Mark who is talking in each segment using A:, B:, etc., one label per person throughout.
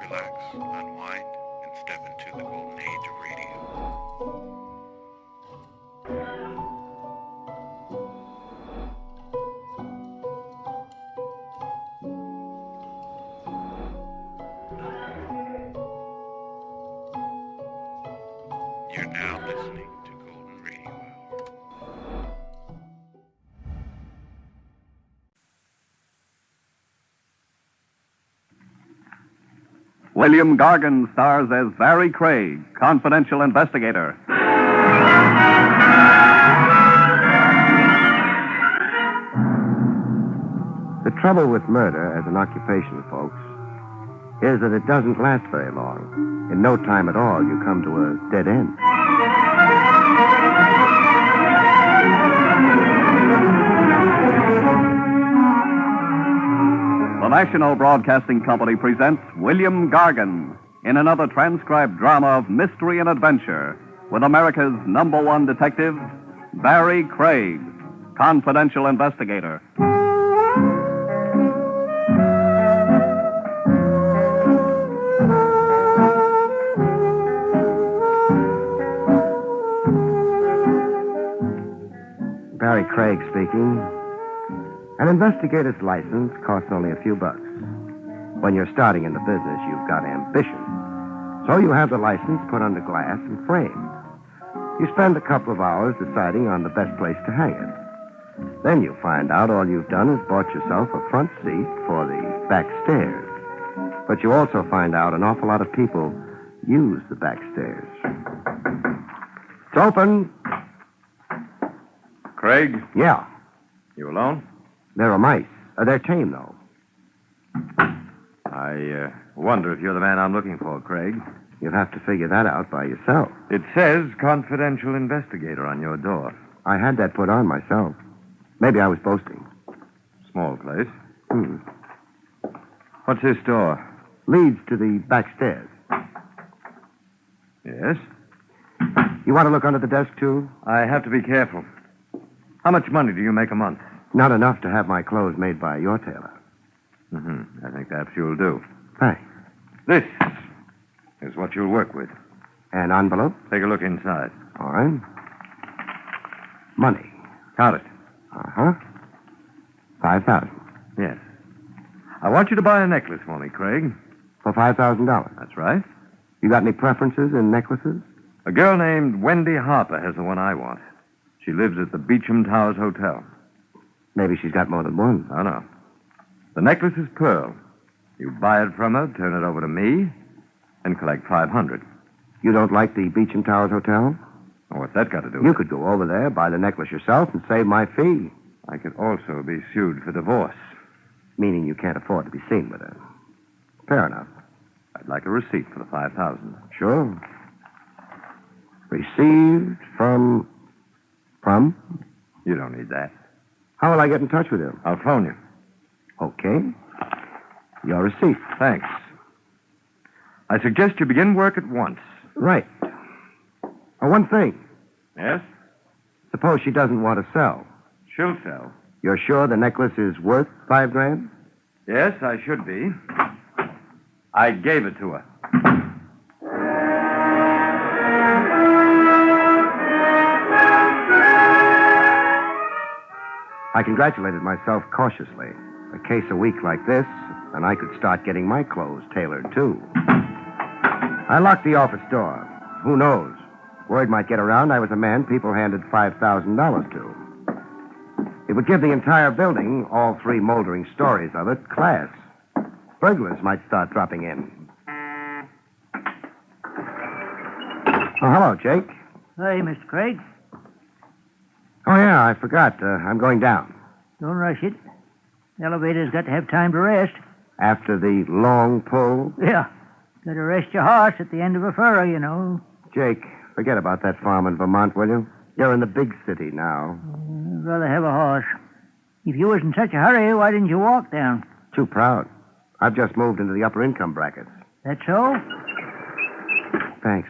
A: relax, unwind, and step into the golden age of radio. You're now listening to Golden Radio Hour.
B: William Gargan stars as Barrie Craig, confidential investigator.
C: The trouble with murder as an occupation, folks, is that it doesn't last very long. In no time at all, you come to a dead end.
B: The National Broadcasting Company presents William Gargan in another transcribed drama of mystery and adventure with America's #1 detective, Barrie Craig, confidential investigator.
C: Barrie Craig speaking. An investigator's license costs only a few bucks. When you're starting in the business, you've got ambition. So you have the license put under glass and framed. You spend a couple of hours deciding on the best place to hang it. Then you find out all you've done is bought yourself a front seat for the back stairs. But you also find out an awful lot of people use the back stairs. It's open.
D: Craig,
C: Yeah,
D: you alone?
C: there are mice. They're tame, though.
D: I wonder if you're the man I'm looking for, Craig.
C: You'll have to figure that out by yourself.
D: It says confidential investigator on your door.
C: I had that put on myself. Maybe I was boasting.
D: Small place. What's this door?
C: Leads to the back stairs.
D: Yes?
C: You want to look under the desk, too?
D: I have to be careful. How much money do you make a month?
C: Not enough to have my clothes made by your tailor.
D: I think perhaps you'll do.
C: Thanks.
D: This is what you'll work with.
C: An envelope?
D: Take a look inside.
C: All right. Money.
D: Count it.
C: Uh-huh. 5,000.
D: Yes. I want you to buy a necklace for me, Craig.
C: For $5,000.
D: That's right.
C: You got any preferences in necklaces?
D: A girl named Wendy Harper has the one I want. She lives at the Beecham Towers Hotel.
C: Maybe she's got more than one.
D: Oh, no. The necklace is pearl. You buy it from her, turn it over to me, and collect $500.
C: You don't like the Beecham Towers Hotel?
D: Oh, what's that got to do with
C: You
D: it?
C: could go over there, buy the necklace yourself, and save my fee.
D: I could also be sued for divorce.
C: Meaning you can't afford to be seen with her. Fair enough.
D: I'd like a receipt for the $5,000.
C: Sure. Received from... From?
D: You don't need that.
C: How will I get in touch with him?
D: I'll phone you.
C: Okay. Your receipt.
D: Thanks. I suggest you begin work at once.
C: Right. One thing.
D: Yes?
C: Suppose she doesn't want to sell.
D: She'll sell.
C: You're sure the necklace is worth $5,000?
D: Yes, I should be. I gave it to her.
C: I congratulated myself cautiously. A case a week like this, and I could start getting my clothes tailored, too. I locked the office door. Who knows? Word might get around I was a man people handed $5,000 to. It would give the entire building, all three moldering stories of it, class. Burglars might start dropping in. Oh, hello, Jake.
E: Hey, Mr. Craig.
C: Oh, yeah, I forgot. I'm going down.
E: Don't rush it. The elevator's got to have time to rest.
C: After the long pull?
E: Yeah. Got to rest your horse at the end of a furrow, you know.
C: Jake, forget about that farm in Vermont, will you? You're in the big city now.
E: I'd rather have a horse. If you was in such a hurry, why didn't you walk down?
C: Too proud. I've just moved into the upper income brackets.
E: That so?
C: Thanks.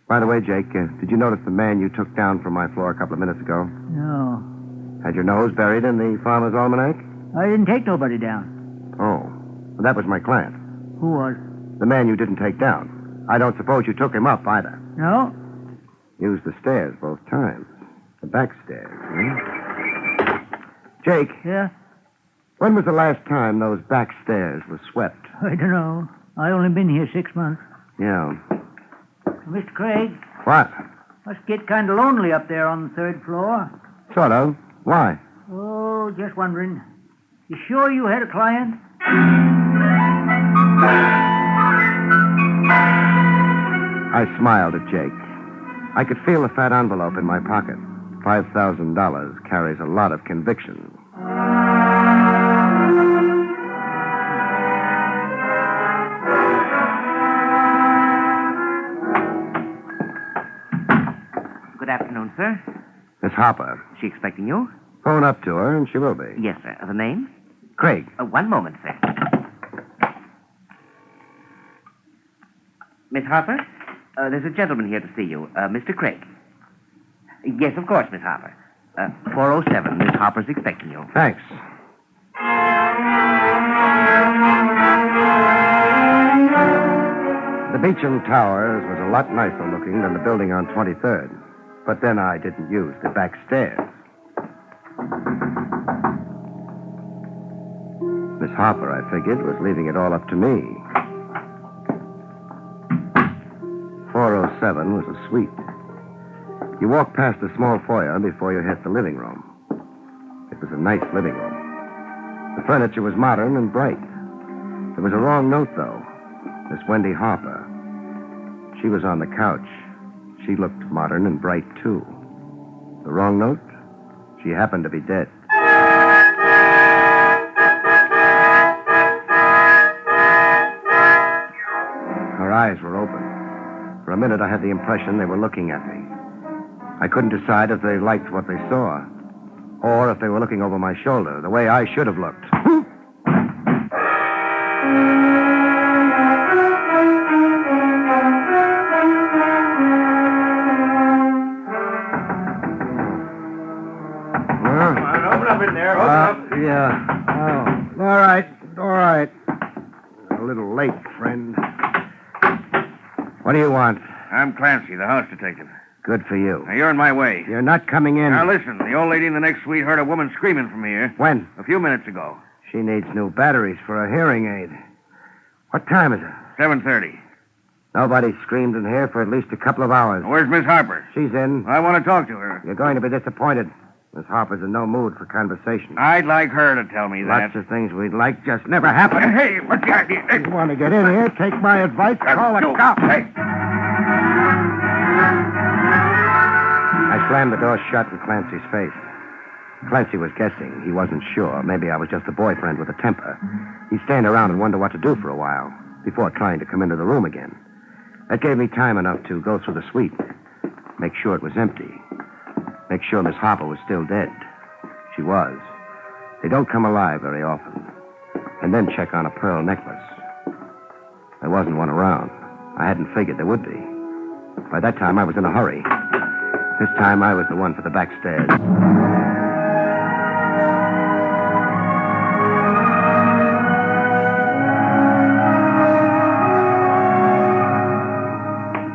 C: By the way, Jake, did you notice the man you took down from my floor a couple of minutes ago?
E: No.
C: Had your nose buried in the farmer's almanac?
E: I didn't take nobody down.
C: Oh, well, that was my client.
E: Who was?
C: The man you didn't take down. I don't suppose you took him up either.
E: No?
C: Used the stairs both times. The back stairs, Jake,
E: Yeah?
C: when was the last time those back stairs were swept?
E: I don't know. I only been here 6 months.
C: Yeah.
E: Mr. Craig,
C: What?
E: must get kind of lonely up there on the 3rd floor.
C: Sort of. Why?
E: Oh, just wondering. You sure you had a client?
C: I smiled at Jake. I could feel the fat envelope in my pocket. $5,000 carries a lot of conviction.
F: Good afternoon, sir.
C: Miss Harper.
F: She expecting you?
C: Phone up to her, and she will be.
F: Yes, sir. The name?
C: Craig.
F: One moment, sir. Miss Harper, there's a gentleman here to see you, Mr. Craig. Yes, of course, Miss Harper. 407. Miss Harper's expecting you.
C: Thanks. The Beecham Towers was a lot nicer looking than the building on 23rd. But then I didn't use the back stairs. Miss Harper, I figured, was leaving it all up to me. 407 was a suite. You walk past the small foyer before you hit the living room. It was a nice living room. The furniture was modern and bright. There was a wrong note, though. Miss Wendy Harper. She was on the couch. She looked modern and bright, too. The wrong note? She happened to be dead. Her eyes were open. For a minute, I had the impression they were looking at me. I couldn't decide if they liked what they saw, or if they were looking over my shoulder, the way I should have looked. Yeah. Oh, all right. A little late, friend. What do you want?
G: I'm Clancy, the house detective.
C: Good for you.
G: Now, you're in my way.
C: You're not coming in.
G: Now, listen. The old lady in the next suite heard a woman screaming from here.
C: When?
G: A few minutes ago.
C: She needs new batteries for a hearing aid. What time is it?
G: 7:30.
C: Nobody screamed in here for at least a couple of hours.
G: Where's Miss Harper?
C: She's in.
G: I want to talk to her.
C: You're going to be disappointed. Miss Harper's in no mood for conversation.
G: I'd like her to tell me that.
C: Lots of things we'd like just never happen.
G: Hey, what's the idea? Hey,
C: You want to get in here? Take my advice. Call a cop.
G: Hey.
C: I slammed the door shut in Clancy's face. Clancy was guessing. He wasn't sure. Maybe I was just a boyfriend with a temper. He'd stand around and wonder what to do for a while before trying to come into the room again. That gave me time enough to go through the suite, make sure it was empty, make sure Miss Harper was still dead. She was. They don't come alive very often. And then check on a pearl necklace. There wasn't one around. I hadn't figured there would be. By that time, I was in a hurry. This time, I was the one for the back stairs.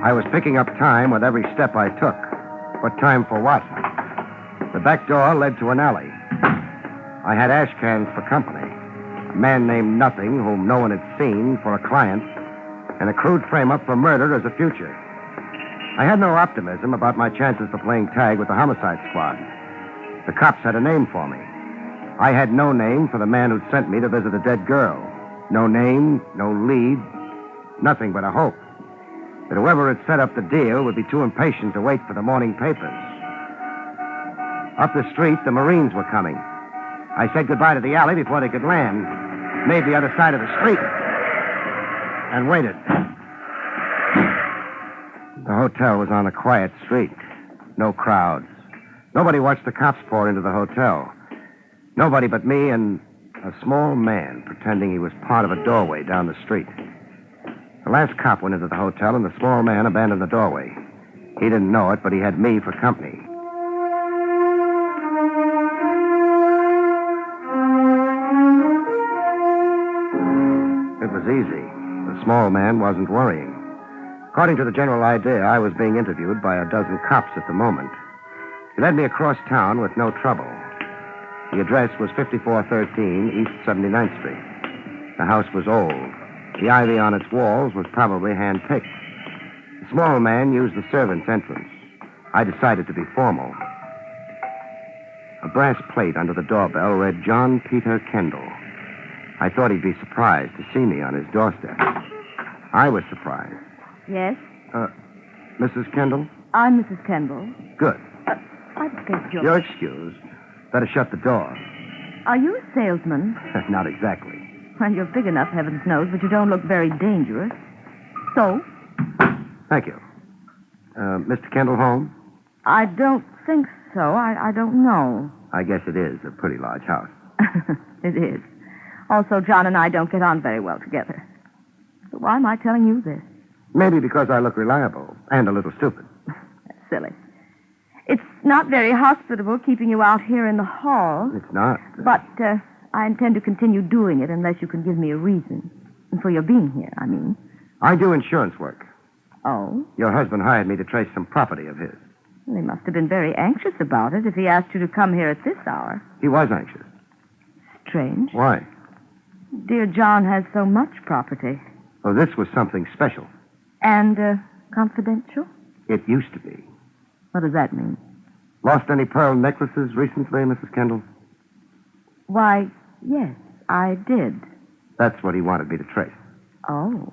C: I was picking up time with every step I took. But time for what? The back door led to an alley. I had ash cans for company. A man named Nothing, whom no one had seen, for a client, and a crude frame-up for murder as a future. I had no optimism about my chances for playing tag with the homicide squad. The cops had a name for me. I had no name for the man who'd sent me to visit a dead girl. No name, no lead, nothing but a hope that whoever had set up the deal would be too impatient to wait for the morning papers. Up the street, the Marines were coming. I said goodbye to the alley before they could land, made the other side of the street, and waited. The hotel was on a quiet street. No crowds. Nobody watched the cops pour into the hotel. Nobody but me and a small man pretending he was part of a doorway down the street. The last cop went into the hotel, and the small man abandoned the doorway. He didn't know it, but he had me for company. It was easy. The small man wasn't worrying. According to the general idea, I was being interviewed by a dozen cops at the moment. He led me across town with no trouble. The address was 5413 East 79th Street. The house was old. The ivy on its walls was probably hand-picked. The small man used the servant's entrance. I decided to be formal. A brass plate under the doorbell read John Peter Kendall. I thought he'd be surprised to see me on his doorstep. I was surprised.
H: Yes?
C: Mrs. Kendall?
H: I'm Mrs. Kendall.
C: Good.
H: I beg your...
C: You're excused. Better shut the door.
H: Are you a salesman?
C: Not exactly.
H: Well, you're big enough, heavens knows, but you don't look very dangerous. So?
C: Thank you. Mr. Kendall home?
H: I don't think so. I don't know.
C: I guess it is a pretty large house.
H: It is. Also, John and I don't get on very well together. So why am I telling you this?
C: Maybe because I look reliable and a little stupid.
H: That's silly. It's not very hospitable keeping you out here in the hall.
C: It's not.
H: But I intend to continue doing it unless you can give me a reason. And for your being here, I mean.
C: I do insurance work.
H: Oh?
C: Your husband hired me to trace some property of his.
H: Well, he must have been very anxious about it if he asked you to come here at this hour.
C: He was anxious.
H: Strange.
C: Why?
H: Dear John has so much property.
C: Oh, this was something special.
H: And confidential?
C: It used to be.
H: What does that mean?
C: Lost any pearl necklaces recently, Mrs. Kendall?
H: Why, yes, I did.
C: That's what he wanted me to trace.
H: Oh.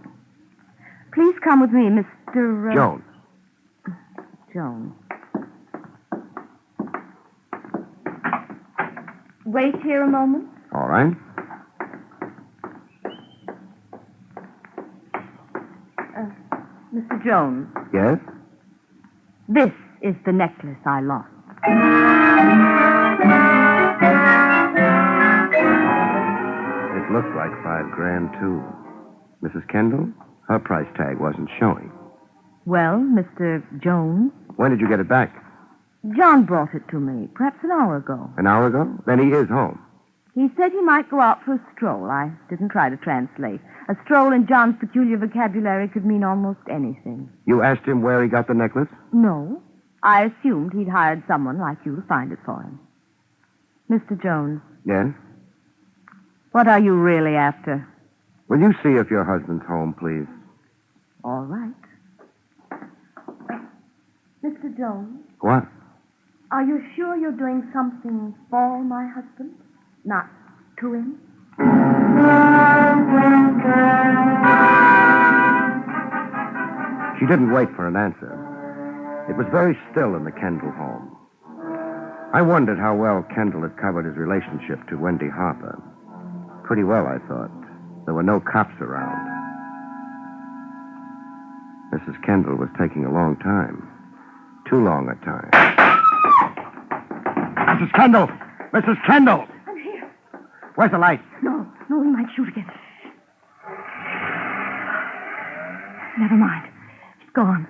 H: Please come with me, Mr.
C: Jones.
H: Jones. Wait here a moment.
C: All right.
H: Mr. Jones,
C: Yes?
H: this is the necklace I lost.
C: It looked like $5,000, too. Mrs. Kendall, her price tag wasn't showing.
H: Well, Mr. Jones,
C: When did you get it back?
H: John brought it to me, perhaps an hour ago.
C: An hour ago? Then he is home.
H: He said he might go out for a stroll. I didn't try to translate. A stroll in John's peculiar vocabulary could mean almost anything.
C: You asked him where he got the necklace?
H: No. I assumed he'd hired someone like you to find it for him. Mr. Jones,
C: Yes?
H: what are you really after?
C: Will you see if your husband's home, please?
H: All right. Mr. Jones,
C: What?
H: are you sure you're doing something for my husband, not to him?
C: She didn't wait for an answer. It was very still in the Kendall home. I wondered how well Kendall had covered his relationship to Wendy Harper. Pretty well, I thought. There were no cops around. Mrs. Kendall was taking a long time. Too long a time. Mrs. Kendall! Mrs. Kendall!
H: I'm here.
C: Where's the light?
H: No, he might shoot again. Never mind. It's gone.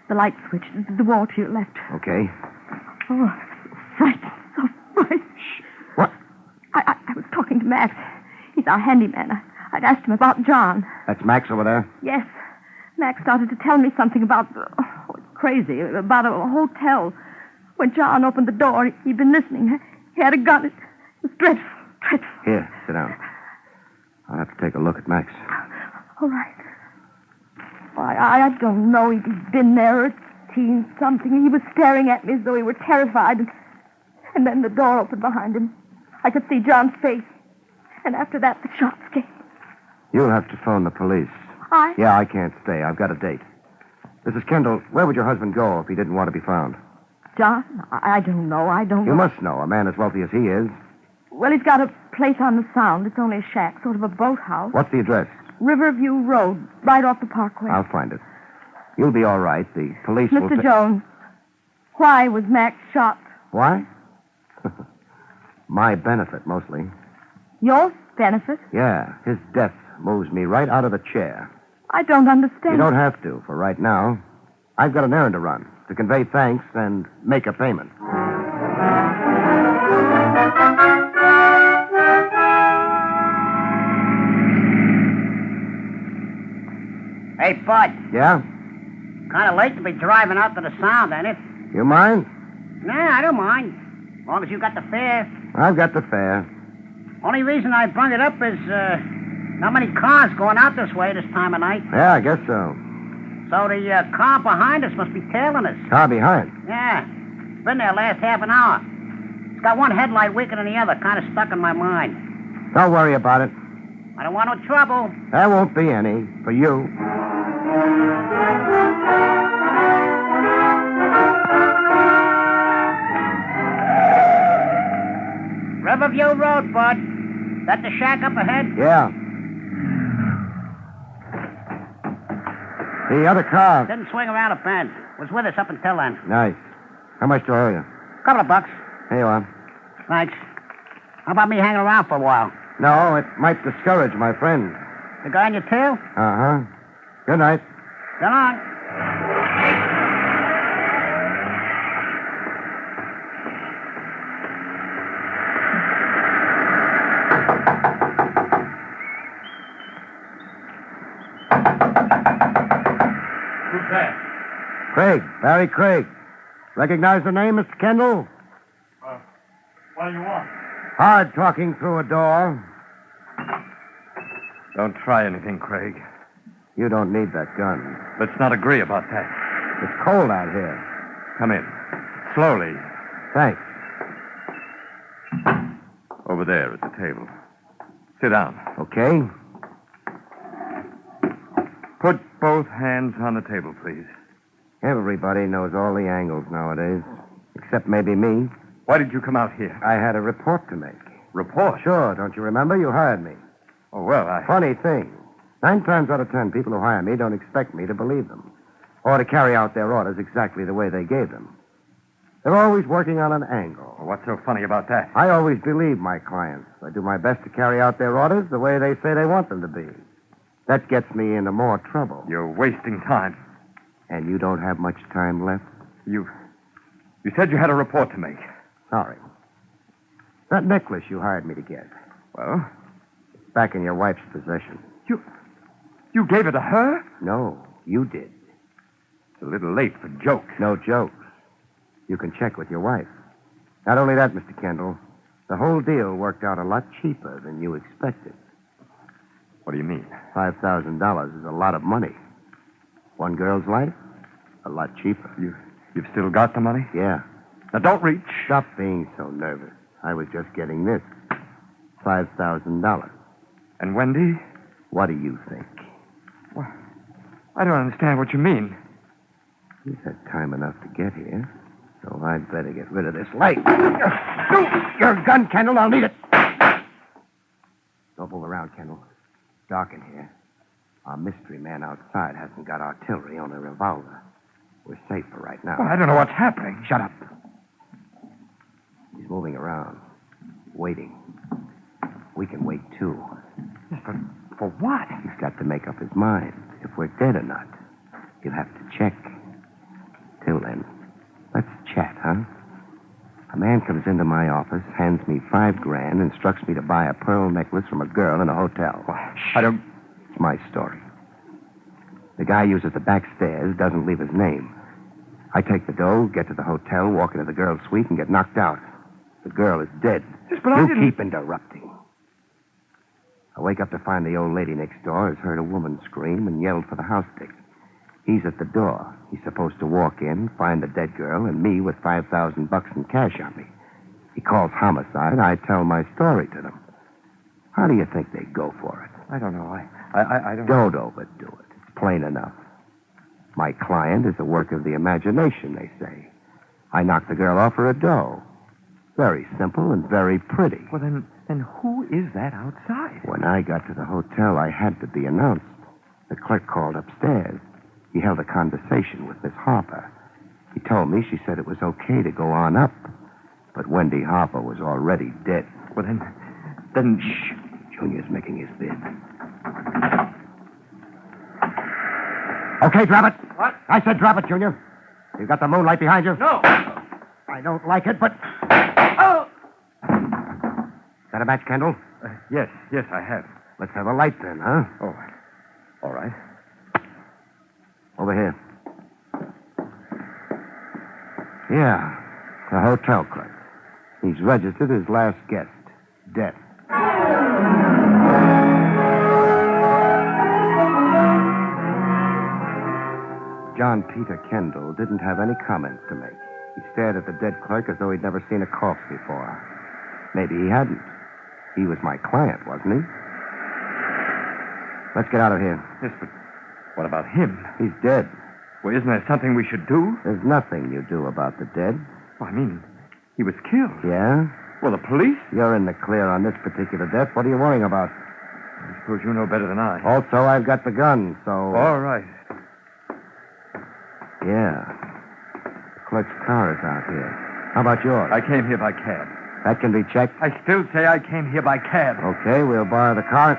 H: The light switch, the wall to your left.
C: Okay.
H: Oh, frightened. So frightened.
C: Shh. What?
H: I was talking to Max. He's our handyman. I'd asked him about John.
C: That's Max over there?
H: Yes. Max started to tell me something about... Oh, it's crazy. About a hotel. When John opened the door, he'd been listening. He had a gun. It was dreadful. Dreadful.
C: Here, sit down. I'll have to take a look at Max.
H: All right. I don't know. He'd been there or seen something. He was staring at me as though he were terrified. And then the door opened behind him. I could see John's face. And after that, the shots came.
C: You'll have to phone the police. Yeah, I can't stay. I've got a date. Mrs. Kendall, where would your husband go if he didn't want to be found?
H: John? I don't know. I don't know.
C: You must know. A man as wealthy as he is.
H: Well, he's got a place on the Sound. It's only a shack, sort of a boathouse.
C: What's the address?
H: Riverview Road, right off the parkway.
C: I'll find it. You'll be all right. The police will...
H: Mr. Jones, why was Max shot?
C: Why? My benefit, mostly.
H: Your benefit?
C: Yeah, his death moves me right out of the chair.
H: I don't understand.
C: You don't have to, for right now. I've got an errand to run, to convey thanks and make a payment.
E: Hey, Bud.
C: Yeah?
E: Kind of late to be driving out to the Sound, ain't it?
C: You mind?
E: Nah, I don't mind. As long as you got the fare.
C: I've got the fare.
E: Only reason I brung it up is, not many cars going out this way this time of night.
C: Yeah, I guess so.
E: So the car behind us must be tailing us.
C: Car behind.
E: Yeah. Been there last half an hour. It's got one headlight weaker than the other, kind of stuck in my mind.
C: Don't worry about it.
E: I don't want no trouble.
C: There won't be any for you.
E: Riverview Road, Bud. That the shack up ahead?
C: Yeah. The other car.
E: Didn't swing around a bend. Was with us up until then.
C: Nice. How much do I owe you?
E: Couple of bucks.
C: Here you are.
E: Thanks. How about me hanging around for a while?
C: No, it might discourage my friend.
E: The guy on your tail?
C: Uh-huh. Good night.
E: Come on.
G: Who's that?
C: Craig, Barrie Craig. Recognize the name, Mr. Kendall?
G: What do you want?
C: Hard talking through a door.
D: Don't try anything, Craig.
C: You don't need that gun.
D: Let's not agree about that.
C: It's cold out here.
D: Come in. Slowly.
C: Thanks.
D: Over there at the table. Sit down.
C: Okay.
D: Put both hands on the table, please.
C: Everybody knows all the angles nowadays, except maybe me.
D: Why did you come out here?
C: I had a report to make.
D: Report?
C: Sure, don't you remember? You hired me.
D: Oh, well,
C: Funny thing. 9 times out of 10, people who hire me don't expect me to believe them or to carry out their orders exactly the way they gave them. They're always working on an angle.
D: Well, what's so funny about that?
C: I always believe my clients. I do my best to carry out their orders the way they say they want them to be. That gets me into more trouble.
D: You're wasting time.
C: And you don't have much time left?
D: You said you had a report to make.
C: Sorry. That necklace you hired me to get.
D: Well?
C: It's back in your wife's possession.
D: You gave it to her?
C: No, you did.
D: It's a little late for jokes.
C: No jokes. You can check with your wife. Not only that, Mr. Kendall, the whole deal worked out a lot cheaper than you expected.
D: What do you mean?
C: $5,000 is a lot of money. One girl's life, a lot cheaper.
D: You've still got the money?
C: Yeah.
D: Now, don't reach.
C: Stop being so nervous. I was just getting this. $5,000.
D: And Wendy?
C: What do you think?
D: Well, I don't understand what you mean.
C: He's had time enough to get here, so I'd better get rid of this light. Your gun, Kendall. I'll need it. Don't move around, Kendall. It's dark in here. Our mystery man outside hasn't got artillery, only a revolver. We're safe for right now.
D: Well, I don't know what's happening.
C: Shut up. He's moving around, waiting. We can wait, too.
D: Yes, but for what?
C: He's got to make up his mind if we're dead or not. He'll have to check. Till then, let's chat, huh? A man comes into my office, hands me $5,000, instructs me to buy a pearl necklace from a girl in a hotel.
D: I don't...
C: It's my story. The guy uses the back stairs, doesn't leave his name. I take the dough, get to the hotel, walk into the girl's suite, and get knocked out. The girl is dead.
D: Yes, but I
C: You
D: didn't...
C: keep interrupting. I wake up to find the old lady next door has heard a woman scream and yelled for the house stick. He's at the door. He's supposed to walk in, find the dead girl, and me with $5,000 in cash on me. He calls homicide. I tell my story to them. How do you think they go for it?
D: I don't know. I don't...
C: Don't overdo it. It's plain enough. My client is a work of the imagination, they say. I knocked the girl off for a dough. Very simple and very pretty.
D: Well, then who is that outside?
C: When I got to the hotel, I had to be announced. The clerk called upstairs. He held a conversation with Miss Harper. He told me she said it was okay to go on up. But Wendy Harper was already dead.
D: Well, then...
C: Shh. Junior's making his bid. Okay, drop it.
E: What?
C: I said drop it, Junior. You got the moonlight behind you?
E: No.
C: I don't like it, but...
E: Oh!
C: Got a match, Kendall?
D: Yes, I have.
C: Let's have a light then, huh?
D: Oh, all right.
C: Over here. Yeah, the hotel clerk. He's registered his last guest, death. John Peter Kendall didn't have any comments to make. He stared at the dead clerk as though he'd never seen a corpse before. Maybe he hadn't. He was my client, wasn't he? Let's get out of here.
D: Yes, but what about him?
C: He's dead.
D: Well, isn't there something we should do?
C: There's nothing you do about the dead.
D: Well, I mean, he was killed.
C: Yeah?
D: Well, the police?
C: You're in the clear on this particular death. What are you worrying about?
D: I suppose you know better than I.
C: Also, I've got the gun, so...
D: All right.
C: Yeah. The clerk's car is out here. How about yours?
D: I came here by cab.
C: That can be checked.
D: I still say I came here by cab.
C: Okay, we'll borrow the car.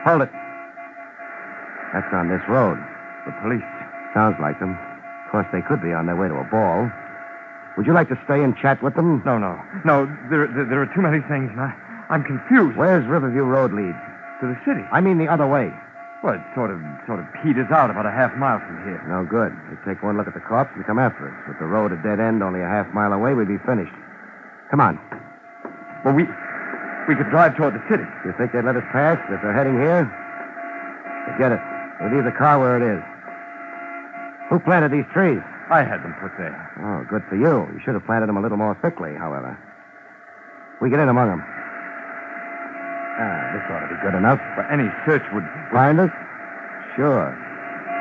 C: Hold it. That's on this road.
D: The police.
C: Sounds like them. Of course, they could be on their way to a ball. Would you like to stay and chat with them?
D: No. There are too many things, and I'm confused.
C: Where's Riverview Road lead?
D: To the city.
C: I mean the other way.
D: Well, it sort of peters out about a half mile from here.
C: No good. We take one look at the corpse and come after us. With the road a dead end only a half mile away, we'd be finished. Come on.
D: Well, we could drive toward the city.
C: You think they'd let us pass if they're heading here? Forget it. We'll leave the car where it is. Who planted these trees?
D: I had them put there.
C: Oh, good for you. You should have planted them a little more thickly, however. We get in among them. This ought to be good enough.
D: But any search would...
C: Find us? Sure.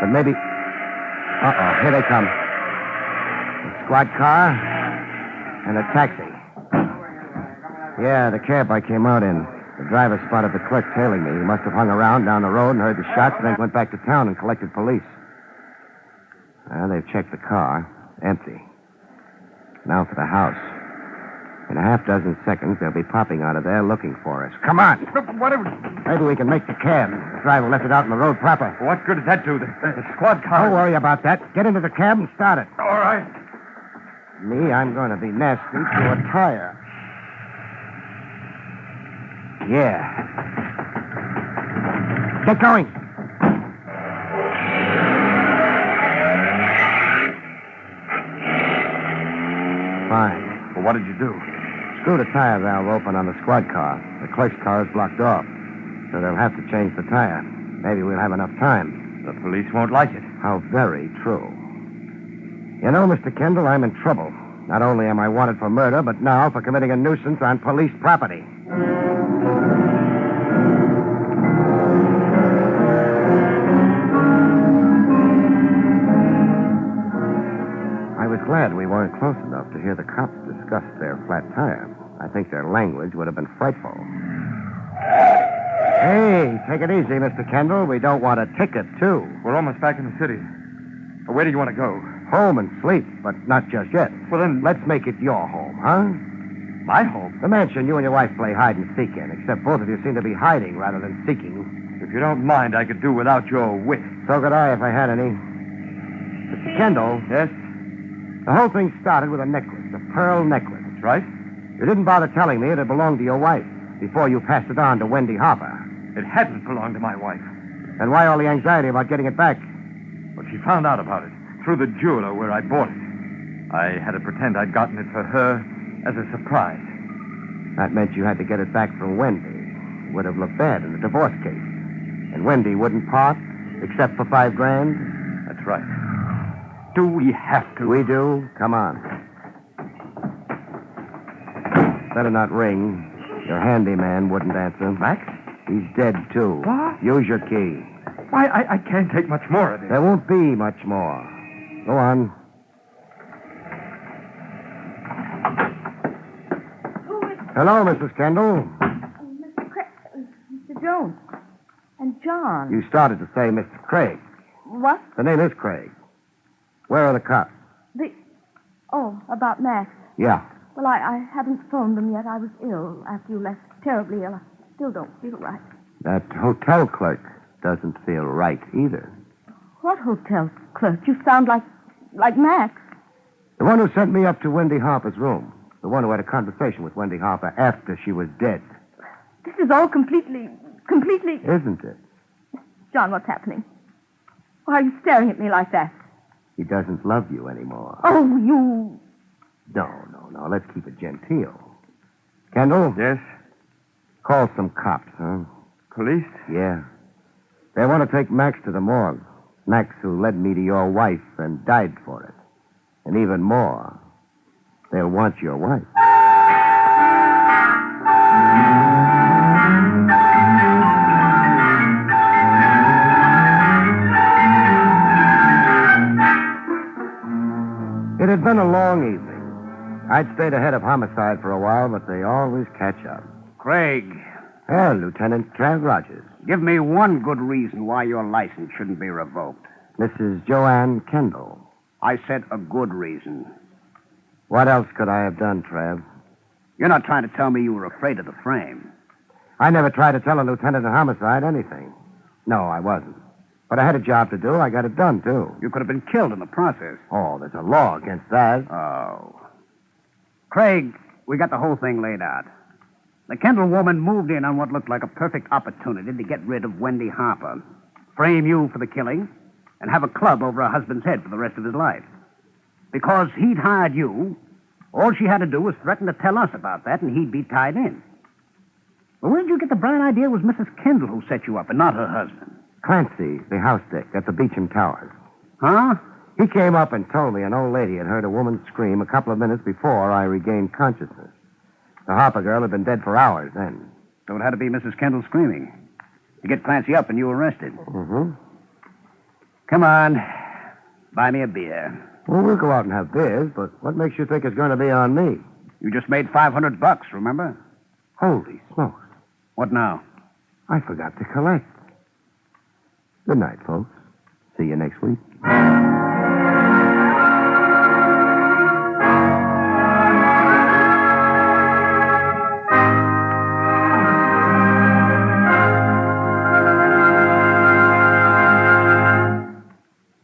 C: But maybe... Uh-oh, here they come. A squad car and a taxi. Yeah, the cab I came out in. The driver spotted the clerk tailing me. He must have hung around down the road and heard the shots, then went back to town and collected police. They've checked the car. Empty. Now for the house. In a half dozen seconds, they'll be popping out of there looking for us. Come on. Maybe we can make the cab. The driver left it out in the road proper.
D: What good does that do? The squad car...
C: Don't worry about that. Get into the cab and start it.
D: All right.
C: Me, I'm going to be nasty to a tire. Yeah. Get going. Fine.
D: Well, what did you do?
C: Screw the tire valve open on the squad car. The clerk's car is blocked off, so they'll have to change the tire. Maybe we'll have enough time.
D: The police won't like it.
C: How very true. You know, Mr. Kendall, I'm in trouble. Not only am I wanted for murder, but now for committing a nuisance on police property. I was glad we weren't close enough to hear the cops discuss their flat tire. I think their language would have been frightful. Hey, take it easy, Mr. Kendall. We don't want a ticket, too.
D: We're almost back in the city. Where do you want to go?
C: Home and sleep, but not just yet.
D: Well, then...
C: Let's make it your home, huh?
D: My home?
C: The mansion you and your wife play hide and seek in, except both of you seem to be hiding rather than seeking.
D: If you don't mind, I could do without your wit.
C: So could I if I had any. Mr. Kendall.
D: Yes?
C: The whole thing started with a necklace, a pearl necklace.
D: That's right.
C: You didn't bother telling me it had belonged to your wife before you passed it on to Wendy Harper.
D: It hadn't belonged to my wife.
C: Then why all the anxiety about getting it back?
D: Well, she found out about it through the jeweler where I bought it. I had to pretend I'd gotten it for her as a surprise.
C: That meant you had to get it back from Wendy. It would have looked bad in the divorce case. And Wendy wouldn't part, except for $5,000?
D: That's right. Do we have to?
C: We do. Come on. Better not ring. Your handyman wouldn't answer.
D: Max?
C: He's dead, too.
D: What?
C: Use your key.
D: Why, I can't take much more of this.
C: There won't be much more. Go on. Hello, Mrs. Kendall.
H: Mr. Jones. And John.
C: You started to say Mr. Craig.
H: What?
C: The name is Craig. Where are the cops?
H: Oh, about Max.
C: Yeah.
H: Well, I haven't phoned them yet. I was ill after you left. Terribly ill. I still don't feel right.
C: That hotel clerk doesn't feel right either.
H: What hotel clerk? You sound like Max.
C: The one who sent me up to Wendy Harper's room. The one who had a conversation with Wendy Harper after she was dead.
H: This is all completely...
C: Isn't it?
H: John, what's happening? Why are you staring at me like that?
C: He doesn't love you anymore.
H: Oh, you...
C: No. Let's keep it genteel. Kendall?
D: Yes?
C: Call some cops, huh?
D: Police?
C: Yeah. They want to take Max to the morgue. Max, who led me to your wife and died for it. And even more, they'll want your wife. It had been a long evening. I'd stayed ahead of Homicide for a while, but they always catch up.
E: Craig,
C: Lieutenant Trav Rogers.
E: give me one good reason why your license shouldn't be revoked.
C: Mrs. Joanne Kendall.
E: I said a good reason.
C: What else could I have done, Trav?
E: You're not trying to tell me you were afraid of the frame.
C: I never tried to tell a lieutenant of Homicide anything. No, I wasn't. But I had a job to do. I got it done, too.
E: You could have been killed in the process.
C: Oh, there's a law against that.
E: Oh. Craig, we got the whole thing laid out. The Kendall woman moved in on what looked like a perfect opportunity to get rid of Wendy Harper, frame you for the killing, and have a club over her husband's head for the rest of his life. Because he'd hired you, all she had to do was threaten to tell us about that, and he'd be tied in. But where did you get the bright idea it was Mrs. Kendall who set you up and not her husband?
C: Clancy, the house dick at the Beecham Towers.
E: Huh?
C: He came up and told me an old lady had heard a woman scream a couple of minutes before I regained consciousness. The Harper girl had been dead for hours then.
E: So it had to be Mrs. Kendall screaming. To get Clancy up and you arrested.
C: Mm-hmm.
E: Come on. Buy me a beer.
C: Well, we'll go out and have beers, but what makes you think it's going to be on me?
E: You just made $500, remember?
C: Holy smokes.
E: What now?
C: I forgot to collect. Good night, folks. See you next week.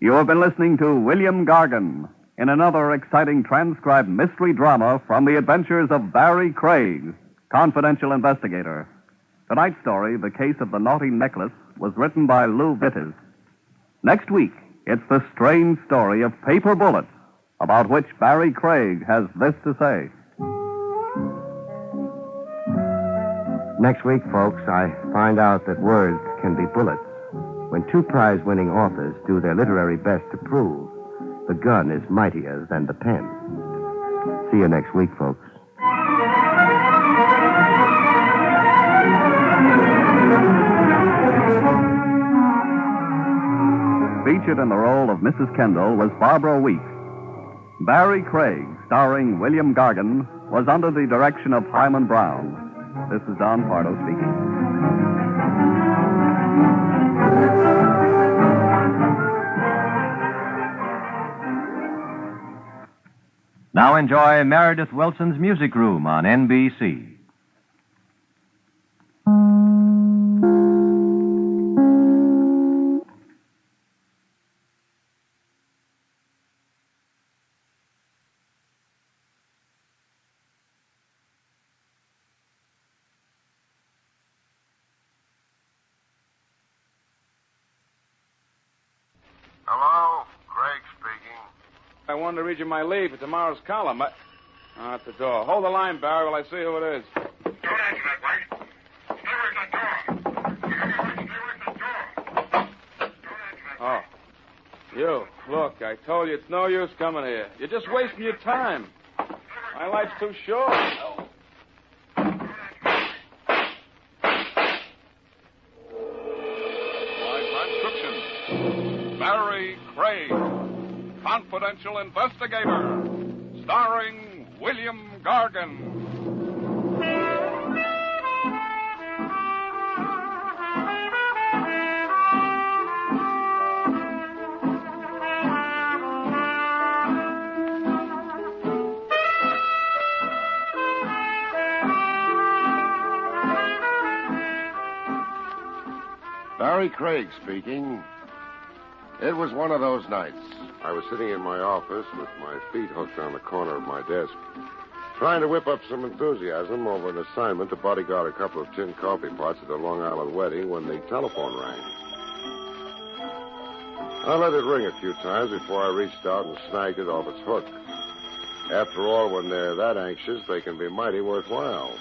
B: You have been listening to William Gargan in another exciting transcribed mystery drama from the adventures of Barrie Craig, confidential investigator. Tonight's story, The Case of the Naughty Necklace, was written by Lou Vittes. Next week, it's the strange story of paper bullets, about which Barrie Craig has this to say.
C: Next week, folks, I find out that words can be bullets when two prize-winning authors do their literary best to prove the gun is mightier than the pen. See you next week, folks.
B: Featured in the role of Mrs. Kendall was Barbara Weeks. Barrie Craig, starring William Gargan, was under the direction of Hyman Brown. This is Don Pardo speaking.
I: Now enjoy Meredith Wilson's Music Room on NBC.
J: Hello? Craig speaking.
G: I wanted to read you my lead for tomorrow's column. At the door. Hold the line, Barry, while I see who it is.
J: Don't answer that way. Stay away from that door. Stay away from that door. Don't answer that
G: Oh. You. Look, I told you it's no use coming here. You're just wasting your time. My life's too short.
J: My transcription. Barrie Craig, confidential investigator, starring William Gargan. Barrie Craig speaking. It was one of those nights. I was sitting in my office with my feet hooked on the corner of my desk, trying to whip up some enthusiasm over an assignment to bodyguard a couple of tin coffee pots at a Long Island wedding when the telephone rang. I let it ring a few times before I reached out and snagged it off its hook. After all, when they're that anxious, they can be mighty worthwhile.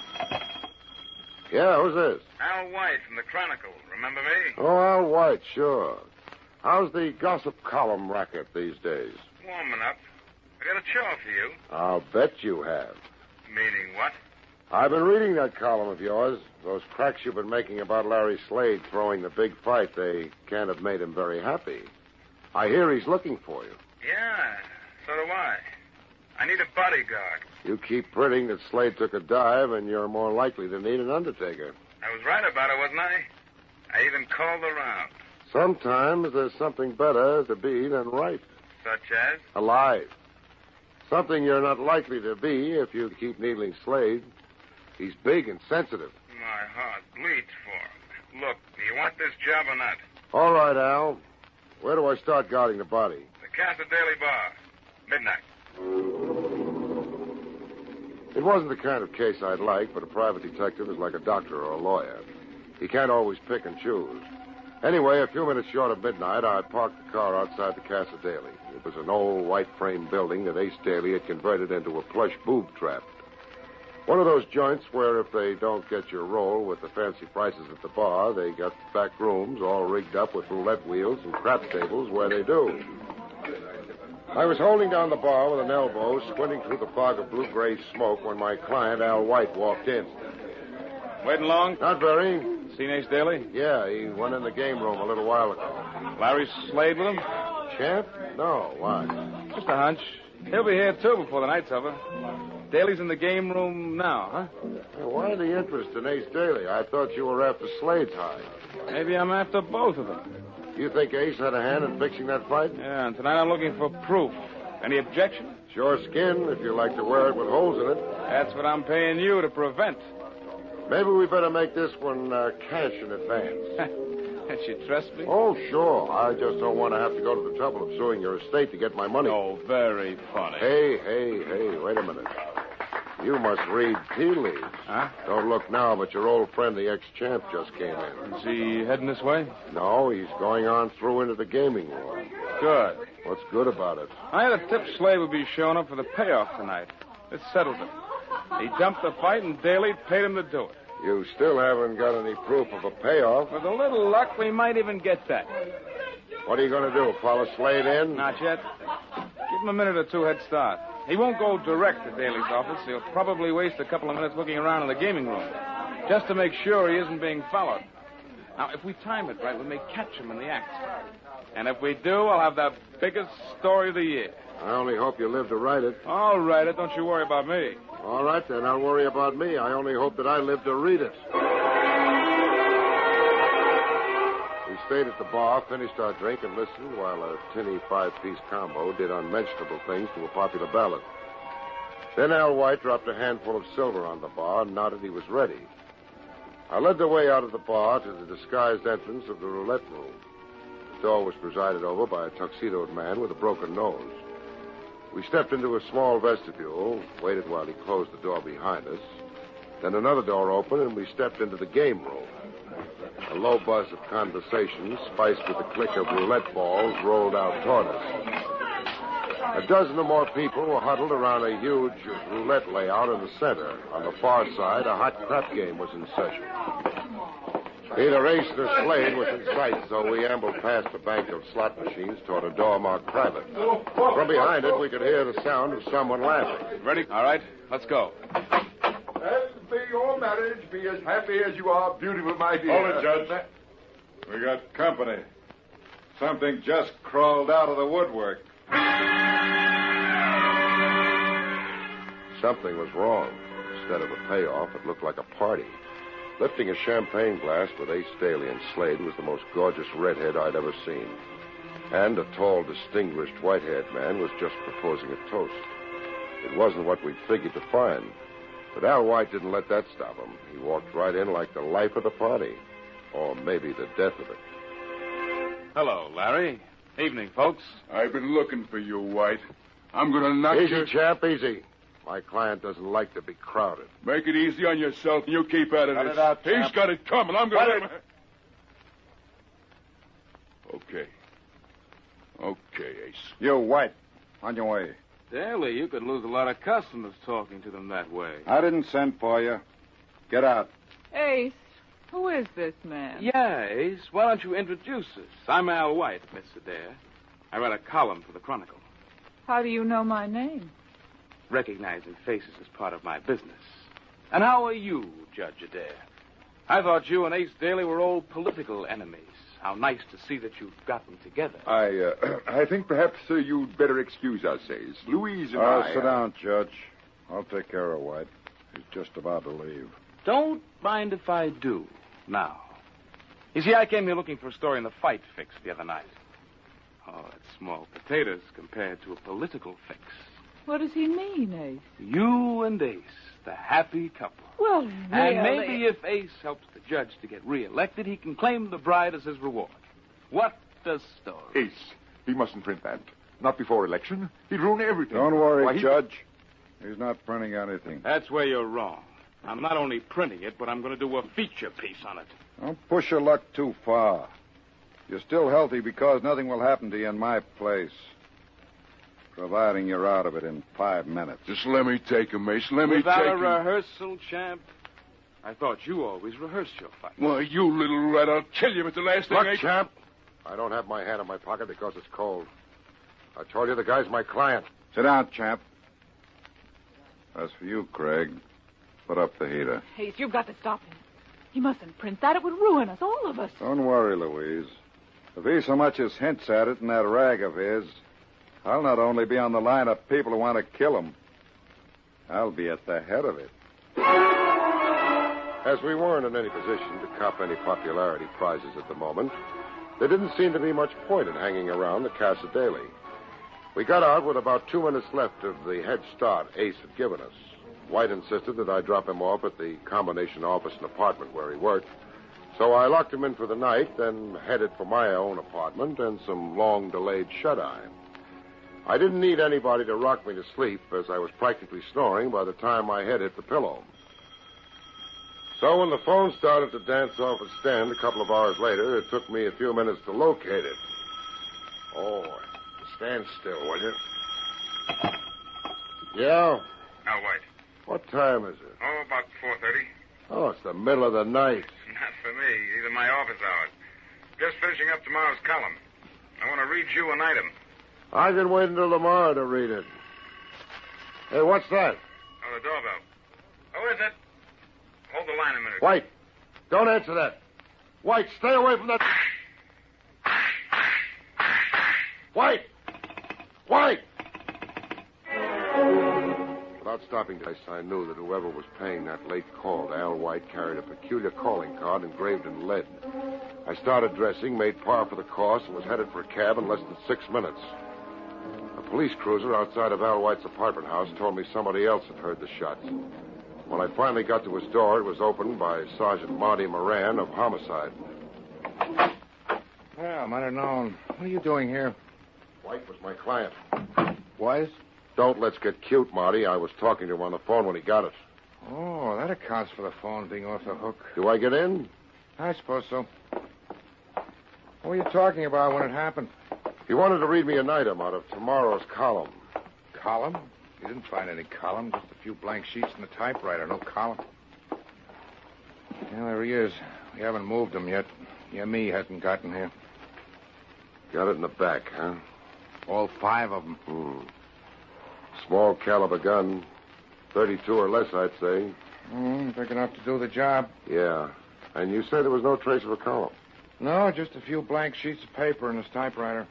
J: Yeah, who's this?
A: Al White from the Chronicle. Remember me?
J: Oh, Al White, sure. How's the gossip column racket these days?
A: Warming up. I got a chore for you.
J: I'll bet you have.
A: Meaning what?
J: I've been reading that column of yours. Those cracks you've been making about Larry Slade throwing the big fight, they can't have made him very happy. I hear he's looking for you.
A: Yeah, so do I. I need a bodyguard.
J: You keep printing that Slade took a dive, and you're more likely to need an undertaker.
A: I was right about it, wasn't I? I even called around.
J: Sometimes there's something better to be than right.
A: Such as?
J: Alive. Something you're not likely to be if you keep needling Slade. He's big and sensitive.
A: My heart bleeds for him. Look, do you want this job or not?
J: All right, Al. Where do I start guarding the body?
A: The Casa Daily Bar. Midnight.
J: It wasn't the kind of case I'd like, but a private detective is like a doctor or a lawyer. He can't always pick and choose. Anyway, a few minutes short of midnight, I parked the car outside the Casa Daily. It was an old white-frame building that Ace Daly had converted into a plush boob trap. One of those joints where if they don't get your roll with the fancy prices at the bar, they got back rooms all rigged up with roulette wheels and crap tables where they do. I was holding down the bar with an elbow, squinting through the fog of blue-gray smoke when my client, Al White, walked in.
G: Waiting long?
J: Not very.
G: Seen Ace Daly?
J: Yeah, he went in the game room a little while ago.
G: Larry Slade with him?
J: Champ? No, why?
G: Just a hunch. He'll be here, too, before the night's over. Daly's in the game room now, huh?
J: Hey, why the interest in Ace Daly? I thought you were after Slade's hide.
G: Maybe I'm after both of them.
J: You think Ace had a hand in fixing that fight?
G: Yeah, and tonight I'm looking for proof. Any objection?
J: Sure skin, if you like to wear it with holes in it.
G: That's what I'm paying you to prevent.
J: Maybe we better make this one cash in advance.
G: Can't you trust me?
J: Oh, sure. I just don't want to have to go to the trouble of suing your estate to get my money.
G: Oh, very funny.
J: Hey, wait a minute. You must read tea leaves.
G: Huh?
J: Don't look now, but your old friend, the ex-champ, just came in.
G: Is he heading this way?
J: No, he's going on through into the gaming room.
G: Good.
J: What's good about it?
G: I had a tip Slade would be showing up for the payoff tonight. This settles it. He dumped the fight, and Daly paid him to do it.
J: You still haven't got any proof of a payoff.
G: With a little luck, we might even get that.
J: What are you going to do, follow Slade in?
G: Not yet. Give him a minute or two head start. He won't go direct to Daly's office. He'll probably waste a couple of minutes looking around in the gaming room, just to make sure he isn't being followed. Now, if we time it right, we may catch him in the act. And if we do, I'll have the biggest story of the year.
J: I only hope you live to write it.
G: I'll write it. Don't you worry about me.
J: All right, then. I'll worry about me. I only hope that I live to read it. We stayed at the bar, finished our drink, and listened while a tinny five-piece combo did unmentionable things to a popular ballad. Then Al White dropped a handful of silver on the bar and nodded he was ready. I led the way out of the bar to the disguised entrance of the roulette room. The door was presided over by a tuxedoed man with a broken nose. We stepped into a small vestibule, waited while he closed the door behind us. Then another door opened, and we stepped into the game room. A low buzz of conversation, spiced with the click of roulette balls, rolled out toward us. A dozen or more people were huddled around a huge roulette layout in the center. On the far side, a hot crap game was in session. Either Ace or Slade was in sight, so we ambled past a bank of slot machines toward a door marked private. From behind it, we could hear the sound of someone laughing.
G: Ready? All right, let's go.
K: And may your marriage be as happy as you are beautiful, my dear.
L: Hold it, Judge. We got company. Something just crawled out of the woodwork.
J: Something was wrong. Instead of a payoff, it looked like a party. Lifting a champagne glass with Ace Daly and Slade was the most gorgeous redhead I'd ever seen. And a tall, distinguished, white-haired man was just proposing a toast. It wasn't what we'd figured to find. But Al White didn't let that stop him. He walked right in like the life of the party. Or maybe the death of it.
G: Hello, Larry. Evening, folks.
K: I've been looking for you, White. I'm going to knock you...
J: Easy, chap, easy. My client doesn't like to be crowded.
K: Make it easy on yourself, and you keep at it.
J: Cut it out,
K: He's
J: chap.
K: got it coming. I'm going to... Okay.
L: Okay, Ace. You, White. On your way.
G: Daly, you could lose a lot of customers talking to them that way.
L: I didn't send for you. Get out.
M: Ace, who is this man?
G: Yeah, Ace. Why don't you introduce us? I'm Al White, Miss Adair. I write a column for the Chronicle.
M: How do you know my name?
G: Recognizing faces is part of my business. And how are you, Judge Adair? I thought you and Ace Daly were old political enemies. How nice to see that you've gotten together.
K: I think perhaps you'd better excuse us, Ace. Louise and I...
L: Sit down, Judge. I'll take care of White. He's just about to leave.
G: Don't mind if I do. Now. You see, I came here looking for a story in the Fight Fix the other night. Oh, it's small potatoes compared to a political fix.
M: What does he mean, Ace?
G: You and Ace, the happy couple.
M: Well, really...
G: And maybe if Ace helps the judge to get reelected, he can claim the bride as his reward. What a story.
K: Ace, he mustn't print that. Not before election. He'd ruin everything.
L: Don't worry,
K: Why,
L: Judge. He's not printing anything.
G: That's where you're wrong. I'm not only printing it, but I'm going to do a feature piece on it.
L: Don't push your luck too far. You're still healthy because nothing will happen to you in my place. Providing you're out of it in 5 minutes.
K: Just let me take him, Ace. Let me
G: Without
K: take
G: a
K: him.
G: rehearsal, champ? I thought you always rehearsed your fight.
K: Why, you little rat, I'll kill you. It's the last thing
J: Look,
K: I...
J: champ, I don't have my hand in my pocket because it's cold. I told you the guy's my client.
L: Sit down, champ. As for you, Craig, put up the heater.
M: Ace, you've got to stop him. He mustn't print that. It would ruin us, all of us.
L: Don't worry, Louise. If he so much as hints at it in that rag of his, I'll not only be on the line of people who want to kill him, I'll be at the head of it.
J: As we weren't in any position to cop any popularity prizes at the moment, there didn't seem to be much point in hanging around the Casa Daily. We got out with about 2 minutes left of the head start Ace had given us. White insisted that I drop him off at the combination office and apartment where he worked. So I locked him in for the night, then headed for my own apartment and some long-delayed shut-eye. I didn't need anybody to rock me to sleep, as I was practically snoring by the time my head hit the pillow. So when the phone started to dance off its stand a couple of hours later, it took me a few minutes to locate it. Oh, stand still, will you? Yeah?
A: Al White.
J: What time is it?
A: Oh, about 4:30.
J: Oh, it's the middle of the night.
A: Not for me. These are my office hours. Just finishing up tomorrow's column. I want to read you an item.
J: I can wait until tomorrow to read it. Hey, what's that?
A: Oh, the doorbell. Who is it? Hold the line a minute.
J: White, don't answer that. White, stay away from that. White! White! Without stopping to I knew that whoever was paying that late call to Al White carried a peculiar calling card engraved in lead. I started dressing, made par for the course, and was headed for a cab in less than 6 minutes. A police cruiser outside of Al White's apartment house told me somebody else had heard the shots. When I finally got to his door, it was opened by Sergeant Marty Moran of Homicide.
N: Well, I might have known. What are you doing here?
J: White was my client.
N: Was?
J: Don't let's get cute, Marty. I was talking to him on the phone when he got it.
N: Oh, that accounts for the phone being off the hook.
J: Do I get in?
N: I suppose so. What were you talking about when it happened?
J: He wanted to read me an item out of tomorrow's column.
N: Column? You didn't find any column, just a few blank sheets in the typewriter, no column. Yeah, there he is. We haven't moved him yet. Yeah, me hasn't gotten here.
J: Got it in the back, huh?
N: All 5 of them.
J: Small caliber gun. 32 or less, I'd say.
N: Big enough to do the job.
J: Yeah. And you say there was no trace of a column?
N: No, just a few blank sheets of paper in his typewriter.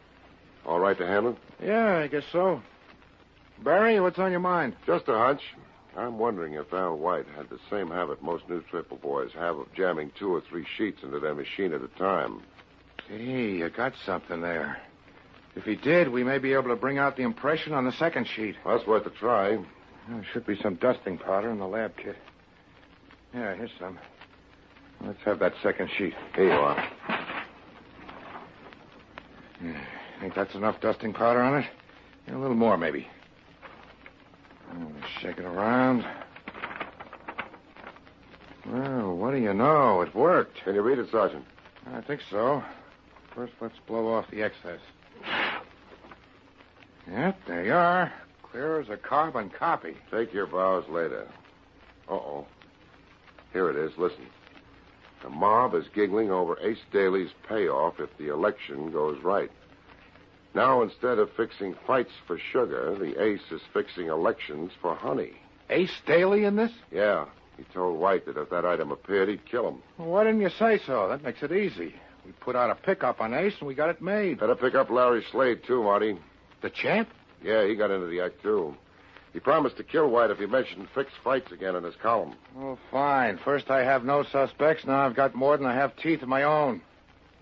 J: All right to handle?
N: Yeah, I guess so. Barry, what's on your mind?
J: Just a hunch. I'm wondering if Al White had the same habit most newspaper boys have of jamming 2 or 3 sheets into their machine at a time.
N: Gee, you got something there. If he did, we may be able to bring out the impression on the second sheet.
J: Well, that's worth a try.
N: There should be some dusting powder in the lab kit. Yeah, here's some. Let's have that second sheet.
J: Here you are.
N: Think that's enough dusting powder on it? Yeah, a little more, maybe. Shake it around. Well, what do you know? It worked.
J: Can you read it, Sergeant?
N: I think so. First, let's blow off the excess. Yep, there you are. Clear as a carbon copy.
J: Take your bows later. Uh-oh. Here it is. Listen. The mob is giggling over Ace Daly's payoff if the election goes right. Now, instead of fixing fights for sugar, the Ace is fixing elections for honey.
N: Ace Daly in this?
J: Yeah. He told White that if that item appeared, he'd kill him.
N: Well, why didn't you say so? That makes it easy. We put out a pickup on Ace, and we got it made.
J: Had to pick up Larry Slade, too, Marty.
N: The champ?
J: Yeah, he got into the act, too. He promised to kill White if he mentioned fixed fights again in his column.
N: Oh, fine. First I have no suspects. Now I've got more than I have teeth of my own.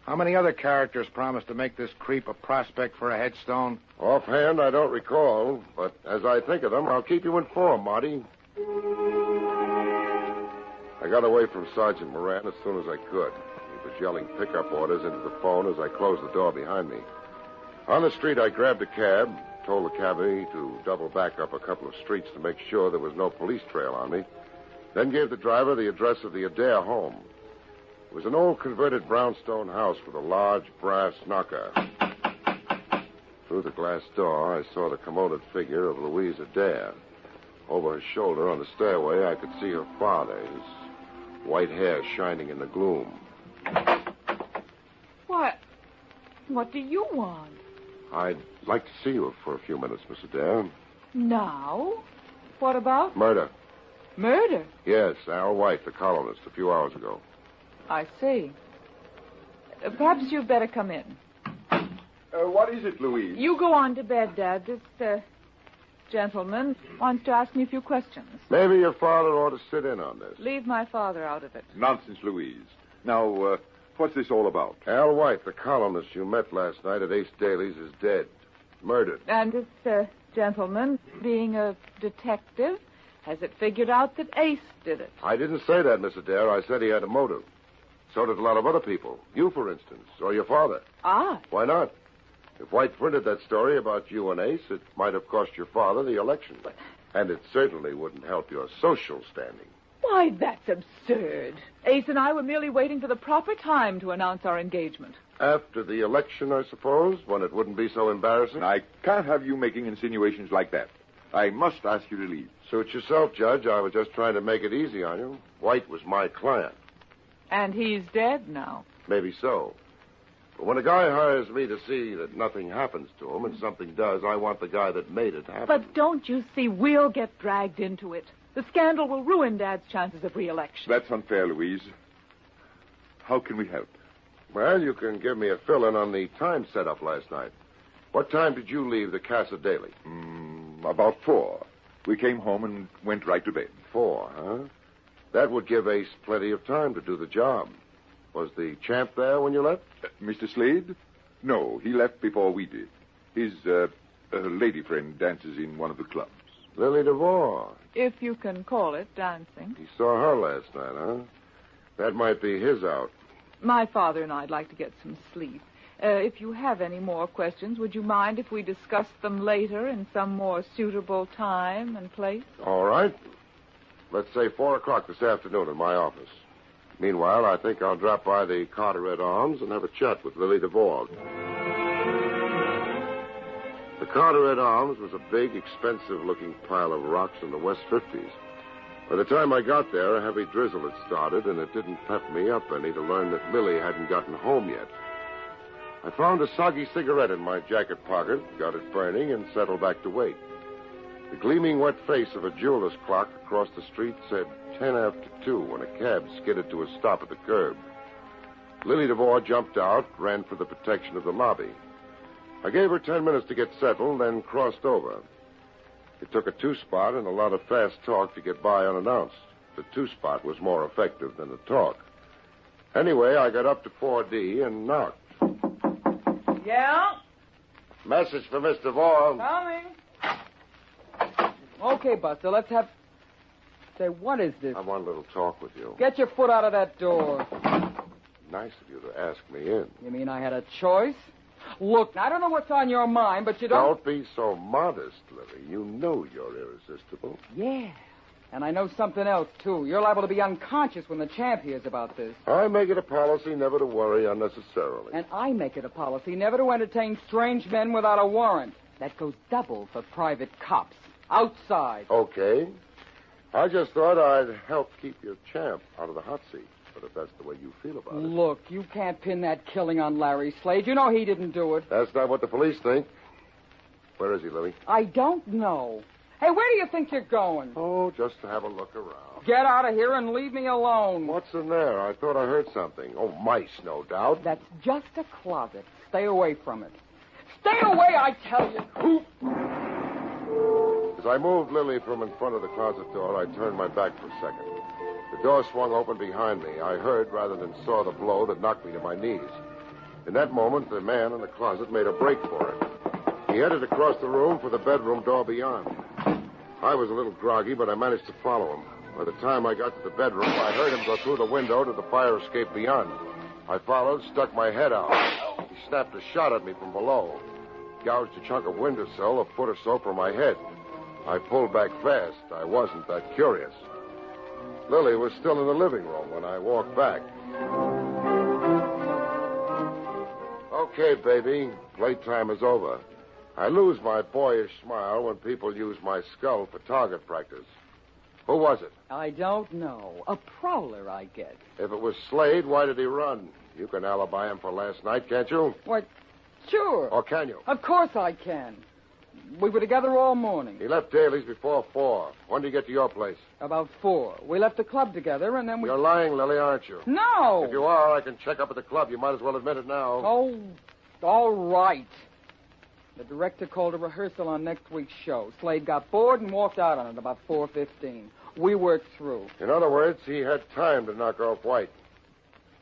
N: How many other characters promised to make this creep a prospect for a headstone?
J: Offhand, I don't recall. But as I think of them, I'll keep you informed, Marty. I got away from Sergeant Moran as soon as I could. He was yelling pickup orders into the phone as I closed the door behind me. On the street, I grabbed a cab, told the cabbie to double back up a couple of streets to make sure there was no police trail on me, then gave the driver the address of the Adair home. It was an old converted brownstone house with a large brass knocker. Through the glass door, I saw the commoded figure of Louise Adair. Over her shoulder on the stairway, I could see her father, his white hair shining in the gloom.
M: What do you want?
J: I'd like to see you for a few minutes, Miss Adair.
M: Now? What about?
J: Murder.
M: Murder?
J: Yes, Al White, the columnist, a few hours ago.
M: I see. Perhaps you'd better come in.
K: What is it, Louise?
M: You go on to bed, Dad. This, gentleman wants to ask me a few questions.
J: Maybe your father ought to sit in on this.
M: Leave my father out of it.
K: Nonsense, Louise. Now, what's this all about?
J: Al White, the columnist you met last night at Ace Daly's, is dead. Murdered.
M: And this, gentleman, being a detective, has it figured out that Ace did it?
J: I didn't say that, Miss Adair. I said he had a motive. So did a lot of other people. You, for instance, or your father.
M: Ah.
J: Why not? If White printed that story about you and Ace, it might have cost your father the election. And it certainly wouldn't help your social standing.
M: Why, that's absurd. Ace and I were merely waiting for the proper time to announce our engagement.
J: After the election, I suppose, when it wouldn't be so embarrassing?
K: I can't have you making insinuations like that. I must ask you to leave.
J: Suit yourself, Judge. I was just trying to make it easy on you. White was my client.
M: And he's dead now.
J: Maybe so. But when a guy hires me to see that nothing happens to him and something does, I want the guy that made it happen.
M: But don't you see, we'll get dragged into it. The scandal will ruin Dad's chances of re-election.
K: That's unfair, Louise. How can we help?
J: Well, you can give me a fill-in on the time set up last night. What time did you leave the Casa Daily?
K: About 4. We came home and went right to bed.
J: 4, huh? That would give Ace plenty of time to do the job. Was the champ there when you left?
K: Mr. Slade? No, he left before we did. His lady friend dances in one of the clubs.
J: Lily DeVore.
M: If you can call it dancing.
J: He saw her last night, huh? That might be his out.
M: My father and I'd like to get some sleep. If you have any more questions, would you mind if we discussed them later in some more suitable time and place?
J: All right. Let's say 4 o'clock this afternoon in my office. Meanwhile, I think I'll drop by the Carteret Arms and have a chat with Lily DeVore. The Carteret Arms was a big, expensive-looking pile of rocks in the West 50s. By the time I got there, a heavy drizzle had started, and it didn't pep me up any to learn that Lily hadn't gotten home yet. I found a soggy cigarette in my jacket pocket, got it burning, and settled back to wait. The gleaming wet face of a jeweler's clock across the street said 10 after 2 when a cab skidded to a stop at the curb. Lily DeVore jumped out, ran for the protection of the lobby. I gave her 10 minutes to get settled, then crossed over. It took a 2-spot and a lot of fast talk to get by unannounced. The 2-spot was more effective than the talk. Anyway, I got up to 4D and knocked.
M: Yeah?
J: Message for Miss DeVore.
O: Coming. Okay, Buster, let's have... Say, what is this?
J: I want a little talk with you.
O: Get your foot out of that door.
J: Nice of you to ask me in.
O: You mean I had a choice? Look, I don't know what's on your mind, but you don't...
J: Don't be so modest, Lily. You know you're irresistible.
O: Yeah. And I know something else, too. You're liable to be unconscious when the champ hears about this.
J: I make it a policy never to worry unnecessarily.
O: And I make it a policy never to entertain strange men without a warrant. That goes double for private cops. Outside.
J: Okay. I just thought I'd help keep your champ out of the hot seat. But if that's the way you feel about it...
O: Look, you can't pin that killing on Larry Slade. You know he didn't do it.
J: That's not what the police think. Where is he, Lily?
O: I don't know. Hey, where do you think you're going?
J: Oh, just to have a look around.
O: Get out of here and leave me alone.
J: What's in there? I thought I heard something. Oh, mice, no doubt.
O: That's just a closet. Stay away from it. Stay away, I tell you.
J: As I moved Lily from in front of the closet door, I turned my back for a second. The door swung open behind me. I heard rather than saw the blow that knocked me to my knees. In that moment, the man in the closet made a break for it. He headed across the room for the bedroom door beyond. I was a little groggy, but I managed to follow him. By the time I got to the bedroom, I heard him go through the window to the fire escape beyond. I followed, stuck my head out. He snapped a shot at me from below, gouged a chunk of windowsill a foot or so from my head. I pulled back fast. I wasn't that curious. Lily was still in the living room when I walked back. Okay, baby, playtime is over. I lose my boyish smile when people use my skull for target practice. Who was it?
O: I don't know. A prowler, I guess.
J: If it was Slade, why did he run? You can alibi him for last night, can't you?
O: What? Sure.
J: Or can you?
O: Of course I can. We were together all morning.
J: He left Daly's before 4. When did he get to your place?
O: About 4. We left the club together, and then we...
J: You're lying, Lily, aren't you?
O: No!
J: If you are, I can check up at the club. You might as well admit it now.
O: Oh, all right. The director called a rehearsal on next week's show. Slade got bored and walked out on it about 4:15. We worked through.
J: In other words, he had time to knock off White.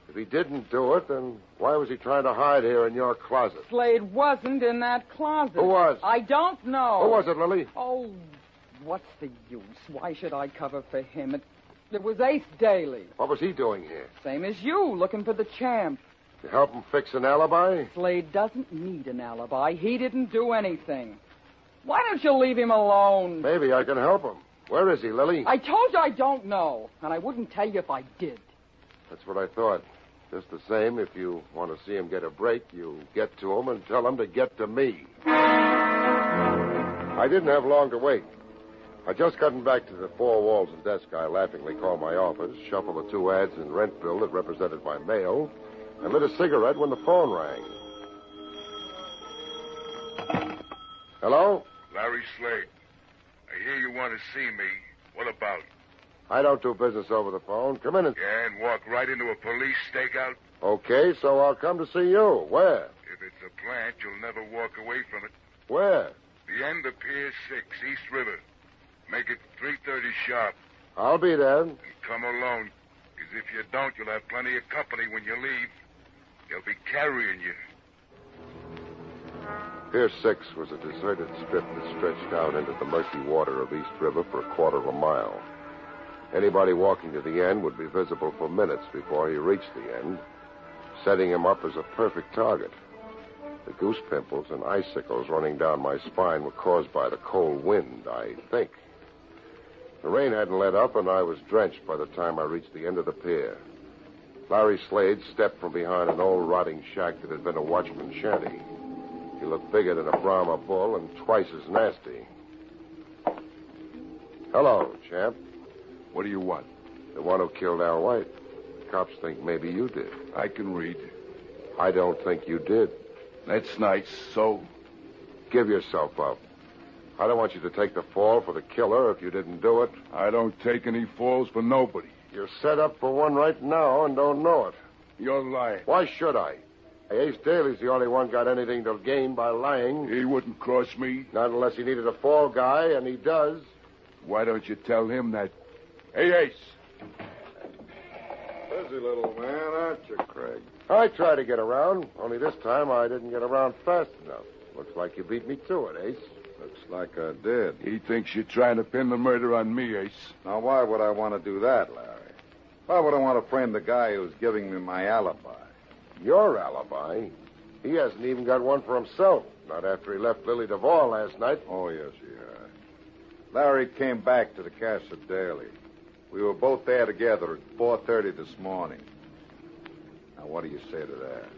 J: If he didn't do it, then why was he trying to hide here in your closet?
O: Slade wasn't in that closet.
J: Who was?
O: I don't know.
J: Who was it, Lily?
O: Oh, what's the use? Why should I cover for him? It was Ace Daly.
J: What was he doing here?
O: Same as you, looking for the champ.
J: To help him fix an alibi?
O: Slade doesn't need an alibi. He didn't do anything. Why don't you leave him alone?
J: Maybe I can help him. Where is he, Lily?
O: I told you I don't know, and I wouldn't tell you if I did.
J: That's what I thought. Just the same, if you want to see him get a break, you get to him and tell him to get to me. I didn't have long to wait. I'd just gotten back to the 4 walls and desk I laughingly called my office, shuffled the 2 ads and rent bill that represented my mail, and lit a cigarette when the phone rang. Hello?
A: Larry Slade. I hear you want to see me. What about?
J: I don't do business over the phone. Come in and...
A: Yeah, and walk right into a police stakeout?
J: Okay, so I'll come to see you. Where?
A: If it's a plant, you'll never walk away from it.
J: Where?
A: The end of Pier 6, East River. Make it 3:30 sharp.
J: I'll be there.
A: And come alone. Because if you don't, you'll have plenty of company when you leave. They'll be carrying you.
J: Pier 6 was a deserted strip that stretched out into the murky water of East River for a quarter of a mile. Anybody walking to the end would be visible for minutes before he reached the end, setting him up as a perfect target. The goose pimples and icicles running down my spine were caused by the cold wind, I think. The rain hadn't let up, and I was drenched by the time I reached the end of the pier. Larry Slade stepped from behind an old rotting shack that had been a watchman's shanty. He looked bigger than a Brahma bull and twice as nasty. Hello, champ.
K: What do you want?
J: The one who killed Al White. Cops think maybe you did.
K: I can read.
J: I don't think you did.
K: That's nice. So?
J: Give yourself up. I don't want you to take the fall for the killer if you didn't do it.
K: I don't take any falls for nobody.
J: You're set up for one right now and don't know it.
K: You're lying.
J: Why should I? Ace Daly's the only one got anything to gain by lying.
K: He wouldn't cross me.
J: Not unless he needed a fall guy, and he does.
K: Why don't you tell him that? Hey, Ace.
L: Busy little man, aren't you, Craig?
J: I tried to get around, only this time I didn't get around fast enough. Looks like you beat me to it, Ace.
L: Looks like I did.
K: He thinks you're trying to pin the murder on me, Ace.
L: Now, why would I want to do that, Larry? Why would I want to frame the guy who's giving me my alibi?
J: Your alibi? He hasn't even got one for himself. Not after he left Lily DeVore last night.
L: Oh, yes, he has. Larry came back to the Casa Daily. We were both there together at 4:30 this morning. Now, what do you say to that?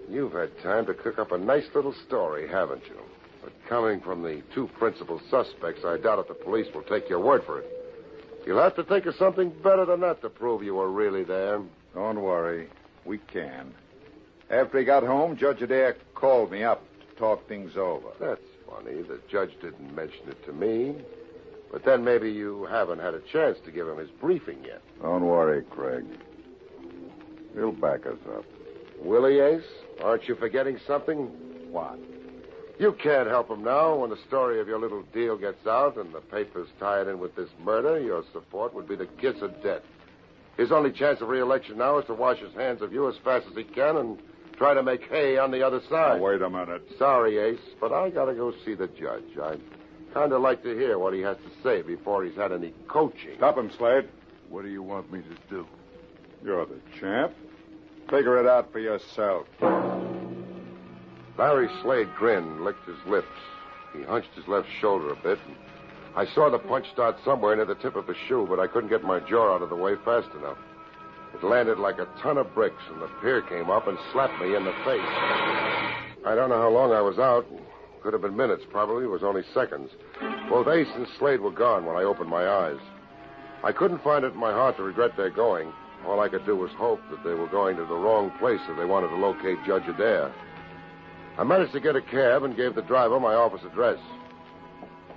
J: You've had time to cook up a nice little story, haven't you? But coming from the two principal suspects, I doubt if the police will take your word for it. You'll have to think of something better than that to prove you were really there.
L: Don't worry. We can. After he got home, Judge Adair called me up to talk things over.
J: That's funny. The judge didn't mention it to me. But then maybe you haven't had a chance to give him his briefing yet.
L: Don't worry, Craig. He'll back us up.
J: Will he, Ace? Aren't you forgetting something?
L: What?
J: You can't help him now. When the story of your little deal gets out and the papers tie it in with this murder, your support would be the kiss of death. His only chance of re-election now is to wash his hands of you as fast as he can and try to make hay on the other side.
L: Now, wait a minute.
J: Sorry, Ace, but I gotta go see the judge. I'd kind of like to hear what he has to say before he's had any coaching.
L: Stop him, Slade.
A: What do you want me to do?
L: You're the champ. Figure it out for yourself.
J: Larry Slade grinned, licked his lips. He hunched his left shoulder a bit. And I saw the punch start somewhere near the tip of his shoe, but I couldn't get my jaw out of the way fast enough. It landed like a ton of bricks, and the pier came up and slapped me in the face. I don't know how long I was out. Could have been minutes, probably. It was only seconds. Both Ace and Slade were gone when I opened my eyes. I couldn't find it in my heart to regret their going. All I could do was hope that they were going to the wrong place if they wanted to locate Judge Adair. I managed to get a cab and gave the driver my office address.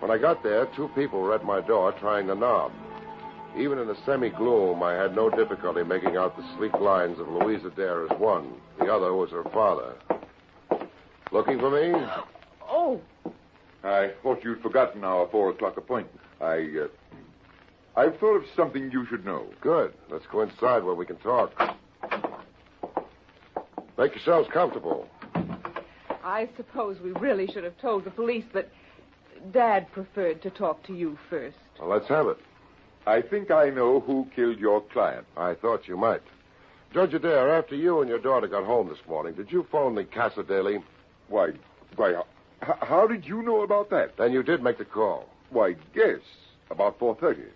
J: When I got there, two people were at my door trying the knob. Even in the semi-gloom, I had no difficulty making out the sleek lines of Louise Adair as one. The other was her father. Looking for me?
H: Oh.
K: I thought you'd forgotten our 4 o'clock appointment. I've thought of something you should know.
J: Good. Let's go inside where we can talk. Make yourselves comfortable.
M: I suppose we really should have told the police, but Dad preferred to talk to you first.
J: Well, let's have it.
K: I think I know who killed your client.
J: I thought you might. Judge Adair, after you and your daughter got home this morning, did you phone the Casa Daily?
K: Why, how did you know about that?
J: Then you did make the call.
K: Why, yes, about 4:30.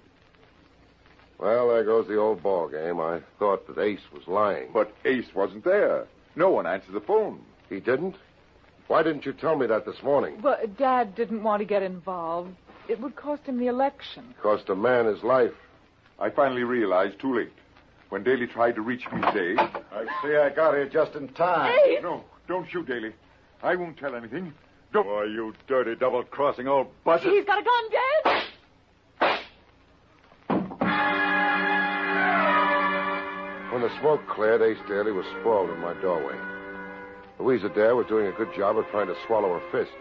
J: Well, there goes the old ball game. I thought that Ace was lying.
K: But Ace wasn't there. No one answered the phone.
J: He didn't? Why didn't you tell me that this morning?
M: Well, Dad didn't want to get involved. It would cost him the election.
J: Cost a man his life.
K: I finally realized too late. When Daly tried to reach me today...
L: I see I got here just in time.
M: Ace!
K: No, don't shoot, Daly. I won't tell anything.
L: Don't. Oh, you dirty double-crossing old buzzard.
H: He's got a gun, Dad.
J: When the smoke cleared, Ace Daly was sprawled in my doorway. Louise Adair was doing a good job of trying to swallow her fist.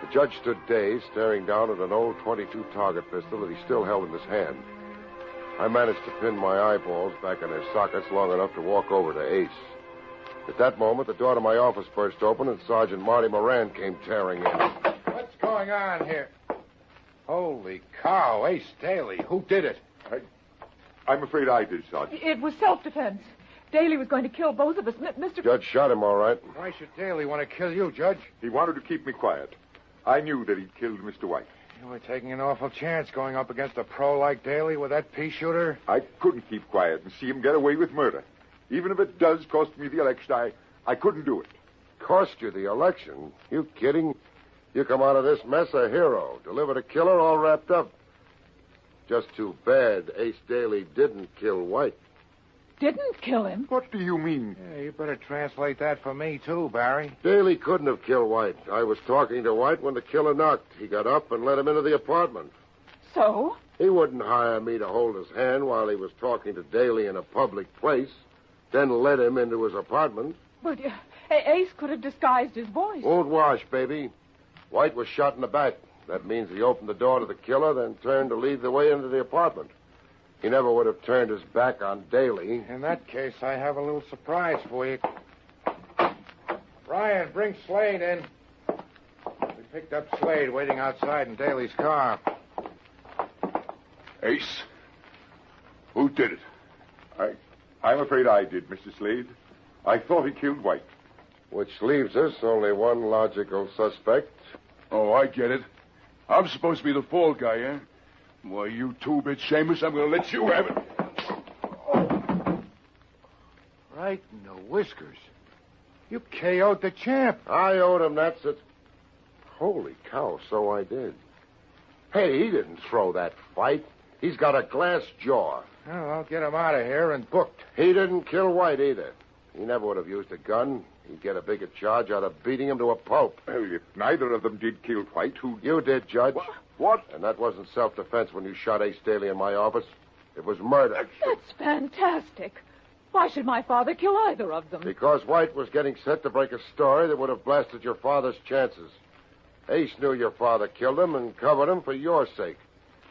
J: The judge stood dazed, staring down at an old .22 target pistol that he still held in his hand. I managed to pin my eyeballs back in their sockets long enough to walk over to Ace. At that moment, the door to my office burst open, and Sergeant Marty Moran came tearing in.
N: What's going on here? Holy cow, Ace Daly. Who did it?
K: I'm afraid I did, Sergeant.
M: It was self-defense. Daly was going to kill both of us. Mr.
J: Judge shot him, all right.
N: Why should Daly want to kill you, Judge?
K: He wanted to keep me quiet. I knew that he'd killed Mr. White.
N: You were taking an awful chance going up against a pro like Daly with that pea shooter.
K: I couldn't keep quiet and see him get away with murder. Even if it does cost me the election, I couldn't do it.
J: Cost you the election? You kidding? You come out of this mess a hero. Delivered a killer all wrapped up. Just too bad Ace Daly didn't kill White.
M: Didn't kill him?
K: What do you mean?
N: Yeah, you better translate that for me, too, Barry.
J: Daly couldn't have killed White. I was talking to White when the killer knocked. He got up and let him into the apartment.
M: So?
J: He wouldn't hire me to hold his hand while he was talking to Daly in a public place, then let him into his apartment.
M: But Ace could have disguised his voice.
J: Won't wash, baby. White was shot in the back. That means he opened the door to the killer, then turned to lead the way into the apartment. He never would have turned his back on Daly.
N: In that case, I have a little surprise for you. Ryan, bring Slade in. We picked up Slade waiting outside in Daly's car.
K: Ace, who did it? I'm afraid I did, Mr. Slade. I thought he killed White.
J: Which leaves us only one logical suspect.
A: Oh, I get it. I'm supposed to be the fall guy, eh? Why, you two-bit Seamus, I'm going to let you have it.
N: Right in the whiskers. You KO'd the champ.
J: I owed him, that's it. Holy cow, so I did. Hey, he didn't throw that fight. He's got a glass jaw.
N: Well, I'll get him out of here and booked.
J: He didn't kill White either. He never would have used a gun. He'd get a bigger charge out of beating him to a pulp.
K: Well, if neither of them did kill White, who...
J: You did, Judge.
K: What?
J: And that wasn't self-defense when you shot Ace Daly in my office. It was murder.
M: That's fantastic. Why should my father kill either of them?
J: Because White was getting set to break a story that would have blasted your father's chances. Ace knew your father killed him and covered him for your sake.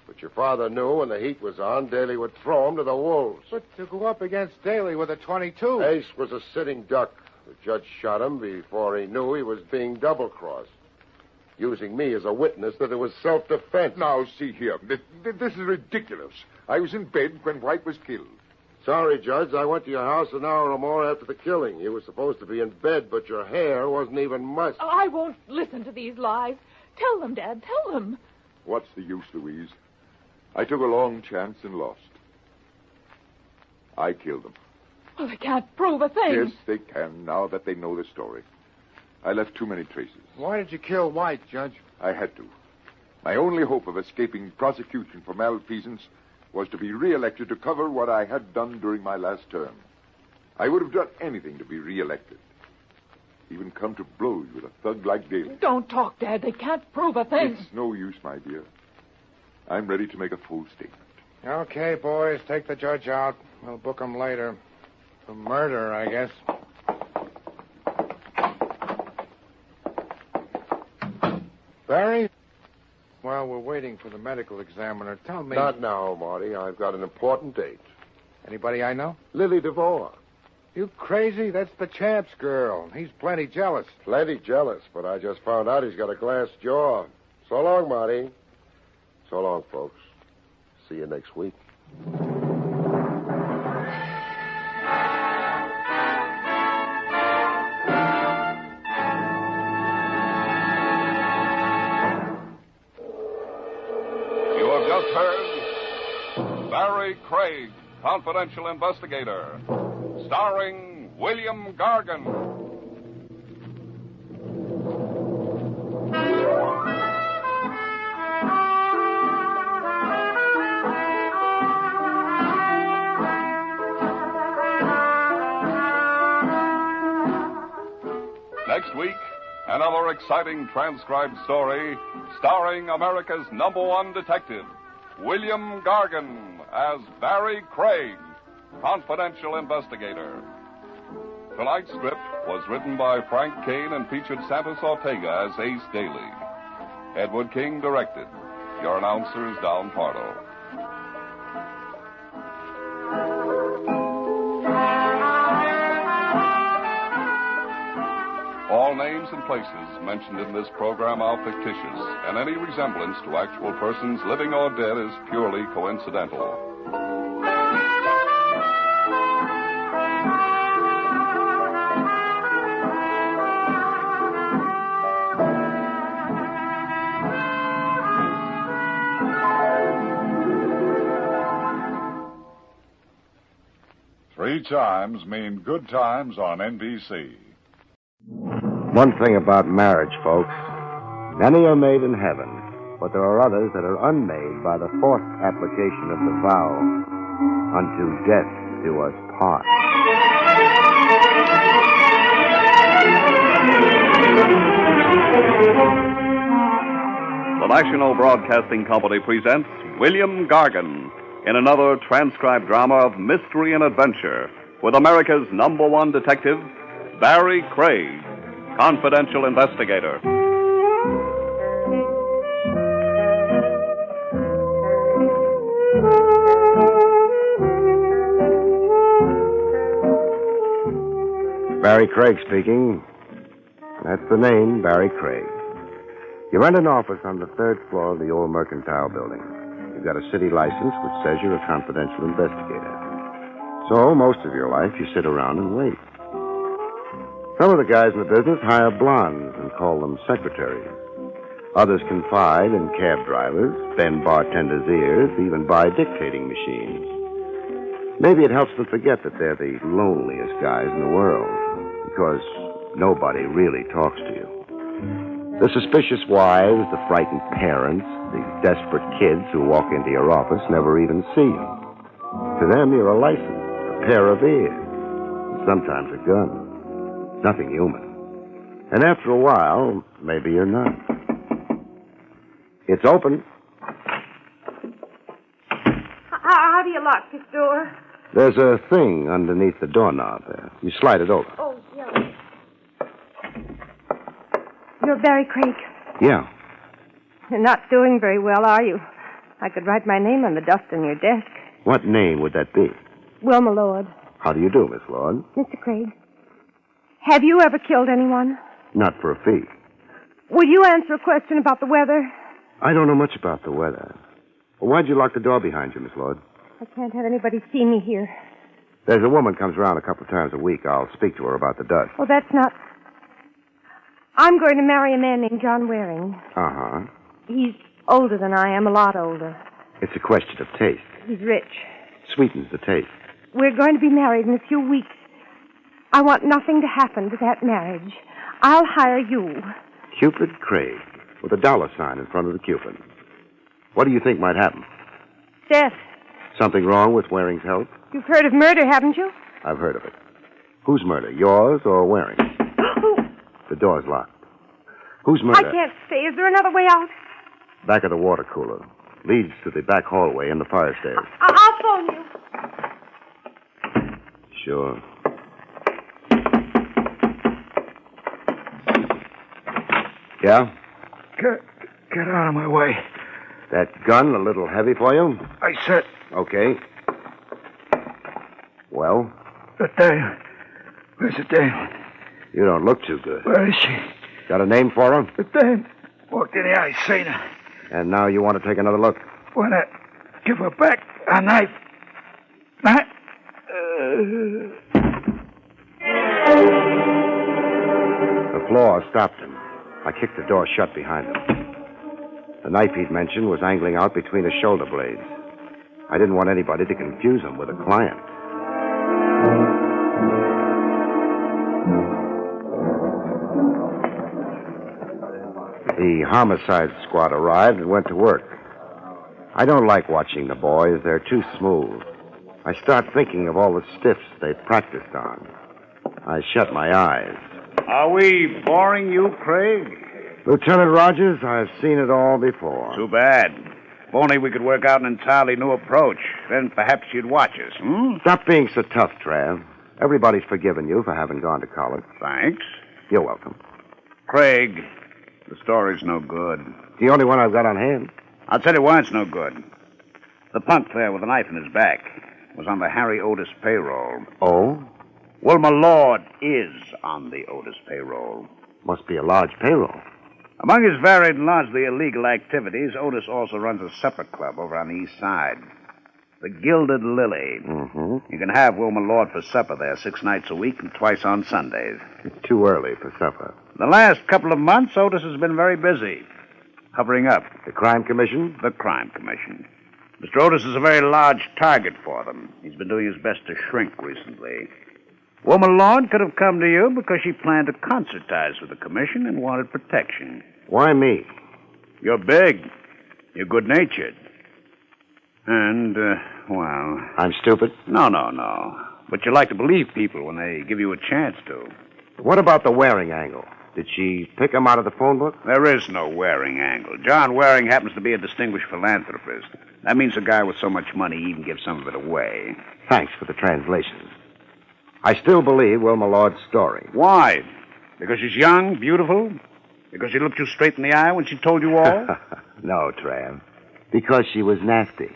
J: But your father knew when the heat was on, Daly would throw him to the wolves.
N: But to go up against Daly with a .22...
J: Ace was a sitting duck. The judge shot him before he knew he was being double-crossed, using me as a witness that it was self-defense.
K: Now, see here. This is ridiculous. I was in bed when White was killed.
J: Sorry, Judge. I went to your house an hour or more after the killing. You were supposed to be in bed, but your hair wasn't even mussed.
M: Oh, I won't listen to these lies. Tell them, Dad. Tell them.
K: What's the use, Louise? I took a long chance and lost. I killed them.
M: Well, they can't prove a thing.
K: Yes, they can, now that they know the story. I left too many traces.
N: Why did you kill White, Judge?
K: I had to. My only hope of escaping prosecution for malfeasance was to be re-elected to cover what I had done during my last term. I would have done anything to be re-elected. Even come to blows with a thug like Daly.
M: Don't talk, Dad. They can't prove a thing.
K: It's no use, my dear. I'm ready to make a full statement.
N: Okay, boys, take the judge out. We'll book him later. For murder, I guess. Barry? While we're waiting for the medical examiner, tell me...
J: Not now, Marty. I've got an important date.
N: Anybody I know?
J: Lily DeVore.
N: You crazy? That's the champ's girl. He's plenty jealous.
J: Plenty jealous, but I just found out he's got a glass jaw. So long, Marty. So long, folks. See you next week.
P: You have just heard Barrie Craig, Confidential Investigator, starring William Gargan. Next week, another exciting transcribed story starring America's #1 detective, William Gargan, as Barrie Craig, Confidential Investigator. Tonight's script was written by Frank Kane and featured Santos Ortega as Ace Daly. Edward King directed. Your announcer is Don Pardo. All names and places mentioned in this program are fictitious, and any resemblance to actual persons living or dead is purely coincidental.
L: Three chimes mean good times on NBC.
C: One thing about marriage, folks. Many are made in heaven, but there are others that are unmade by the fourth application of the vow, unto death do us part.
B: The National Broadcasting Company presents William Gargan in another transcribed drama of mystery and adventure with America's #1 detective, Barrie Craig, Confidential Investigator.
C: Barrie Craig speaking. That's the name, Barrie Craig. You rent an office on the 3rd floor of the old Mercantile building. You've got a city license which says you're a confidential investigator. So, most of your life, you sit around and wait. Some of the guys in the business hire blondes and call them secretaries. Others confide in cab drivers, bend bartenders' ears, even buy dictating machines. Maybe it helps them forget that they're the loneliest guys in the world, because nobody really talks to you. The suspicious wives, the frightened parents, the desperate kids who walk into your office never even see you. To them, you're a license, a pair of ears, and sometimes a gun. Nothing human. And after a while, maybe you're not. It's open.
Q: How do you lock this door?
C: There's a thing underneath the doorknob there. You slide it over.
Q: Oh, yeah. You're Barrie Craig.
C: Yeah.
Q: You're not doing very well, are you? I could write my name on the dust on your desk.
C: What name would that be?
Q: Wilma Lord.
C: How do you do, Miss Lord?
Q: Mr. Craig, have you ever killed anyone?
C: Not for a fee.
Q: Will you answer a question about the weather?
C: I don't know much about the weather. Well, why'd you lock the door behind you, Miss Lord?
Q: I can't have anybody see me here.
C: There's a woman comes around a couple of times a week. I'll speak to her about the dust.
Q: Oh, that's not... I'm going to marry a man named John Waring.
C: Uh-huh.
Q: He's older than I am, a lot older.
C: It's a question of taste.
Q: He's rich.
C: Sweetens the taste.
Q: We're going to be married in a few weeks. I want nothing to happen to that marriage. I'll hire you.
C: Cupid Craig, with a $sign in front of the Cupid. What do you think might happen?
Q: Death.
C: Something wrong with Waring's health?
Q: You've heard of murder, haven't you?
C: I've heard of it. Whose murder, yours or Waring? The door's locked. Whose murder?
Q: I can't stay. Is there another way out?
C: Back of the water cooler. Leads to the back hallway and the fire stairs.
Q: I'll phone you.
C: Sure. Yeah?
R: Get out of my way.
C: That gun a little heavy for you?
R: I said...
C: Okay. Well?
R: The dame. Where's the dame?
C: You don't look too good.
R: Where is she?
C: Got a name for her?
R: The dame. Walked in here, I seen her.
C: And now you want to take another look?
R: Want to give her back a knife. Knife?
C: The floor stopped him. I kicked the door shut behind him. The knife he'd mentioned was angling out between his shoulder blades. I didn't want anybody to confuse him with a client. The homicide squad arrived and went to work. I don't like watching the boys. They're too smooth. I start thinking of all the stiffs they practiced on. I shut my eyes.
S: Are we boring you, Craig?
C: Lieutenant Rogers, I've seen it all before.
S: Too bad. If only we could work out an entirely new approach. Then perhaps you'd watch us,
C: Stop being so tough, Trav. Everybody's forgiven you for having gone to college.
S: Thanks.
C: You're welcome.
S: Craig, the story's no good.
C: The only one I've got on hand.
S: I'll tell you why it's no good. The punk there with a knife in his back was on the Harry Otis payroll.
C: Oh?
S: Wilma Lord is on the Otis payroll.
C: Must be a large payroll.
S: Among his varied and largely illegal activities, Otis also runs a supper club over on the east side. The Gilded Lily.
C: Mm-hmm.
S: You can have Wilma Lord for supper there 6 nights a week and twice on Sundays.
C: It's too early for supper.
S: The last couple of months, Otis has been very busy. Hovering up.
C: The Crime Commission?
S: The Crime Commission. Mr. Otis is a very large target for them. He's been doing his best to shrink recently. Wilma Lord could have come to you because she planned to concertize with the commission and wanted protection.
C: Why me?
S: You're big. You're good-natured. And, well...
C: I'm stupid?
S: No. But you like to believe people when they give you a chance to.
C: What about the Waring angle? Did she pick him out of the phone book?
S: There is no Waring angle. John Waring happens to be a distinguished philanthropist. That means a guy with so much money he even gives some of it away.
C: Thanks for the translation. I still believe Wilma Lord's story.
S: Why? Because she's young, beautiful? Because she looked you straight in the eye when she told you all?
C: No, Trav. Because she was nasty.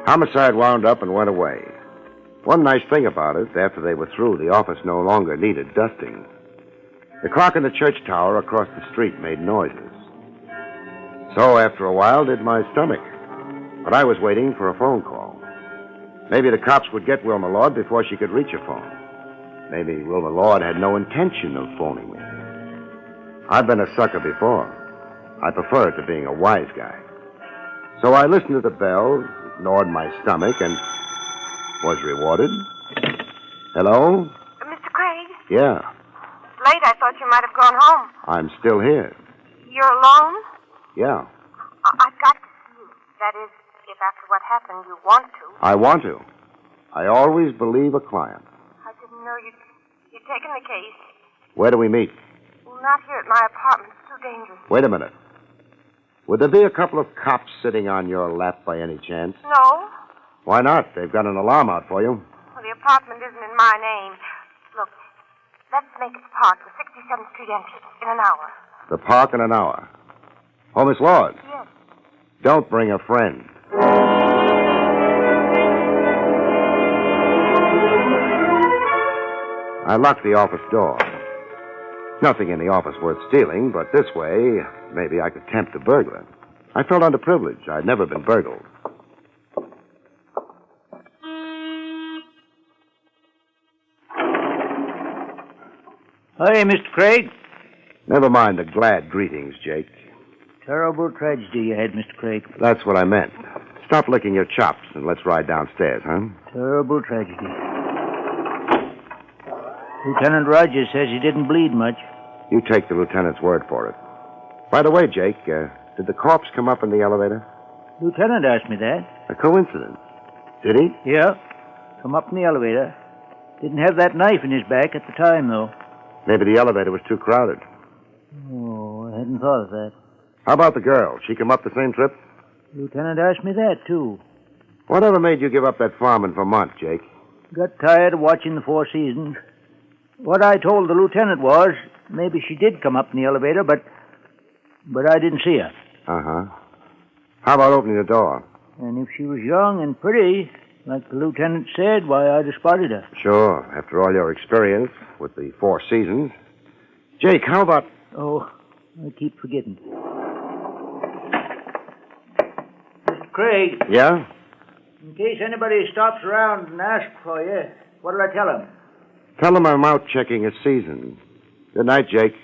C: Homicide wound up and went away. One nice thing about it, after they were through, the office no longer needed dusting. The clock in the church tower across the street made noises. So, after a while, did my stomach. But I was waiting for a phone call. Maybe the cops would get Wilma Lord before she could reach a phone. Maybe Wilma Lord had no intention of phoning me. I've been a sucker before. I prefer it to being a wise guy. So I listened to the bells, ignored my stomach, and was rewarded.
J: Hello?
Q: Mr. Craig?
J: Yeah,
Q: Late, I thought you might have gone home.
J: I'm still here.
Q: You're alone?
J: Yeah,
Q: I've got to see you. That is, if after what happened you want to.
J: I want to. I always believe a client.
Q: I didn't know you'd taken the case.
J: Where do we meet?
Q: Well, not here at my apartment. It's too dangerous.
J: Wait a minute. Would there be a couple of cops sitting on your lap by any chance?
Q: No.
J: Why not? They've got an alarm out for you.
Q: Well, the apartment isn't in my name. Look, let's make it park, the 67th Street entrance, in an hour.
J: The park in an hour. Oh, Miss Lord.
Q: Yes.
J: Don't bring a friend. I locked the office door. Nothing in the office worth stealing, but this way, maybe I could tempt a burglar. I felt underprivileged. I'd never been burgled.
T: Hi, Mr. Craig.
J: Never mind the glad greetings, Jake.
T: Terrible tragedy you had, Mr. Craig.
J: That's what I meant. Stop licking your chops and let's ride downstairs, huh?
T: Terrible tragedy. Lieutenant Rogers says he didn't bleed much.
J: You take the lieutenant's word for it. By the way, Jake, did the corpse come up in the elevator?
T: Lieutenant asked me that.
J: A coincidence. Did he?
T: Yeah. Come up in the elevator. Didn't have that knife in his back at the time, though.
J: Maybe the elevator was too crowded.
T: Oh, I hadn't thought of that.
J: How about the girl? She come up the same trip?
T: Lieutenant asked me that, too.
J: Whatever made you give up that farm in Vermont, Jake?
T: Got tired of watching the Four Seasons. What I told the lieutenant was maybe she did come up in the elevator, but I didn't see her.
J: Uh-huh. How about opening the door?
T: And if she was young and pretty, like the lieutenant said, why, I'd have spotted her.
J: Sure, after all your experience with the Four Seasons. Jake, how about...
T: Oh, I keep forgetting. Mr. Craig.
J: Yeah?
T: In case anybody stops around and asks for you, what'll I tell them?
J: Tell them I'm out checking a season. Good night, Jake.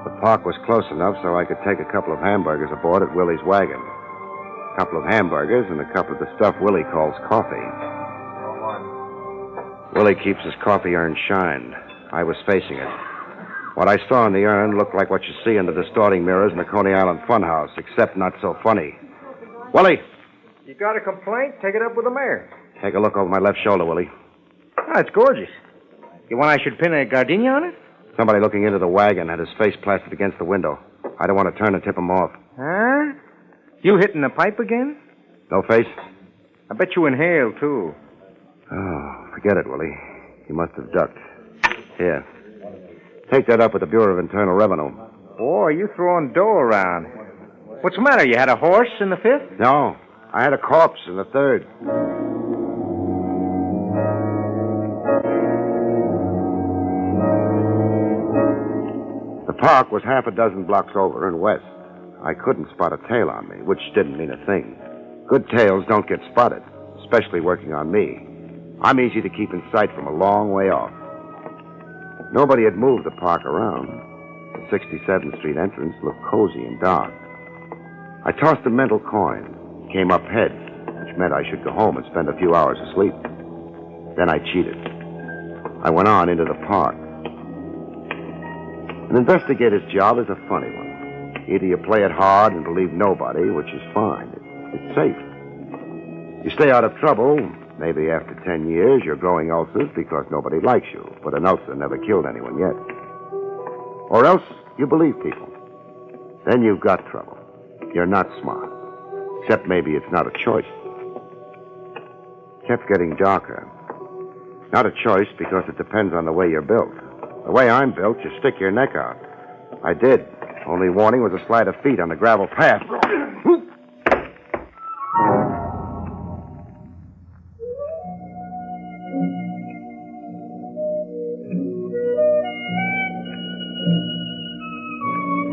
J: The park was close enough so I could take a couple of hamburgers aboard at Willie's wagon. A couple of hamburgers and a cup of the stuff Willie calls coffee. Willie keeps his coffee urn shined. I was facing it. What I saw in the urn looked like what you see in the distorting mirrors in the Coney Island funhouse, except not so funny. Willie!
U: You got a complaint? Take it up with the mayor.
J: Take a look over my left shoulder, Willie.
U: Oh, it's gorgeous. You want I should pin a gardenia on it?
J: Somebody looking into the wagon had his face plastered against the window. I don't want to turn and tip him off.
U: Huh? You hitting the pipe again?
J: No face?
U: I bet you inhaled, too.
J: Oh, forget it, Willie. He must have ducked. Here. Take that up with the Bureau of Internal Revenue.
U: Boy, you throwing dough around. What's the matter? You had a horse in the fifth?
J: No. I had a corpse in the third. The park was half a dozen blocks over and west. I couldn't spot a tail on me, which didn't mean a thing. Good tails don't get spotted, especially working on me. I'm easy to keep in sight from a long way off. Nobody had moved the park around. The 67th Street entrance looked cozy and dark. I tossed a mental coin, came up heads, which meant I should go home and spend a few hours asleep. Then I cheated. I went on into the park. An investigator's job is a funny one. Either you play it hard and believe nobody, which is fine. It's safe. You stay out of trouble. Maybe after 10 years, you're growing ulcers because nobody likes you, but an ulcer never killed anyone yet. Or else you believe people. Then you've got trouble. You're not smart. Except maybe it's not a choice. Kept getting darker. Not a choice because it depends on the way you're built. The way I'm built, you stick your neck out. I did. Only warning was a slide of feet on the gravel path.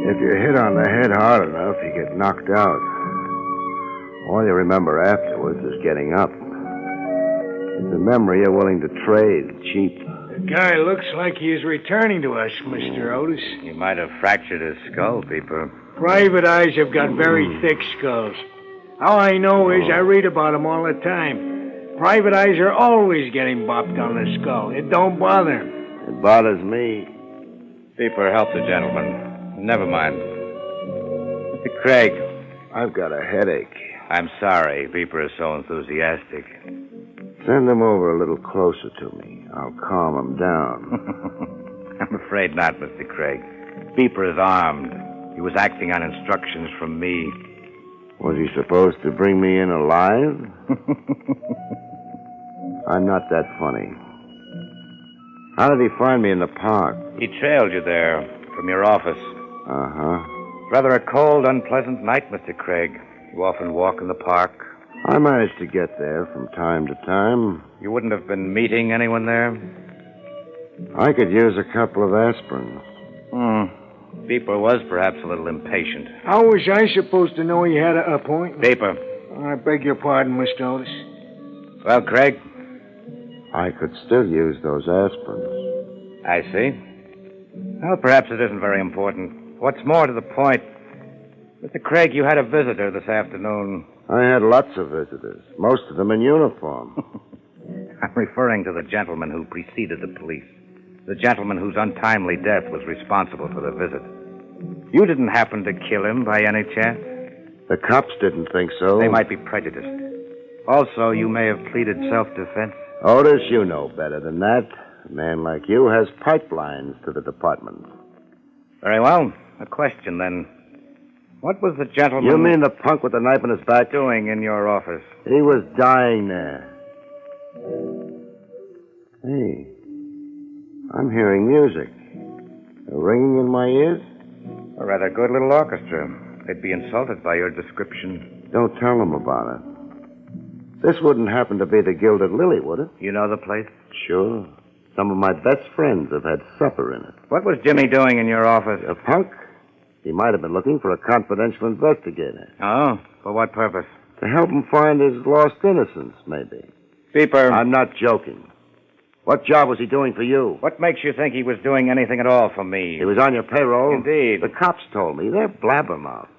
J: If you're hit on the head hard enough, you get knocked out. All you remember afterwards is getting up. It's a memory you're willing to trade cheap.
R: The guy looks like he is returning to us, Mr. Otis.
U: He might have fractured his skull, Beeper.
R: Private eyes have got very thick skulls. All I know is I read about them all the time. Private eyes are always getting bopped on the skull. It don't bother him.
C: It bothers me.
U: Beeper, help the gentleman. Never mind. Mr. Craig.
C: I've got a headache.
U: I'm sorry Beeper is so enthusiastic.
C: Send him over a little closer to me. I'll calm him down.
U: I'm afraid not, Mr. Craig. Beeper is armed. He was acting on instructions from me.
C: Was he supposed to bring me in alive? I'm not that funny. How did he find me in the park?
U: He trailed you there from your office.
C: Uh-huh.
U: Rather a cold, unpleasant night, Mr. Craig. You often walk in the park.
C: I managed to get there from time to time.
U: You wouldn't have been meeting anyone there?
C: I could use a couple of aspirins.
U: Beeper was perhaps a little impatient.
R: How was I supposed to know he had an appointment?
U: Beeper.
R: I beg your pardon, Mr. Otis.
U: Well, Craig?
C: I could still use those aspirins.
U: I see. Well, perhaps it isn't very important. What's more to the point, Mr. Craig, you had a visitor this afternoon.
C: I had lots of visitors, most of them in uniform.
U: I'm referring to the gentleman who preceded the police. The gentleman whose untimely death was responsible for the visit. You didn't happen to kill him by any chance?
C: The cops didn't think so.
U: They might be prejudiced. Also, you may have pleaded self-defense.
C: Otis, you know better than that. A man like you has pipelines to the department.
U: Very well. A question, then. What was the gentleman...
C: You mean the punk with the knife in his back?
U: ...doing in your office?
C: He was dying there. Hey, I'm hearing music. Ringing in my ears?
U: A rather good little orchestra. They'd be insulted by your description.
C: Don't tell them about it. This wouldn't happen to be the Gilded Lily, would it?
U: You know the place?
C: Sure. Some of my best friends have had supper in it.
U: What was Jimmy doing in your office?
C: A punk? He might have been looking for a confidential investigator.
U: Oh? For what purpose?
C: To help him find his lost innocence, maybe.
U: Beeper.
C: I'm not joking. What job was he doing for you?
U: What makes you think he was doing anything at all for me?
C: He was on your payroll?
U: Indeed.
C: The cops told me. They're blabbermouths.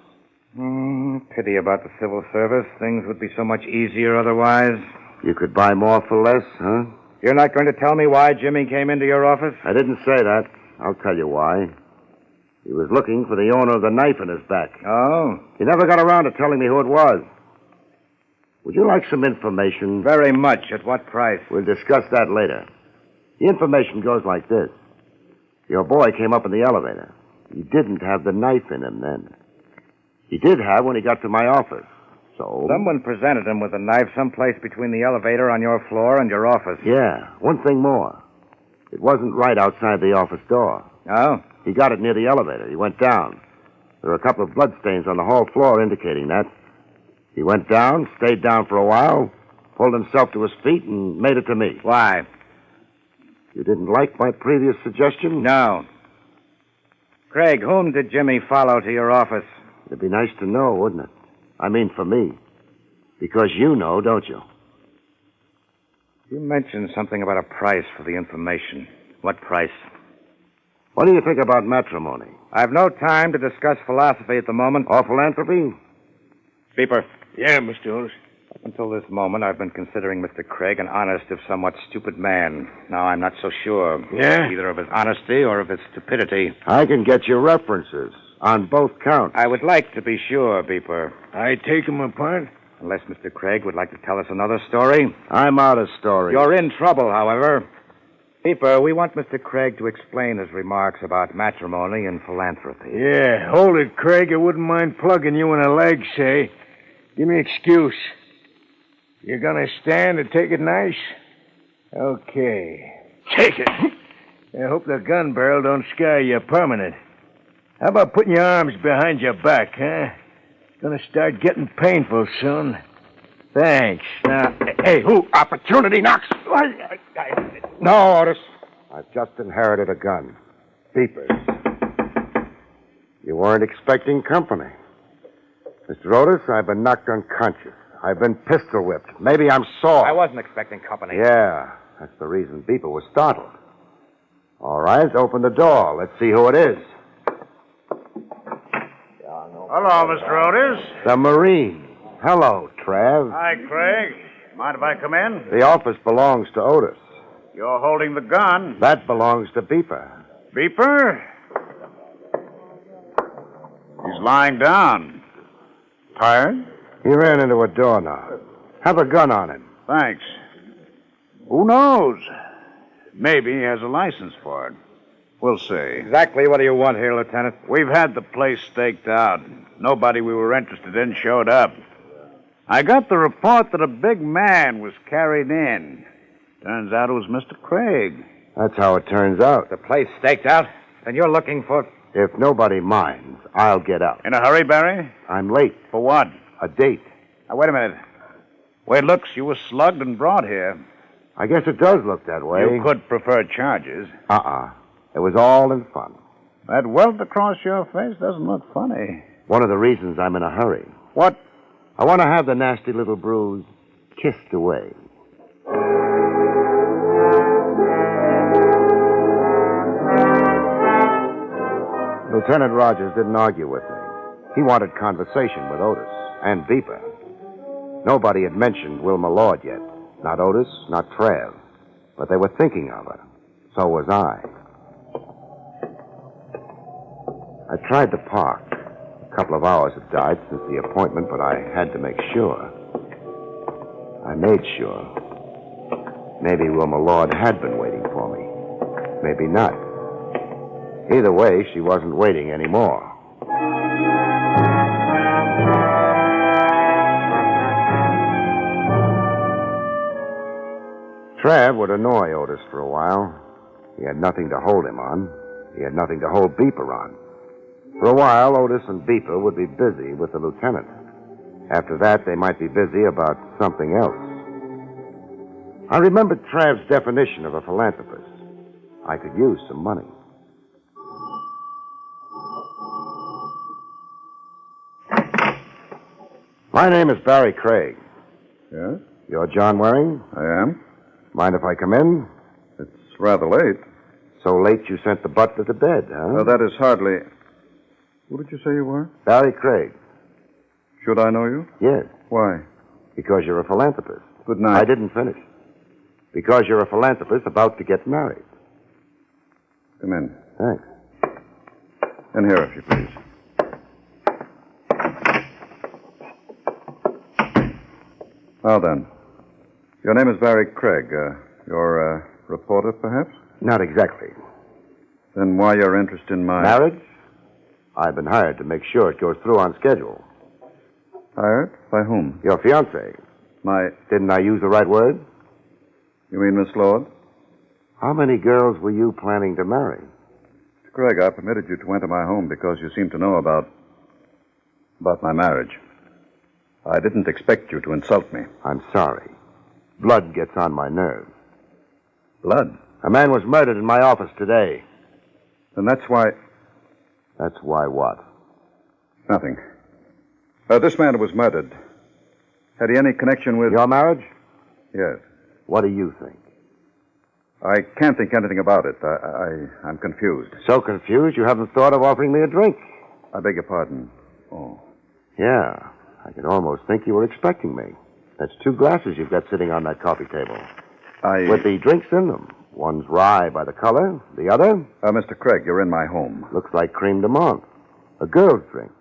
U: Pity about the civil service. Things would be so much easier otherwise.
C: You could buy more for less, huh?
U: You're not going to tell me why Jimmy came into your office?
C: I didn't say that. I'll tell you why. He was looking for the owner of the knife in his back.
U: Oh?
C: He never got around to telling me who it was. Would you like some information?
U: Very much. At what price?
C: We'll discuss that later. The information goes like this. Your boy came up in the elevator. He didn't have the knife in him then. He did have when he got to my office. So...
U: Someone presented him with a knife someplace between the elevator on your floor and your office.
C: Yeah. One thing more. It wasn't right outside the office door.
U: Oh?
C: He got it near the elevator. He went down. There were a couple of bloodstains on the hall floor indicating that. He went down, stayed down for a while, pulled himself to his feet, and made it to me.
U: Why?
C: You didn't like my previous suggestion?
U: No. Craig, whom did Jimmy follow to your office?
C: It'd be nice to know, wouldn't it? I mean, for me. Because you know, don't you?
U: You mentioned something about a price for the information. What price?
C: What do you think about matrimony?
U: I've no time to discuss philosophy at the moment.
C: Or philanthropy?
U: Beeper.
R: Yeah, Mr. Otis.
U: Up until this moment, I've been considering Mr. Craig an honest, if somewhat stupid man. Now I'm not so sure.
R: Yeah?
U: Either of his honesty or of his stupidity.
C: I can get you references on both counts.
U: I would like to be sure, Beeper.
R: I take him apart?
U: Unless Mr. Craig would like to tell us another story.
C: I'm out of stories.
U: You're in trouble, however. Beeper, we want Mr. Craig to explain his remarks about matrimony and philanthropy.
R: Yeah, hold it, Craig. I wouldn't mind plugging you in a leg, say. Give me an excuse. You're gonna stand and take it nice? Okay. Take it. I hope the gun barrel don't scare you permanent. How about putting your arms behind your back, huh? It's gonna start getting painful soon. Thanks. Now, hey, who? Opportunity knocks.
C: No, Otis. I've just inherited a gun. Beepers. You weren't expecting company. Mr. Otis, I've been knocked unconscious. I've been pistol whipped. Maybe I'm sore.
U: I wasn't expecting company.
C: Yeah, that's the reason Beeper was startled. All right, open the door. Let's see who it is.
S: Hello, Mr. Otis.
C: The Marine. Hello, Trav.
S: Hi, Craig. Mind if I come in?
C: The office belongs to Otis.
S: You're holding the gun.
C: That belongs to Beeper.
S: Beeper? He's lying down. Tired?
C: He ran into a doorknob. Have a gun on him.
S: Thanks. Who knows? Maybe he has a license for it. We'll see.
C: Exactly what do you want here, Lieutenant?
S: We've had the place staked out. Nobody we were interested in showed up. I got the report that a big man was carried in. Turns out it was Mr. Craig.
C: That's how it turns out.
U: The place staked out? Then you're looking for...
C: If nobody minds, I'll get out.
S: In a hurry, Barry?
C: I'm late.
S: For what?
C: A date.
S: Now, wait a minute. Way it looks, you were slugged and brought here.
C: I guess it does look that way.
S: You could prefer charges.
C: It was all in fun.
S: That welt across your face doesn't look funny.
C: One of the reasons I'm in a hurry.
S: What?
C: I want to have the nasty little bruise kissed away. Lieutenant Rogers didn't argue with me. He wanted conversation with Otis and Beeper. Nobody had mentioned Wilma Lord yet. Not Otis, not Trav. But they were thinking of her. So was I. I tried to park. A couple of hours had died since the appointment, but I had to make sure. I made sure. Maybe Wilma Lord had been waiting for me. Maybe not. Either way, she wasn't waiting anymore. Trav would annoy Otis for a while. He had nothing to hold him on. He had nothing to hold Beeper on. For a while, Otis and Beeper would be busy with the lieutenant. After that, they might be busy about something else. I remembered Trav's definition of a philanthropist. I could use some money. My name is Barrie Craig.
L: Yes?
C: You're John Waring?
L: I am.
C: Mind if I come in?
L: It's rather late.
C: So late you sent the butler to bed, huh?
L: Well, that is hardly... Who did you say you were?
C: Barrie Craig.
L: Should I know you?
C: Yes.
L: Why?
C: Because you're a philanthropist.
L: Good night.
C: I didn't finish. Because you're a philanthropist about to get married.
L: Come in.
C: Thanks.
L: In here, if you please. Now then. Your name is Barrie Craig. You're a reporter, perhaps?
C: Not exactly.
L: Then why your interest in my...
C: Marriage? I've been hired to make sure it goes through on schedule.
L: Hired? By whom?
C: Your fiancée.
L: My...
C: Didn't I use the right word?
L: You mean Miss Lord?
C: How many girls were you planning to marry?
L: Craig, I permitted you to enter my home because you seem to know about my marriage. I didn't expect you to insult me.
C: I'm sorry. Blood gets on my nerves.
L: Blood?
C: A man was murdered in my office today.
L: And that's why...
C: That's why what?
L: Nothing. This man who was murdered, had he any connection with...
C: Your marriage?
L: Yes.
C: What do you think?
L: I can't think anything about it. I'm confused.
C: So confused you haven't thought of offering me a drink?
L: I beg your pardon. Oh.
C: Yeah. I could almost think you were expecting me. That's 2 glasses you've got sitting on that coffee table. With the drinks in them. One's rye by the color. The other?
L: Mr. Craig, you're in my home.
C: Looks like creme de menthe. A girl's drink.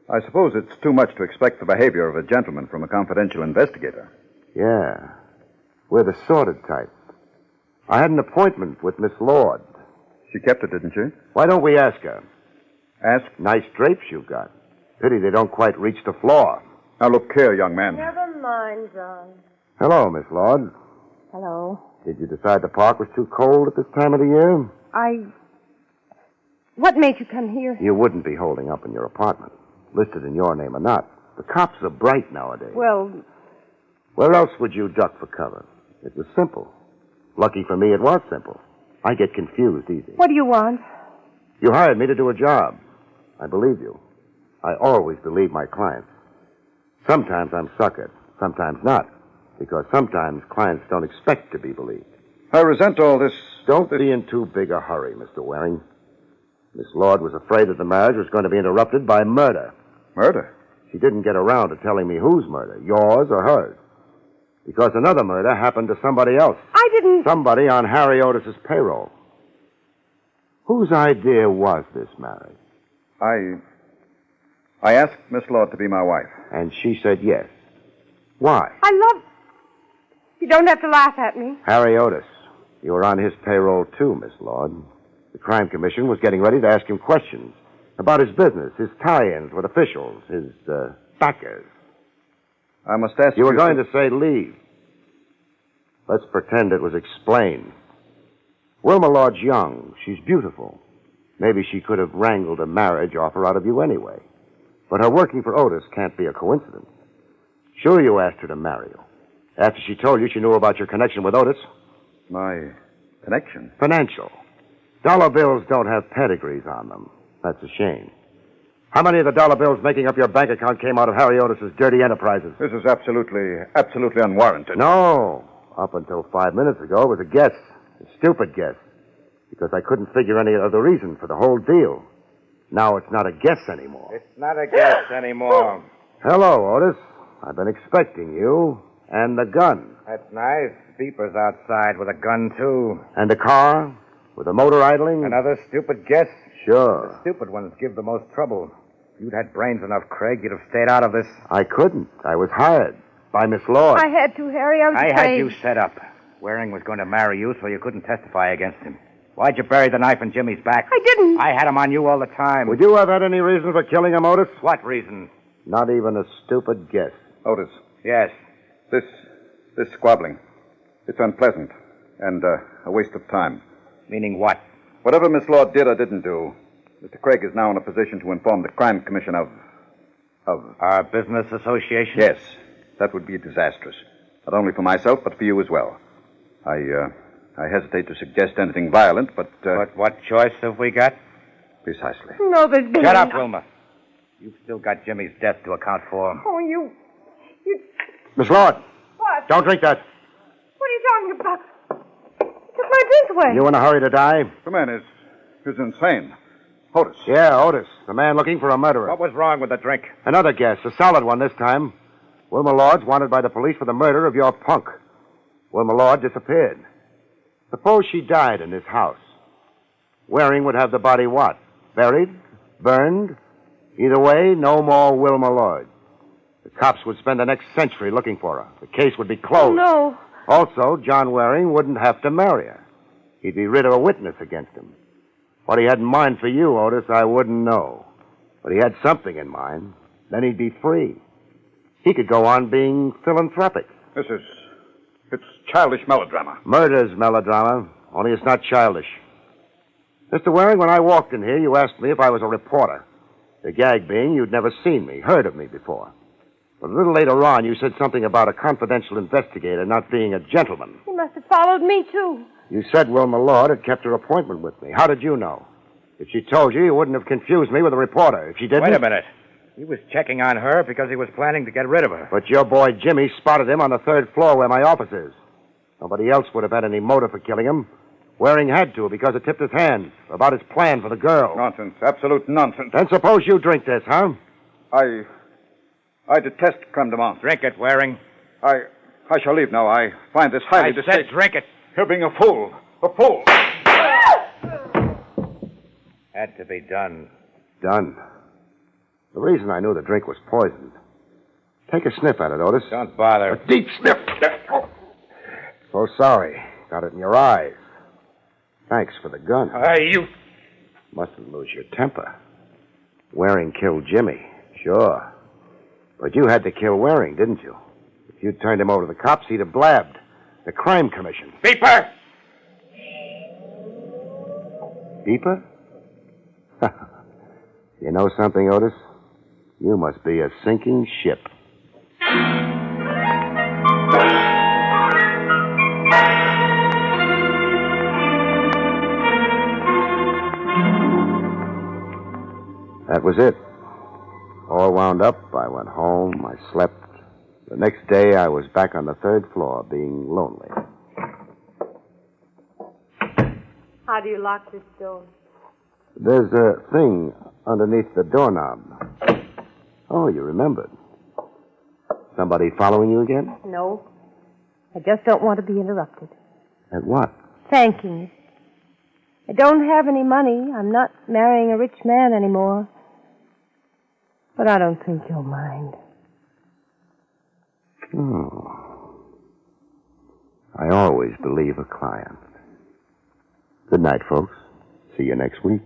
L: I suppose it's too much to expect the behavior of a gentleman from a confidential investigator.
C: Yeah. We're the sorted type. I had an appointment with Miss Lord.
L: She kept it, didn't she?
C: Why don't we ask her?
L: Ask?
C: Nice drapes you've got. Pity they don't quite reach the floor.
L: Now, look here, young man.
F: Never mind, John.
C: Hello, Miss Lord.
F: Hello.
C: Did you decide the park was too cold at this time of the year?
Q: What made you come here?
C: You wouldn't be holding up in your apartment, listed in your name or not. The cops are bright nowadays.
Q: Well...
C: Where else would you duck for cover? It was simple. Lucky for me, it was simple. I get confused easy.
Q: What do you want?
C: You hired me to do a job. I believe you. I always believe my clients. Sometimes I'm suckered, sometimes not. Because sometimes clients don't expect to be believed.
L: I resent all this.
C: Don't be in too big a hurry, Mr. Waring. Miss Lord was afraid that the marriage was going to be interrupted by murder.
L: Murder?
C: She didn't get around to telling me whose murder, yours or hers. Because another murder happened to somebody else.
Q: I didn't...
C: Somebody on Harry Otis's payroll. Whose idea was this marriage?
L: I asked Miss Lord to be my wife.
C: And she said yes. Why?
Q: I love... You don't have to laugh at me.
C: Harry Otis. You were on his payroll, too, Miss Lord. The Crime Commission was getting ready to ask him questions about his business, his tie-ins with officials, his, backers.
L: I must ask
C: you... You were going to say leave. Let's pretend it was explained. Wilma Lord's young. She's beautiful. Maybe she could have wrangled a marriage offer out of you anyway. But her working for Otis can't be a coincidence. Sure, you asked her to marry you. After she told you she knew about your connection with Otis.
L: My connection?
C: Financial. Dollar bills don't have pedigrees on them. That's a shame. How many of the dollar bills making up your bank account came out of Harry Otis's dirty enterprises?
L: This is absolutely unwarranted.
C: No. Up until 5 minutes ago, it was a guess. A stupid guess. Because I couldn't figure any other reason for the whole deal. Now it's not a guess anymore.
U: It's not a guess anymore.
C: Hello, Otis. I've been expecting you. And the gun.
U: That's nice. Beeper's outside with a gun, too.
C: And the car? With the motor idling?
U: Another stupid guess?
C: Sure.
U: The stupid ones give the most trouble. If you'd had brains enough, Craig, you'd have stayed out of this.
C: I couldn't. I was hired. By Miss Lord.
Q: I had to, Harry. I was
U: I
Q: afraid.
U: had you set up. Waring was going to marry you, so you couldn't testify against him. Why'd you bury the knife in Jimmy's back?
Q: I didn't.
U: I had him on you all the time.
C: Would you have had any reason for killing him, Otis?
U: What reason?
C: Not even a stupid guess.
L: Otis.
U: Yes.
L: This squabbling. It's unpleasant. And a waste of time.
U: Meaning what?
L: Whatever Miss Lord did or didn't do, Mr. Craig is now in a position to inform the Crime Commission of...
U: Our business association?
L: Yes. That would be disastrous. Not only for myself, but for you as well. I hesitate to suggest anything violent, but...
U: But what choice have we got?
L: Precisely.
Q: No, there's been...
U: Shut up, Wilma. You've still got Jimmy's death to account for.
Q: Oh, you...
C: Miss Lord.
Q: What?
C: Don't drink that.
Q: What are you talking about? Took my drink away.
C: You in a hurry to die?
L: The man is insane. Otis.
C: Yeah, Otis. The man looking for a murderer.
U: What was wrong with the drink?
C: Another guess. A solid one this time. Wilma Lord's wanted by the police for the murder of your punk. Wilma Lord disappeared. Suppose she died in this house. Waring would have the body what? Buried? Burned? Either way, no more Wilma Lord. The cops would spend the next century looking for her. The case would be closed.
Q: Oh, no.
C: Also, John Waring wouldn't have to marry her. He'd be rid of a witness against him. What he had in mind for you, Otis, I wouldn't know. But he had something in mind. Then he'd be free. He could go on being philanthropic.
L: It's childish melodrama.
C: Murder's melodrama, only it's not childish. Mr. Waring, when I walked in here, you asked me if I was a reporter. The gag being you'd never seen me, heard of me before. But a little later on, you said something about a confidential investigator not being a gentleman.
Q: He must have followed me, too.
C: You said Wilma Lord had kept her appointment with me. How did you know? If she told you, you wouldn't have confused me with a reporter. If she didn't...
U: Wait a minute. He was checking on her because he was planning to get rid of her.
C: But your boy Jimmy spotted him on the third floor where my office is. Nobody else would have had any motive for killing him. Waring had to because it tipped his hand about his plan for the girl.
L: Nonsense. Absolute nonsense.
C: Then suppose you drink this, huh?
L: I detest creme de menthe.
U: Drink it, Waring.
L: I shall leave now. I find this highly distasteful.
U: I said drink it.
L: You're being a fool. A fool.
U: Had to be done.
C: Done. The reason I knew the drink was poisoned. Take a sniff at it, Otis.
U: Don't bother.
C: A deep sniff. Oh. So sorry. Got it in your eyes. Thanks for the gun.
U: You...
C: Mustn't lose your temper. Waring killed Jimmy. Sure. But you had to kill Waring, didn't you? If you'd turned him over to the cops, he'd have blabbed. The Crime Commission.
U: Beeper!
C: Beeper? You know something, Otis? You must be a sinking ship. That was it. All wound up, I went home, I slept. The next day, I was back on the third floor, being lonely.
F: How do you lock this door?
C: There's a thing underneath the doorknob. Oh, you remembered. Somebody following you again?
F: No. I just don't want to be interrupted.
C: At what?
F: Thanking you. I don't have any money. I'm not marrying a rich man anymore. But I don't think you'll mind.
C: Oh. I always believe a client. Good night, folks. See you next week.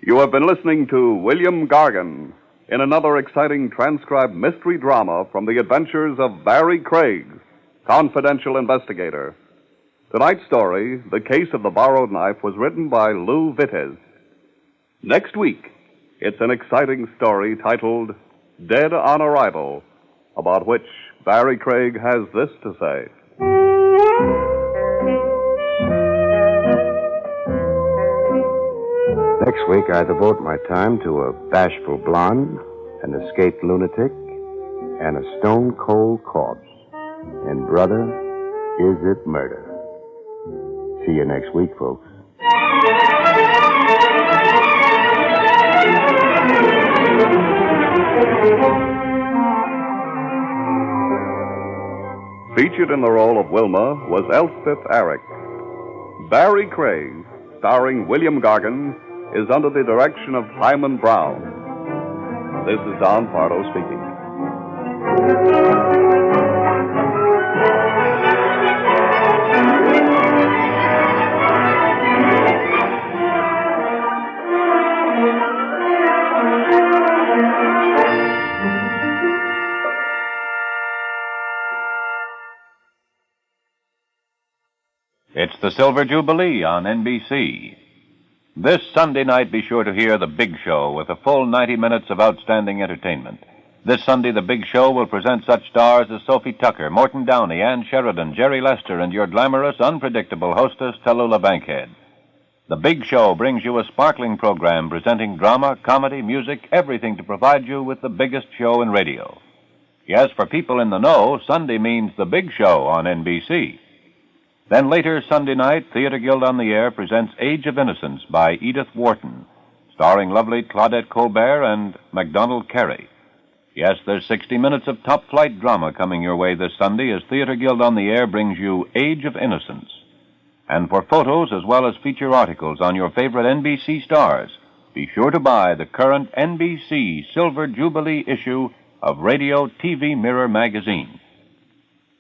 B: You have been listening to William Gargan in another exciting transcribed mystery drama from the adventures of Barrie Craig, confidential investigator. Tonight's story, The Case of the Borrowed Knife, was written by Lou Vitez. Next week, it's an exciting story titled Dead on Arrival, about which Barrie Craig has this to say.
C: Next week, I devote my time to a bashful blonde, an escaped lunatic, and a stone-cold corpse. And, brother, is it murder? See you next week, folks.
B: Featured in the role of Wilma was Elspeth Eric. Barrie Craig, starring William Gargan, is under the direction of Hyman Brown. This is Don Pardo speaking.
I: It's the Silver Jubilee on NBC. This Sunday night, be sure to hear The Big Show with a full 90 minutes of outstanding entertainment. This Sunday, The Big Show will present such stars as Sophie Tucker, Morton Downey, Ann Sheridan, Jerry Lester, and your glamorous, unpredictable hostess, Tallulah Bankhead. The Big Show brings you a sparkling program presenting drama, comedy, music, everything to provide you with the biggest show in radio. Yes, for people in the know, Sunday means The Big Show on NBC. Then later Sunday night, Theater Guild on the Air presents Age of Innocence by Edith Wharton, starring lovely Claudette Colbert and MacDonald Carey. Yes, there's 60 minutes of top-flight drama coming your way this Sunday as Theater Guild on the Air brings you Age of Innocence. And for photos as well as feature articles on your favorite NBC stars, be sure to buy the current NBC Silver Jubilee issue of Radio TV Mirror magazine.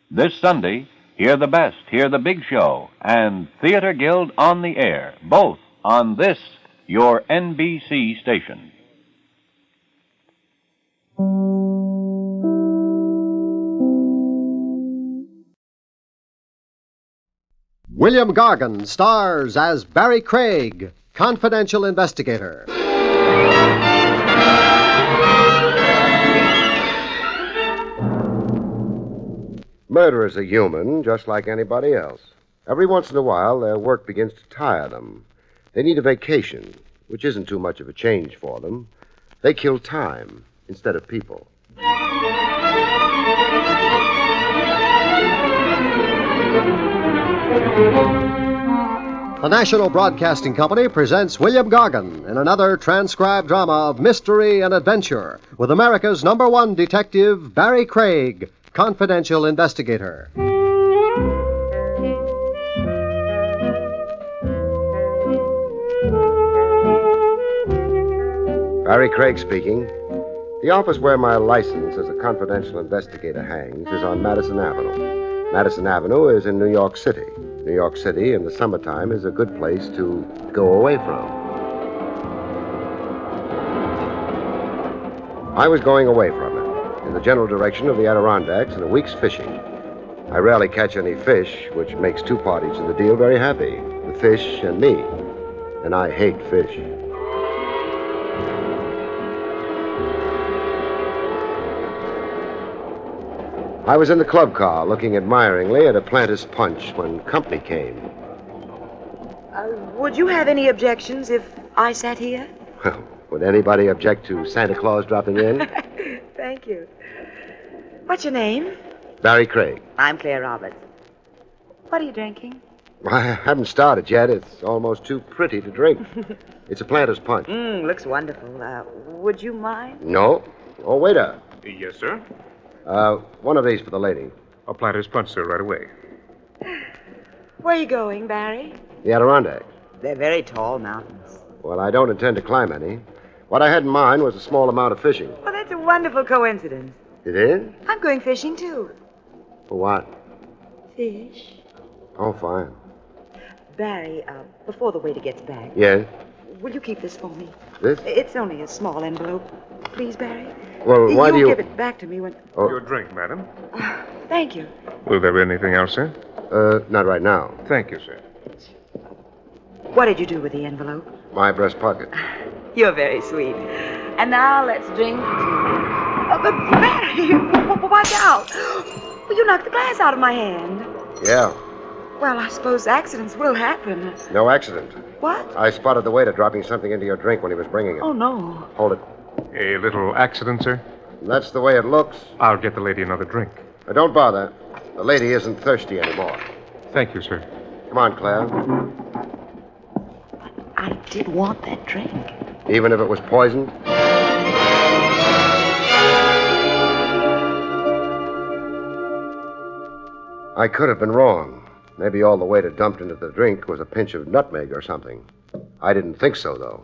I: This Sunday, hear the best, hear The Big Show, and Theater Guild on the Air, both on this, your NBC station.
D: William Gargan stars as Barrie Craig, confidential investigator.
C: Murderers are human, just like anybody else. Every once in a while, their work begins to tire them. They need a vacation, which isn't too much of a change for them. They kill time instead of people.
D: The National Broadcasting Company presents William Gargan in another transcribed drama of mystery and adventure with America's #1 detective, Barrie Craig, confidential investigator.
C: Barrie Craig speaking. The office where my license as a confidential investigator hangs is on Madison Avenue. Madison Avenue is in New York City. New York City in the summertime is a good place to go away from. I was going away from it, in the general direction of the Adirondacks and a week's fishing. I rarely catch any fish, which makes two parties in the deal very happy, the fish and me. And I hate fish. I was in the club car looking admiringly at a Planter's Punch when company came.
E: Would you have any objections if I sat here?
C: Well, would anybody object to Santa Claus dropping in?
E: Thank you. What's your name?
C: Barrie Craig.
E: I'm Claire Roberts. What are you drinking?
C: I haven't started yet. It's almost too pretty to drink. It's a planter's punch.
E: Looks wonderful. Would you mind?
C: No. Oh, waiter.
V: Yes, sir.
C: One of these for the lady.
V: A planter's punch, sir, right away.
E: Where are you going, Barry?
C: The Adirondacks.
E: They're very tall mountains.
C: Well, I don't intend to climb any. What I had in mind was a small amount of fishing.
E: Well, that's a wonderful coincidence.
C: It is?
E: I'm going fishing, too.
C: For what?
E: Fish.
C: Oh, fine.
E: Barry, before the waiter gets back,
C: Yes?
E: will you keep this for me?
C: This?
E: It's only a small envelope. Please, Barry.
C: Well, why do you...
E: You'll give it back to me when...
C: Oh.
V: Your drink, madam.
E: Thank you.
V: Will there be anything else, sir?
C: Not right now.
V: Thank you, sir.
E: What did you do with the envelope?
C: My breast pocket.
E: You're very sweet. And now let's drink to... but Barry, watch out. Well, you knocked the glass out of my hand.
C: Yeah.
E: Well, I suppose accidents will happen.
C: No accident.
E: What?
C: I spotted the waiter dropping something into your drink when he was bringing it.
E: Oh, no.
C: Hold it.
V: A little accident, sir?
C: That's the way it looks.
V: I'll get the lady another drink.
C: Don't bother. The lady isn't thirsty anymore.
V: Thank you, sir.
C: Come on, Claire.
E: I did want that drink.
C: Even if it was poisoned? I could have been wrong. Maybe all the waiter dumped into the drink was a pinch of nutmeg or something. I didn't think so, though.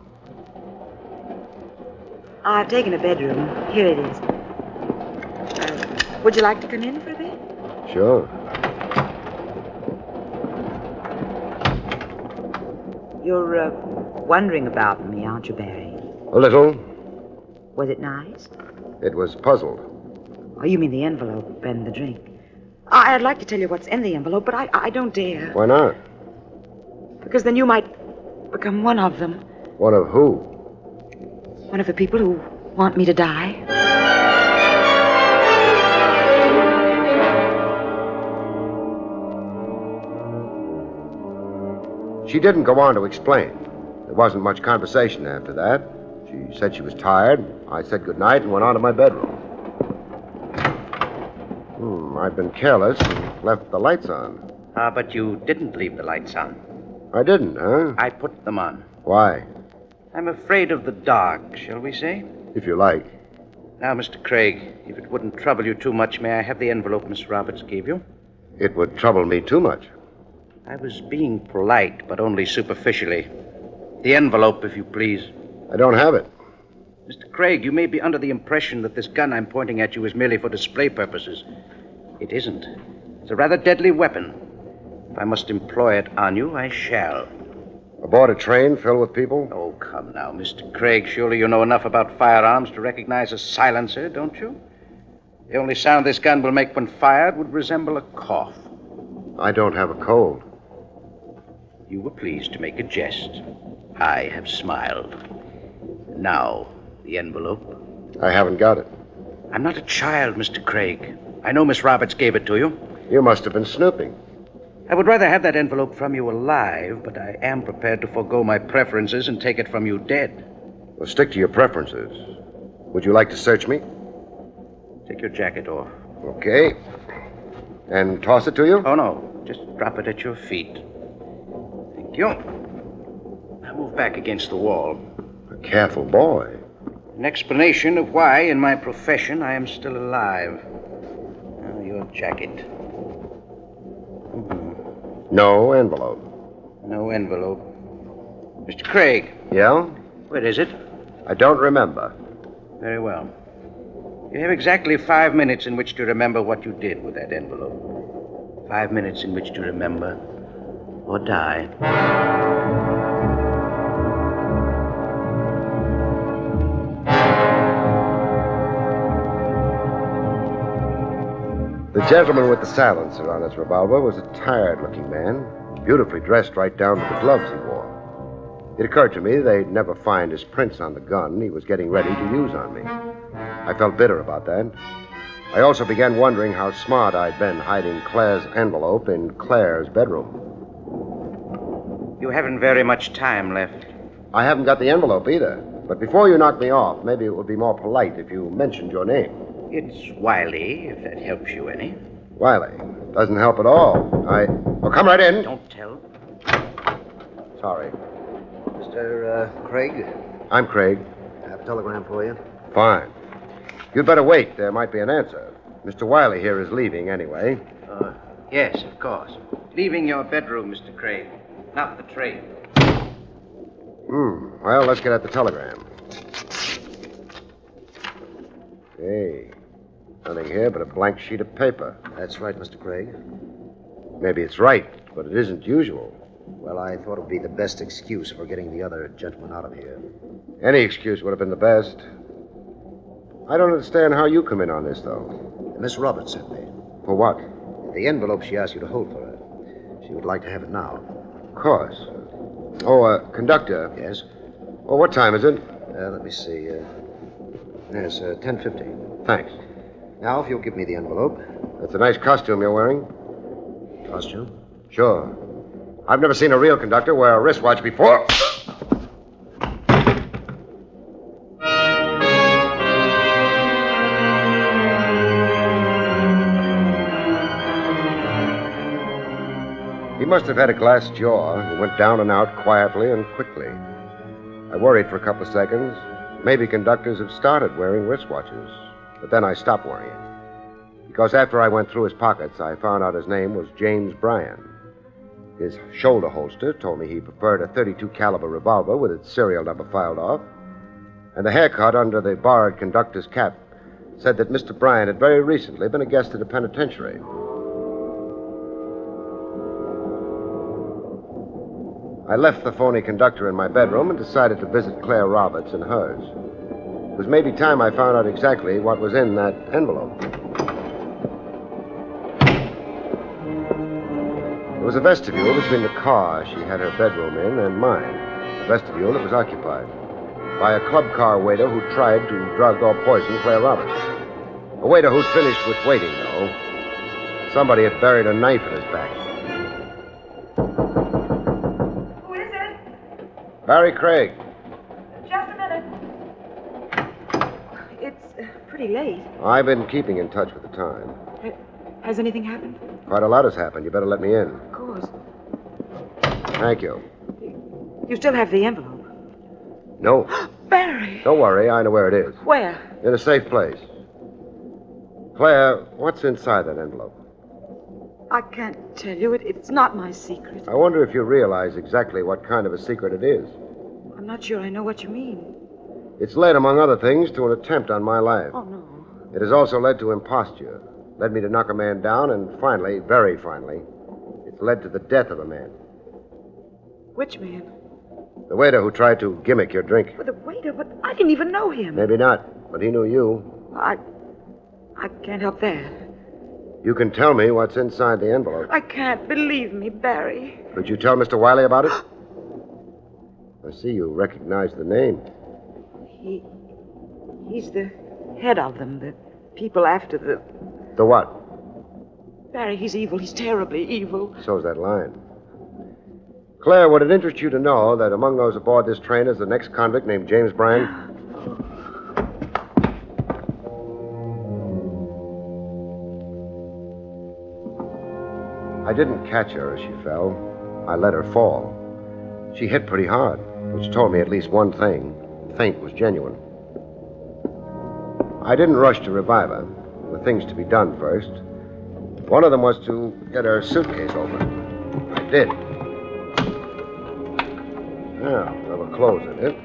E: I've taken a bedroom. Here it is. Would you like to come in for a bit?
C: Sure.
E: You're wondering about me, aren't you, Barry?
C: A little.
E: Was it nice?
C: It was puzzled.
E: Oh, you mean the envelope and the drink. I'd like to tell you what's in the envelope, but I don't dare.
C: Why not?
E: Because then you might become one of them.
C: One of who?
E: One of the people who want me to die.
C: She didn't go on to explain. There wasn't much conversation after that. She said she was tired. I said goodnight and went on to my bedroom. I've been careless and left the lights on.
U: But you didn't leave the lights on.
C: I didn't, huh?
U: I put them on.
C: Why?
U: I'm afraid of the dark, shall we say?
C: If you like.
U: Now, Mr. Craig, if it wouldn't trouble you too much, may I have the envelope Miss Roberts gave you?
C: It would trouble me too much.
U: I was being polite, but only superficially. The envelope, if you please.
C: I don't have it.
U: Mr. Craig, you may be under the impression that this gun I'm pointing at you is merely for display purposes. It isn't. It's a rather deadly weapon. If I must employ it on you, I shall.
C: Aboard a train filled with people?
U: Oh, come now, Mr. Craig. Surely you know enough about firearms to recognize a silencer, don't you? The only sound this gun will make when fired would resemble a cough.
C: I don't have a cold.
U: You were pleased to make a jest. I have smiled. Now, the envelope.
C: I haven't got it.
U: I'm not a child, Mr. Craig. I know Miss Roberts gave it to you.
C: You must have been snooping.
U: I would rather have that envelope from you alive, but I am prepared to forego my preferences and take it from you dead.
C: Well, stick to your preferences. Would you like to search me?
U: Take your jacket off.
C: Okay. And toss it to you?
U: Oh, no. Just drop it at your feet. Thank you. Now move back against the wall.
C: A careful boy.
U: An explanation of why, in my profession, I am still alive. Now, your jacket.
C: No envelope.
U: No envelope. Mr. Craig.
C: Yeah?
U: Where is it?
C: I don't remember.
U: Very well. You have exactly 5 minutes in which to remember what you did with that envelope. 5 minutes in which to remember or die.
C: The gentleman with the silencer on his revolver was a tired-looking man, beautifully dressed right down to the gloves he wore. It occurred to me they'd never find his prints on the gun he was getting ready to use on me. I felt bitter about that. I also began wondering how smart I'd been hiding Claire's envelope in Claire's bedroom.
U: You haven't very much time left.
C: I haven't got the envelope either. But before you knock me off, maybe it would be more polite if you mentioned your name.
U: It's Wiley, if that helps you any.
C: Wiley. Doesn't help at all. Well, come right in.
U: Don't tell.
C: Sorry.
D: Mr. Craig?
C: I'm Craig.
D: I have a telegram for you.
C: Fine. You'd better wait. There might be an answer. Mr. Wiley here is leaving anyway.
U: Yes, of course. Leaving your bedroom, Mr. Craig. Not the train.
C: Well, let's get at the telegram. Hey, nothing here but a blank sheet of paper.
D: That's right, Mr. Craig.
C: Maybe it's right, but it isn't usual.
D: Well, I thought it would be the best excuse for getting the other gentleman out of here.
C: Any excuse would have been the best. I don't understand how you come in on this, though.
D: Miss Roberts sent me.
C: For what?
D: The envelope she asked you to hold for her. She would like to have it now.
C: Of course. Oh, conductor.
D: Yes?
C: Well, what time is it?
D: Let me see. Yes, 10:50.
C: Thanks.
D: Now, if you'll give me the envelope.
C: That's a nice costume you're wearing.
D: Costume?
C: Sure. I've never seen a real conductor wear a wristwatch before. He must have had a glass jaw. He went down and out quietly and quickly. I worried for a couple of seconds. Maybe conductors have started wearing wristwatches. But then I stopped worrying. Because after I went through his pockets, I found out his name was James Bryan. His shoulder holster told me he preferred a .32 caliber revolver with its serial number filed off. And the haircut under the borrowed conductor's cap said that Mr. Bryan had very recently been a guest at a penitentiary. I left the phony conductor in my bedroom and decided to visit Claire Roberts in hers. It was maybe time I found out exactly what was in that envelope. There was a vestibule between the car she had her bedroom in and mine. A vestibule that was occupied by a club car waiter who tried to drug or poison Claire Roberts. A waiter who'd finished with waiting, though. Somebody had buried a knife in his back.
E: Who is it?
C: Barrie Craig.
E: Just a minute. It's pretty late.
C: I've been keeping in touch with the time.
E: Has anything happened?
C: Quite a lot has happened. You better let me in.
E: Of course.
C: Thank you.
E: You still have the envelope?
C: No.
E: Barrie!
C: Don't worry. I know where it is.
E: Where?
C: In a safe place. Claire, what's inside that envelope?
E: I can't tell you. It's not my secret.
C: I wonder if you realize exactly what kind of a secret it is.
E: I'm not sure I know what you mean.
C: It's led, among other things, to an attempt on my life.
E: Oh, no.
C: It has also led to imposture. Led me to knock a man down, and finally, very finally, it's led to the death of a man.
E: Which man?
C: The waiter who tried to gimmick your drink.
E: Well, the waiter, but I didn't even know him.
C: Maybe not, but he knew you.
E: I can't help that.
C: You can tell me what's inside the envelope.
E: I can't. Believe me, Barrie.
C: Could you tell Mr. Wiley about it? I see you recognize the name.
E: He's the head of them, the people after the...
C: The what?
E: Barrie, he's evil. He's terribly evil.
C: So's that line. Claire, would it interest you to know that among those aboard this train is the next convict named James Bryan? I didn't catch her as she fell. I let her fall. She hit pretty hard, which told me at least one thing. The feint was genuine. I didn't rush to revive her. There were things to be done first. One of them was to get her suitcase open. I did. Yeah, there were clothes in it.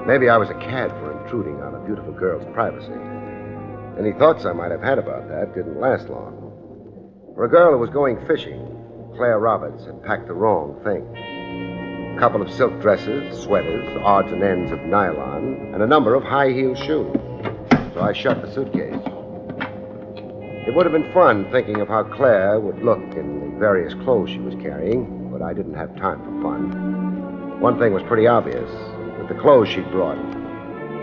C: Maybe I was a cad for intruding on a beautiful girl's privacy. Any thoughts I might have had about that didn't last long. For a girl who was going fishing, Claire Roberts had packed the wrong thing. A couple of silk dresses, sweaters, odds and ends of nylon, and a number of high-heeled shoes. So I shut the suitcase. It would have been fun thinking of how Claire would look in the various clothes she was carrying, but I didn't have time for fun. One thing was pretty obvious. With the clothes she'd brought,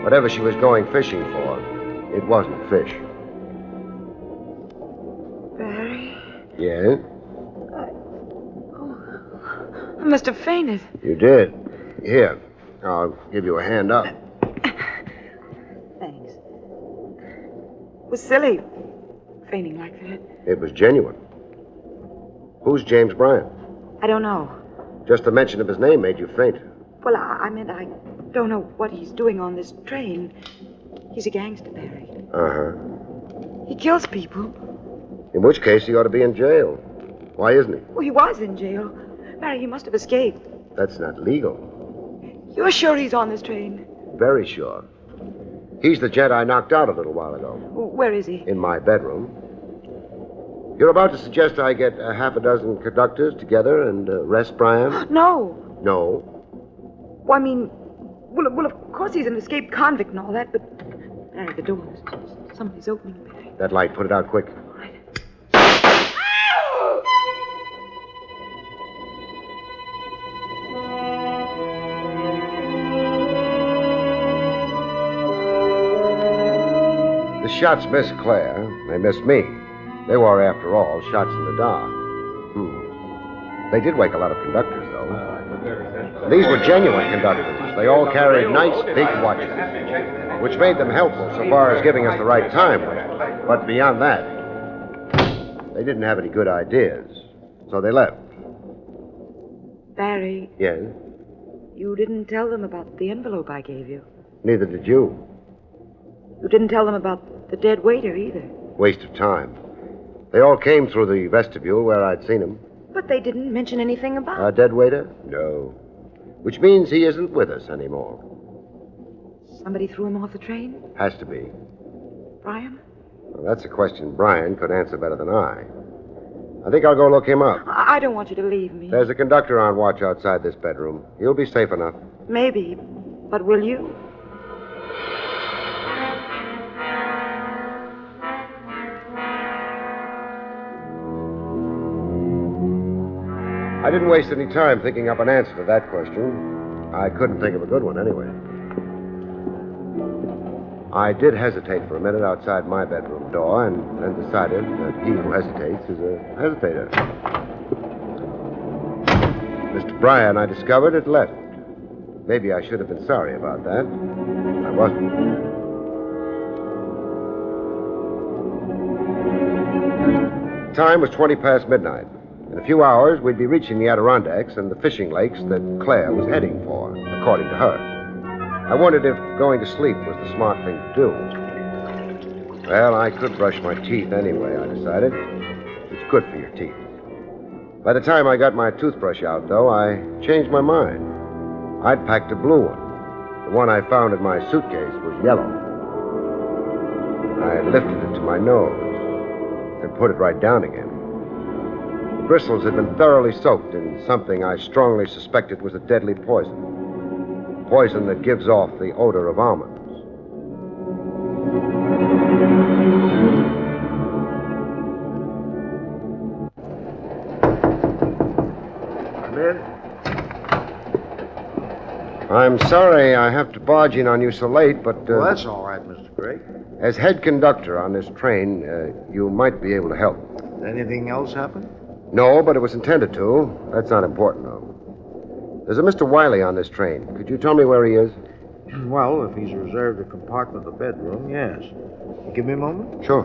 C: whatever she was going fishing for, it wasn't fish.
E: Barrie?
C: Yeah?
E: I'm must have fainted.
C: You did. Here, I'll give you a hand up.
E: Thanks. It was silly, fainting like that.
C: It was genuine. Who's James Bryant?
E: I don't know.
C: Just the mention of his name made you faint.
E: Well, I meant I don't know what he's doing on this train. He's a gangster, Barry.
C: Uh-huh.
E: He kills people.
C: In which case, he ought to be in jail. Why isn't he?
E: Well, he was in jail. Barry, he must have escaped.
C: That's not legal.
E: You're sure he's on this train?
C: Very sure. He's the gent I knocked out a little while ago.
E: Where is he?
C: In my bedroom. You're about to suggest I get a half a dozen conductors together and arrest Brian?
E: No.
C: No.
E: Well, I mean, well, of course he's an escaped convict and all that, but... Barry, the door. Somebody's opening it, Barry.
C: That light, put it out quick. The shots missed Claire. They missed me. They were, after all, shots in the dark. They did wake a lot of conductors, though. These were genuine conductors. They all carried nice, big watches, which made them helpful so far as giving us the right time. But beyond that, they didn't have any good ideas. So they left.
E: Barry,
C: Yes?
E: you didn't tell them about the envelope I gave you.
C: Neither did you.
E: You didn't tell them about the dead waiter either.
C: Waste of time. They all came through the vestibule where I'd seen him.
E: But they didn't mention anything about
C: Our dead waiter? No. Which means he isn't with us anymore.
E: Somebody threw him off the train?
C: Has to be.
E: Brian?
C: Well, that's a question Brian could answer better than I think I'll go look him up.
E: I don't want you to leave me.
C: There's a conductor on watch outside this bedroom. You'll be safe enough.
E: Maybe. But will you?
C: I didn't waste any time thinking up an answer to that question. I couldn't think of a good one anyway. I did hesitate for a minute outside my bedroom door and then decided that he who hesitates is a hesitator. Mr. Bryan, I discovered, had left. Maybe I should have been sorry about that. I wasn't. Time was 20 past midnight. In a few hours, we'd be reaching the Adirondacks and the fishing lakes that Claire was heading for, according to her. I wondered if going to sleep was the smart thing to do. Well, I could brush my teeth anyway, I decided. It's good for your teeth. By the time I got my toothbrush out, though, I changed my mind. I'd packed a blue one. The one I found in my suitcase was yellow. I lifted it to my nose and put it right down again. The bristles had been thoroughly soaked in something I strongly suspected was a deadly poison. Poison that gives off the odor of almonds. Come in. I'm sorry I have to barge in on you so late, but...
N: Well, that's all right, Mr. Craig.
C: As head conductor on this train, you might be able to help.
N: Anything else happen?
C: No, but it was intended to. That's not important, though. There's a Mr. Wiley on this train. Could you tell me where he is?
N: Well, if he's reserved a compartment of the bedroom, yes. Give me a moment.
C: Sure.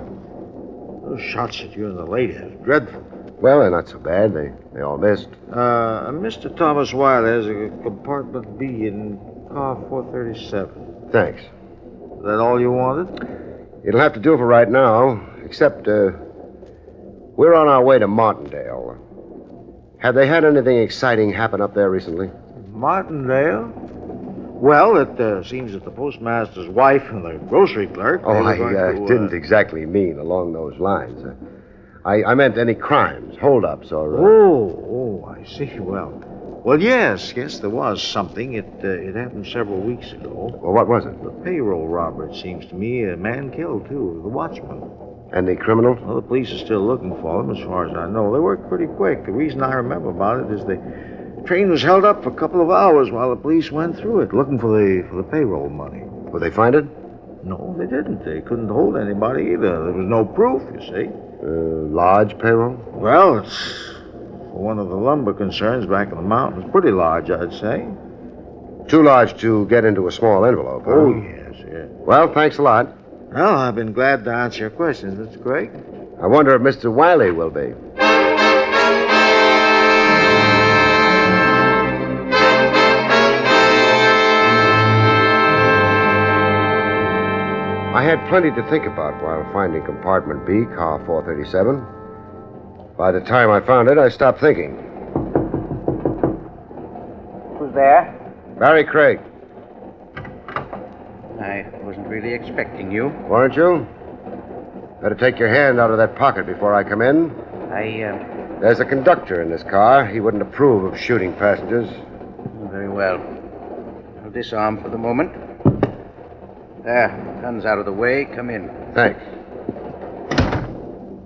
N: Those shots at you and the lady is dreadful.
C: Well, they're not so bad. They all missed.
N: Mr. Thomas Wiley has a compartment B in car 437.
C: Thanks.
N: Is that all you wanted?
C: It'll have to do for right now, except, we're on our way to Martindale. Have they had anything exciting happen up there recently?
N: Martindale? Well, it seems that the postmaster's wife and the grocery clerk...
C: Oh, I didn't exactly mean along those lines. I meant any crimes, holdups, or...
N: Oh, I see. Well, yes, there was something. It happened several weeks ago.
C: Well, what was it?
N: The payroll robber, it seems to me. A man killed, too, the watchman.
C: And the criminal?
N: Well, the police are still looking for them, as far as I know. They worked pretty quick. The reason I remember about it is the train was held up for a couple of hours while the police went through it, looking for the payroll money.
C: Will they find it?
N: No, they didn't. They couldn't hold anybody either. There was no proof, you see.
C: Large payroll?
N: Well, it's for one of the lumber concerns back in the mountains. Pretty large, I'd say.
J: Too large to get into a small envelope, huh?
N: Oh, yes, yes.
J: Well, thanks a lot.
N: Well, I've been glad to answer your questions, Mr. Craig.
J: I wonder if Mr. Wiley will be. I had plenty to think about while finding compartment B, car 437. By the time I found it, I stopped thinking.
U: Who's there?
J: Barrie Craig.
U: I wasn't really expecting you.
J: Weren't you? Better take your hand out of that pocket before I come in. There's a conductor in this car. He wouldn't approve of shooting passengers.
U: Very well. I'll disarm for the moment. There, gun's out of the way. Come in.
J: Thanks.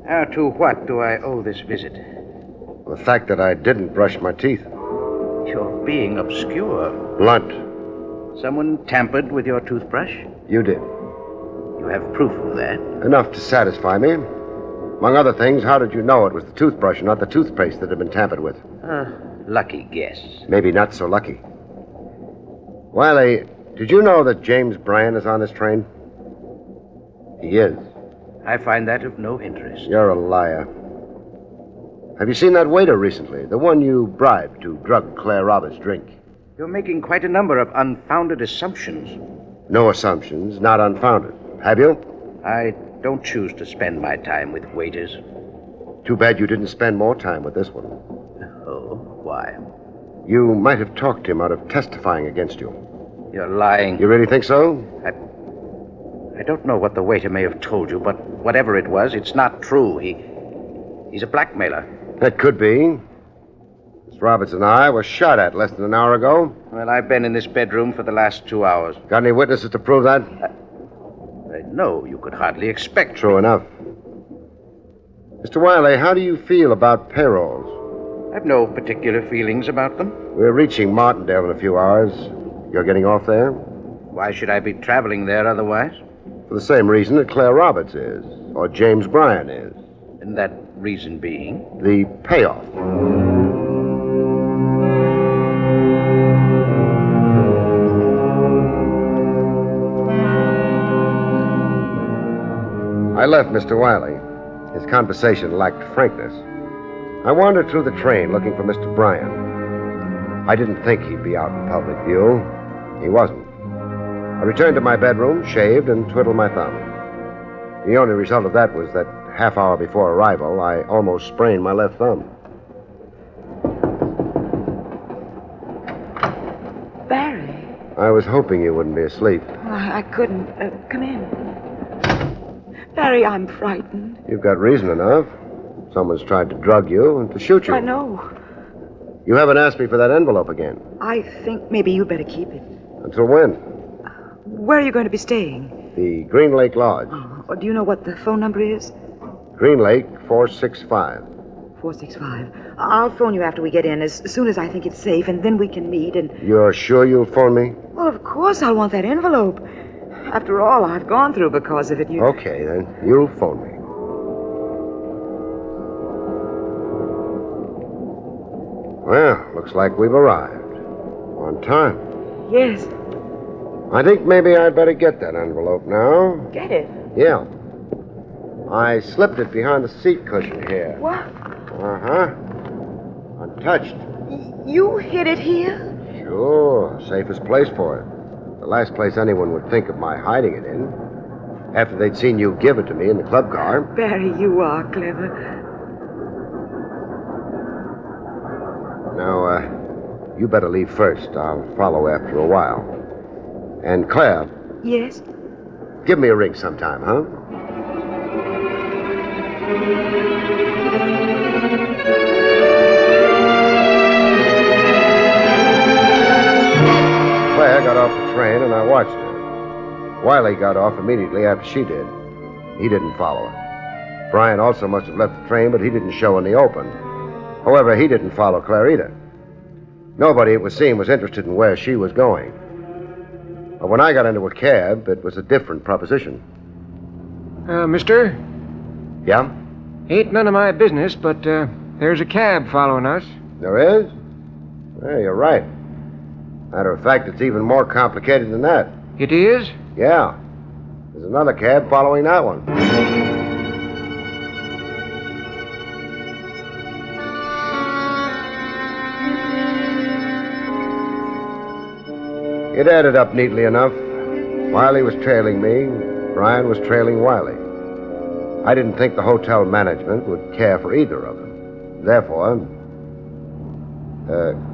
U: Now, to what do I owe this visit?
J: The fact that I didn't brush my teeth.
U: You're being obscure.
J: Blunt.
U: Someone tampered with your toothbrush?
J: You did.
U: You have proof of that?
J: Enough to satisfy me. Among other things, how did you know it was the toothbrush and not the toothpaste that had been tampered with?
U: Lucky guess.
J: Maybe not so lucky. Wiley, did you know that James Bryan is on this train? He is.
U: I find that of no interest.
J: You're a liar. Have you seen that waiter recently? The one you bribed to drug Claire Roberts' drink?
U: You're making quite a number of unfounded assumptions.
J: No assumptions, not unfounded. Have you?
U: I don't choose to spend my time with waiters.
J: Too bad you didn't spend more time with this one.
U: Oh, why?
J: You might have talked him out of testifying against you.
U: You're lying.
J: You really think so?
U: I don't know what the waiter may have told you, but whatever it was, it's not true. He's a blackmailer.
J: That could be. Miss Roberts and I were shot at less than an hour ago.
U: Well, I've been in this bedroom for the last 2 hours.
J: Got any witnesses to prove that?
U: No, you could hardly expect.
J: True enough. Mr. Wiley, how do you feel about payrolls?
U: I've no particular feelings about them.
J: We're reaching Martindale in a few hours. You're getting off there?
U: Why should I be traveling there otherwise?
J: For the same reason that Claire Roberts is, or James Bryan is.
U: And that reason being?
J: The payoff. I left Mr. Wiley. His conversation lacked frankness. I wandered through the train looking for Mr. Bryan. I didn't think he'd be out in public view. He wasn't. I returned to my bedroom, shaved, and twiddled my thumb. The only result of that was that half hour before arrival, I almost sprained my left thumb.
E: Barrie.
J: I was hoping you wouldn't be asleep.
E: I couldn't. Come in. Barrie, I'm frightened.
J: You've got reason enough. Someone's tried to drug you and to shoot you.
E: I know.
J: You haven't asked me for that envelope again.
E: I think maybe you better keep it.
J: Until when?
E: Where are you going to be staying?
J: The Green Lake Lodge.
E: Oh, do you know what the phone number is?
J: Green Lake 465.
E: 465. I'll phone you after we get in, as soon as I think it's safe, and then we can meet and...
J: You're sure you'll phone me?
E: Well, of course I'll want that envelope. After all I've gone through because of it, you...
J: Okay, then. You'll phone me. Well, looks like we've arrived. On time.
E: Yes.
J: I think maybe I'd better get that envelope now.
E: Get it?
J: Yeah. I slipped it behind the seat cushion here.
E: What?
J: Uh-huh. Untouched.
E: You hid it here?
J: Sure. Safest place for it. The last place anyone would think of my hiding it in. After they'd seen you give it to me in the club car.
E: Barrie, you are clever.
J: Now, you better leave first. I'll follow after a while. And Claire.
E: Yes?
J: Give me a ring sometime, huh? Claire got off the train, and I watched her. Wiley got off immediately after she did. He didn't follow her. Bryan also must have left the train, but he didn't show in the open. However, he didn't follow Claire either. Nobody, it was seen, was interested in where she was going. But when I got into a cab, it was a different proposition.
G: Mister?
J: Yeah?
G: Ain't none of my business, but There's a cab following us.
J: There is? Yeah, you're right. Matter of fact, it's even more complicated than that.
G: It is?
J: Yeah. There's another cab following that one. It added up neatly enough. Wiley was trailing me. Brian was trailing Wiley. I didn't think the hotel management would care for either of them. Therefore,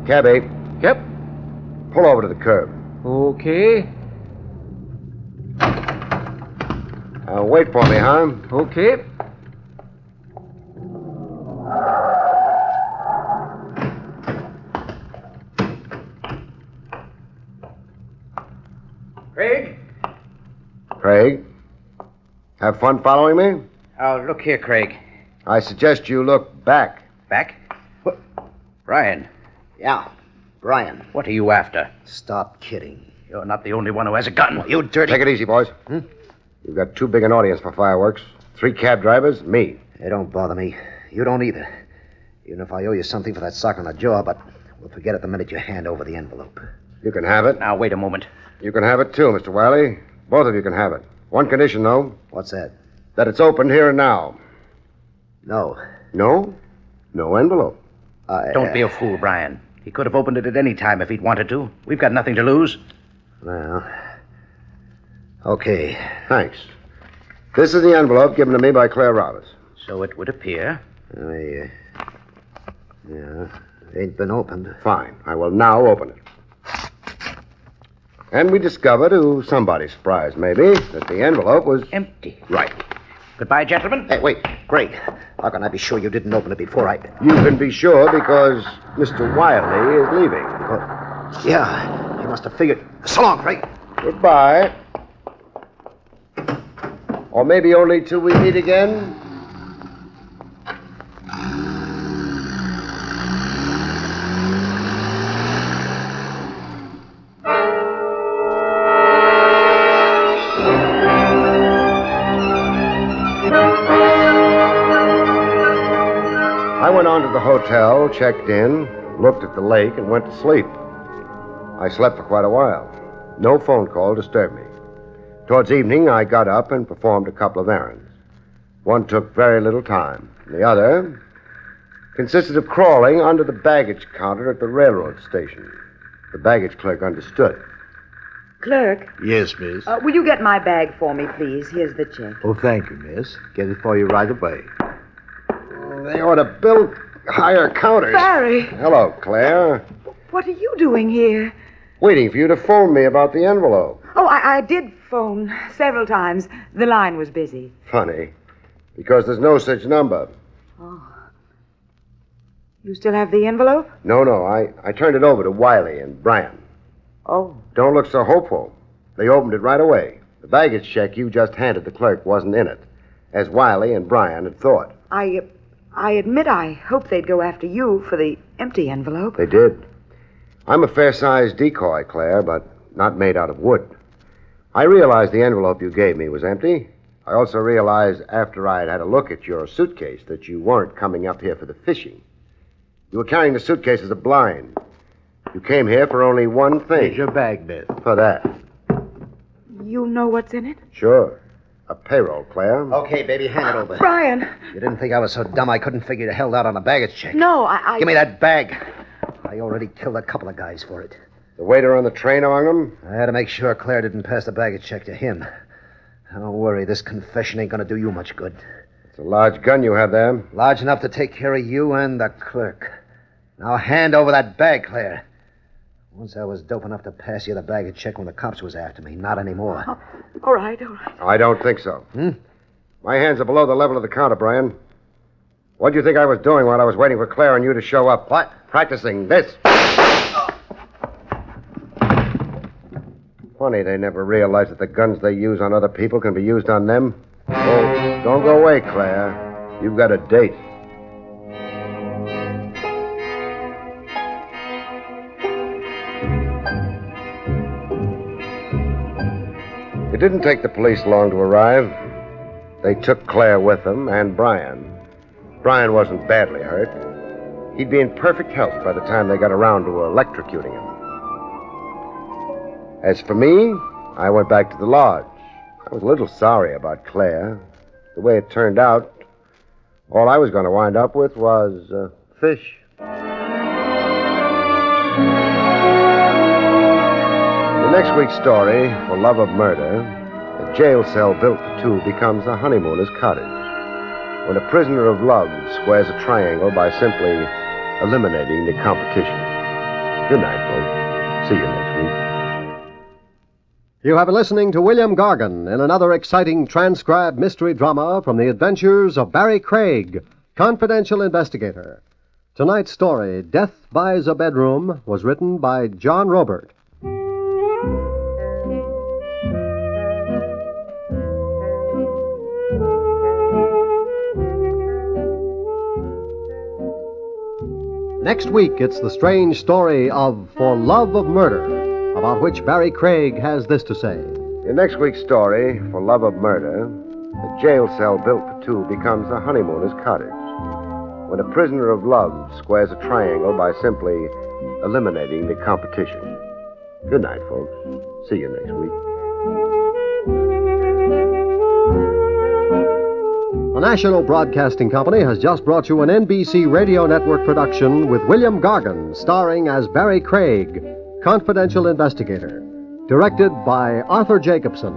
J: cabby.
G: Yep.
J: Pull over to the curb.
G: Okay.
J: Wait for me, huh?
G: Okay.
U: Craig?
J: Craig? Have fun following me?
U: Oh, look here, Craig.
J: I suggest you look back.
U: Back? What? Brian.
C: Yeah, Brian.
U: What are you after?
C: Stop kidding.
U: You're not the only one who has a gun.
C: You dirty...
J: Take it easy, boys. You've got too big an audience for fireworks. 3 cab drivers, me.
C: Hey, don't bother me. You don't either. Even if I owe you something for that sock on the jaw, but we'll forget it the minute you hand over the envelope.
J: You can have it.
U: Now, wait a moment.
J: You can have it, too, Mr. Wiley. Both of you can have it. One condition, though.
C: What's that?
J: That it's opened here and now.
C: No.
J: No? No envelope.
U: Don't be a fool, Brian. He could have opened it at any time if he'd wanted to. We've got nothing to lose.
C: Well, okay.
J: Thanks. This is the envelope given to me by Claire Roberts.
U: So it would appear.
C: Yeah, ain't been opened.
J: Fine. I will now open it. And we discovered, to somebody's surprise maybe, that the envelope was...
U: empty.
J: Right.
U: Goodbye, gentlemen.
C: Hey, wait. Greg, how can I be sure you didn't open it before I...
J: You can be sure because Mr. Wiley is leaving.
C: Yeah, he must have figured... So long, Craig.
J: Goodbye. Or maybe only till we meet again. I went on to the hotel, checked in, looked at the lake, and went to sleep. I slept for quite a while. No phone call disturbed me. Towards evening, I got up and performed a couple of errands. One took very little time. The other consisted of crawling under the baggage counter at the railroad station. The baggage clerk understood.
E: Clerk,
N: Yes, miss.
E: will you get my bag for me, please? Here's the check.
N: Oh, thank you, miss. Get it for you right away.
J: They ought to build higher counters.
E: Barry!
J: Hello, Claire.
E: What are you doing here?
J: Waiting for you to phone me about the envelope.
E: Oh, I did phone several times. The line was busy.
J: Funny, because there's no such number.
E: Oh. You still have the envelope?
J: No, I turned it over to Wiley and Brian.
E: Oh.
J: Don't look so hopeful. They opened it right away. The baggage check you just handed the clerk wasn't in it, as Wiley and Brian had thought.
E: I admit I hoped they'd go after you for the empty envelope.
J: They did. I'm a fair-sized decoy, Claire, but not made out of wood. I realized the envelope you gave me was empty. I also realized after I had had a look at your suitcase that you weren't coming up here for the fishing. You were carrying the suitcase as a blind. You came here for only one thing.
N: Here's your bag, miss.
J: For that.
E: You know what's in it?
J: Sure. A payroll, Claire.
C: Okay, baby, hand it over.
E: Brian!
C: You didn't think I was so dumb I couldn't figure you held out on a baggage check.
E: No, I...
C: Give me that bag. I already killed a couple of guys for it.
J: The waiter on the train among them?
C: I had to make sure Claire didn't pass the baggage check to him. Don't worry, this confession ain't going to do you much good.
J: It's a large gun you have there.
C: Large enough to take care of you and the clerk. Now hand over that bag, Claire. Once I was dope enough to pass you the baggage check when the cops was after me. Not anymore.
E: Oh, all right.
J: I don't think so. My hands are below the level of the counter, Brian. What do you think I was doing while I was waiting for Claire and you to show up?
C: What?
J: Practicing this. Funny they never realize that the guns they use on other people can be used on them. Oh, don't go away, Claire. You've got a date. It didn't take the police long to arrive. They took Claire with them and Brian. Brian wasn't badly hurt.
C: He'd be in perfect health by the time they got around to electrocuting him. As for me, I went back to the lodge. I was a little sorry about Claire. The way it turned out, all I was going to wind up with was fish. The next week's story, For Love of Murder, a jail cell built for two becomes a honeymooners' cottage. When a prisoner of love squares a triangle by simply eliminating the competition. Good night, folks. See you next week.
D: You have been listening to William Gargan in another exciting transcribed mystery drama from the adventures of Barrie Craig, confidential investigator. Tonight's story, Death Buys a Bedroom, was written by John Robert. Next week, it's the strange story of For Love of Murder, about which Barrie Craig has this to say.
C: In next week's story, For Love of Murder, a jail cell built for two becomes a honeymooners' cottage. When a prisoner of love squares a triangle by simply eliminating the competition. Good night, folks. See you next week.
D: The National Broadcasting Company has just brought you an NBC Radio Network production with William Gargan starring as Barrie Craig, confidential investigator. Directed by Arthur Jacobson.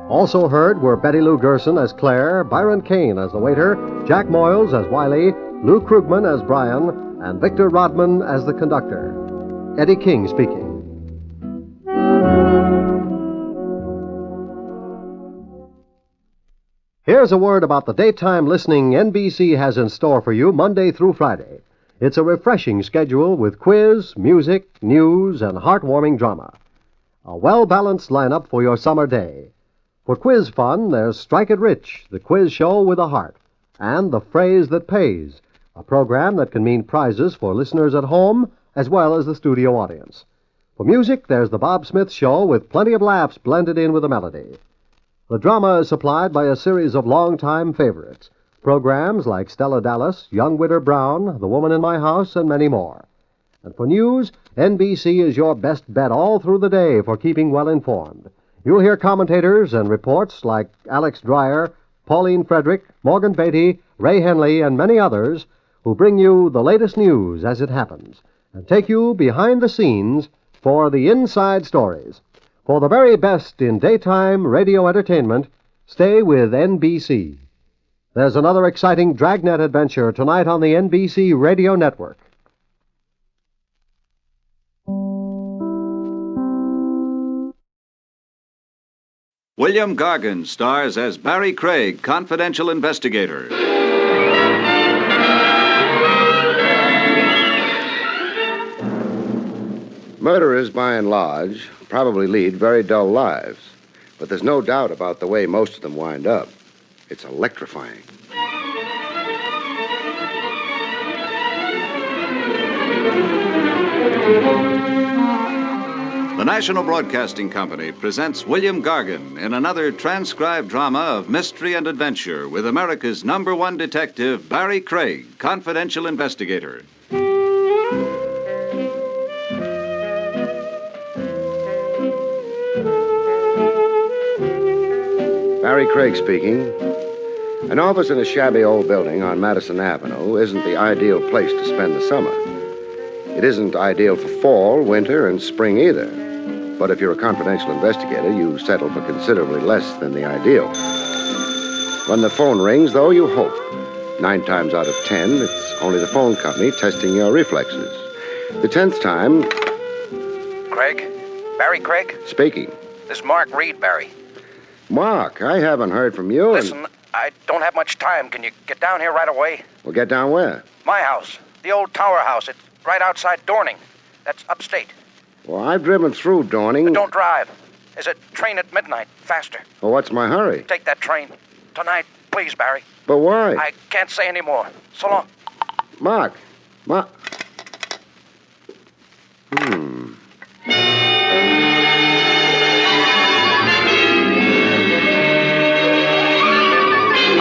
D: Also heard were Betty Lou Gerson as Claire, Byron Kane as the waiter, Jack Moyles as Wiley, Lou Krugman as Brian, and Victor Rodman as the conductor. Eddie King speaking. Here's a word about the daytime listening NBC has in store for you Monday through Friday. It's a refreshing schedule with quiz, music, news, and heartwarming drama. A well-balanced lineup for your summer day. For quiz fun, there's Strike It Rich, the quiz show with a heart, and The Phrase That Pays, a program that can mean prizes for listeners at home as well as the studio audience. For music, there's The Bob Smith Show with plenty of laughs blended in with a melody. The drama is supplied by a series of longtime favorites. Programs like Stella Dallas, Young Widder Brown, The Woman in My House, and many more. And for news, NBC is your best bet all through the day for keeping well informed. You'll hear commentators and reports like Alex Dreyer, Pauline Frederick, Morgan Beatty, Ray Henley, and many others who bring you the latest news as it happens and take you behind the scenes for the inside stories. For the very best in daytime radio entertainment, stay with NBC. There's another exciting Dragnet adventure tonight on the NBC Radio Network.
H: William Gargan stars as Barrie Craig, confidential investigator.
C: Murderers, by and large, probably lead very dull lives. But there's no doubt about the way most of them wind up. It's electrifying.
H: The National Broadcasting Company presents William Gargan in another transcribed drama of mystery and adventure with America's #1 detective, Barrie Craig, confidential investigator.
C: Barrie Craig speaking. An office in a shabby old building on Madison Avenue isn't the ideal place to spend the summer. It isn't ideal for fall, winter, and spring either. But if you're a confidential investigator, you settle for considerably less than the ideal. When the phone rings, though, you hope. 9 times out of 10, it's only the phone company testing your reflexes. The 10th time...
O: Craig? Barrie Craig?
C: Speaking.
O: This is Mark Reed, Barrie.
C: Mark, I haven't heard from you.
O: Listen, I don't have much time. Can you get down here right away?
C: Well, get down where?
O: My house. The old tower house. It's right outside Dorning. That's upstate.
C: Well, I've driven through Dorning.
O: But don't drive. There's a train at midnight. Faster.
C: Well, what's my hurry?
O: Take that train. Tonight, please, Barrie.
C: But why?
O: I can't say any more. So long.
C: Mark.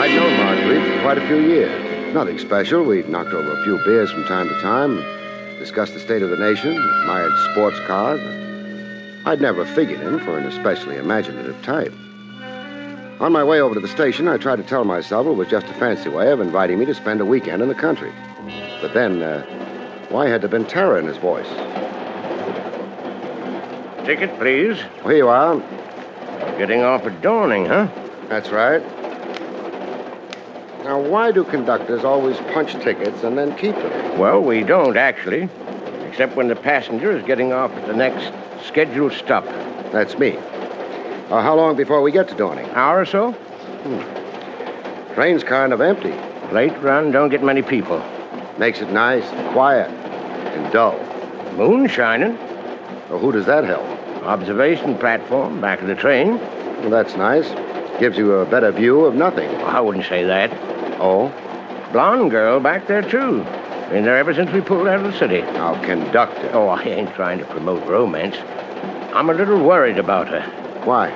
C: I'd known Marguerite for quite a few years. Nothing special. We knocked over a few beers from time to time, discussed the state of the nation, admired sports cars. I'd never figured him for an especially imaginative type. On my way over to the station, I tried to tell myself it was just a fancy way of inviting me to spend a weekend in the country. But then, why had there been terror in his voice?
A: Ticket, please.
C: Here you are.
A: Getting off at Dawning, huh?
C: That's right. Now, why do conductors always punch tickets and then keep them?
A: Well, we don't, actually. Except when the passenger is getting off at the next scheduled stop.
C: That's me. How long before we get to Dawning?
A: Hour or so?
C: Train's kind of empty.
A: Late run, don't get many people.
C: Makes it nice, quiet, and dull.
A: Moon shining.
C: Well, who does that help?
A: Observation platform, back of the train.
C: Well, that's nice. Gives you a better view of nothing.
A: I wouldn't say that.
C: Oh?
A: Blonde girl back there, too. Been there ever since we pulled out of the city.
C: Now, conductor.
A: Oh, I ain't trying to promote romance. I'm a little worried about her.
C: Why?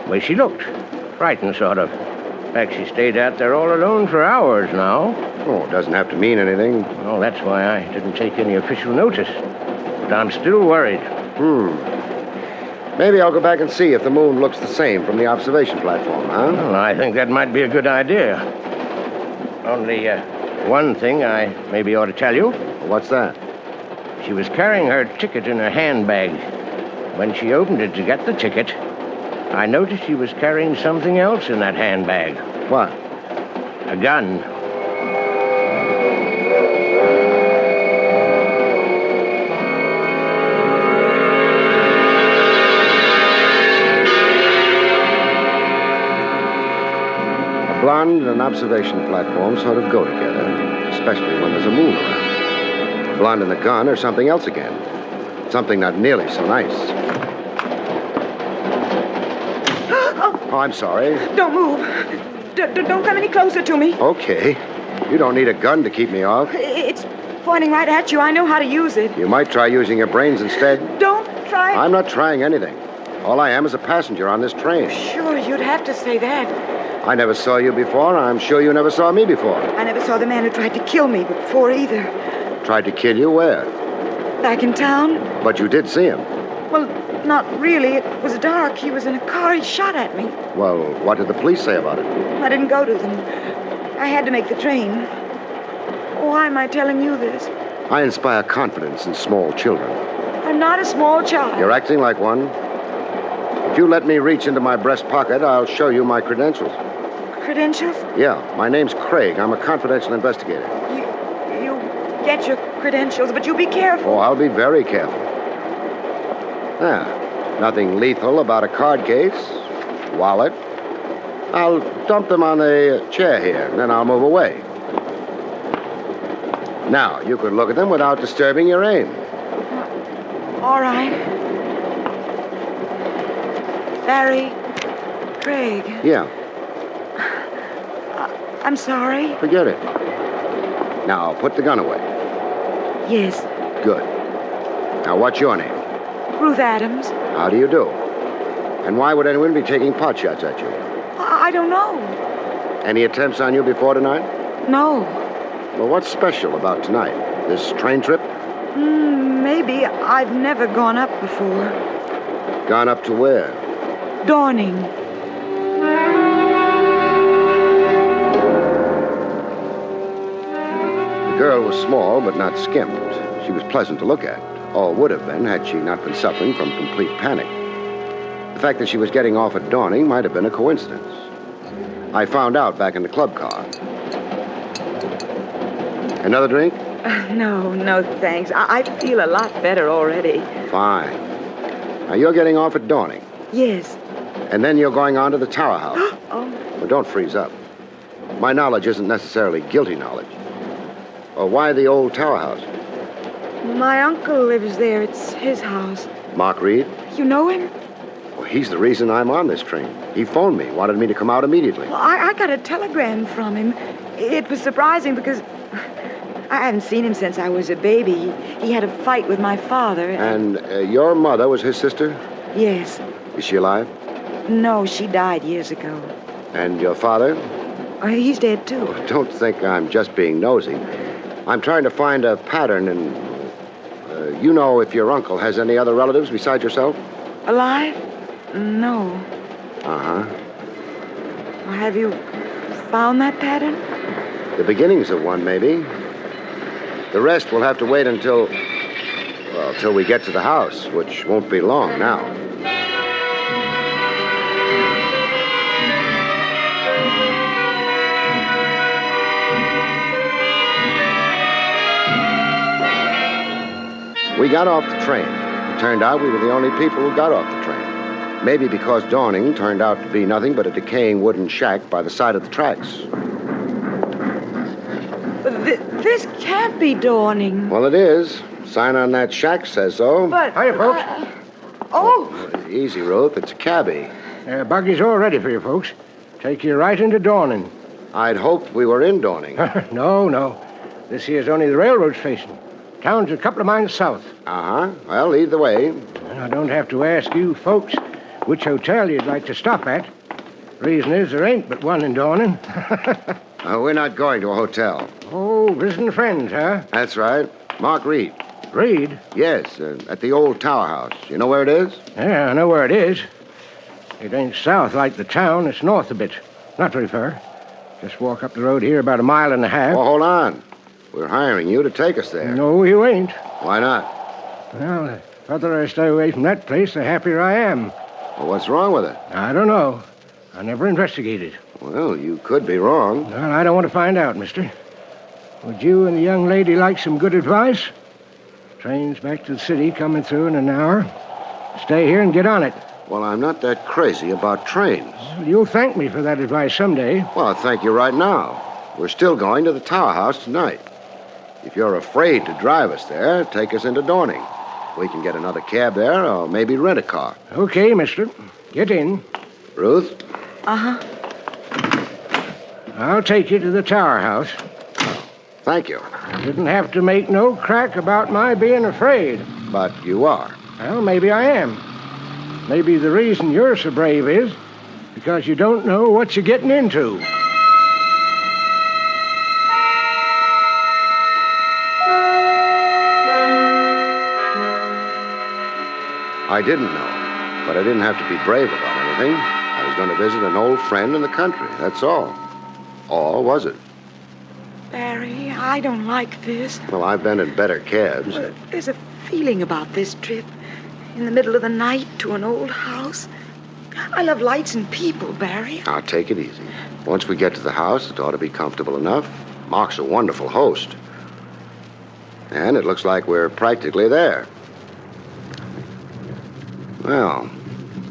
A: The way she looked. Frightened, sort of. In fact, she stayed out there all alone for hours now.
C: Oh, it doesn't have to mean anything.
A: Well, that's why I didn't take any official notice. But I'm still worried.
C: Maybe I'll go back and see if the moon looks the same from the observation platform, huh?
A: Well, I think that might be a good idea. Only, one thing I maybe ought to tell you.
C: What's that?
A: She was carrying her ticket in her handbag. When she opened it to get the ticket, I noticed she was carrying something else in that handbag.
C: What?
A: A gun.
C: A blonde and an observation platform sort of go together, especially when there's a moon around. A blonde and a gun or something else again. Something not nearly so nice. Oh, I'm sorry.
E: Don't move. Don't come any closer to me.
C: Okay. You don't need a gun to keep me off.
E: It's pointing right at you. I know how to use it.
C: You might try using your brains instead.
E: Don't try.
C: I'm not trying anything. All I am is a passenger on this train.
E: Sure, you'd have to say that.
C: I never saw you before. I'm sure you never saw me before.
E: I never saw the man who tried to kill me before either.
C: Tried to kill you where?
E: Back in town?
C: But you did see him.
E: Well, not really. It was dark. He was in a car. He shot at me.
C: Well, what did the police say about it?
E: I didn't go to them. I had to make the train. Why am I telling you this?
C: I inspire confidence in small children.
E: I'm not a small child.
C: You're acting like one. If you let me reach into my breast pocket, I'll show you my credentials.
E: Credentials?
C: Yeah, my name's Craig. I'm a confidential investigator.
E: You get your credentials, but you be careful.
C: Oh, I'll be very careful. Nothing lethal about a card case, wallet. I'll dump them on the chair here, and then I'll move away. Now, you could look at them without disturbing your aim.
E: All right. Barrie Craig.
C: Yeah.
E: I'm sorry.
C: Forget it. Now, put the gun away.
E: Yes.
C: Good. Now, what's your name?
E: Ruth Adams.
C: How do you do? And why would anyone be taking pot shots at you?
E: I don't know.
C: Any attempts on you before tonight?
E: No.
C: Well, what's special about tonight? This train trip?
E: Maybe. I've never gone up before.
C: Gone up to where?
E: Dawning.
C: The girl was small, but not skimped. She was pleasant to look at. Or would have been had she not been suffering from complete panic. The fact that she was getting off at Dawning might have been a coincidence. I found out back in the club car. Another drink?
E: No, thanks. I feel a lot better already.
C: Fine. Now, you're getting off at Dawning.
E: Yes.
C: And then you're going on to the Tower House.
E: Oh.
C: Well, don't freeze up. My knowledge isn't necessarily guilty knowledge. Or why the old Tower House?
E: My uncle lives there. It's his house.
C: Mark Reed?
E: You know him?
C: Well, he's the reason I'm on this train. He phoned me, wanted me to come out immediately.
E: Well, I got a telegram from him. It was surprising because I haven't seen him since I was a baby. He had a fight with my father.
C: And your mother was his sister?
E: Yes.
C: Is she alive?
E: No, she died years ago.
C: And your father?
E: He's dead, too.
C: Don't think I'm just being nosy. I'm trying to find a pattern in... you know if your uncle has any other relatives besides yourself?
E: Alive? No.
C: Uh-huh.
E: Well, have you found that pattern?
C: The beginnings of one, maybe. The rest will have to wait until we get to the house, which won't be long now. We got off the train. It turned out we were the only people who got off the train. Maybe because Dawning turned out to be nothing but a decaying wooden shack by the side of the tracks.
E: This can't be Dawning.
C: Well, it is. Sign on that shack says so.
E: But...
A: Hiya, folks.
C: Easy, Ruth. It's a cabbie.
A: Buggy's all ready for you, folks. Take you right into Dawning.
C: I'd hoped we were in Dawning.
A: No. This here's only the railroad station. Town's a couple of miles south.
C: Uh-huh. Well, either way.
A: I don't have to ask you folks which hotel you'd like to stop at. Reason is there ain't but one in Dawning.
C: We're not going to a hotel.
A: Oh, visiting friends, huh?
C: That's right. Mark Reed.
A: Reed?
C: Yes, at the old Tower House. You know where it is?
A: Yeah, I know where it is. It ain't south like the town. It's north a bit. Not very far. Just walk up the road here about a mile and a half.
C: Well, hold on. We're hiring you to take us there.
A: No, you ain't.
C: Why not?
A: Well, the further I stay away from that place, the happier I am.
C: Well, what's wrong with it?
A: I don't know. I never investigated.
C: Well, you could be wrong.
A: Well, I don't want to find out, mister. Would you and the young lady like some good advice? Train's back to the city coming through in an hour. Stay here and get on it.
C: Well, I'm not that crazy about trains.
A: Well, you'll thank me for that advice someday.
C: Well, I'll thank you right now. We're still going to the Tower House tonight. If you're afraid to drive us there, take us into Dawning. We can get another cab there or maybe rent a car.
A: Okay, mister. Get in.
C: Ruth?
E: Uh-huh.
A: I'll take you to the Tower House.
C: Thank you.
A: Didn't have to make no crack about my being afraid.
C: But you are.
A: Well, maybe I am. Maybe the reason you're so brave is because you don't know what you're getting into.
C: I didn't know, but I didn't have to be brave about anything. I was going to visit an old friend in the country, that's all. Or was it?
E: Barry, I don't like this.
C: Well, I've been in better cabs.
E: Well, there's a feeling about this trip. In the middle of the night to an old house. I love lights and people, Barry.
C: Now, take it easy. Once we get to the house, it ought to be comfortable enough. Mark's a wonderful host. And it looks like we're practically there. Well,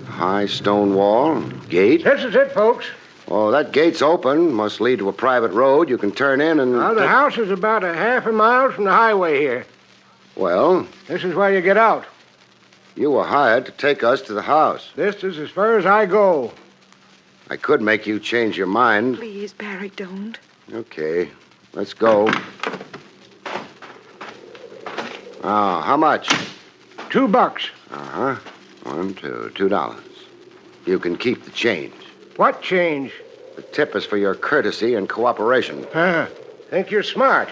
C: high stone wall, gate.
A: This is it, folks.
C: Oh, that gate's open. Must lead to a private road. You can turn in and...
A: Well, the house is about a half a mile from the highway here.
C: Well?
A: This is where you get out.
C: You were hired to take us to the house.
A: This is as far as I go.
C: I could make you change your mind.
E: Please, Barry, don't.
C: Okay, let's go. How much?
A: $2.
C: Uh-huh. $2. You can keep the change.
A: What change?
C: The tip is for your courtesy and cooperation.
A: Think you're smart.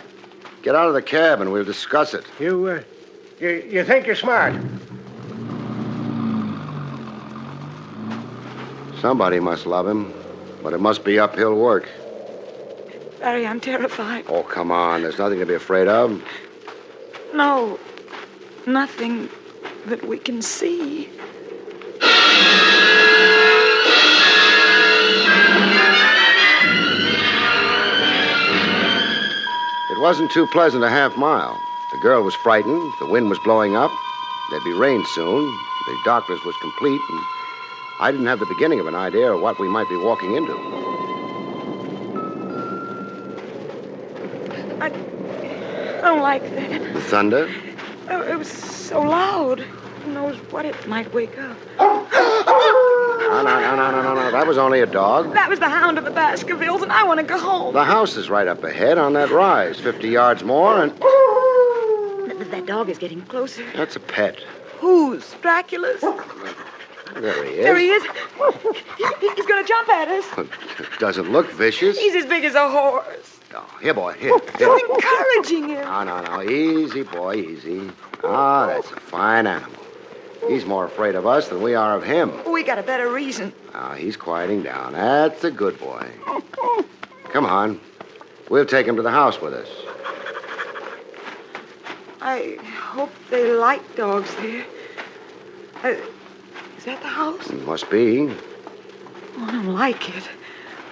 C: Get out of the cab and we'll discuss it.
A: You think you're smart?
C: Somebody must love him, but it must be uphill work.
E: Barry, I'm terrified.
C: Oh, come on. There's nothing to be afraid of.
E: No, nothing that we can see.
C: It wasn't too pleasant a half mile. The girl was frightened. The wind was blowing up. There'd be rain soon. The darkness was complete, and I didn't have the beginning of an idea of what we might be walking into.
E: I don't like that.
C: The thunder?
E: Oh, it was so loud. Who knows what it might wake up.
C: No. That was only a dog.
E: That was the hound of the Baskervilles, and I want to go home.
C: The house is right up ahead on that rise. 50 yards more, and...
E: That dog is getting closer.
C: That's a pet.
E: Whose? Dracula's?
J: There he is.
E: There he is. He's going to jump at us.
J: Doesn't look vicious.
E: He's as big as a horse.
J: Here, boy, here.
E: You're encouraging him.
J: No. Easy, boy, easy. Ah, that's a fine animal. He's more afraid of us than we are of him.
E: We got a better reason.
J: He's quieting down. That's a good boy. Come on. We'll take him to the house with us.
E: I hope they like dogs there. Is that the house?
J: Must be.
E: Oh, I don't like it.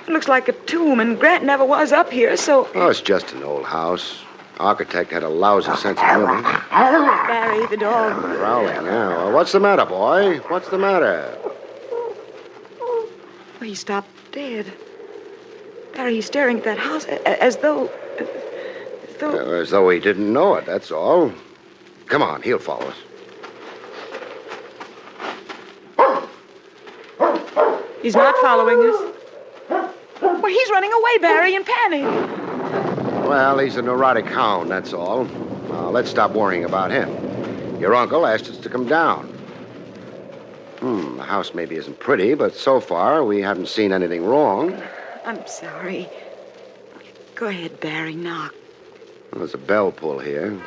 E: It looks like a tomb, and Grant never was up here, so...
J: Oh, it's just an old house. Architect had a lousy sense of humor.
E: Barry, the dog.
J: Growling now. What's the matter, boy? What's the matter?
E: Oh, he stopped dead. Barry, he's staring at that house as though...
J: As though he didn't know it, that's all. Come on, he'll follow us.
E: He's not following us. Well, he's running away, Barry, in panic.
J: Well, he's a neurotic hound, that's all. Let's stop worrying about him. Your uncle asked us to come down. The house maybe isn't pretty, but so far we haven't seen anything wrong.
E: I'm sorry. Go ahead, Barry, knock.
J: Well, there's a bell pull here.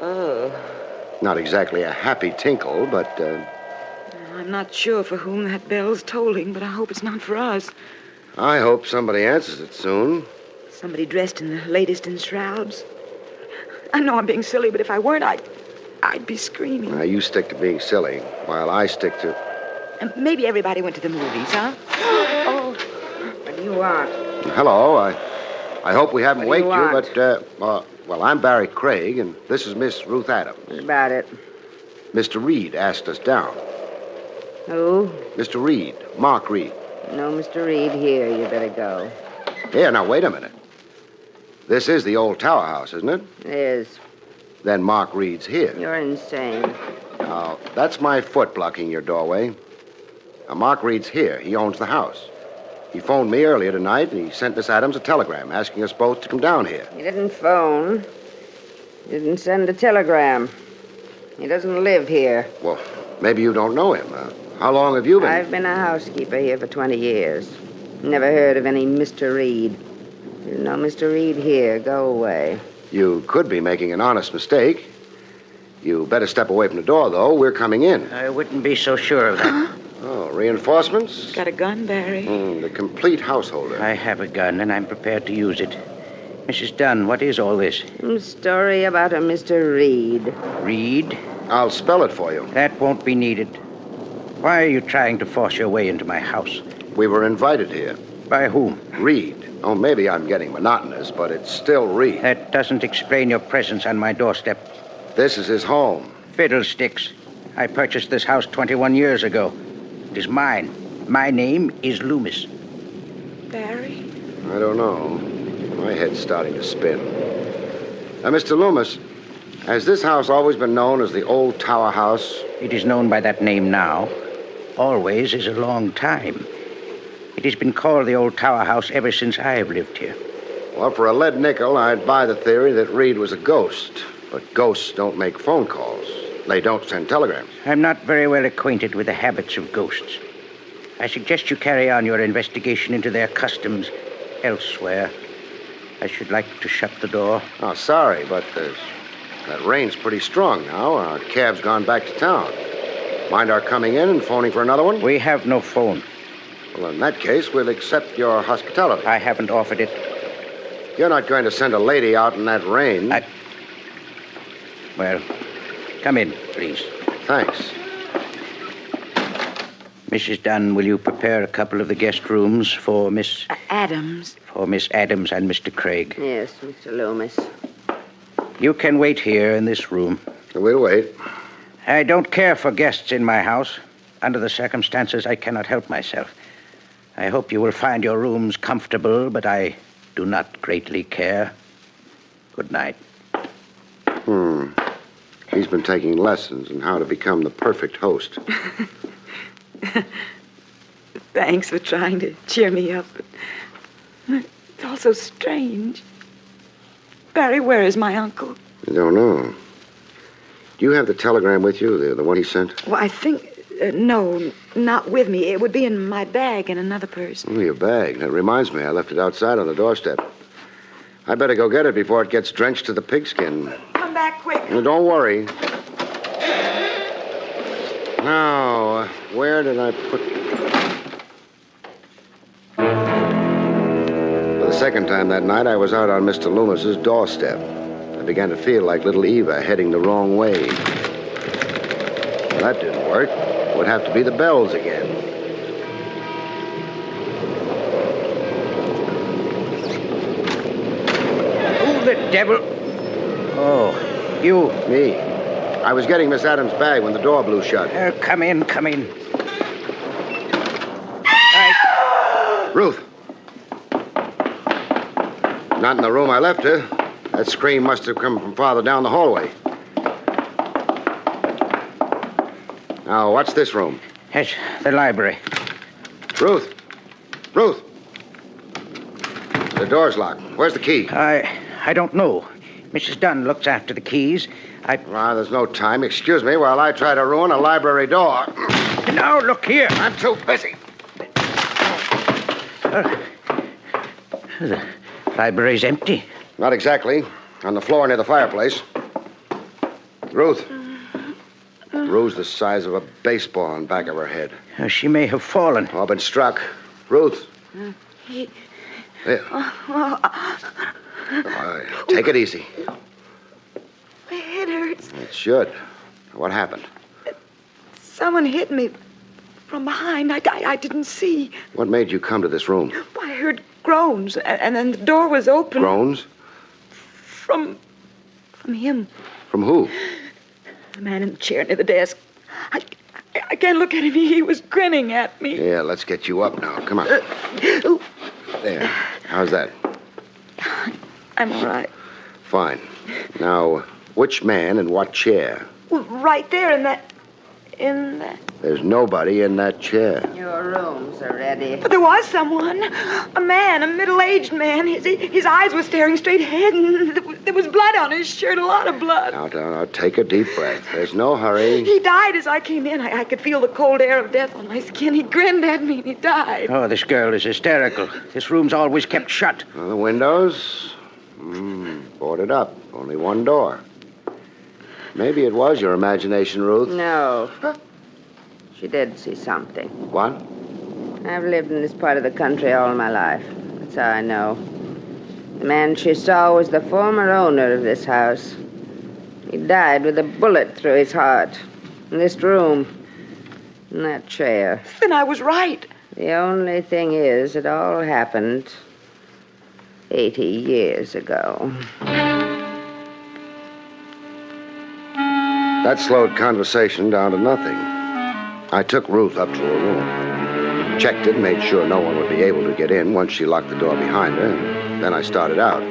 E: Oh.
J: Not exactly a happy tinkle, but...
E: I'm not sure for whom that bell's tolling, but I hope it's not for us.
J: I hope somebody answers it soon.
E: Somebody dressed in the latest in shrouds. I know I'm being silly, but if I weren't, I'd be screaming.
J: Now, you stick to being silly, while I stick to...
E: And maybe everybody went to the movies, huh? Oh,
K: what do you want?
J: Hello, I hope we haven't
K: What do you
J: waked you, but, well, I'm Barrie Craig, and this is Miss Ruth Adams.
K: What about it?
J: Mr. Reed asked us down.
K: Who?
J: Mr. Reed, Mark Reed.
K: No, Mr. Reed here. You better go.
J: Here, now, wait a minute. This is the old tower house, isn't it?
K: It is.
J: Then Mark Reed's here.
K: You're insane.
J: Now, that's my foot blocking your doorway. Now, Mark Reed's here. He owns the house. He phoned me earlier tonight, and he sent Miss Adams a telegram asking us both to come down here.
K: He didn't phone. He didn't send a telegram. He doesn't live here.
J: Well, maybe you don't know him. How long have you been?
K: I've been a housekeeper here for 20 years. Never heard of any Mr. Reed. There's no Mr. Reed here. Go away.
J: You could be making an honest mistake. You better step away from the door, though. We're coming in.
M: I wouldn't be so sure of that.
J: Oh, reinforcements?
E: Got a gun, Barry?
J: The complete householder.
M: I have a gun, and I'm prepared to use it. Mrs. Dunn, what is all this?
K: A story about a Mr. Reed.
M: Reed?
J: I'll spell it for you.
M: That won't be needed. Why are you trying to force your way into my house?
J: We were invited here.
M: By whom?
J: Reed. Oh, maybe I'm getting monotonous, but it's still Reed.
M: That doesn't explain your presence on my doorstep.
J: This is his home.
M: Fiddlesticks. I purchased this house 21 years ago. It is mine. My name is Loomis.
E: Barry?
J: I don't know. My head's starting to spin. Mr. Loomis, has this house always been known as the old tower house?
M: It is known by that name now. Always is a long time. It has been called the old tower house ever since I have lived here.
J: Well, for a lead nickel, I'd buy the theory that Reed was a ghost. But ghosts don't make phone calls. They don't send telegrams.
M: I'm not very well acquainted with the habits of ghosts. I suggest you carry on your investigation into their customs elsewhere. I should like to shut the door.
J: Oh, sorry, but that rain's pretty strong now. Our cab's gone back to town. Mind our coming in and phoning for another one?
M: We have no phone.
J: Well, in that case, we'll accept your hospitality.
M: I haven't offered it.
J: You're not going to send a lady out in that rain.
M: Well, come in, please.
J: Thanks.
M: Mrs. Dunn, will you prepare a couple of the guest rooms for Miss...
E: Adams.
M: For Miss Adams and Mr. Craig.
K: Yes, Mr. Loomis.
M: You can wait here in this room.
J: We'll wait.
M: I don't care for guests in my house. Under the circumstances, I cannot help myself. I hope you will find your rooms comfortable, but I do not greatly care. Good night.
J: He's been taking lessons in how to become the perfect host.
E: Thanks for trying to cheer me up. But it's all so strange. Barry, where is my uncle?
J: I don't know. Do you have the telegram with you, the one he sent?
E: Well, I think... no, not with me. It would be in my bag in another purse.
J: Oh, your bag. That reminds me, I left it outside on the doorstep. I better go get it before it gets drenched to the pigskin.
E: Come back quick.
J: Now, don't worry. Now, where did I put... For the second time that night, I was out on Mr. Loomis's doorstep. I began to feel like little Eva heading the wrong way. Well, that didn't work. It would have to be the bells again.
M: Who the devil? Oh, you.
J: Me. I was getting Miss Adams' bag when the door blew shut.
M: Come in, come in.
J: Ruth. Not in the room I left her. That scream must have come from farther down the hallway. Now, what's this room?
M: Yes, the library.
J: Ruth. Ruth. The door's locked. Where's the key?
M: I don't know. Mrs. Dunn looks after the keys.
J: There's no time. Excuse me while I try to ruin a library door.
M: Now, look here.
J: I'm too busy.
M: The library's empty.
J: Not exactly. On the floor near the fireplace. Ruth. Bruised the size of a baseball on the back of her head.
M: She may have fallen.
J: Or been struck. Ruth. There. Take it easy.
E: It hurts.
J: It should. What happened?
E: Someone hit me from behind. I didn't see.
J: What made you come to this room?
E: I heard groans, and then the door was open.
J: Groans?
E: From him.
J: From who?
E: The man in the chair near the desk. I can't look at him. He was grinning at me.
J: Yeah, let's get you up now. Come on. There. How's that?
E: I'm all right.
J: Fine. Now, which man in what chair?
E: Well, right there in that...
J: There's nobody in that chair.
K: Your rooms are ready.
E: But there was someone. A man, a middle-aged man. His eyes were staring straight ahead, and there was blood on his shirt, a lot of blood.
J: Now, take a deep breath. There's no hurry.
E: He died as I came in. I could feel the cold air of death on my skin. He grinned at me, and he died.
M: Oh, this girl is hysterical. This room's always kept shut.
J: Well, the windows? Boarded up. Only one door. Maybe it was your imagination, Ruth.
K: No. She did see something.
J: What?
K: I've lived in this part of the country all my life. That's how I know. The man she saw was the former owner of this house. He died with a bullet through his heart. In this room. In that chair.
E: Then I was right.
K: The only thing is, it all happened 80 years ago.
J: That slowed conversation down to nothing. I took Ruth up to her room. Checked it, made sure no one would be able to get in once she locked the door behind her, and then I started out.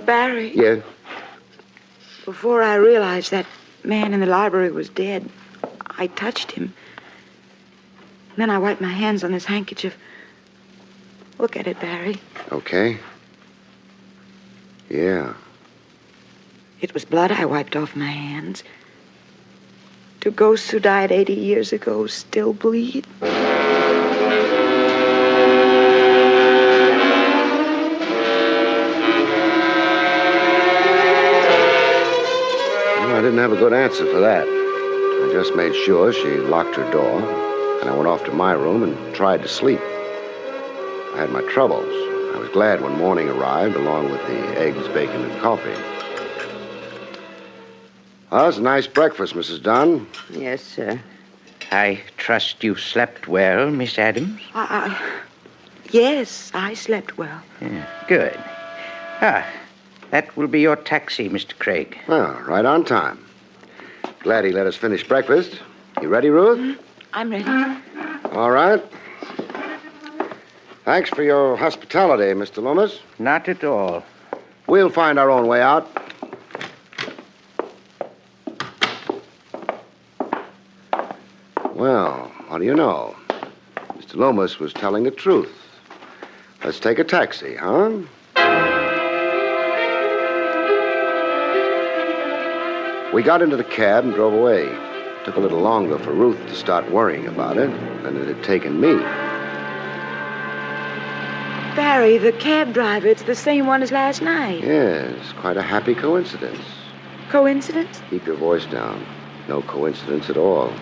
E: Barrie?
J: Yeah?
E: Before I realized that man in the library was dead, I touched him. Then I wiped my hands on his handkerchief. Look at it, Barrie.
J: Okay. Yeah.
E: It was blood I wiped off my hands. Do ghosts who died 80 years ago still bleed?
J: I didn't have a good answer for that. I just made sure she locked her door, and I went off to my room and tried to sleep. I had my troubles. I was glad when morning arrived, along with the eggs, bacon, and coffee. Well, it's a nice breakfast, Mrs. Dunn.
K: Yes, sir.
M: I trust you slept well, Miss Adams?
E: Yes, I slept well.
M: Yeah, good. That will be your taxi, Mr. Craig.
J: Well, right on time. Glad he let us finish breakfast. You ready, Ruth?
E: I'm ready.
J: All right. Thanks for your hospitality, Mr. Loomis.
M: Not at all.
J: We'll find our own way out. Well, what do you know? Mr. Loomis was telling the truth. Let's take a taxi, huh?
C: We got into the cab and drove away. Took a little longer for Ruth to start worrying about it than it had taken me.
E: Barry, the cab driver, it's the same one as last night.
C: Yes, quite a happy coincidence.
E: Coincidence?
C: Keep your voice down. No coincidence at all.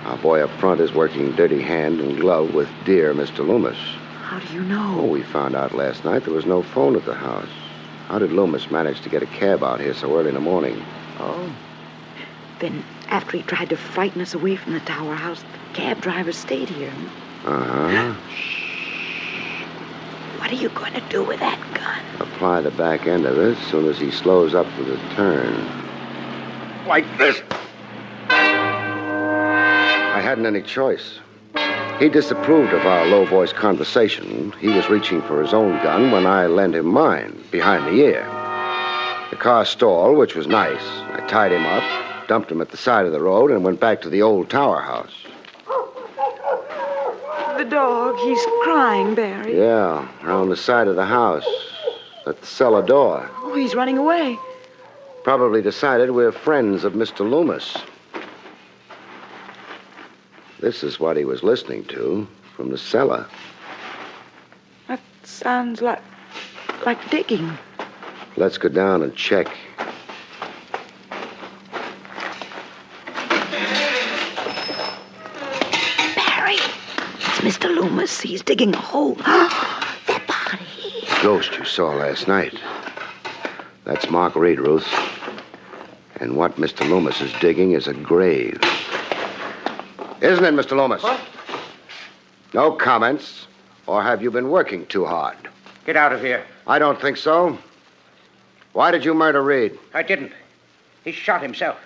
C: Our boy up front is working dirty hand and glove with dear Mr. Loomis.
E: How do you know?
C: Oh, we found out last night there was no phone at the house. How did Loomis manage to get a cab out here so early in the morning?
E: Oh. Then, after he tried to frighten us away from the tower house, the cab driver stayed here.
C: Uh-huh.
E: What are you going to do with that gun?
C: Apply the back end of it as soon as he slows up for the turn. Like this. I hadn't any choice. He disapproved of our low-voiced conversation. He was reaching for his own gun when I lent him mine, behind the ear. The car stalled, which was nice. I tied him up, dumped him at the side of the road, and went back to the old tower house.
E: The dog, he's crying, Barry.
C: Yeah, around the side of the house, at the cellar door.
E: Oh, he's running away.
C: Probably decided we're friends of Mr. Loomis. This is what he was listening to from the cellar.
E: That sounds like digging.
C: Let's go down and check.
E: Barry, it's Mr. Loomis. He's digging a hole. That body.
C: The ghost you saw last night. That's Mark Reed, Ruth. And what Mr. Loomis is digging is a grave. Isn't it, Mr. Loomis?
M: What?
C: No comments. Or have you been working too hard?
M: Get out of here.
C: I don't think so. Why did you murder Reed?
M: I didn't. He shot himself.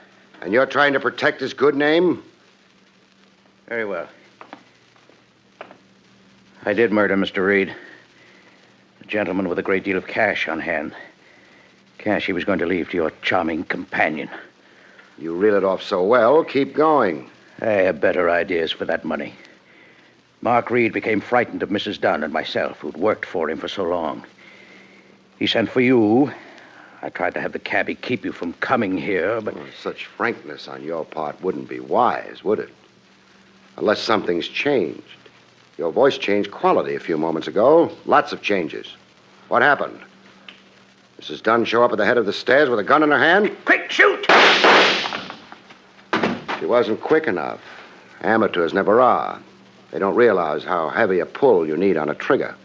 C: And you're trying to protect his good name?
M: Very well. I did murder Mr. Reed. A gentleman with a great deal of cash on hand. Cash he was going to leave to your charming companion.
C: You reel it off so well, keep going.
M: I have better ideas for that money. Mark Reed became frightened of Mrs. Dunn and myself, who'd worked for him for so long. He sent for you. I tried to have the cabbie keep you from coming here, but...
C: Well, such frankness on your part wouldn't be wise, would it? Unless something's changed. Your voice changed quality a few moments ago. Lots of changes. What happened? Mrs. Dunn show up at the head of the stairs with a gun in her hand?
M: Quick, shoot!
C: She wasn't quick enough. Amateurs never are. They don't realize how heavy a pull you need on a trigger.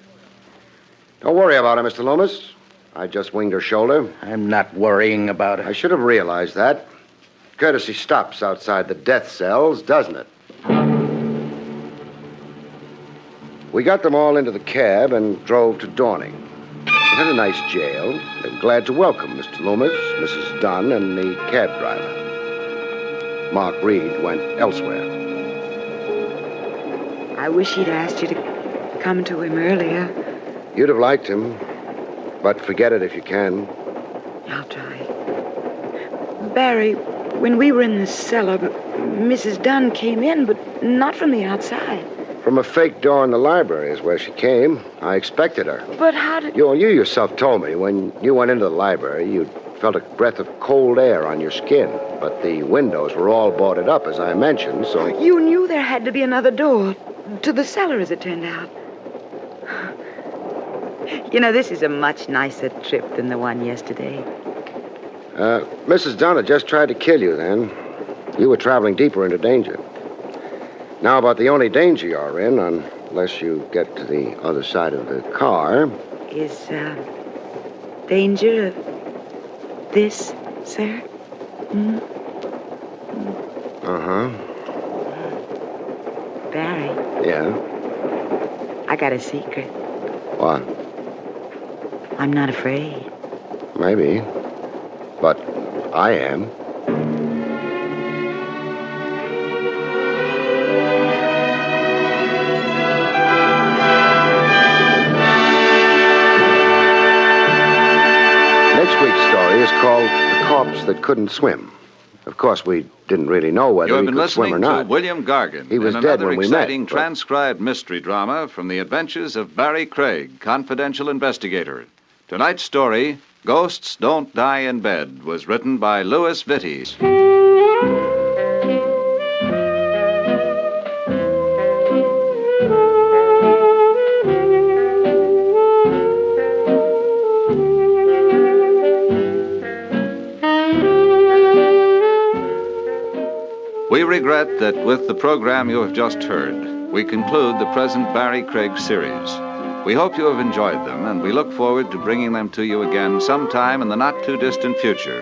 C: Don't worry about her, Mr. Loomis. I just winged her shoulder.
M: I'm not worrying about it.
C: I should have realized that. Courtesy stops outside the death cells, doesn't it? We got them all into the cab and drove to Dorning. It had a nice jail. They're glad to welcome Mr. Loomis, Mrs. Dunn, and the cab driver. Mark Reed went elsewhere.
E: I wish he'd asked you to come to him earlier.
C: You'd have liked him, but forget it if you can.
E: I'll try. Barry, when we were in the cellar, Mrs. Dunn came in, but not from the outside.
C: From a fake door in the library is where she came. I expected her.
E: But how did...
C: You yourself told me when you went into the library, you felt a breath of cold air on your skin. But the windows were all boarded up, as I mentioned, so...
E: You knew there had to be another door to the cellar, as it turned out. You know, this is a much nicer trip than the one yesterday.
C: Mrs. Dunn had just tried to kill you then. You were traveling deeper into danger. Now, about the only danger you're in, unless you get to the other side of the car...
E: Is, danger of this, sir? Hmm?
C: Uh-huh.
E: Barry.
C: Yeah?
E: I got a secret.
C: What?
E: I'm not afraid.
C: Maybe. But I am. Next week's story is called The Corpse That Couldn't Swim. Of course, we didn't really know whether he could swim or not.
H: You have been listening to William Gargan.
C: He was
H: in
C: dead
H: another
C: when we met.
H: exciting transcribed mystery drama from the adventures of Barrie Craig, confidential investigator. Tonight's story, Ghosts Don't Die in Bed was written by Louis Vittes. We regret that with the program you have just heard, we conclude the present Barrie Craig series. We hope you have enjoyed them, and we look forward to bringing them to you again sometime in the not-too-distant future.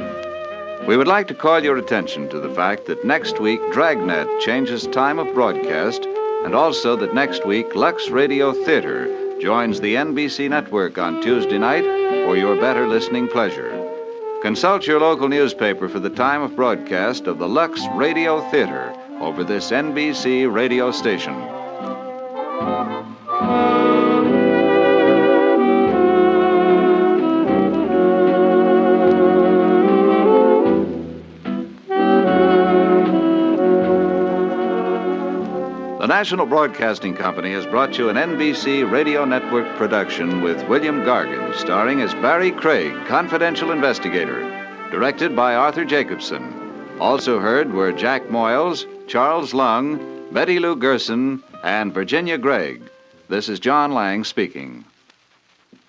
H: We would like to call your attention to the fact that next week Dragnet changes time of broadcast, and also that next week Lux Radio Theater joins the NBC network on Tuesday night for your better listening pleasure. Consult your local newspaper for the time of broadcast of the Lux Radio Theater over this NBC radio station. The National Broadcasting Company has brought you an NBC Radio Network production with William Gargan, starring as Barrie Craig, confidential investigator, directed by Arthur Jacobson. Also heard were Jack Moyles, Charles Lung, Betty Lou Gerson, and Virginia Gregg. This is John Lang speaking.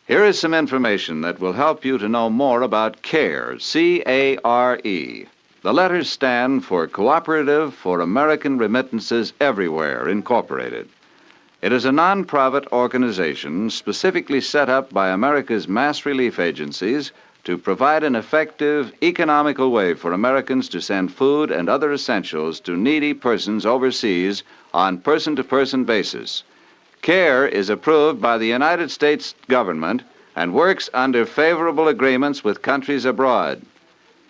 H: Here is some information that will help you to know more about CARE, C-A-R-E. The letters stand for Cooperative for American Remittances Everywhere, Incorporated. It is a non-profit organization specifically set up by America's mass relief agencies to provide an effective, economical way for Americans to send food and other essentials to needy persons overseas on person-to-person basis. CARE is approved by the United States government and works under favorable agreements with countries abroad.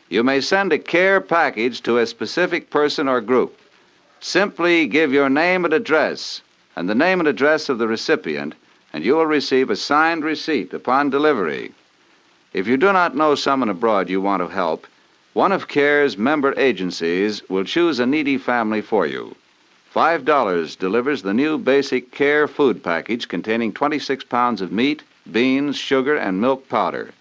H: You may send a CARE package to a specific person or group. Simply give your name and address and the name and address of the recipient, and you will receive a signed receipt upon delivery. If you do not know someone abroad you want to help, one of CARE's member agencies will choose a needy family for you. $5 delivers the new basic CARE food package containing 26 pounds of meat, beans, sugar, and milk powder.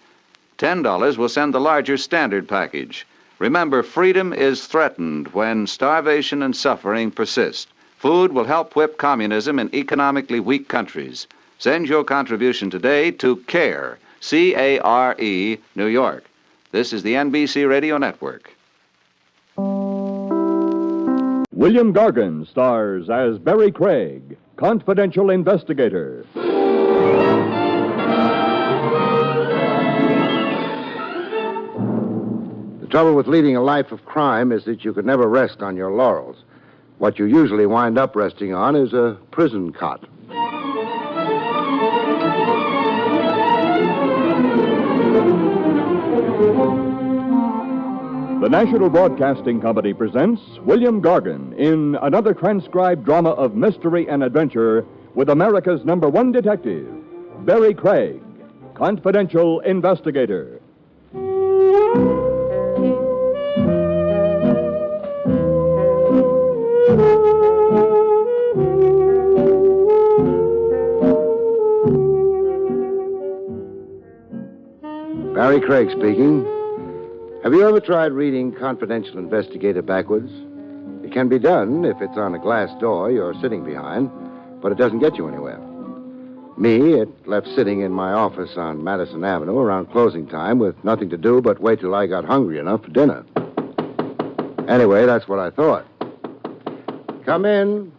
H: $10 will send the larger standard package. Remember, freedom is threatened when starvation and suffering persist. Food will help whip communism in economically weak countries. Send your contribution today to CARE, C-A-R-E, New York. This is the NBC Radio Network.
P: William Gargan stars as Barrie Craig, confidential investigator.
C: The trouble with leading a life of crime is that you can never rest on your laurels. What you usually wind up resting on is a prison cot.
P: The National Broadcasting Company presents William Gargan in another transcribed drama of mystery and adventure with America's #1 detective, Barrie Craig, confidential investigator.
C: Barrie Craig speaking. Have you ever tried reading Confidential Investigator backwards? It can be done if it's on a glass door you're sitting behind, but it doesn't get you anywhere. Me, it left sitting in my office on Madison Avenue around closing time with nothing to do but wait till I got hungry enough for dinner. Anyway, that's what I thought. Come in.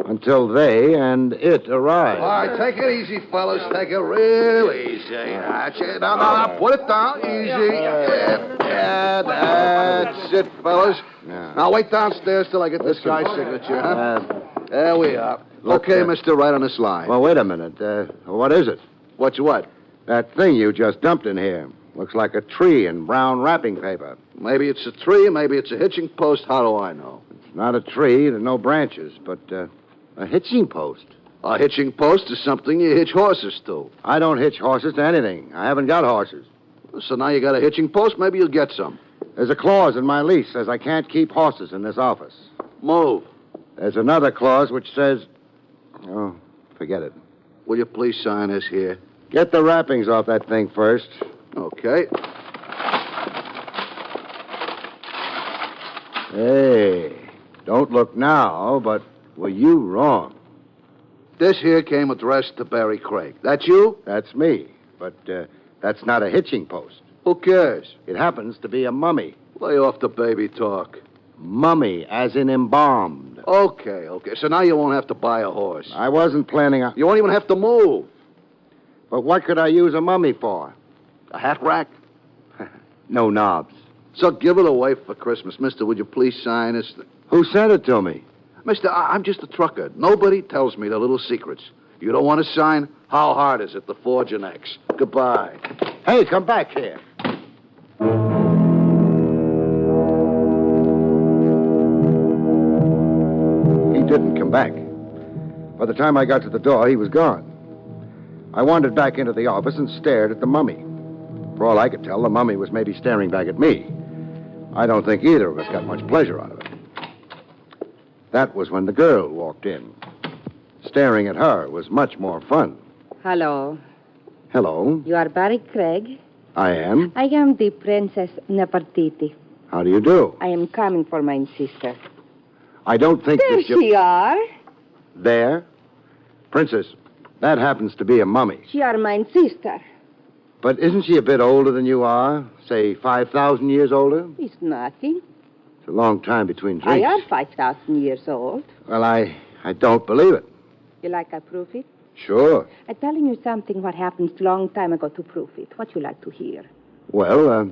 C: Until they and it arrive.
T: All right, take it easy, fellas. Take it real easy. That's it. Now, put it down. Easy. Yeah, that's it, fellas.
C: Yeah.
T: Now, wait downstairs till I get this guy's signature, huh? There we are. Okay, mister, right on this line.
C: Well, wait a minute. What is it?
T: What's what?
C: That thing you just dumped in here. Looks like a tree in brown wrapping paper.
T: Maybe it's a tree, maybe it's a hitching post. How do I know?
C: It's not a tree. There's no branches, but a hitching post.
T: A hitching post is something you hitch horses to.
C: I don't hitch horses to anything. I haven't got horses.
T: So now you got a hitching post, maybe you'll get some.
C: There's a clause in my lease says I can't keep horses in this office.
T: Move.
C: There's another clause which says... Oh, forget it.
T: Will you please sign this here?
R: Get the wrappings off that thing first.
T: Okay.
R: Hey, don't look now, but were you wrong?
T: This here came addressed to Barrie Craig. That's you?
R: That's me, but that's not a hitching post.
T: Who cares?
R: It happens to be a mummy.
T: Lay off the baby talk.
R: Mummy, as in embalmed.
T: Okay. So now you won't have to buy a horse.
R: I wasn't planning on...
T: You won't even have to move.
R: But what could I use a mummy for?
T: A hat rack?
R: No knobs.
T: So give it away for Christmas. Mister, would you please sign this?
R: Who sent it to me?
T: Mister, I'm just a trucker. Nobody tells me the little secrets. You don't want to sign? How hard is it to forge an X? Goodbye.
R: Hey, come back here. He didn't come back. By the time I got to the door, he was gone. I wandered back into the office and stared at the mummy. For all I could tell, the mummy was maybe staring back at me. I don't think either of us got much pleasure out of it. That was when the girl walked in. Staring at her was much more fun.
S: Hello.
R: Hello.
S: You are Barrie Craig?
R: I am.
S: I am the Princess Nefertiti.
R: How do you do?
S: I am coming for my sister.
R: I don't think
S: There
R: that you...
S: she are.
R: There? Princess, that happens to be a mummy.
S: She are my sister.
R: But isn't she a bit older than you are? Say, 5,000 years older?
S: It's nothing.
R: It's a long time between
S: I
R: drinks.
S: am 5,000 years old.
R: Well, I don't believe it.
S: You like I prove it?
R: Sure.
S: I'm telling you something what happened long time ago to prove it. What you like to hear?
R: Well,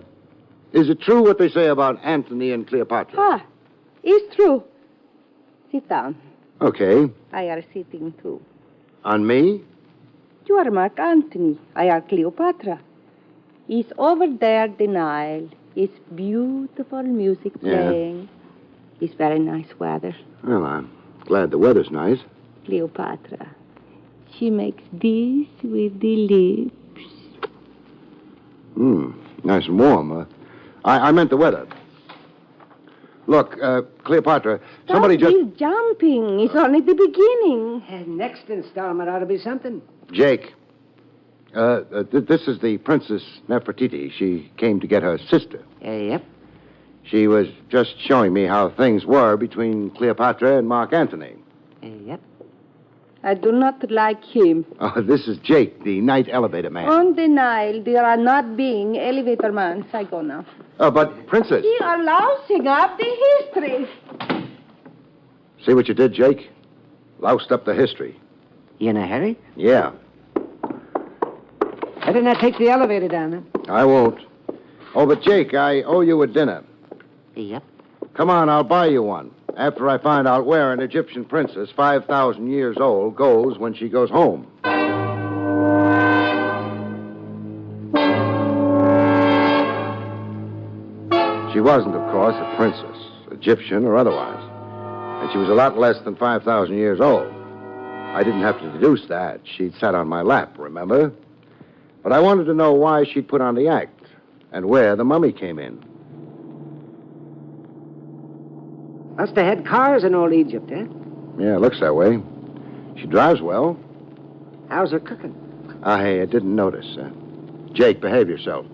R: is it true what they say about Antony and Cleopatra?
S: Ah, it's true. Sit down.
R: Okay.
S: I are sitting too.
R: On me?
S: You are Mark Antony. I are Cleopatra. It's over there, the Nile. It's beautiful music playing. It's very nice weather.
R: Well, I'm glad the weather's nice.
S: Cleopatra. She makes this with the lips.
R: Nice and warm. I meant the weather. Look, Cleopatra, somebody just...
S: Stop this jumping. It's only the beginning.
W: Next installment ought to be something.
R: Jake, this is the Princess Nefertiti. She came to get her sister.
W: Yep.
R: She was just showing me how things were between Cleopatra and Mark Antony.
W: Yep.
S: I do not like him.
R: Oh, this is Jake, the night elevator man.
S: On the Nile, there are not being elevator mans. I go now.
R: But, Princess...
S: You are lousing up the history.
R: See what you did, Jake? Loused up the history.
W: You in a hurry?
R: Yeah.
W: Better not take the elevator down, then.
R: I won't. Oh, but Jake, I owe you a dinner.
W: Yep.
R: Come on, I'll buy you one. After I find out where an Egyptian princess, 5,000 years old, goes when she goes home. She wasn't, of course, a princess, Egyptian or otherwise. And she was a lot less than 5,000 years old. I didn't have to deduce that. She'd sat on my lap, remember? But I wanted to know why she'd put on the act and where the mummy came in.
W: Must have had cars in old Egypt, eh?
R: Yeah, it looks that way. She drives well.
W: How's her cooking?
R: I didn't notice. Jake, behave yourself.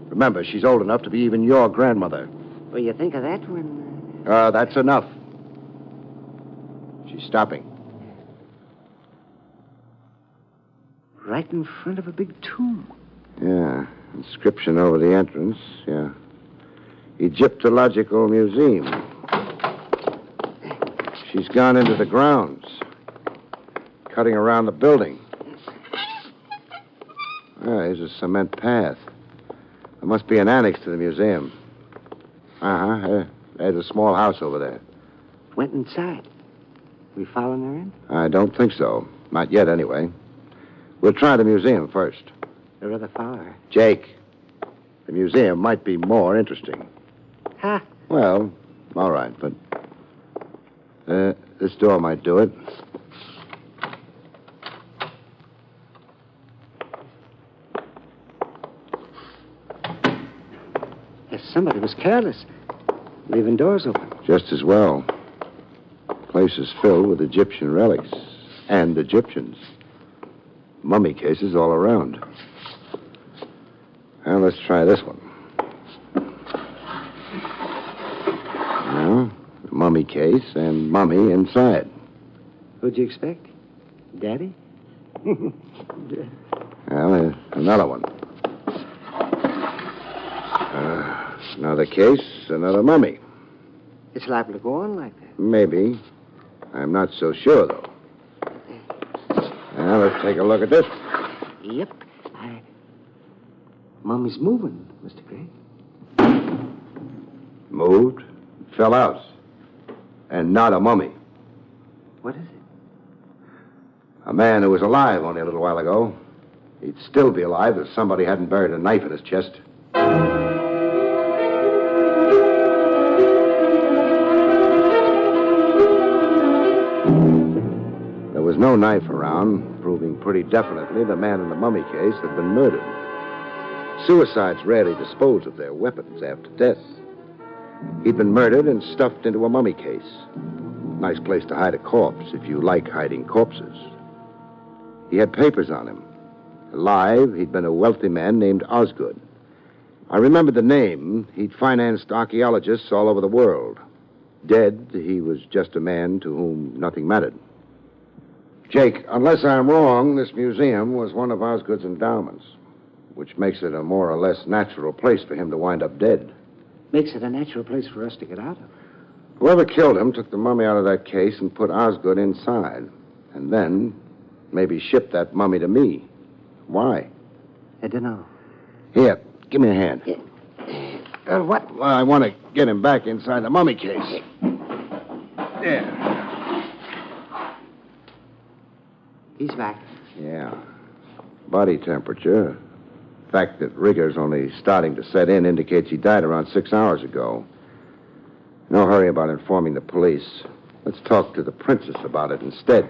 R: Remember, she's old enough to be even your grandmother.
W: Well, you think of that when...
R: That's enough. She's stopping.
W: Right in front of a big tomb.
R: Yeah, inscription over the entrance. Yeah. Egyptological Museum. She's gone into the grounds, cutting around the building. There's a cement path. There must be an annex to the museum. There's a small house over there.
W: Went inside. We following her in?
R: I don't think so. Not yet, anyway. We'll try the museum first.
W: I'd rather follow her.
R: Jake, the museum might be more interesting.
W: Huh?
R: Well, all right, but... this door might do it.
W: If somebody was careless, leaving doors open.
R: Just as well. The place is filled with Egyptian relics. And Egyptians. Mummy cases all around. Well, let's try this one. Now, mummy case and mummy inside.
W: What'd you expect? Daddy?
R: Well, there's another one. Another case, another mummy.
W: It's liable to go on like that.
R: Maybe. I'm not so sure, though. Now, let's take a look at this.
W: Yep. Mummy's moving, Mr. Craig.
R: Moved, fell out. And not a mummy.
W: What is it?
R: A man who was alive only a little while ago. He'd still be alive if somebody hadn't buried a knife in his chest. There was no knife around, proving pretty definitely the man in the mummy case had been murdered. Suicides rarely dispose of their weapons after death. He'd been murdered and stuffed into a mummy case. Nice place to hide a corpse if you like hiding corpses. He had papers on him. Alive, he'd been a wealthy man named Osgood. I remembered the name. He'd financed archaeologists all over the world. Dead, he was just a man to whom nothing mattered. Jake, unless I'm wrong, this museum was one of Osgood's endowments, which makes it a more or less natural place for him to wind up dead.
W: Makes it a natural place for us to get out of.
R: Whoever killed him took the mummy out of that case and put Osgood inside. And then maybe shipped that mummy to me. Why?
W: I don't know.
R: Here, give me a hand.
W: What?
R: Well, I want to get him back inside the mummy case. There.
W: He's back.
R: Yeah. Body temperature. The fact that rigor's only starting to set in indicates he died around 6 hours ago. No hurry about informing the police. Let's talk to the princess about it instead.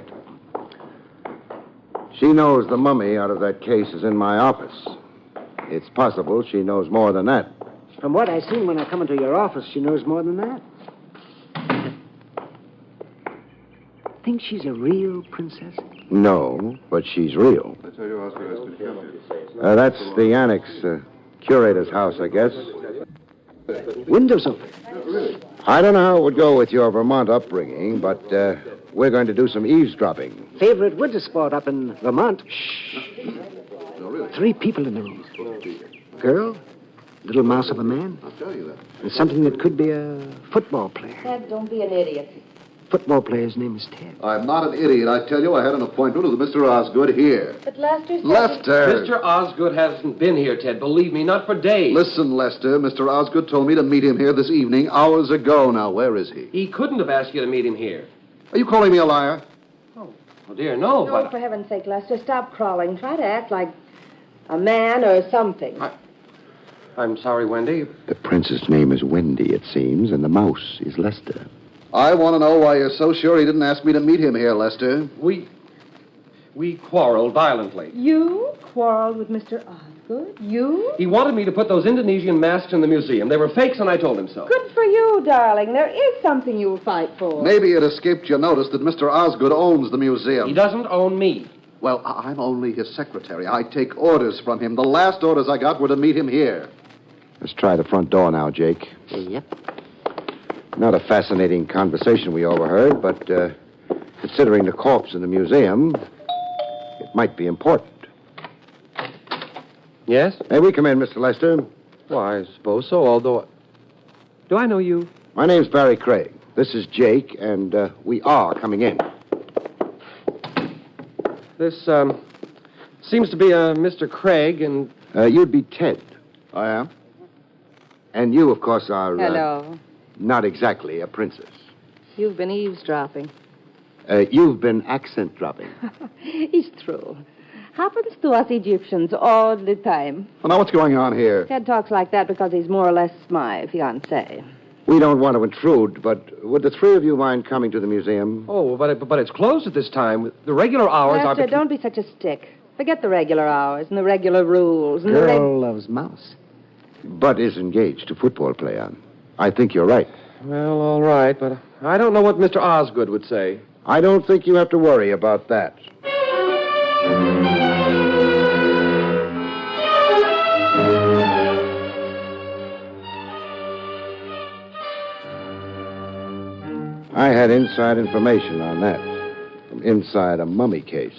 R: She knows the mummy out of that case is in my office. It's possible she knows more than that.
W: From what I seen when I come into your office, she knows more than that. Think she's a real princess?
R: No, but she's real.
J: I tell you, Oscar,
R: That's the annex, curator's house, I guess.
W: Windows open.
R: I don't know how it would go with your Vermont upbringing, but we're going to do some eavesdropping.
W: Favorite winter sport up in Vermont. Shh. 3 people in the room. Girl, little mouse of a man, and something that could be a football player.
S: Ted, don't be an idiot.
W: Football player's name is Ted.
T: I'm not an idiot. I tell you, I had an appointment with Mr. Osgood here.
S: But Lester said...
T: Lester!
G: Mr. Osgood hasn't been here, Ted. Believe me, not for days.
T: Listen, Lester, Mr. Osgood told me to meet him here this evening, hours ago. Now, where is he?
G: He couldn't have asked you to meet him here.
T: Are you calling me a liar?
G: Oh dear, no,
S: No,
G: but...
S: for heaven's sake, Lester, stop crawling. Try to act like a man or something.
G: I'm sorry, Wendy.
R: The princess' name is Wendy, it seems, and the mouse is Lester.
T: I want to know why you're so sure he didn't ask me to meet him here, Lester.
G: We quarreled violently.
S: You quarreled with Mr. Osgood? You?
G: He wanted me to put those Indonesian masks in the museum. They were fakes, and I told him so.
S: Good for you, darling. There is something you'll fight for.
T: Maybe it escaped your notice that Mr. Osgood owns the museum.
G: He doesn't own me.
T: Well, I'm only his secretary. I take orders from him. The last orders I got were to meet him here.
R: Let's try the front door now, Jake.
W: Yep.
R: Not a fascinating conversation we overheard, but considering the corpse in the museum, it might be important.
G: Yes?
R: May we come in, Mr. Lester?
G: Why, I suppose so, although... Do I know you?
R: My name's Barrie Craig. This is Jake, and we are coming in.
G: This, seems to be a Mr. Craig, and...
R: You'd be Ted. I am? And you, of course, are...
S: Hello.
R: Not exactly a princess.
S: You've been eavesdropping.
R: You've been accent dropping.
S: It's true. Happens to us Egyptians all the time.
T: Well, now, what's going on here?
S: Ted talks like that because he's more or less my fiancé.
R: We don't want to intrude, but would the 3 of you mind coming to the museum?
G: Oh, but it's closed at this time. The regular hours
S: Lester,
G: are...
S: don't be such a stick. Forget the regular hours and the regular rules. And
W: Girl loves mouse.
R: But is engaged to football player. I think you're right.
G: Well, all right, but I don't know what Mr. Osgood would say.
R: I don't think you have to worry about that. I had inside information on that. From inside a mummy case.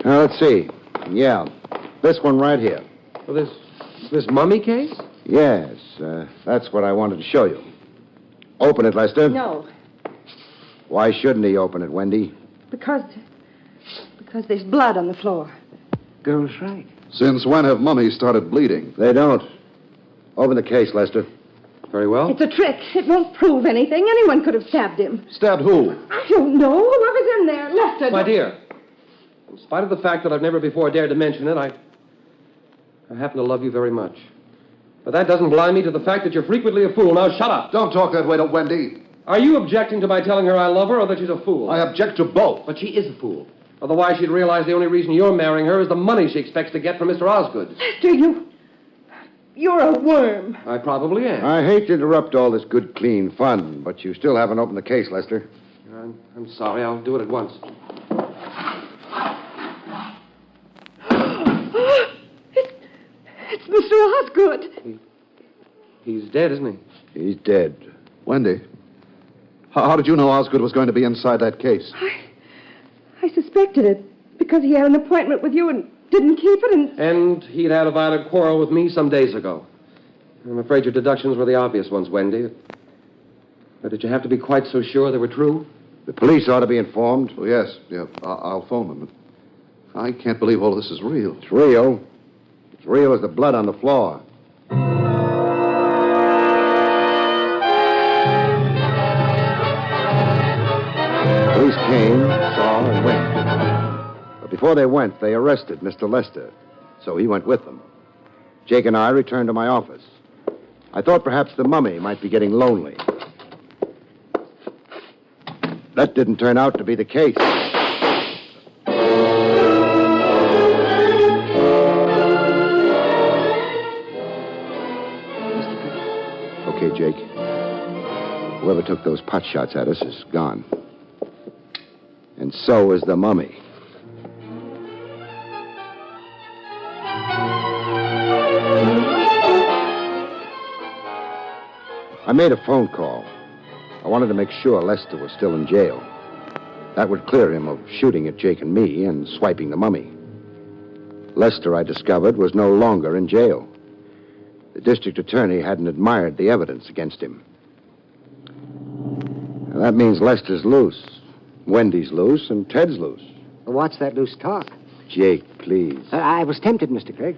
R: Now, let's see. Yeah, this one right here.
G: Well, this mummy case?
R: Yes, that's what I wanted to show you. Open it, Lester.
S: No,
R: Why shouldn't he open it, Wendy?
S: because there's blood on the floor.
W: Girl's right.
F: Since when have mummies started bleeding?
R: They don't. Open the case, Lester.
G: Very well.
S: It's a trick. It won't prove anything. Anyone could have stabbed him.
F: Stabbed who?
S: I don't know. Whoever's in there. Lester.
G: My dear, in spite of the fact that I've never before dared to mention it, I happen to love you very much. But that doesn't blind me to the fact that you're frequently a fool. Now, shut up.
F: Don't talk that way to Wendy.
G: Are you objecting to my telling her I love her or that she's a fool?
F: I object to both.
G: But she is a fool. Otherwise, she'd realize the only reason you're marrying her is the money she expects to get from Mr. Osgood.
S: Lester, you're a worm.
G: I probably am.
R: I hate to interrupt all this good, clean fun, but you still haven't opened the case, Lester.
G: I'm sorry. I'll do it at once.
S: It's Mr. Osgood.
G: He's dead, isn't he?
R: He's dead.
F: Wendy, how did you know Osgood was going to be inside that case?
S: I suspected it because he had an appointment with you and didn't keep it
G: And he'd had a violent quarrel with me some days ago. I'm afraid your deductions were the obvious ones, Wendy. But did you have to be quite so sure they were true?
R: The police ought to be informed.
F: Oh, yes. Yeah, I'll phone them. I can't believe all this is real.
R: It's real. It's real as the blood on the floor. Police came, saw, and went. But before they went, they arrested Mr. Lester. So he went with them. Jake and I returned to my office. I thought perhaps the mummy might be getting lonely. That didn't turn out to be the case. Okay, Jake. Whoever took those pot shots at us is gone. And so is the mummy. I made a phone call. I wanted to make sure Lester was still in jail. That would clear him of shooting at Jake and me and swiping the mummy. Lester, I discovered, was no longer in jail. The district attorney hadn't admired the evidence against him. And that means Lester's loose, Wendy's loose, and Ted's loose.
W: What's that loose talk?
R: Jake, please.
W: I was tempted, Mr. Craig.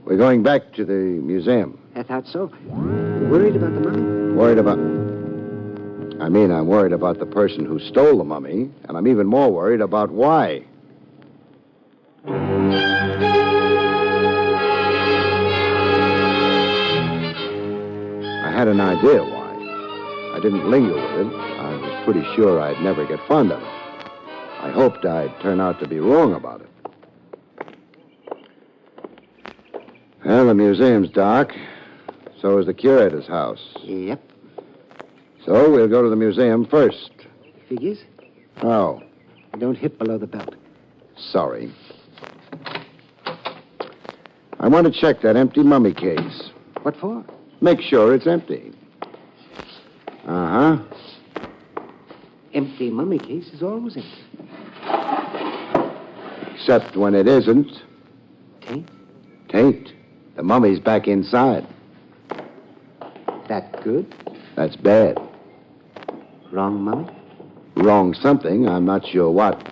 R: We're going back to the museum.
W: I thought so. Worried about the mummy?
R: Worried about... I'm worried about the person who stole the mummy, and I'm even more worried about why. I had an idea why. I didn't linger with it. I was pretty sure I'd never get fond of it. I hoped I'd turn out to be wrong about it. Well, the museum's dark. So is the curator's house.
W: Yep.
R: So we'll go to the museum first.
W: Figures?
R: Oh.
W: Don't hit below the belt.
R: Sorry. I want to check that empty mummy case.
W: What for?
R: Make sure it's empty. Uh-huh.
W: Empty mummy case is always empty.
R: Except when it isn't. Taint. The mummy's back inside.
W: That good?
R: That's bad.
W: Wrong mummy?
R: Wrong something. I'm not sure what.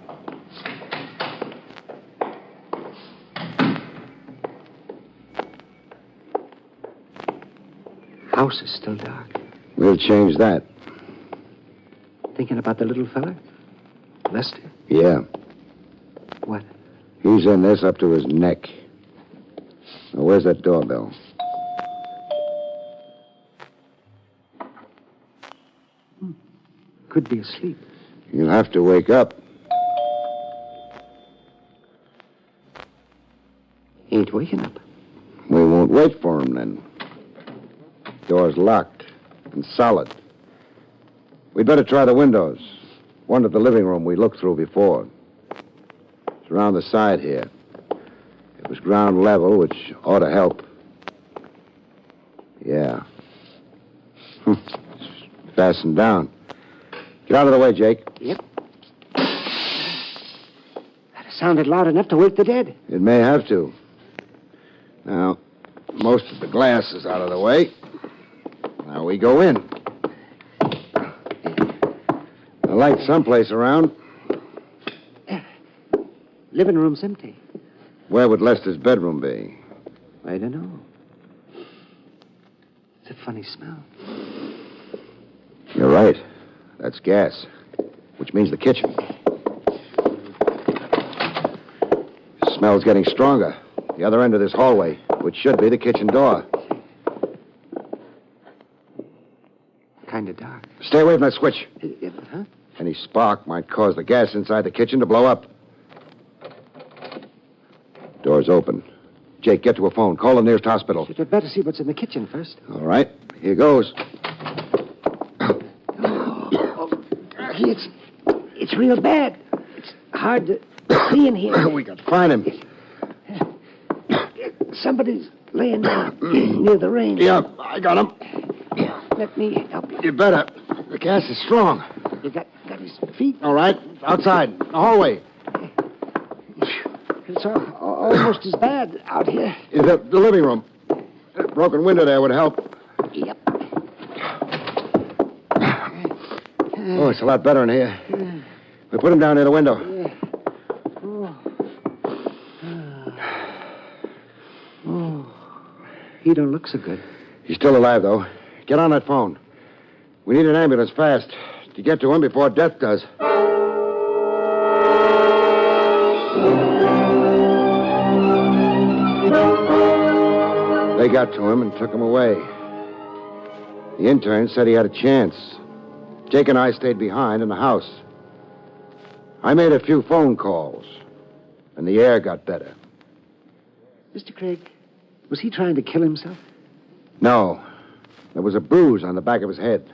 W: House is still dark.
R: We'll change that.
W: Thinking about the little fella? Lester?
R: Yeah.
W: What?
R: He's in this up to his neck. Now, where's that doorbell?
W: Could be asleep.
R: You'll have to wake up.
W: Ain't waking up.
R: We won't wait for him, then. Door's locked and solid. We'd better try the windows. One to the living room we looked through before. It's around the side here. It was ground level, which ought to help. Yeah. It's fastened down. Get out of the way, Jake.
W: Yep. That sounded loud enough to wake the dead.
R: It may have to. Now, most of the glass is out of the way. Now we go in. A light someplace around.
W: Living room's empty.
R: Where would Lester's bedroom be?
W: I don't know. It's a funny smell.
R: You're right. That's gas, which means the kitchen. Smell's getting stronger. The other end of this hallway, which should be the kitchen door.
W: Kind of dark.
R: Stay away from that switch.
W: Huh?
R: Any spark might cause the gas inside the kitchen to blow up. Door's open. Jake, get to a phone. Call the nearest hospital.
W: You'd better see what's in the kitchen first.
R: All right. Here goes.
W: It's real bad. It's hard to see in here.
R: We got to find him.
W: Somebody's laying down near the range.
R: Yeah, I got him.
W: Let me help you.
R: You better. The gas is strong.
W: You got his feet?
R: All right. Outside. The hallway.
W: It's almost as bad out here.
R: In the living room. That broken window there would help.
W: Yep.
R: Oh, it's a lot better in here. We put him down near the window.
W: He don't look so good.
R: He's still alive, though. Get on that phone. We need an ambulance fast to get to him before death does. They got to him and took him away. The intern said he had a chance. Jake and I stayed behind in the house. I made a few phone calls, and the air got better.
W: Mr. Craig, was he trying to kill himself?
R: No. There was a bruise on the back of his head.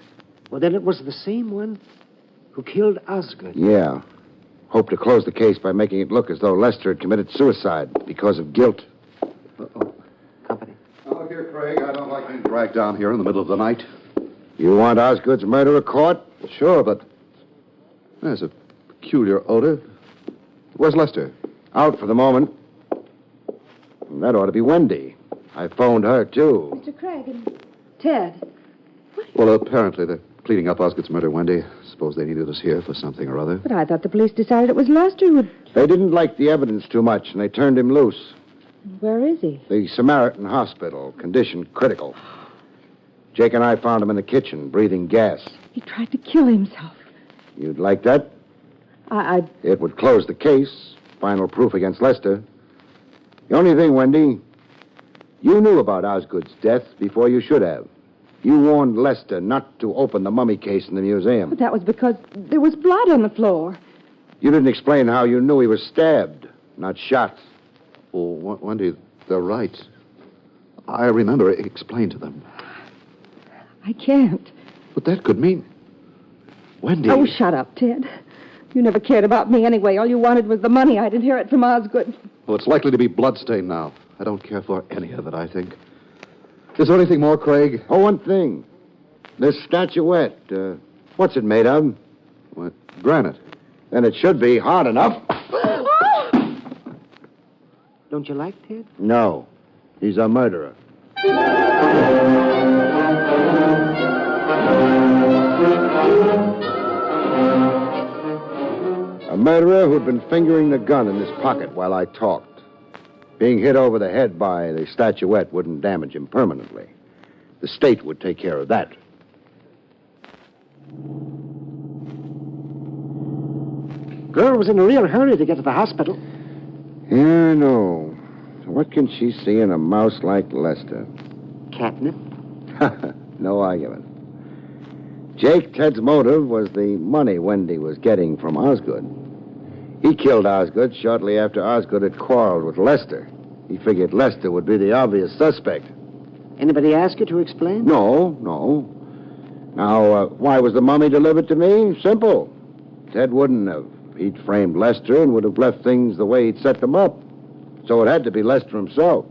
W: Well, then it was the same one who killed Osgood.
R: Yeah. Hoped to close the case by making it look as though Lester had committed suicide because of guilt.
W: Uh-oh. Company.
F: Oh, look here, Craig. I don't like being dragged down here in the middle of the night.
R: You want Osgood's murderer caught?
F: Sure, but there's a peculiar odor. Where's Lester?
R: Out for the moment. That ought to be Wendy. I phoned her, too.
B: Mr. Craig and Ted.
F: Well, apparently they're cleaning up Osgood's murder, Wendy. Suppose they needed us here for something or other.
B: But I thought the police decided it was Lester who...
R: They didn't like the evidence too much, and they turned him loose.
B: Where is he?
R: The Samaritan Hospital. Condition critical. Jake and I found him in the kitchen, breathing gas.
B: He tried to kill himself.
R: You'd like that? It would close the case. Final proof against Lester. The only thing, Wendy, you knew about Osgood's death before you should have. You warned Lester not to open the mummy case in the museum.
B: But that was because there was blood on the floor.
R: You didn't explain how you knew he was stabbed, not shot.
F: Oh, Wendy, they're right. I remember it explained to them.
B: I can't.
F: But that could mean... Wendy...
B: Oh, shut up, Ted. You never cared about me anyway. All you wanted was the money I'd inherit from Osgood.
F: Well, it's likely to be bloodstained now. I don't care for any of it, I think. Is there anything more, Craig?
R: Oh, one thing. This statuette, what's it made of?
F: What? Granite.
R: Then it should be hard enough.
W: Don't you like Ted?
R: No. He's a murderer. A murderer who'd been fingering the gun in his pocket while I talked. Being hit over the head by the statuette wouldn't damage him permanently. The state would take care of that.
W: Girl was in a real hurry to get to the hospital.
R: Yeah, I know. What can she see in a mouse like Lester?
W: Catnip?
R: No argument. Jake, Ted's motive was the money Wendy was getting from Osgood. He killed Osgood shortly after Osgood had quarreled with Lester. He figured Lester would be the obvious suspect.
W: Anybody ask you to explain?
R: No. Now, why was the mummy delivered to me? Simple. Ted wouldn't have. He'd framed Lester and would have left things the way he'd set them up. So it had to be Lester himself.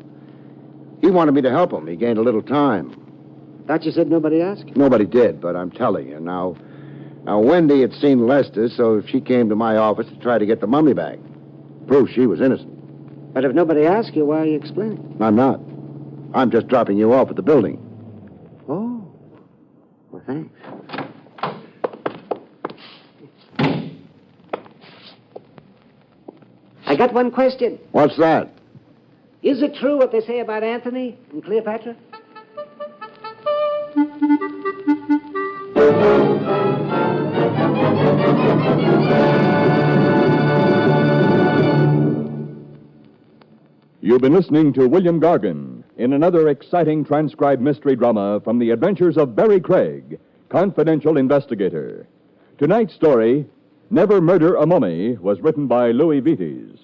R: He wanted me to help him. He gained a little time.
W: Thought you said nobody asked?
R: Nobody did, but I'm telling you. Now, Wendy had seen Lester, so she came to my office to try to get the mummy back. Proof she was innocent.
W: But if nobody asked you, why are you explaining?
R: I'm not. I'm just dropping you off at the building.
W: Oh. Well, thanks. I got one question.
R: What's that?
W: Is it true what they say about Anthony and Cleopatra?
P: You've been listening to William Gargan in another exciting transcribed mystery drama from the adventures of Barrie Craig, confidential investigator. Tonight's story, Never Murder a Mummy, was written by Louis Vites.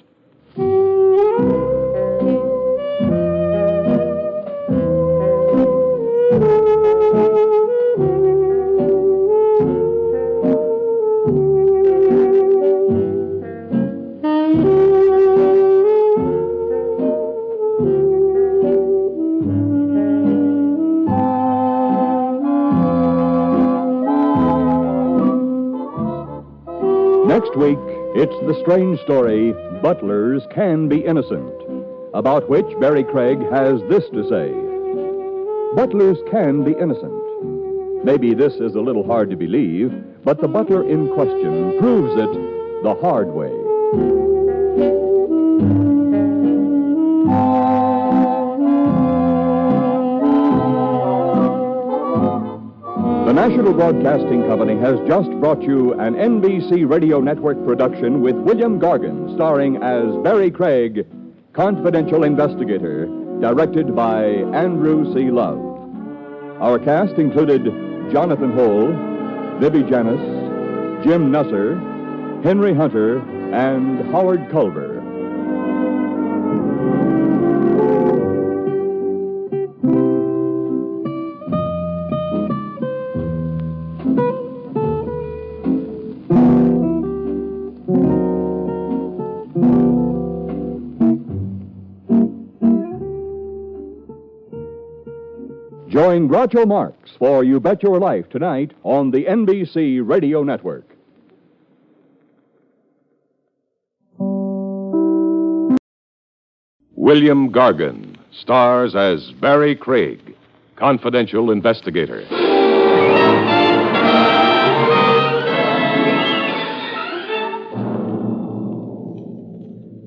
P: Next week, it's the strange story, Butlers Can Be Innocent, about which Barrie Craig has this to say. Butlers can be innocent. Maybe this is a little hard to believe, but the butler in question proves it the hard way. The National Broadcasting Company has just brought you an NBC Radio Network production with William Gargan, starring as Barrie Craig, confidential investigator, directed by Andrew C. Love. Our cast included Jonathan Hull, Libby Janis, Jim Nusser, Henry Hunter, and Howard Culver. Join Groucho Marx for You Bet Your Life tonight on the NBC Radio Network.
V: William Gargan stars as Barrie Craig, confidential investigator.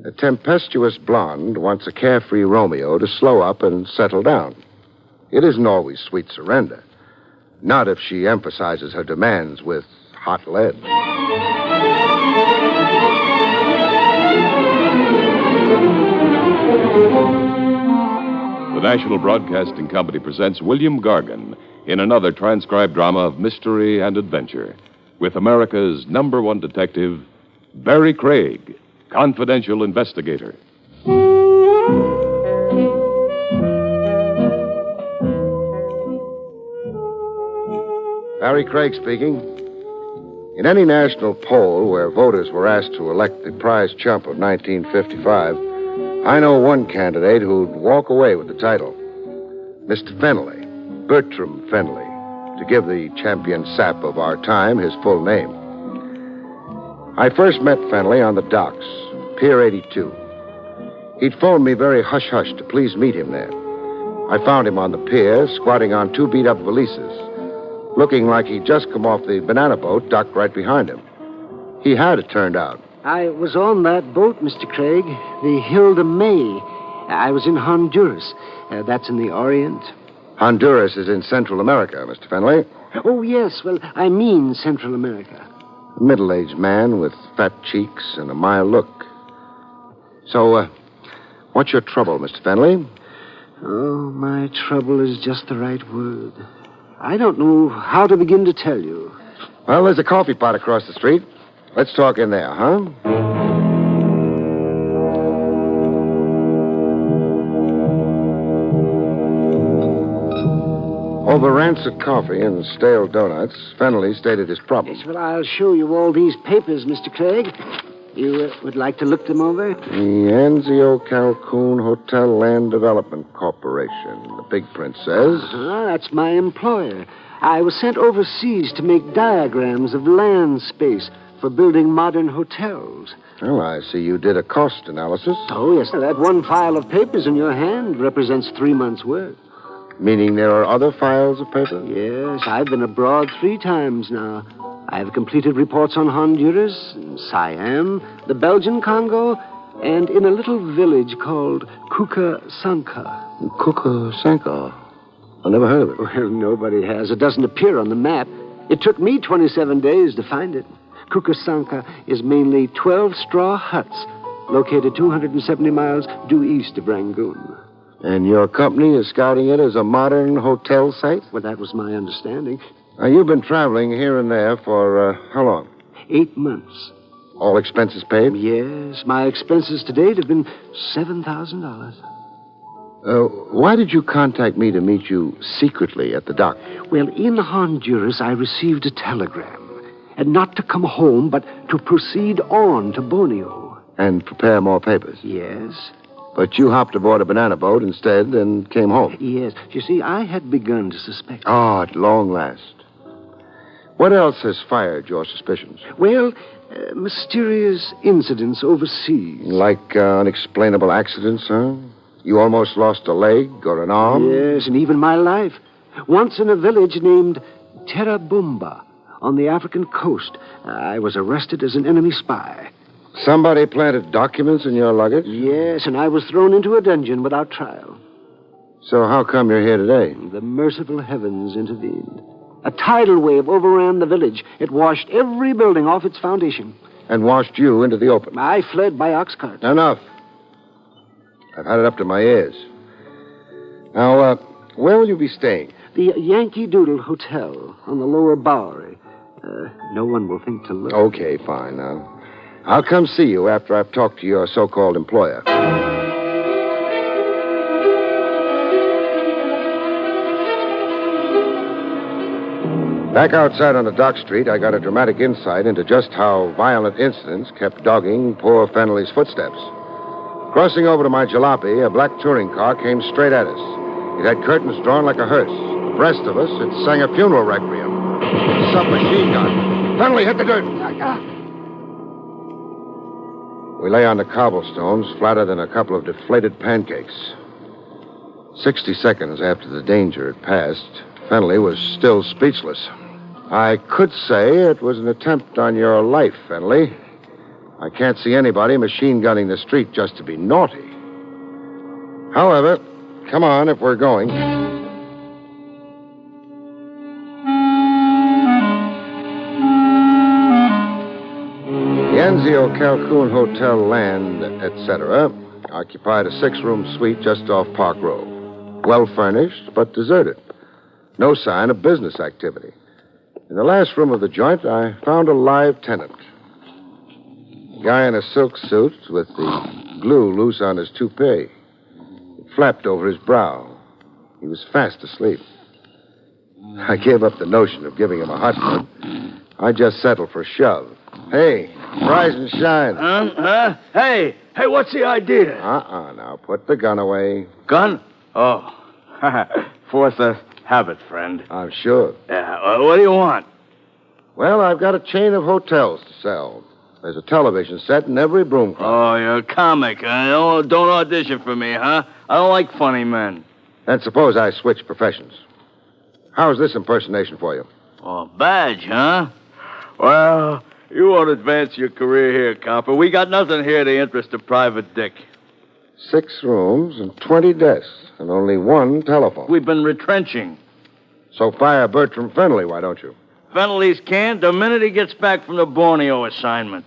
R: A tempestuous blonde wants a carefree Romeo to slow up and settle down. It isn't always sweet surrender. Not if she emphasizes her demands with hot lead.
V: The National Broadcasting Company presents William Gargan in another transcribed drama of mystery and adventure with America's #1 detective, Barrie Craig, confidential investigator.
R: Barrie Craig speaking. In any national poll where voters were asked to elect the prize chump of 1955, I know one candidate who'd walk away with the title. Mr. Fenley, Bertram Fenley, to give the champion sap of our time his full name. I first met Fenley on the docks, Pier 82. He'd phoned me very hush-hush to please meet him there. I found him on the pier, squatting on 2 beat-up valises, looking like he'd just come off the banana boat docked right behind him. He had, it turned out.
W: I was on that boat, Mr. Craig, the Hilda May. I was in Honduras. That's in the Orient.
R: Honduras is in Central America, Mr. Fenley.
W: Oh, yes. Well, I mean Central America.
R: A middle-aged man with fat cheeks and a mild look. So, what's your trouble, Mr. Fenley?
W: Oh, my trouble is just the right word. I don't know how to begin to tell you.
R: Well, there's a coffee pot across the street. Let's talk in there, huh? Over rancid coffee and stale donuts, Fenley stated his problem.
W: Yes, well, I'll show you all these papers, Mr. Craig. You would like to look them over?
R: The Anzio Calhoun Hotel Land Development Corporation. The big print says.
W: That's my employer. I was sent overseas to make diagrams of land space for building modern hotels.
R: Well, I see you did a cost analysis.
W: Oh, yes. That one file of papers in your hand represents 3 months' work.
R: Meaning there are other files of paper?
W: Yes, I've been abroad 3 times now. I've completed reports on Honduras, Siam, the Belgian Congo, and in a little village called Kukasanka.
R: Kukasanka? I never heard of it.
W: Well, nobody has. It doesn't appear on the map. It took me 27 days to find it. Kukasanka is mainly 12 straw huts located 270 miles due east of Rangoon.
R: And your company is scouting it as a modern hotel site?
W: Well, that was my understanding.
R: Now, you've been traveling here and there for how long?
W: 8 months.
R: All expenses paid?
W: Yes. My expenses to date have been $7,000.
R: Why did you contact me to meet you secretly at the dock?
W: Well, in Honduras, I received a telegram. And not to come home, but to proceed on to Borneo.
R: And prepare more papers?
W: Yes.
R: But you hopped aboard a banana boat instead and came home?
W: Yes. You see, I had begun to suspect.
R: Oh, at long last. What else has fired your suspicions?
W: Well, mysterious incidents overseas.
R: Like unexplainable accidents, huh? You almost lost a leg or an arm?
W: Yes, and even my life. Once in a village named Terabumba on the African coast, I was arrested as an enemy spy.
R: Somebody planted documents in your luggage?
W: Yes, and I was thrown into a dungeon without trial.
R: So how come you're here today?
W: The merciful heavens intervened. A tidal wave overran the village. It washed every building off its foundation.
R: And washed you into the open?
W: I fled by ox cart.
R: Enough. I've had it up to my ears. Now, where will you be staying?
W: The Yankee Doodle Hotel on the Lower Bowery. No one will think to look.
R: Okay, fine. Now, I'll come see you after I've talked to your so-called employer. Back outside on the dock street, I got a dramatic insight into just how violent incidents kept dogging poor Fennelly's footsteps. Crossing over to my jalopy, a black touring car came straight at us. It had curtains drawn like a hearse. Abreast of us, it sang a funeral requiem. Submachine gun. Fennelly, hit the dirt. We lay on the cobblestones, flatter than a couple of deflated pancakes. 60 seconds after the danger had passed, Fennelly was still speechless. I could say it was an attempt on your life, Fennelly. I can't see anybody machine gunning the street just to be naughty. However, come on if we're going. The Anzio Calhoun Hotel Land, etc., occupied a 6-room suite just off Park Row. Well furnished, but deserted. No sign of business activity. In the last room of the joint, I found a live tenant. A guy in a silk suit with the glue loose on his toupee. It flapped over his brow. He was fast asleep. I gave up the notion of giving him a hot tub. I just settled for a shove. Hey, rise and shine.
I: Hey, what's the idea?
R: Now, put the gun away.
I: Gun? Oh, force a habit, friend.
R: I'm sure.
I: Yeah, what do you want?
R: Well, I've got a chain of hotels to sell. There's a television set in every broom closet.
I: Oh, you're a comic, huh? Don't audition for me, huh? I don't like funny men.
R: Then suppose I switch professions. How's this impersonation for you?
I: Oh, badge, huh? Well, you won't advance your career here, copper. We got nothing here to interest a private dick.
R: 6 rooms and 20 desks and only 1 telephone.
I: We've been retrenching.
R: So fire Bertram Fennelly, why don't you?
I: Fennelly's canned the minute he gets back from the Borneo assignment.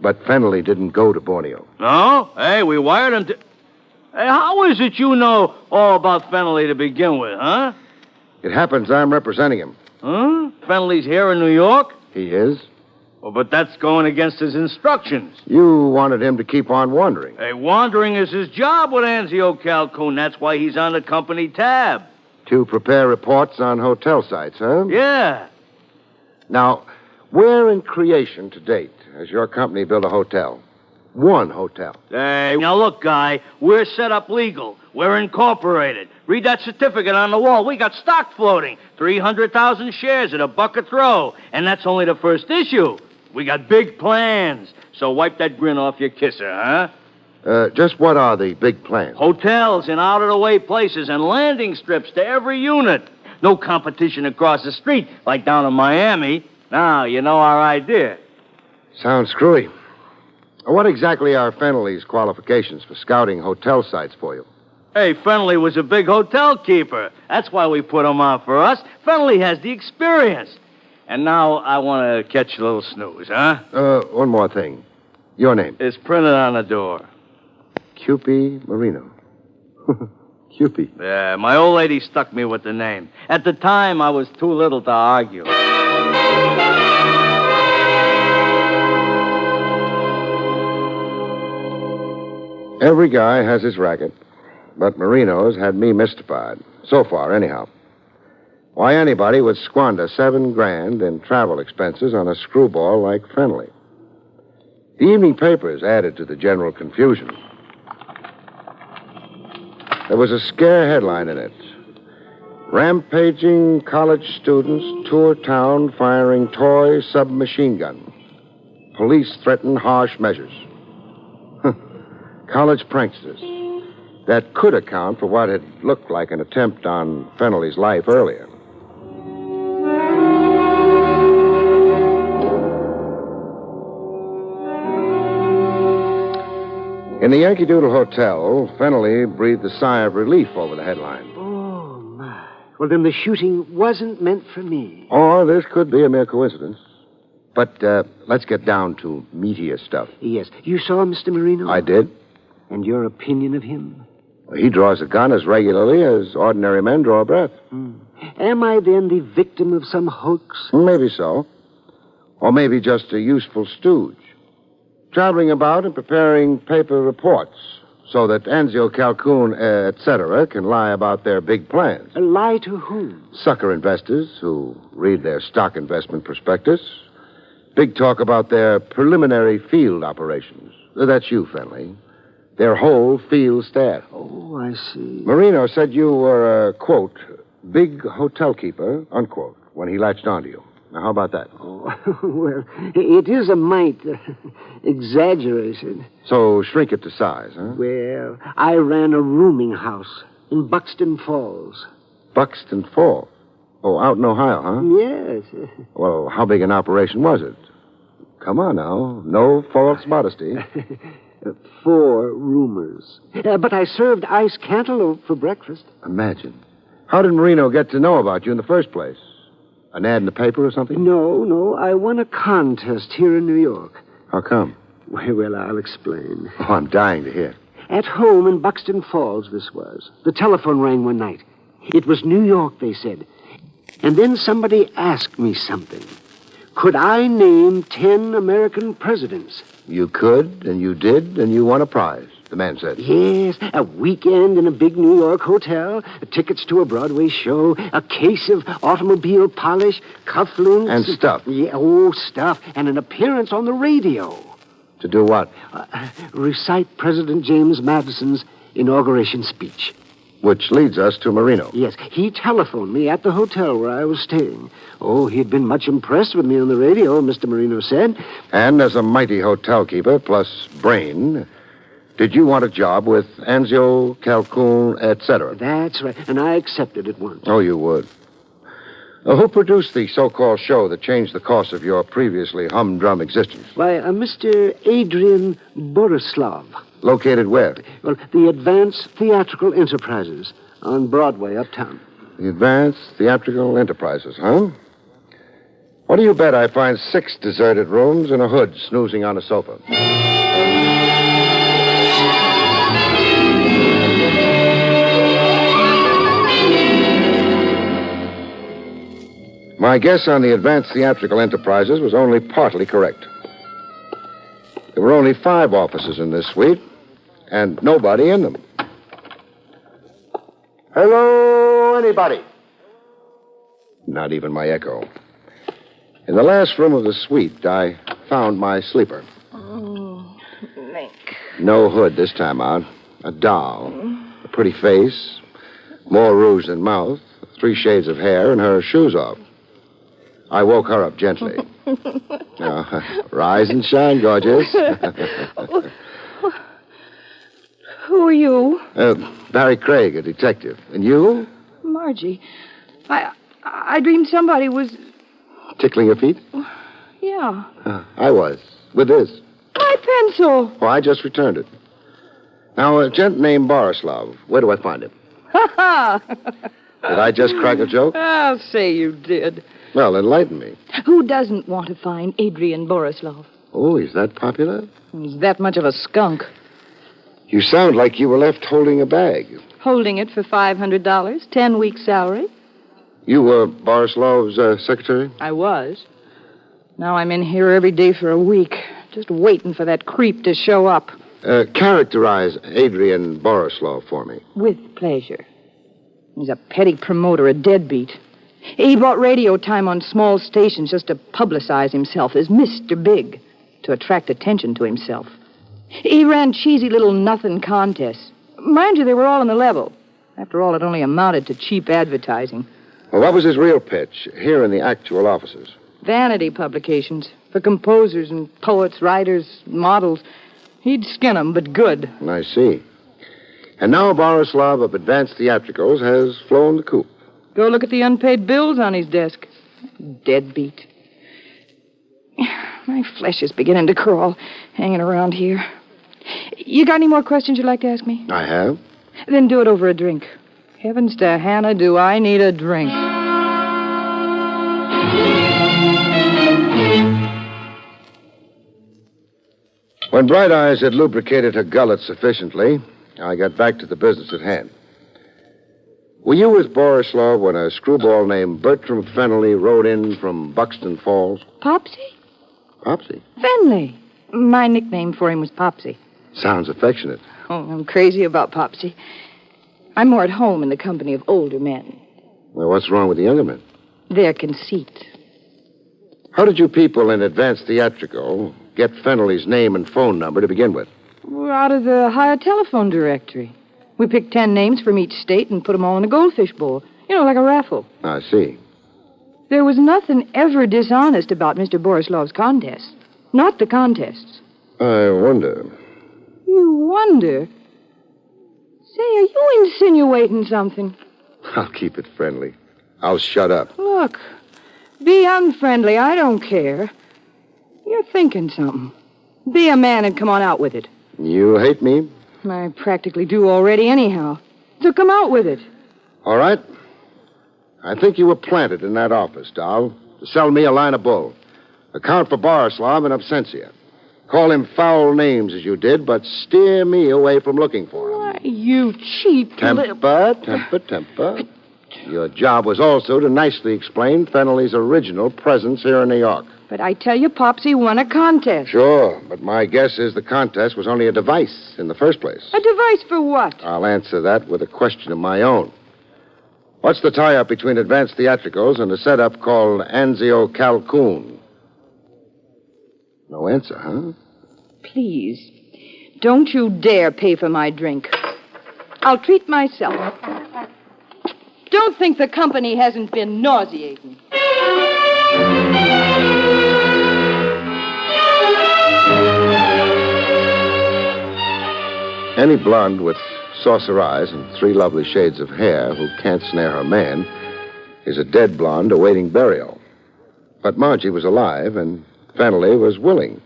R: But Fennelly didn't go to Borneo.
I: No? Hey, we wired him to... Hey, how is it you know all about Fennelly to begin with, huh?
R: It happens I'm representing him.
I: Huh? Fennelly's here in New York?
R: He is.
I: Well, but that's going against his instructions.
R: You wanted him to keep on wandering.
I: Hey, wandering is his job with Anzio Calhoun. That's why he's on the company tab.
R: To prepare reports on hotel sites, huh?
I: Yeah.
R: Now, Where in creation to date has your company built a hotel? One hotel.
I: Hey, now look, guy, we're set up legal. We're incorporated. Read that certificate on the wall. We got stock floating. 300,000 shares at $1 a throw. And that's only the first issue. We got big plans. So wipe that grin off your kisser, huh?
R: Just what are the big plans?
I: Hotels in out-of-the-way places and landing strips to every unit. No competition across the street like down in Miami. Now, you know our idea.
R: Sounds screwy. What exactly are Fennelly's qualifications for scouting hotel sites for you?
I: Hey, Fennelly was a big hotel keeper. That's why we put him on for us. Fennelly has the experience. And now I want to catch a little snooze, huh?
R: One more thing. Your name?
I: It's printed on the door.
R: Cupie Marino. Cupie.
I: Yeah, my old lady stuck me with the name. At the time, I was too little to argue.
R: Every guy has his racket, but Marino's had me mystified. So far, anyhow. Why anybody would squander $7,000 in travel expenses on a screwball like Fennelly. The evening papers added to the general confusion. There was a scare headline in it. Rampaging college students tour town firing toy submachine gun. Police threaten harsh measures. College pranksters. That could account for what had looked like an attempt on Fennelly's life earlier. In the Yankee Doodle Hotel, Fennelly breathed a sigh of relief over the headline.
W: Oh, my. Well, then the shooting wasn't meant for me.
R: Or this could be a mere coincidence. But let's get down to meatier stuff.
W: Yes. You saw Mr. Marino?
R: I did.
W: And your opinion of him?
R: He draws a gun as regularly as ordinary men draw a breath.
W: Am I then the victim of some hoax?
R: Maybe so. Or maybe just a useful stooge. Traveling about and preparing paper reports so that Anzio Calhoun, etc., can lie about their big plans.
W: A lie to whom?
R: Sucker investors who read their stock investment prospectus. Big talk about their preliminary field operations. That's you, Fennelly. Their whole field staff.
W: Oh, I see.
R: Marino said you were a, quote, big hotel keeper, unquote, when he latched onto you. Now, how about that?
W: Oh, well, it is a mite exaggerated.
R: So shrink it to size, huh?
W: Well, I ran a rooming house in Buxton Falls.
R: Buxton Falls? Oh, out in Ohio, huh?
W: Yes.
R: Well, how big an operation was it? Come on now. No false modesty.
W: 4 roomers. But I served ice cantaloupe for breakfast.
R: Imagine. How did Marino get to know about you in the first place? An ad in the paper or something?
W: No. I won a contest here in New York.
R: How come?
W: Well, I'll explain.
R: Oh, I'm dying to hear.
W: At home in Buxton Falls, this was. The telephone rang one night. It was New York, they said. And then somebody asked me something. Could I name 10 American presidents?
R: You could, and you did, and you won a prize, the man said.
W: Yes, a weekend in a big New York hotel, tickets to a Broadway show, a case of automobile polish, cufflinks.
R: And stuff.
W: Yeah, stuff, and an appearance on the radio.
R: To do what?
W: Recite President James Madison's inauguration speech.
R: Which leads us to Marino.
W: Yes, he telephoned me at the hotel where I was staying. Oh, he'd been much impressed with me on the radio, Mr. Marino said.
R: And as a mighty hotel keeper, plus brain, did you want a job with Anzio, Calhoun, etc.?
W: That's right, and I accepted at once.
R: Oh, you would. Who produced the so-called show that changed the course of your previously humdrum existence?
W: Why, Mr. Adrian Borislav.
R: Located where?
W: Well, the Advanced Theatrical Enterprises on Broadway, uptown.
R: The Advanced Theatrical Enterprises, huh? What do you bet I find 6 deserted rooms and a hood snoozing on a sofa? My guess on the Advanced Theatrical Enterprises was only partly correct. There were only 5 offices in this suite, and nobody in them. Hello, anybody? Not even my echo. In the last room of the suite, I found my sleeper.
B: Oh, Nick.
R: No hood this time out. A doll. A pretty face. More rouge than mouth. 3 shades of hair and her shoes off. I woke her up gently. Rise and shine, gorgeous.
B: Who are you?
R: Barrie Craig, a detective. And you?
B: Margie. I dreamed somebody was...
R: Tickling your feet?
B: Yeah.
R: I was. With this.
B: My pencil.
R: Oh, I just returned it. Now, a gent named Borislav. Where do I find him?
B: Ha ha!
R: Did I just crack a joke?
B: I'll say you did.
R: Well, enlighten me.
B: Who doesn't want to find Adrian Borislav?
R: Oh, he's that popular?
B: He's that much of a skunk.
R: You sound like you were left holding a bag.
B: Holding it for $500, 10 weeks' salary.
R: You were Borislav's secretary?
B: I was. Now I'm in here every day for a week, just waiting for that creep to show up.
R: Characterize Adrian Borislav for me.
B: With pleasure. He's a petty promoter, a deadbeat. He bought radio time on small stations just to publicize himself as Mr. Big, to attract attention to himself. He ran cheesy little nothing contests. Mind you, they were all on the level. After all, it only amounted to cheap advertising.
R: Well, what was his real pitch here in the actual offices?
B: Vanity publications for composers and poets, writers, models. He'd skin 'em, but good.
R: I see. And now Borislav of Advanced Theatricals has flown the coop.
B: Go look at the unpaid bills on his desk. Deadbeat. My flesh is beginning to crawl, hanging around here. You got any more questions you'd like to ask me?
R: I have.
B: Then do it over a drink. Heavens to Hannah, do I need a drink.
R: When Bright Eyes had lubricated her gullet sufficiently, I got back to the business at hand. Were you with Borislav when a screwball named Bertram Fennelly rode in from Buxton Falls?
B: Popsy?
R: Popsy?
B: Fenley. My nickname for him was Popsy.
R: Sounds affectionate.
B: Oh, I'm crazy about Popsy. I'm more at home in the company of older men.
R: Well, what's wrong with the younger men?
B: Their conceit.
R: How did you people in Advanced Theatrical get Fennelly's name and phone number to begin with?
B: We're out of the higher telephone directory. We picked 10 names from each state and put them all in a goldfish bowl. You know, like a raffle.
R: I see.
B: There was nothing ever dishonest about Mr. Borislav's contests. Not the contests.
R: I wonder.
B: You wonder? Say, are you insinuating something?
R: I'll keep it friendly. I'll shut up.
B: Look, be unfriendly. I don't care. You're thinking something. Be a man and come on out with it.
R: You hate me?
B: I practically do already anyhow. So come out with it.
R: All right. I think you were planted in that office, doll, to sell me a line of bull. Account for Borislav in absentia. Call him foul names as you did, but steer me away from looking for him.
B: Why, you cheap
R: Temper. Your job was also to nicely explain Fennelly's original presence here in New York.
B: But I tell you, Popsy won a contest.
R: Sure, but my guess is the contest was only a device in the first place.
B: A device for what?
R: I'll answer that with a question of my own. What's the tie-up between Advanced Theatricals and a setup called Anzio Calhoun? No answer, huh?
B: Please, don't you dare pay for my drink. I'll treat myself. Don't think the company hasn't been nauseating.
R: Any blonde with saucer eyes and 3 lovely shades of hair who can't snare her man is a dead blonde awaiting burial. But Margie was alive, and Fennelly was willing.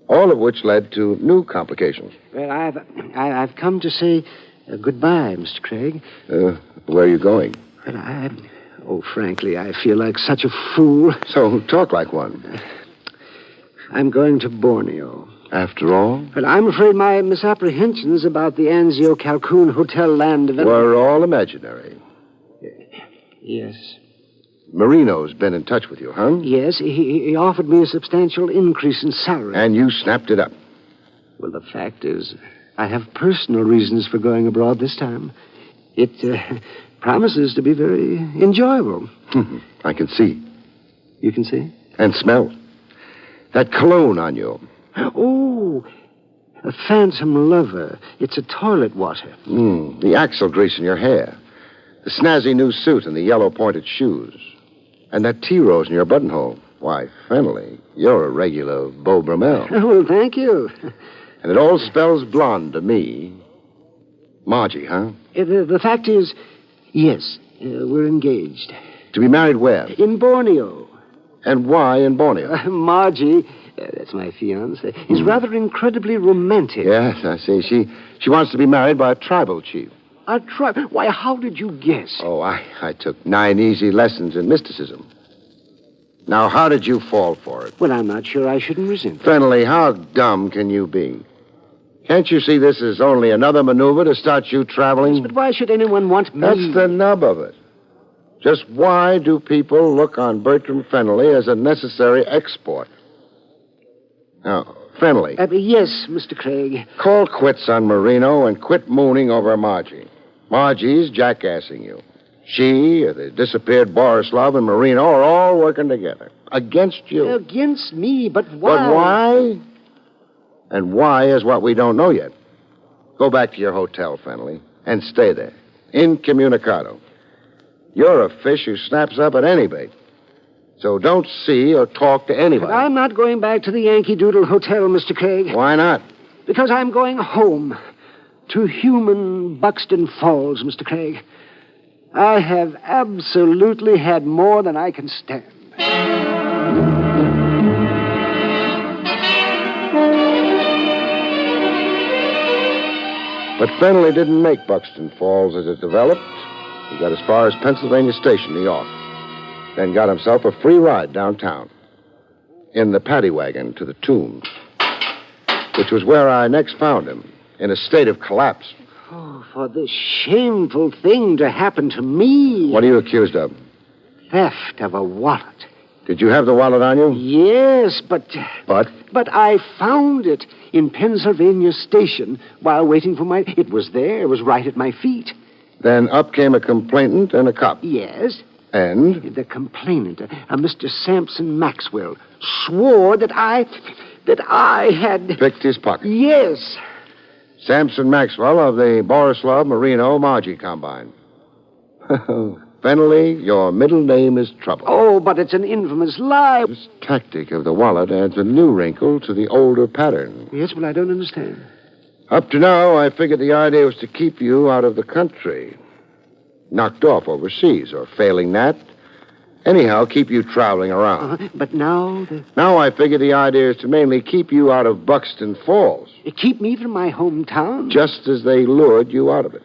R: All of which led to new complications.
W: Well, I've come to say goodbye, Mr. Craig.
R: Where are you going?
W: Well, frankly, I feel like such a fool.
R: So talk like one.
W: I'm going to Borneo.
R: After all?
W: But I'm afraid my misapprehensions about the Anzio Calhoun Hotel land development...
R: were all imaginary.
W: Yes.
R: Marino's been in touch with you, huh?
W: Yes, he offered me a substantial increase in salary.
R: And you snapped it up?
W: Well, the fact is, I have personal reasons for going abroad this time. It promises to be very enjoyable.
R: I can see.
W: You can see?
R: And smell. That cologne on you.
W: Oh, a phantom lover. It's a toilet water.
R: The axle grease in your hair. The snazzy new suit and the yellow pointed shoes. And that tea rose in your buttonhole. Why, Fennelly, you're a regular Beau Brummel.
W: Well, thank you.
R: And it all spells blonde to me. Margie, huh?
W: The fact is, yes, we're engaged.
R: To be married where?
W: In Borneo.
R: And why in Borneo?
W: Margie, that's my fiancée, is rather incredibly romantic.
R: Yes, I see. She wants to be married by a tribal chief.
W: A tribe? Why, how did you guess?
R: Oh, I took 9 easy lessons in mysticism. Now, how did you fall for it?
W: Well, I'm not sure I shouldn't resent it.
R: Fennelly, how dumb can you be? Can't you see this is only another maneuver to start you traveling?
W: Yes, but why should anyone want me?
R: That's the nub of it. Just why do people look on Bertram Fennelly as a necessary export? Now, Fennelly.
W: Yes, Mr. Craig.
R: Call quits on Marino and quit mooning over Margie. Margie's jackassing you. She, the disappeared Borislav, and Marino are all working together. Against you.
W: Against me, but why?
R: But why? And why is what we don't know yet. Go back to your hotel, Fennelly, and stay there. Incommunicado. You're a fish who snaps up at any bait. So don't see or talk to anybody.
W: But I'm not going back to the Yankee Doodle Hotel, Mr. Craig.
R: Why not?
W: Because I'm going home. To human Buxton Falls, Mr. Craig. I have absolutely had more than I can stand.
R: But Fennelly didn't make Buxton Falls as it developed. He got as far as Pennsylvania Station, New York. Then got himself a free ride downtown. In the paddy wagon to the Tombs. Which was where I next found him, in a state of collapse.
W: Oh, for this shameful thing to happen to me.
R: What are you accused of?
W: Theft of a wallet.
R: Did you have the wallet on you?
W: Yes, but...
R: But?
W: But I found it in Pennsylvania Station while waiting for my... It was there. It was right at my feet.
R: Then up came a complainant and a cop.
W: Yes.
R: And?
W: The complainant, a Mr. Sampson Maxwell, swore that I had...
R: Picked his pocket.
W: Yes.
R: Sampson Maxwell of the Borislav Marino Margie Combine. Fennelly, your middle name is Trouble.
W: Oh, but it's an infamous lie.
R: This tactic of the wallet adds a new wrinkle to the older pattern.
W: Yes, well, I don't understand.
R: Up to now, I figured the idea was to keep you out of the country. Knocked off overseas, or failing that. Anyhow, keep you traveling around.
W: But now...
R: Now I figure the idea is to mainly keep you out of Buxton Falls.
W: Keep me from my hometown?
R: Just as they lured you out of it.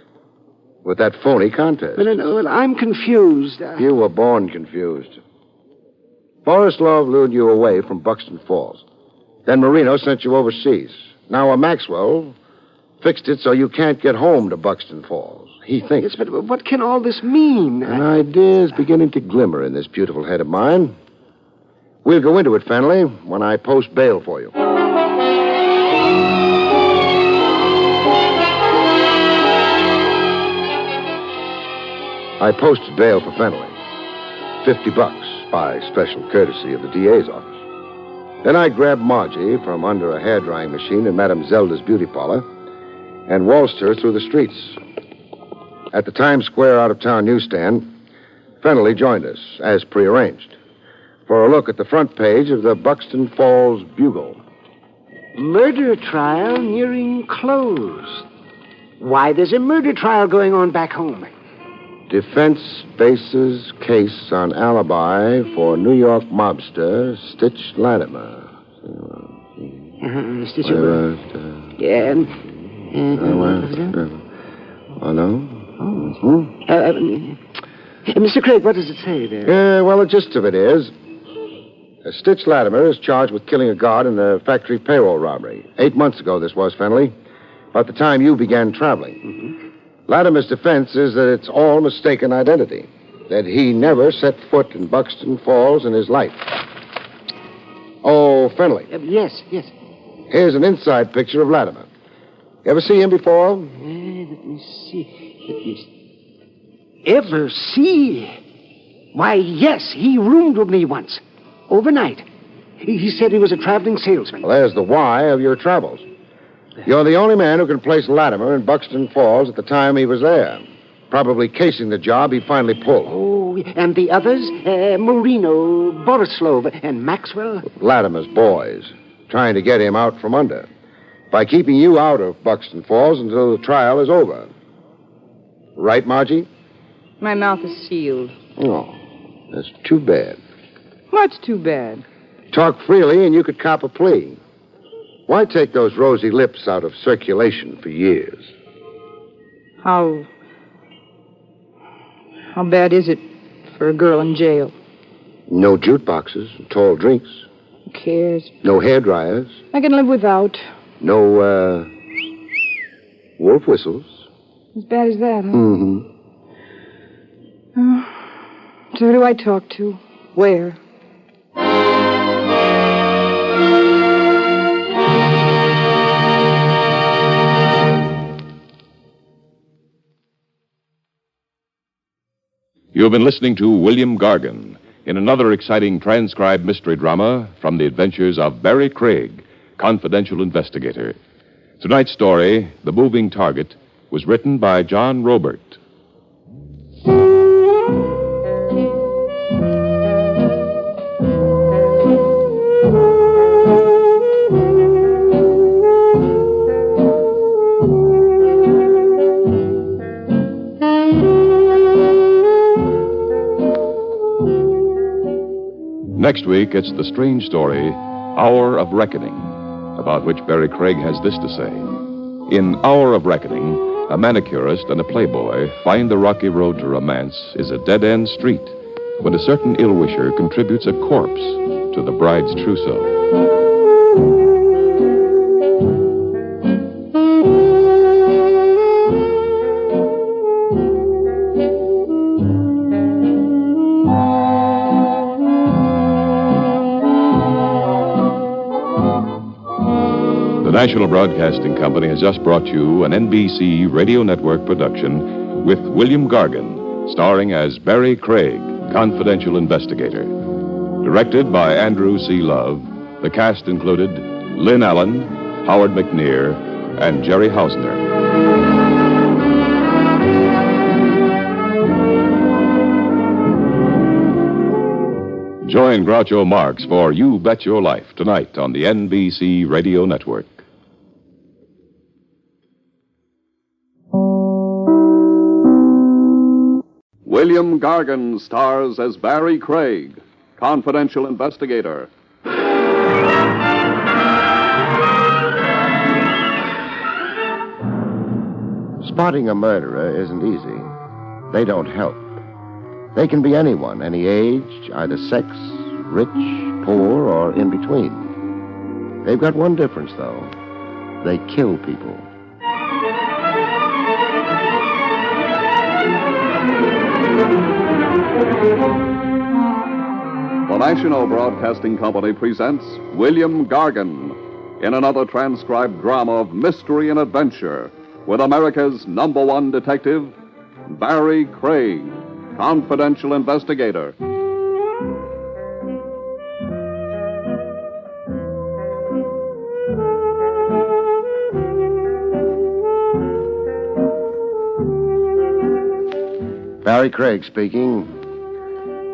R: With that phony contest.
W: Well, I'm confused.
R: You were born confused. Borislav lured you away from Buxton Falls. Then Marino sent you overseas. Now a Maxwell fixed it so you can't get home to Buxton Falls. He thinks.
W: Yes, but what can all this mean?
R: An idea is beginning to glimmer in this beautiful head of mine. We'll go into it, Fennelly, when I post bail for you. I posted bail for Fennelly. $50 by special courtesy of the DA's office. Then I grabbed Margie from under a hair-drying machine in Madame Zelda's beauty parlor and waltzed her through the streets. At the Times Square out-of-town newsstand, Fennelly joined us, as prearranged, for a look at the front page of the Buxton Falls Bugle.
W: Murder trial nearing close. Why, there's a murder trial going on back home.
R: Defense bases case on alibi for New York mobster Stitch Latimer.
W: Stitch... Yeah.
R: Oh, no?
W: Mr. Craig, what does it say there?
R: Well, the gist of it is... Stitch Latimer is charged with killing a guard in a factory payroll robbery. 8 months ago, this was, Fennelly. About the time you began traveling.
W: Mm-hmm.
R: Latimer's defense is that it's all mistaken identity. That he never set foot in Buxton Falls in his life. Oh, Fennelly.
W: Yes.
R: Here's an inside picture of Latimer. You ever see him before?
W: Let me see. Ever see? Why, yes, he roomed with me once. Overnight. He said he was a traveling salesman.
R: Well, there's the why of your travels. You're the only man who can place Latimer in Buxton Falls at the time he was there. Probably casing the job he finally pulled.
W: Oh, and the others? Marino, Borislov, and Maxwell?
R: Latimer's boys, trying to get him out from under by keeping you out of Buxton Falls until the trial is over. Right, Margie?
B: My mouth is sealed.
R: Oh, that's too bad.
B: What's too bad?
R: Talk freely and you could cop a plea. Why take those rosy lips out of circulation for years?
B: How bad is it for a girl in jail?
R: No jukeboxes, tall drinks.
B: Who cares?
R: No hairdryers.
B: I can live without.
R: No, wolf whistles.
B: As bad as that, huh?
R: Mm-hmm.
B: So who do I talk to? Where?
V: You have been listening to William Gargan in another exciting transcribed mystery drama from the adventures of Barrie Craig, confidential investigator. Tonight's story, The Moving Target, was written by John Robert. Next week, it's the strange story, Hour of Reckoning, about which Barrie Craig has this to say. In Hour of Reckoning, a manicurist and a playboy find the rocky road to romance is a dead-end street when a certain ill-wisher contributes a corpse to the bride's trousseau. The National Broadcasting Company has just brought you an NBC Radio Network production with William Gargan, starring as Barrie Craig, confidential investigator. Directed by Andrew C. Love, the cast included Lynn Allen, Howard McNear, and Jerry Hausner. Join Groucho Marx for You Bet Your Life tonight on the NBC Radio Network.
F: William Gargan stars as Barrie Craig, confidential investigator.
R: Spotting a murderer isn't easy. They don't help. They can be anyone, any age, either sex, rich, poor, or in between. They've got one difference, though. They kill people.
F: The National Broadcasting Company presents William Gargan in another transcribed drama of mystery and adventure with America's #1 detective, Barrie Craig, confidential investigator.
R: Barrie Craig speaking.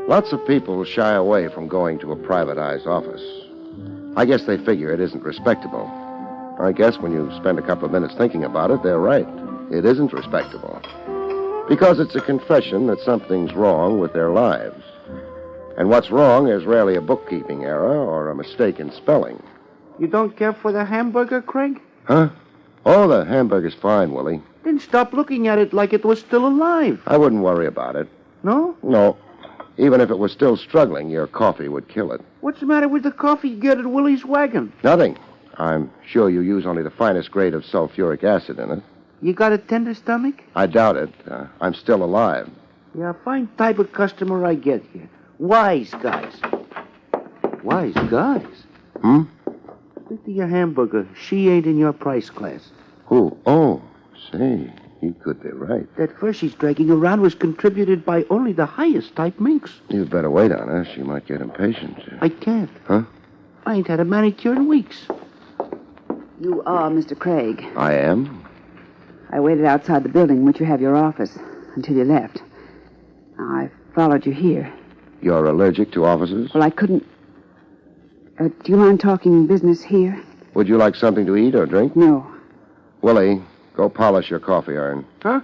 R: Lots of people shy away from going to a privatized office. I guess they figure it isn't respectable. I guess when you spend a couple of minutes thinking about it, they're right. It isn't respectable. Because it's a confession that something's wrong with their lives. And what's wrong is rarely a bookkeeping error or a mistake in spelling.
L: You don't care for the hamburger, Craig?
R: Huh? Oh, the hamburger's fine, Willie.
L: Then stop looking at it like it was still alive.
R: I wouldn't worry about it.
L: No?
R: No. Even if it was still struggling, your coffee would kill it.
L: What's the matter with the coffee you get at Willie's Wagon?
R: Nothing. I'm sure you use only the finest grade of sulfuric acid in it.
L: You got a tender stomach?
R: I doubt it. I'm still alive.
L: Yeah, fine type of customer I get here. Wise guys. Wise guys?
R: Hmm?
L: Stick to your hamburger. She ain't in your price class.
R: Who? Oh, say. He could be right.
L: That fur she's dragging around was contributed by only the highest type minks.
R: You'd better wait on her. She might get impatient.
L: I can't.
R: Huh?
L: I ain't had a manicure in weeks.
B: You are Mr. Craig.
R: I am?
B: I waited outside the building in which you have your office until you left. I followed you here.
R: You're allergic to officers?
B: Well, I couldn't... do you mind talking business here?
R: Would you like something to eat or drink?
B: No.
R: Willie, go polish your coffee iron.
L: Huh?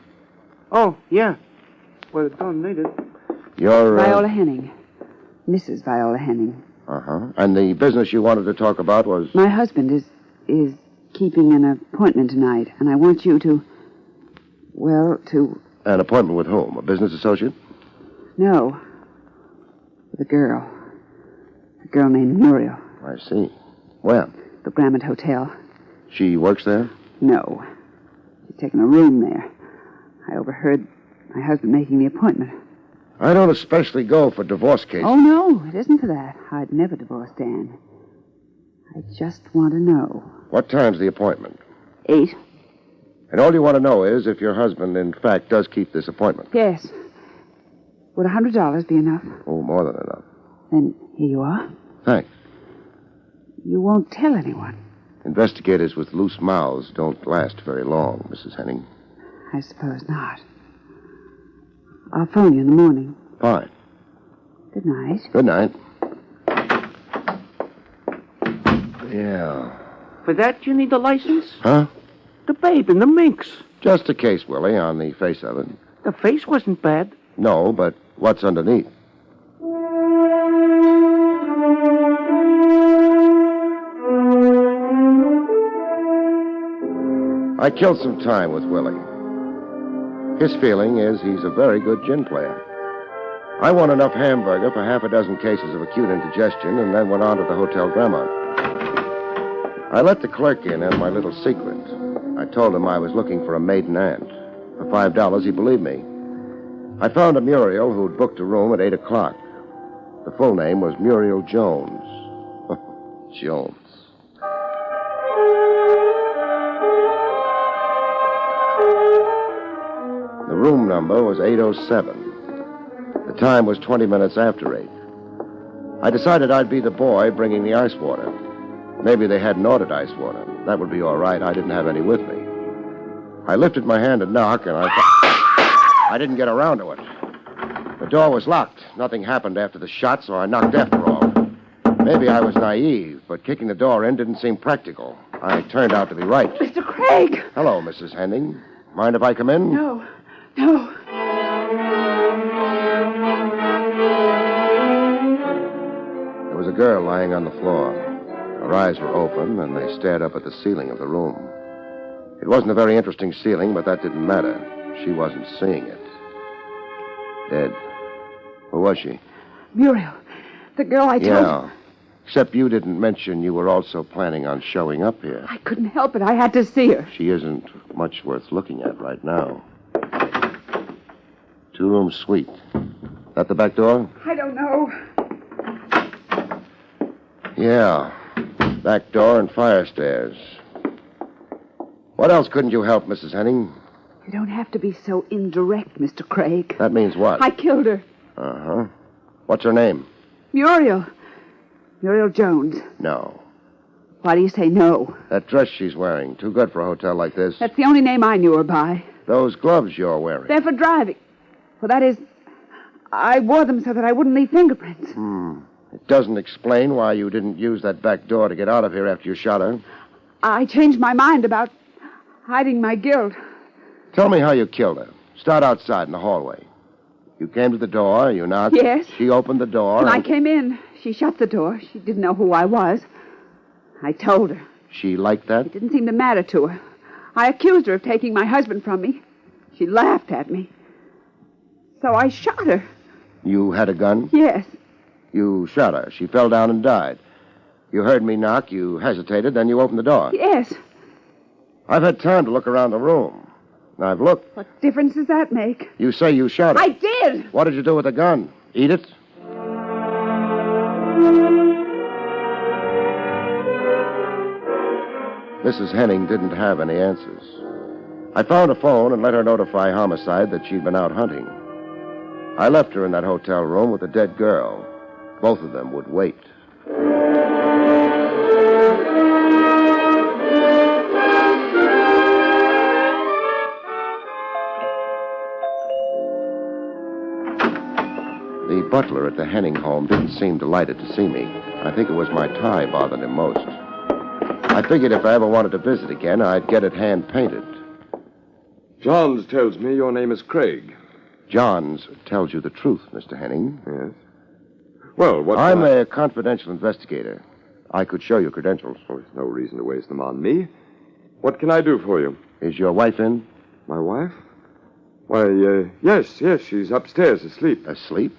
L: Oh, yeah. Well, it don't need it.
R: You're,
B: Viola Henning. Mrs. Viola Henning.
R: Uh-huh. And the business you wanted to talk about was...
B: My husband is keeping an appointment tonight, and I want you to... Well, to...
R: An appointment with whom? A business associate?
B: No. With a girl. A girl named Muriel.
R: I see. Where?
B: The Grammont Hotel.
R: She works there?
B: No. She's taken a room there. I overheard my husband making the appointment.
R: I don't especially go for divorce cases.
B: Oh, no, it isn't for that. I'd never divorce Dan. I just want to know.
R: What time's the appointment?
B: 8.
R: And all you want to know is if your husband, in fact, does keep this appointment.
B: Yes. Would $100 be enough?
R: Oh, more than enough.
B: Then here you are.
R: Thanks.
B: You won't tell anyone.
R: Investigators with loose mouths don't last very long, Mrs. Henning.
B: I suppose not. I'll phone you in the morning.
R: Fine.
B: Good night.
R: Good night. Yeah.
L: For that, you need a license?
R: Huh?
L: The babe and the minks.
R: Just a case, Willie, on the face of it.
L: The face wasn't bad.
R: No, but what's underneath? I killed some time with Willie. His feeling is he's a very good gin player. I won enough hamburger for half a dozen cases of acute indigestion and then went on to the Hotel Grammont. I let the clerk in on my little secret. I told him I was looking for a maiden aunt. For $5, he believed me. I found a Muriel who'd booked a room at 8 o'clock. The full name was Muriel Jones. Jones. The room number was 807. The time was 20 minutes after 8. I decided I'd be the boy bringing the ice water. Maybe they hadn't ordered ice water. That would be all right. I didn't have any with me. I lifted my hand to knock, and I didn't get around to it. The door was locked. Nothing happened after the shot, so I knocked after all. Maybe I was naive, but kicking the door in didn't seem practical. I turned out to be right.
B: Mr. Craig!
R: Hello, Mrs. Henning. Mind if I come in?
B: No.
R: There was a girl lying on the floor. Her eyes were open, and they stared up at the ceiling of the room. It wasn't a very interesting ceiling, but that didn't matter. She wasn't seeing it. Dead. Who was she?
B: Muriel. The girl I told
R: Yeah. Except you didn't mention you were also planning on showing up here.
B: I couldn't help it. I had to see her.
R: She isn't much worth looking at right now. 2-room suite. That the back door?
B: I don't know.
R: Yeah. Back door and fire stairs. What else couldn't you help, Mrs. Henning?
B: You don't have to be so indirect, Mr. Craig.
R: That means what?
B: I killed her.
R: Uh-huh. What's her name?
B: Muriel. Muriel Jones.
R: No.
B: Why do you say no?
R: That dress she's wearing. Too good for a hotel like this.
B: That's the only name I knew her by.
R: Those gloves you're wearing.
B: They're for driving. Well, that is, I wore them so that I wouldn't leave fingerprints.
R: It doesn't explain why you didn't use that back door to get out of here after you shot her.
B: I changed my mind about hiding my guilt.
R: Tell me how you killed her. Start outside in the hallway. You came to the door, you knocked.
B: Yes.
R: She opened the door.
B: When I came in, she shut the door. She didn't know who I was. I told her.
R: She liked that?
B: It didn't seem to matter to her. I accused her of taking my husband from me. She laughed at me. So I shot her.
R: You had a gun?
B: Yes.
R: You shot her. She fell down and died. You heard me knock. You hesitated. Then you opened the door.
B: Yes.
R: I've had time to look around the room. I've looked.
B: What difference does that make?
R: You say you shot her.
B: I did.
R: What did you do with the gun? Eat it? Mrs. Henning didn't have any answers.
J: I found a phone and let her notify Homicide that she'd been out hunting. I left her in that hotel room with the dead girl. Both of them would wait. The butler at the Henning home didn't seem delighted to see me. I think it was my tie bothered him most. I figured if I ever wanted to visit again, I'd get it hand-painted.
N: Johns tells me your name is Craig.
J: Johns tells you the truth, Mr. Henning.
N: Yes. Well, what...
J: I'm a confidential investigator. I could show you credentials.
N: Oh, there's no reason to waste them on me. What can I do for you?
J: Is your wife in?
N: My wife? Why, yes, she's upstairs asleep.
J: Asleep?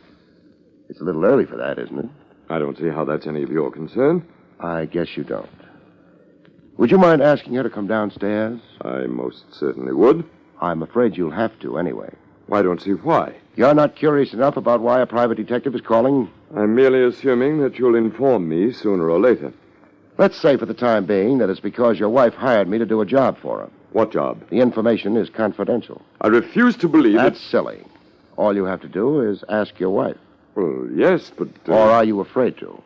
J: It's a little early for that, isn't it?
N: I don't see how that's any of your concern.
J: I guess you don't. Would you mind asking her to come downstairs?
N: I most certainly would.
J: I'm afraid you'll have to anyway.
N: I don't see why.
J: You're not curious enough about why a private detective is calling?
N: I'm merely assuming that you'll inform me sooner or later.
J: Let's say for the time being that it's because your wife hired me to do a job for her.
N: What job?
J: The information is confidential.
N: I refuse to believe
J: That's silly. All you have to do is ask your wife.
N: Well, yes, but...
J: Or are you afraid to?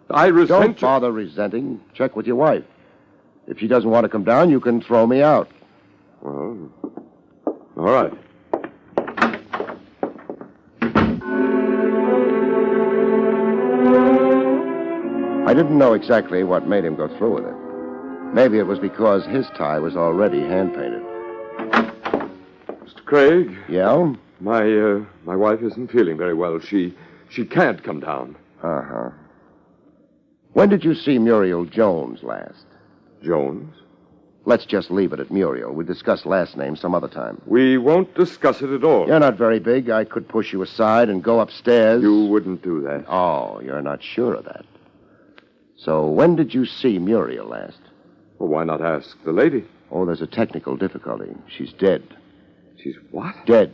N: I resent...
J: Don't bother resenting. Check with your wife. If she doesn't want to come down, you can throw me out.
N: Well, all right.
J: I didn't know exactly what made him go through with it. Maybe it was because his tie was already hand-painted.
N: Mr. Craig?
J: Yeah?
N: My wife isn't feeling very well. She can't come down.
J: Uh-huh. When did you see Muriel Jones last?
N: Jones?
J: Let's just leave it at Muriel. We'll discuss last name some other time.
N: We won't discuss it at all.
J: You're not very big. I could push you aside and go upstairs.
N: You wouldn't do that.
J: Oh, you're not sure of that. So when did you see Muriel last?
N: Well, why not ask the lady?
J: Oh, there's a technical difficulty. She's dead.
N: She's what?
J: Dead.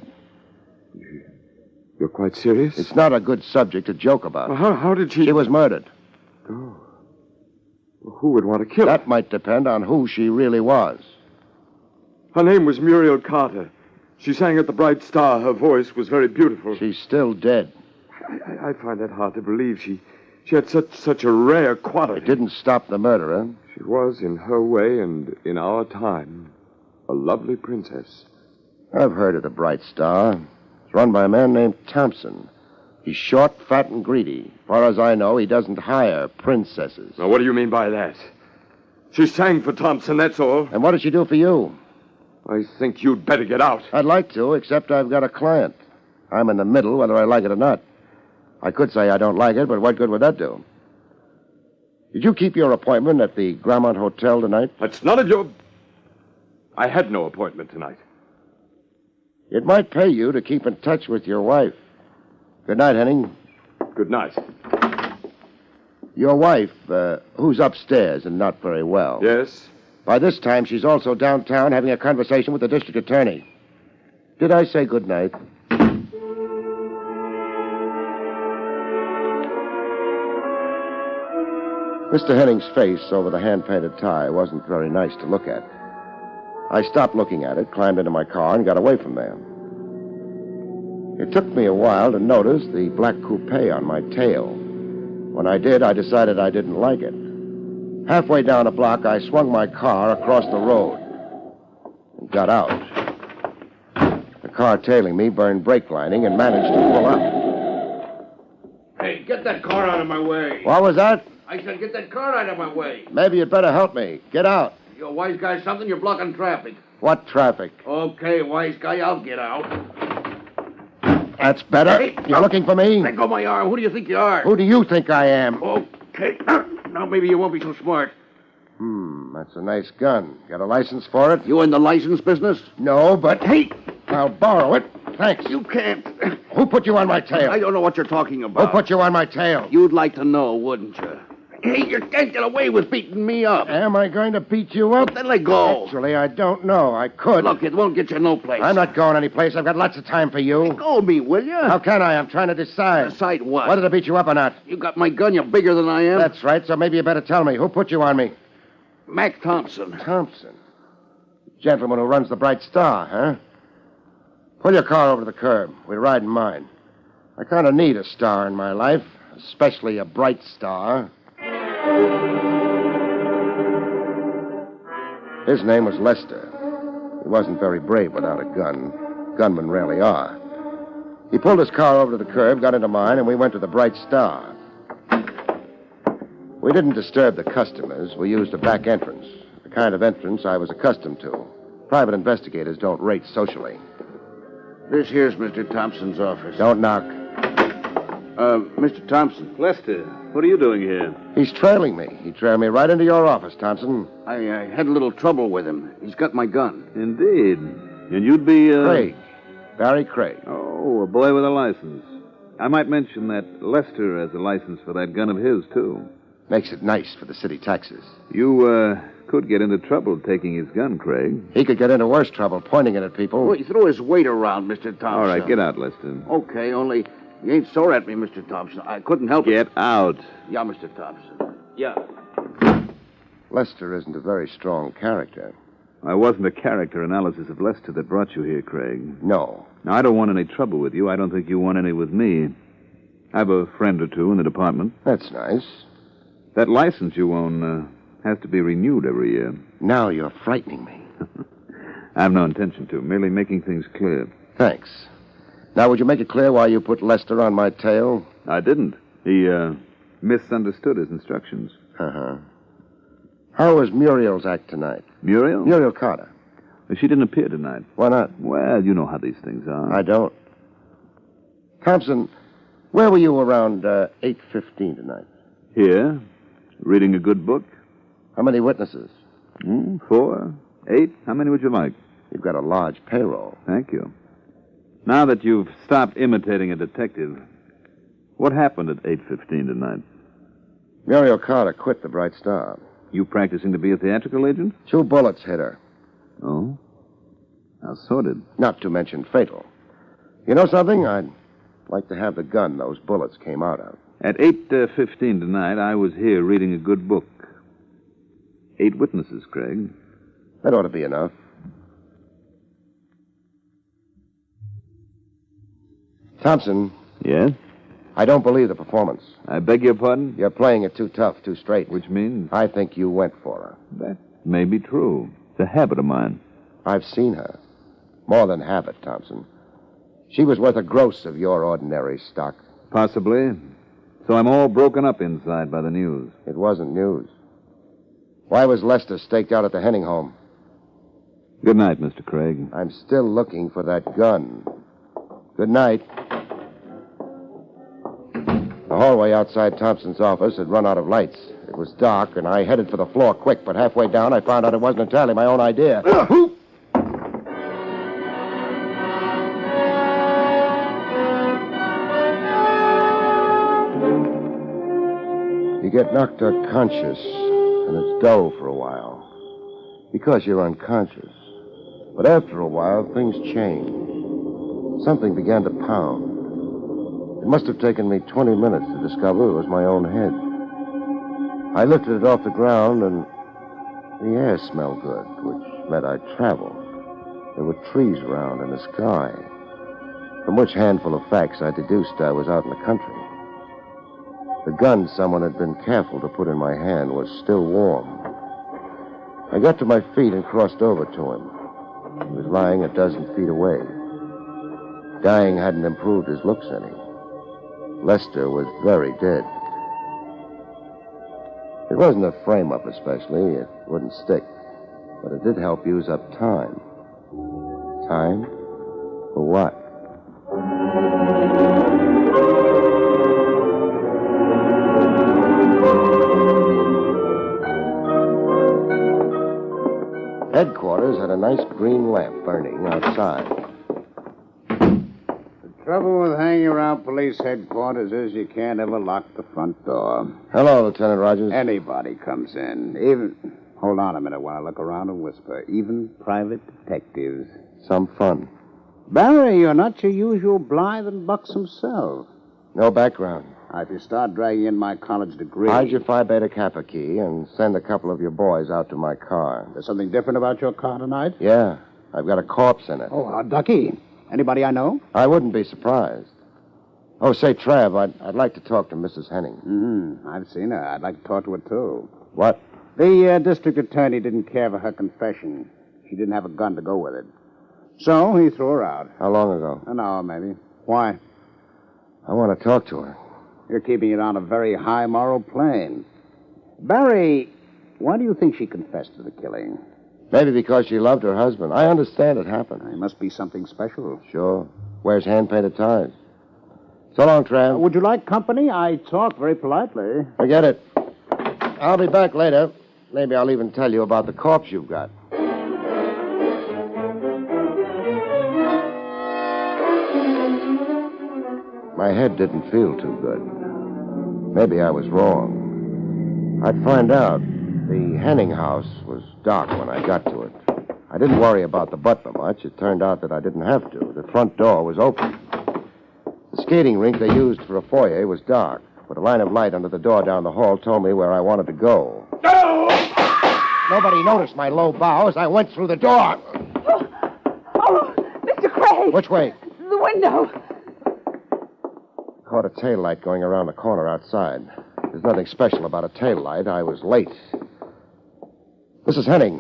N: You're quite serious?
J: It's not a good subject to joke about.
N: Well, how did she...
J: She was murdered.
N: Oh. Well, who would want to kill her?
J: That might depend on who she really was.
N: Her name was Muriel Carter. She sang at the Bright Star. Her voice was very beautiful.
J: She's still dead.
N: I find that hard to believe. She had such a rare quality.
J: It didn't stop the murderer.
N: She was, in her way and in our time, a lovely princess.
J: I've heard of the Bright Star. It's run by a man named Thompson. He's short, fat, and greedy. As far as I know, he doesn't hire princesses.
N: Now, what do you mean by that? She sang for Thompson, that's all.
J: And what did she do for you?
N: I think you'd better get out.
J: I'd like to, except I've got a client. I'm in the middle, whether I like it or not. I could say I don't like it, but what good would that do? Did you keep your appointment at the Grammont Hotel tonight?
N: That's none of your... I had no appointment tonight.
J: It might pay you to keep in touch with your wife. Good night, Henning.
N: Good night.
J: Your wife, who's upstairs and not very well.
N: Yes?
J: By this time, she's also downtown having a conversation with the district attorney. Did I say good night? Mr. Henning's face over the hand-painted tie wasn't very nice to look at. I stopped looking at it, climbed into my car, and got away from there. It took me a while to notice the black coupe on my tail. When I did, I decided I didn't like it. Halfway down a block, I swung my car across the road and got out. The car tailing me burned brake lining and managed to pull up.
L: Hey, get that car out of my way.
J: What was that?
L: I said get that car out of my way.
J: Maybe you'd better help me. Get out.
L: You're a wise guy something, you're blocking traffic.
J: What traffic?
L: Okay, wise guy, I'll get out.
J: That's better.
L: Hey,
J: You're looking for me?
L: Let go of my arm. Who do you think you are?
J: Who do you think I am?
L: Okay. Now maybe you won't be so smart.
J: That's a nice gun. Got a license for it?
L: You in the license business?
J: No, but...
L: Hey!
J: I'll borrow it. Thanks.
L: You can't.
J: Who put you on my tail?
L: I don't know what you're talking about.
J: Who put you on my tail?
L: You'd like to know, wouldn't you? Hey, you can't get away with beating me up.
J: Am I going to beat you up?
L: Then let go.
J: Actually, I don't know. I could.
L: Look, it won't get you no place.
J: I'm not going any place. I've got lots of time for you.
L: Let go of me, will you?
J: How can I? I'm trying to decide.
L: Decide what?
J: Whether to beat you up or not.
L: You got my gun. You're bigger than I am.
J: That's right, so maybe you better tell me. Who put you on me?
L: Mac Thompson.
J: Thompson?
R: Gentleman who runs the Bright Star, huh? Pull your car over to the curb. We're riding mine. I kind of need a star in my life, especially a bright star. His name was Lester. He wasn't very brave without a gun. Gunmen rarely are. He pulled his car over to the curb, got into mine, and we went to the Bright Star. We didn't disturb the customers. We used a back entrance, the kind of entrance I was accustomed to. Private investigators don't rate socially.
D: This here's Mr. Thompson's office.
R: Don't knock.
D: Mr. Thompson.
Q: Lester, what are you doing here?
R: He's trailing me. He trailed me right into your office, Thompson.
D: I had a little trouble with him. He's got my gun.
Q: Indeed. And you'd be,
R: Craig. Barrie Craig.
Q: Oh, a boy with a license. I might mention that Lester has a license for that gun of his, too.
R: Makes it nice for the city taxes.
Q: You, could get into trouble taking his gun, Craig.
R: He could get into worse trouble pointing it at people.
D: Well, he threw his weight around, Mr. Thompson.
Q: All right, get out, Lester.
D: Okay, only you ain't sore at me, Mr. Thompson. I couldn't help it.
Q: Get out.
D: Yeah, Mr. Thompson. Yeah.
R: Lester isn't a very strong character.
Q: I wasn't a character analysis of Lester that brought you here, Craig.
R: No.
Q: Now, I don't want any trouble with you. I don't think you want any with me. I have a friend or two in the department.
R: That's nice.
Q: That license you own has to be renewed every year.
R: Now you're frightening me.
Q: I have no intention to, merely making things clear.
R: Thanks. Now, would you make it clear why you put Lester on my tail?
Q: I didn't. He misunderstood his instructions.
R: Uh-huh. How was Muriel's act tonight?
Q: Muriel?
R: Muriel Carter.
Q: She didn't appear tonight.
R: Why not?
Q: Well, you know how these things are.
R: I don't. Thompson, where were you around 8:15 tonight?
Q: Here, reading a good book.
R: How many witnesses?
Q: 4, 8. How many would you like?
R: You've got a large payroll.
Q: Thank you. Now that you've stopped imitating a detective, what happened at 8:15 tonight?
R: Muriel Carter quit the Bright Star.
Q: You practicing to be a theatrical agent?
R: 2 bullets hit her.
Q: Oh? How sorted.
R: Not to mention fatal. You know something? I'd like to have the gun those bullets came out of.
Q: At 8:15 tonight, I was here reading a good book. 8 witnesses, Craig.
R: That ought to be enough. Thompson.
Q: Yes?
R: I don't believe the performance.
Q: I beg your pardon?
R: You're playing it too tough, too straight.
Q: Which means?
R: I think you went for her.
Q: That may be true. It's a habit of mine.
R: I've seen her. More than habit, Thompson. She was worth a gross of your ordinary stock.
Q: Possibly. So I'm all broken up inside by the news.
R: It wasn't news. Why was Lester staked out at the Henning home?
Q: Good night, Mr. Craig.
R: I'm still looking for that gun. Good night. The hallway outside Thompson's office had run out of lights. It was dark, and I headed for the floor quick, but halfway down I found out it wasn't entirely my own idea. You get knocked unconscious, and it's dull for a while. Because you're unconscious. But after a while, things change. Something began to pound. It must have taken me 20 minutes to discover it was my own head. I lifted it off the ground, and the air smelled good, which meant I'd traveled. There were trees around and a sky. From which handful of facts I deduced I was out in the country. The gun someone had been careful to put in my hand was still warm. I got to my feet and crossed over to him. He was lying a dozen feet away. Dying hadn't improved his looks any. Lester was very dead. It wasn't a frame-up especially. It wouldn't stick. But it did help use up time. Time? For what? Headquarters had a nice green lamp burning outside.
U: The trouble with hanging around police headquarters is you can't ever lock the front door.
R: Hello, Lieutenant Rogers.
U: Anybody comes in. Even... Hold on a minute while I look around and whisper. Even private detectives.
R: Some fun.
U: Barrie, you're not your usual blithe and buxom self.
R: No background.
U: If you start dragging in my college degree...
R: Hide your Phi Beta Kappa key and send a couple of your boys out to my car.
U: There's something different about your car tonight?
R: Yeah. I've got a corpse in it.
U: Oh, how ducky. Anybody I know?
R: I wouldn't be surprised. Oh, say, Trav, I'd like to talk to Mrs. Henning.
U: Mm-hmm. I've seen her. I'd like to talk to her, too.
R: What?
U: The district attorney didn't care for her confession. She didn't have a gun to go with it. So he threw her out.
R: How long ago?
U: An hour, maybe. Why?
R: I want to talk to her.
U: You're keeping it on a very high moral plane. Barry, why do you think she confessed to the killing?
R: Maybe because she loved her husband. I understand it happened.
U: It must be something special.
R: Sure. Wears hand-painted ties. So long, Trav.
U: Would you like company? I talk very politely.
R: Forget it. I'll be back later. Maybe I'll even tell you about the corpse you've got. My head didn't feel too good. Maybe I was wrong. I'd find out. The Henning house was dark when I got to it. I didn't worry about the butler much. It turned out that I didn't have to. The front door was open. The skating rink they used for a foyer was dark, but a line of light under the door down the hall told me where I wanted to go.
A: No!
R: Nobody noticed my low bow as I went through the door.
A: Oh, Mr. Craig!
R: Which way?
A: The window.
R: Caught a tail light going around the corner outside. There's nothing special about a tail light. I was late. Mrs. Henning.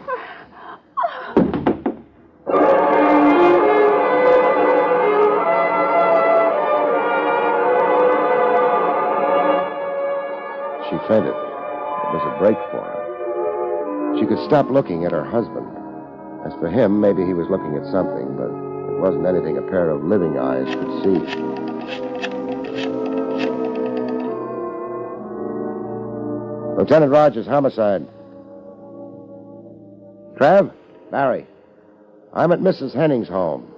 R: She fainted. It was a break for her. She could stop looking at her husband. As for him, maybe he was looking at something, but it wasn't anything a pair of living eyes could see. Lieutenant Rogers, Homicide. Trav? Barry. I'm at Mrs. Henning's home.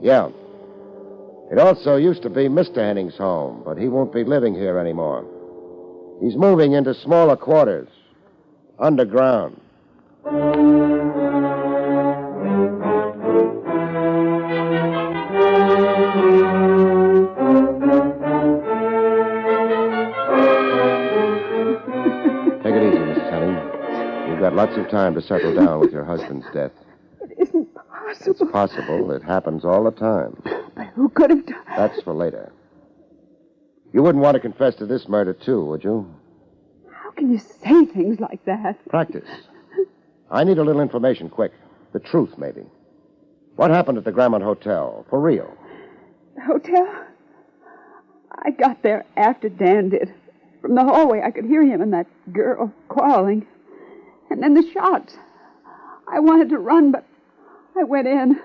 R: Yeah. It also used to be Mr. Henning's home, but he won't be living here anymore. He's moving into smaller quarters. Underground. Take it easy, Mrs. Henning. You've got lots of time to settle down with your husband's death.
A: It isn't possible.
R: It's possible. It happens all the time.
A: But who could have done...
R: That's for later. You wouldn't want to confess to this murder, too, would you?
A: How can you say things like that?
R: Practice. I need a little information, quick. The truth, maybe. What happened at the Grammont Hotel? For real.
A: The hotel? I got there after Dan did. From the hallway, I could hear him and that girl quarreling. And then the shots. I wanted to run, but I went in.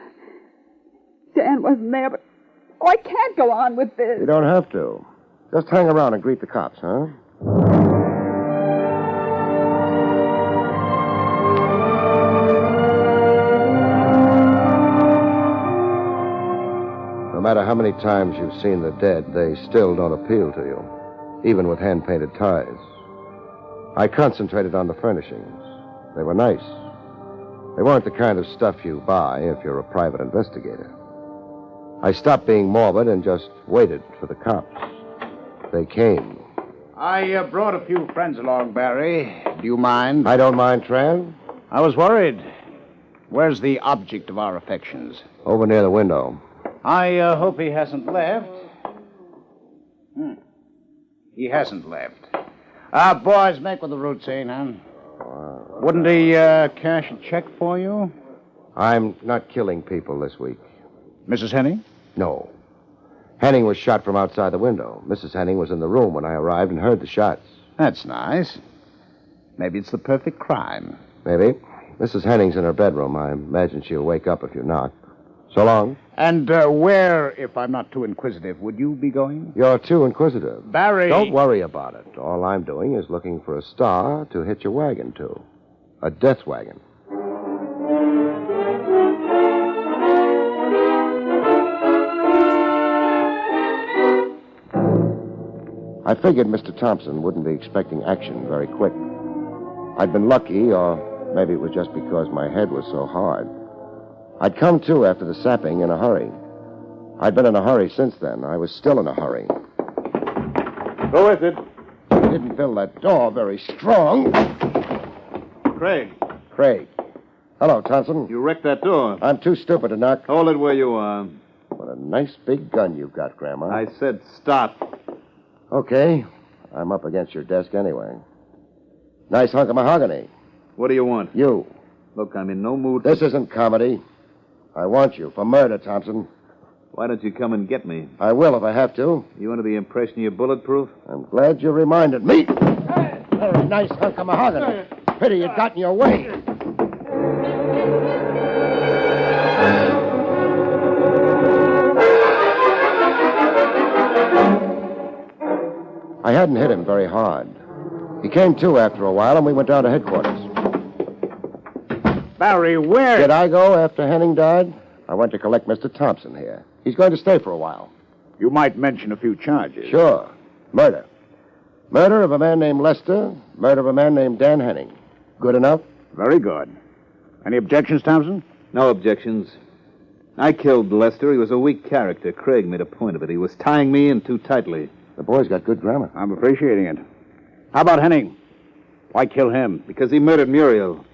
A: Dan wasn't there, but... Oh, I can't go on with this.
R: You don't have to. Just hang around and greet the cops, huh? No matter how many times you've seen the dead, they still don't appeal to you, even with hand-painted ties. I concentrated on the furnishings. They were nice. They weren't the kind of stuff you buy if you're a private investigator. I stopped being morbid and just waited for the cops. They came.
U: I brought a few friends along, Barry. Do you mind?
R: I don't mind, Tran.
U: I was worried. Where's the object of our affections?
R: Over near the window.
U: I hope he hasn't left. He hasn't left. Boys, make with the routine, huh? Wouldn't he cash a check for you?
R: I'm not killing people this week.
U: Mrs. Henning?
R: No. Henning was shot from outside the window. Mrs. Henning was in the room when I arrived and heard the shots.
U: That's nice. Maybe it's the perfect crime.
R: Maybe. Mrs. Henning's in her bedroom. I imagine she'll wake up if you knock. So long.
U: And where, if I'm not too inquisitive, would you be going?
R: You're too inquisitive.
U: Barry!
R: Don't worry about it. All I'm doing is looking for a star to hitch a wagon to. A death wagon. I figured Mr. Thompson wouldn't be expecting action very quick. I'd been lucky, or maybe it was just because my head was so hard. I'd come to after the sapping in a hurry. I'd been in a hurry since then. I was still in a hurry.
U: Who is it?
R: Didn't fill that door very strong.
Q: Craig.
R: Craig. Hello, Thompson.
Q: You wrecked that door.
R: I'm too stupid to knock.
Q: Hold it where you are.
R: What a nice big gun you've got, Grandma.
Q: I said stop.
R: Okay. I'm up against your desk anyway. Nice hunk of mahogany.
Q: What do you want?
R: You.
Q: Look, I'm in no mood.
R: This isn't comedy. I want you for murder, Thompson.
Q: Why don't you come and get me?
R: I will if I have to.
Q: You under the impression you're bulletproof?
R: I'm glad you reminded me. Very nice hunk of mahogany. Pity it got in your way. I hadn't hit him very hard. He came to after a while, and we went down to headquarters.
U: Barrie, where?
R: Did I go after Henning died? I went to collect Mr. Thompson here. He's going to stay for a while.
U: You might mention a few charges.
R: Sure. Murder. Murder of a man named Lester. Murder of a man named Dan Henning. Good enough?
U: Very good. Any objections, Thompson?
Q: No objections. I killed Lester. He was a weak character. Craig made a point of it. He was tying me in too tightly.
R: The boy's got good grammar.
U: I'm appreciating it. How about Henning? Why kill him?
Q: Because he murdered Muriel.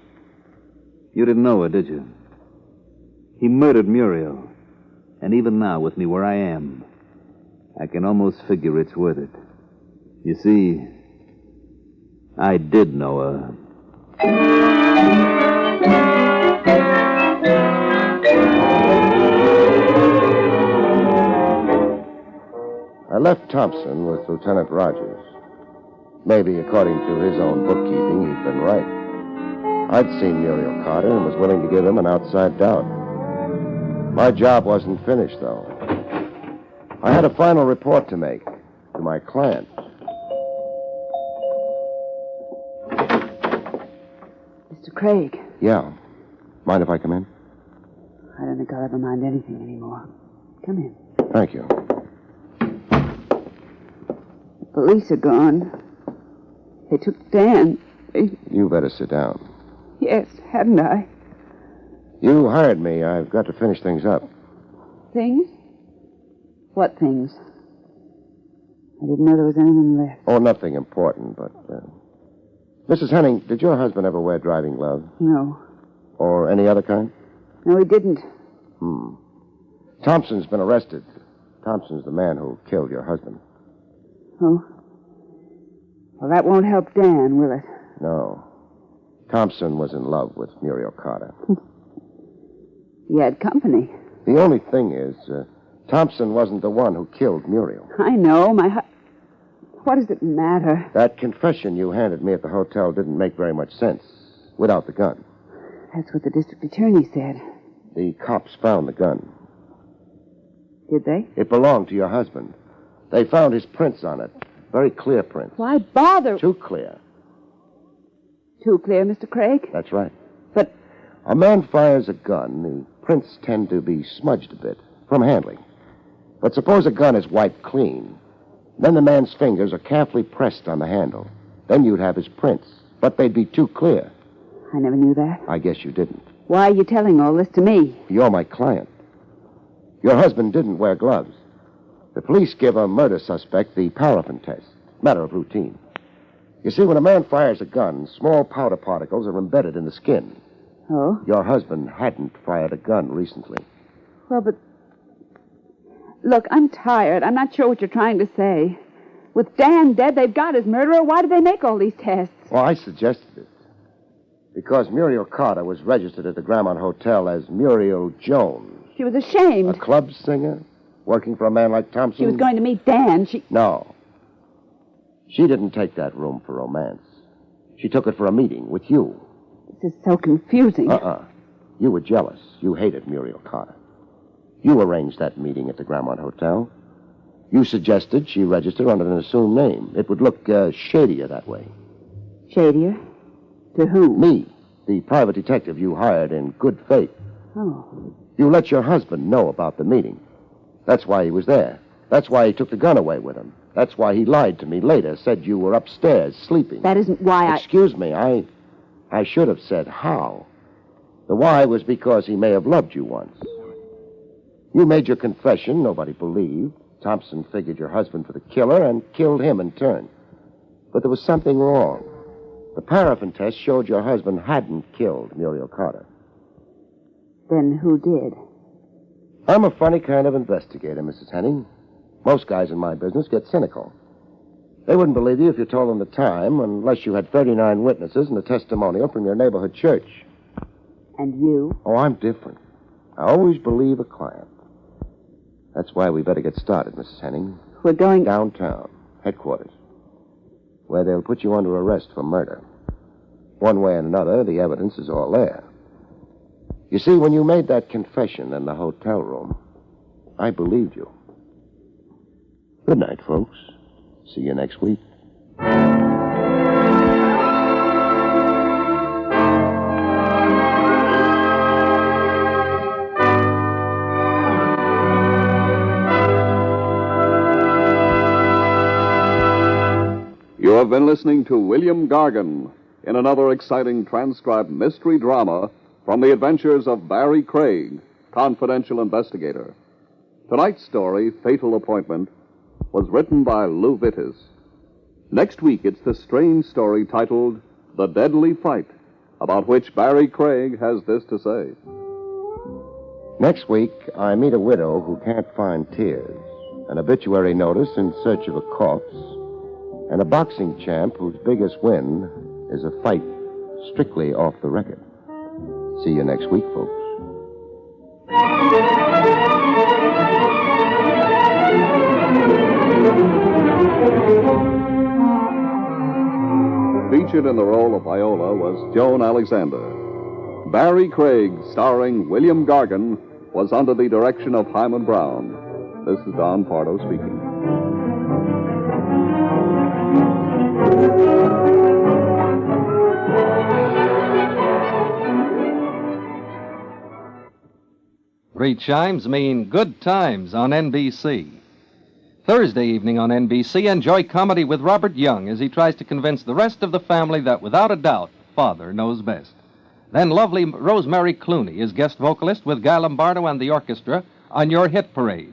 Q: You didn't know her, did you? He murdered Muriel. And even now, with me where I am, I can almost figure it's worth it. You see, I did know her.
R: I left Thompson with Lieutenant Rogers. Maybe, according to his own bookkeeping, he'd been right. I'd seen Muriel Carter and was willing to give him an outside doubt. My job wasn't finished, though. I had a final report to make to my client.
A: Mr. Craig.
R: Yeah. Mind if I come in?
A: I don't think I'll ever mind anything anymore. Come in.
R: Thank you.
A: The police are gone. They took Dan.
R: You better sit down.
A: Yes, hadn't I?
R: You hired me. I've got to finish things up.
A: Things? What things? I didn't know there was anything left.
R: Oh, nothing important, but... Mrs. Henning, did your husband ever wear driving gloves?
A: No.
R: Or any other kind?
A: No, he didn't.
R: Thompson's been arrested. Thompson's the man who killed your husband.
A: Oh? Well, that won't help Dan, will it?
R: No. Thompson was in love with Muriel Carter.
A: He had company.
R: The only thing is, Thompson wasn't the one who killed Muriel.
A: I know. What does it matter?
R: That confession you handed me at the hotel didn't make very much sense without the gun.
A: That's what the district attorney said.
R: The cops found the gun.
A: Did they?
R: It belonged to your husband. They found his prints on it. Very clear prints.
A: Why bother?
R: Too clear.
A: Too clear, Mr. Craig?
R: That's right.
A: But...
R: A man fires a gun, the prints tend to be smudged a bit from handling. But suppose a gun is wiped clean. Then the man's fingers are carefully pressed on the handle. Then you'd have his prints. But they'd be too clear.
A: I never knew that.
R: I guess you didn't.
A: Why are you telling all this to me?
R: You're my client. Your husband didn't wear gloves. The police give a murder suspect the paraffin test. Matter of routine. You see, when a man fires a gun, small powder particles are embedded in the skin.
A: Oh?
R: Your husband hadn't fired a gun recently.
A: Well, but... Look, I'm tired. I'm not sure what you're trying to say. With Dan dead, they've got his murderer. Why did they make all these tests?
R: Well, I suggested it. Because Muriel Carter was registered at the Grammont Hotel as Muriel Jones.
A: She was ashamed.
R: A club singer? Working for a man like Thompson?
A: She was going to meet Dan.
R: No. She didn't take that room for romance. She took it for a meeting with you.
A: This is so confusing.
R: You were jealous. You hated Muriel Carter. You arranged that meeting at the Grammont Hotel. You suggested she register under an assumed name. It would look shadier that way.
A: Shadier? To whom?
R: Me, the private detective you hired in good faith.
A: Oh.
R: You let your husband know about the meeting. That's why he was there. That's why he took the gun away with him. That's why he lied to me later, said you were upstairs sleeping.
A: That isn't why
R: Excuse me, I should have said how. The why was because he may have loved you once. You made your confession, nobody believed. Thompson figured your husband for the killer and killed him in turn. But there was something wrong. The paraffin test showed your husband hadn't killed Muriel Carter.
A: Then who did?
R: I'm a funny kind of investigator, Mrs. Henning. Most guys in my business get cynical. They wouldn't believe you if you told them the time, unless you had 39 witnesses and a testimonial from your neighborhood church.
A: And you?
R: Oh, I'm different. I always believe a client. That's why we better get started, Mrs. Henning.
A: We're going
R: downtown, headquarters, where they'll put you under arrest for murder. One way or another, the evidence is all there. You see, when you made that confession in the hotel room, I believed you. Good night, folks. See you next week.
F: You have been listening to William Gargan in another exciting transcribed mystery drama from the adventures of Barrie Craig, confidential investigator. Tonight's story, Fatal Appointment, was written by Lou Vittis. Next week, it's the strange story titled The Deadly Fight, about which Barrie Craig has this to say.
R: Next week, I meet a widow who can't find tears, an obituary notice in search of a corpse, and a boxing champ whose biggest win is a fight strictly off the record. See you next week, folks.
F: Featured in the role of Viola was Joan Alexander. Barrie Craig, starring William Gargan, was under the direction of Hyman Brown. This is Don Pardo speaking.
K: Great chimes mean good times on NBC. Thursday evening on NBC, enjoy comedy with Robert Young as he tries to convince the rest of the family that, without a doubt, Father knows best. Then lovely Rosemary Clooney is guest vocalist with Guy Lombardo and the orchestra on Your Hit Parade.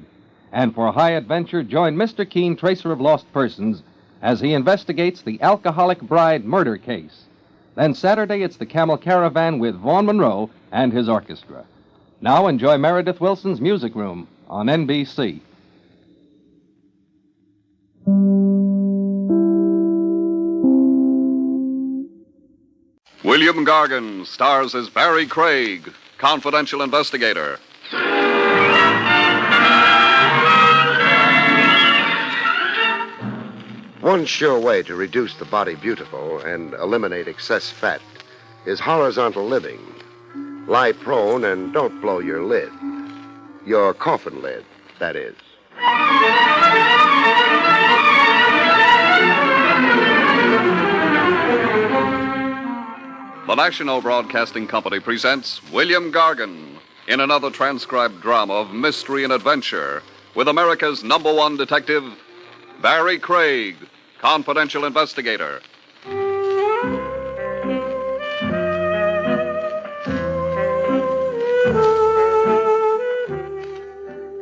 K: And for high adventure, join Mr. Keene, tracer of lost persons, as he investigates the alcoholic bride murder case. Then Saturday, it's the Camel Caravan with Vaughn Monroe and his orchestra. Now enjoy Meredith Wilson's Music Room on NBC.
F: William Gargan stars as Barrie Craig, confidential investigator.
R: One sure way to reduce the body beautiful and eliminate excess fat is horizontal living. Lie prone and don't blow your lid. Your coffin lid, that is.
F: The National Broadcasting Company presents William Gargan in another transcribed drama of mystery and adventure with America's #1 detective, Barrie Craig, confidential investigator.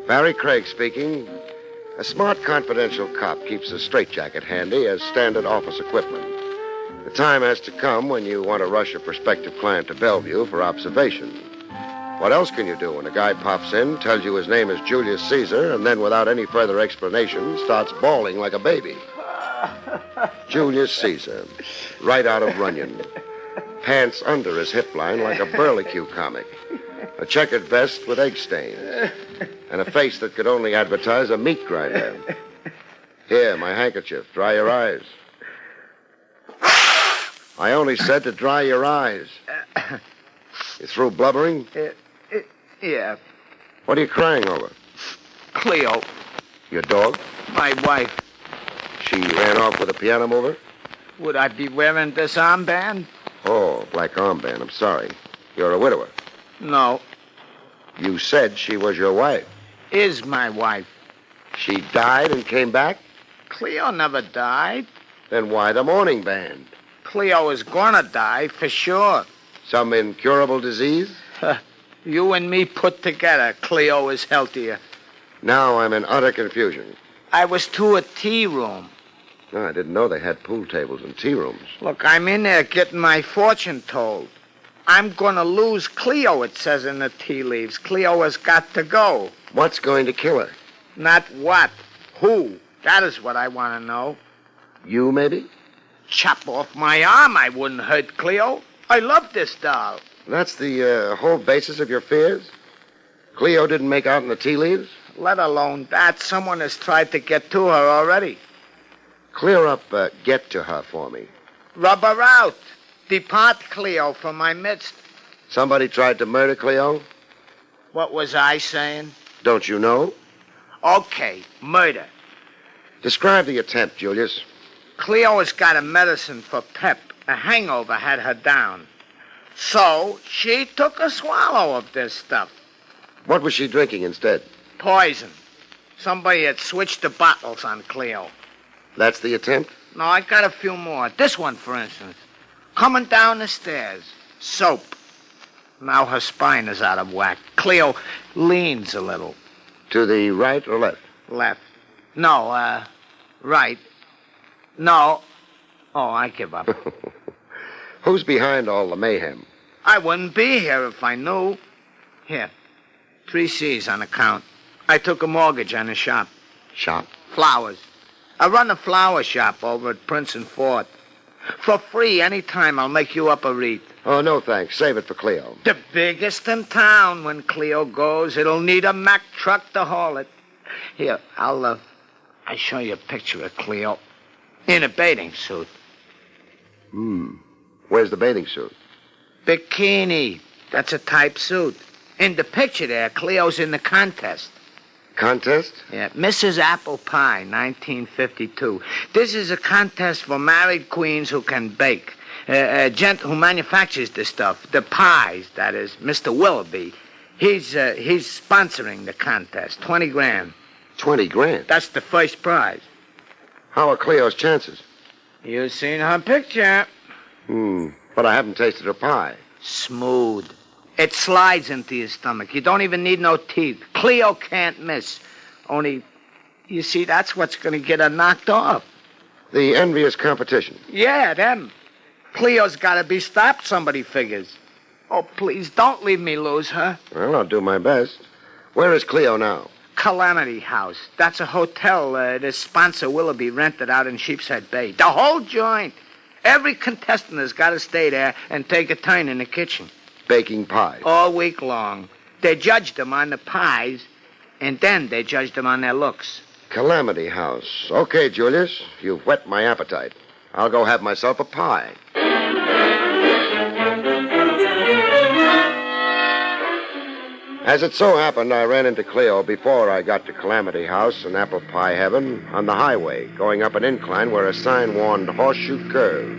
R: Barrie Craig speaking. A smart confidential cop keeps a straitjacket handy as standard office equipment. The time has to come when you want to rush a prospective client to Bellevue for observation. What else can you do when a guy pops in, tells you his name is Julius Caesar, and then without any further explanation starts bawling like a baby? Julius Caesar, right out of Runyon. Pants under his hip line like a Burlicue comic. A checkered vest with egg stains. And a face that could only advertise a meat grinder. Here, my handkerchief. Dry your eyes. I only said to dry your eyes. You through blubbering?
M: Yeah.
R: What are you crying over?
M: Cleo.
R: Your dog?
M: My wife.
R: She ran off with a piano mover?
M: Would I be wearing this armband?
R: Oh, black armband. I'm sorry. You're a widower.
M: No.
R: You said she was your wife.
M: Is my wife.
R: She died and came back?
M: Cleo never died.
R: Then why the mourning band?
M: Cleo is gonna die, for sure.
R: Some incurable disease?
M: You and me put together, Cleo is healthier.
R: Now I'm in utter confusion.
M: I was to a tea room.
R: No, I didn't know they had pool tables and tea rooms.
M: Look, I'm in there getting my fortune told. I'm gonna lose Cleo, it says in the tea leaves. Cleo has got to go.
R: What's going to kill her?
M: Not what. Who? That is what I want to know.
R: You, maybe?
M: Chop off my arm, I wouldn't hurt Cleo. I love this doll.
R: That's the whole basis of your fears? Cleo didn't make out in the tea leaves?
M: Let alone that, someone has tried to get to her already.
R: Clear up get to her for me.
M: Rub her out. Depart Cleo from my midst.
R: Somebody tried to murder Cleo?
M: What was I saying?
R: Don't you know?
M: Okay, murder.
R: Describe the attempt, Julius.
M: Cleo has got a medicine for pep. A hangover had her down. So she took a swallow of this stuff.
R: What was she drinking instead?
M: Poison. Somebody had switched the bottles on Cleo.
R: That's the attempt?
M: No, I got a few more. This one, for instance. Coming down the stairs. Soap. Now her spine is out of whack. Cleo leans a little.
R: To the right or left?
M: Left. No, right. No. Oh, I give up.
R: Who's behind all the mayhem?
M: I wouldn't be here if I knew. Here. 3 C's on account. I took a mortgage on a shop.
R: Shop?
M: Flowers. I run a flower shop over at Prince and Fort. For free, any time, I'll make you up a wreath.
R: Oh, no, thanks. Save it for Cleo.
M: The biggest in town. When Cleo goes, it'll need a Mack truck to haul it. Here, I'll show you a picture of Cleo. In a bathing suit.
R: Where's the bathing suit?
M: Bikini. That's a type suit. In the picture there, Cleo's in the contest.
R: Contest?
M: Yeah, Mrs. Apple Pie, 1952. This is a contest for married queens who can bake. A gent who manufactures the stuff, the pies, that is, Mr. Willoughby. He's sponsoring the contest. 20 grand.
R: 20 grand?
M: That's the first prize.
R: How are Cleo's chances?
M: You've seen her picture.
R: But I haven't tasted her pie.
M: Smooth. It slides into your stomach. You don't even need no teeth. Cleo can't miss. Only, you see, that's what's going to get her knocked off.
R: The envious competition.
M: Yeah, them. Cleo's got to be stopped, somebody figures. Oh, please, don't leave me lose her.
R: Well, I'll do my best. Where is Cleo now?
M: Calamity House. That's a hotel this sponsor Willoughby rented out in Sheepshead Bay. The whole joint. Every contestant has got to stay there and take a turn in the kitchen.
R: Baking pies.
M: All week long. They judged them on the pies, and then they judged them on their looks.
R: Calamity House. Okay, Julius. You've whet my appetite. I'll go have myself a pie. As it so happened, I ran into Cleo before I got to Calamity House and Apple Pie Heaven on the highway, going up an incline where a sign warned Horseshoe Curve.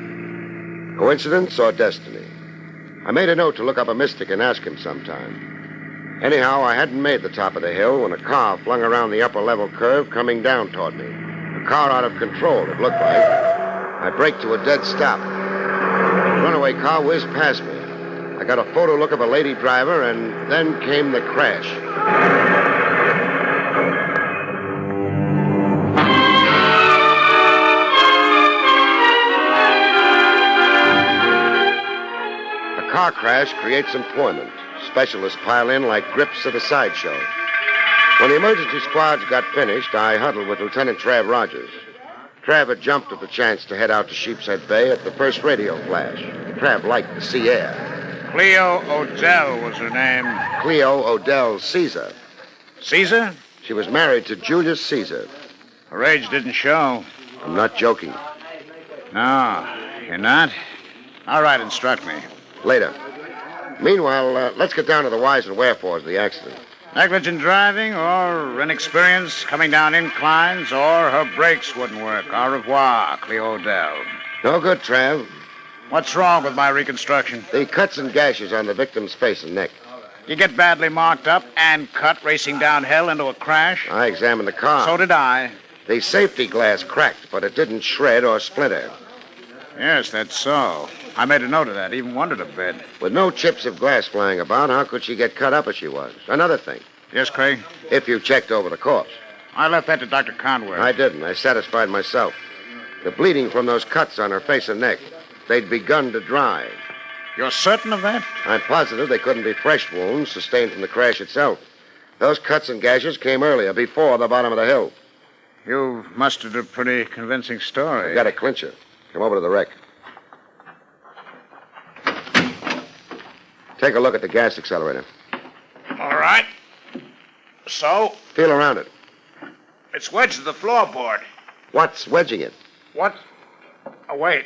R: Coincidence or destiny? I made a note to look up a mystic and ask him sometime. Anyhow, I hadn't made the top of the hill when a car flung around the upper level curve coming down toward me. A car out of control, it looked like. I braked to a dead stop. The runaway car whizzed past me. I got a photo look of a lady driver, and then came the crash. A car crash creates employment. Specialists pile in like grips at a sideshow. When the emergency squads got finished, I huddled with Lieutenant Trav Rogers. Trav had jumped at the chance to head out to Sheepshead Bay at the first radio flash. Trav liked the sea air.
U: Cleo Odell was her name.
R: Cleo Odell Caesar.
U: Caesar?
R: She was married to Julius Caesar.
U: Her age didn't show.
R: I'm not joking.
U: No, you're not? All right, instruct me.
R: Later. Meanwhile, let's get down to the whys and wherefores of the accident.
U: Negligent driving or inexperience coming down inclines or her brakes wouldn't work. Au revoir, Cleo Odell.
R: No good, Trav.
U: What's wrong with my reconstruction?
R: The cuts and gashes on the victim's face and neck.
U: You get badly marked up and cut racing downhill into a crash?
R: I examined the car.
U: So did I.
R: The safety glass cracked, but it didn't shred or splinter.
U: Yes, that's so. I made a note of that, even wondered a bit.
R: With no chips of glass flying about, how could she get cut up as she was? Another thing,
U: Yes, Craig?
R: If you checked over the corpse.
U: I left that to Dr. Conway.
R: I didn't. I satisfied myself. The bleeding from those cuts on her face and neck, they'd begun to dry.
U: You're certain of that?
R: I'm positive they couldn't be fresh wounds sustained from the crash itself. Those cuts and gashes came earlier, before the bottom of the hill.
U: You've mustered a pretty convincing story.
R: I got a clincher. Come over to the wreck. Take a look at the gas accelerator.
U: All right. So?
R: Feel around it.
U: It's wedged to the floorboard.
R: What's wedging it?
U: What? Oh, wait.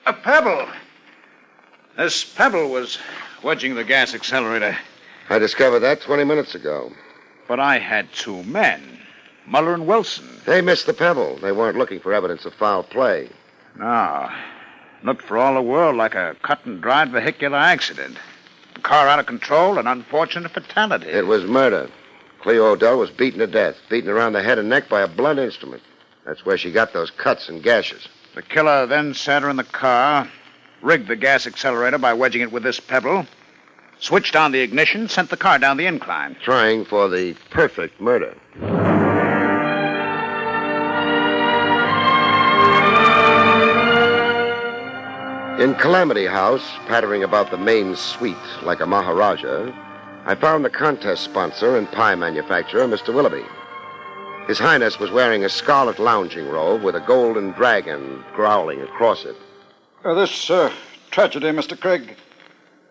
U: A pebble. This pebble was wedging the gas accelerator.
R: I discovered that 20 minutes ago.
U: But I had two men, Muller and Wilson.
R: They missed the pebble. They weren't looking for evidence of foul play.
U: No. Looked for all the world like a cut-and-dried vehicular accident. The car out of control, an unfortunate fatality.
R: It was murder. Cleo Odell was beaten to death, beaten around the head and neck by a blunt instrument. That's where she got those cuts and gashes.
U: The killer then sat her in the car, rigged the gas accelerator by wedging it with this pebble, switched on the ignition, sent the car down the incline.
R: Trying for the perfect murder. In Calamity House, pattering about the main suite like a Maharaja, I found the contest sponsor and pie manufacturer, Mr. Willoughby. His Highness was wearing a scarlet lounging robe with a golden dragon growling across it.
E: This tragedy, Mr. Craig,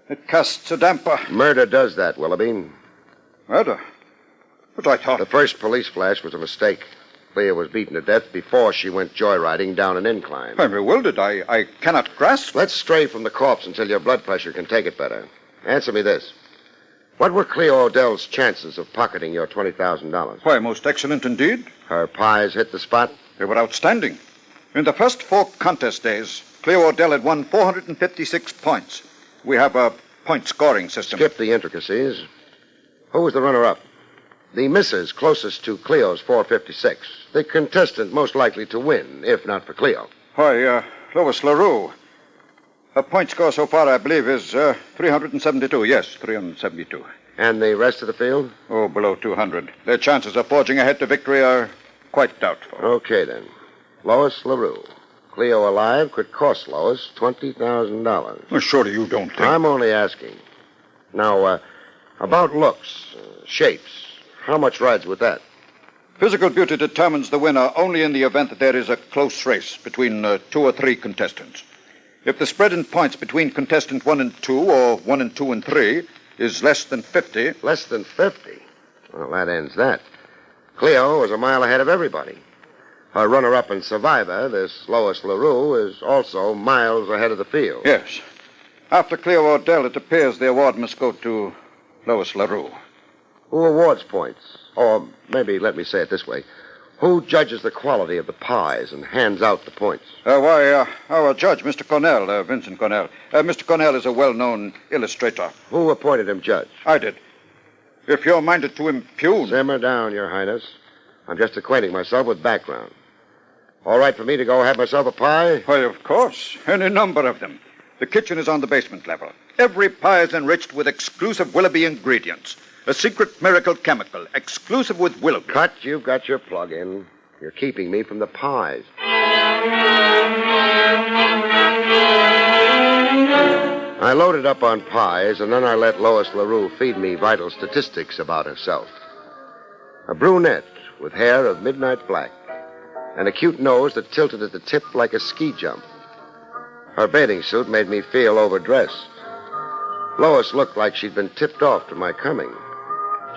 E: it casts a damper.
R: Murder does that, Willoughby.
E: Murder? But I thought...
R: The first police flash was a mistake. Clea was beaten to death before she went joyriding down an incline.
E: I'm bewildered. I cannot grasp.
R: Let's stray from the corpse until your blood pressure can take it better. Answer me this. What were Cleo Odell's chances of pocketing your $20,000?
E: Why, most excellent indeed.
R: Her pies hit the spot?
E: They were outstanding. In the first 4 contest days, Cleo Odell had won 456 points. We have a point scoring system.
R: Skip the intricacies. Who was the runner-up? The missus closest to Cleo's 456. The contestant most likely to win, if not for Cleo.
E: Why, Lois LaRue. Her point score so far, I believe, is 372. Yes, 372.
R: And the rest of the field?
E: Oh, below 200. Their chances of forging ahead to victory are quite doubtful.
R: Okay, then. Lois LaRue. Cleo alive could cost Lois $20,000.
E: Well, surely you don't think...
R: I'm only asking. Now, about looks, shapes, how much rides with that?
E: Physical beauty determines the winner only in the event that there is a close race between 2 or 3 contestants. If the spread in points between contestant 1 and 2, or 1 and 2 and 3, is less than 50...
R: Less than 50? Well, that ends that. Cleo was a mile ahead of everybody. Her runner-up and survivor, this Lois LaRue, is also miles ahead of the field.
E: Yes. After Cleo Odell, it appears the award must go to Lois LaRue.
R: Who awards points? Or maybe let me say it this way. Who judges the quality of the pies and hands out the points?
E: Our judge, Mr. Cornell, Vincent Cornell. Mr. Cornell is a well-known illustrator.
R: Who appointed him judge?
E: I did. If you're minded to impugn...
R: Simmer down, Your Highness. I'm just acquainting myself with background. All right for me to go have myself a pie?
E: Why, of course. Any number of them. The kitchen is on the basement level. Every pie is enriched with exclusive Willoughby ingredients. A secret miracle chemical, exclusive with Willoughby.
R: Cut, you've got your plug in. You're keeping me from the pies. I loaded up on pies, and then I let Lois LaRue feed me vital statistics about herself. A brunette with hair of midnight black, and a cute nose that tilted at the tip like a ski jump. Her bathing suit made me feel overdressed. Lois looked like she'd been tipped off to my coming.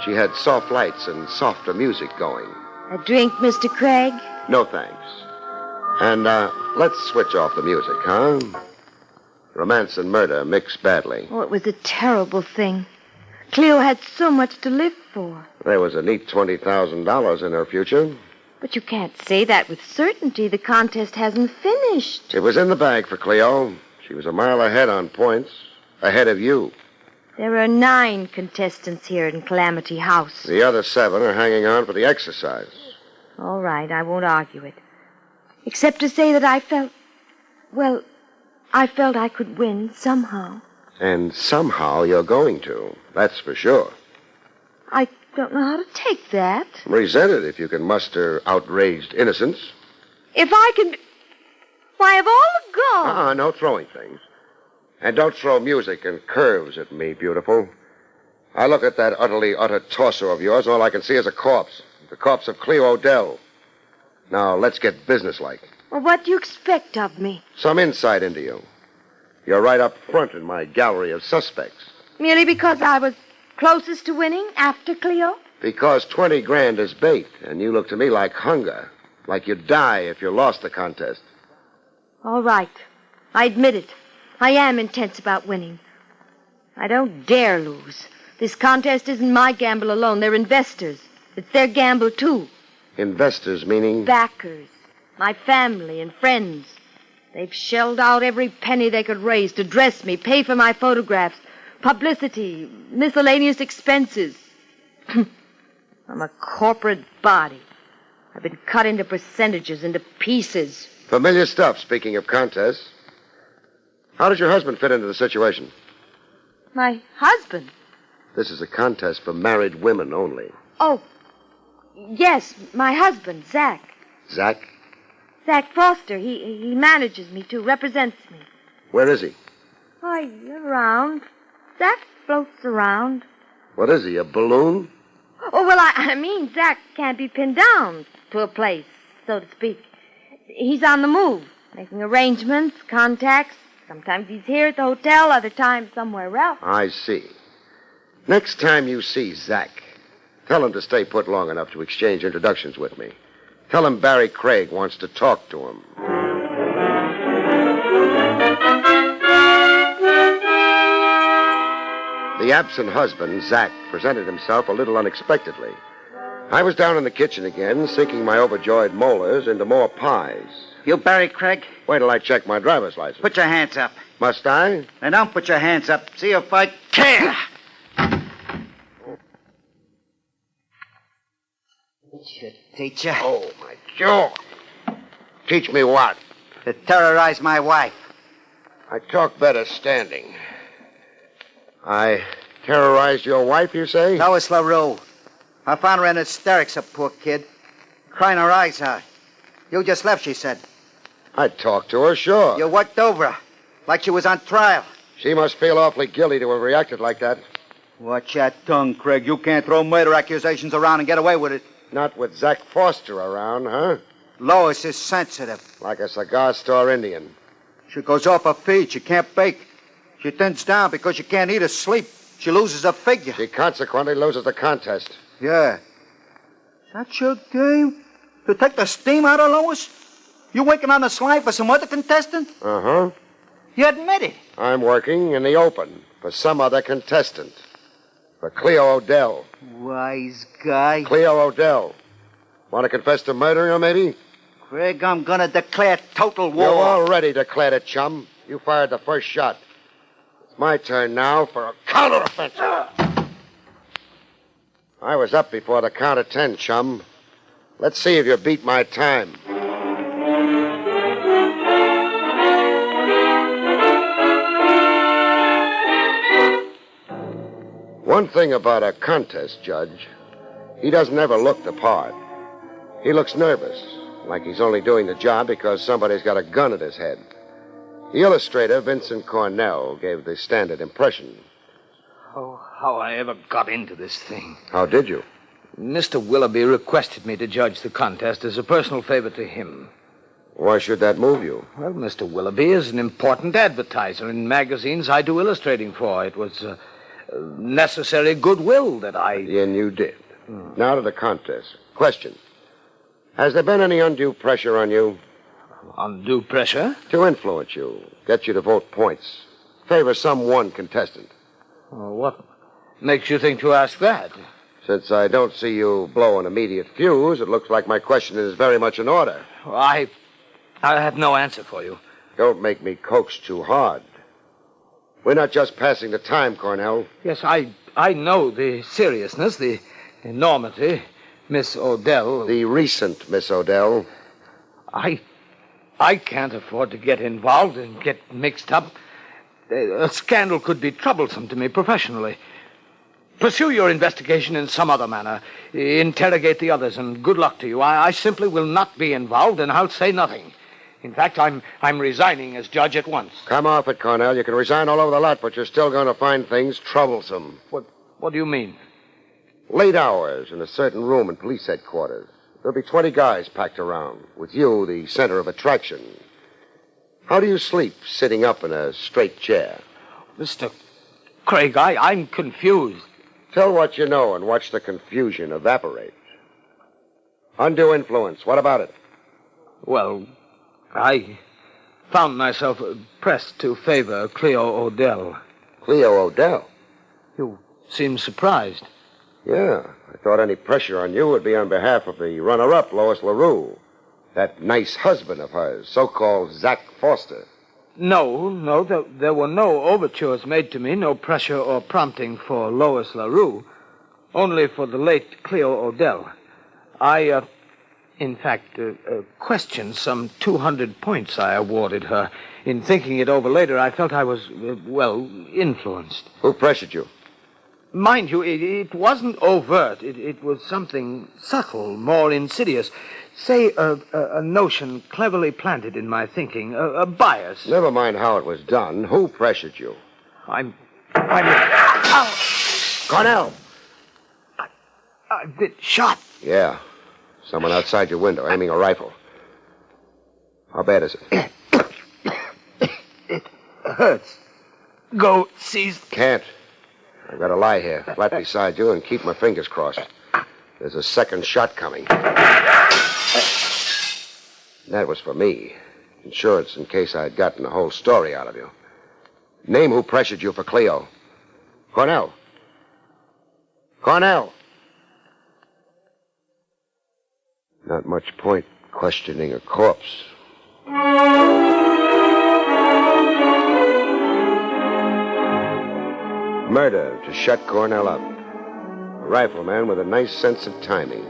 R: She had soft lights and softer music going.
H: A drink, Mr. Craig?
R: No, thanks. And, let's switch off the music, huh? Romance and murder mix badly.
H: Oh, it was a terrible thing. Cleo had so much to live for.
R: There was a neat $20,000 in her future.
H: But you can't say that with certainty. The contest hasn't finished.
R: It was in the bag for Cleo. She was a mile ahead on points. Ahead of you.
H: There are 9 contestants here in Calamity House.
R: The other 7 are hanging on for the exercise.
H: All right, I won't argue it. Except to say that I felt I could win somehow.
R: And somehow you're going to. That's for sure.
H: I don't know how to take that.
R: Resent it if you can muster outraged innocence.
H: If I can... Why, of all the gold...
R: No throwing things. And don't throw music and curves at me, beautiful. I look at that utter torso of yours, and all I can see is a corpse. The corpse of Cleo Odell. Now, let's get businesslike.
H: Well, what do you expect of me?
R: Some insight into you. You're right up front in my gallery of suspects.
H: Merely because I was closest to winning after Cleo?
R: Because 20 grand is bait, and you look to me like hunger. Like you'd die if you lost the contest.
H: All right. I admit it. I am intense about winning. I don't dare lose. This contest isn't my gamble alone. They're investors. It's their gamble, too.
R: Investors, meaning?
H: Backers. My family and friends. They've shelled out every penny they could raise to dress me, pay for my photographs, publicity, miscellaneous expenses. I'm a corporate body. I've been cut into percentages, into pieces.
R: Familiar stuff, speaking of contests. How does your husband fit into the situation?
H: My husband?
R: This is a contest for married women only.
H: Oh, yes, my husband, Zach.
R: Zach?
H: Zach Foster. He manages me, too, represents me.
R: Where is he?
H: Why, around. Zach floats around.
R: What is he, a balloon?
H: Oh, well, I mean, Zach can't be pinned down to a place, so to speak. He's on the move, making arrangements, contacts. Sometimes he's here at the hotel, other times somewhere else.
R: I see. Next time you see Zach, tell him to stay put long enough to exchange introductions with me. Tell him Barrie Craig wants to talk to him. The absent husband, Zach, presented himself a little unexpectedly. I was down in the kitchen again, sinking my overjoyed molars into more pies.
U: You Barrie Craig?
R: Wait till I check my driver's license.
U: Put your hands up.
R: Must I?
U: Then don't put your hands up. See if I can. Teach you?
R: Oh, my jaw. Teach me what?
U: To terrorize my wife.
R: I talk better standing. I terrorized your wife, you say?
U: No, it's LaRue. I found her in hysterics, a poor kid. Crying her eyes out. You just left, she said.
R: I talked to her, sure.
U: You worked over her, like she was on trial.
R: She must feel awfully guilty to have reacted like that.
U: Watch your tongue, Craig. You can't throw murder accusations around and get away with it.
R: Not with Zach Foster around, huh?
U: Lois is sensitive.
R: Like a cigar store Indian.
U: She goes off her feet. She can't bake. She thins down because she can't eat or sleep. She loses her figure.
R: She consequently loses the contest.
U: Yeah. Is that your game? To take the steam out of Lois? You working on the slide for some other contestant?
R: Uh-huh.
U: You admit it.
R: I'm working in the open for some other contestant. For Cleo Odell.
U: Wise guy.
R: Cleo Odell. Want to confess to murdering her, maybe?
U: Craig, I'm gonna declare total war.
R: You already declared it, chum. You fired the first shot. It's my turn now for a counteroffensive. I was up before the count of 10, chum. Let's see if you beat my time. One thing about a contest judge, he doesn't ever look the part. He looks nervous, like he's only doing the job because somebody's got a gun at his head. The illustrator, Vincent Cornell, gave the standard impression.
M: Oh, how I ever got into this thing.
R: How did you?
M: Mr. Willoughby requested me to judge the contest as a personal favor to him.
R: Why should that move you?
M: Well, Mr. Willoughby is an important advertiser in magazines I do illustrating for. It was necessary goodwill that I...
R: And you did. Now to the contest. Question. Has there been any undue pressure on you?
M: Undue pressure?
R: To influence you, get you to vote points. Favor some one contestant.
M: What makes you think to ask that?
R: Since I don't see you blow an immediate fuse, it looks like my question is very much in order.
M: I have no answer for you.
R: Don't make me coax too hard. We're not just passing the time, Cornell.
M: Yes, I know the seriousness, the enormity. Miss Odell.
R: The recent Miss Odell.
M: I can't afford to get involved and get mixed up. A scandal could be troublesome to me professionally. Pursue your investigation in some other manner. Interrogate the others, and good luck to you. I simply will not be involved, and I'll say nothing. In fact, I'm resigning as judge at once.
R: Come off it, Cornell. You can resign all over the lot, but you're still going to find things troublesome.
M: What do you mean?
R: Late hours in a certain room in police headquarters. There'll be 20 guys packed around, with you the center of attraction. How do you sleep sitting up in a straight chair?
M: Mr. Craig, I'm confused.
R: Tell what you know and watch the confusion evaporate. Undue influence. What about it?
M: Well, I found myself pressed to favor Cleo Odell.
R: Cleo Odell?
M: You seem surprised.
R: Yeah. I thought any pressure on you would be on behalf of the runner-up, Lois LaRue. That nice husband of hers, so-called Zach Foster.
M: No, there were no overtures made to me, no pressure or prompting for Lois LaRue, only for the late Cleo Odell. I, in fact, questioned some 200 points I awarded her. In thinking it over later, I felt I was, influenced.
R: Who pressured you?
M: Mind you, it wasn't overt. It was something subtle, more insidious. Say, a notion cleverly planted in my thinking, a bias.
R: Never mind how it was done. Who pressured you?
M: I'm...
R: Cornell!
M: I've been shot.
R: Yeah. Someone outside your window aiming a rifle. How bad is it?
M: It hurts. Go seize...
R: Can't. I've got to lie here, flat beside you, and keep my fingers crossed. There's a second shot coming. That was for me. Insurance in case I'd gotten the whole story out of you. Name who pressured you for Cleo. Cornell. Cornell. Not much point questioning a corpse. Murder to shut Cornell up. A rifleman with a nice sense of timing.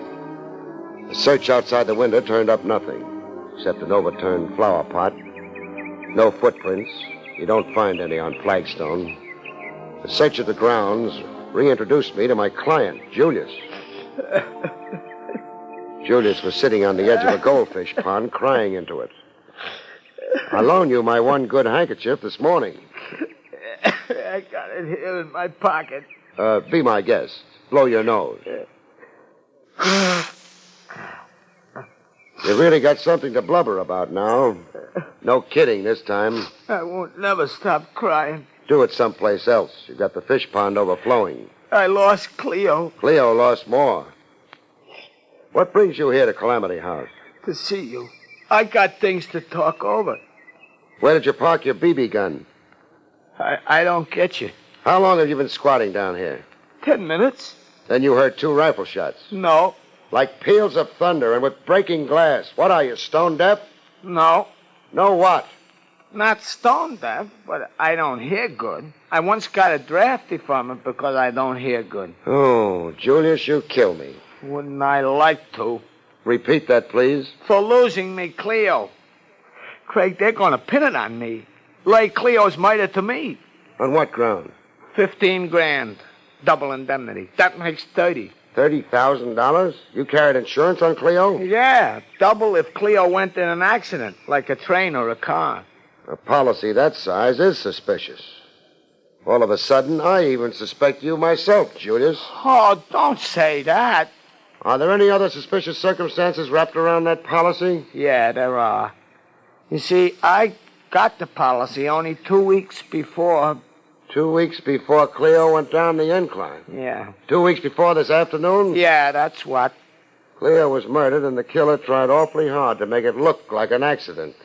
R: The search outside the window turned up nothing, except an overturned flower pot. No footprints. You don't find any on flagstone. The search of the grounds reintroduced me to my client, Julius. Julius was sitting on the edge of a goldfish pond, crying into it. I loaned you my one good handkerchief this morning.
M: I got it here in my pocket.
R: Be my guest. Blow your nose. You really got something to blubber about now. No kidding this time.
M: I won't never stop crying.
R: Do it someplace else. You've got the fish pond overflowing.
M: I lost Cleo.
R: Cleo lost more. What brings you here to Calamity House?
M: To see you. I got things to talk over.
R: Where did you park your BB gun?
M: I don't get you.
R: How long have you been squatting down here?
M: 10 minutes.
R: Then you heard 2 rifle shots.
M: No.
R: Like peals of thunder and with breaking glass. What are you, stone deaf?
M: No.
R: No what?
M: Not stone deaf, but I don't hear good. I once got a draft deferment because I don't hear good.
R: Oh, Julius, you kill me.
M: Wouldn't I like to?
R: Repeat that, please.
M: For losing me, Cleo. Craig, they're going to pin it on me. Lay Cleo's murder to me.
R: On what ground?
M: 15 grand. Double indemnity. That makes 30.
R: $30,000? You carried insurance on Cleo?
M: Yeah, double if Cleo went in an accident, like a train or a car.
R: A policy that size is suspicious. All of a sudden, I even suspect you myself, Julius.
M: Oh, don't say that.
R: Are there any other suspicious circumstances wrapped around that policy?
M: Yeah, there are. You see, I got the policy only 2 weeks before.
R: 2 weeks before Cleo went down the incline?
M: Yeah.
R: 2 weeks before this afternoon?
M: Yeah, that's what.
R: Cleo was murdered, and the killer tried awfully hard to make it look like an accident.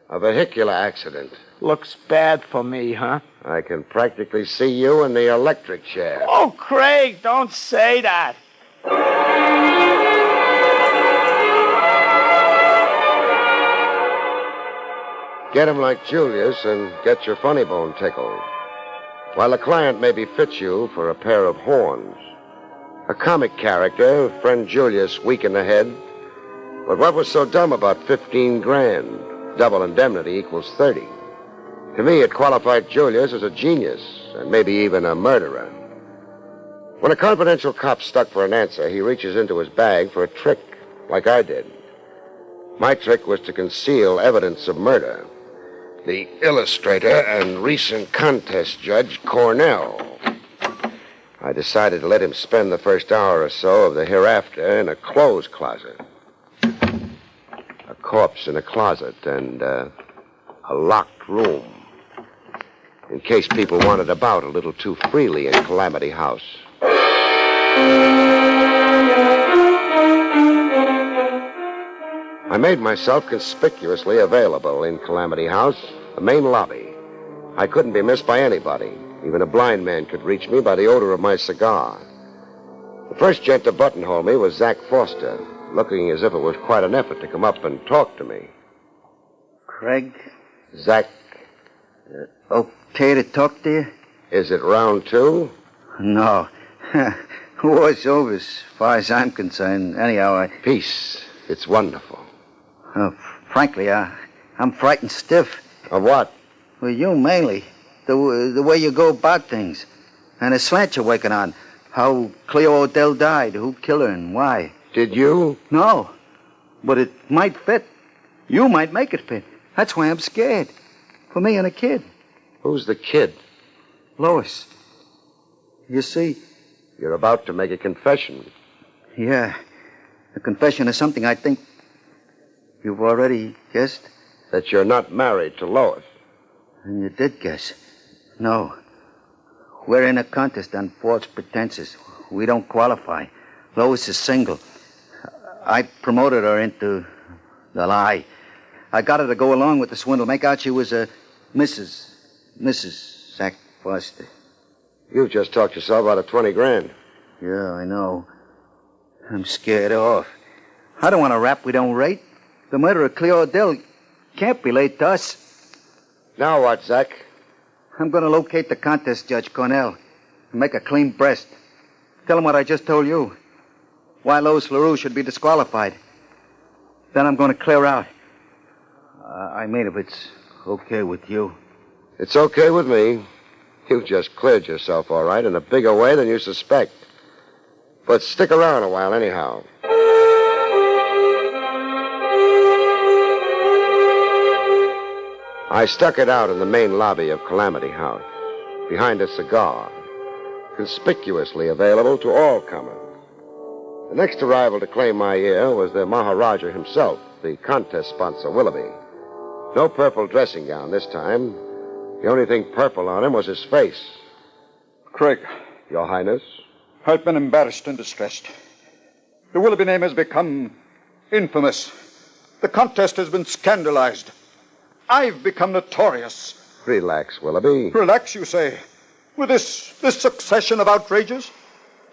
R: A vehicular accident.
M: Looks bad for me, huh?
R: I can practically see you in the electric chair.
M: Oh, Craig, don't say that.
R: Get him like Julius and get your funny bone tickled. While the client maybe fits you for a pair of horns. A comic character, friend Julius, weak in the head. But what was so dumb about 15 grand? Double indemnity equals 30. To me, it qualified Julius as a genius, and maybe even a murderer.
J: When a confidential cop's stuck for an answer, he reaches into his bag for a trick, like I did. My trick was to conceal evidence of murder. The illustrator and recent contest judge, Cornell. I decided to let him spend the first hour or so of the hereafter in a clothes closet. A corpse in a closet and a locked room. In case people wandered about a little too freely in Calamity House. I made myself conspicuously available in Calamity House, the main lobby. I couldn't be missed by anybody. Even a blind man could reach me by the odor of my cigar. The first gent to buttonhole me was Zach Foster, looking as if it was quite an effort to come up and talk to me.
C: Craig?
J: Zach.
C: Okay to talk to you?
J: Is it round two?
C: No. War's over as far as I'm concerned. Anyhow,
J: Peace. It's wonderful.
C: Frankly, I'm frightened stiff.
J: Of what?
C: Well, you mainly. The way you go about things. And the slant you're working on. How Cleo Odell died, who killed her, and why.
J: Did you?
C: No. But it might fit. You might make it fit. That's why I'm scared. For me and a kid.
J: Who's the kid?
C: Lois. You see...
J: You're about to make a confession.
C: Yeah. A confession is something I think you've already guessed.
J: That you're not married to Lois.
C: And you did guess. No. We're in a contest on false pretenses. We don't qualify. Lois is single. I promoted her into the lie. I got her to go along with the swindle, make out she was a Mrs. Zach Foster.
J: You just talked yourself out of 20 grand.
C: Yeah, I know. I'm scared off. I don't want a rap we don't rate. The murder of Cleo Odell can't be laid to us.
J: Now what, Zach?
C: I'm going to locate the contest judge, Cornell, and make a clean breast. Tell him what I just told you. Why Lois LaRue should be disqualified. Then I'm going to clear out. I mean, if it's okay with you.
J: It's okay with me. You just cleared yourself, all right, in a bigger way than you suspect. But stick around a while anyhow. I stuck it out in the main lobby of Calamity House, behind a cigar, conspicuously available to all comers. The next arrival to claim my ear was the Maharaja himself, the contest sponsor, Willoughby. No purple dressing gown this time. The only thing purple on him was his face.
E: Craig.
J: Your Highness?
E: I've been embarrassed and distressed. The Willoughby name has become infamous. The contest has been scandalized. I've become notorious.
J: Relax, Willoughby.
E: Relax, you say? With this succession of outrages?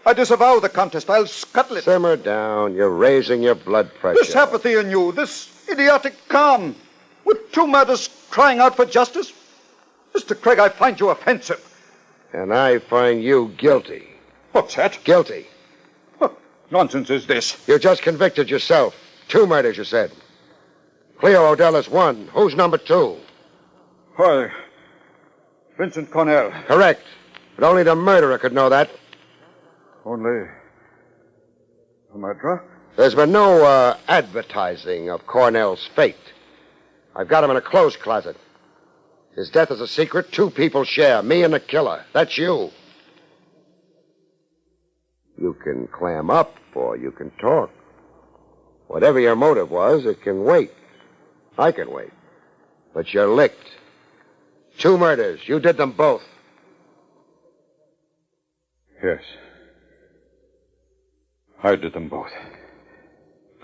E: I disavow the contest. I'll scuttle it.
J: Simmer down. You're raising your blood pressure.
E: This apathy in you, this idiotic calm, with two murders crying out for justice? Mr. Craig, I find you offensive.
J: And I find you guilty.
E: What's that?
J: Guilty.
E: What nonsense is this?
J: You just convicted yourself. 2 murders, you said. Cleo Odell is 1. Who's number 2?
E: Why, Vincent Cornell.
J: Correct. But only the murderer could know that.
E: Only the murderer?
J: There's been no advertising of Cornell's fate. I've got him in a clothes closet. His death is a secret 2 people share, me and the killer. That's you. You can clam up or you can talk. Whatever your motive was, it can wait. I can wait. But you're licked. 2 murders. You did them both.
E: Yes. I did them both.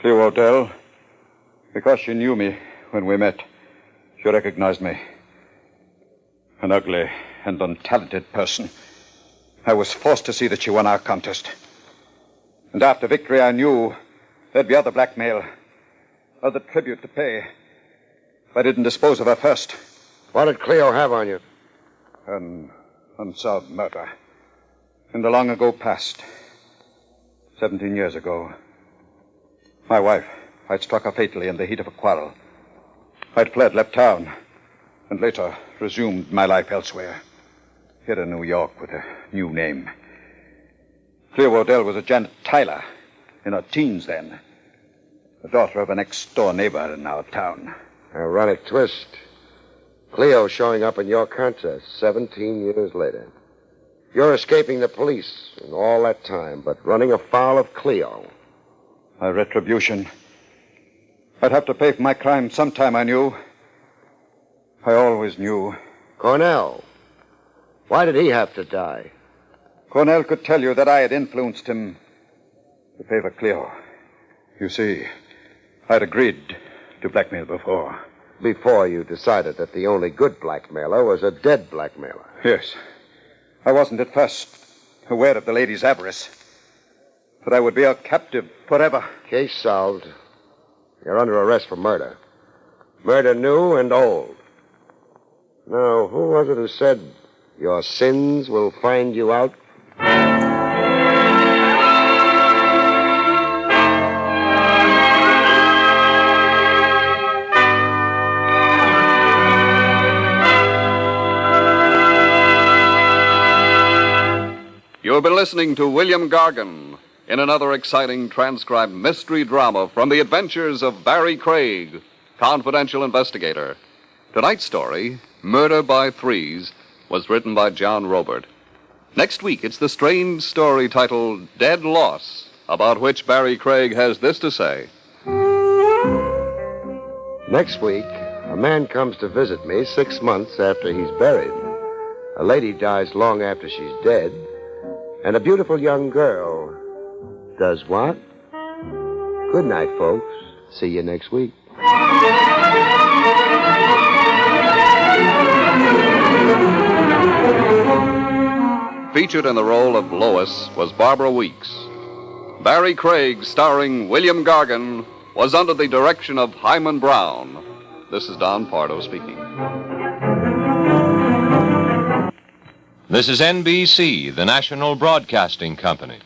E: Cleo Odell, because she knew me when we met, she recognized me. An ugly and untalented person. I was forced to see that she won our contest. And after victory, I knew there'd be other blackmail, other tribute to pay, if I didn't dispose of her first.
J: What did Cleo have on you?
E: An unsolved murder. In the long ago past, 17 years ago, my wife, I'd struck her fatally in the heat of a quarrel. I'd fled, left town, and later resumed my life elsewhere. Here in New York with a new name. Cleo Waddell was a Janet Tyler, in her teens then. The daughter of an next-door neighbor in our town.
R: Ironic twist. Cleo showing up in your contest 17 years later. You're escaping the police in all that time, but running afoul of Cleo.
E: A retribution. I'd have to pay for my crime sometime, I knew. I always knew.
R: Cornell. Why did he have to die?
E: Cornell could tell you that I had influenced him to favor Cleo. You see, I'd agreed to blackmail before.
R: Before you decided that the only good blackmailer was a dead blackmailer.
E: Yes. I wasn't at first aware of the lady's avarice. But I would be her captive forever.
R: Case solved. You're under arrest for murder. Murder new and old. Now, who was it who said, your sins will find you out?
F: You've been listening to William Gargan in another exciting transcribed mystery drama from the adventures of Barrie Craig, confidential investigator. Tonight's story, Murder by Threes, was written by John Robert. Next week, it's the strange story titled Dead Loss, about which Barrie Craig has this to say.
R: Next week, a man comes to visit me 6 months after he's buried. A lady dies long after she's dead. And a beautiful young girl does what? Good night, folks. See you next week.
F: Featured in the role of Lois was Barbara Weeks. Barrie Craig, starring William Gargan, was under the direction of Hyman Brown. This is Don Pardo speaking.
O: This is NBC, the National Broadcasting Company.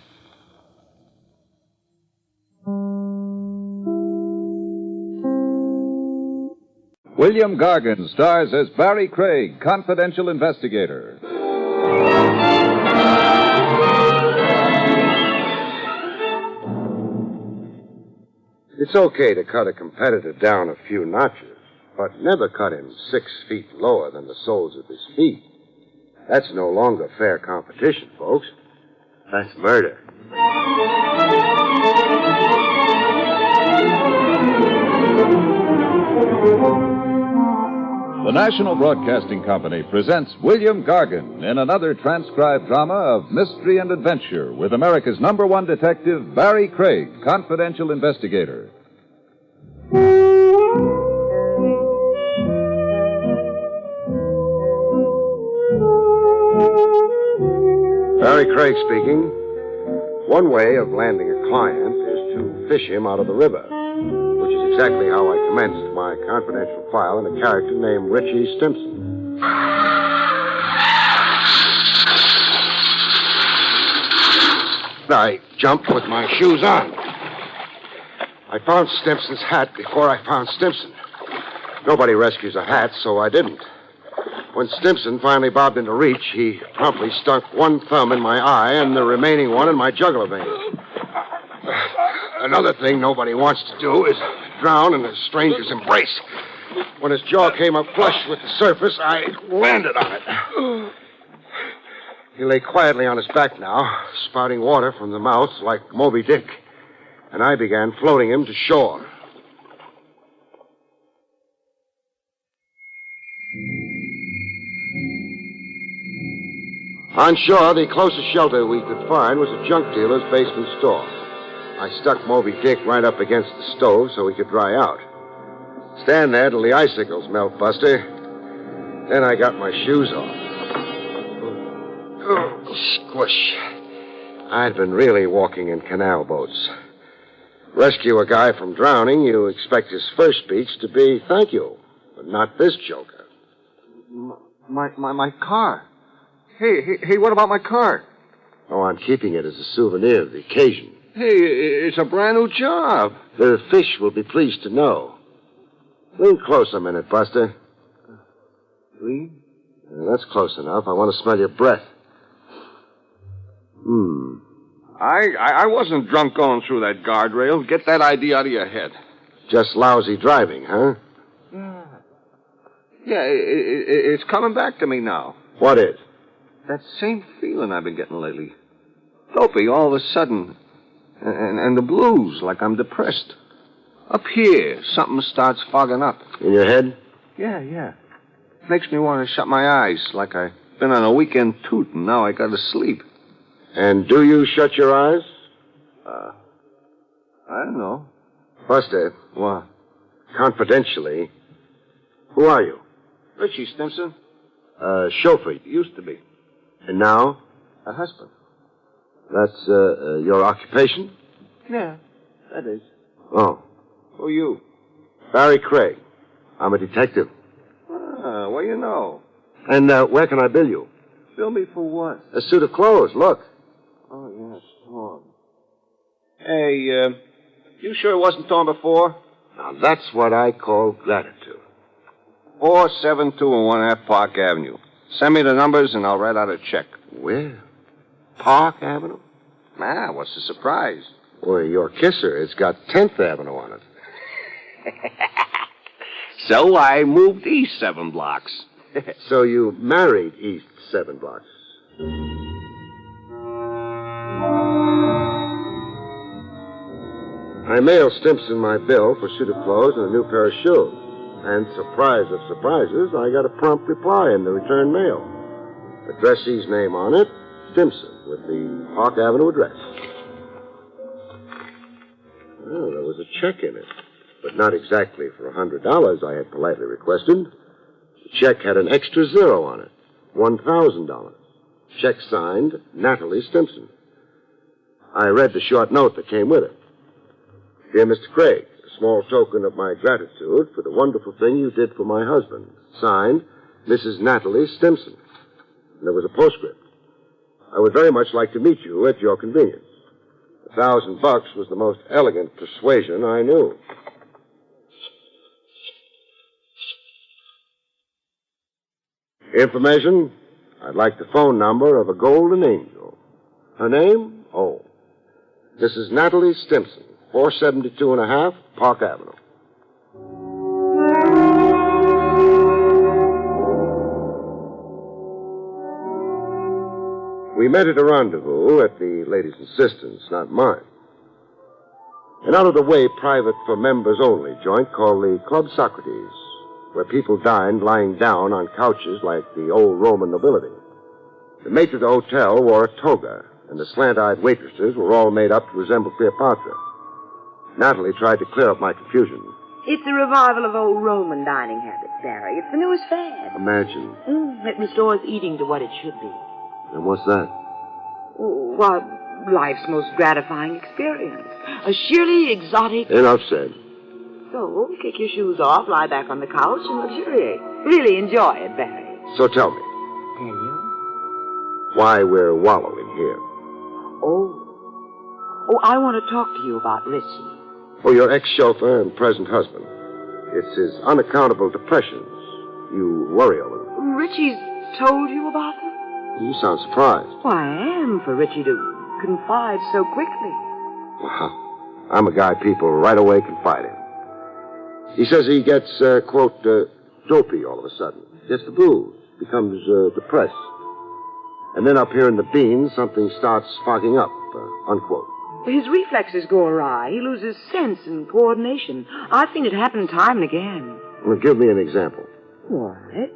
V: William Gargan stars as Barrie Craig, confidential investigator.
R: It's okay to cut a competitor down a few notches, but never cut him 6 feet lower than the soles of his feet. That's no longer fair competition, folks. That's murder.
V: The National Broadcasting Company presents William Gargan in another transcribed drama of mystery and adventure with America's #1 detective, Barrie Craig, confidential investigator.
R: Barrie Craig speaking. One way of landing a client is to fish him out of the river, which is exactly how I commenced my confidential file in a character named Richie Stimson. I jumped with my shoes on. I found Stimson's hat before I found Stimson. Nobody rescues a hat, so I didn't. When Stimson finally bobbed into reach, he promptly stuck one thumb in my eye and the remaining one in my jugular vein. Another thing nobody wants to do is drown in a stranger's embrace. When his jaw came up flush with the surface, I landed on it. He lay quietly on his back now, spouting water from the mouth like Moby Dick, and I began floating him to shore. On shore, the closest shelter we could find was a junk dealer's basement store. I stuck Moby Dick right up against the stove so he could dry out. Stand there till the icicles melt, Buster. Then I got my shoes off. Oh, squish. I'd been really walking in canal boats. Rescue a guy from drowning, you expect his first speech to be thank you, but not this joker.
N: My car. Hey, what about my car?
R: Oh, I'm keeping it as a souvenir of the occasion.
N: Hey, it's a brand new job.
R: The fish will be pleased to know. Lean close a minute, Buster.
N: Lean?
R: That's close enough. I want to smell your breath.
J: I wasn't drunk going through that guardrail. Get that idea out of your head.
R: Just lousy driving, huh?
J: Yeah, it's coming back to me now.
R: What is?
J: That same feeling I've been getting lately. Dopey, all of a sudden. And the blues, like I'm depressed. Up here, something starts fogging up.
R: In your head?
J: Yeah. Makes me want to shut my eyes, like I've been on a weekend toot and now I gotta sleep.
R: And do you shut your eyes?
J: I don't know.
R: Buster.
J: What?
R: Confidentially, who are you?
J: Richie Stimson.
R: Chauffeur.
J: Used to be.
R: And now?
J: A husband.
R: That's, your occupation?
J: Yeah, that is.
R: Oh.
J: Who are you?
R: Barrie Craig. I'm a detective.
J: Well, you know.
R: And, where can I bill you?
J: Bill me for what?
R: A suit of clothes, look.
J: Oh, yes, torn. Hey, you sure it wasn't torn before?
R: Now, that's what I call gratitude.
J: 472 1/2 Park Avenue. Send me the numbers and I'll write out a check.
R: Where? Park Avenue?
J: What's the surprise?
R: Well, your kisser, it's got 10th Avenue on it.
J: So I moved east 7 blocks.
R: So you married east 7 blocks. I mailed Stimson my bill for suit of clothes and a new pair of shoes. And surprise of surprises, I got a prompt reply in the return mail. Addressee's name on it, Stimson, with the Park Avenue address. Oh, there was a check in it, but not exactly for $100 I had politely requested. The check had an extra zero on it, $1,000. Check signed, Natalie Stimson. I read the short note that came with it. Dear Mr. Craig, a small token of my gratitude for the wonderful thing you did for my husband. Signed, Mrs. Natalie Stimson. And there was a postscript. I would very much like to meet you at your convenience. $1,000 was the most elegant persuasion I knew. Information? I'd like the phone number of a golden angel. Her name? Oh. Mrs. Natalie Stimson, 472 1/2 Park Avenue. We met at a rendezvous at the lady's insistence, not mine. An out-of-the-way private for members only joint called the Club Socrates, where people dined lying down on couches like the old Roman nobility. The maitre of the hotel wore a toga, and the slant-eyed waitresses were all made up to resemble Cleopatra. Natalie tried to clear up my confusion.
G: It's a revival of old Roman dining habits, Barry. It's the newest fad.
R: Imagine.
G: It restores eating to what it should be.
R: And what's that?
G: Well, life's most gratifying experience. A sheerly exotic...
R: Enough said.
G: So, kick your shoes off, lie back on the couch, and luxuriate. Really enjoy it, Barry.
R: So tell me.
G: Can you?
R: Why we're wallowing here.
G: Oh, I want to talk to you about Richie.
R: Oh, your ex-chauffeur and present husband. It's his unaccountable depressions. You worry over them.
G: Richie's told you about them?
R: You sound surprised.
G: Well, I am, for Richie to confide so quickly.
R: Well, I'm a guy people right away confide in. He says he gets, quote, dopey all of a sudden. Gets the blues. Becomes depressed. And then up here in the beans, something starts fogging up, unquote.
G: His reflexes go awry. He loses sense and coordination. I've seen it happen time and again.
R: Well, give me an example.
G: What?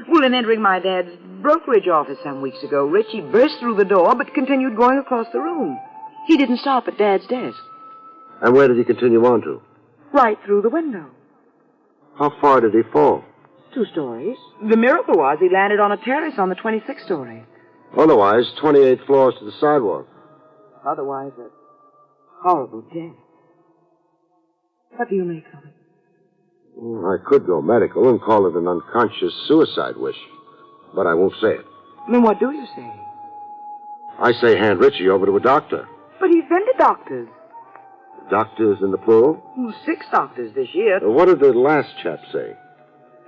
G: Well, in entering my dad's brokerage office some weeks ago, Richie burst through the door but continued going across the room. He didn't stop at Dad's desk.
R: And where did he continue on to?
G: Right through the window.
R: How far did he fall?
G: 2 stories. The miracle was he landed on a terrace on the 26th story.
R: Otherwise, 28 floors to the sidewalk.
G: Otherwise, a horrible death. What do you make of it?
R: Well, I could go medical and call it an unconscious suicide wish, but I won't say it.
G: Then what do you say?
R: I say hand Richie over to a doctor.
G: But he's been to doctors.
R: Doctors in the plural?
G: 6 doctors this year.
R: What did the last chap say?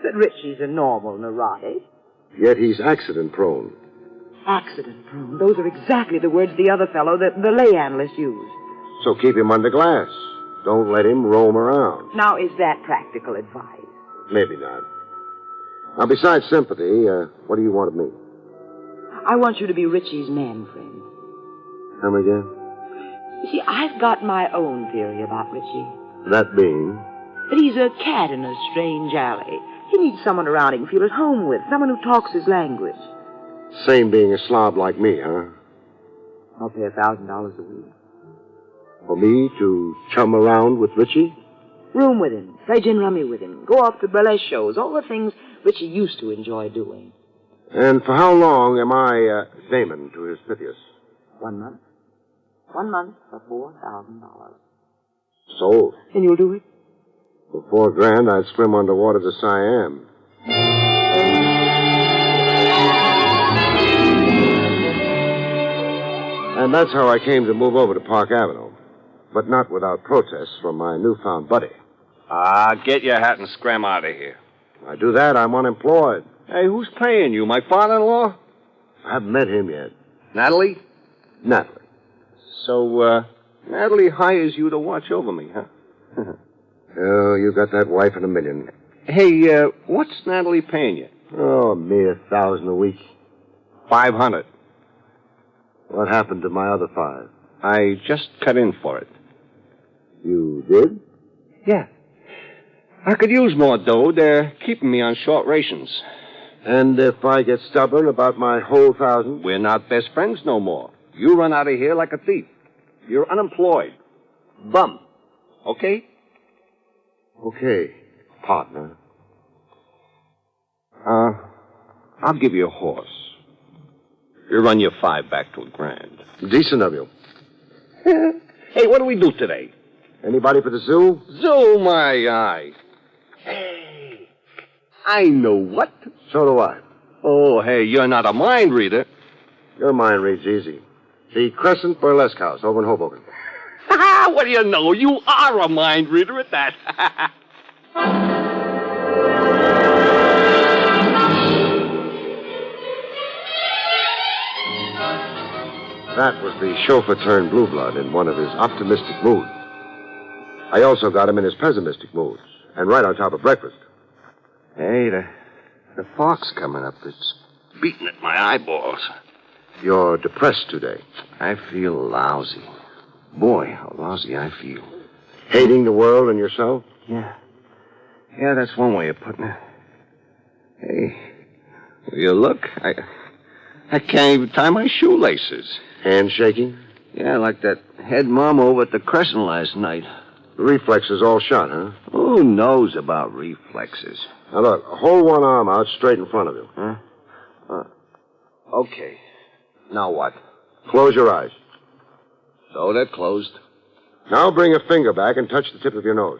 G: That Richie's a normal neurotic.
R: Yet he's accident-prone.
G: Accident-prone. Those are exactly the words the other fellow, the lay analyst, used.
R: So keep him under glass. Don't let him roam around.
G: Now, is that practical advice?
R: Maybe not. Now, besides sympathy, what do you want of me?
G: I want you to be Richie's man friend.
R: Come again?
G: You see, I've got my own theory about Richie.
R: That being?
G: That he's a cat in a strange alley. He needs someone around he can feel at home with, someone who talks his language.
R: Same being a slob like me, huh?
G: I'll pay $1,000 a week.
R: For me to chum around with Richie?
G: Room with him, play gin rummy with him, go off to burlesque shows, all the things Richie used to enjoy doing.
R: And for how long am I Damon to his Pythias?
G: 1 month. 1 month for $4,000.
R: Sold.
G: And you'll do it?
R: For $4,000, I'd swim underwater to Siam. And that's how I came to move over to Park Avenue. But not without protests from my newfound buddy.
P: Get your hat and scram out of here.
R: I do that, I'm unemployed.
P: Hey, who's paying you? My father-in-law?
R: I haven't met him yet.
P: Natalie?
R: Natalie.
P: So, Natalie hires you to watch over me, huh?
R: Oh, you got that wife in a million.
P: Hey, what's Natalie paying you?
R: Oh, a mere 1,000 a week.
P: 500.
R: What happened to my other 5?
P: I just cut in for it.
R: You did?
P: Yeah. I could use more dough. They're keeping me on short rations.
R: And if I get stubborn about my whole 1,000?
P: We're not best friends no more. You run out of here like a thief. You're unemployed. Bum. Okay?
R: Okay, partner.
P: I'll give you a horse. You run your 5 back to $1,000.
R: Decent of you.
P: Hey, what do we do today?
R: Anybody for the zoo?
P: Zoo, my eye. Hey, I know what.
R: So do I.
P: Oh, hey, you're not a mind reader.
R: Your mind reads easy. The Crescent Burlesque House over in Hoboken.
P: What do you know? You are a mind reader at that.
R: That was the chauffeur turned blue blood in one of his optimistic moods. I also got him in his pessimistic moods, and right on top of breakfast.
P: Hey, the fog's coming up. It's beating at my eyeballs.
R: You're depressed today.
P: I feel lousy. Boy, how lousy I feel.
R: Hating the world and yourself?
P: Yeah. Yeah, that's one way of putting it. Hey, will you look? I can't even tie my shoelaces.
R: Hands shaking?
P: Yeah, like that head mom over at the Crescent last night.
R: The reflexes all shot, huh?
P: Who knows about reflexes?
R: Now, look, hold one arm out straight in front of you.
P: Huh? Okay. Now what?
R: Close your eyes.
P: So they're closed.
R: Now bring a finger back and touch the tip of your nose.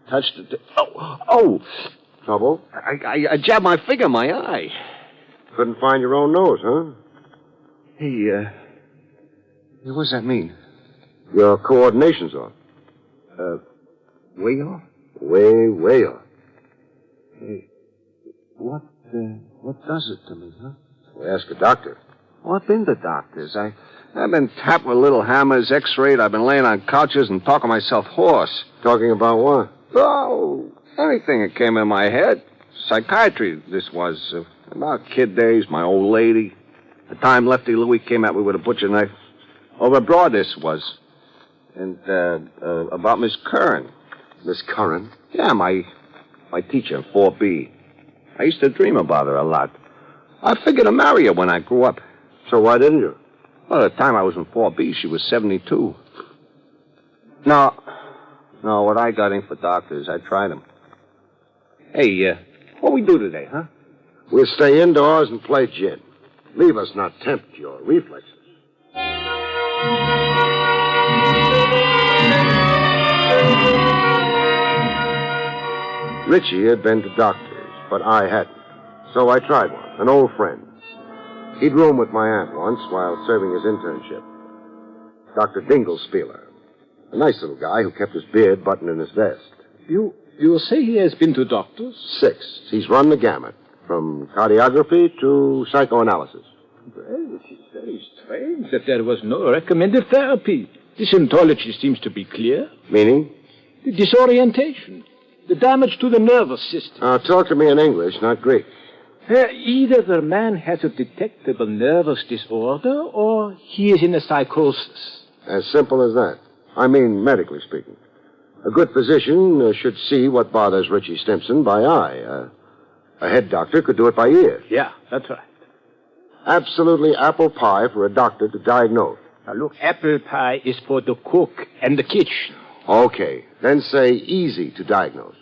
P: Touch the tip. Oh!
R: Trouble?
P: I jabbed my finger in my eye.
R: Couldn't find your own nose, huh?
P: Hey, what does that mean?
R: Your coordination's off.
P: Way off?
R: Way off.
P: Hey, what does it to me, huh?
R: Well, ask a doctor.
P: Well, I've been to doctors. I've been tapped with little hammers, x-rayed. I've been laying on couches and talking myself hoarse.
R: Talking about what?
P: Oh, anything that came in my head. Psychiatry, this was. About kid days, my old lady. The time Lefty Louie came at me with a butcher knife. Over abroad, this was. And, about Miss Curran.
R: Miss Curran?
P: Yeah, my teacher in 4B. I used to dream about her a lot. I figured to marry her when I grew up.
R: So why didn't you?
P: Well, at the time I was in 4B, she was 72. No, what I got in for doctors, I tried them. Hey, what we do today, huh?
R: We'll stay indoors and play gin. Leave us not tempt your reflexes. Richie had been to doctors, but I hadn't. So I tried one, an old friend. He'd room with my aunt once while serving his internship. Dr. Dinglespieler. A nice little guy who kept his beard buttoned in his vest.
S: You say he has been to doctors?
R: 6. He's run the gamut, from cardiography to psychoanalysis.
S: Well, It is very strange that there was no recommended therapy. The symptology seems to be clear.
R: Meaning?
S: The disorientation. The damage to the nervous system.
R: Talk to me in English, not Greek.
S: Either the man has a detectable nervous disorder or he is in a psychosis.
R: As simple as that. I mean, medically speaking. A good physician should see what bothers Richie Stimson by eye. A head doctor could do it by ear.
S: Yeah, that's right.
R: Absolutely apple pie for a doctor to diagnose.
S: Now, look, apple pie is for the cook and the kitchen.
R: Okay, then say easy to diagnose.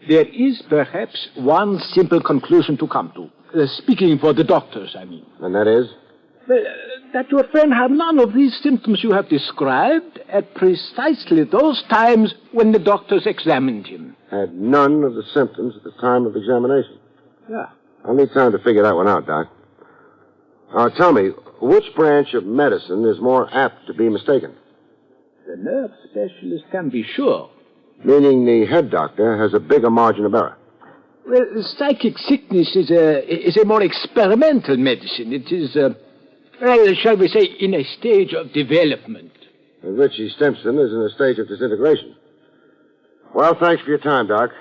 S: There is perhaps one simple conclusion to come to. Speaking for the doctors, I mean.
R: And that is?
S: That your friend had none of these symptoms you have described at precisely those times when the doctors examined him.
R: Had none of the symptoms at the time of examination.
S: Yeah.
R: I'll need time to figure that one out, Doc. Tell me, which branch of medicine is more apt to be mistaken?
S: The nerve specialist can be sure.
R: Meaning the head doctor has a bigger margin of error.
S: Well, psychic sickness is a more experimental medicine. It is, shall we say, in a stage of development.
R: And Richie Stimson is in a stage of disintegration. Well, thanks for your time, Doc.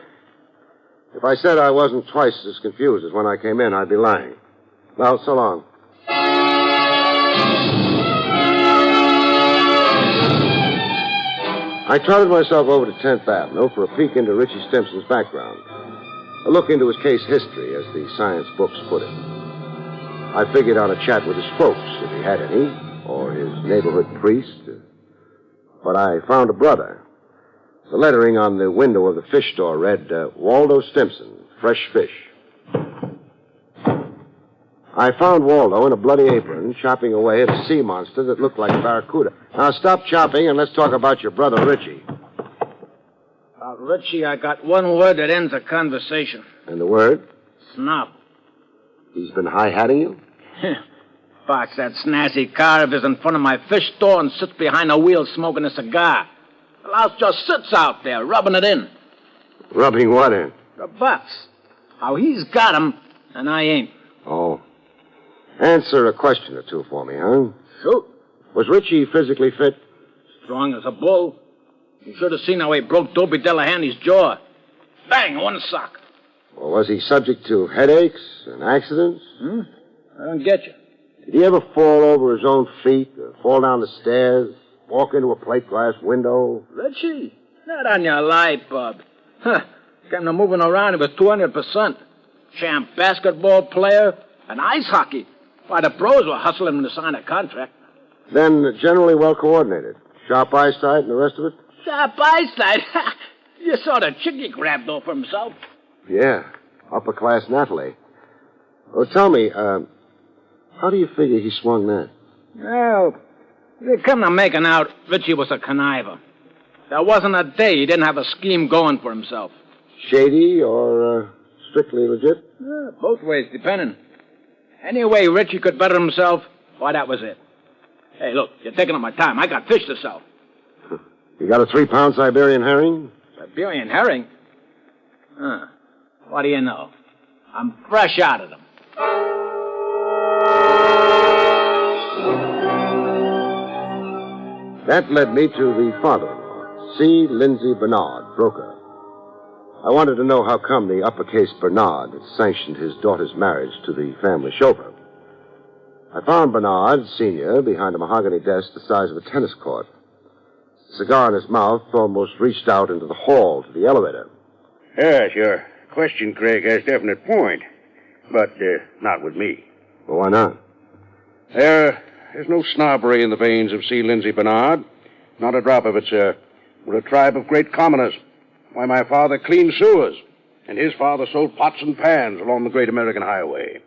R: If I said I wasn't twice as confused as when I came in, I'd be lying. Well, so long. I trotted myself over to 10th Avenue for a peek into Richie Stimson's background. A look into his case history, as the science books put it. I figured on a chat with his folks, if he had any, or his neighborhood priest. But I found a brother. The lettering on the window of the fish store read, Waldo Stimson, fresh fish. I found Waldo in a bloody apron, chopping away at a sea monster that looked like a barracuda. Now stop chopping and let's talk about your brother Richie.
I: About Richie, I got one word that ends a conversation.
R: And the word?
I: Snob.
R: He's been high-hatting you?
I: Parks that snazzy car of his in front of my fish store and sits behind the wheel smoking a cigar. The louse just sits out there, rubbing it in.
R: Rubbing what in?
I: The butts. How he's got 'em, and I ain't.
R: Oh. Answer a question or two for me, huh?
I: Shoot.
R: Was Richie physically fit?
I: Strong as a bull. You should have seen how he broke Dopey Delahanty's jaw. Bang, one sock.
R: Or was he subject to headaches and accidents?
I: I don't get you.
R: Did he ever fall over his own feet, or fall down the stairs, walk into a plate glass window?
I: Richie? Not on your life, Bub. Getting him moving around, he was 200%. Champ basketball player and ice hockey. Why, the pros were hustling him to sign a contract.
R: Then generally well coordinated. Sharp eyesight and the rest of it?
I: Sharp eyesight? You saw the chick he grabbed off for himself.
R: Yeah, upper-class Natalie. Well, tell me, how do you figure he swung that?
I: Well, they come to making out Richie was a conniver. There wasn't a day he didn't have a scheme going for himself.
R: Shady or strictly legit?
I: Both ways, depending. Any way Richie could better himself, why, that was it. Hey, look, you're taking up my time. I got fish to sell.
R: You got a 3-pound Siberian herring?
I: Siberian herring? What do you know? I'm fresh out of them.
R: That led me to the father-in-law, C. Lindsay Bernard, broker. I wanted to know how come the uppercase Bernard had sanctioned his daughter's marriage to the family chauffeur. I found Bernard, Sr., behind a mahogany desk the size of a tennis court. The cigar in his mouth almost reached out into the hall to the elevator.
T: Yes, your question, Craig, has definite point. But not with me.
R: Well, why not?
T: There's no snobbery in the veins of C. Lindsay Bernard. Not a drop of it, sir. We're a tribe of great commoners. Why, my father cleaned sewers, and his father sold pots and pans along the great American highway.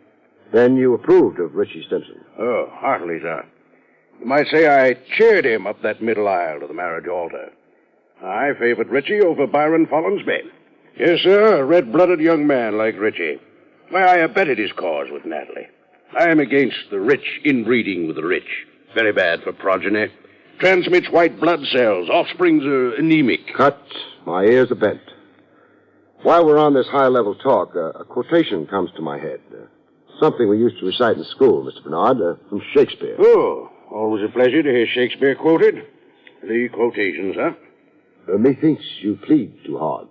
R: Then you approved of Richie Stimson?
T: Oh, heartily, sir. You might say I cheered him up that middle aisle to the marriage altar. I favored Richie over Byron Follansbee. Yes, sir, a red-blooded young man like Richie. Why, I abetted his cause with Natalie. I am against the rich inbreeding with the rich. Very bad for progeny. Transmits white blood cells. Offsprings are anemic.
R: Cut. My ears are bent. While we're on this high-level talk, a quotation comes to my head.
J: Something we used to recite in school, Mr. Bernard, from Shakespeare.
T: Oh, always a pleasure to hear Shakespeare quoted. The quotations, huh?
J: Methinks you plead too hard.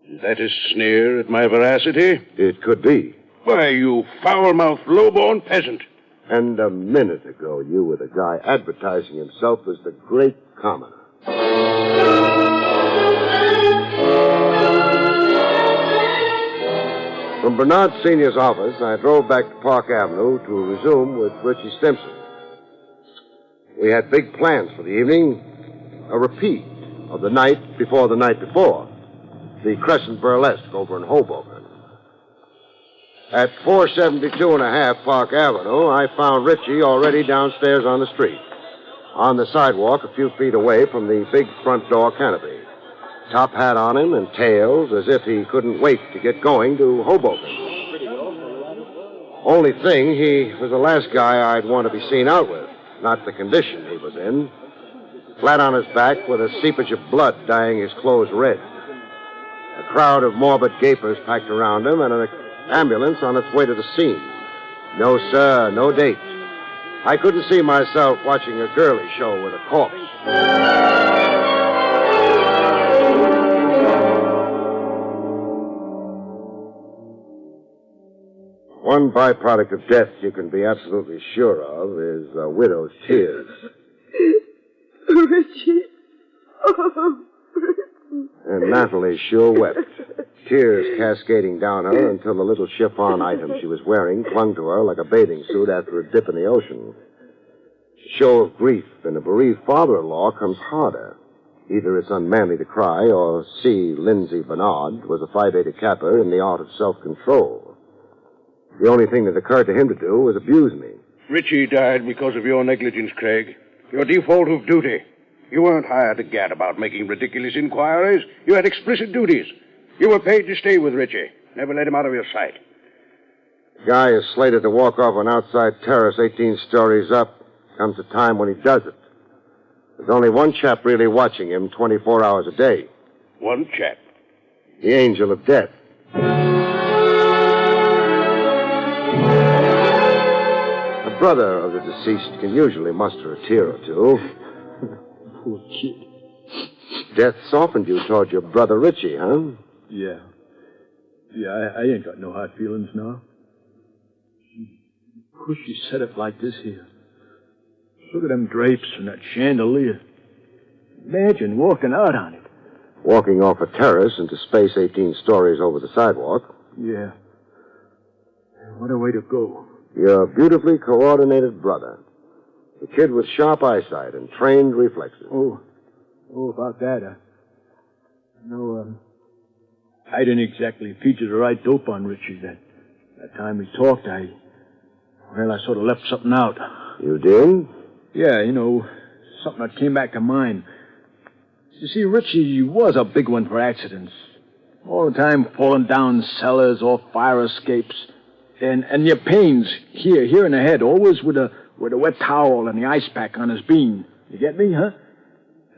T: Is that a sneer at my veracity?
J: It could be.
T: Why, you foul-mouthed, low-born peasant.
J: And a minute ago, you were the guy advertising himself as the great commoner. From Bernard Sr.'s office, I drove back to Park Avenue to resume with Richie Stimson. We had big plans for the evening. A repeat of the night before the night before. The Crescent Burlesque over in Hoboken. At 472 and a half Park Avenue, I found Richie already downstairs on the street. On the sidewalk a few feet away from the big front door canopy. Top hat on him and tails as if he couldn't wait to get going to Hoboken. Only thing, he was the last guy I'd want to be seen out with, not the condition he was in. Flat on his back with a seepage of blood dyeing his clothes red. A crowd of morbid gapers packed around him and an ambulance on its way to the scene. No, sir, no date. I couldn't see myself watching a girly show with a corpse. One byproduct of death you can be absolutely sure of is a widow's tears.
A: Richie. Oh,
J: And Natalie sure wept. Tears cascading down her until the little chiffon item she was wearing clung to her like a bathing suit after a dip in the ocean. The show of grief in a bereaved father-in-law comes harder. Either it's unmanly to cry, or C. Lindsay Bernard was a Phi Beta Kappa in the art of self-control. The only thing that occurred to him to do was abuse me.
T: Richie died because of your negligence, Craig. Your default of duty. You weren't hired to gad about making ridiculous inquiries. You had explicit duties. You were paid to stay with Richie. Never let him out of your sight.
J: The guy is slated to walk off an outside terrace 18 stories up. Comes a time when he does it. There's only one chap really watching him 24 hours a day.
T: One chap?
J: The angel of death. The brother of the deceased can usually muster a tear or two.
S: Poor kid.
J: Death softened you toward your brother Richie, huh?
S: Yeah. I ain't got no hard feelings now. Who she set up like this here? Look at them drapes and that chandelier. Imagine walking out on it.
J: Walking off a terrace into space 18 stories over the sidewalk.
S: Yeah. What a way to go.
J: Your beautifully coordinated brother. The kid with sharp eyesight and trained reflexes.
S: Oh, about that, No, I didn't exactly feature the right dope on Richie that time we talked. I sort of left something out.
J: You did?
S: Yeah, something that came back to mind. You see, Richie was a big one for accidents. All the time falling down cellars or fire escapes. And your pains here in the head, always with a wet towel and the ice pack on his bean. You get me, huh?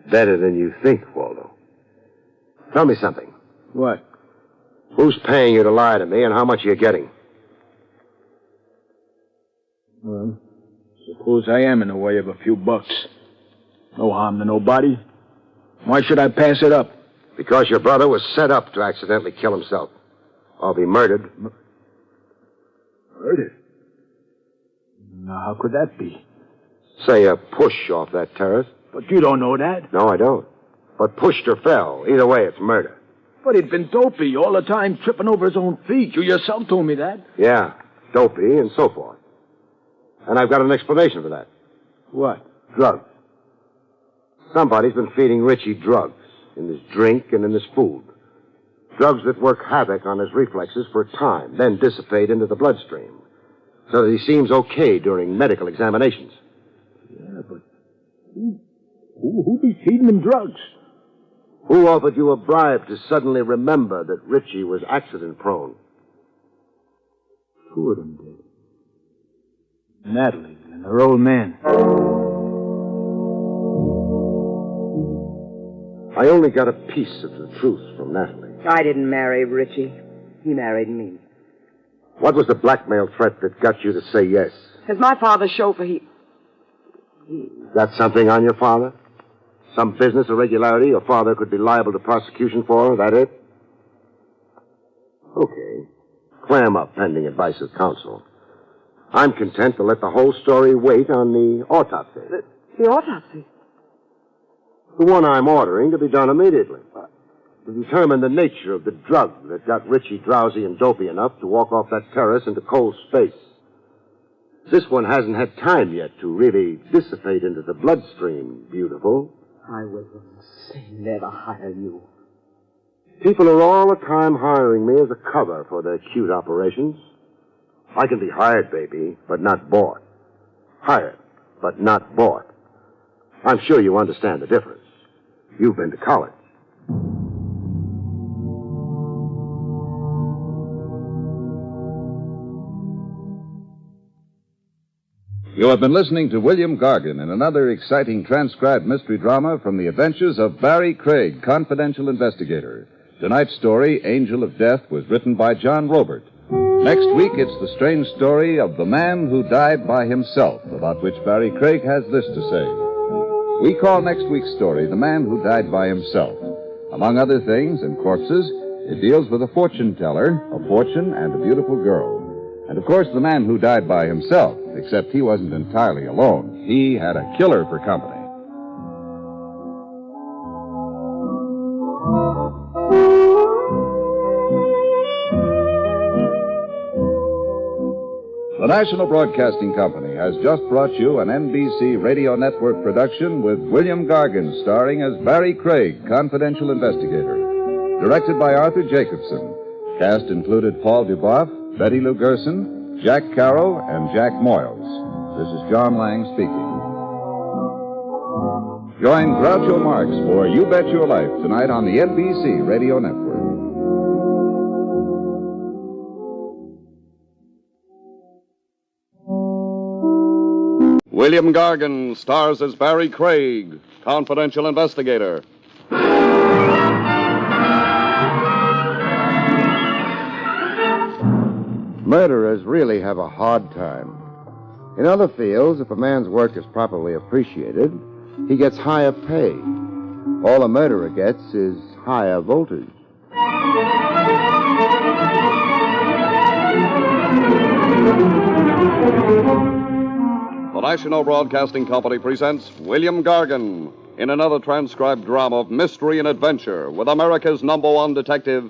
J: Better than you think, Waldo. Tell me something.
S: What?
J: Who's paying you to lie to me, and how much are you getting?
S: Well, suppose I am in the way of a few bucks. No harm to nobody. Why should I pass it up?
J: Because your brother was set up to accidentally kill himself. Or be murdered.
S: Murdered? Now, how could that be?
J: Say a push off that terrace.
S: But you don't know that.
J: No, I don't. But pushed or fell. Either way, it's murder.
S: But he'd been dopey all the time, tripping over his own feet. You yourself told me that.
J: Yeah, dopey and so forth. And I've got an explanation for that.
S: What?
J: Drugs. Somebody's been feeding Richie drugs. In his drink and in his food. Drugs that work havoc on his reflexes for a time, then dissipate into the bloodstream. So that he seems okay during medical examinations.
S: Yeah, but who be feeding him drugs?
J: Who offered you a bribe to suddenly remember that Richie was accident-prone?
S: Two of them did. Natalie and her old man.
J: I only got a piece of the truth from Natalie.
G: I didn't marry Richie. He married me.
J: What was the blackmail threat that got you to say yes?
G: As my father's chauffeur, he...
J: Got something on your father? Some business irregularity your father could be liable to prosecution for? That it? Okay. Clam up pending advice of counsel. I'm content to let the whole story wait on the autopsy.
G: The autopsy?
J: The one I'm ordering to be done immediately. To determine the nature of the drug that got Richie drowsy and dopey enough to walk off that terrace into cold space. This one hasn't had time yet to really dissipate into the bloodstream, beautiful.
G: I will never hire you.
J: People are all the time hiring me as a cover for their cute operations. I can be hired, baby, but not bought. Hired, but not bought. I'm sure you understand the difference. You've been to college.
B: You have been listening to William Gargan in another exciting transcribed mystery drama from the adventures of Barrie Craig, confidential investigator. Tonight's story, Angel of Death, was written by John Robert. Next week, it's the strange story of the man who died by himself, about which Barrie Craig has this to say. We call next week's story The Man Who Died by Himself. Among other things and corpses, it deals with a fortune teller, a fortune, and a beautiful girl. And, of course, the man who died by himself, except he wasn't entirely alone. He had a killer for company. The National Broadcasting Company has just brought you an NBC Radio Network production with William Gargan starring as Barrie Craig, confidential investigator. Directed by Arthur Jacobson. Cast included Paul Duboff, Betty Lou Gerson, Jack Carroll, and Jack Moyles. This is John Lang speaking. Join Groucho Marx for You Bet Your Life tonight on the NBC Radio Network.
V: William Gargan stars as Barrie Craig, confidential investigator.
R: Murderers really have a hard time. In other fields, if a man's work is properly appreciated, he gets higher pay. All a murderer gets is higher voltage.
V: The National Broadcasting Company presents William Gargan in another transcribed drama of mystery and adventure with America's #1 detective,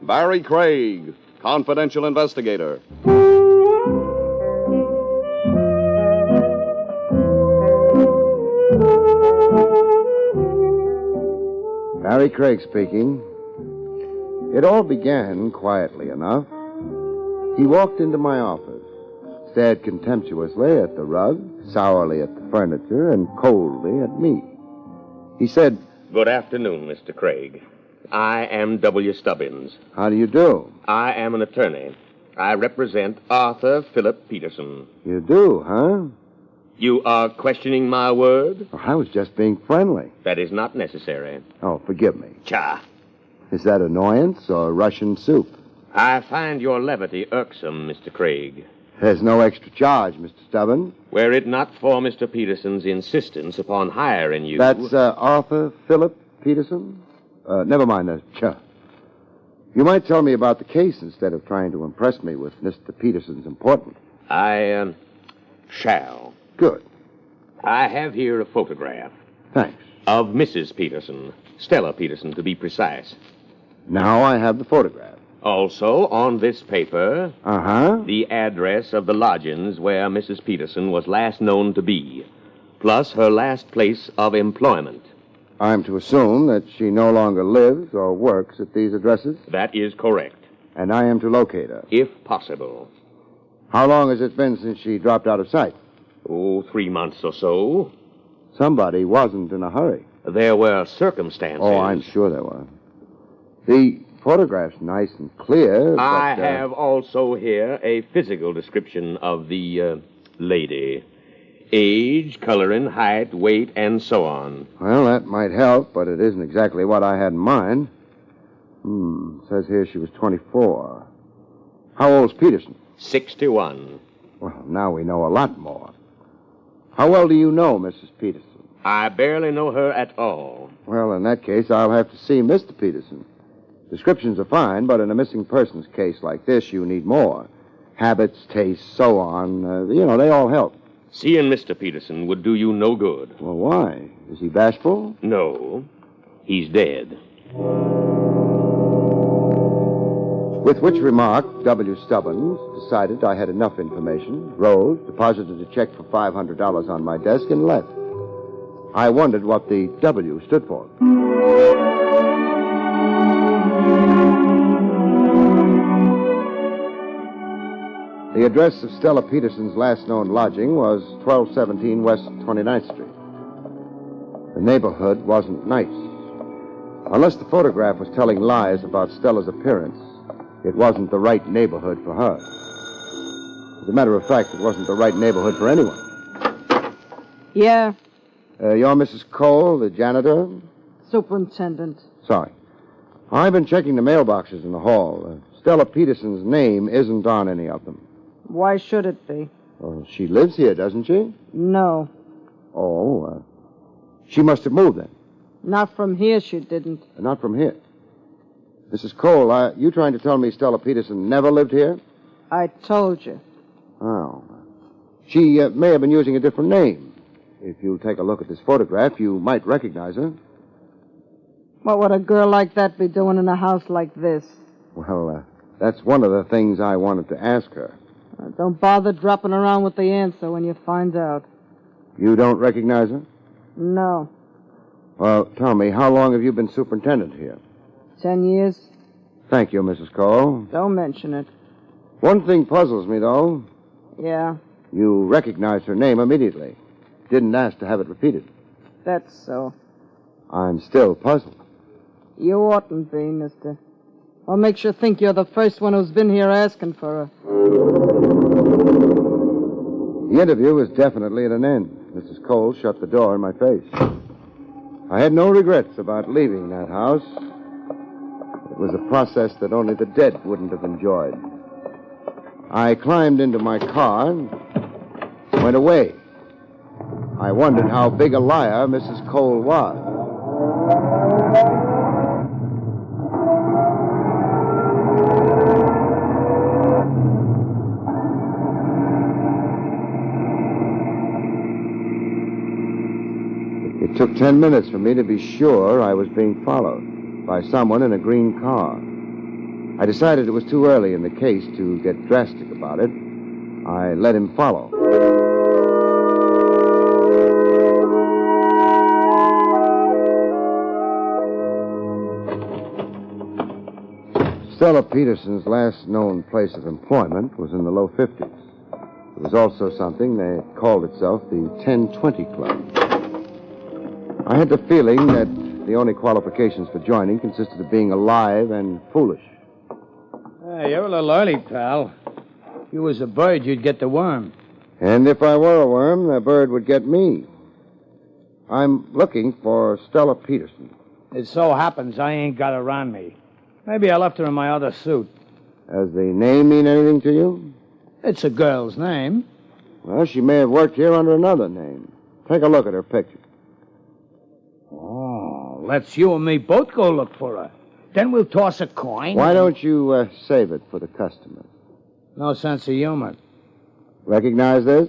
V: Barrie Craig, confidential investigator.
R: Barrie Craig speaking. It all began quietly enough. He walked into my office, stared contemptuously at the rug, sourly at the furniture, and coldly at me. He said,
L: "Good afternoon, Mr. Craig. I am W. Stubbins.
R: How do you do?
L: I am an attorney. I represent Arthur Philip Peterson."
R: You do, huh?
L: You are questioning my word?
R: I was just being friendly.
L: That is not necessary.
R: Oh, forgive me.
L: Cha.
R: Is that annoyance or Russian soup?
L: I find your levity irksome, Mr. Craig.
R: There's no extra charge, Mr. Stubbins.
L: Were it not for Mr. Peterson's insistence upon hiring you...
R: That's Arthur Philip Peterson? Never mind that. You might tell me about the case instead of trying to impress me with Mr. Peterson's importance.
L: I shall.
R: Good.
L: I have here a photograph.
R: Thanks.
L: Of Mrs. Peterson. Stella Peterson, to be precise.
R: Now I have the photograph.
L: Also, on this paper...
R: Uh-huh.
L: The address of the lodgings where Mrs. Peterson was last known to be, plus her last place of employment.
R: I'm to assume that she no longer lives or works at these addresses?
L: That is correct.
R: And I am to locate her?
L: If possible.
R: How long has it been since she dropped out of sight?
L: Oh, 3 months or so.
R: Somebody wasn't in a hurry.
L: There were circumstances.
R: Oh, I'm sure there were. The photograph's nice and clear, but...
L: I have also here a physical description of the lady. Age, coloring, height, weight, and so on.
R: Well, that might help, but it isn't exactly what I had in mind. Says here she was 24. How old's Peterson?
L: 61.
R: Well, now we know a lot more. How well do you know Mrs. Peterson?
L: I barely know her at all.
R: Well, in that case, I'll have to see Mr. Peterson. Descriptions are fine, but in a missing persons case like this, you need more. Habits, tastes, so on. They all help.
L: Seeing Mr. Peterson would do you no good.
R: Well, why? Is he bashful?
L: No. He's dead.
R: With which remark, W. Stubbins decided I had enough information, rose, deposited a check for $500 on my desk, and left. I wondered what the W stood for. The address of Stella Peterson's last known lodging was 1217 West 29th Street. The neighborhood wasn't nice. Unless the photograph was telling lies about Stella's appearance, it wasn't the right neighborhood for her. As a matter of fact, it wasn't the right neighborhood for anyone.
D: Yeah,
R: You're Mrs. Cole, the janitor?
D: superintendent.
R: Sorry. I've been checking the mailboxes in the hall. Stella Peterson's name isn't on any of them.
D: Why should it be?
R: Well, she lives here, doesn't she?
D: No,
R: Oh, she must have moved then.
D: not from here she didn't.
R: Not from here. Mrs. Cole, are you trying to tell me Stella Peterson never lived here?
D: I told you.
R: Oh. She may have been using a different name. If you'll take a look at this photograph, you might recognize her.
D: What would a girl like that be doing in a house like this?
R: Well, that's one of the things I wanted to ask her.
D: Don't bother dropping around with the answer when you find out.
R: You don't recognize her?
D: No.
R: Well, tell me, how long have you been superintendent here?
D: 10 years?
R: Thank you, Mrs. Cole.
D: Don't mention it.
R: One thing puzzles me, though.
D: Yeah,
R: You recognized her name immediately. Didn't ask to have it repeated.
D: that's so.
R: I'm still puzzled.
D: You oughtn't be, mister. What makes you think you're the first one who's been here asking for her?
R: The interview was definitely at an end. Mrs. Cole shut the door in my face. I had no regrets about leaving that house. It was a process that only the dead wouldn't have enjoyed. I climbed into my car and went away. I wondered how big a liar Mrs. Cole was. It took 10 minutes for me to be sure I was being followed by someone in a green car. I decided it was too early in the case to get drastic about it. I let him follow. Stella Peterson's last known place of employment was in the low 50s. It was also something that called itself the 1020 Club. I had the feeling that the only qualifications for joining consisted of being alive and foolish.
Q: Hey, you're a little early, pal. If you was a bird, you'd get the worm.
R: And if I were a worm, the bird would get me. I'm looking for Stella Peterson.
Q: It so happens I ain't got her on me. Maybe I left her in my other suit.
R: Does the name mean anything to you?
Q: It's a girl's name.
R: Well, she may have worked here under another name. Take a look at her picture.
Q: Oh, let's you and me both go look for her. Then we'll toss a coin.
R: Why don't you save it for the customers?
Q: No sense of humor.
R: Recognize this?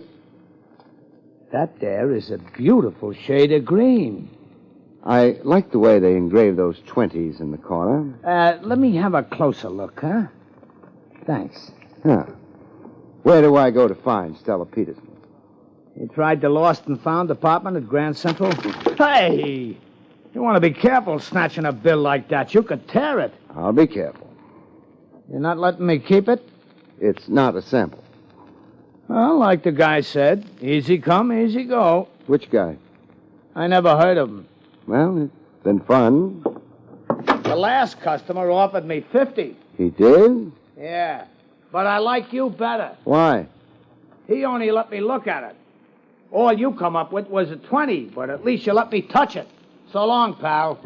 Q: That there is a beautiful shade of green.
R: I like the way they engrave those 20s in the corner.
Q: Let me have a closer look, huh? Thanks.
R: Huh. Where do I go to find Stella Peterson?
Q: You tried the Lost and Found department at Grand Central? Hey! You want to be careful snatching a bill like that. You could tear it.
R: I'll be careful.
Q: You're not letting me keep it?
R: It's not a sample.
Q: Well, like the guy said, easy come, easy go.
R: Which guy?
Q: I never heard of him.
R: Well, it's been fun.
Q: The last customer offered me 50.
R: He did?
Q: Yeah, but I like you better.
R: Why?
Q: He only let me look at it. All you come up with was a 20, but at least you let me touch it. So long, pal.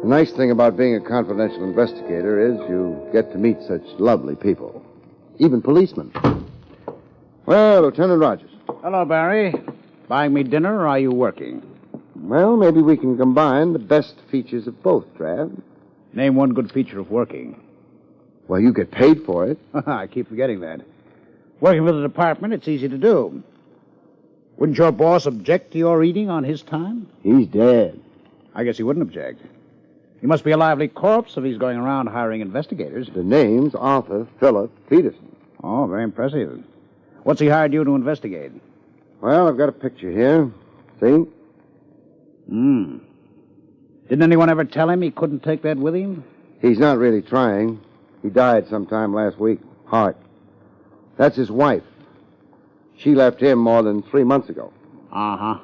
R: The nice thing about being a confidential investigator is you get to meet such lovely people. Even policemen. Well, Lieutenant Rogers.
H: Hello, Barry. Buying me dinner, or are you working?
R: Well, maybe we can combine the best features of both, Trav.
H: Name one good feature of working.
R: Well, you get paid for it.
H: I keep forgetting that. Working for the department, it's easy to do. Wouldn't your boss object to your eating on his time?
R: He's dead.
H: I guess he wouldn't object. He must be a lively corpse if he's going around hiring investigators.
R: The name's Arthur Philip Peterson.
H: Oh, very impressive. What's he hired you to investigate?
R: Well, I've got a picture here. See?
H: Didn't anyone ever tell him he couldn't take that with him?
R: He's not really trying. He died sometime last week. Heart. That's his wife. She left him more than 3 months ago.
H: Uh-huh.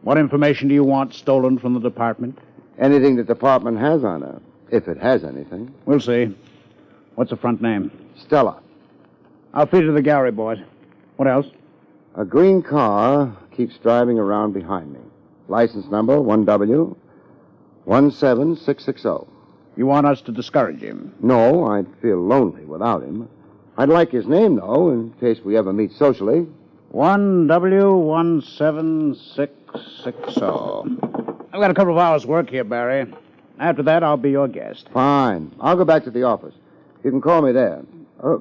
H: What information do you want stolen from the department?
R: Anything the department has on her, if it has anything.
H: We'll see. What's the front name?
R: Stella.
H: I'll feed it to the gallery boys. What else?
R: A green car keeps driving around behind me. License number 1W17660.
H: You want us to discourage him?
R: No, I'd feel lonely without him. I'd like his name, though, in case we ever meet socially.
H: 1W17660. I've got a couple of hours' work here, Barry. After that, I'll be your guest.
R: Fine. I'll go back to the office. You can call me there.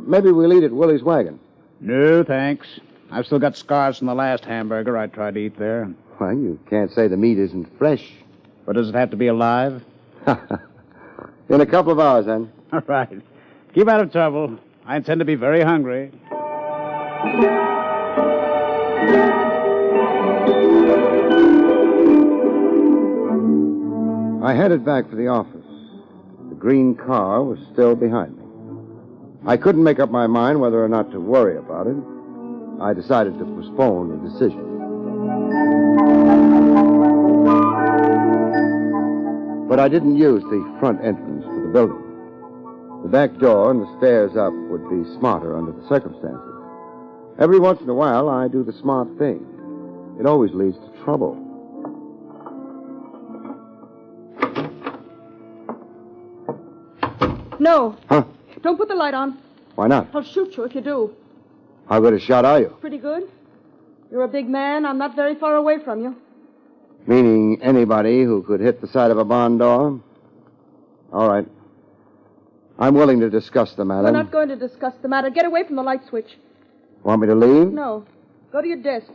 R: Maybe we'll eat at Willie's Wagon.
H: No, thanks. I've still got scars from the last hamburger I tried to eat there.
R: Well, you can't say the meat isn't fresh.
H: But does it have to be alive?
R: In a couple of hours, then.
H: All right. Keep out of trouble. I intend to be very hungry.
R: I headed back for the office. The green car was still behind me. I couldn't make up my mind whether or not to worry about it. I decided to postpone the decision. But I didn't use the front entrance to the building. The back door and the stairs up would be smarter under the circumstances. Every once in a while, I do the smart thing. It always leads to trouble.
A: No.
R: Huh?
A: Don't put the light on.
R: Why not?
A: I'll shoot you if you do.
R: How good a shot are you?
A: Pretty good. You're a big man. I'm not very far away from you.
R: Meaning anybody who could hit the side of a barn door? All right. I'm willing to discuss the matter.
A: We're not going to discuss the matter. Get away from the light switch.
R: Want me to leave?
A: No. Go to your desk.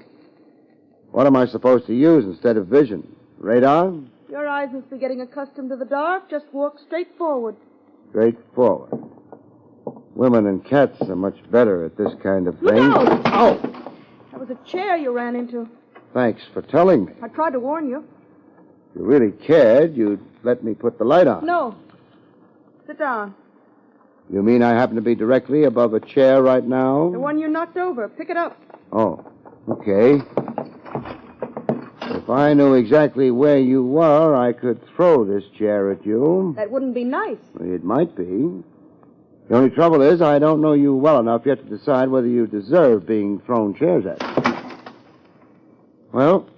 R: What am I supposed to use instead of vision? Radar?
A: Your eyes must be getting accustomed to the dark. Just walk straight forward.
R: Straight forward. Women and cats are much better at this kind of thing.
A: Look out!
R: Oh!
A: That was a chair you ran into.
R: Thanks for telling me.
A: I tried to warn you.
R: If you really cared, you'd let me put the light on.
A: No. Sit down.
R: You mean I happen to be directly above a chair right now?
A: The one you knocked over. Pick it up.
R: Oh, okay. If I knew exactly where you were, I could throw this chair at you.
A: That wouldn't be nice.
R: It might be. The only trouble is I don't know you well enough yet to decide whether you deserve being thrown chairs at. Well,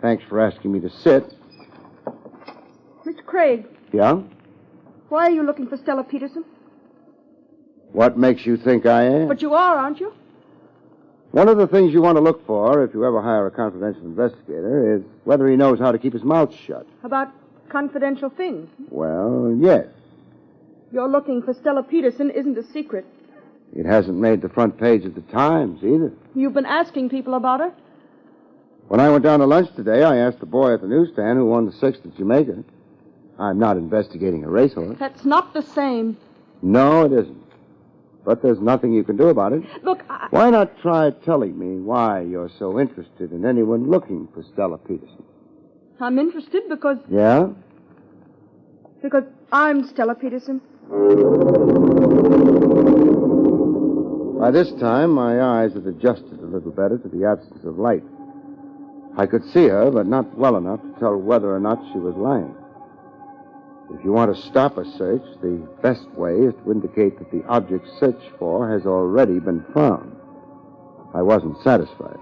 R: thanks for asking me to sit.
A: Mr. Craig.
R: Yeah?
A: Why are you looking for Stella Peterson?
R: What makes you think I am?
A: But you are, aren't you?
R: One of the things you want to look for if you ever hire a confidential investigator is whether he knows how to keep his mouth shut.
A: About confidential things.
R: Well, yes.
A: You're looking for Stella Peterson isn't a secret.
R: It hasn't made the front page of the Times either.
A: You've been asking people about her?
R: When I went down to lunch today, I asked the boy at the newsstand who won the 6th at Jamaica. I'm not investigating a racehorse.
A: That's not the same.
R: No, it isn't. But there's nothing you can do about it.
A: Look,
R: Why not try telling me why you're so interested in anyone looking for Stella Peterson?
A: I'm interested because...
R: Yeah?
A: Because I'm Stella Peterson.
R: By this time, my eyes had adjusted a little better to the absence of light. I could see her, but not well enough to tell whether or not she was lying. If you want to stop a search, the best way is to indicate that the object searched for has already been found. I wasn't satisfied.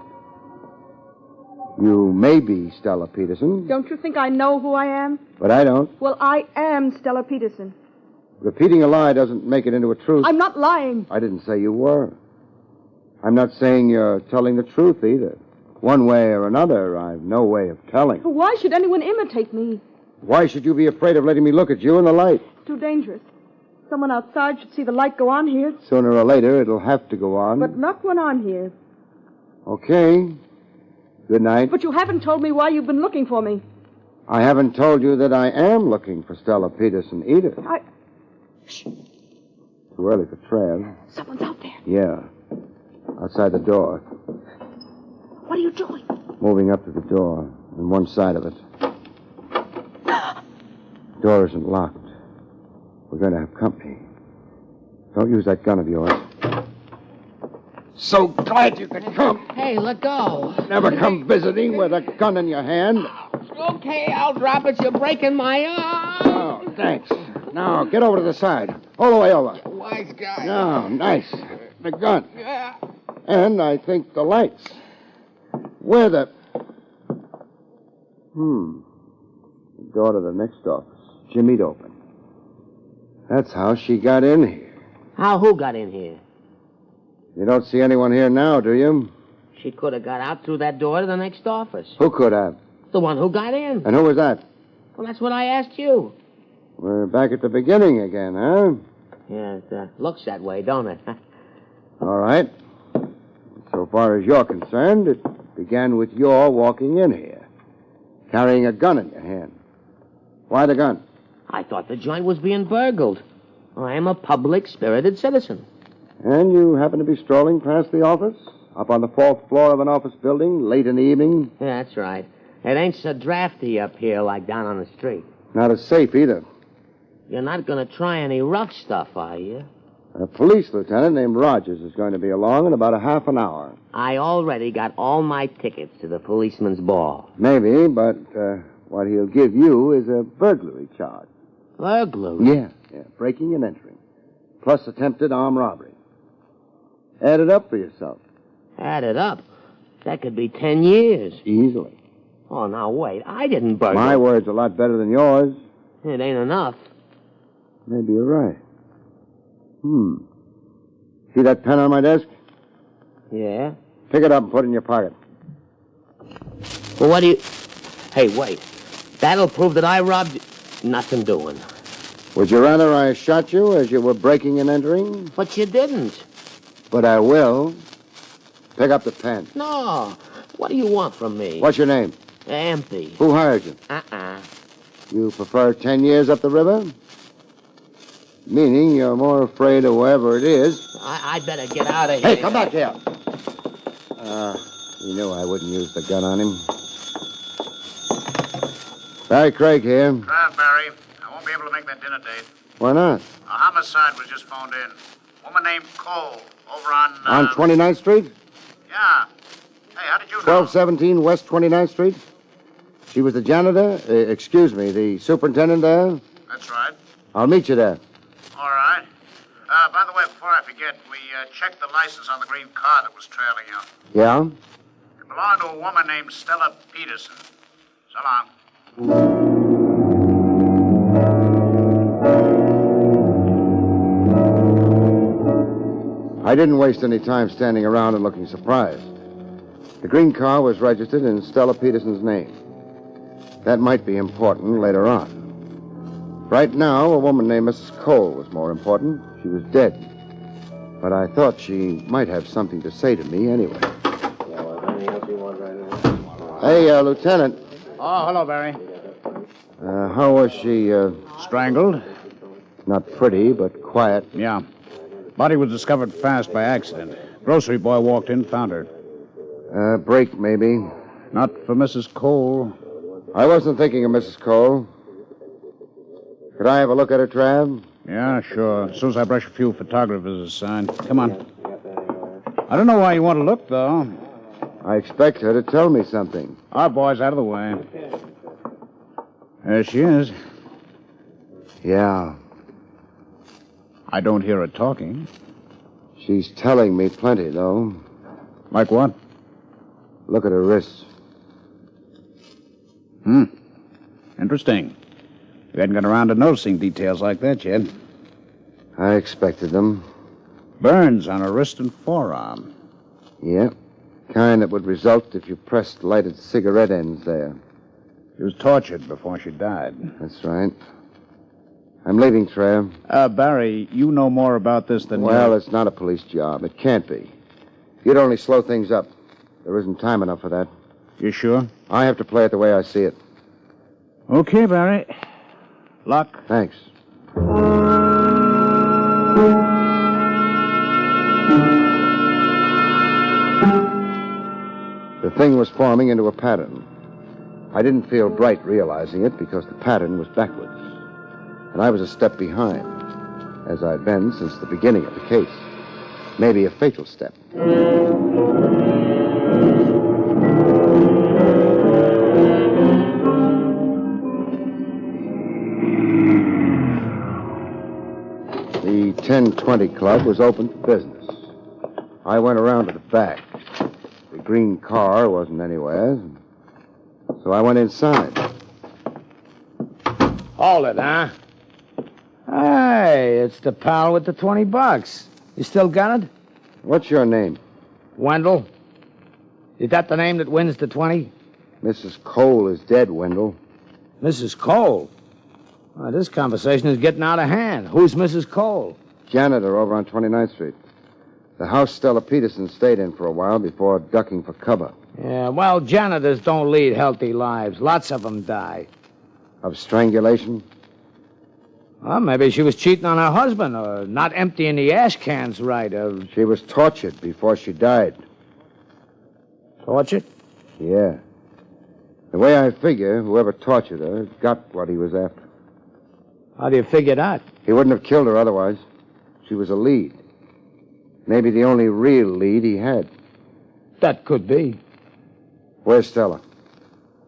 R: You may be Stella Peterson,
K: Don't you think I know who I am?
R: but I don't.
K: Well, I am Stella Peterson.
R: Repeating a lie doesn't make it into a truth.
K: I'm not lying.
R: I didn't say you were. I'm not saying you're telling the truth either. One way or another, I've no way of telling.
K: Why should anyone imitate me?
R: Why should you be afraid of letting me look at you in the light?
K: Too dangerous. Someone outside should see the light go on here.
R: Sooner or later, it'll have to go on.
K: But not when I'm here.
R: Okay. Good night.
K: But you haven't told me why you've been looking for me.
R: I haven't told you that I am looking for Stella Peterson either.
K: Shh.
R: Too early for Trev.
K: Someone's out there.
R: Yeah. Outside the door.
K: What are you doing?
R: Moving up to the door on one side of it. Door isn't locked. We're going to have company. Don't use that gun of yours. So glad you could come.
Q: Hey, let go.
R: Never come visiting with a gun in your hand.
Q: Okay, I'll drop it. You're breaking my arm.
R: Oh, thanks. Now, get over to the side. All the way over.
Q: Wise guy.
R: No, nice. The gun.
Q: Yeah.
R: And I think the lights. Where the... The door to the next office. Jimmy'd open. That's how she got in here.
Q: How who got in here?
R: You don't see anyone here now, do you?
Q: She could have got out through that door to the next office.
R: Who could have?
Q: The one who got in.
R: And who was that?
Q: Well, that's what I asked you.
R: We're back at the beginning again, huh?
Q: Yeah, it looks that way, don't it?
R: All right. So far as you're concerned, it began with your walking in here, carrying a gun in your hand. Why the gun?
Q: I thought the joint was being burgled. I am a public-spirited citizen.
R: And you happen to be strolling past the office? Up on the 4th floor of an office building, late in the evening?
Q: Yeah, that's right. It ain't so drafty up here like down on the street.
R: Not as safe either.
Q: You're not going to try any rough stuff, are you?
R: A police lieutenant named Rogers is going to be along in about a half an hour.
Q: I already got all my tickets to the policeman's ball.
R: Maybe, but what he'll give you is a burglary charge.
Q: Burglary?
R: Yeah, breaking and entering. Plus attempted armed robbery. Add it up for yourself.
Q: Add it up? That could be 10 years.
R: Easily.
Q: Oh, now wait. I didn't burgle.
R: My word's a lot better than yours.
Q: It ain't enough.
R: Maybe you're right. See that pen on my desk?
Q: Yeah?
R: Pick it up and put it in your pocket.
Q: Well, what do you... Hey, wait. That'll prove that I robbed you. Nothing doing.
R: Would you rather I shot you as you were breaking and entering?
Q: But you didn't.
R: But I will. Pick up the pen.
Q: No. What do you want from me?
R: What's your name?
Q: Empty.
R: Who hired you? You prefer 10 years up the river? Meaning you're more afraid of whoever it is.
Q: I'd better get out of here.
R: Hey, come back here. You knew I wouldn't use the gun on him. Barrie Craig here.
U: Barrie. I won't be able to make that dinner date.
R: Why not?
U: A homicide was just phoned in. Woman named Cole, over on...
R: On 29th Street?
U: Yeah. Hey, how did you know?
R: 1217 West 29th Street? She was the janitor? The superintendent there?
U: That's right.
R: I'll meet you there.
U: All right. By the way, before I forget, we checked the license on the green car that was trailing you.
R: Yeah?
U: It belonged to a woman named Stella Peterson. So long.
R: I didn't waste any time standing around and looking surprised. The green car was registered in Stella Peterson's name. That might be important later on. Right now, a woman named Mrs. Cole was more important. She was dead. But I thought she might have something to say to me anyway. Hey, Lieutenant.
H: Oh, hello, Barrie.
R: How was she,
H: Strangled?
R: Not pretty, but quiet.
H: Yeah. Body was discovered fast by accident. Grocery boy walked in, found her.
R: Break, maybe.
H: Not for Mrs. Cole.
R: I wasn't thinking of Mrs. Cole. Could I have a look at her, Trav?
H: Yeah, sure. As soon as I brush a few photographers aside. Come on. I don't know why you want to look, though.
R: I expect her to tell me something.
H: Our boy's out of the way. There she is.
R: Yeah.
H: I don't hear her talking.
R: She's telling me plenty, though.
H: Like what?
R: Look at her wrists.
H: Interesting. You hadn't got around to noticing details like that yet.
R: I expected them.
H: Burns on her wrist and forearm.
R: Yep. Kind that would result if you pressed lighted cigarette ends there.
H: She was tortured before she died.
R: That's right. I'm leaving, Trev.
H: Barry, you know more about this than
R: Well, it's not a police job. It can't be. You'd only slow things up. There isn't time enough for that.
H: You sure?
R: I have to play it the way I see it.
H: Okay, Barry. Luck.
R: Thanks. The thing was forming into a pattern. I didn't feel bright realizing it because the pattern was backwards. And I was a step behind, as I'd been since the beginning of the case. Maybe a fatal step. The 10:20 Club was open for business. I went around to the back. The green car wasn't anywhere, so I went inside.
Q: Hold it, huh? Hey, it's the pal with the $20. You still got it?
R: What's your name?
Q: Wendell. Is that the name that wins the 20?
R: Mrs. Cole is dead, Wendell.
Q: Mrs. Cole? Well, this conversation is getting out of hand. Who's Mrs. Cole?
R: Janitor over on 29th Street. The house Stella Peterson stayed in for a while before ducking for cover.
Q: Yeah, well, janitors don't lead healthy lives. Lots of them die.
R: Of strangulation?
Q: Well, maybe she was cheating on her husband or not emptying the ash cans right.
R: She was tortured before she died.
Q: Tortured?
R: Yeah. The way I figure, whoever tortured her got what he was after.
Q: How do you figure that?
R: He wouldn't have killed her otherwise. She was a lead. Maybe the only real lead he had.
Q: That could be.
R: Where's Stella?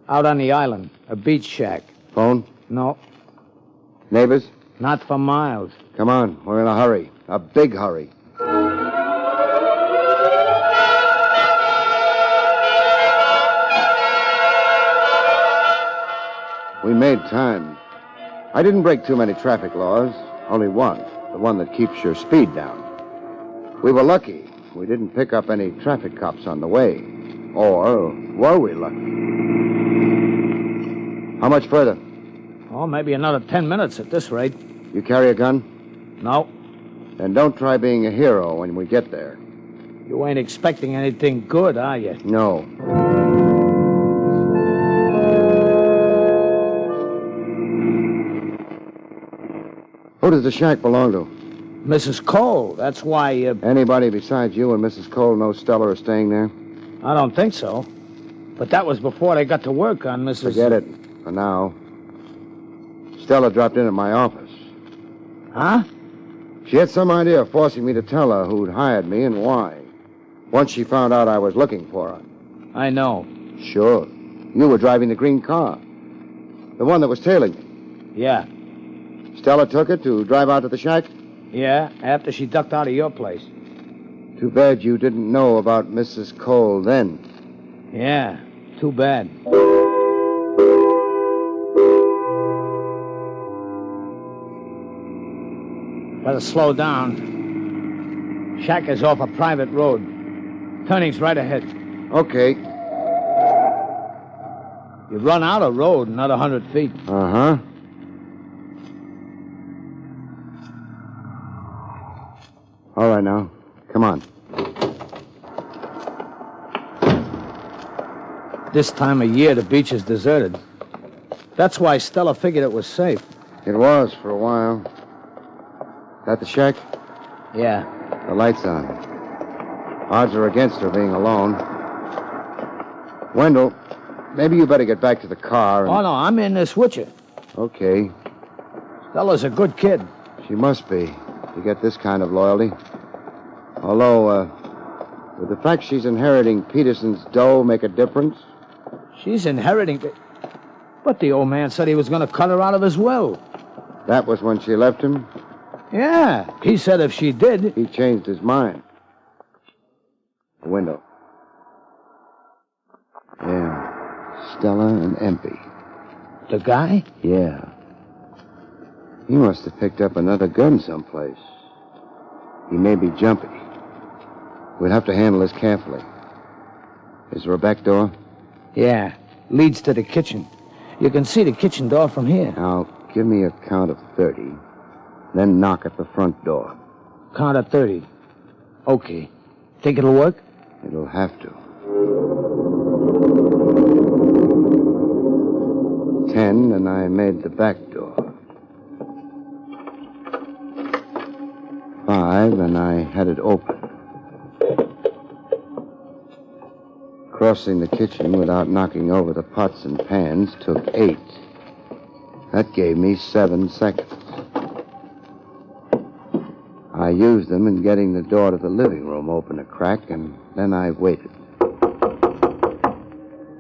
Q: Out on the island. A beach shack.
R: Phone?
Q: No.
R: Neighbors?
Q: Not for miles.
R: Come on, we're in a hurry. A big hurry. We made time. I didn't break too many traffic laws. Only one. The one that keeps your speed down. We were lucky. We didn't pick up any traffic cops on the way. Or were we lucky? How much further?
Q: Oh, maybe another 10 minutes at this rate.
R: You carry a gun?
Q: No.
R: Then don't try being a hero when we get there.
Q: You ain't expecting anything good, are you?
R: No. Who does the shack belong to?
Q: Mrs. Cole. That's why...
R: Anybody besides you and Mrs. Cole know Stella are staying there?
Q: I don't think so. But that was before they got to work on Mrs...
R: Forget it. For now. Stella dropped in at my office.
Q: Huh?
R: She had some idea of forcing me to tell her who'd hired me and why. Once she found out I was looking for her.
Q: I know.
R: Sure. You were driving the green car. The one that was tailing me.
Q: Yeah.
R: Stella took it to drive out to the shack?
Q: Yeah, after she ducked out of your place.
R: Too bad you didn't know about Mrs. Cole then.
Q: Yeah, too bad. Better slow down. Shack is off a private road. Turning's right ahead.
R: Okay.
Q: You run out of road another 100 feet.
R: Uh-huh. All right, now. Come on.
Q: This time of year, the beach is deserted. That's why Stella figured it was safe.
R: It was for a while. That the shack?
Q: Yeah.
R: The light's on. Odds are against her being alone. Wendell, maybe you better get back to the car and...
Q: Oh, no, I'm in this with you.
R: Okay.
Q: Stella's a good kid.
R: She must be, to get this kind of loyalty. Although, would the fact she's inheriting Peterson's dough make a difference?
Q: She's inheriting... But the old man said he was going to cut her out of his will.
R: That was when she left him?
Q: Yeah, he said if she did...
R: He changed his mind. The window. Yeah, Stella and Empey.
Q: The guy?
R: Yeah. He must have picked up another gun someplace. He may be jumpy. We'll have to handle this carefully. Is there a back door?
Q: Yeah. Leads to the kitchen. You can see the kitchen door from here.
R: Now, give me a count of 30. Then knock at the front door.
Q: Count of 30. Okay. Think it'll work?
R: It'll have to. 10, and I made the back door. 5, and I had it open. Crossing the kitchen without knocking over the pots and pans took 8. That gave me 7 seconds. I used them in getting the door to the living room open a crack, and then I waited.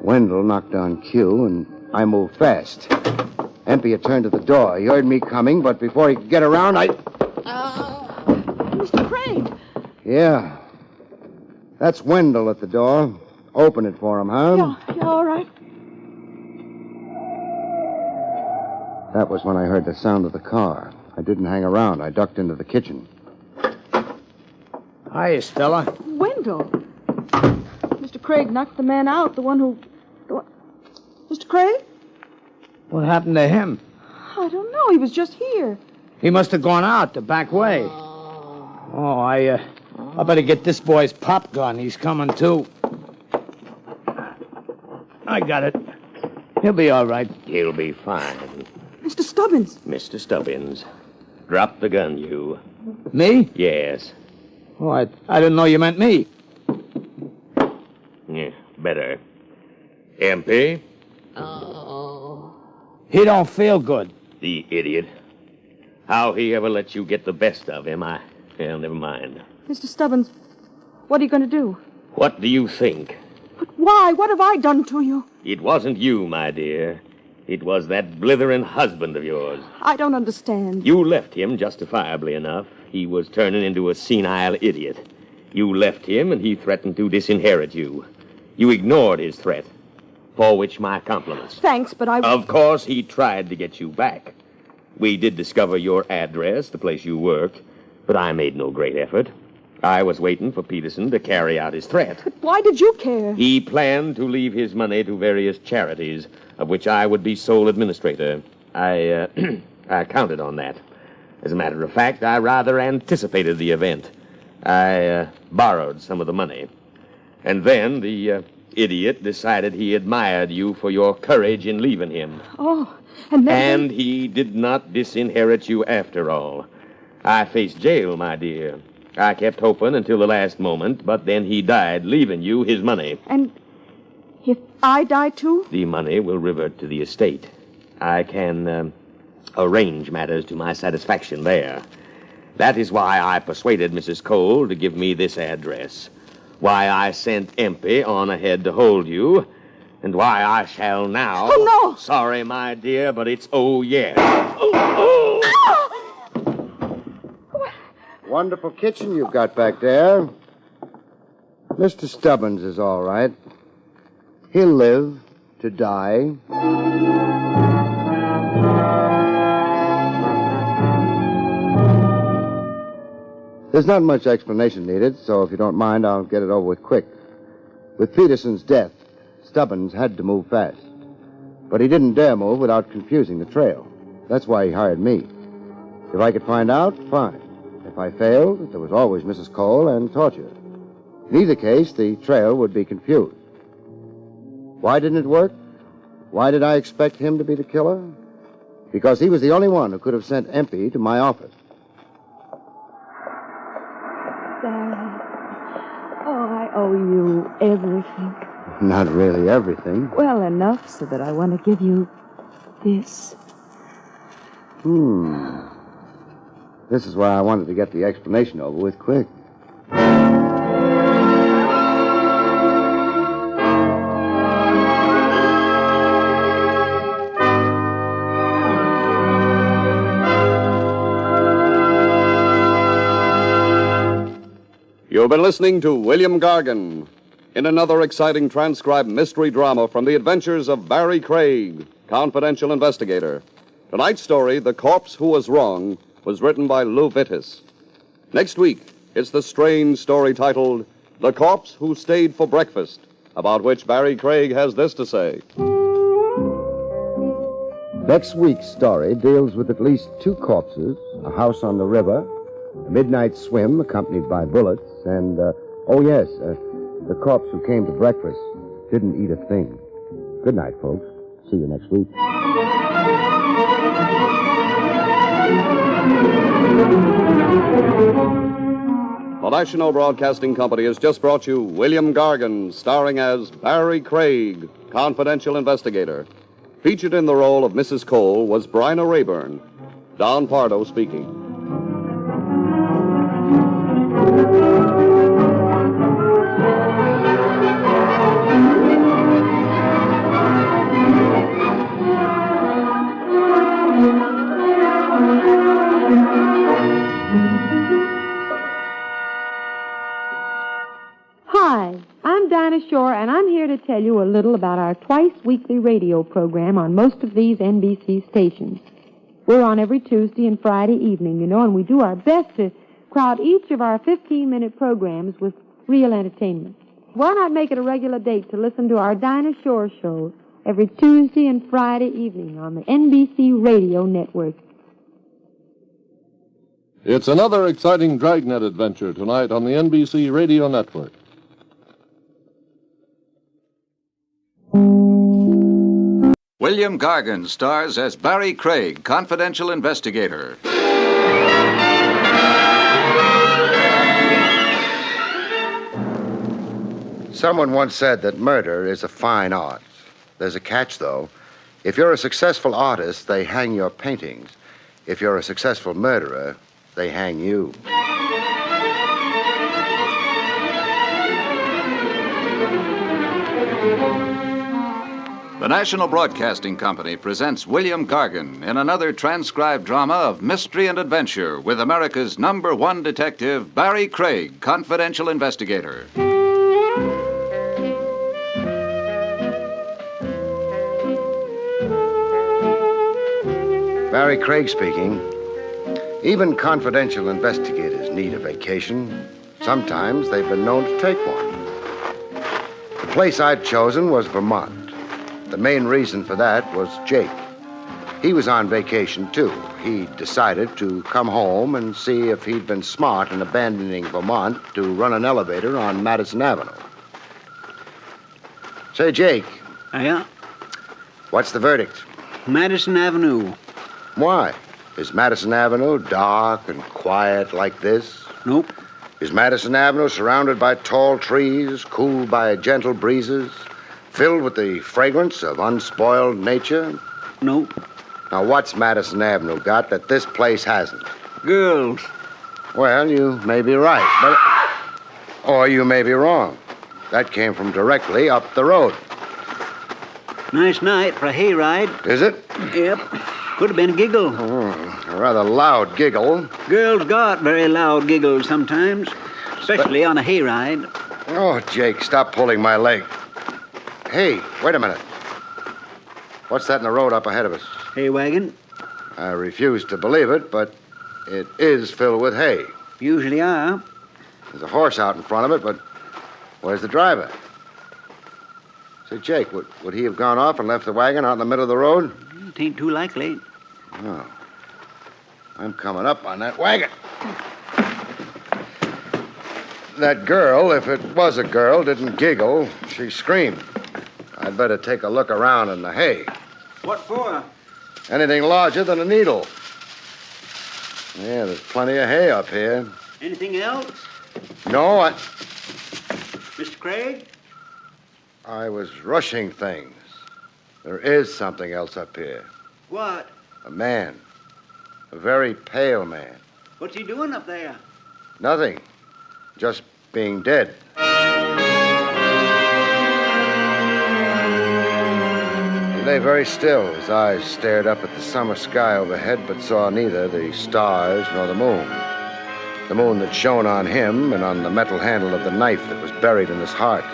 R: Wendell knocked on cue, and I moved fast. Empey had turned to the door. He heard me coming, but before he could get around,
K: Mr. Craig!
R: Yeah. That's Wendell at the door. Open it for him, huh?
K: Yeah, all right.
R: That was when I heard the sound of the car. I didn't hang around. I ducked into the kitchen.
Q: Hiya, Stella.
K: Wendell. Mr. Craig knocked the man out, the one who... Mr. Craig?
Q: What happened to him?
K: I don't know. He was just here.
Q: He must have gone out the back way. Oh, I better get this boy's pop gun. He's coming, too. I got it. He'll be all right.
L: He'll be fine.
K: Mr. Stubbins.
L: Mr. Stubbins. Drop the gun, you.
Q: Me?
L: Yes.
Q: Oh, I didn't know you meant me.
L: Yeah, better. Empey?
Q: He don't feel good.
L: The idiot. How he ever let you get the best of him, well, never mind.
K: Mr. Stubbins, what are you going to do?
L: What do you think?
K: But why? What have I done to you?
L: It wasn't you, my dear. It was that blithering husband of yours.
K: I don't understand.
L: You left him justifiably enough. He was turning into a senile idiot. You left him, and he threatened to disinherit you. You ignored his threat, for which my compliments.
K: Thanks, but I...
L: Of course, he tried to get you back. We did discover your address, the place you worked, but I made no great effort. I was waiting for Peterson to carry out his threat.
K: But why did you care?
L: He planned to leave his money to various charities, of which I would be sole administrator. I counted on that. As a matter of fact, I rather anticipated the event. I borrowed some of the money. And then the idiot decided he admired you for your courage in leaving him.
K: Oh, and then...
L: And he did not disinherit you after all. I faced jail, my dear. I kept hoping until the last moment, but then he died, leaving you his money.
K: And if I die, too?
L: The money will revert to the estate. I can arrange matters to my satisfaction there. That is why I persuaded Mrs. Cole to give me this address, why I sent Empey on ahead to hold you, and why I shall now...
K: Oh, no!
L: Sorry, my dear, but it's oh, yes.
R: Wonderful kitchen you've got back there. Mr. Stubbins is all right. He'll live to die. There's not much explanation needed, so if you don't mind, I'll get it over with quick. With Peterson's death, Stubbins had to move fast. But he didn't dare move without confusing the trail. That's why he hired me. If I could find out, fine. If I failed, there was always Mrs. Cole and torture. In either case, the trail would be confused. Why didn't it work? Why did I expect him to be the killer? Because he was the only one who could have sent Empey to my office.
K: Darling. Oh, I owe you everything.
R: Not really everything.
K: Well, enough so that I want to give you this.
R: This is why I wanted to get the explanation over with quick.
F: You've been listening to William Gargan in another exciting transcribed mystery drama from the adventures of Barrie Craig, confidential investigator. Tonight's story, The Corpse Who Was Wrong, was written by Lou Vittis. Next week, it's the strange story titled The Corpse Who Stayed for Breakfast, about which Barrie Craig has this to say.
R: Next week's story deals with at least 2 corpses, a house on the river, a midnight swim accompanied by bullets, and, the corpse who came to breakfast didn't eat a thing. Good night, folks. See you next week.
F: The National Broadcasting Company has just brought you William Gargan, starring as Barrie Craig, confidential investigator. Featured in the role of Mrs. Cole was Bryna Rayburn. Don Pardo speaking.
C: Hi, I'm Dinah Shore, and I'm here to tell you a little about our twice-weekly radio program on most of these NBC stations. We're on every Tuesday and Friday evening, and we do our best to crowd each of our 15-minute programs with real entertainment. Why not make it a regular date to listen to our Dinah Shore show every Tuesday and Friday evening on the NBC Radio Network?
V: It's another exciting Dragnet adventure tonight on the NBC Radio Network.
E: William Gargan stars as Barrie Craig, confidential investigator.
R: Someone once said that murder is a fine art. There's a catch, though. If you're a successful artist, they hang your paintings. If you're a successful murderer, they hang you.
E: The National Broadcasting Company presents William Gargan in another transcribed drama of mystery and adventure with America's #1 detective, Barrie Craig, confidential investigator.
R: Barrie Craig speaking. Even confidential investigators need a vacation. Sometimes they've been known to take one. The place I'd chosen was Vermont. The main reason for that was Jake. He was on vacation, too. He decided to come home and see if he'd been smart in abandoning Vermont to run an elevator on Madison Avenue. Say, Jake.
M: Yeah?
R: What's the verdict?
M: Madison Avenue.
R: Why? Is Madison Avenue dark and quiet like this?
M: Nope.
R: Is Madison Avenue surrounded by tall trees, cooled by gentle breezes, filled with the fragrance of unspoiled nature?
M: Nope.
R: Now, what's Madison Avenue got that this place hasn't?
M: Girls.
R: Well, you may be right, or you may be wrong. That came from directly up the road.
M: Nice night for a hayride.
R: Is it?
M: Yep. Could have been a giggle.
R: A rather loud giggle.
M: Girls got very loud giggles sometimes, especially on a hayride.
R: Oh, Jake, stop pulling my leg. Hey, wait a minute. What's that in the road up ahead of us?
M: Hay wagon.
R: I refuse to believe it, but it is filled with hay.
M: Usually are.
R: There's a horse out in front of it, but where's the driver? Say, Jake, would he have gone off and left the wagon out in the middle of the road?
M: It ain't too likely.
R: Oh. I'm coming up on that wagon. That girl, if it was a girl, didn't giggle. She screamed. I'd better take a look around in the hay.
M: What for?
R: Anything larger than a needle. Yeah, there's plenty of hay up here.
M: Anything else?
R: No,
M: Mr. Craig?
R: I was rushing things. There is something else up here.
M: What?
R: A man. A very pale man.
M: What's he doing up there?
R: Nothing. Just being dead. He lay very still. His eyes stared up at the summer sky overhead, but saw neither the stars nor the moon. The moon that shone on him and on the metal handle of the knife that was buried in his heart.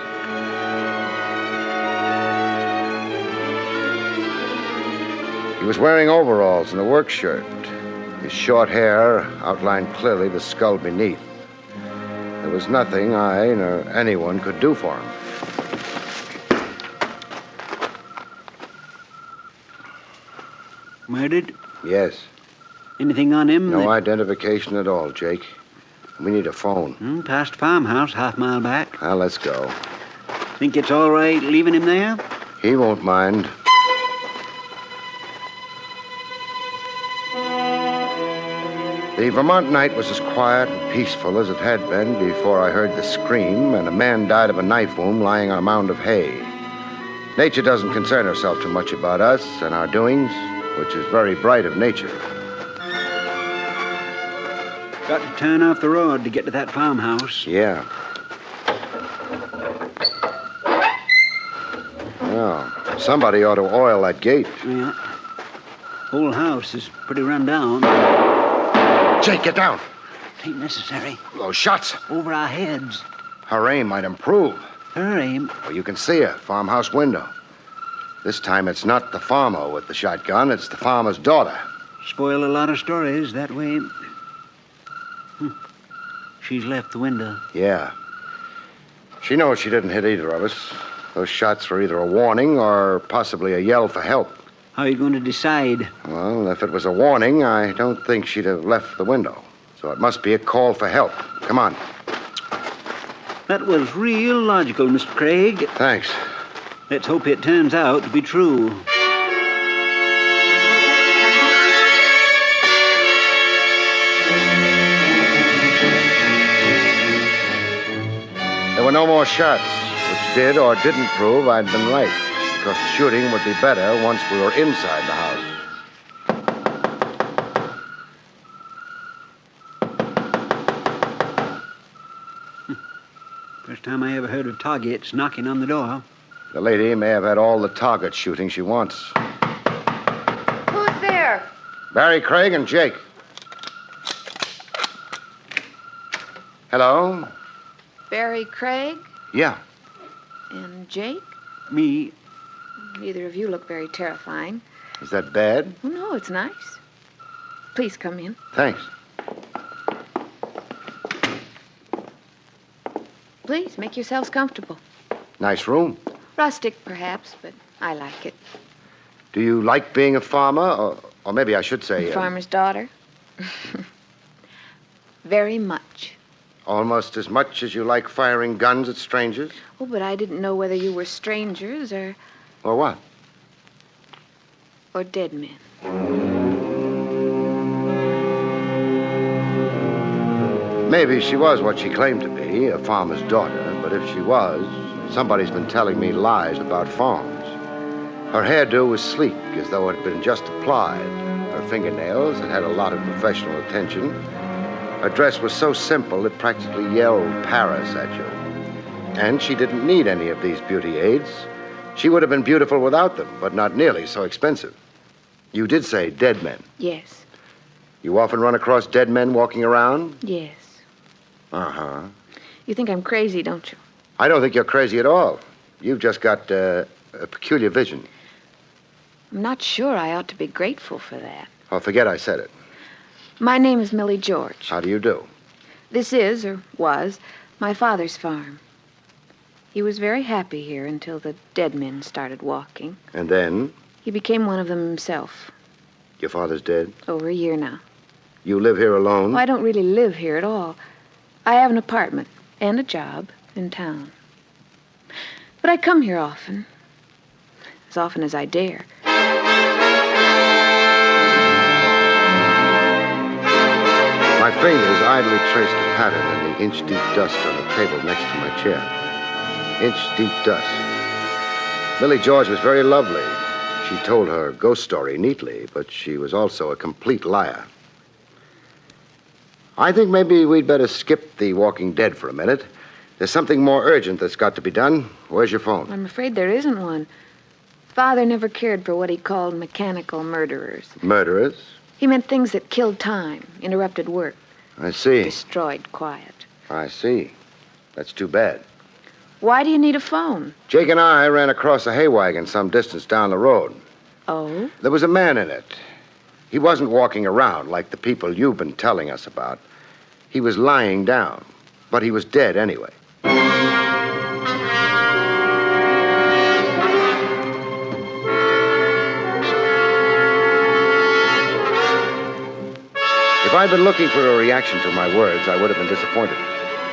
R: He was wearing overalls and a work shirt. His short hair outlined clearly the skull beneath. There was nothing I nor anyone could do for him.
M: Murdered?
R: Yes.
M: Anything on him?
R: No identification at all, Jake. We need a phone.
M: Past farmhouse, half-mile back.
R: Well, let's go.
M: Think it's all right leaving him there?
R: He won't mind. The Vermont night was as quiet and peaceful as it had been before I heard the scream and a man died of a knife wound lying on a mound of hay. Nature doesn't concern herself too much about us and our doings, which is very bright of nature.
M: Got to turn off the road to get to that farmhouse.
R: Yeah. Well, somebody ought to oil that gate.
M: Yeah. Whole house is pretty run down.
R: Jake, get down.
M: Ain't necessary.
R: Those shots.
M: Over our heads.
R: Her aim might improve.
M: Her aim?
R: Well, you can see her, farmhouse window. This time it's not the farmer with the shotgun, it's the farmer's daughter.
M: Spoil a lot of stories that way. She's left the window.
R: Yeah. She knows she didn't hit either of us. Those shots were either a warning or possibly a yell for help.
M: How are you going to decide?
R: Well, if it was a warning, I don't think she'd have left the window. So it must be a call for help. Come on.
M: That was real logical, Mr. Craig.
R: Thanks.
M: Let's hope it turns out to be true.
R: There were no more shots, which did or didn't prove I'd been right, because the shooting would be better once we were inside the house.
M: First time I ever heard of targets knocking on the door.
R: The lady may have had all the target shooting she wants.
N: Who's there?
R: Barrie Craig and Jake. Hello?
N: Barrie Craig
R: Yeah.
N: and Jake?
M: Me.
N: Neither of you look very terrifying.
R: Is that bad?
N: Oh, no, it's nice. Please come in.
R: Thanks.
N: Please, make yourselves comfortable.
R: Nice room.
N: Rustic, perhaps, but I like it.
R: Do you like being a farmer? Or maybe I should say...
N: Farmer's daughter? Very much.
R: Almost as much as you like firing guns at strangers?
N: Oh, but I didn't know whether you were strangers or
R: Or what?
N: dead men.
R: Maybe she was what she claimed to be, a farmer's daughter, but if she was, somebody's been telling me lies about farms. Her hairdo was sleek, as though it had been just applied. Her fingernails had had a lot of professional attention. Her dress was so simple it practically yelled Paris at you. And she didn't need any of these beauty aids. She would have been beautiful without them, but not nearly so expensive. You did say dead men.
N: Yes.
R: You often run across dead men walking around?
N: Yes.
R: Uh-huh.
N: You think I'm crazy, don't you?
R: I don't think you're crazy at all. You've just got a peculiar vision.
N: I'm not sure I ought to be grateful for that.
R: Oh, forget I said it.
N: My name is Millie George.
R: How do you do?
N: This is, or was, my father's farm. He was very happy here until the dead men started walking.
R: And then?
N: He became one of them himself.
R: Your father's dead?
N: Over a year now.
R: You live here alone?
N: Well, I don't really live here at all. I have an apartment and a job in town. But I come here often as I dare.
R: My fingers idly traced a pattern in the inch-deep dust on the table next to my chair. Inch-deep dust. Millie George was very lovely. She told her ghost story neatly, but she was also a complete liar. I think maybe we'd better skip the Walking Dead for a minute. There's something more urgent that's got to be done. Where's your phone?
N: I'm afraid there isn't one. Father never cared for what he called mechanical murderers.
R: Murderers?
N: He meant things that killed time, interrupted work.
R: I see.
N: Destroyed quiet.
R: I see. That's too bad.
N: Why do you need a phone?
R: Jake and I ran across a hay wagon some distance down the road.
N: Oh?
R: There was a man in it. He wasn't walking around like the people you've been telling us about. He was lying down, but he was dead anyway. If I'd been looking for a reaction to my words, I would have been disappointed.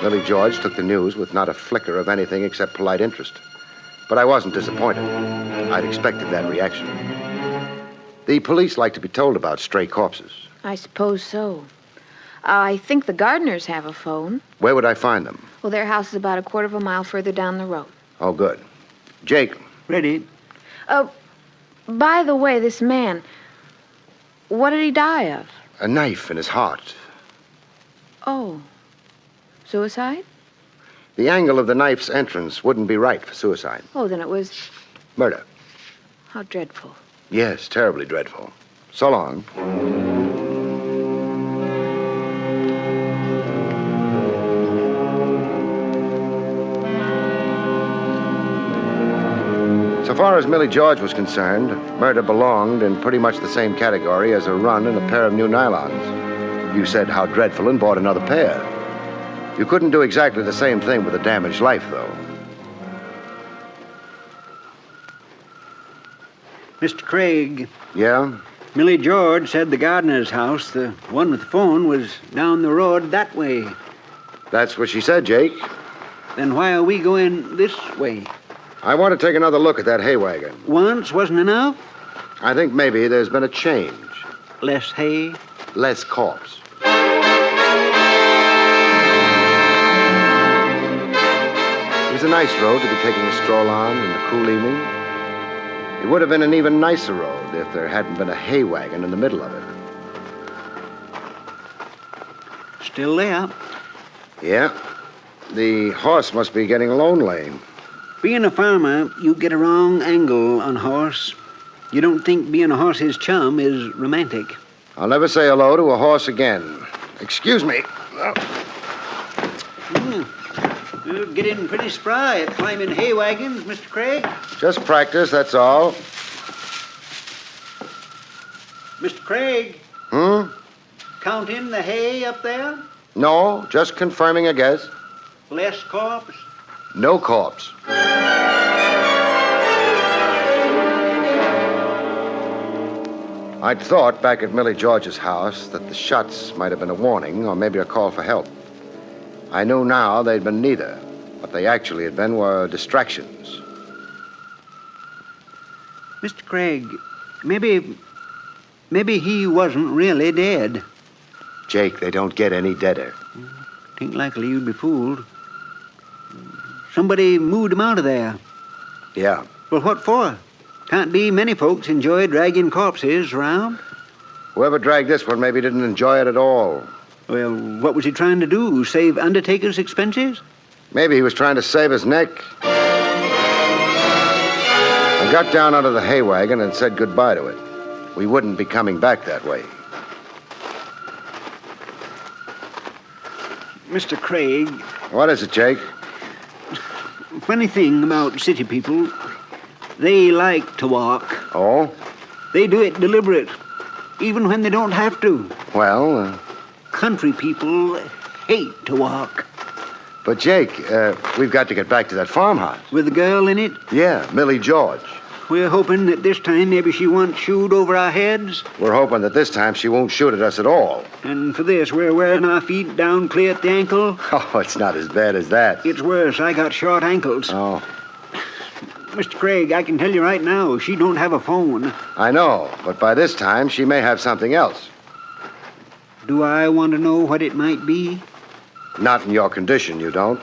R: Millie George took the news with not a flicker of anything except polite interest. But I wasn't disappointed. I'd expected that reaction. The police like to be told about stray corpses.
N: I suppose so. I think the Gardners have a phone.
R: Where would I find them?
N: Well, their house is about a quarter of a mile further down the road.
R: Oh, good. Jake.
M: Ready.
N: By the way, this man, what did he die of?
R: A knife in his heart.
N: Oh. Suicide?
R: The angle of the knife's entrance wouldn't be right for suicide.
N: Oh, then it was...
R: Murder.
N: How dreadful.
R: Yes, terribly dreadful. So long. So far as Millie George was concerned, murder belonged in pretty much the same category as a run in a pair of new nylons. You said how dreadful and bought another pair. You couldn't do exactly the same thing with a damaged life, though.
M: Mr. Craig.
R: Yeah?
M: Millie George said the gardener's house, the one with the phone, was down the road that way.
R: That's what she said, Jake.
M: Then why are we going this way?
R: I want to take another look at that hay wagon.
M: Once wasn't enough?
R: I think maybe there's been a change.
M: Less hay?
R: Less corpse. It was a nice road to be taking a stroll on in the cool evening. It would have been an even nicer road if there hadn't been a hay wagon in the middle of it.
M: Still there?
R: Yeah. The horse must be getting lonely.
M: Being a farmer, you get a wrong angle on a horse. You don't think being a horse's chum is romantic.
R: I'll never say hello to a horse again. Excuse me.
M: You're getting pretty spry at climbing hay wagons, Mr. Craig.
R: Just practice, that's all.
M: Mr. Craig. Counting the hay up there?
R: No, just confirming a guess.
M: Less corpse?
R: No corpse. I'd thought back at Millie George's house that the shots might have been a warning or maybe a call for help. I knew now they'd been neither. What they actually had been were distractions.
M: Mr. Craig, maybe he wasn't really dead.
R: Jake, they don't get any deader.
M: Ain't likely you'd be fooled. Somebody moved him out of there.
R: Yeah.
M: Well, what for? Can't be many folks enjoy dragging corpses around.
R: Whoever dragged this one maybe didn't enjoy it at all.
M: Well, what was he trying to do? Save undertaker's expenses?
R: Maybe he was trying to save his neck. I got down out of the hay wagon and said goodbye to it. We wouldn't be coming back that way.
M: Mr. Craig.
R: What is it, Jake?
M: Funny thing about city people, they like to walk.
R: Oh?
M: They do it deliberate, even when they don't have to.
R: Well,
M: Country people hate to walk.
R: But, Jake, we've got to get back to that farmhouse.
M: With the girl in it?
R: Yeah, Millie George.
M: We're hoping that this time maybe she won't shoot over our heads.
R: We're hoping that this time she won't shoot at us at all.
M: And for this, we're wearing our feet down clear at the ankle.
R: Oh, it's not as bad as that.
M: It's worse. I got short ankles.
R: Oh.
M: Mr. Craig, I can tell you right now, she don't have a phone.
R: I know, but by this time, she may have something else.
M: Do I want to know what it might be?
R: Not in your condition, you don't.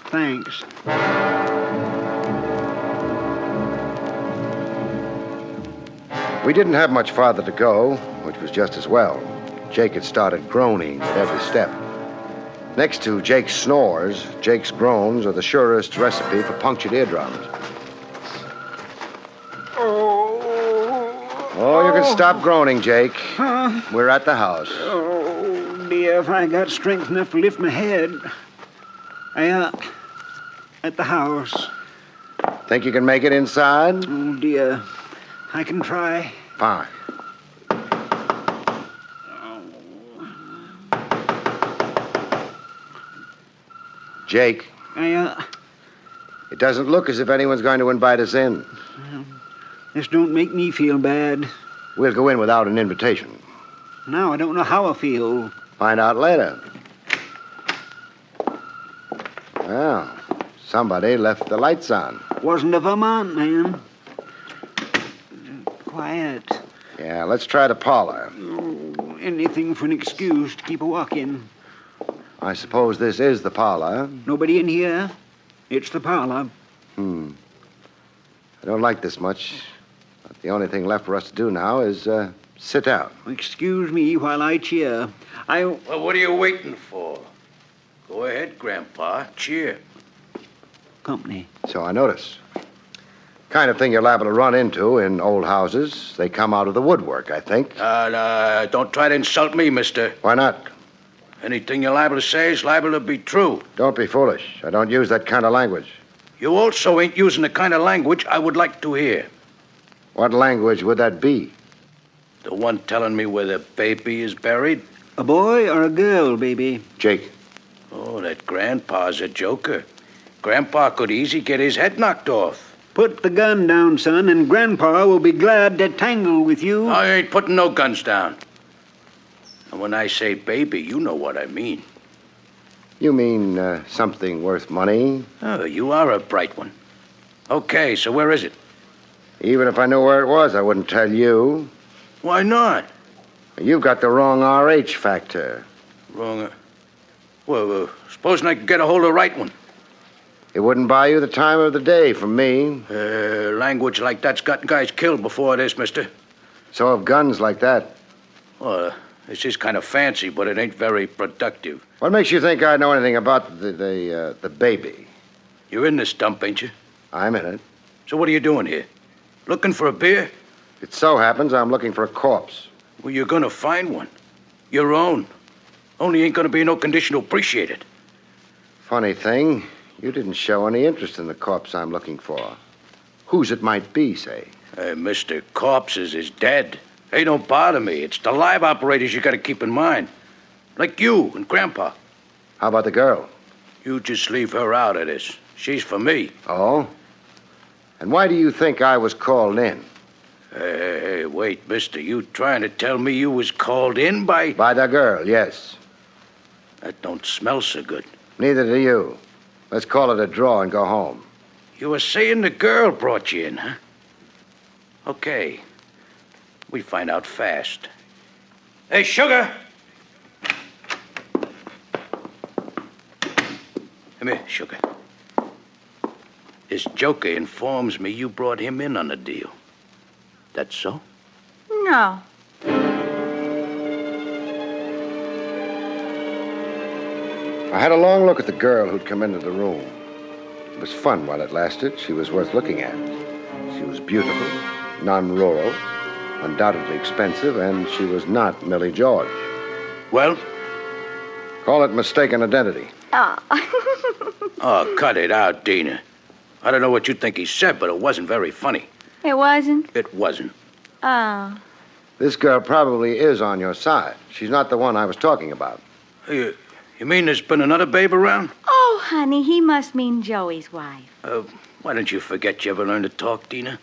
M: Thanks.
R: We didn't have much farther to go, which was just as well. Jake had started groaning at every step. Next to Jake's snores, Jake's groans are the surest recipe for punctured eardrums. Oh, you can stop groaning, Jake. We're at the house.
M: Oh, dear, if I got strength enough to lift my head. At the house.
R: Think you can make it inside?
M: Oh, dear. I can try.
R: Fine. Jake. It doesn't look as if anyone's going to invite us in.
M: This don't make me feel bad.
R: We'll go in without an invitation.
M: Now I don't know how I feel.
R: Find out later. Well, somebody left the lights on.
M: Wasn't a Vermont man. Quiet.
R: Yeah, let's try the parlor.
M: Oh, anything for an excuse to keep a walk in.
R: I suppose this is the parlor.
M: Nobody in here. It's the parlor.
R: I don't like this much. But the only thing left for us to do now is sit down.
M: Excuse me while I cheer.
T: Well, what are you waiting for? Go ahead, Grandpa. Cheer.
M: Company.
R: So I notice. Kind of thing you're liable to run into in old houses. They come out of the woodwork, I think.
T: Don't try to insult me, mister.
R: Why not?
T: Anything you're liable to say is liable to be true.
R: Don't be foolish. I don't use that kind of language.
T: You also ain't using the kind of language I would like to hear.
R: What language would that be?
T: The one telling me where the baby is buried?
M: A boy or a girl, baby?
R: Jake.
T: Oh, that Grandpa's a joker. Grandpa could easy get his head knocked off.
M: Put the gun down, son, and Grandpa will be glad to tangle with you.
T: I ain't putting no guns down. And when I say baby, you know what I mean.
R: You mean something worth money?
T: Oh, you are a bright one. Okay, so where is it?
R: Even if I knew where it was, I wouldn't tell you.
T: Why not?
R: You've got the wrong RH factor.
T: Wrong. Well, supposing I could get a hold of the right one.
R: It wouldn't buy you the time of the day from me.
T: Language like that's gotten guys killed before this, mister.
R: So have guns like that.
T: Well, this is kind of fancy, but it ain't very productive.
R: What makes you think I know anything about the baby?
T: You're in this dump, ain't you?
R: I'm in it.
T: So what are you doing here? Looking for a beer?
R: It so happens I'm looking for a corpse.
T: Well, you're gonna find one. Your own. Only ain't gonna be in no condition to appreciate it.
R: Funny thing, you didn't show any interest in the corpse I'm looking for. Whose it might be, say.
T: Mr. Corpses is dead. They don't bother me. It's the live operators you gotta keep in mind. Like you and Grandpa.
R: How about the girl?
T: You just leave her out of this. She's for me.
R: Oh? And why do you think I was called in?
T: Hey, wait, mister. You trying to tell me you was called in by...
R: By the girl, yes.
T: That don't smell so good.
R: Neither do you. Let's call it a draw and go home.
T: You were saying the girl brought you in, huh? Okay. We find out fast. Hey, Sugar! Come here, Sugar. This joker informs me you brought him in on the deal. That so?
O: No.
R: I had a long look at the girl who'd come into the room. It was fun while it lasted. She was worth looking at. She was beautiful, non-rural, undoubtedly expensive, and she was not Millie George.
T: Well?
R: Call it mistaken identity.
T: Oh, cut it out, Dina. I don't know what you think he said, but it wasn't very funny.
O: It wasn't?
T: It wasn't.
O: Oh.
R: This girl probably is on your side. She's not the one I was talking about.
T: You mean there's been another babe around?
O: Oh, honey, he must mean Joey's wife.
T: Why don't you forget you ever learned to talk, Dina?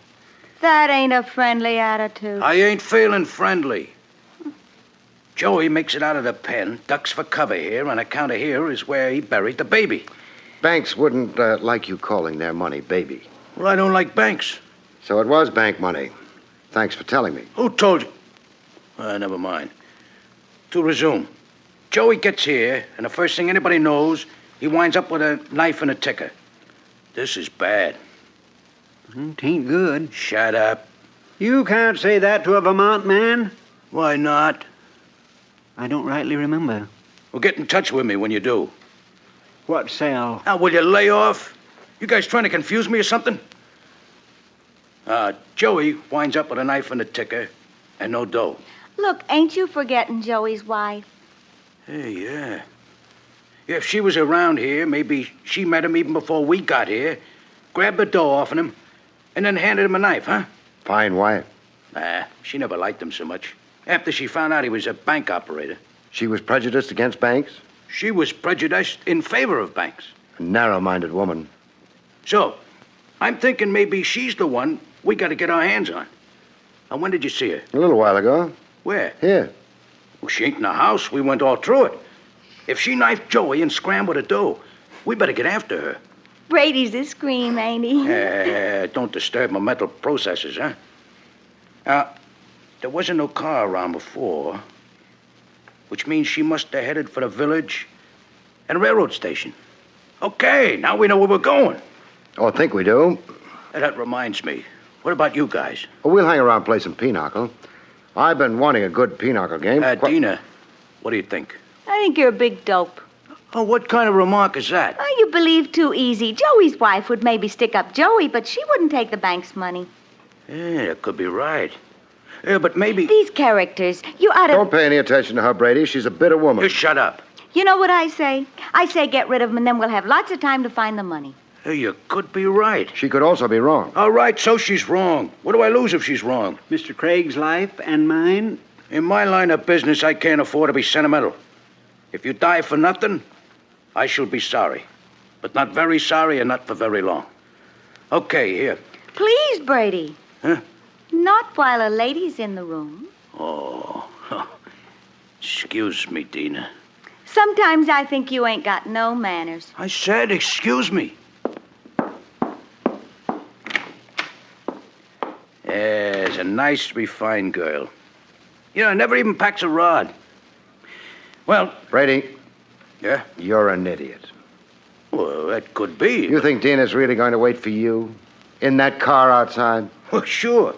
O: That ain't a friendly attitude.
T: I ain't feeling friendly. Joey makes it out of the pen, ducks for cover here, on account of here is where he buried the baby.
R: Banks wouldn't like you calling their money baby.
T: Well, I don't like banks.
R: So it was bank money. Thanks for telling me.
T: Who told you? Never mind. To resume. Joey gets here, and the first thing anybody knows, he winds up with a knife and a ticker. This is bad.
M: Tain't good.
T: Shut up.
M: You can't say that to a Vermont man.
T: Why not?
M: I don't rightly remember.
T: Well, get in touch with me when you do.
M: What cell?
T: Now, will you lay off? You guys trying to confuse me or something? Joey winds up with a knife and a ticker and no dough.
O: Look, ain't you forgetting Joey's wife?
T: Hey, yeah. If she was around here, maybe she met him even before we got here, grabbed the dough off of him, and then handed him a knife, huh?
R: Fine wife.
T: She never liked him so much. After she found out he was a bank operator.
R: She was prejudiced against banks?
T: She was prejudiced in favor of banks.
R: A narrow-minded woman.
T: So, I'm thinking maybe she's the one we got to get our hands on. And when did you see her?
R: A little while ago.
T: Where?
R: Here.
T: Well, she ain't in the house. We went all through it. If she knifed Joey and scrambled the dough, we better get after her.
O: Brady's a scream, ain't he?
T: Don't disturb my mental processes, huh? There wasn't no car around before, which means she must have headed for the village and railroad station. Okay, now we know where we're going.
R: Oh, I think we do.
T: That reminds me. What about you guys?
R: Well, we'll hang around play some pinochle. I've been wanting a good pinochle game.
T: Dina, what do you think?
O: I think you're a big dope.
T: Oh, what kind of remark is that?
O: Oh, you believe too easy. Joey's wife would maybe stick up Joey, but she wouldn't take the bank's money.
T: Yeah, that could be right. Yeah, but maybe...
O: These characters, you ought to...
R: Don't pay any attention to her, Brady. She's a bitter woman.
T: You shut up.
O: You know what I say? I say get rid of them, and then we'll have lots of time to find the money.
T: Hey, you could be right.
R: She could also be wrong.
T: All right, so she's wrong. What do I lose if she's wrong?
M: Mr. Craig's life and mine?
T: In my line of business, I can't afford to be sentimental. If you die for nothing, I shall be sorry. But not very sorry and not for very long. Okay, here.
O: Please, Brady.
T: Huh?
O: Not while a lady's in the room.
T: Oh. Excuse me, Dina.
O: Sometimes I think you ain't got no manners.
T: I said excuse me. Yes, a nice, refined girl. You know, never even packs a rod. Well...
R: Brady.
T: Yeah?
R: You're an idiot.
T: Well, that could be.
R: You think Dina's really going to wait for you? In that car outside?
T: Well, sure.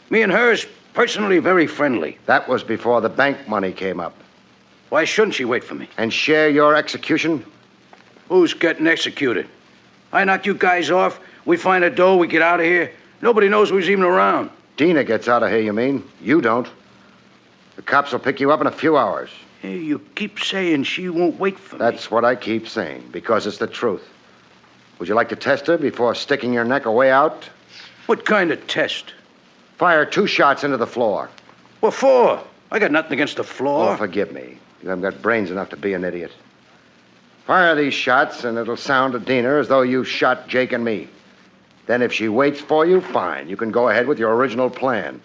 T: Me and her's personally very friendly.
R: That was before the bank money came up.
T: Why shouldn't she wait for me?
R: And share your execution?
T: Who's getting executed? I knock you guys off, we find a dough, we get out of here. Nobody knows who's even around.
R: Dina gets out of here, you mean? You don't. The cops will pick you up in a few hours.
T: Hey, you keep saying she won't wait for me.
R: That's what I keep saying, because it's the truth. Would you like to test her before sticking your neck away out?
T: What kind of test?
R: Fire 2 shots into the floor.
T: What for? I got nothing against the floor.
R: Oh, forgive me. You haven't got brains enough to be an idiot. Fire these shots, and it'll sound to Dina as though you shot Jake and me. Then if she waits for you, fine. You can go ahead with your original plan.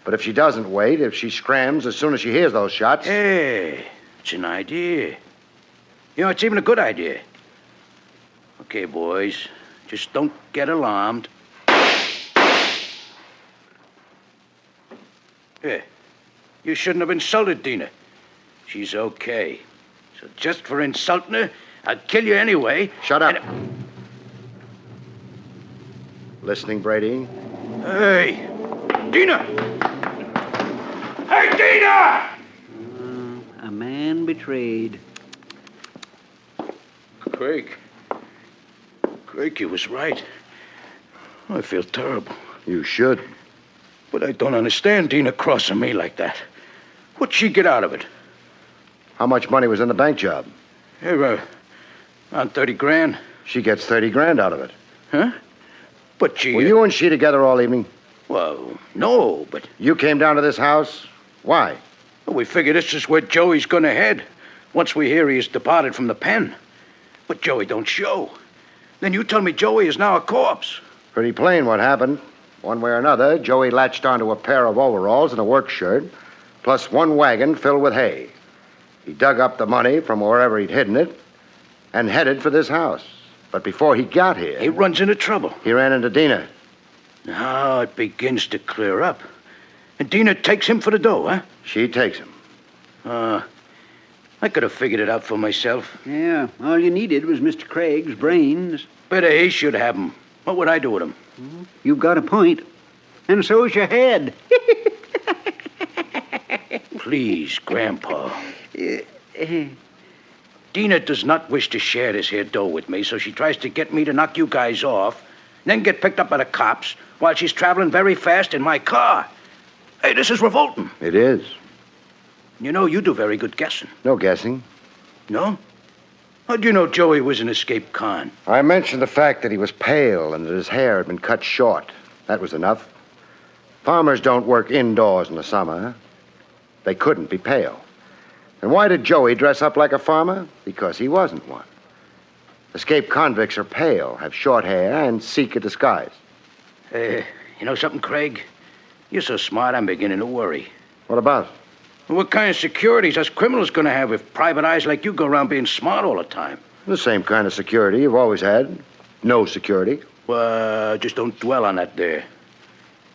R: But if she doesn't wait, if she scrams as soon as she hears those shots...
T: Hey, it's an idea. You know, it's even a good idea. Okay, boys, just don't get alarmed. Yeah, you shouldn't have insulted Dina. She's okay. So just for insulting her, I'll kill you anyway.
R: Shut up. Listening, Brady?
T: Hey, Dina! Hey, Dina!
M: A man betrayed.
T: Craig, you was right. I feel terrible.
R: You should.
T: But I don't understand Dina crossing me like that. What'd she get out of it?
R: How much money was in the bank job?
T: Here, around 30 grand.
R: She gets 30 grand out of it.
T: Huh? But she...
R: Were you and she together all evening?
T: Well, no, but...
R: You came down to this house? Why?
T: Well, we figure this is where Joey's gonna head, once we hear he has departed from the pen. But Joey don't show. Then you tell me Joey is now a corpse.
R: Pretty plain what happened. One way or another, Joey latched onto a pair of overalls and a work shirt, plus 1 wagon filled with hay. He dug up the money from wherever he'd hidden it and headed for this house. But before he got here...
T: He runs into trouble.
R: He ran into Dina.
T: Now it begins to clear up. And Dina takes him for the dough, huh?
R: She takes him.
T: I could have figured it out for myself.
M: Yeah, all you needed was Mr. Craig's brains.
T: Better he should have them. What would I do with them?
M: You've got a point. And so's your head.
T: Please, Grandpa. Dina does not wish to share this here dough with me, so she tries to get me to knock you guys off, then get picked up by the cops while she's traveling very fast in my car. Hey, this is revolting.
R: It is.
T: You know, you do very good guessing.
R: No guessing.
T: No? How'd you know Joey was an escaped con?
R: I mentioned the fact that he was pale and that his hair had been cut short. That was enough. Farmers don't work indoors in the summer. They couldn't be pale. And why did Joey dress up like a farmer? Because he wasn't one. Escaped convicts are pale, have short hair, and seek a disguise.
I: You know something, Craig? You're so smart, I'm beginning to worry.
R: What about?
I: What kind of security is us criminals going to have if private eyes like you go around being smart all the time?
R: The same kind of security you've always had. No security.
I: Well, just don't dwell on that there.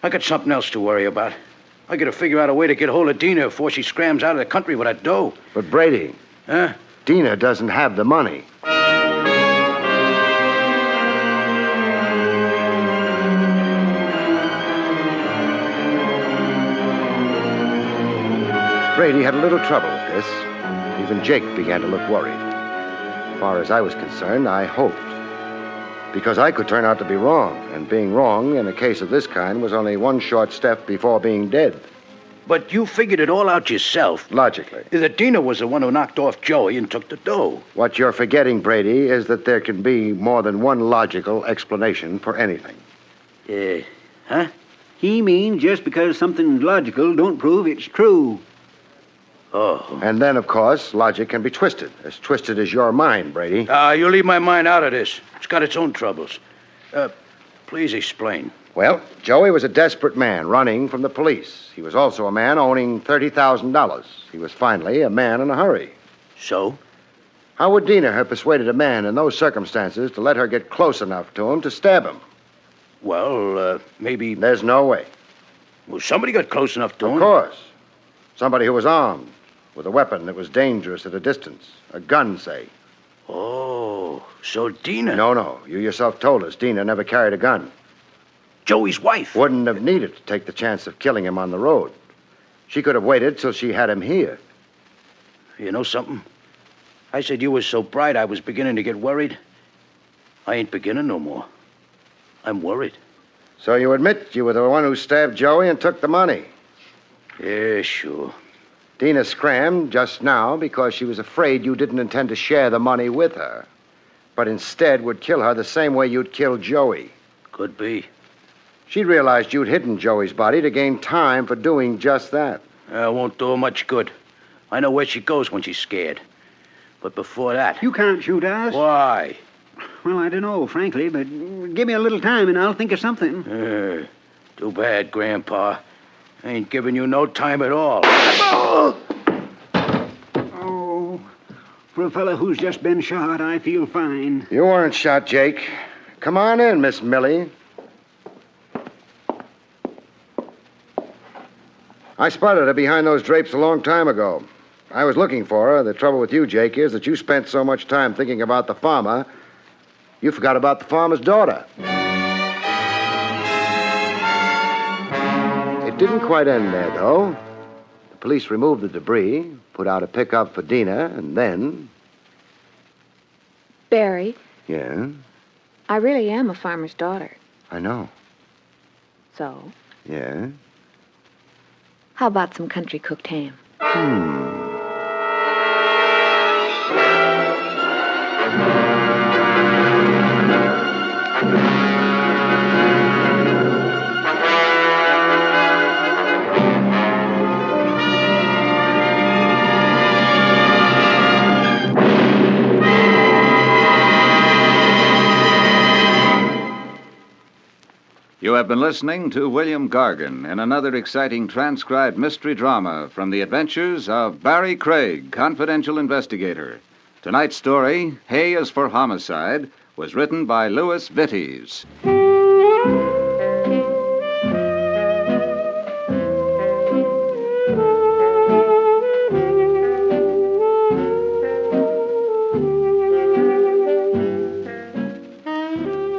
I: I got something else to worry about. I got to figure out a way to get hold of Dina before she scrams out of the country with that dough.
R: But Brady.
I: Huh?
R: Dina doesn't have the money. Brady had a little trouble with this. Even Jake began to look worried. As far as I was concerned, I hoped. Because I could turn out to be wrong, and being wrong in a case of this kind was only one short step before being dead.
I: But you figured it all out yourself.
R: Logically.
I: That Dina was the one who knocked off Joey and took the dough.
R: What you're forgetting, Brady, is that there can be more than one logical explanation for anything.
I: Huh?
M: He means just because something's logical don't prove it's true.
I: Oh.
R: And then, of course, logic can be twisted as your mind, Brady.
I: You leave my mind out of this. It's got its own troubles. Please explain.
R: Well, Joey was a desperate man running from the police. He was also a man owning $30,000. He was finally a man in a hurry.
I: So?
R: How would Dina have persuaded a man in those circumstances to let her get close enough to him to stab him?
I: Well, maybe...
R: There's no way.
I: Well, somebody got close enough to him.
R: Of course. Somebody who was armed, with a weapon that was dangerous at a distance. A gun, say.
I: Oh, so Dina...
R: No. You yourself told us Dina never carried a gun.
I: Joey's wife.
R: Wouldn't have needed to take the chance of killing him on the road. She could have waited till she had him here.
I: You know something? I said you was so bright I was beginning to get worried. I ain't beginning no more. I'm worried.
R: So you admit you were the one who stabbed Joey and took the money?
I: Yeah, sure.
R: Dina scrammed just now because she was afraid you didn't intend to share the money with her, but instead would kill her the same way you'd killed Joey.
I: Could be.
R: She realized you'd hidden Joey's body to gain time for doing just that.
I: It won't do her much good. I know where she goes when she's scared. But before that...
M: You can't shoot us.
I: Why?
M: Well, I don't know, frankly, but give me a little time and I'll think of something.
I: Too bad, Grandpa. I ain't giving you no time at all.
M: Oh, for a fellow who's just been shot, I feel fine.
R: You weren't shot, Jake. Come on in, Miss Millie. I spotted her behind those drapes a long time ago. I was looking for her. The trouble with you, Jake, is that you spent so much time thinking about the farmer, you forgot about the farmer's daughter. It didn't quite end there, though. The police removed the debris, put out a pickup for Dina, and then...
N: Barrie,
R: Yeah?
N: I really am a farmer's daughter.
R: I know.
N: So,
R: Yeah?
N: how about some country cooked ham?
B: You have been listening to William Gargan in another exciting transcribed mystery drama from the adventures of Barrie Craig, confidential investigator. Tonight's story, Hay is for Homicide, was written by Louis Vittes.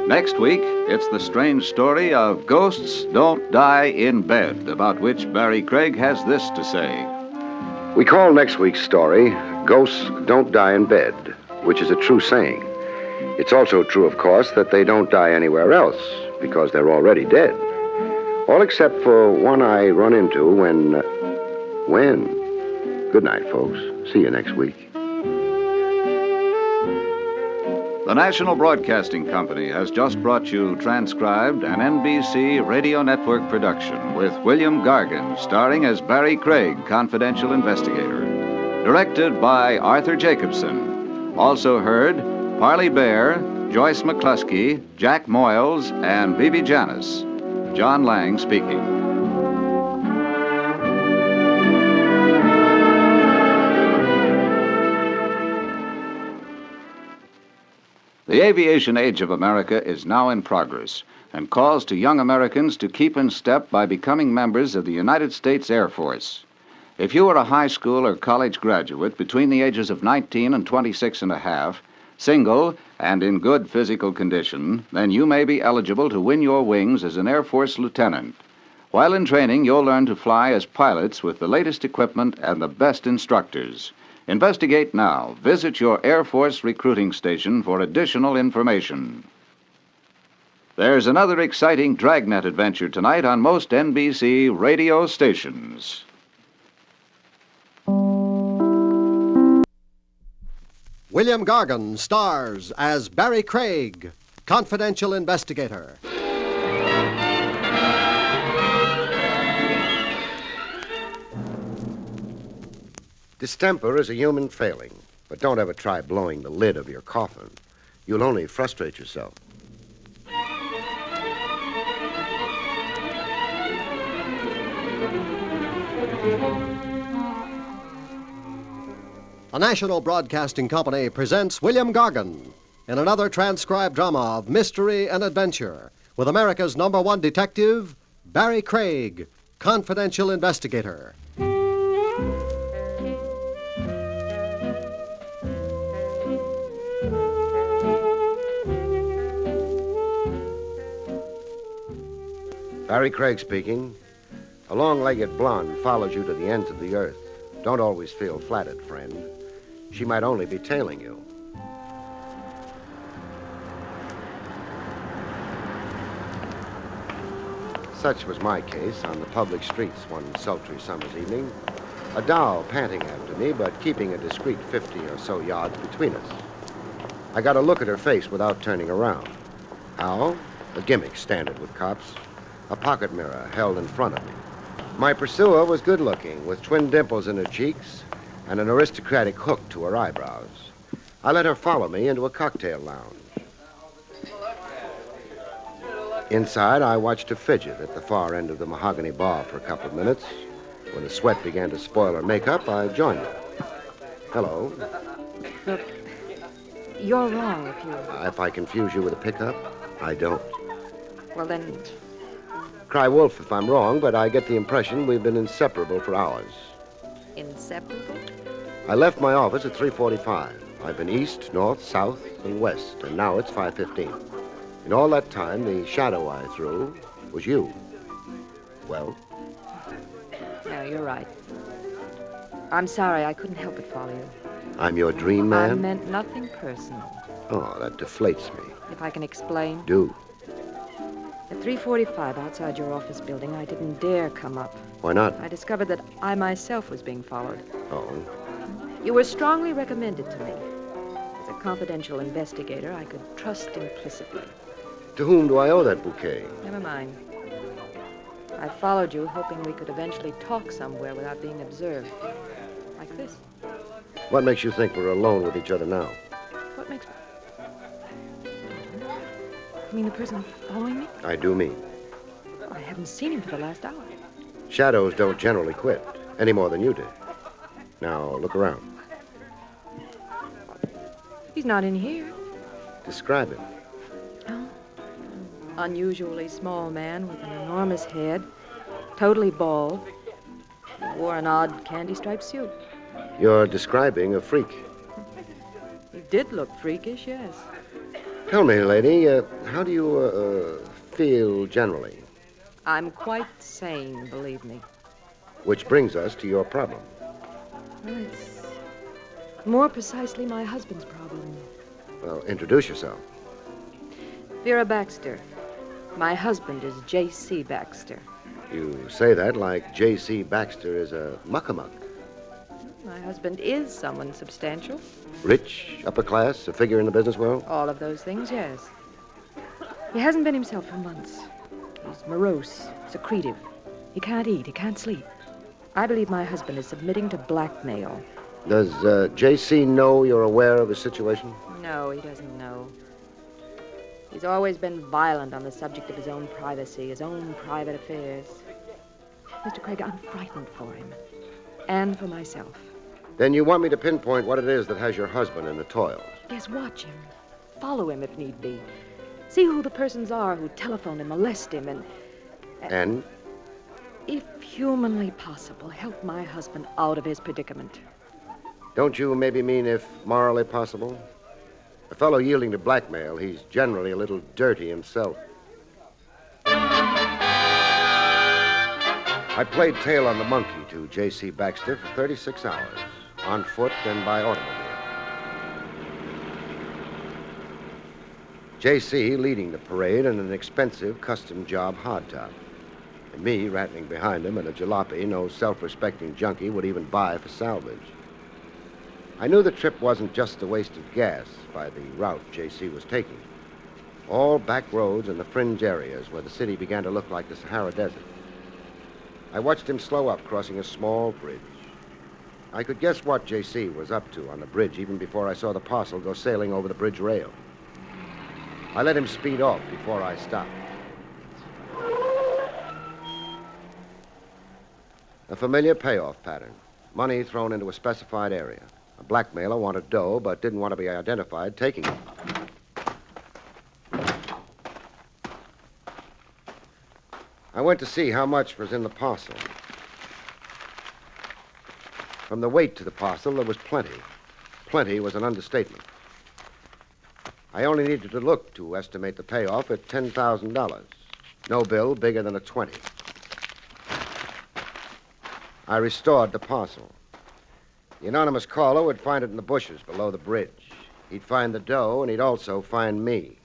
B: Next week, it's the strange story of Ghosts Don't Die in Bed, about which Barrie Craig has this to say.
R: We call next week's story, Ghosts Don't Die in Bed, which is a true saying. It's also true, of course, that they don't die anywhere else, because they're already dead. All except for one I run into when? Good night, folks. See you next week.
B: The National Broadcasting Company has just brought you transcribed an NBC Radio Network production with William Gargan starring as Barrie Craig, confidential investigator. Directed by Arthur Jacobson. Also heard Parley Bear, Joyce McCluskey, Jack Moyles, and Bibi Janis. John Lang speaking. The aviation age of America is now in progress and calls to young Americans to keep in step by becoming members of the United States Air Force. If you are a high school or college graduate between the ages of 19 and 26 and a half, single and in good physical condition, then you may be eligible to win your wings as an Air Force lieutenant. While in training, you'll learn to fly as pilots with the latest equipment and the best instructors. Investigate now. Visit your Air Force recruiting station for additional information. There's another exciting dragnet adventure tonight on most NBC radio stations.
P: William Gargan stars as Barrie Craig, confidential investigator.
R: Distemper is a human failing, but don't ever try blowing the lid of your coffin. You'll only frustrate yourself.
P: The National Broadcasting Company presents William Gargan in another transcribed drama of mystery and adventure with America's #1 detective, Barrie Craig, confidential investigator.
R: Barrie Craig speaking. A long-legged blonde follows you to the ends of the earth. Don't always feel flattered, friend. She might only be tailing you. Such was my case on the public streets one sultry summer's evening. A doll panting after me, but keeping a discreet 50 or so yards between us. I got a look at her face without turning around. How? A gimmick standard with cops. A pocket mirror held in front of me. My pursuer was good-looking, with twin dimples in her cheeks and an aristocratic hook to her eyebrows. I let her follow me into a cocktail lounge. Inside, I watched her fidget at the far end of the mahogany bar for a couple of minutes. When the sweat began to spoil her makeup, I joined her. Hello.
S: Look, you're wrong if you...
R: If I confuse you with a pickup, I don't.
S: Well, then...
R: Cry wolf if I'm wrong, but I get the impression we've been inseparable for hours.
S: Inseparable?
R: I left my office at 3:45. I've been east, north, south, and west, and now it's 5:15. In all that time, the shadow I threw was you. Well?
S: No, you're right. I'm sorry, I couldn't help but follow you.
R: I'm your dream man?
S: I meant nothing personal.
R: Oh, that deflates me.
S: If I can explain.
R: Do.
S: At 3:45 outside your office building, I didn't dare come up.
R: Why not?
S: I discovered that I myself was being followed.
R: Oh?
S: You were strongly recommended to me. As a confidential investigator, I could trust implicitly.
R: To whom do I owe that bouquet?
S: Never mind. I followed you, hoping we could eventually talk somewhere without being observed. Like this.
R: What makes you think we're alone with each other now?
S: What makes... You mean the person following me?
R: I do mean.
S: I haven't seen him for the last hour.
R: Shadows don't generally quit, any more than you did. Now, look around.
S: He's not in here.
R: Describe him.
S: Oh. Unusually small man with an enormous head, totally bald. He wore an odd candy-striped suit.
R: You're describing a freak.
S: He did look freakish, yes.
R: Tell me, lady, how do you feel generally?
S: I'm quite sane, believe me.
R: Which brings us to your problem.
S: Well, it's more precisely my husband's problem.
R: Well, introduce yourself.
S: Vera Baxter. My husband is J.C. Baxter.
R: You say that like J.C. Baxter is a muckamuck.
S: My husband is someone substantial.
R: Rich, upper class, a figure in the business world?
S: All of those things, yes. He hasn't been himself for months. He's morose, secretive. He can't eat, he can't sleep. I believe my husband is submitting to blackmail.
R: Does J.C. know you're aware of his situation?
S: No, he doesn't know. He's always been violent on the subject of his own privacy, his own private affairs. Mr. Craig, I'm frightened for him. And for myself.
R: Then you want me to pinpoint what it is that has your husband in the toils?
S: Yes, watch him. Follow him if need be. See who the persons are who telephone and molest him
R: And?
S: If humanly possible, help my husband out of his predicament.
R: Don't you maybe mean if morally possible? A fellow yielding to blackmail, he's generally a little dirty himself. I played tail on the monkey to J.C. Baxter for 36 hours, on foot and by automobile. J.C. leading the parade in an expensive custom job hardtop. And me rattling behind him in a jalopy no self-respecting junkie would even buy for salvage. I knew the trip wasn't just a waste of gas by the route J.C. was taking. All back roads in the fringe areas where the city began to look like the Sahara Desert. I watched him slow up, crossing a small bridge. I could guess what J.C. was up to on the bridge even before I saw the parcel go sailing over the bridge rail. I let him speed off before I stopped. A familiar payoff pattern. Money thrown into a specified area. A blackmailer wanted dough but didn't want to be identified taking it. I went to see how much was in the parcel. From the weight to the parcel, there was plenty. Plenty was an understatement. I only needed to look to estimate the payoff at $10,000. No bill bigger than a 20. I restored the parcel. The anonymous caller would find it in the bushes below the bridge. He'd find the dough, and he'd also find me.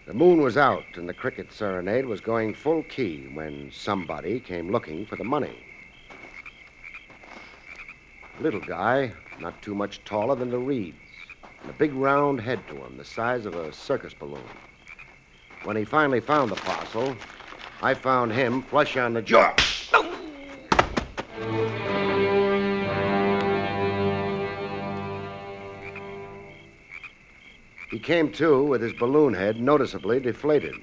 R: The moon was out, and the cricket serenade was going full key when somebody came looking for the money. A little guy, not too much taller than the reeds, and a big round head to him, the size of a circus balloon. When he finally found the parcel, I found him flush on the jaw. He came to with his balloon head noticeably deflated.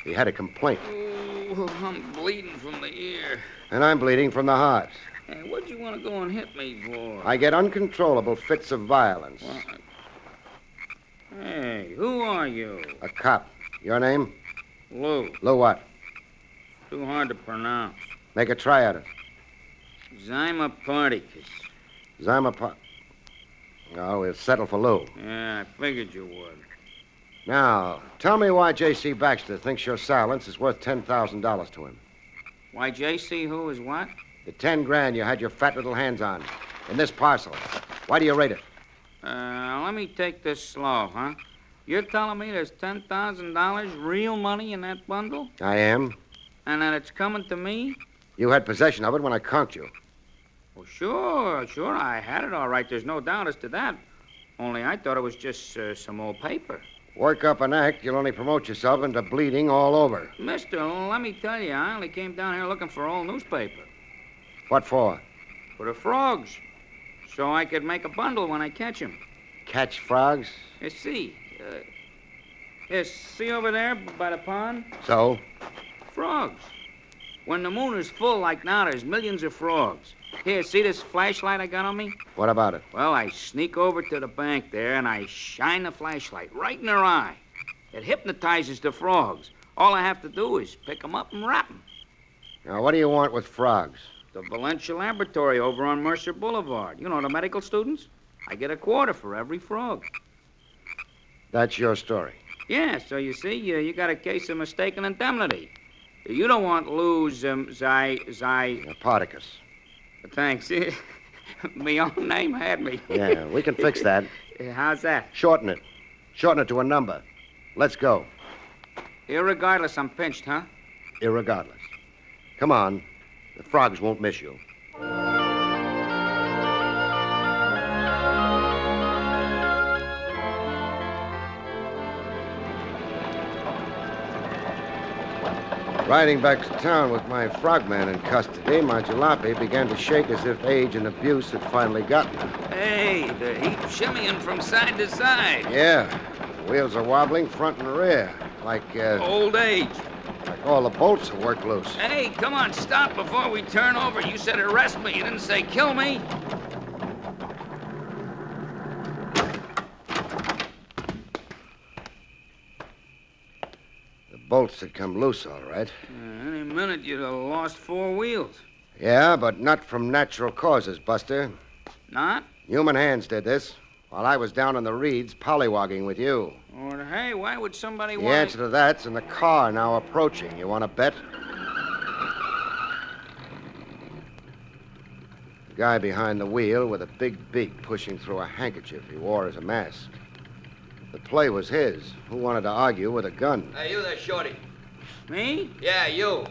R: He had a complaint.
G: Oh, I'm bleeding from the ear.
R: And I'm bleeding from the heart.
G: Hey, what'd you want to go and hit me for?
R: I get uncontrollable fits of violence.
G: What? Hey, who are you?
R: A cop. Your name?
G: Lou.
R: Lou what?
G: Too hard to pronounce.
R: Make a try at it.
G: Zyma Particus.
R: Oh, we'll settle for Lou.
G: Yeah, I figured you would.
R: Now, tell me why J.C. Baxter thinks your silence is worth $10,000 to him.
G: Why J.C. who is what?
R: The 10 grand you had your fat little hands on. In this parcel. Why do you rate it?
G: Let me take this slow, huh? You're telling me there's $10,000 real money in that bundle?
R: I am.
G: And that it's coming to me?
R: You had possession of it when I conked you.
G: Well, sure, I had it all right. There's no doubt as to that. Only I thought it was just some old paper.
R: Work up an act, you'll only promote yourself into bleeding all over.
G: Mister, let me tell you, I only came down here looking for old newspaper.
R: What for?
G: For the frogs. So I could make a bundle when I catch them.
R: Catch frogs?
G: See over there by the pond?
R: So?
G: Frogs. When the moon is full like now, there's millions of frogs. Here, see this flashlight I got on me?
R: What about it?
G: Well, I sneak over to the bank there, and I shine the flashlight right in their eye. It hypnotizes the frogs. All I have to do is pick them up and wrap them.
R: Now, what do you want with frogs?
G: The Valencia Laboratory over on Mercer Boulevard. You know, the medical students? I get a quarter for every frog.
R: That's your story.
G: Yeah, so you see, you got a case of mistaken indemnity. You don't want Lou's,
R: Particus.
G: Thanks. My own name had me.
R: Yeah, we can fix that.
G: How's that?
R: Shorten it. Shorten it to a number. Let's go.
G: Irregardless, I'm pinched, huh?
R: Irregardless. Come on. The frogs won't miss you. Riding back to town with my frogman in custody, my jalopy began to shake as if age and abuse had finally gotten her.
G: Hey, the heap shimmying from side to side.
R: Yeah, the wheels are wobbling front and rear, like,
G: Old age.
R: like all the bolts have worked loose.
G: Hey, come on, stop before we turn over. You said arrest me. You didn't say kill me.
R: Bolts had come loose, all right.
G: Any minute you'd have lost 4 wheels.
R: Yeah, but not from natural causes, Buster.
G: Not?
R: Human hands did this, while I was down in the reeds pollywogging with you.
G: Or, hey, why would somebody
R: The
G: want...
R: answer to that's in the car now approaching. You want to bet? The guy behind the wheel with a big beak pushing through a handkerchief he wore as a mask. The play was his. Who wanted to argue with a gun?
D: Hey, you there, Shorty.
G: Me?
D: Yeah, you.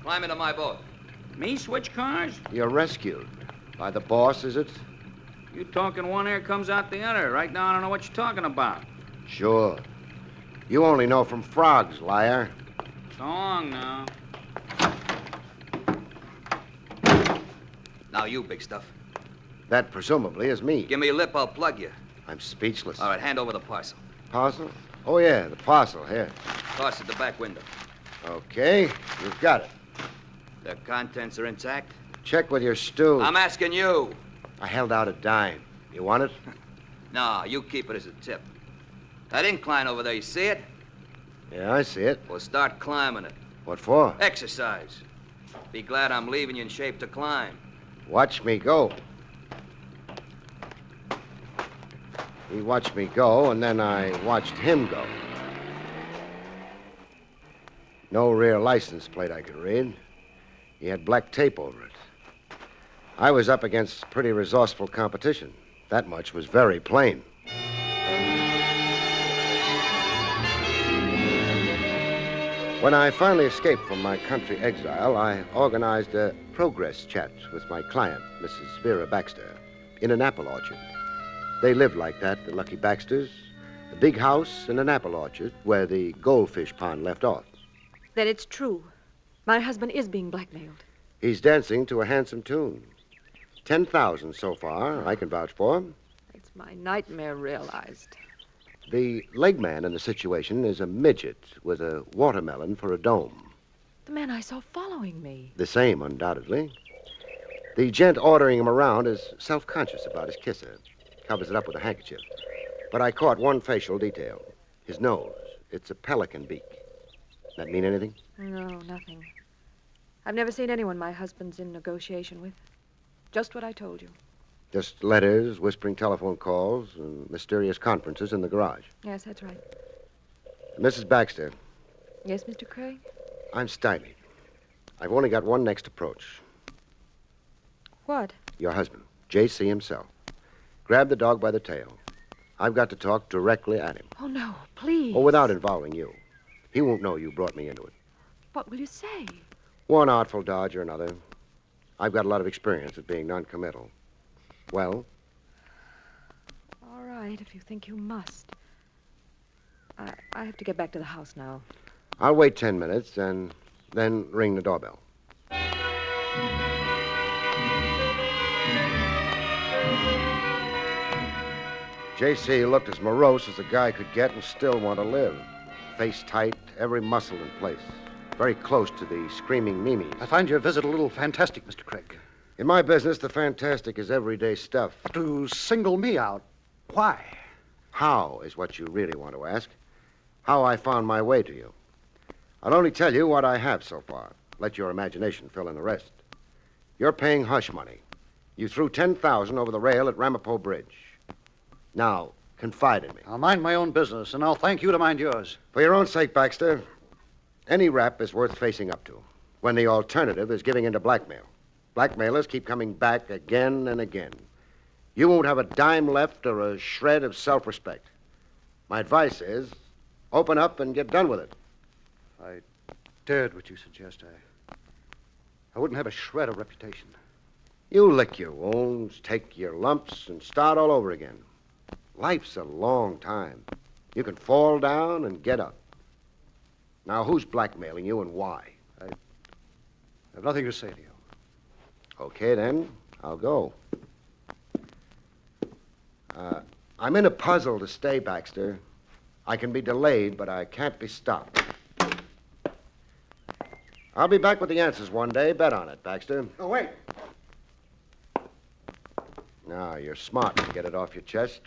D: Climb into my boat.
G: Me switch cars?
R: You're rescued. By the boss, is it?
G: You talking one ear comes out the other. Right now, I don't know what you're talking about.
R: Sure. You only know from frogs, liar.
G: So long now.
D: Now you, big stuff.
R: That presumably is me.
D: Give me your lip, I'll plug you.
R: I'm speechless.
D: All right, hand over the parcel.
R: Parcel? Oh, yeah, the parcel. Here.
D: Toss it the back window.
R: Okay, you've got it.
D: The contents are intact?
R: Check with your stew.
D: I'm asking you.
R: I held out a dime. You want it?
D: No, you keep it as a tip. That incline over there, you see it?
R: Yeah, I see it.
D: Well, start climbing it.
R: What for?
D: Exercise. Be glad I'm leaving you in shape to climb.
R: Watch me go. He watched me go, and then I watched him go. No rear license plate I could read. He had black tape over it. I was up against pretty resourceful competition. That much was very plain. When I finally escaped from my country exile, I organized a progress chat with my client, Mrs. Vera Baxter, in an apple orchard. They lived like that, the Lucky Baxters. A big house and an apple orchard where the goldfish pond left off.
S: Then it's true. My husband is being blackmailed.
R: He's dancing to a handsome tune. 10,000 so far, I can vouch for him.
S: It's my nightmare realized.
R: The leg man in the situation is a midget with a watermelon for a dome.
S: The man I saw following me.
R: The same, undoubtedly. The gent ordering him around is self-conscious about his kisser. Covers it up with a handkerchief. But I caught one facial detail. His nose. It's a pelican beak. That mean anything?
S: No, nothing. I've never seen anyone my husband's in negotiation with. Just what I told you.
R: Just letters, whispering telephone calls, and mysterious conferences in the garage.
S: Yes, that's right.
R: Mrs. Baxter.
S: Yes, Mr. Craig?
R: I'm stymied. I've only got one next approach.
S: What?
R: Your husband, J.C. himself. Grab the dog by the tail. I've got to talk directly at him.
S: Oh, no, please.
R: Oh, without involving you. He won't know you brought me into it.
S: What will you say?
R: One artful dodge or another. I've got a lot of experience at being noncommittal. Well?
S: All right, if you think you must. I have to get back to the house now.
R: I'll wait 10 minutes and then ring the doorbell. J.C. looked as morose as a guy could get and still want to live. Face tight, every muscle in place. Very close to the screaming Mimis.
H: I find your visit a little fantastic, Mr. Craig.
R: In my business, the fantastic is everyday stuff.
H: To single me out, why?
R: How is what you really want to ask. How I found my way to you. I'll only tell you what I have so far. Let your imagination fill in the rest. You're paying hush money. You threw 10,000 over the rail at Ramapo Bridge. Now, confide in me.
H: I'll mind my own business, and I'll thank you to mind yours.
R: For your own sake, Baxter, any rap is worth facing up to when the alternative is giving in to blackmail. Blackmailers keep coming back again and again. You won't have a dime left or a shred of self-respect. My advice is, open up and get done with it. I dared what you suggest. I wouldn't have a shred of reputation.
A: You lick your wounds, take your lumps, and start all over again. Life's a long time. You can fall down and get up. Now, who's blackmailing you and why?
R: I have nothing to say to you.
A: Okay, then. I'll go. I'm in a puzzle to stay, Baxter. I can be delayed, but I can't be stopped. I'll be back with the answers one day. Bet on it, Baxter.
R: Oh, wait.
A: Now, you're smart to get it off your chest.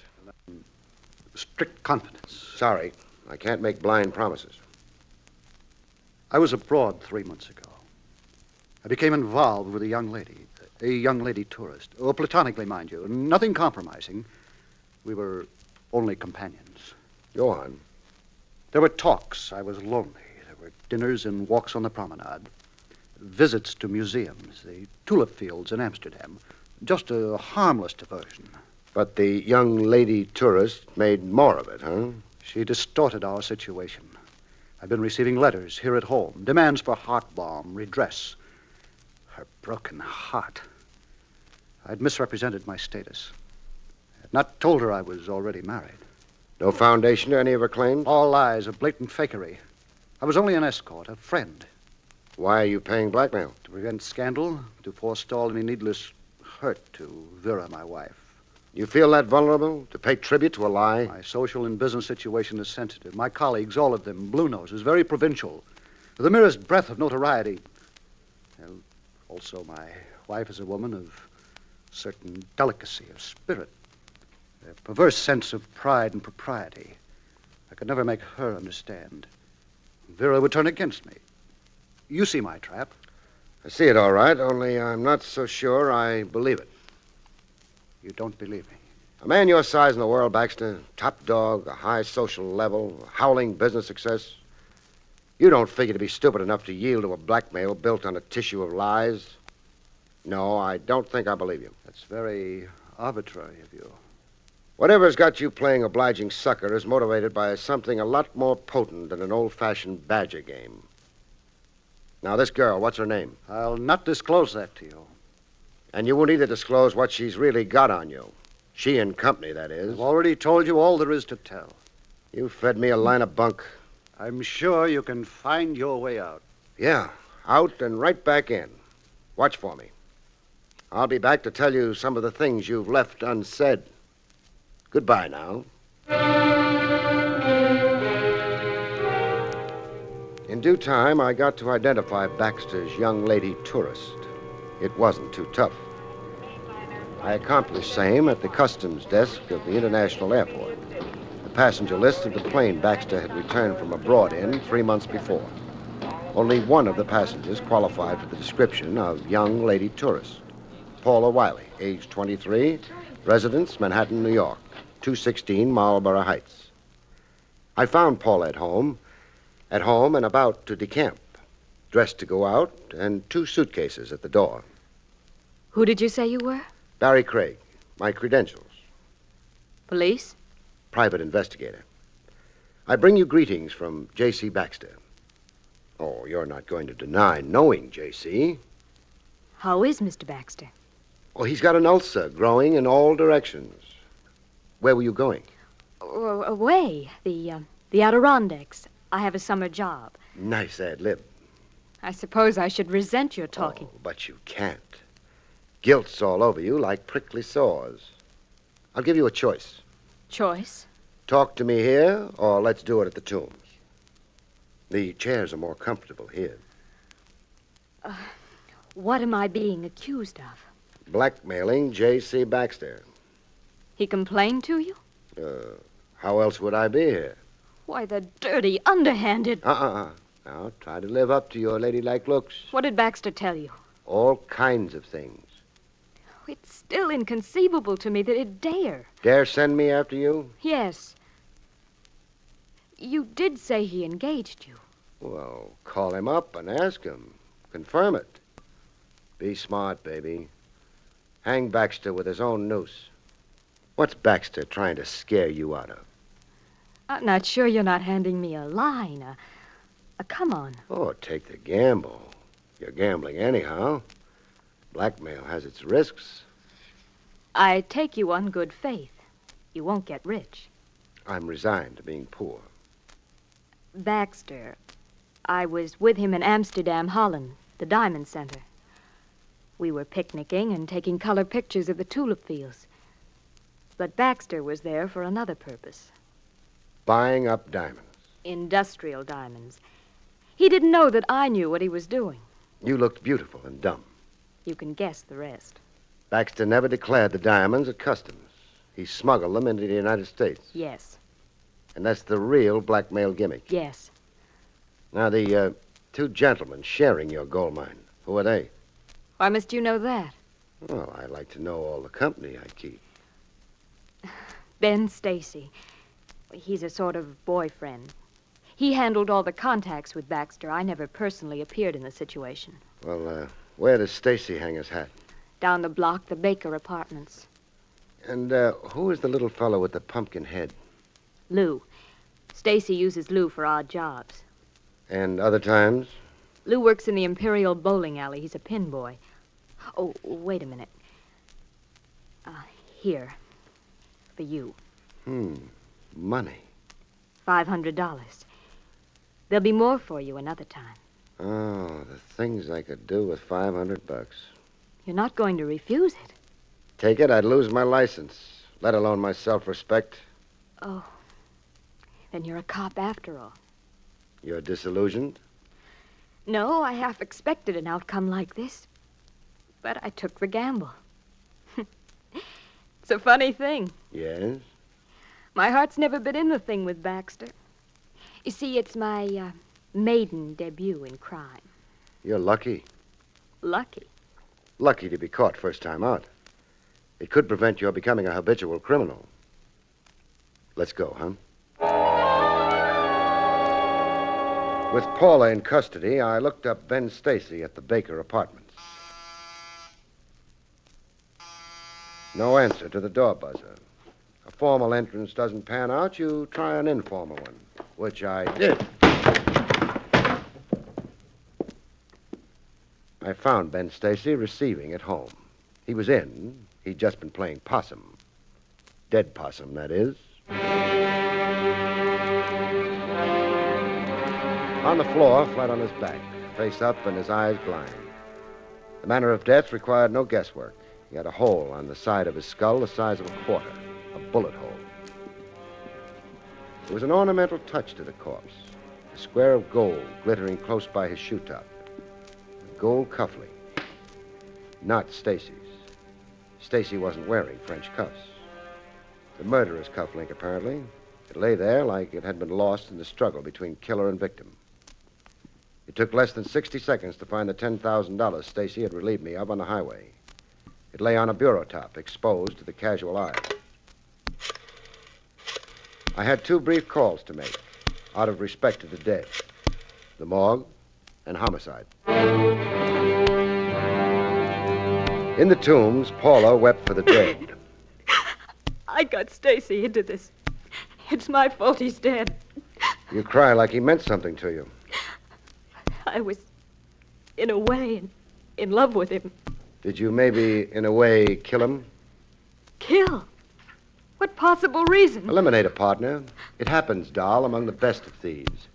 R: Strict confidence.
A: Sorry. I can't make blind promises.
R: I was abroad 3 months ago. I became involved with a young lady tourist. Oh, platonically, mind you. Nothing compromising. We were only companions.
A: Go on.
R: There were talks. I was lonely. There were dinners and walks on the promenade. Visits to museums, the tulip fields in Amsterdam. Just a harmless diversion.
A: But the young lady tourist made more of it, huh?
R: She distorted our situation. I've been receiving letters here at home, demands for heart balm, redress. Her broken heart. I'd misrepresented my status. I had not told her I was already married.
A: No foundation to any of her claims?
R: All lies, a blatant fakery. I was only an escort, a friend.
A: Why are you paying blackmail?
R: To prevent scandal, to forestall any needless hurt to Vera, my wife.
A: You feel that vulnerable to pay tribute to a lie?
R: My social and business situation is sensitive. My colleagues, all of them, blue noses, very provincial. With the merest breath of notoriety. And also, my wife is a woman of certain delicacy of spirit. A perverse sense of pride and propriety. I could never make her understand. Vera would turn against me. You see my trap.
A: I see it all right, only I'm not so sure I believe it.
R: You don't believe me?
A: A man your size in the world, Baxter, top dog, a high social level, a howling business success. You don't figure to be stupid enough to yield to a blackmail built on a tissue of lies. No, I don't think I believe you.
R: That's very arbitrary of you.
A: Whatever's got you playing obliging sucker is motivated by something a lot more potent than an old-fashioned badger game. Now, this girl, what's her name?
R: I'll not disclose that to you.
A: And you won't either disclose what she's really got on you. She and company, that is.
R: I've already told you all there is to tell.
A: You fed me a line of bunk.
R: I'm sure you can find your way out.
A: Yeah, out and right back in. Watch for me. I'll be back to tell you some of the things you've left unsaid. Goodbye now. In due time, I got to identify Baxter's young lady tourist. It wasn't too tough. I accomplished same at the customs desk of the international airport. The passenger list of the plane Baxter had returned from abroad in 3 months before. Only one of the passengers qualified for the description of young lady tourist. Paula Wiley, age 23, residence Manhattan, New York, 216 Marlborough Heights. I found Paula at home and about to decamp, dressed to go out, and 2 suitcases at the door.
S: Who did you say you were?
A: Barrie Craig, my credentials.
S: Police?
A: Private investigator. I bring you greetings from J.C. Baxter. Oh, you're not going to deny knowing J.C.
S: How is Mr. Baxter?
A: Oh, he's got an ulcer growing in all directions. Where were you going?
S: Away. The Adirondacks. I have a summer job.
A: Nice ad lib.
S: I suppose I should resent your talking.
A: Oh, but you can't. Guilt's all over you like prickly sores. I'll give you a choice.
S: Choice?
A: Talk to me here, or let's do it at the Tombs. The chairs are more comfortable here.
S: What am I being accused of?
A: Blackmailing J.C. Baxter.
S: He complained to you?
A: How else would I be here?
S: Why, the dirty, underhanded...
A: Now, try to live up to your ladylike looks.
S: What did Baxter tell you?
A: All kinds of things.
S: It's still inconceivable to me that he'd dare.
A: Dare send me after you?
S: Yes. You did say he engaged you.
A: Well, call him up and ask him. Confirm it. Be smart, baby. Hang Baxter with his own noose. What's Baxter trying to scare you out of?
S: I'm not sure you're not handing me a line. Come on.
A: Oh, take the gamble. You're gambling anyhow. Blackmail has its risks.
S: I take you on good faith. You won't get rich.
A: I'm resigned to being poor.
S: Baxter. I was with him in Amsterdam, Holland, the Diamond Center. We were picnicking and taking color pictures of the tulip fields. But Baxter was there for another purpose.
A: Buying up diamonds.
S: Industrial diamonds. He didn't know that I knew what he was doing.
A: You looked beautiful and dumb.
S: You can guess the rest.
A: Baxter never declared the diamonds at customs. He smuggled them into the United States.
S: Yes.
A: And that's the real blackmail gimmick.
S: Yes.
A: Now, the two gentlemen sharing your gold mine, who are they?
S: Why must you know that?
A: Well, I'd like to know all the company I keep.
S: Ben Stacy. He's a sort of boyfriend. He handled all the contacts with Baxter. I never personally appeared in the situation.
A: Well, where does Stacy hang his hat?
S: Down the block, the Baker Apartments.
A: And who is the little fellow with the pumpkin head?
S: Lou. Stacy uses Lou for odd jobs.
A: And other times?
S: Lou works in the Imperial Bowling Alley. He's a pin boy. Oh, wait a minute. Here. For you.
A: Money.
S: $500. There'll be more for you another time.
A: Oh, the things I could do with $500.
S: You're not going to refuse it.
A: Take it, I'd lose my license, let alone my self-respect.
S: Oh. Then you're a cop after all.
A: You're disillusioned?
S: No, I half expected an outcome like this. But I took the gamble. It's a funny thing.
A: Yes?
S: My heart's never been in the thing with Baxter. You see, it's my maiden debut in crime.
A: You're lucky.
S: Lucky?
A: Lucky to be caught first time out. It could prevent your becoming a habitual criminal. Let's go, huh? With Paula in custody, I looked up Ben Stacy at the Baker Apartments. No answer to the door buzzer. A formal entrance doesn't pan out, you try an informal one, which I did. I found Ben Stacy receiving at home. He was in. He'd just been playing possum. Dead possum, that is. On the floor, flat on his back, face up and his eyes blind. The manner of death required no guesswork. He had a hole on the side of his skull the size of a quarter, a bullet hole. There was an ornamental touch to the corpse, a square of gold glittering close by his shoe top. A gold cufflink. Not Stacy's. Stacy wasn't wearing French cuffs. The murderer's cufflink, apparently. It lay there like it had been lost in the struggle between killer and victim. It took less than 60 seconds to find the $10,000 Stacy had relieved me of on the highway. It lay on a bureau top, exposed to the casual eye. I had 2 brief calls to make, out of respect to the dead. The morgue and homicide. In the tombs, Paula wept for the dead.
S: I got Stacy into this. It's my fault he's dead.
A: You cry like he meant something to you.
S: I was, in a way, in love with him.
A: Did you maybe, in a way, kill him?
S: Kill? What possible reason?
A: Eliminate a partner. It happens, doll, among the best of thieves.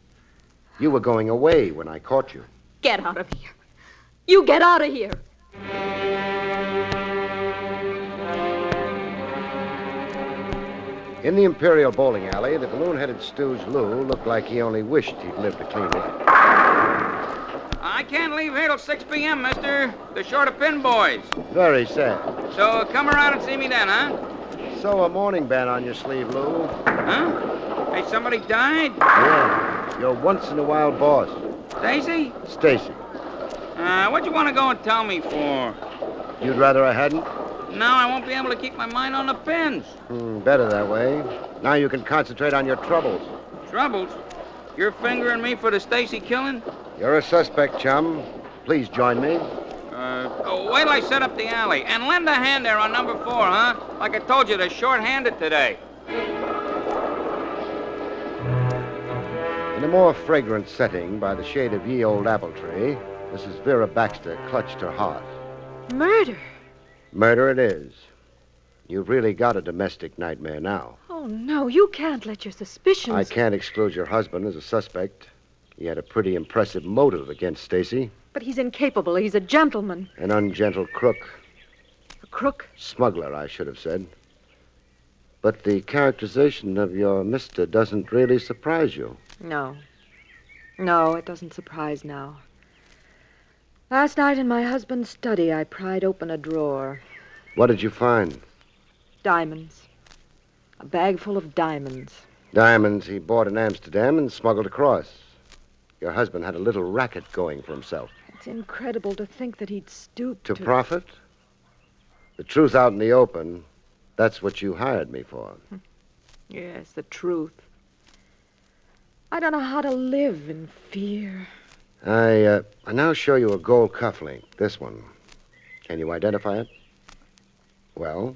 A: You were going away when I caught you.
S: Get out of here. You get out of here.
A: In the Imperial Bowling Alley, the balloon-headed stooge Lou looked like he only wished he'd lived a clean life.
G: I can't leave here till 6 p.m., mister. They're short of pin boys.
A: Very sad.
G: So come around and see me then, huh?
A: So a mourning band on your sleeve, Lou.
G: Huh? Hey, somebody died?
A: Yeah. Your once-in-a-while boss.
G: Stacy?
A: Stacy.
G: What'd you want to go and tell me for?
A: You'd rather I hadn't?
G: Now I won't be able to keep my mind on the pins.
A: Better that way. Now you can concentrate on your troubles.
G: Troubles? You're fingering me for the Stacy killing?
A: You're a suspect, chum. Please join me.
G: Wait till I set up the alley. And lend a hand there on number 4, huh? Like I told you, they're short-handed today.
A: In a more fragrant setting, by the shade of ye old apple tree, Mrs. Vera Baxter clutched her heart.
S: Murder?
A: Murder it is. You've really got a domestic nightmare now.
S: Oh, no, you can't let your suspicions...
A: I can't exclude your husband as a suspect. He had a pretty impressive motive against Stacy.
S: But he's incapable. He's a gentleman.
A: An ungentle crook.
S: A crook?
A: Smuggler, I should have said. But the characterization of your mister doesn't really surprise you.
S: No. No, it doesn't surprise now. Last night in my husband's study, I pried open a drawer.
A: What did you find?
S: Diamonds. A bag full of diamonds.
A: Diamonds he bought in Amsterdam and smuggled across. Your husband had a little racket going for himself.
S: It's incredible to think that he'd stoop
A: to... profit? The truth out in the open, that's what you hired me for.
S: Yes, the truth. I don't know how to live in fear.
A: I now show you a gold cufflink, this one. Can you identify it? Well?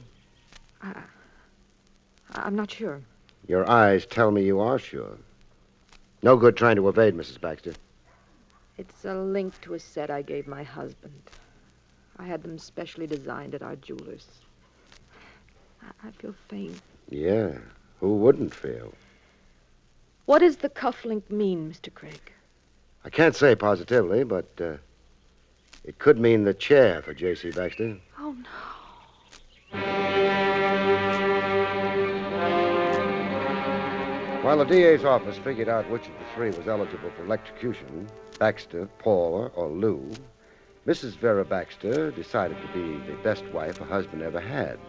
S: I'm not sure.
A: Your eyes tell me you are sure. No good trying to evade, Mrs. Baxter.
S: It's a link to a set I gave my husband. I had them specially designed at our jeweler's. I feel faint.
A: Yeah, who wouldn't feel?
S: What does the cufflink mean, Mr. Craig?
A: I can't say positively, but it could mean the chair for J.C. Baxter.
S: Oh, no.
A: While the DA's office figured out which of the three was eligible for electrocution, Baxter, Paula, or Lou, Mrs. Vera Baxter decided to be the best wife a husband ever had.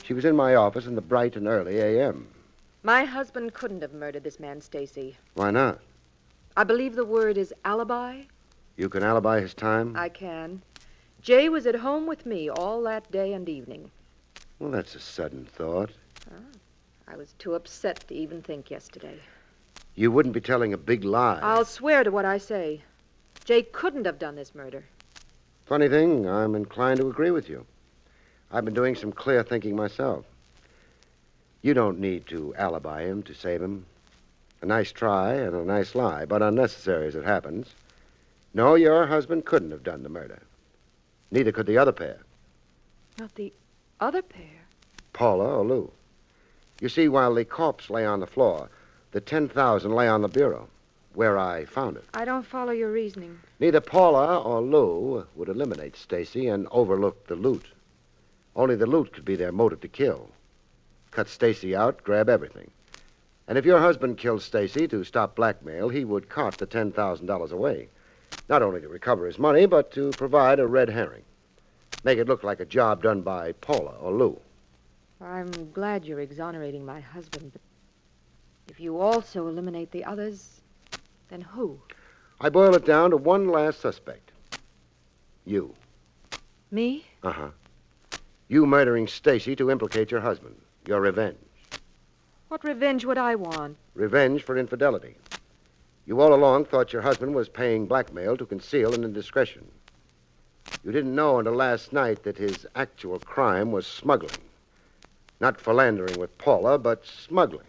A: She was in my office in the bright and early a.m.
S: My husband couldn't have murdered this man, Stacy.
A: Why not?
S: I believe the word is alibi.
A: You can alibi his time?
S: I can. Jay was at home with me all that day and evening.
A: Well, that's a sudden thought.
S: I was too upset to even think yesterday.
A: You wouldn't be telling a big lie.
S: I'll swear to what I say. Jay couldn't have done this murder.
A: Funny thing, I'm inclined to agree with you. I've been doing some clear thinking myself. You don't need to alibi him to save him. A nice try and a nice lie, but unnecessary as it happens. No, your husband couldn't have done the murder. Neither could the other pair.
S: Not the other pair?
A: Paula or Lou. You see, while the corpse lay on the floor, the $10,000 lay on the bureau, where I found it.
S: I don't follow your reasoning.
A: Neither Paula or Lou would eliminate Stacy and overlook the loot. Only the loot could be their motive to kill. Cut Stacy out, grab everything. And if your husband killed Stacy to stop blackmail, he would cart the $10,000 away. Not only to recover his money, but to provide a red herring. Make it look like a job done by Paula or Lou.
S: I'm glad you're exonerating my husband, but if you also eliminate the others, then who?
A: I boil it down to one last suspect. You.
S: Me?
A: Uh-huh. You murdering Stacy to implicate your husband. Your revenge.
S: What revenge would I want?
A: Revenge for infidelity. You all along thought your husband was paying blackmail to conceal an indiscretion. You didn't know until last night that his actual crime was smuggling. Not philandering with Paula, but smuggling.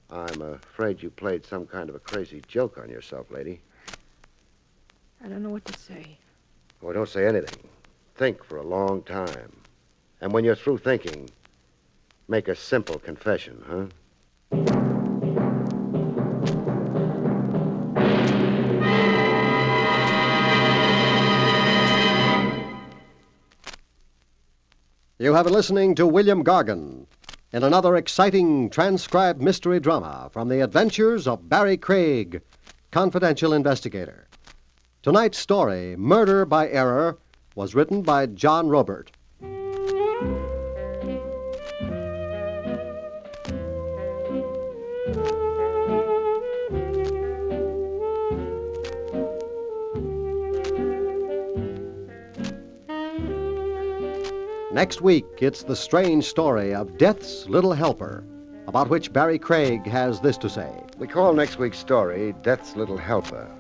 A: I'm afraid you played some kind of a crazy joke on yourself, lady.
S: I don't know what to say.
A: Oh, don't say anything. Think for a long time. And when you're through thinking, make a simple confession, huh?
P: You have been listening to William Gargan in another exciting transcribed mystery drama from the adventures of Barrie Craig, confidential investigator. Tonight's story, Murder by Error, was written by John Robert. Next week, it's the strange story of Death's Little Helper, about which Barrie Craig has this to say.
A: We call next week's story Death's Little Helper.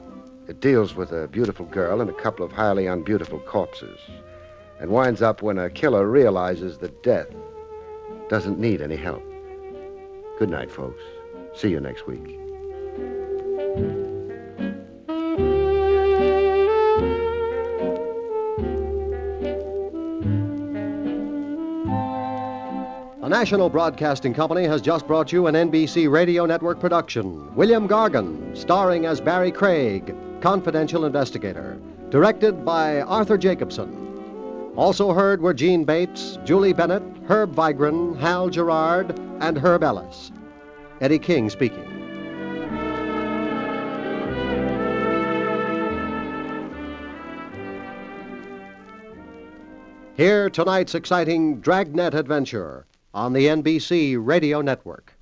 A: It deals with a beautiful girl and a couple of highly unbeautiful corpses, and winds up when a killer realizes that death doesn't need any help. Good night, folks. See you next week.
P: The National Broadcasting Company has just brought you an NBC Radio Network production, William Gargan, starring as Barrie Craig, confidential investigator, directed by Arthur Jacobson. Also heard were Gene Bates, Julie Bennett, Herb Vigran, Hal Gerard, and Herb Ellis. Eddie King speaking. Hear tonight's exciting Dragnet adventure on the NBC Radio Network.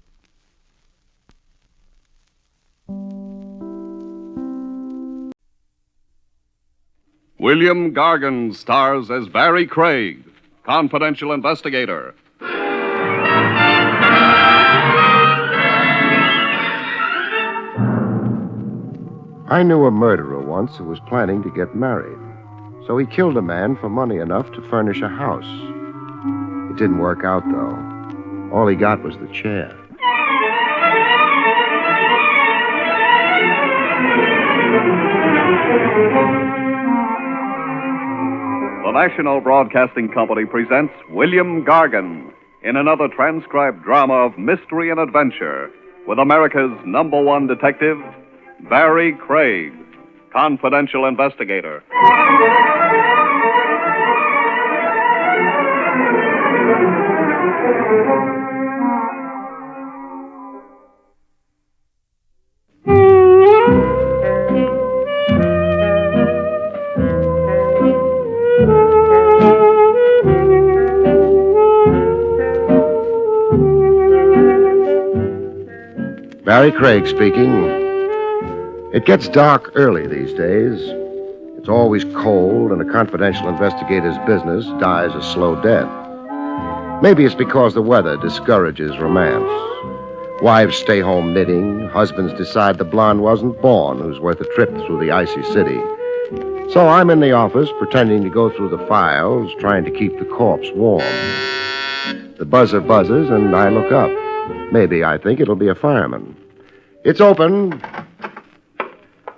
F: William Gargan stars as Barrie Craig, confidential investigator.
R: I knew a murderer once who was planning to get married. So he killed a man for money enough to furnish a house. It didn't work out, though. All he got was the chair.
F: The National Broadcasting Company presents William Gargan in another transcribed drama of mystery and adventure with America's #1 detective, Barrie Craig, confidential investigator.
R: Barrie Craig speaking. It gets dark early these days. It's always cold, and a confidential investigator's business dies a slow death. Maybe it's because the weather discourages romance. Wives stay home knitting. Husbands decide the blonde wasn't born who's worth a trip through the icy city. So I'm in the office pretending to go through the files, trying to keep the corpse warm. The buzzer buzzes, and I look up. Maybe I think it'll be a fireman. It's open.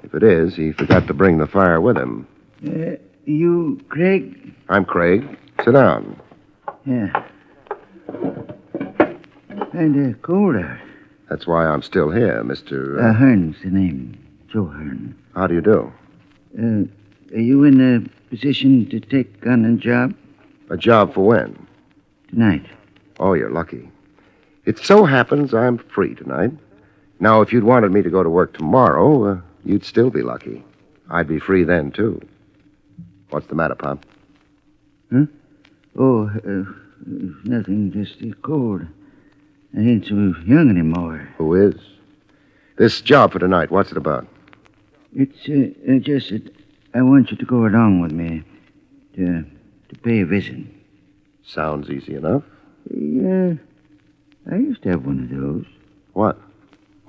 R: If it is, he forgot to bring the fire with him.
M: You Craig?
R: I'm Craig. Sit down.
M: Yeah. Kinda cold out.
R: That's why I'm still here, Mr.
M: Hearn's the name. Joe Hearn.
R: How do you do?
M: Are you in a position to take on a job?
R: A job for when?
M: Tonight.
R: Oh, you're lucky. It so happens I'm free tonight. Now, if you'd wanted me to go to work tomorrow, you'd still be lucky. I'd be free then, too. What's the matter, Pop?
M: Huh? Oh, nothing, just cold. I ain't so young anymore.
R: Who is? This job for tonight, what's it about?
M: It's just that I want you to go along with me to pay a visit.
R: Sounds easy enough.
M: Yeah, I used to have one of those.
R: What?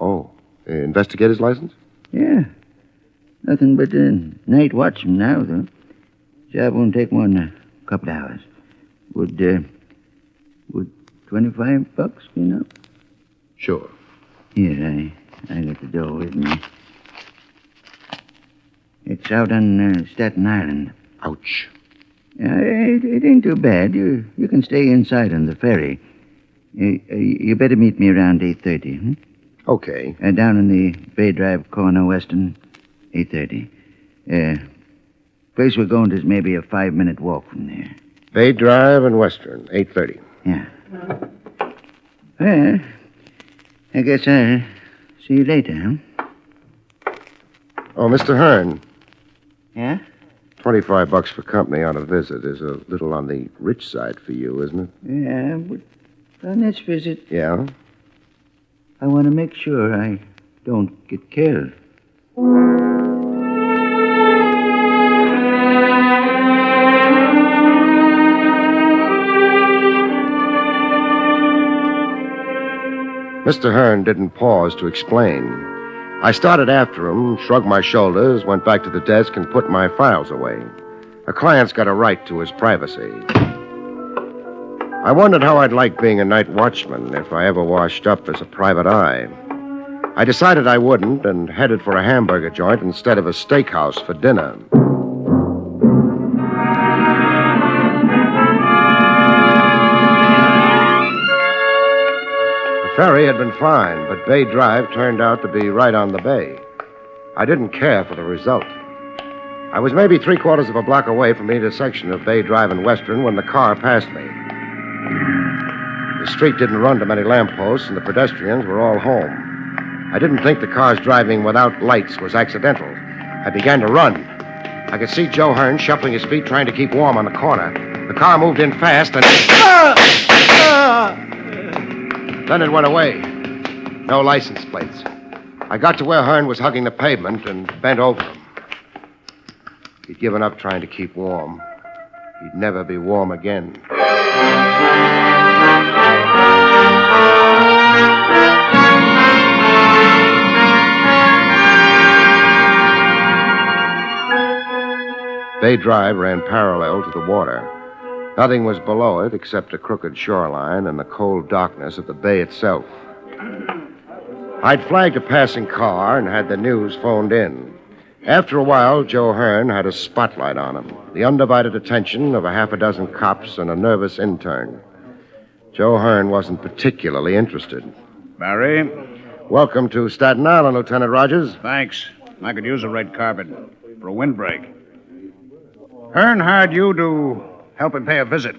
R: Oh, investigator's license?
M: Yeah. Nothing but night watchman now, though. Job won't take more than a couple of hours. Would $25 be enough?
R: Sure.
M: Here, I got the dough with me. It's out on Staten Island.
R: Ouch.
M: It ain't too bad. You can stay inside on the ferry. You better meet me around 8:30, hmm?
R: Okay.
M: Down in the Bay Drive corner, Western, 8:30. Place we're going to is maybe a 5-minute walk from there.
R: Bay Drive and Western, 8:30.
M: Yeah. Well, I guess I'll see you later, huh?
R: Oh, Mr. Hearn.
M: Yeah?
R: $25 for company on a visit is a little on the rich side for you, isn't it?
M: Yeah, but on this visit,
R: Yeah?
M: I want to make sure I don't get killed.
R: Mr. Hearn didn't pause to explain. I started after him, shrugged my shoulders, went back to the desk, and put my files away. A client's got a right to his privacy. I wondered how I'd like being a night watchman if I ever washed up as a private eye.
A: I decided I wouldn't and headed for a hamburger joint instead of a steakhouse for dinner. The ferry had been fine, but Bay Drive turned out to be right on the bay. I didn't care for the result. I was maybe 3/4 of a block away from the intersection of Bay Drive and Western when the car passed me. The street didn't run to many lampposts, and the pedestrians were all home. I didn't think the car's driving without lights was accidental. I began to run. I could see Joe Hearn shuffling his feet, trying to keep warm on the corner. The car moved in fast, and... Then it went away. No license plates. I got to where Hearn was hugging the pavement and bent over him. He'd given up trying to keep warm. He'd never be warm again. Bay Drive ran parallel to the water. Nothing was below it except a crooked shoreline and the cold darkness of the bay itself. I'd flagged a passing car and had the news phoned in. After a while, Joe Hearn had a spotlight on him, the undivided attention of a half a dozen cops and a nervous intern. Joe Hearn wasn't particularly interested.
H: Barry?
A: Welcome to Staten Island, Lieutenant Rogers.
H: Thanks. I could use a red carpet for a windbreak. Hearn hired you to help him pay a visit.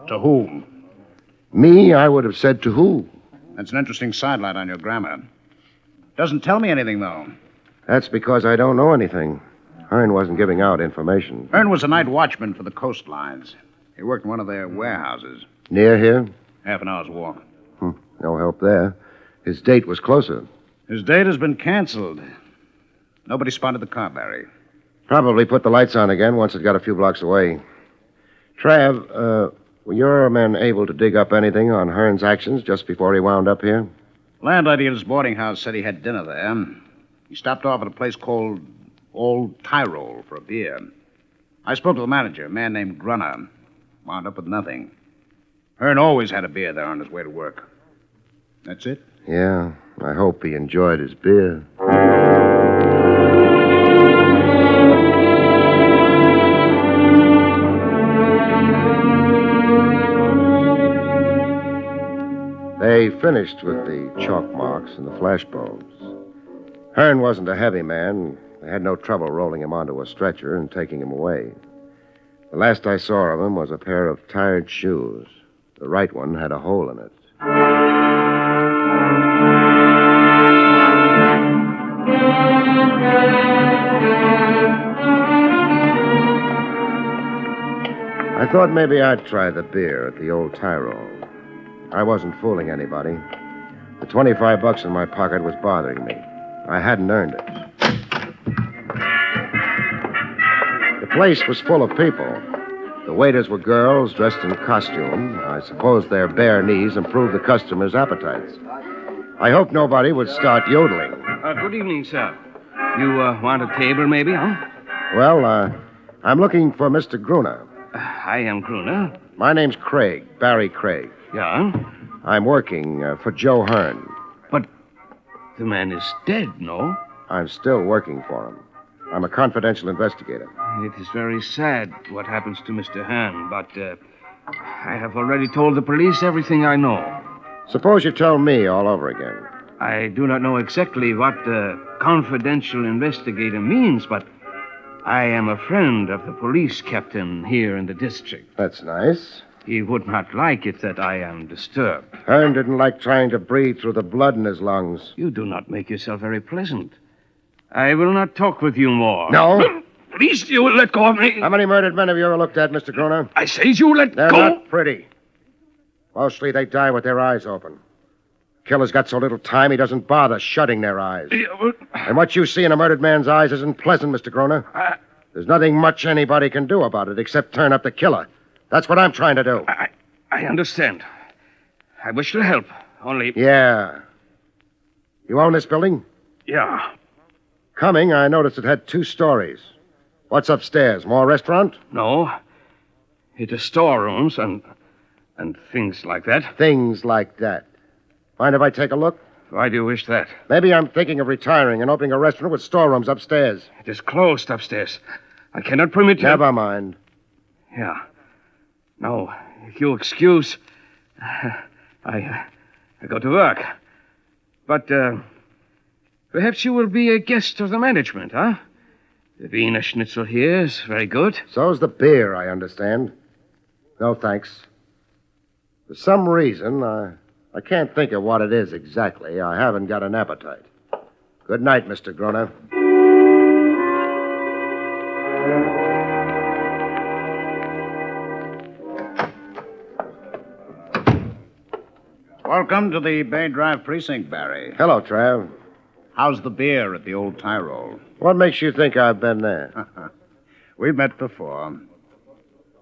H: To whom?
A: Me, I would have said to who.
H: That's an interesting sidelight on your grammar. Doesn't tell me anything, though.
A: That's because I don't know anything. Hearn wasn't giving out information.
H: Hearn was a night watchman for the coastlines. He worked in one of their warehouses.
A: Near here?
H: Half an hour's walk.
A: No help there. His date was closer.
H: His date has been canceled. Nobody spotted the car, Barry.
A: Probably put the lights on again once it got a few blocks away. Trav, were your men able to dig up anything on Hearn's actions just before he wound up here?
H: Landlady at his boarding house said he had dinner there. He stopped off at a place called Old Tyrol for a beer. I spoke to the manager, a man named Grunner. Wound up with nothing. Hearn always had a beer there on his way to work. That's it?
A: Yeah, I hope he enjoyed his beer. They finished with the chalk marks and the flashbulbs. Hearn wasn't a heavy man. They had no trouble rolling him onto a stretcher and taking him away. The last I saw of him was a pair of tired shoes. The right one had a hole in it. I thought maybe I'd try the beer at the Old Tyrol. I wasn't fooling anybody. The $25 in my pocket was bothering me. I hadn't earned it. The place was full of people. The waiters were girls dressed in costume. I suppose their bare knees improved the customers' appetites. I hoped nobody would start yodeling.
J: Good evening, sir. You want a table, maybe, huh?
A: Well, I'm looking for Mr. Gruner.
J: I am Gruner.
A: My name's Craig, Barrie Craig.
J: Yeah?
A: I'm working for Joe Hearn.
J: But the man is dead, no?
A: I'm still working for him. I'm a confidential investigator.
J: It is very sad what happens to Mr. Hearn, but I have already told the police everything I know.
A: Suppose you tell me all over again.
J: I do not know exactly what confidential investigator means, but I am a friend of the police captain here in the district.
A: That's nice.
J: He would not like it that I am disturbed.
A: Hearn didn't like trying to breathe through the blood in his lungs.
J: You do not make yourself very pleasant. I will not talk with you more.
A: No?
J: Please, you will let go of me.
A: How many murdered men have you ever looked at, Mr. Gruner?
J: I say you let
A: They're
J: go.
A: They're not pretty. Mostly they die with their eyes open. Killer's got so little time he doesn't bother shutting their eyes. And what you see in a murdered man's eyes isn't pleasant, Mr. Gruner. There's nothing much anybody can do about it except turn up the killer. That's what I'm trying to do.
J: I understand. I wish to help, only...
A: Yeah. You own this building?
J: Yeah.
A: Coming, I noticed it had 2 stories. What's upstairs? More restaurant?
J: No. It is storerooms and things like that.
A: Things like that. Mind if I take a look?
J: Why do you wish that?
R: Maybe I'm thinking of retiring and opening a restaurant with storerooms upstairs.
J: It is closed upstairs. I cannot permit you...
R: Never mind.
J: Yeah. No, if you'll excuse, I go to work. But, perhaps you will be a guest of the management, huh? The Wiener Schnitzel here is very good.
R: So's the beer, I understand. No, thanks. For some reason, I can't think of what it is exactly. I haven't got an appetite. Good night, Mr. Groner.
H: Welcome to the Bay Drive precinct, Barry.
R: Hello, Trav.
H: How's the beer at the old Tyrol?
R: What makes you think I've been there?
H: We've met before.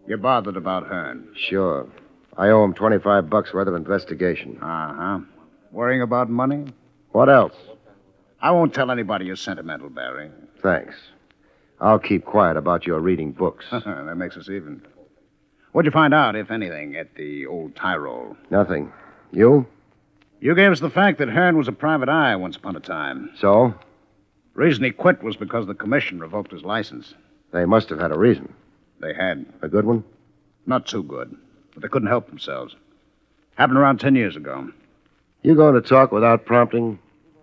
H: You're bothered about Hearn.
R: Sure. I owe him $25 worth of investigation.
H: Uh-huh. Worrying about money?
R: What else?
H: I won't tell anybody you're sentimental, Barry.
R: Thanks. I'll keep quiet about your reading books.
H: That makes us even. What'd you find out, if anything, at the old Tyrol?
R: Nothing. You?
H: You gave us the fact that Hearn was a private eye once upon a time.
R: So?
H: The reason he quit was because the commission revoked his license.
R: They must have had a reason.
H: They had.
R: A good one?
H: Not too good. But they couldn't help themselves. Happened around 10 years ago.
R: You going to talk without prompting?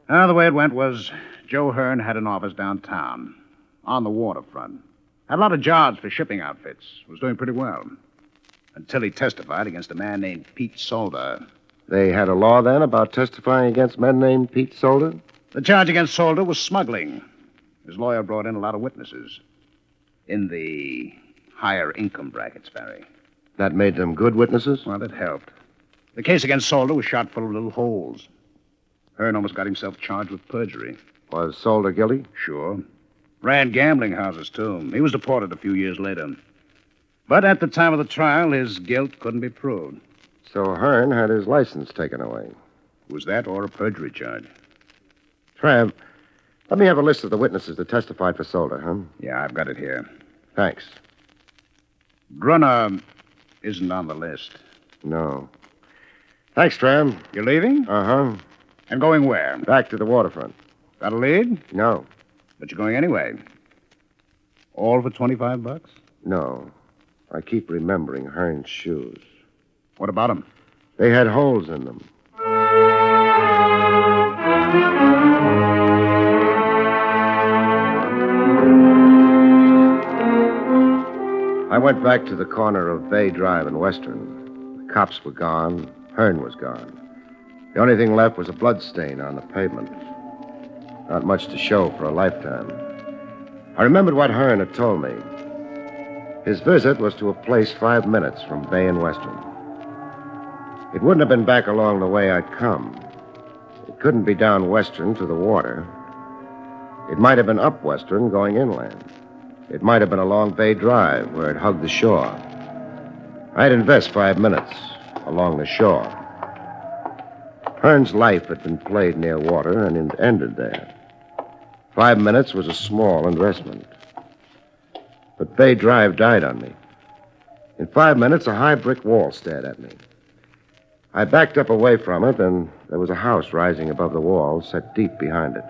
H: The way it went was Joe Hearn had an office downtown, on the waterfront. Had a lot of jobs for shipping outfits. Was doing pretty well. Until he testified against a man named Pete Solder.
R: They had a law then about testifying against men named Pete Solder?
H: The charge against Solder was smuggling. His lawyer brought in a lot of witnesses. In the higher income brackets, Barry.
R: That made them good witnesses?
H: Well, it helped. The case against Solder was shot full of little holes. Hearn almost got himself charged with perjury.
R: Was Solder guilty?
H: Sure. Ran gambling houses, too. He was deported a few years later. But at the time of the trial, his guilt couldn't be proved.
R: So Hearn had his license taken away.
H: Was that or a perjury charge?
R: Trav, let me have a list of the witnesses that testified for Solder, huh?
H: Yeah, I've got it here.
R: Thanks.
H: Grunner isn't on the list.
R: No. Thanks, Trav.
H: You're leaving?
R: Uh-huh.
H: And going where?
R: Back to the waterfront.
H: Got a lead?
R: No.
H: But you're going anyway. All for $25?
R: No. I keep remembering Hearn's shoes.
H: What about them?
R: They had holes in them. I went back to the corner of Bay Drive and Western. The cops were gone. Hearn was gone. The only thing left was a blood stain on the pavement. Not much to show for a lifetime. I remembered what Hearn had told me. His visit was to a place 5 minutes from Bay and Western. It wouldn't have been back along the way I'd come. It couldn't be down Western to the water. It might have been up Western going inland. It might have been along Bay Drive where it hugged the shore. I'd invest 5 minutes along the shore. Hearn's life had been played near water and it ended there. 5 minutes was a small investment. But Bay Drive died on me. In 5 minutes, a high brick wall stared at me. I backed up away from it, and there was a house rising above the wall, set deep behind it.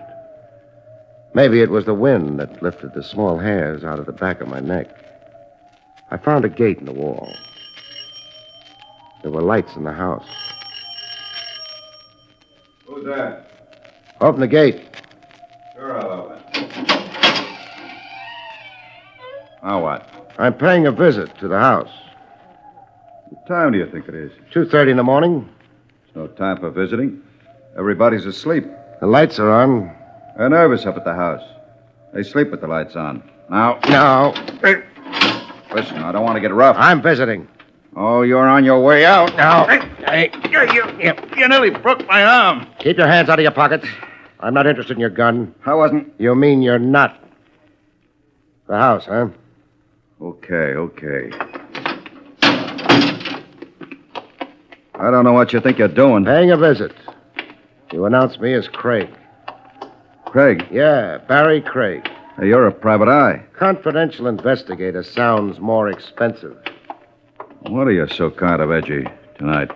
R: Maybe it was the wind that lifted the small hairs out of the back of my neck. I found a gate in the wall. There were lights in the house.
E: Who's there?
R: Open the gate.
E: Sure, I'll open.
R: Now what? I'm paying a visit to the house.
E: What time do you think it is?
R: 2:30 in the morning.
E: It's no time for visiting. Everybody's asleep.
R: The lights are on.
E: They're nervous up at the house. They sleep with the lights on. Now.
R: No.
E: Listen, I don't want to get rough.
R: I'm visiting.
E: Oh, you're on your way out now.
R: Hey.
E: You nearly broke my arm.
R: Keep your hands out of your pockets. I'm not interested in your gun.
E: I wasn't.
R: You mean you're not? The house, huh?
E: Okay. I don't know what you think you're doing.
R: Paying a visit. You announced me as Craig.
E: Craig?
R: Yeah, Barrie Craig.
E: Hey, you're a private eye.
R: Confidential investigator sounds more expensive.
E: What are you so kind of edgy tonight?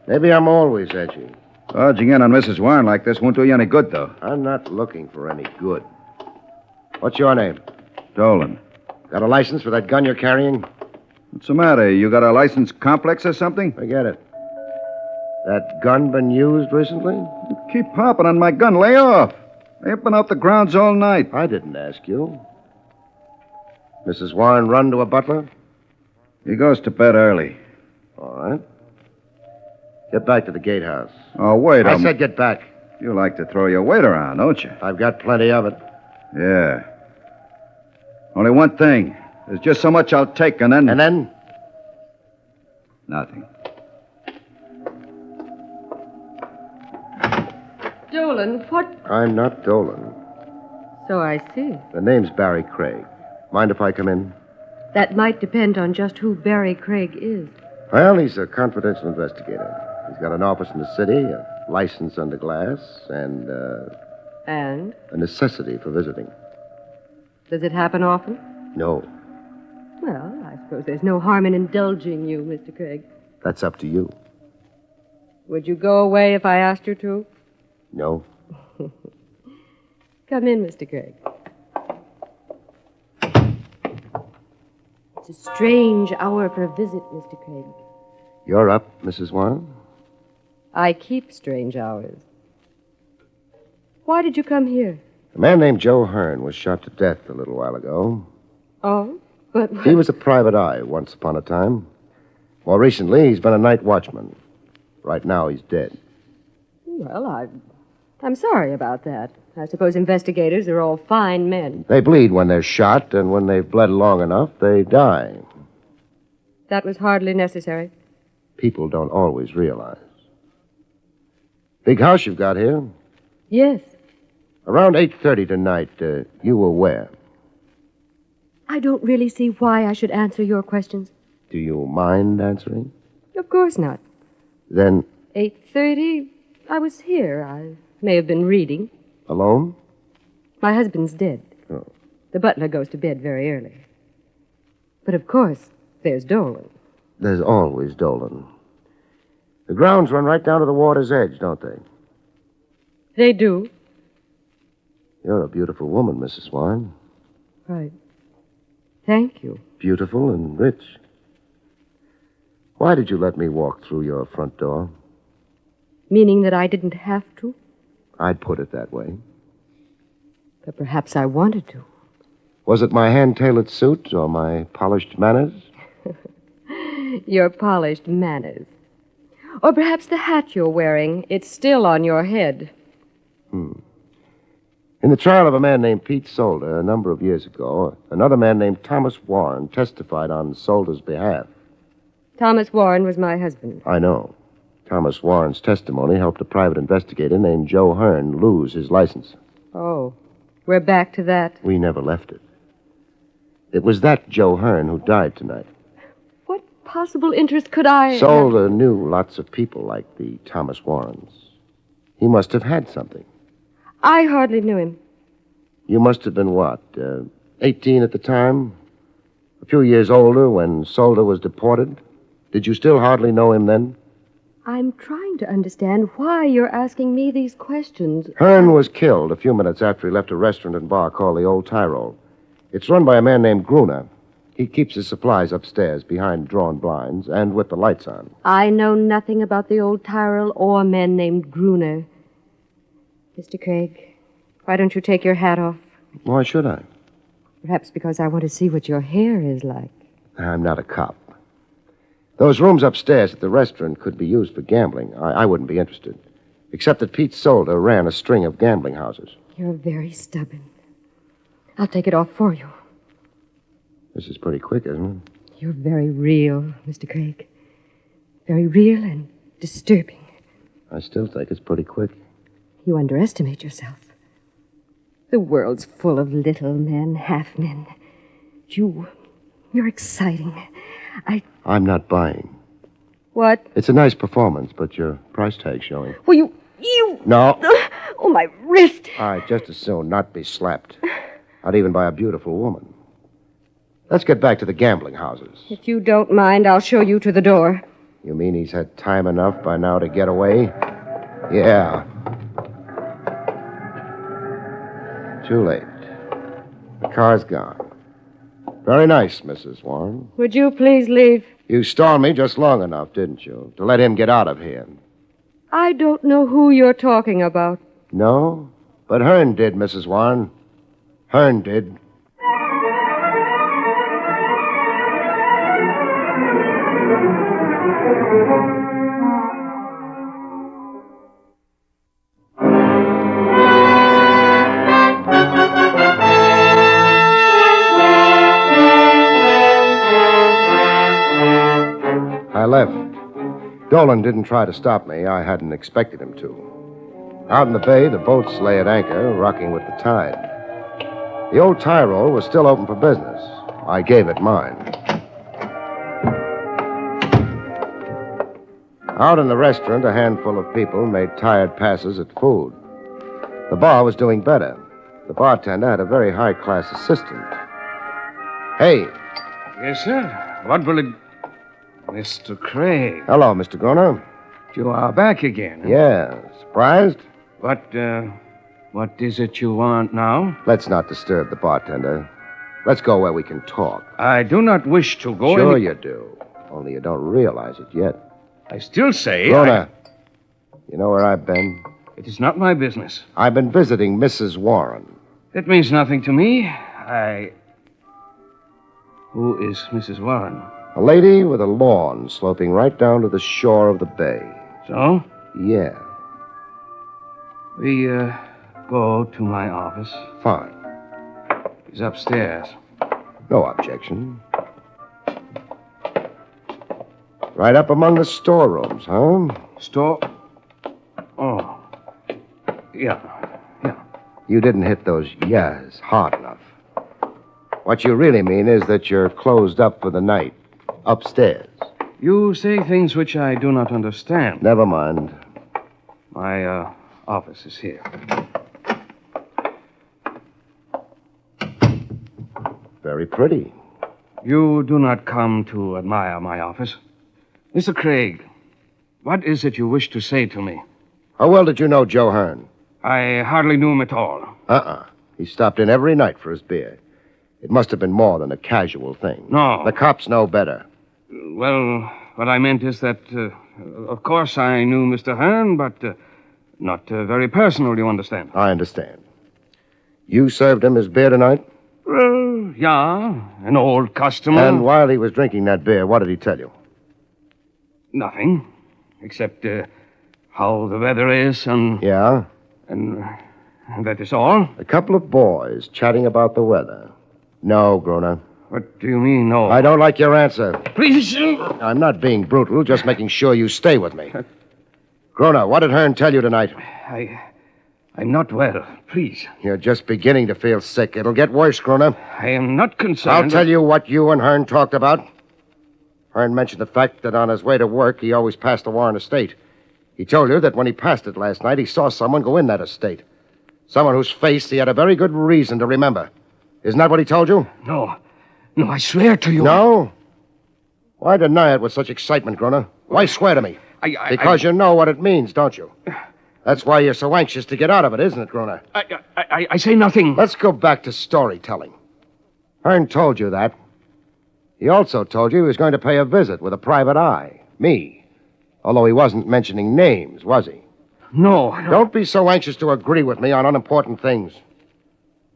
R: Maybe I'm always edgy.
H: Dodging in on Mrs. Warren like this won't do you any good, though.
R: I'm not looking for any good. What's your name?
H: Dolan.
R: Got a license for that gun you're carrying?
H: What's the matter? You got a license complex or something?
R: Forget it. That gun been used recently?
H: You keep popping on my gun. Lay off. They've been out the grounds all night.
R: I didn't ask you. Mrs. Warren run to a butler?
H: He goes to bed early.
R: All right. Get back to the gatehouse.
H: Oh, wait.
R: I said get back.
H: You like to throw your weight around, don't you?
R: I've got plenty of it.
H: Yeah. Only one thing. There's just so much I'll take, and then...
R: And then?
H: Nothing.
C: Dolan, what?
R: I'm not Dolan.
C: So I see.
R: The name's Barrie Craig. Mind if I come in?
C: That might depend on just who Barrie Craig is.
R: Well, he's a confidential investigator. He's got an office in the city, a license under glass, and,
C: And?
R: a necessity for visiting.
C: Does it happen often?
R: No,
C: Well, I suppose there's no harm in indulging you, Mr. Craig.
R: that's up to you.
C: Would you go away if I asked you to?
R: No.
C: Come in, Mr. Craig. It's a strange hour for a visit, Mr. Craig.
R: You're up, Mrs. Warren?
C: I keep strange hours. Why did you come here?
R: A man named Joe Hearn was shot to death a little while ago.
C: Oh, but...
R: He was a private eye once upon a time. More recently, he's been a night watchman. Right now, he's dead.
C: Well, I'm sorry about that. I suppose investigators are all fine men.
R: They bleed when they're shot, and when they've bled long enough, they die.
C: That was hardly necessary.
R: People don't always realize. Big house you've got here.
C: Yes.
R: Around 8:30 tonight, you were where?
C: I don't really see why I should answer your questions.
R: Do you mind answering?
C: Of course not.
R: Then,
C: 8:30, I was here. I may have been reading.
R: alone?
C: My husband's dead.
R: Oh.
C: The butler goes to bed very early. But of course, there's Dolan.
R: There's always Dolan. The grounds run right down to the water's edge, don't they?
C: They do.
R: You're a beautiful woman, Mrs. Warren.
C: Right. Thank you.
R: Beautiful and rich. Why did you let me walk through your front door?
C: Meaning that I didn't have to?
R: I'd put it that way.
C: But perhaps I wanted to.
R: Was it my hand-tailored suit or my polished manners?
C: Your polished manners. Or perhaps the hat you're wearing. It's still on your head.
R: In the trial of a man named Pete Solder a number of years ago, another man named Thomas Warren testified on Solder's behalf.
C: Thomas Warren was my husband.
R: I know. Thomas Warren's testimony helped a private investigator named Joe Hearn lose his license.
C: Oh, we're back to that.
R: We never left it. It was that Joe Hearn who died tonight.
C: What possible interest could I...
R: Solder knew lots of people like the Thomas Warrens. He must have had something.
C: I hardly knew him.
R: You must have been what, 18 at the time? A few years older when Solder was deported? Did you still hardly know him then?
C: I'm trying to understand why you're asking me these questions.
R: Hearn was killed a few minutes after he left a restaurant and bar called the Old Tyrol. It's run by a man named Gruner. He keeps his supplies upstairs behind drawn blinds and with the lights on.
C: I know nothing about the Old Tyrol or a man named Gruner. Mr. Craig, why don't you take your hat off?
R: Why should I?
C: Perhaps because I want to see what your hair is like.
R: I'm not a cop. Those rooms upstairs at the restaurant could be used for gambling. I wouldn't be interested. Except that Pete Solder ran a string of gambling houses.
C: You're very stubborn. I'll take it off for you.
R: This is pretty quick, isn't it?
C: You're very real, Mr. Craig. Very real and disturbing.
R: I still think it's pretty quick.
C: You underestimate yourself. The world's full of little men, half men. You're exciting.
R: I'm not buying.
C: What?
R: It's a nice performance, but your price tag's showing.
C: Well, you...
R: No.
C: Oh, my wrist.
R: I'd just as soon not be slapped. Not even by a beautiful woman. Let's get back to the gambling houses.
C: If you don't mind, I'll show you to the door.
R: You mean he's had time enough by now to get away? Yeah. Too late. The car's gone. Very nice, Mrs. Warren.
C: Would you please leave?
R: You stalled me just long enough, didn't you, to let him get out of here?
C: I don't know who you're talking about.
R: No? But Hearn did, Mrs. Warren. Hearn did. I left. Dolan didn't try to stop me. I hadn't expected him to. Out in the bay, the boats lay at anchor, rocking with the tide. The old Tyrol was still open for business. I gave it mine. Out in the restaurant, a handful of people made tired passes at food. The bar was doing better. The bartender had a very high-class assistant. Hey.
J: Yes, sir. What will it... Mr. Craig.
R: Hello, Mr. Groner.
J: You are back again. Huh?
R: Yeah. Surprised?
J: What is it you want now?
R: Let's not disturb the bartender. Let's go where we can talk.
J: I do not wish to go...
R: Sure you do. Only you don't realize it yet.
J: I still say...
R: Groner, you know where I've been?
J: It is not my business.
R: I've been visiting Mrs. Warren.
J: That means nothing to me. Who is Mrs. Warren?
R: A lady with a lawn sloping right down to the shore of the bay.
J: So?
R: Yeah.
J: We, go to my office.
R: Fine.
J: He's upstairs.
R: No objection. Right up among the storerooms, huh?
J: Store? Oh. Yeah.
R: You didn't hit those yeahs hard enough. What you really mean is that you're closed up for the night. Upstairs.
J: You say things which I do not understand.
R: Never mind.
J: My, office is here.
R: Very pretty.
J: You do not come to admire my office. Mr. Craig, what is it you wish to say to me?
R: How well did you know Joe Hearn?
J: I hardly knew him at all.
R: He stopped in every night for his beer. It must have been more than a casual thing.
J: No.
R: The cops know better.
J: Well, what I meant is that, of course, I knew Mr. Hearn, but not very personal, you understand.
R: I understand. You served him his beer tonight?
J: Yeah, an old customer.
R: And while he was drinking that beer, what did he tell you?
J: Nothing, except how the weather is and...
R: Yeah?
J: And that is all.
R: A couple of boys chatting about the weather. No, Groner.
J: What do you mean, no?
R: I don't like your answer.
J: Please.
R: I'm not being brutal, just making sure you stay with me. Groner, what did Hearn tell you tonight?
J: I'm not well. Please.
R: You're just beginning to feel sick. It'll get worse, Groner.
J: I am not concerned.
R: I'll tell you what you and Hearn talked about. Hearn mentioned the fact that on his way to work, he always passed the Warren estate. He told you that when he passed it last night, he saw someone go in that estate. Someone whose face he had a very good reason to remember. Isn't that what he told you?
J: No, I swear to you.
R: No? Why deny it with such excitement, Groner? Why swear to me? Because you know what it means, don't you? That's why you're so anxious to get out of it, isn't it, Groner?
J: I say nothing.
R: Let's go back to storytelling. Hearn told you that. He also told you he was going to pay a visit with a private eye. Me. Although he wasn't mentioning names, was he?
J: No.
R: Don't be so anxious to agree with me on unimportant things.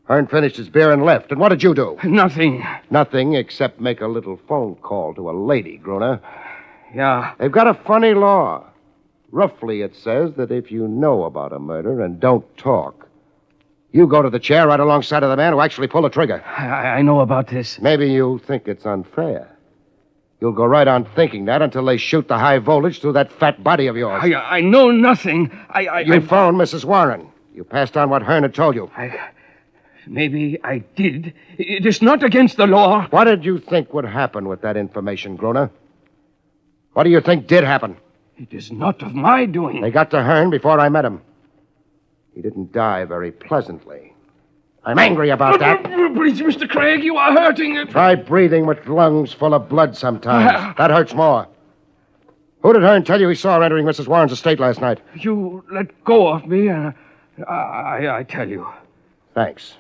R: Hearn finished his beer and left. And what did you do?
J: Nothing.
R: Nothing except make a little phone call to a lady, Groner.
J: Yeah.
R: They've got a funny law. Roughly, it says that if you know about a murder and don't talk, you go to the chair right alongside of the man who actually pulled the trigger.
J: I know about this.
R: Maybe you think it's unfair. You'll go right on thinking that until they shoot the high voltage through that fat body of yours.
J: I know nothing.
R: You phoned Mrs. Warren. You passed on what Hearn had told you.
J: Maybe I did. It is not against the law.
R: What did you think would happen with that information, Groner? What do you think did happen?
J: It is not of my doing.
R: They got to Hearn before I met him. He didn't die very pleasantly. I'm angry about that.
J: Please, Mr. Craig, you are hurting it.
R: Try breathing with lungs full of blood sometimes. That hurts more. Who did Hearn tell you he saw entering Mrs. Warren's estate last night?
J: You let go of me, and I tell you.
R: Thanks.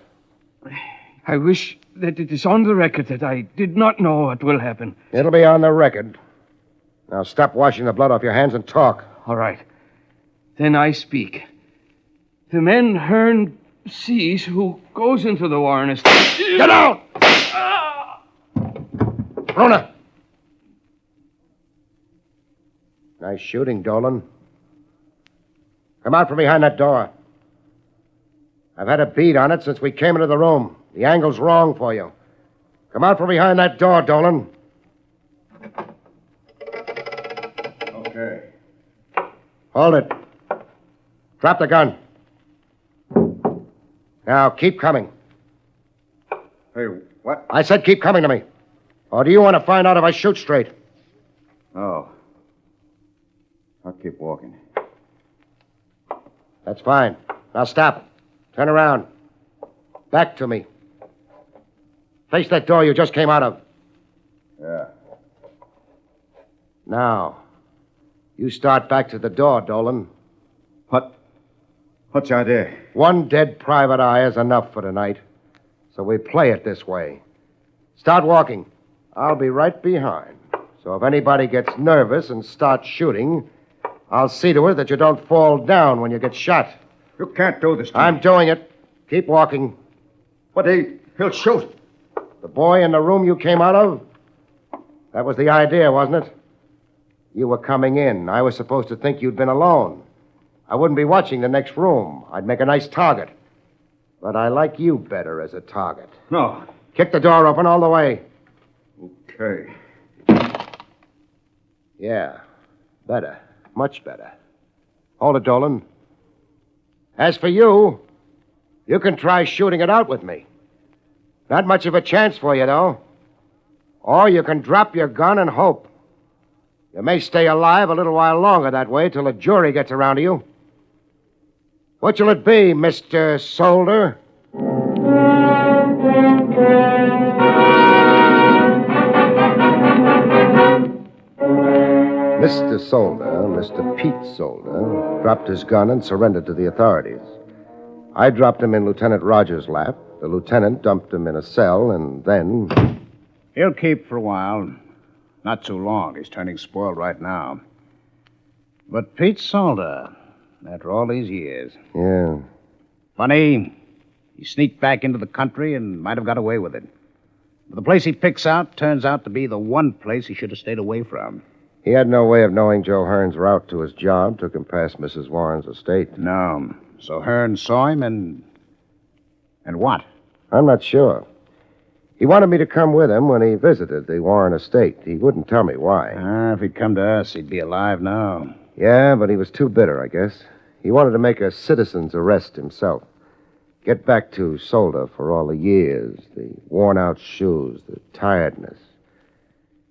J: I wish that it is on the record that I did not know what will happen.
R: It'll be on the record. Now stop washing the blood off your hands and talk.
J: All right. Then I speak. The man Hearn sees who goes into the Warren estate...
R: Get out! Rona! Nice shooting, Dolan. Come out from behind that door. I've had a bead on it since we came into the room. The angle's wrong for you. Come out from behind that door, Dolan.
T: Okay.
R: Hold it. Drop the gun. Now, keep coming.
T: Hey, what?
R: I said keep coming to me. Or do you want to find out if I shoot straight?
T: Oh. I'll keep walking.
R: That's fine. Now stop. Turn around. Back to me. Face that door you just came out of.
T: Yeah.
R: Now, you start back to the door, Dolan.
T: What's your idea?
R: One dead private eye is enough for tonight. So we play it this way. Start walking. I'll be right behind. So if anybody gets nervous and starts shooting, I'll see to it that you don't fall down when you get shot.
T: You can't do this to
R: I'm
T: me.
R: doing it. Keep walking.
T: But he'll shoot.
R: The boy in the room you came out of? That was the idea, wasn't it? You were coming in. I was supposed to think you'd been alone. I wouldn't be watching the next room. I'd make a nice target. But I like you better as a target.
T: No.
R: Kick the door open all the way.
T: Okay.
R: Yeah. Better. Much better. Hold it, Dolan. As for you, you can try shooting it out with me. Not much of a chance for you, though. Or you can drop your gun and hope. You may stay alive a little while longer that way till a jury gets around to you. What will it be, Mr. Solder? Mr. Solder, Mr. Pete Solder, dropped his gun and surrendered to the authorities. I dropped him in Lieutenant Rogers' lap. The lieutenant dumped him in a cell, and then...
H: He'll keep for a while. Not too long. He's turning spoiled right now. But Pete Solder, after all these years...
R: Yeah.
H: Funny, he sneaked back into the country and might have got away with it. But the place he picks out turns out to be the one place he should have stayed away from.
R: He had no way of knowing Joe Hearn's route to his job took him past Mrs. Warren's estate.
H: No. So Hearn saw him and what?
R: I'm not sure. He wanted me to come with him when he visited the Warren estate. He wouldn't tell me why.
H: If he'd come to us, he'd be alive now.
R: Yeah, but he was too bitter, I guess. He wanted to make a citizen's arrest himself. Get back to Solder for all the years, the worn-out shoes, the tiredness.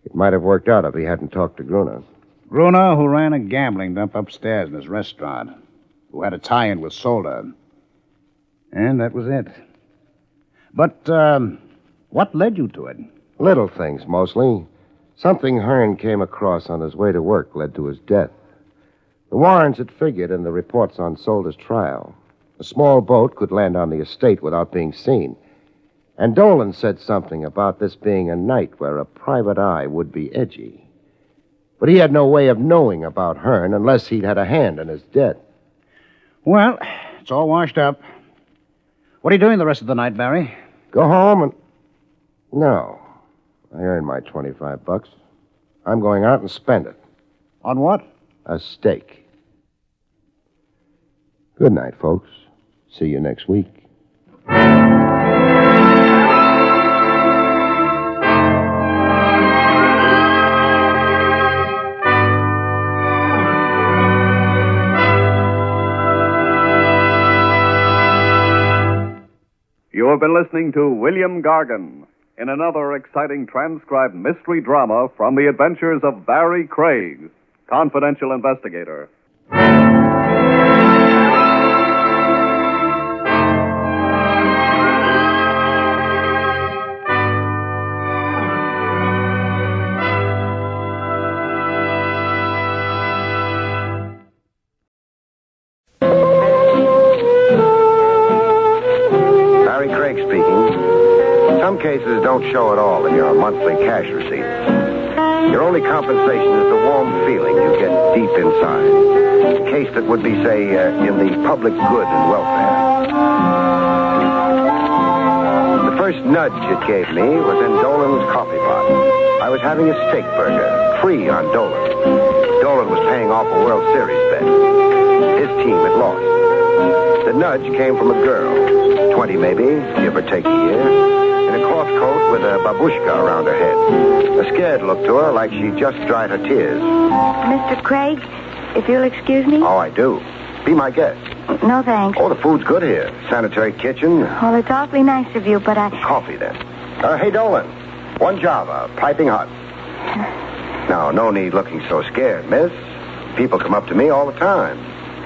R: It might have worked out if he hadn't talked to Gruner.
H: Gruner, who ran a gambling dump upstairs in his restaurant, who had a tie-in with Solder. And that was it. But, what led you to it?
R: Little things, mostly. Something Hearn came across on his way to work led to his death. The Warrens had figured in the reports on Solder's trial. A small boat could land on the estate without being seen. And Dolan said something about this being a night where a private eye would be edgy. But he had no way of knowing about Hearn unless he'd had a hand in his death.
H: Well, it's all washed up. What are you doing the rest of the night, Barry?
R: Go home and... No. I earned my $25. I'm going out and spend it.
H: On what?
R: A steak. Good night, folks. See you next week.
F: You have been listening to William Gargan in another exciting transcribed mystery drama from the adventures of Barrie Craig, confidential investigator.
R: Some cases don't show at all in your monthly cash receipt. Your only compensation is the warm feeling you get deep inside. A case that would be, say, in the public good and welfare. The first nudge it gave me was in Dolan's coffee pot. I was having a steak burger, free on Dolan. Dolan was paying off a World Series bet. His team had lost. The nudge came from a girl, 20 maybe, give or take a year. In a cloth coat with a babushka around her head. A scared look to her, like she just dried her tears.
O: Mr. Craig, if you'll excuse me.
R: Oh, I do. Be my guest.
O: No, thanks.
R: Oh, the food's good here. Sanitary kitchen.
O: Well, it's awfully nice of you, but I...
R: Coffee, then. Hey, Dolan. One Java, piping hot. Now, no need looking so scared, miss. People come up to me all the time.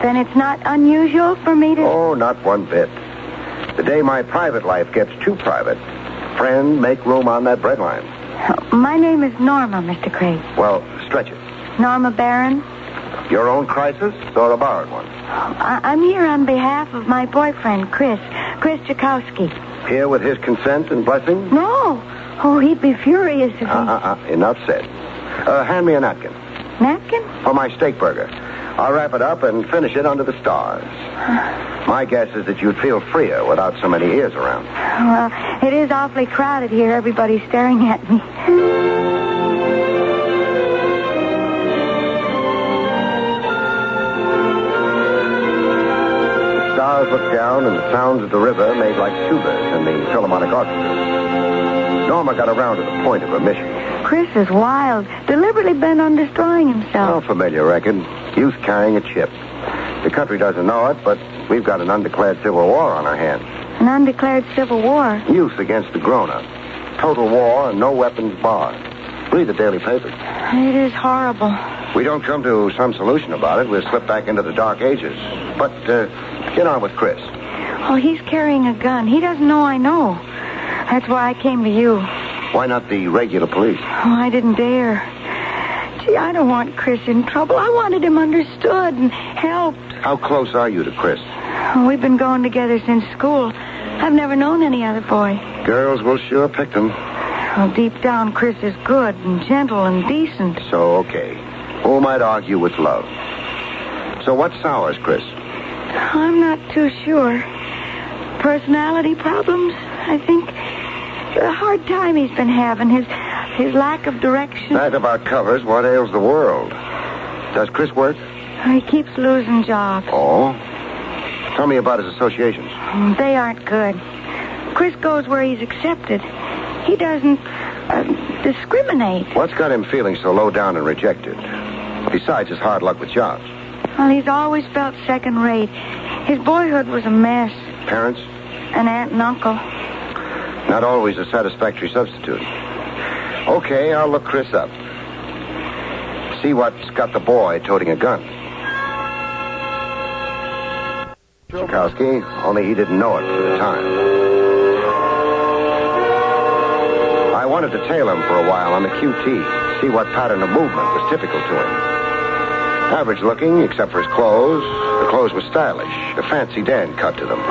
O: Then it's not unusual for me to...
R: Oh, not one bit. The day my private life gets too private, friend, make room on that breadline.
O: My name is Norma, Mr. Craig.
R: Well, stretch it.
O: Norma Barron.
R: Your own crisis or a borrowed one?
O: I'm here on behalf of my boyfriend, Chris Chakowski.
R: Here with his consent and blessing?
O: No. Oh, he'd be furious if he...
R: Enough said. Hand me a napkin.
O: Napkin?
R: For my steak burger. I'll wrap it up and finish it under the stars. My guess is that you'd feel freer without so many ears around.
O: Well, it is awfully crowded here. Everybody's staring at me.
R: The stars looked down, and the sounds of the river made like tubas in the Philharmonic Orchestra. Norma got around to the point of her mission.
O: Chris is wild, deliberately bent on destroying himself.
R: Oh, familiar record. Youth carrying a chip. The country doesn't know it, but we've got an undeclared civil war on our hands.
O: An undeclared civil war?
R: Youth against the grown-ups. Total war and no weapons barred. Read the daily papers.
O: It is horrible.
R: We don't come to some solution about it, we'll slip back into the dark ages. But, get on with Chris.
O: Oh, he's carrying a gun. He doesn't know I know. That's why I came to you.
R: Why not the regular police?
O: Oh, I didn't dare. Gee, I don't want Chris in trouble. I wanted him understood and helped.
R: How close are you to Chris?
O: Oh, we've been going together since school. I've never known any other boy.
R: Girls will sure pick them.
O: Well, deep down, Chris is good and gentle and decent.
R: So, okay. Who might argue with love? So what sours Chris?
O: I'm not too sure. Personality problems, I think. The hard time he's been having, his lack of direction.
R: That about covers what ails the world. Does Chris work?
O: He keeps losing jobs.
R: Oh? Tell me about his associations.
O: They aren't good. Chris goes where he's accepted. He doesn't discriminate.
R: What's got him feeling so low down and rejected? Besides his hard luck with jobs.
O: Well, he's always felt second rate. His boyhood was a mess.
R: Parents?
O: An aunt and uncle.
R: Not always a satisfactory substitute. Okay, I'll look Chris up. See what's got the boy toting a gun. Chakowski, only he didn't know it at the time. I wanted to tail him for a while on the QT, see what pattern of movement was typical to him. Average looking, except for his clothes. The clothes were stylish, a fancy Dan cut to them.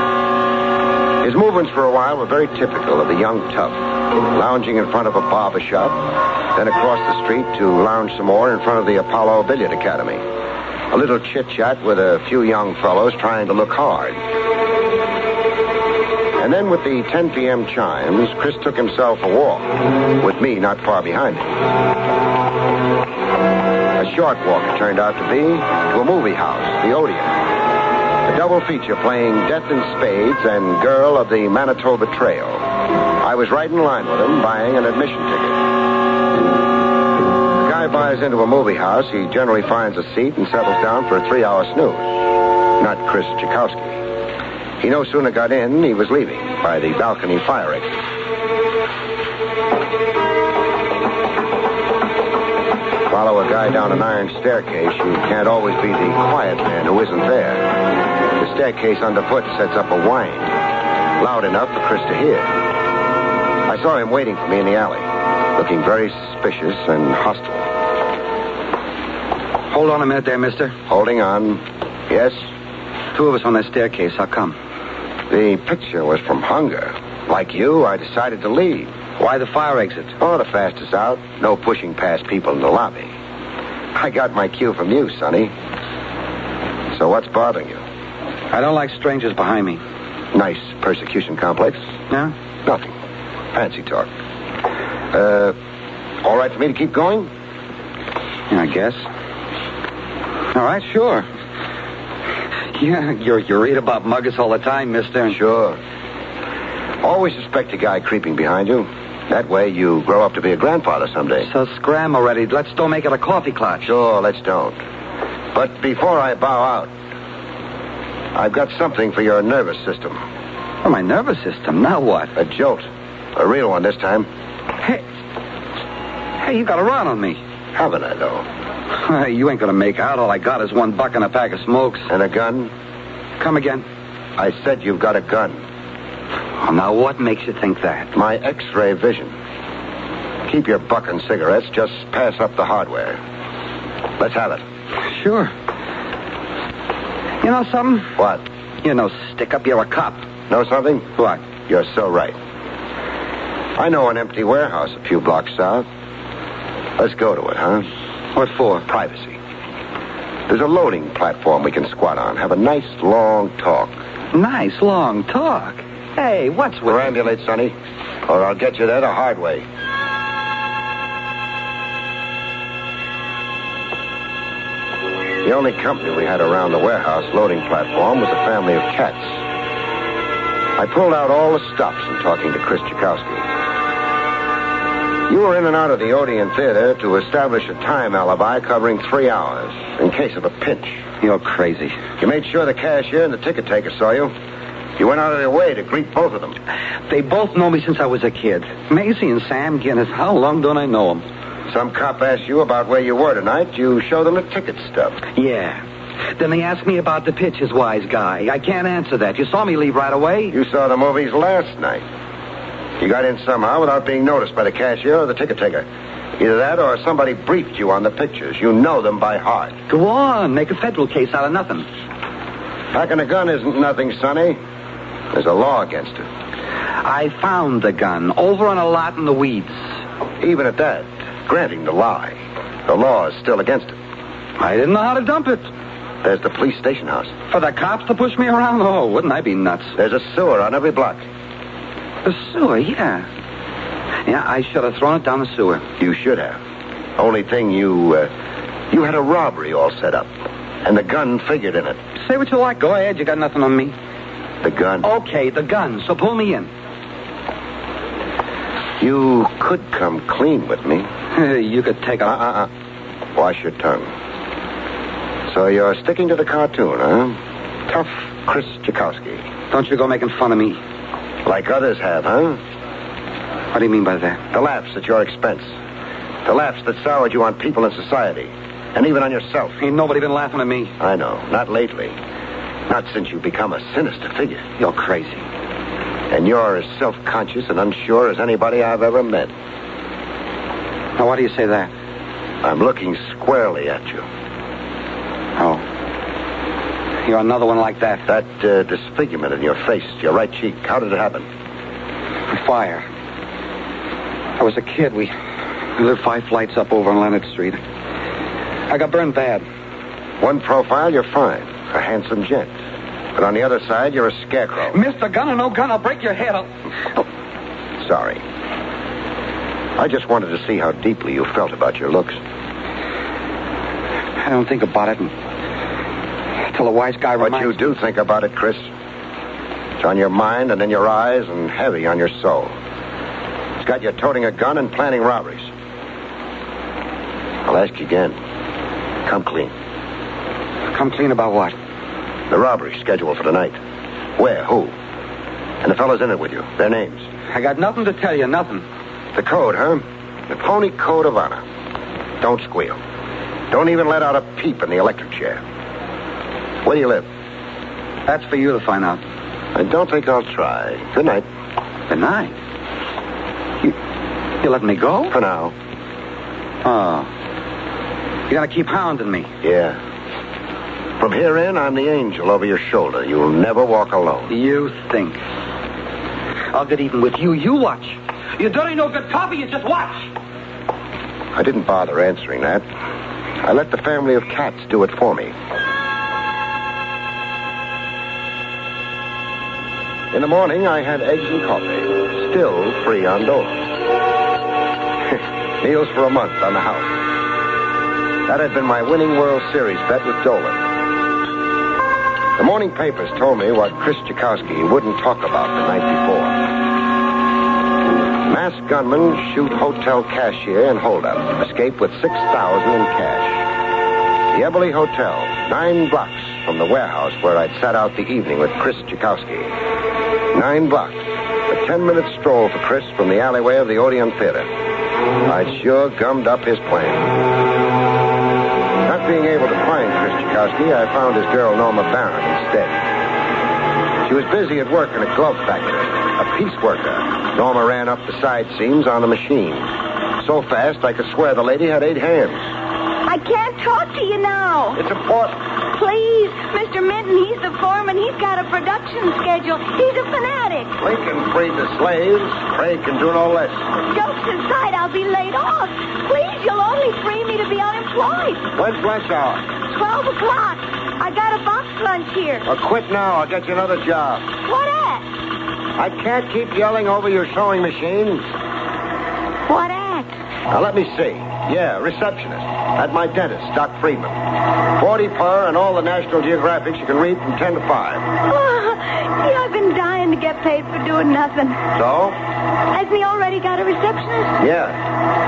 R: His movements for a while were very typical of the young tough, lounging in front of a barber shop, then across the street to lounge some more in front of the Apollo Billiard Academy. A little chit-chat with a few young fellows trying to look hard. And then with the 10 p.m. chimes, Chris took himself a walk, with me not far behind him. A short walk it turned out to be, to a movie house, the Odeon. A double feature playing Death in Spades and Girl of the Manitoba Trail. I was right in line with him, buying an admission ticket. The guy buys into a movie house, he generally finds a seat and settles down for a 3-hour snooze. Not Chris Chakowski. He no sooner got in, he was leaving by the balcony fire exit. Follow a guy down an iron staircase, you can't always be the quiet man who isn't there. The staircase underfoot sets up a whine, loud enough for Chris to hear. I saw him waiting for me in the alley, looking very suspicious and hostile.
Q: Hold on a minute there, mister.
R: Holding on. Yes?
Q: 2 of us on that staircase. How come?
R: The picture was from hunger.
A: Like you, I decided to leave.
Q: Why the fire exit?
A: Oh, the fastest out. No pushing past people in the lobby. I got my cue from you, Sonny. So what's bothering you?
Q: I don't like strangers behind me.
A: Nice persecution complex?
Q: No?
A: Nothing. Fancy talk. All right for me to keep going?
Q: I guess. All right, sure. Yeah, you read about muggers all the time, mister.
A: Sure. Always suspect a guy creeping behind you. That way you grow up to be a grandfather someday.
Q: So scram already. Let's don't make it a coffee clutch.
A: Sure, let's don't. But before I bow out, I've got something for your nervous system.
Q: For my nervous system? Now what?
A: A jolt. A real one this time.
Q: Hey, you got a run on me.
A: Haven't I, though?
Q: You ain't gonna make out. All I got is $1 and a pack of smokes.
A: And a gun?
Q: Come again?
A: I said you've got a gun.
Q: Oh, now what makes you think that?
A: My X-ray vision. Keep your buck and cigarettes. Just pass up the hardware. Let's have it.
Q: Sure. You know something?
A: What?
Q: You know, stick up, you're a cop.
A: Know something?
Q: What?
A: You're so right. I know an empty warehouse a few blocks south. Let's go to it, huh?
Q: What for?
A: Privacy. There's a loading platform we can squat on. Have a nice, long talk.
Q: Nice, long talk? Hey, what's with...
A: Perambulate, Sonny, or I'll get you there the hard way. The only company we had around the warehouse loading platform was a family of cats. I pulled out all the stops in talking to Chris Tchaikovsky. You were in and out of the Odeon Theater to establish a time alibi covering 3 hours in case of a pinch.
Q: You're crazy.
A: You made sure the cashier and the ticket taker saw you. You went out of your way to greet both of them.
Q: They both know me since I was a kid. Maisie and Sam Guinness. How long don't I know them?
A: Some cop asked you about where you were tonight. You show them the ticket stub.
Q: Yeah. Then they asked me about the pitches, wise guy. I can't answer that. You saw me leave right away.
A: You saw the movies last night. You got in somehow without being noticed by the cashier or the ticket taker. Either that or somebody briefed you on the pictures. You know them by heart.
Q: Go on. Make a federal case out of nothing.
A: Packing a gun isn't nothing, Sonny. There's a law against it.
Q: I found the gun over on a lot in the weeds.
A: Even at that, granting the lie, the law is still against it.
Q: I didn't know how to dump it.
A: There's the police station house.
Q: For the cops to push me around? Oh, wouldn't I be nuts?
A: There's a sewer on every block.
Q: The sewer, yeah. Yeah, I should have thrown it down the sewer.
A: You should have. Only thing, you had a robbery all set up. And the gun figured in it.
Q: Say what you like. Go ahead. You got nothing on me.
A: The gun?
Q: Okay, the gun. So pull me in.
A: You could come clean with me.
Q: You could take a...
A: Wash your tongue. So you're sticking to the cartoon, huh? Tough Chris Tchaikovsky.
Q: Don't you go making fun of me.
A: Like others have, huh?
Q: What do you mean by that?
A: The laughs at your expense. The laughs that soured you on people in society. And even on yourself.
Q: Ain't nobody been laughing at me.
A: I know. Not lately. Not since you've become a sinister figure.
Q: You're crazy.
A: And you're as self-conscious and unsure as anybody I've ever met.
Q: Now, why do you say that?
A: I'm looking squarely at you.
Q: Oh. You're another one like that.
A: That disfigurement in your face, your right cheek. How did it happen?
Q: Fire. I was a kid. We lived 5 flights up over on Leonard Street. I got burned bad.
A: One profile, you're fine. A handsome gent. But on the other side, you're a scarecrow.
Q: Mr. Gun or no gun, I'll break your head.
A: Sorry. I just wanted to see how deeply you felt about your looks.
Q: I don't think about it until a wise guy reminds me.
A: But you do think about it, Chris. It's on your mind and in your eyes and heavy on your soul. It's got you toting a gun and planning robberies. I'll ask you again. Come clean.
Q: Come clean about what?
A: The robbery scheduled for tonight. Where? Who? And the fellas in it with you. Their names.
Q: I got nothing to tell you, nothing.
A: The code, huh? The phony code of honor. Don't squeal. Don't even let out a peep in the electric chair. Where do you live?
Q: That's for you to find out.
A: I don't think I'll try. Good night.
Q: Good night? You letting me go?
A: For now.
Q: Oh. You're gonna keep hounding me?
A: Yeah. From here in, I'm the angel over your shoulder. You'll never walk alone.
Q: You think. I'll get even with you. You watch. You dirty no good copy, you just watch.
R: I didn't bother answering that. I let the family of cats do it for me. In the morning, I had eggs and coffee, still free on Dolan. Meals for a month on the house. That had been my winning World Series bet with Dolan. The morning papers told me what Chris Tchaikovsky wouldn't talk about the night before. Masked gunman shoot hotel cashier and holdup. Escape with $6,000 in cash. The Eberly Hotel, 9 blocks from the warehouse where I'd sat out the evening with Chris Tchaikovsky. 9 blocks. A 10-minute stroll for Chris from the alleyway of the Odeon Theater. I'd sure gummed up his plan. Not being able to find Chris Tchaikovsky, I found his girl Norma Barron instead. She was busy at work in a glove factory, a piece worker. Norma ran up the side seams on the machine. So fast, I could swear the lady had 8 hands.
O: I can't talk to you now.
R: It's important.
O: Please, Mr. Minton, he's the foreman. He's got a production schedule. He's a fanatic.
R: Lincoln freed the slaves. Craig can do no less.
O: Jokes aside, I'll be laid off. Please, you'll only free me to be unemployed.
R: When's lunch hour?
O: 12 o'clock. I got a box lunch here.
R: Well, quit now. I'll get you another job.
O: What at?
R: I can't keep yelling over your sewing machine.
O: What at?
R: Now, let me see. Yeah, receptionist. At my dentist, Doc Friedman. 40 per and all the National Geographics you can read from 10 to 5.
O: Yeah, I've been dying to get paid for doing nothing.
R: So?
O: Hasn't he already got a receptionist?
R: Yeah.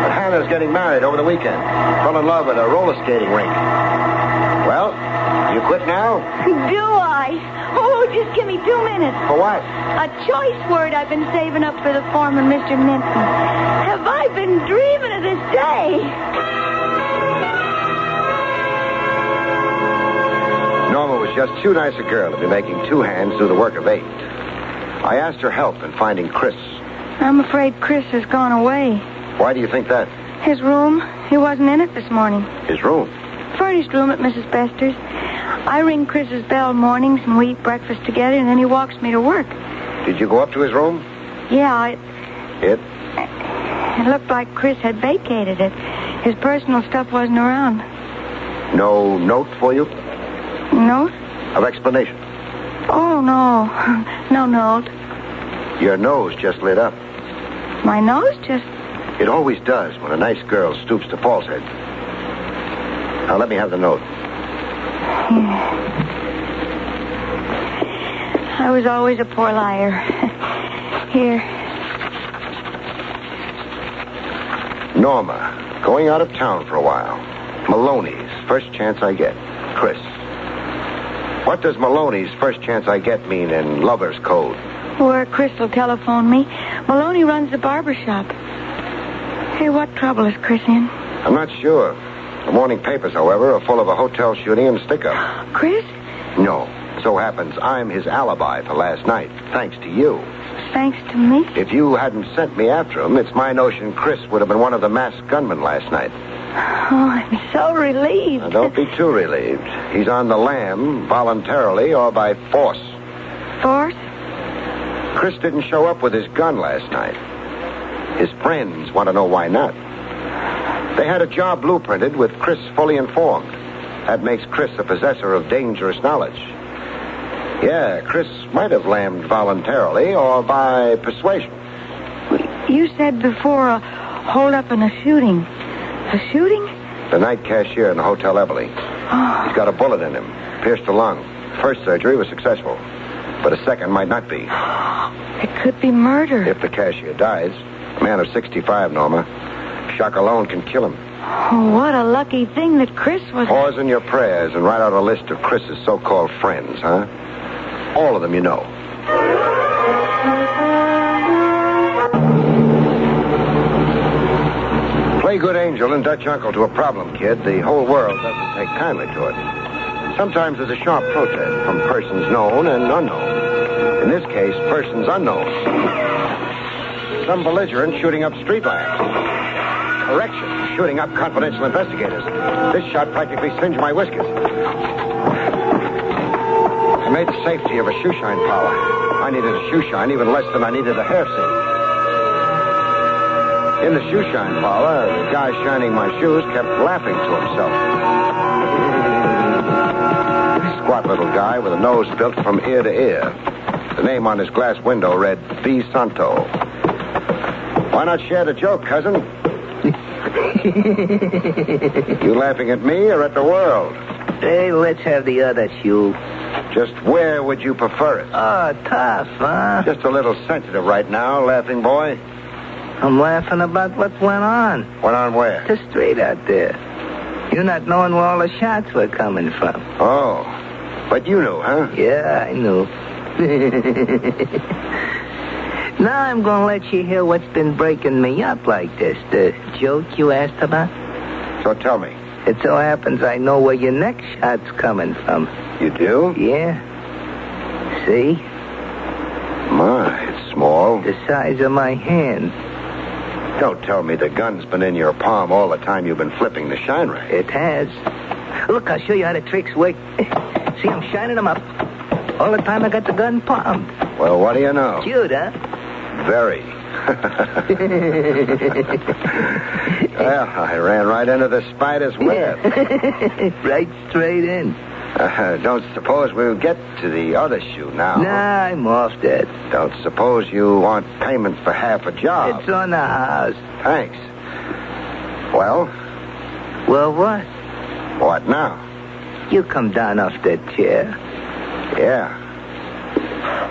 R: But Hannah's getting married over the weekend. Fell in love at a roller skating rink. Well, you quit now?
O: Do I? Oh, just give me 2 minutes.
R: For what?
O: A choice word I've been saving up for the foreman, Mr. Minton. Have I been dreaming of this day?
R: Norma was just too nice a girl to be making 2 hands do the work of 8. I asked her help in finding Chris.
O: I'm afraid Chris has gone away.
R: Why do you think that?
O: His room. He wasn't in it this morning.
R: His room?
O: Furnished room at Mrs. Bester's. I ring Chris's bell mornings and we eat breakfast together and then he walks me to work.
R: Did you go up to his room?
O: Yeah,
R: It
O: looked like Chris had vacated it. His personal stuff wasn't around.
R: No note for you?
O: Note?
R: Of explanation?
O: Oh, no. No note.
R: Your nose just lit up.
O: My nose just...
R: It always does when a nice girl stoops to falsehood. Now, let me have the note.
O: I was always a poor liar. Here.
R: Norma, going out of town for a while. Maloney's, first chance I get. Chris. What does Maloney's first chance I get mean in lover's code?
O: Where Chris will telephone me. Maloney runs the barber shop. Hey, what trouble is Chris in?
R: I'm not sure. The morning papers, however, are full of a hotel shooting and stick-up.
O: Chris?
R: No. So happens I'm his alibi for last night, thanks to you.
O: Thanks to me?
R: If you hadn't sent me after him, it's my notion Chris would have been one of the masked gunmen last night.
O: Oh, I'm so relieved.
R: Now, don't be too relieved. He's on the lam, voluntarily or by force.
O: Force?
R: Chris didn't show up with his gun last night. His friends want to know why not. They had a job blueprinted with Chris fully informed. That makes Chris a possessor of dangerous knowledge. Yeah, Chris might have lammed voluntarily or by persuasion.
O: You said before a hold-up and a shooting. A shooting?
R: The night cashier in the Hotel Eberly.
O: Oh.
R: He's got a bullet in him, pierced the lung. First surgery was successful, but a second might not be.
O: It could be murder.
R: If the cashier dies. A man of 65, Norma. Shock alone can kill him.
O: Oh, what a lucky thing that Chris was...
R: Pause in your prayers and write out a list of Chris's so-called friends, huh? All of them you know. Play good angel and Dutch uncle to a problem kid. The whole world doesn't take kindly to it. Sometimes there's a sharp protest from persons known and unknown. In this case, persons unknown. Some belligerent shooting up street lamps. Correction, shooting up confidential investigators. This shot practically singed my whiskers. I made the safety of a shoeshine parlor. I needed a shoe shine even less than I needed a hair scene. In the shoe shine parlor, the guy shining my shoes kept laughing to himself. Squat little guy with a nose built from ear to ear. The name on his glass window read V. Santo. Why not share the joke, cousin? You laughing at me or at the world?
L: Hey, let's have the other shoe.
R: Just where would you prefer it?
L: Oh, tough, huh?
R: Just a little sensitive right now, laughing boy.
L: I'm laughing about what went on.
R: Went on where?
L: The street out there. You not knowing where all the shots were coming from.
R: Oh, but you knew, huh?
L: Yeah, I knew. Now I'm going to let you hear what's been breaking me up like this. The joke you asked about.
R: So tell me.
L: It so happens I know where your next shot's coming from.
R: You do?
L: Yeah. See?
R: My, it's small.
L: The size of my hand.
R: Don't tell me the gun's been in your palm all the time you've been flipping the shine ray.
L: It has. Look, I'll show you how the tricks work. See, I'm shining them up. All the time I got the gun palmed.
R: Well, what do you know?
L: Cute, huh?
R: Very. Well, I ran right into the spider's web.
L: Right straight in.
R: Don't suppose we'll get to the other shoe now.
L: Nah, I'm off that.
R: Don't suppose you want payment for half a job.
L: It's on the house.
R: Thanks. Well?
L: Well, what?
R: What now?
L: You come down off that chair.
R: Yeah.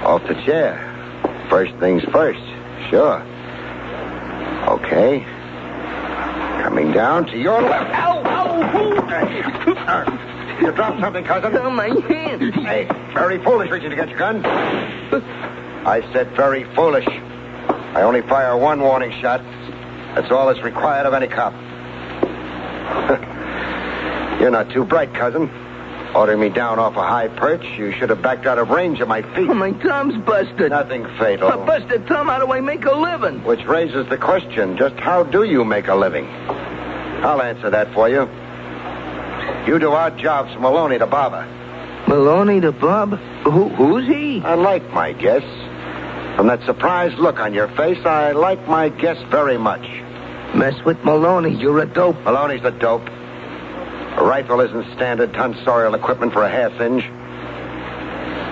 R: Off the chair. First things first. Sure. Okay. Coming down to your left. Ow! You dropped something, cousin?
L: Oh, my hand.
R: Hey, very foolish reaching to get your gun. I said very foolish. I only fire one warning shot. That's all that's required of any cop. You're not too bright, cousin. Ordering me down off a high perch, you should have backed out of range of my feet.
L: Oh, my thumb's busted.
R: Nothing fatal.
L: A busted thumb, how do I make a living?
R: Which raises the question, just how do you make a living? I'll answer that for you. You do odd jobs from Maloney to Barber.
L: Maloney to Bob? Who's he?
R: I like my guess. From that surprised look on your face, I like my guess very much.
L: Mess with Maloney, you're a dope.
R: Maloney's the dope. A rifle isn't standard tonsorial equipment for a hair singe.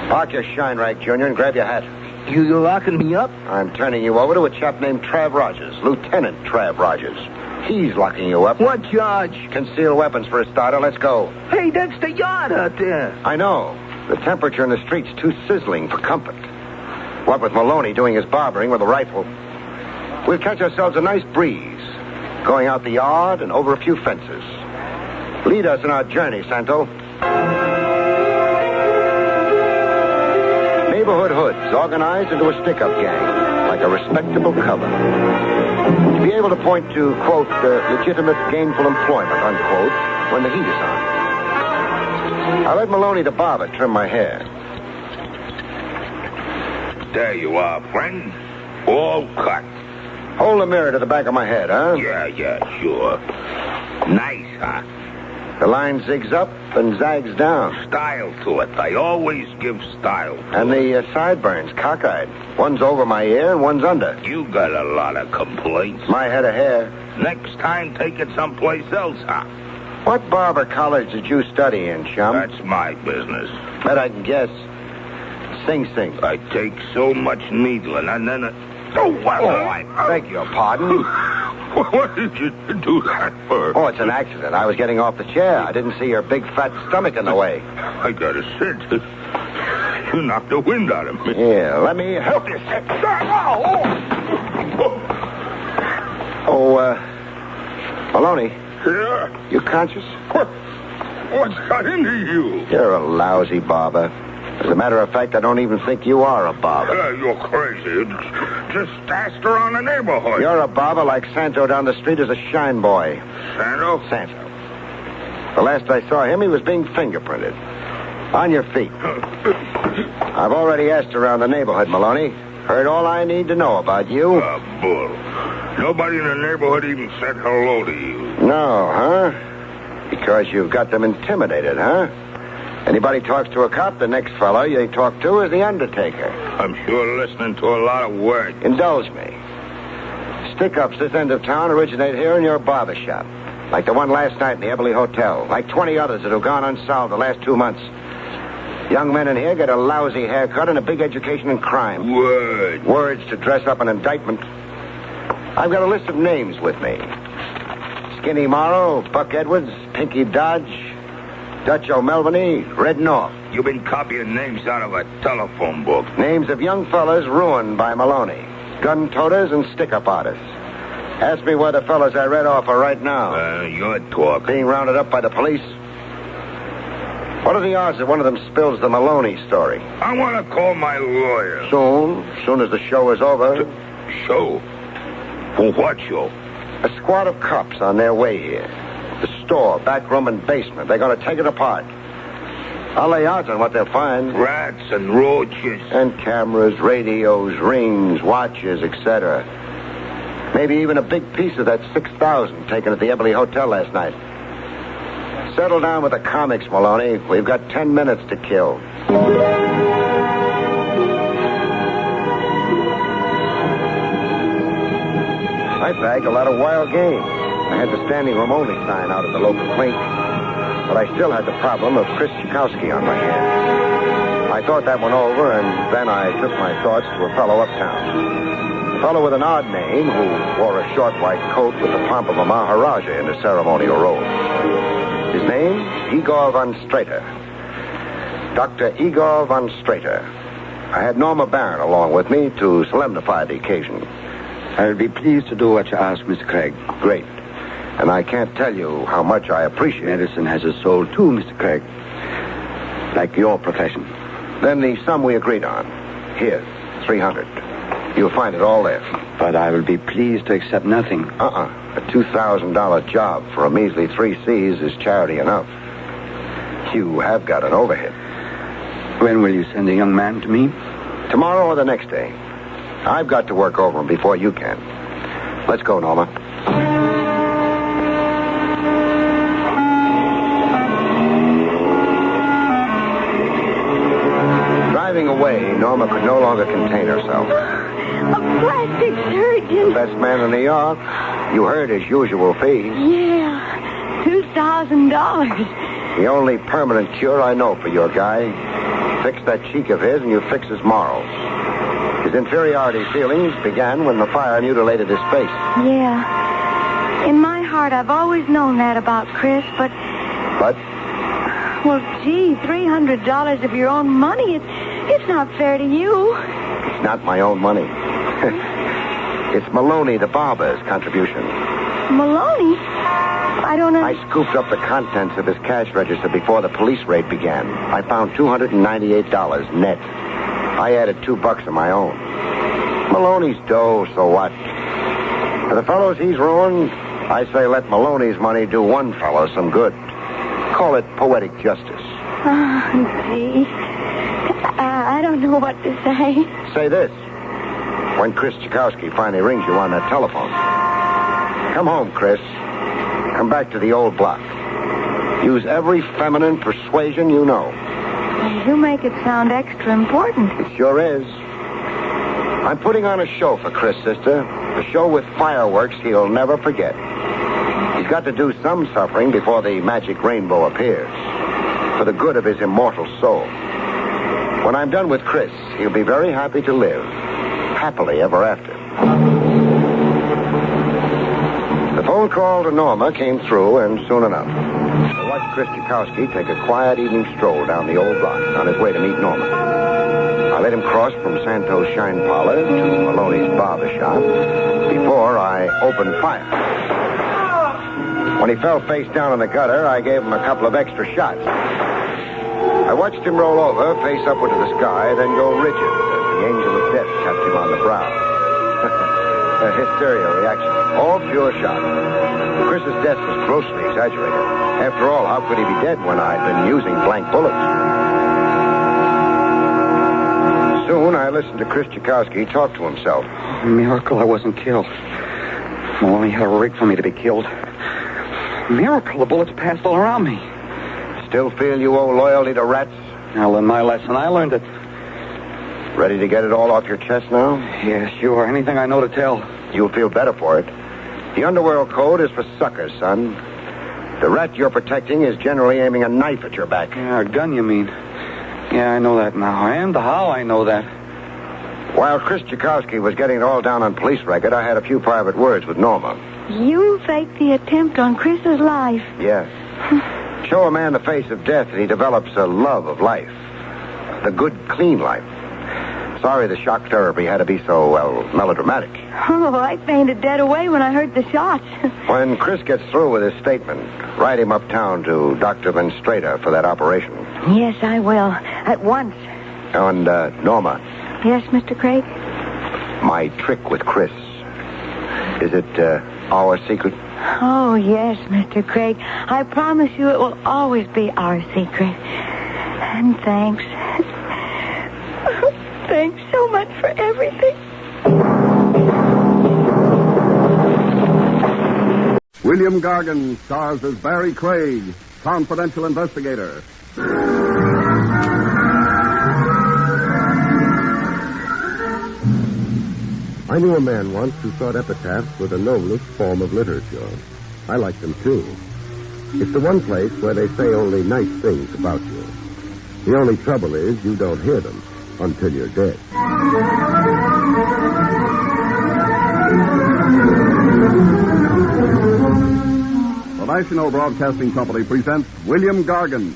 R: Park your shine rag, Junior, and grab your hat.
L: You're locking me up?
R: I'm turning you over to a chap named Trav Rogers, Lieutenant Trav Rogers. He's locking you up.
L: What charge?
R: Concealed weapons for a starter. Let's go.
L: Hey, that's the yard out there.
R: I know. The temperature in the street's too sizzling for comfort. What with Maloney doing his barbering with a rifle, we'll catch ourselves a nice breeze, going out the yard and over a few fences. Lead us in our journey, Santo. Neighborhood hoods organized into a stick-up gang, like a respectable cover. To be able to point to, quote, legitimate gainful employment, unquote, when the heat is on. I let Maloney the barber trim my hair.
U: There you are, friend. All cut.
R: Hold the mirror to the back of my head, huh?
U: Yeah, sure. Nice, huh?
R: The line zigs up and zags down.
U: Style to it. I always give style to
R: and the sideburns, cockeyed. One's over my ear and one's under.
U: You got a lot of complaints.
R: My head of hair.
U: Next time, take it someplace else, huh?
R: What barber college did you study in, chum?
U: That's my business.
R: Bet I can guess. Sing Sing.
U: I take so much needling and then...
R: I beg your pardon?
U: What did you do that for?
R: Oh, it's an accident. I was getting off the chair. I didn't see your big fat stomach in the way.
U: I gotta sit. You knocked the wind out of me.
R: Yeah, let me help you sit. Maloney.
U: Yeah?
R: You conscious?
U: What's got into you?
R: You're a lousy barber. As a matter of fact, I don't even think you are a barber.
U: You're crazy. Just asked around the neighborhood.
R: You're a barber like Santo down the street is a shine boy.
U: Santo?
R: Santo. The last I saw him, he was being fingerprinted. On your feet. I've already asked around the neighborhood, Maloney. Heard all I need to know about you.
U: Bull. Nobody in the neighborhood even said hello to you.
R: No, huh? Because you've got them intimidated, huh? Anybody talks to a cop, the next fellow they talk to is the Undertaker.
U: I'm sure listening to a lot of words.
R: Indulge me. Stick-ups this end of town originate here in your barber shop. Like the one last night in the Eberly Hotel. Like 20 others that have gone unsolved the last 2 months. Young men in here get a lousy haircut and a big education in crime.
U: Words.
R: Words to dress up an indictment. I've got a list of names with me. Skinny Morrow, Buck Edwards, Pinky Dodge, Dutch O'Melveny, Red North.
U: You've been copying names out of a telephone book.
R: Names of young fellas ruined by Maloney. Gun toters and stick-up artists. Ask me where the fellas I read off are right now.
U: Your talk.
R: Being rounded up by the police. What are the odds that one of them spills the Maloney story?
U: I want to call my lawyer.
R: Soon as the show is over.
U: Show? For what show?
R: A squad of cops on their way here. The store, back room, and basement. They're going to take it apart. I'll lay odds on what they'll find.
U: Rats and roaches.
R: And cameras, radios, rings, watches, etc. Maybe even a big piece of that $6,000 taken at the Eberly Hotel last night. Settle down with the comics, Maloney. We've got 10 minutes to kill. I bagged a lot of wild game. I had the standing room only sign out at the local clink. But I still had the problem of Chris Chikowski on my hands. I thought that one over, and then I took my thoughts to a fellow uptown. A fellow with an odd name who wore a short white coat with the pomp of a Maharaja in his ceremonial robe. His name, Igor von Strater. Dr. Igor von Strater. I had Norma Barron along with me to solemnify the occasion.
Q: I'll be pleased to do what you ask, Mr. Craig.
R: Great. And I can't tell you how much I appreciate it.
Q: Medicine has a soul, too, Mr. Craig. Like your profession.
R: Then the sum we agreed on. Here, $300. You'll find it all there.
Q: But I will be pleased to accept nothing.
R: A $2,000 job for a measly 3 C's is charity enough. You have got an overhead.
Q: When will you send a young man to me?
R: Tomorrow or the next day. I've got to work over him before you can. Let's go, Norma. Driving away, Norma could no longer contain herself.
O: A plastic surgeon.
R: The best man in New York. You heard his usual fees.
O: Yeah, $2,000.
R: The only permanent cure I know for your guy. Fix that cheek of his and you fix his morals. His inferiority feelings began when the fire mutilated his face.
O: Yeah. In my heart, I've always known that about Chris, but...
R: But?
O: Well, gee, $300 of your own money, it's not fair to you.
R: It's not my own money. It's Maloney, the barber's contribution.
O: Maloney? I don't know.
R: I scooped up the contents of his cash register before the police raid began. I found $298 net. I added $2 of my own. Maloney's dough, so what? For the fellows he's ruined, I say let Maloney's money do one fellow some good. Call it poetic justice.
O: Oh, gee. I don't know what to say.
R: Say this. When Chris Chikowski finally rings you on that telephone. Come home, Chris. Come back to the old block. Use every feminine persuasion you know.
O: You make it sound extra important.
R: It sure is. I'm putting on a show for Chris, sister. A show with fireworks he'll never forget. He's got to do some suffering before the magic rainbow appears. For the good of his immortal soul. When I'm done with Chris, he'll be very happy to live. Happily ever after. The phone call to Norma came through, and soon enough. I watched Chris Chikowski take a quiet evening stroll down the old block on his way to meet Norma. I let him cross from Santos Shine Parlor to Maloney's barber shop before I opened fire. When he fell face down in the gutter, I gave him a couple of extra shots. I watched him roll over, face upward to the sky, then go rigid as the angel of death tapped him on the brow. A hysteria reaction. All pure shock. Chris's death was grossly exaggerated. After all, how could he be dead when I'd been using blank bullets? Soon, I listened to Chris Chikowski talk to himself.
Q: Miracle I wasn't killed. Maloney had a rig for me to be killed. Miracle, the bullets passed all around me.
R: Still feel you owe loyalty to rats?
Q: I learned my lesson. I learned it.
R: Ready to get it all off your chest now?
Q: Yeah, sure. Anything I know to tell.
R: You'll feel better for it. The Underworld Code is for suckers, son. The rat you're protecting is generally aiming a knife at your back.
Q: Yeah, a gun, you mean? Yeah, I know that now. And how I know that.
R: While Chris Tchaikovsky was getting it all down on police record, I had a few private words with Norma.
O: You faked the attempt on Chris's life.
R: Yes. Show a man the face of death and he develops a love of life. The good, clean life. Sorry the shock therapy had to be so, melodramatic.
O: Oh, I fainted dead away when I heard the shots.
R: When Chris gets through with his statement, ride him uptown to Dr. Van Strater for that operation.
O: Yes, I will. At once.
R: And, Norma.
O: Yes, Mr. Craig?
R: My trick with Chris. Is it, our secret?
O: Oh, yes, Mr. Craig. I promise you it will always be our secret. And thanks. Thanks so much for everything.
F: William Gargan stars as Barrie Craig, confidential investigator.
K: I knew a man once who thought epitaphs were the noblest form of literature. I like them, too. It's the one place where they say only nice things about you. The only trouble is you don't hear them until you're dead.
F: The National Broadcasting Company presents William Gargan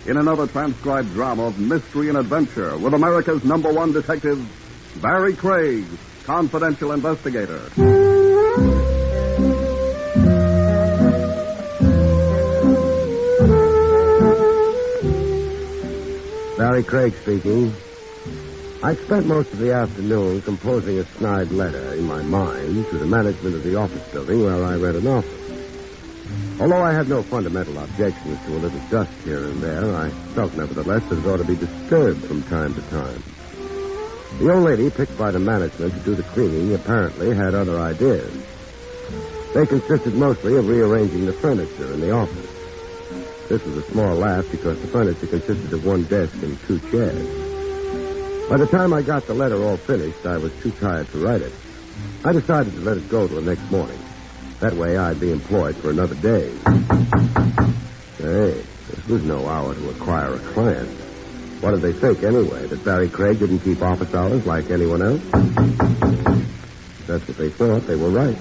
F: in another transcribed drama of mystery and adventure with America's #1 detective, Barrie Craig, confidential investigator.
K: Barrie Craig speaking. I spent most of the afternoon composing a snide letter in my mind to the management of the office building where I rent an office. Although I had no fundamental objections to a little dust here and there, I felt nevertheless that it ought to be disturbed from time to time. The old lady picked by the management to do the cleaning apparently had other ideas. They consisted mostly of rearranging the furniture in the office. This was a small laugh because the furniture consisted of one desk and 2 chairs. By the time I got the letter all finished, I was too tired to write it. I decided to let it go till the next morning. That way I'd be employed for another day. Hey, this was no hour to acquire a client. What did they think, anyway? That Barrie Craig didn't keep office hours like anyone else? If that's what they thought, they were right.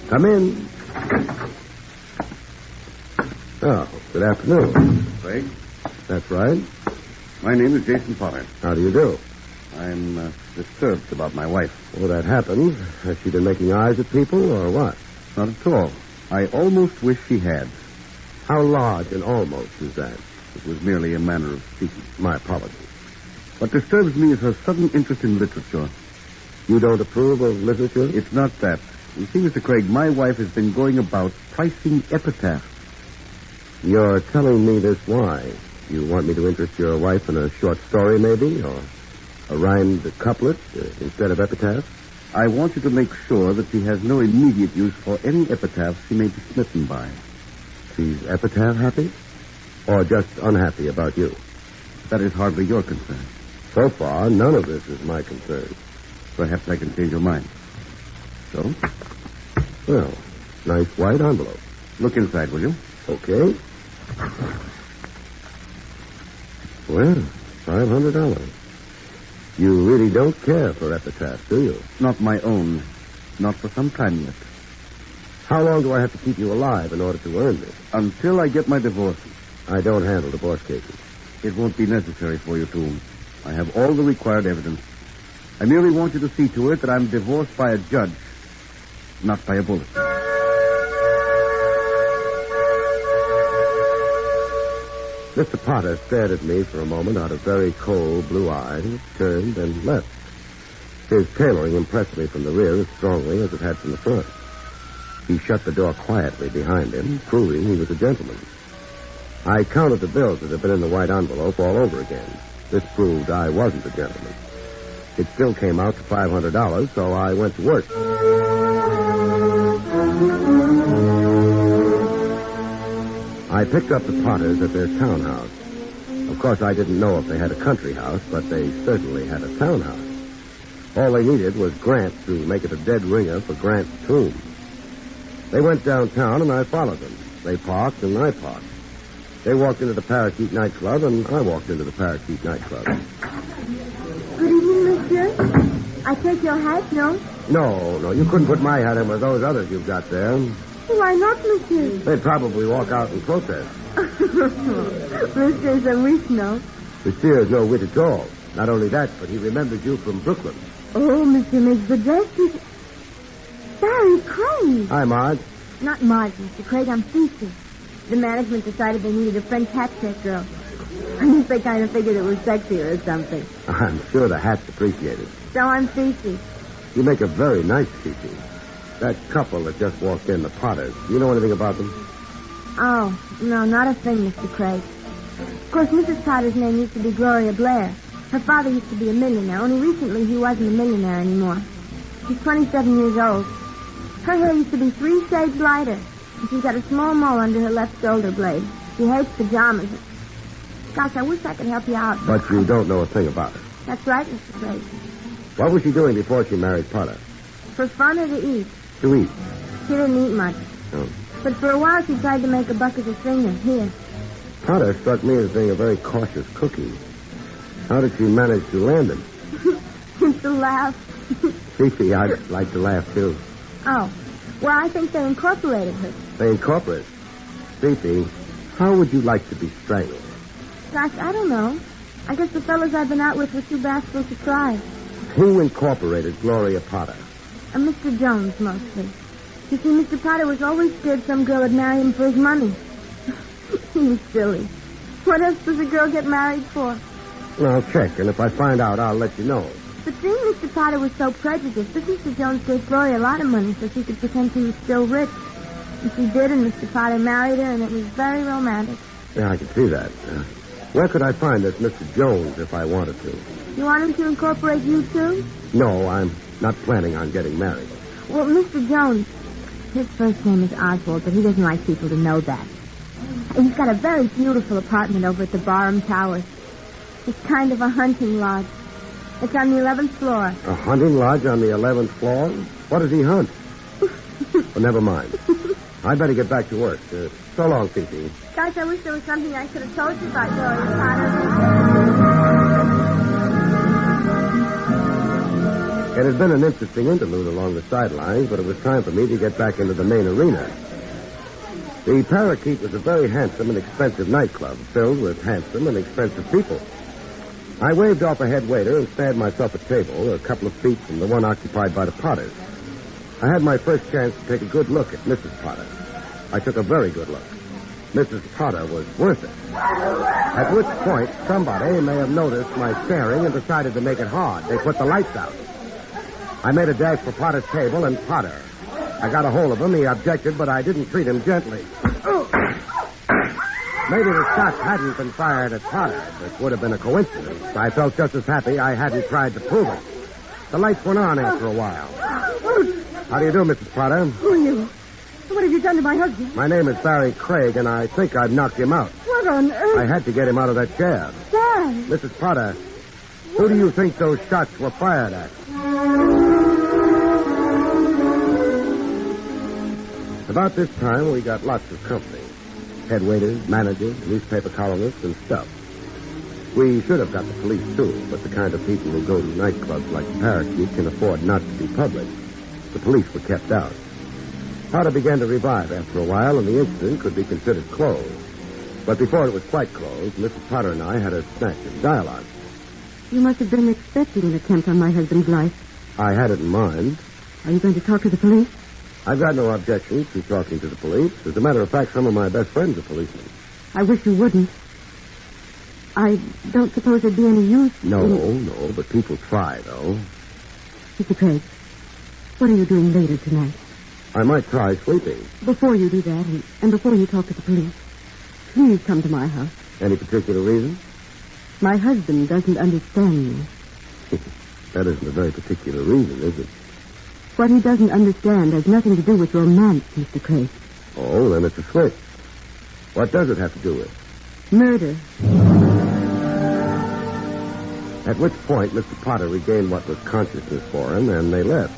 K: Come in. Oh, good afternoon.
F: Craig?
K: That's right.
F: My name is Jason Potter.
K: How do you do?
F: I'm disturbed about my wife.
K: Well, that happens. Has she been making eyes at people, or what?
F: Not at all. I almost wish she had.
K: How large an almost is that?
F: It was merely a manner of speaking.
K: My apologies.
F: What disturbs me is her sudden interest in literature.
K: You don't approve of literature?
F: It's not that. You see, Mr. Craig, my wife has been going about pricing epitaphs.
K: You're telling me this why? You want me to interest your wife in a short story, maybe? Or a rhymed couplet instead of epitaphs?
F: I want you to make sure that she has no immediate use for any epitaph she may be smitten by.
K: She's epitaph happy? Or just unhappy about you?
F: That is hardly your concern.
K: So far, none of this is my concern.
F: Perhaps I can change your mind. So?
K: Well, nice white envelope.
F: Look inside, will you?
K: Okay. Well, $500. You really don't care for epitaphs, do you?
F: Not my own. Not for some time yet.
K: How long do I have to keep you alive in order to earn this?
F: Until I get my divorce.
K: I don't handle divorce cases.
F: It won't be necessary for you to. I have all the required evidence. I merely want you to see to it that I'm divorced by a judge, not by a bullet.
K: Mr. Potter stared at me for a moment out of very cold blue eyes, turned, and left. His tailoring impressed me from the rear as strongly as it had from the front. He shut the door quietly behind him, proving he was a gentleman. I counted the bills that had been in the white envelope all over again. This proved I wasn't a gentleman. It still came out to $500, so I went to work. I I picked up the Potters at their townhouse. Of course, I didn't know if they had a country house, but they certainly had a townhouse. All they needed was Grant to make it a dead ringer for Grant's tomb. They went downtown, and I followed them. They parked, and I parked. They walked into the Parakeet nightclub, and I walked into the Parakeet nightclub.
C: Good evening, monsieur. I take your hat, no?
K: No, you couldn't put my hat in with those others you've got there.
C: Why not, monsieur?
K: They'd probably walk out and protest.
C: Monsieur's a wit, no?
K: Monsieur is no wit at all. Not only that, but he remembers you from Brooklyn.
C: Oh, monsieur makes the best. Barrie Craig.
K: Hi, Marge.
C: Not Marge, Mr. Craig. I'm Cece. The management decided they needed a French hat check girl. I guess they kind of figured it was sexier or something.
K: I'm sure the hat's appreciated.
C: So I'm Cece.
K: You make a very nice Cece. That couple that just walked in, the Potters, do you know anything about them?
C: Oh, no, not a thing, Mr. Craig. Of course, Mrs. Potter's name used to be Gloria Blair. Her father used to be a millionaire, only recently he wasn't a millionaire anymore. She's 27 years old. Her hair used to be 3 shades lighter, and she's got a small mole under her left shoulder blade. She hates pajamas. Gosh, I wish I could help you out.
K: But you don't know a thing about her.
C: That's right, Mr. Craig.
K: What was she doing before she married Potter?
C: For fun or to eat?
K: To eat.
C: She didn't eat much.
K: Oh.
C: But for a while she tried to make a buck as a singer. Here.
K: Potter struck me as being a very cautious cookie. How did she manage to land him?
C: It's a laugh.
K: Fifi, I'd like to laugh, too.
C: Oh. Well, I think they incorporated her.
K: They incorporated? Fifi, how would you like to be strangled?
C: Gosh, I don't know. I guess the fellas I've been out with were too bashful to try.
K: Who incorporated Gloria Potter?
C: Mr. Jones, mostly. You see, Mr. Potter was always scared some girl would marry him for his money. He was silly. What else does a girl get married for?
K: Well, I'll check, and if I find out, I'll let you know.
C: But seeing Mr. Potter was so prejudiced, this Mr. Jones gave Gloria a lot of money so she could pretend she was still rich. And she did, and Mr. Potter married her, and it was very romantic.
K: Yeah, I can see that. Where could I find this Mr. Jones if I wanted to?
C: You want him to incorporate you, too?
K: No, I'm not planning on getting married.
C: Well, Mr. Jones, his first name is Oswald, but he doesn't like people to know that. And he's got a very beautiful apartment over at the Barham Towers. It's kind of a hunting lodge. It's on the 11th floor.
K: A hunting lodge on the 11th floor? What does he hunt? Well, never mind. I'd better get back to work. So long, Fifi.
C: Gosh, I wish there was something I could have told you about Gloria Potter.
K: It had been an interesting interlude along the sidelines, but it was time for me to get back into the main arena. The Parakeet was a very handsome and expensive nightclub filled with handsome and expensive people. I waved off a head waiter and stared myself a table a couple of feet from the one occupied by the Potters. I had my first chance to take a good look at Mrs. Potter. I took a very good look. Mrs. Potter was worth it. At which point, somebody may have noticed my staring and decided to make it hard. They put the lights out. I made a dash for Potter's table, and Potter. I got a hold of him. He objected, but I didn't treat him gently. Maybe the shots hadn't been fired at Potter. It would have been a coincidence. I felt just as happy I hadn't tried to prove it. The lights went on after a while. How do you do, Mrs. Potter?
C: Who are you? What have you done to my husband?
K: My name is Barrie Craig, and I think I've knocked him out.
C: What on earth?
K: I had to get him out of that chair.
C: Dad!
K: Mrs. Potter, who do you think those shots were fired at? About this time, we got lots of company. Head waiters, managers, newspaper columnists, and stuff. We should have got the police, too, but the kind of people who go to nightclubs like the Parakeet can afford not to be public. The police were kept out. Potter began to revive after a while, and the incident could be considered closed. But before it was quite closed, Mrs. Potter and I had a snatch of dialogue.
C: You must have been expecting an attempt on my husband's life.
K: I had it in mind.
C: Are you going to talk to the police?
K: I've got no objections to talking to the police. As a matter of fact, some of my best friends are policemen.
C: I wish you wouldn't. I don't suppose there'd be any use.
K: No, but people try, though.
C: Mr. Craig, what are you doing later tonight?
K: I might try sleeping.
C: Before you do that, and before you talk to the police, please come to my house.
K: Any particular reason?
C: My husband doesn't understand me.
K: That isn't a very particular reason, is it?
C: What he doesn't understand has nothing to do with romance, Mr. Craig.
K: Oh, then it's a switch. What does it have to do with?
C: Murder.
K: At which point, Mr. Potter regained what was consciousness for him, and they left.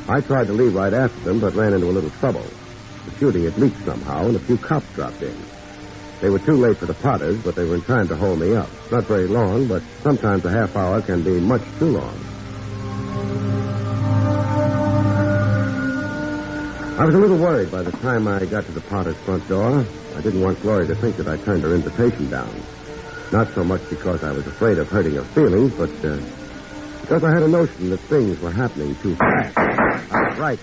K: I tried to leave right after them, but ran into a little trouble. The shooting had leaked somehow, and a few cops dropped in. They were too late for the Potters, but they were in time to hold me up. Not very long, but sometimes a half hour can be much too long. I was a little worried by the time I got to the Potters' front door. I didn't want Gloria to think that I turned her invitation down. Not so much because I was afraid of hurting her feelings, but because I had a notion that things were happening too fast. I was right.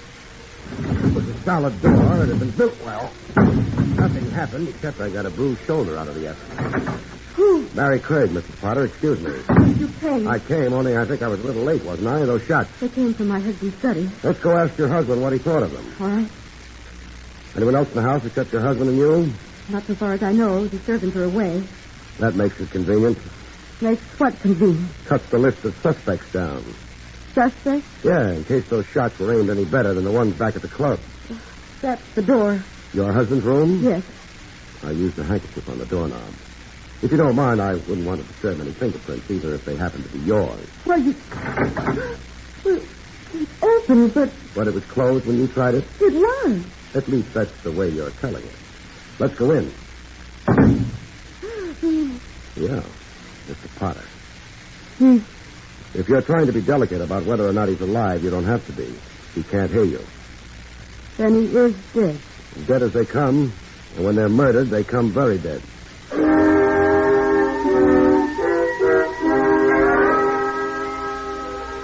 K: It was a solid door. It had been built well. Nothing happened except I got a bruised shoulder out of the effort. Barrie Craig, Mrs. Potter, excuse me.
C: You came.
K: I came, only I think I was a little late, wasn't I? Those shots.
C: They came from my husband's study.
K: Let's go ask your husband what he thought of them.
C: All right.
K: Anyone else in the house except your husband and you?
C: Not so far as I know. The servants are away.
K: That makes it convenient.
C: Makes what convenient?
K: Cuts the list of suspects down.
C: Suspects?
K: Yeah, in case those shots were aimed any better than the ones back at the club.
C: That's the door.
K: Your husband's room?
C: Yes.
K: I used a handkerchief on the doorknob. If you don't mind, I wouldn't want to disturb any fingerprints, either if they happen to be yours.
C: Well, Well, it's open, but...
K: But it was closed when you tried it?
C: It was.
K: At least that's the way you're telling it. Let's go in. Yeah, Mr. Potter. If you're trying to be delicate about whether or not he's alive, you don't have to be. He can't hear you.
C: Then he is dead.
K: As dead as they come, and when they're murdered, they come very dead.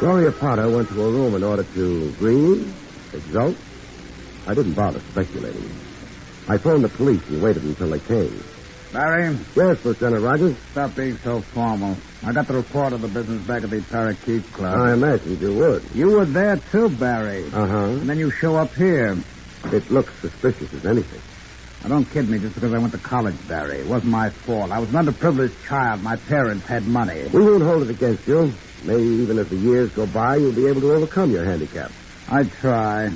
K: Gloria Potter went to her room in order to grieve, exult. I didn't bother speculating. I phoned the police and waited until they came.
H: Barry?
K: Yes, Lieutenant Rogers?
H: Stop being so formal. I got the report of the business back at the Parakeet Club.
K: I imagined you would.
H: You were there too, Barry.
K: Uh-huh.
H: And then you show up here.
K: It looks suspicious as anything.
H: Now, don't kid me just because I went to college, Barry. It wasn't my fault. I was an underprivileged child. My parents had money.
K: We won't hold it against you. Maybe even as the years go by, you'll be able to overcome your handicap.
H: I'd try.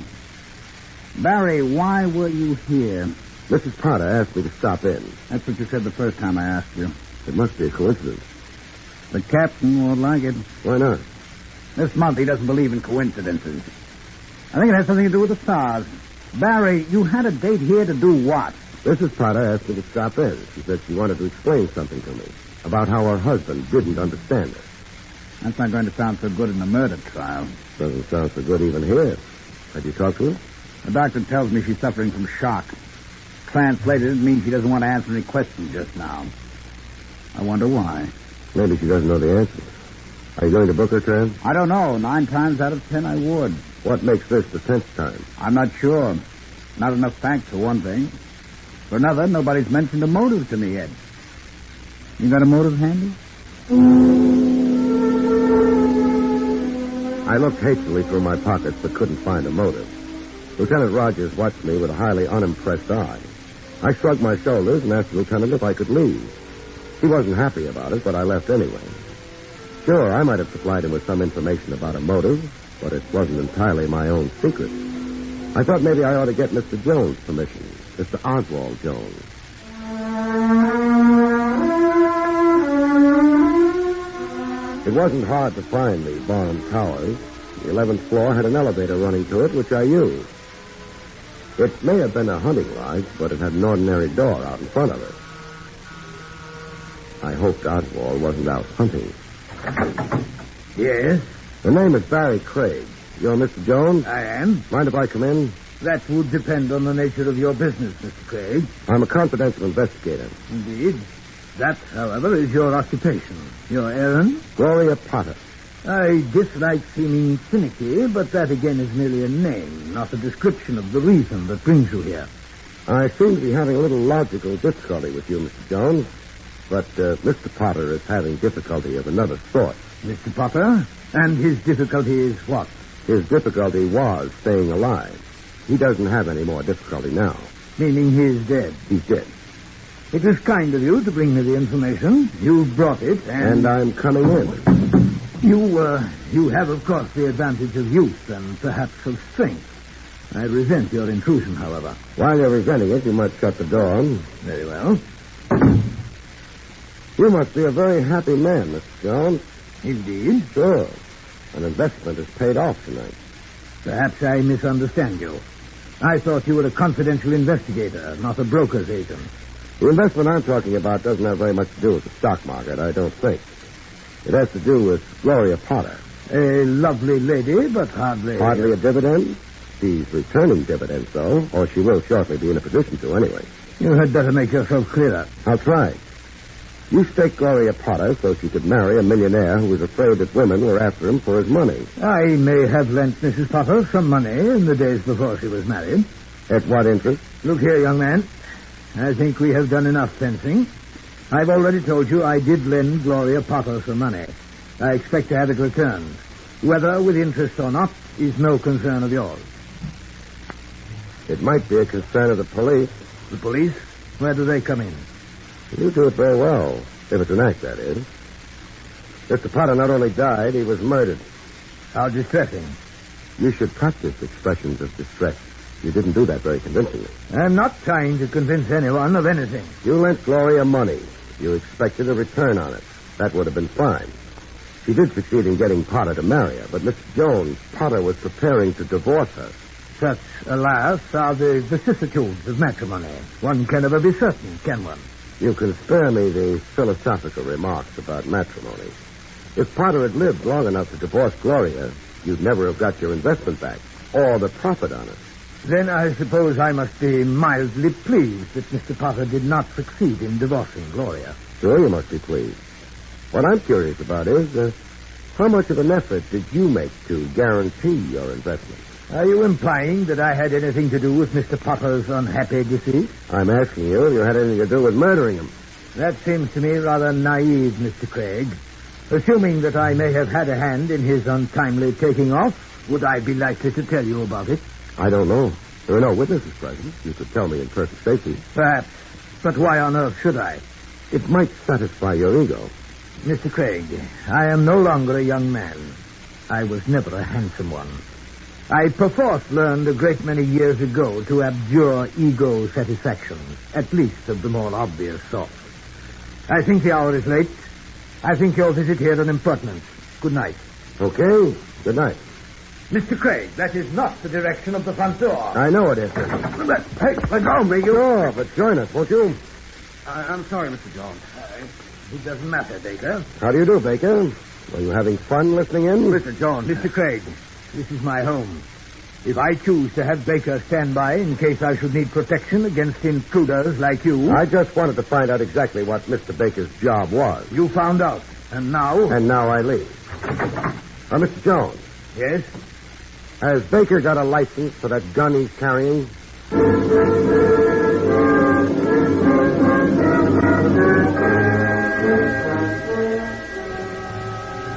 H: Barry, why were you here?
K: Mrs. Potter asked me to stop in.
H: That's what you said the first time I asked you.
K: It must be a coincidence.
H: The captain won't like it.
K: Why not?
H: This month he doesn't believe in coincidences. I think it has something to do with the stars. Barry, you had a date here to do what?
K: Mrs. Potter asked me to stop in. She said she wanted to explain something to me about how her husband didn't understand her.
H: That's not going to sound so good in a murder trial.
K: Doesn't sound so good even here. Had you talked to her?
H: The doctor tells me she's suffering from shock. Translated, it means she doesn't want to answer any questions just now. I wonder why.
K: Maybe she doesn't know the answer. Are you going to book her, Tran?
H: I don't know. 9 times out of 10 I would.
K: What makes this the 10th time?
H: I'm not sure. Not enough facts, for one thing. For another, nobody's mentioned a motive to me yet. You got a motive handy?
K: I looked hastily through my pockets but couldn't find a motive. Lieutenant Rogers watched me with a highly unimpressed eye. I shrugged my shoulders and asked the lieutenant if I could leave. He wasn't happy about it, but I left anyway. Sure, I might have supplied him with some information about a motive, but it wasn't entirely my own secret. I thought maybe I ought to get Mr. Jones' permission, Mr. Oswald Jones. It wasn't hard to find the barn towers. The 11th floor had an elevator running to it, which I used. It may have been a hunting lodge, but it had an ordinary door out in front of it. I hoped Oswald wasn't out hunting.
H: Yes?
K: The name is Barrie Craig. You're Mr. Jones?
H: I am.
K: Mind if I come in?
H: That would depend on the nature of your business, Mr. Craig.
K: I'm a confidential investigator.
H: Indeed. That, however, is your occupation. Your errand?
K: Gloria Potter.
H: I dislike seeming finicky, but that again is merely a name, not a description of the reason that brings you here.
K: I seem to be having a little logical difficulty with you, Mr. Jones. But Mr. Potter is having difficulty of another sort.
H: Mr. Potter? And his difficulty is what?
K: His difficulty was staying alive. He doesn't have any more difficulty now.
H: Meaning he's dead?
K: He's dead.
H: It is kind of you to bring me the information. You brought it,
K: and I'm coming in.
H: You have, of course, the advantage of youth and perhaps of strength.
I: I resent your intrusion, however.
K: While you're resenting it, you might shut the door.
I: Very well.
K: You must be a very happy man, Mr. Jones.
I: Indeed.
K: Sure. An investment has paid off tonight.
I: Perhaps I misunderstand you. I thought you were a confidential investigator, not a broker's agent.
K: The investment I'm talking about doesn't have very much to do with the stock market, I don't think. It has to do with Gloria Potter.
I: A lovely lady, but hardly...
K: Hardly a dividend? She's returning dividends, though, or she will shortly be in a position to, anyway.
I: You had better make yourself clearer.
K: I'll try. You staked Gloria Potter so she could marry a millionaire who was afraid that women were after him for his money.
I: I may have lent Mrs. Potter some money in the days before she was married.
K: At what interest?
I: Look here, young man. I think we have done enough fencing. I've already told you I did lend Gloria Potter some money. I expect to have it returned. Whether with interest or not is no concern of yours.
K: It might be a concern of the police.
I: The police? Where do they come in?
K: You do it very well. If it's an act, that is. Mr. Potter not only died, he was murdered.
I: How distressing.
K: You should practice expressions of distress. You didn't do that very convincingly.
I: I'm not trying to convince anyone of anything.
K: You lent Gloria money. You expected a return on it. That would have been fine. She did succeed in getting Potter to marry her, but Mr. Jones, Potter was preparing to divorce her.
I: Such, alas, are the vicissitudes of matrimony. One can never be certain, can one?
K: You can spare me the philosophical remarks about matrimony. If Potter had lived long enough to divorce Gloria, you'd never have got your investment back, or the profit on it.
I: Then I suppose I must be mildly pleased that Mr. Potter did not succeed in divorcing Gloria.
K: Sure, you must be pleased. What I'm curious about is, how much of an effort did you make to guarantee your investment?
I: Are you implying that I had anything to do with Mr. Potter's unhappy decease?
K: I'm asking you if you had anything to do with murdering him.
I: That seems to me rather naive, Mr. Craig. Assuming that I may have had a hand in his untimely taking off, would I be likely to tell you about it?
K: I don't know. There are no witnesses present. You could tell me in perfect safety.
I: Perhaps. But why on earth should I?
K: It might satisfy your ego.
I: Mr. Craig, I am no longer a young man. I was never a handsome one. I perforce learned a great many years ago to abjure ego satisfactions, at least of the more obvious sort. I think the hour is late. I think your visit here an impertinence. Good night.
K: Okay. Good night.
I: Mr. Craig, that is not the direction of the front door.
K: I know it isn't.
I: Hey, let go, may you?
K: Sure, but join us, won't you?
I: I'm sorry, Mr. Jones. It doesn't matter, Baker.
K: How do you do, Baker? Are you having fun listening in?
I: Mr. Jones. Mr. Craig, this is my home. If I choose to have Baker stand by in case I should need protection against intruders like you...
K: I just wanted to find out exactly what Mr. Baker's job was.
I: You found out. And now...
K: And now I leave. Mr. Jones.
I: Yes?
K: Has Baker got a license for that gun he's carrying?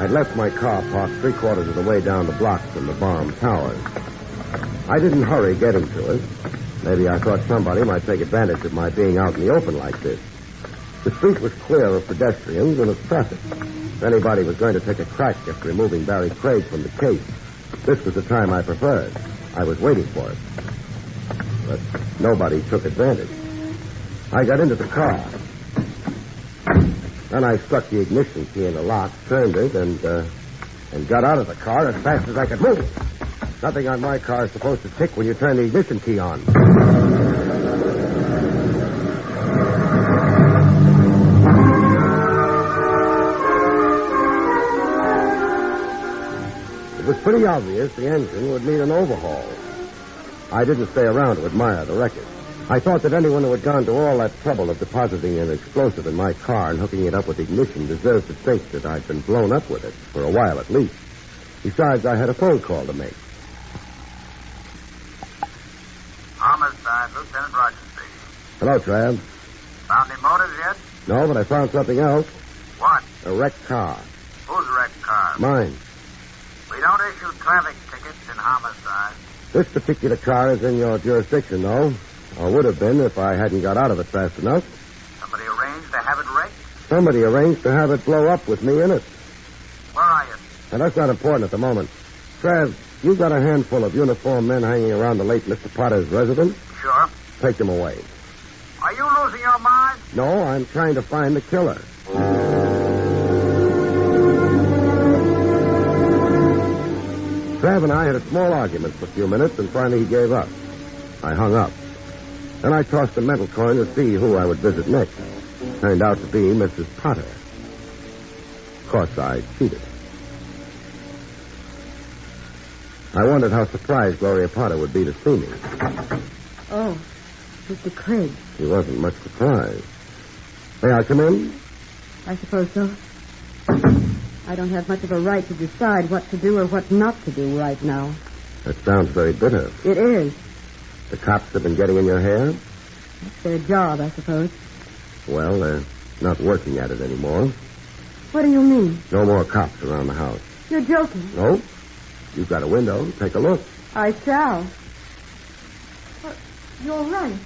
K: I'd left my car parked 3/4 of the way down the block from the bomb towers. I didn't hurry getting to it. Maybe I thought somebody might take advantage of my being out in the open like this. The street was clear of pedestrians and of traffic. If anybody was going to take a crack at removing Barrie Craig from the case, this was the time I preferred. I was waiting for it. But nobody took advantage. I got into the car. Then I stuck the ignition key in the lock, turned it, and got out of the car as fast as I could move. Nothing on my car is supposed to tick when you turn the ignition key on. It was pretty obvious the engine would need an overhaul. I didn't stay around to admire the wreckage. I thought that anyone who had gone to all that trouble of depositing an explosive in my car and hooking it up with ignition deserved to think that I'd been blown up with it, for a while at least. Besides, I had a phone call to make.
V: Homicide, Lieutenant Rogers speaking.
K: Hello, Trav.
V: Found any motives yet?
K: No, but I found something else.
V: What?
K: A wrecked car.
V: Whose wrecked car?
K: Mine.
V: We don't issue traffic tickets in Homicide.
K: This particular car is in your jurisdiction, though. Or would have been if I hadn't got out of it fast enough.
V: Somebody arranged to have it wrecked?
K: Somebody arranged to have it blow up with me in it.
V: Where are you?
K: Now, that's not important at the moment. Trav, You got a handful of uniformed men hanging around the late Mr. Potter's residence?
V: Sure.
K: Take them away.
V: Are you losing your mind?
K: No, I'm trying to find the killer. Trav and I had a small argument for a few minutes, and finally he gave up. I hung up. Then I tossed a mental coin to see who I would visit next. Turned out to be Mrs. Potter. Of course, I cheated. I wondered how surprised Gloria Potter would be to see me.
C: Oh, Mr. Craig.
K: She wasn't much surprised. May I come in?
C: I suppose so. I don't have much of a right to decide what to do or what not to do right now.
K: That sounds very bitter.
C: It is.
K: The cops have been getting in your hair?
C: That's their job, I suppose.
K: Well, they're not working at it anymore.
C: What do you mean?
K: No more cops around the house.
C: You're joking.
K: No? You've got a window. Take a look.
C: I shall. But you're right.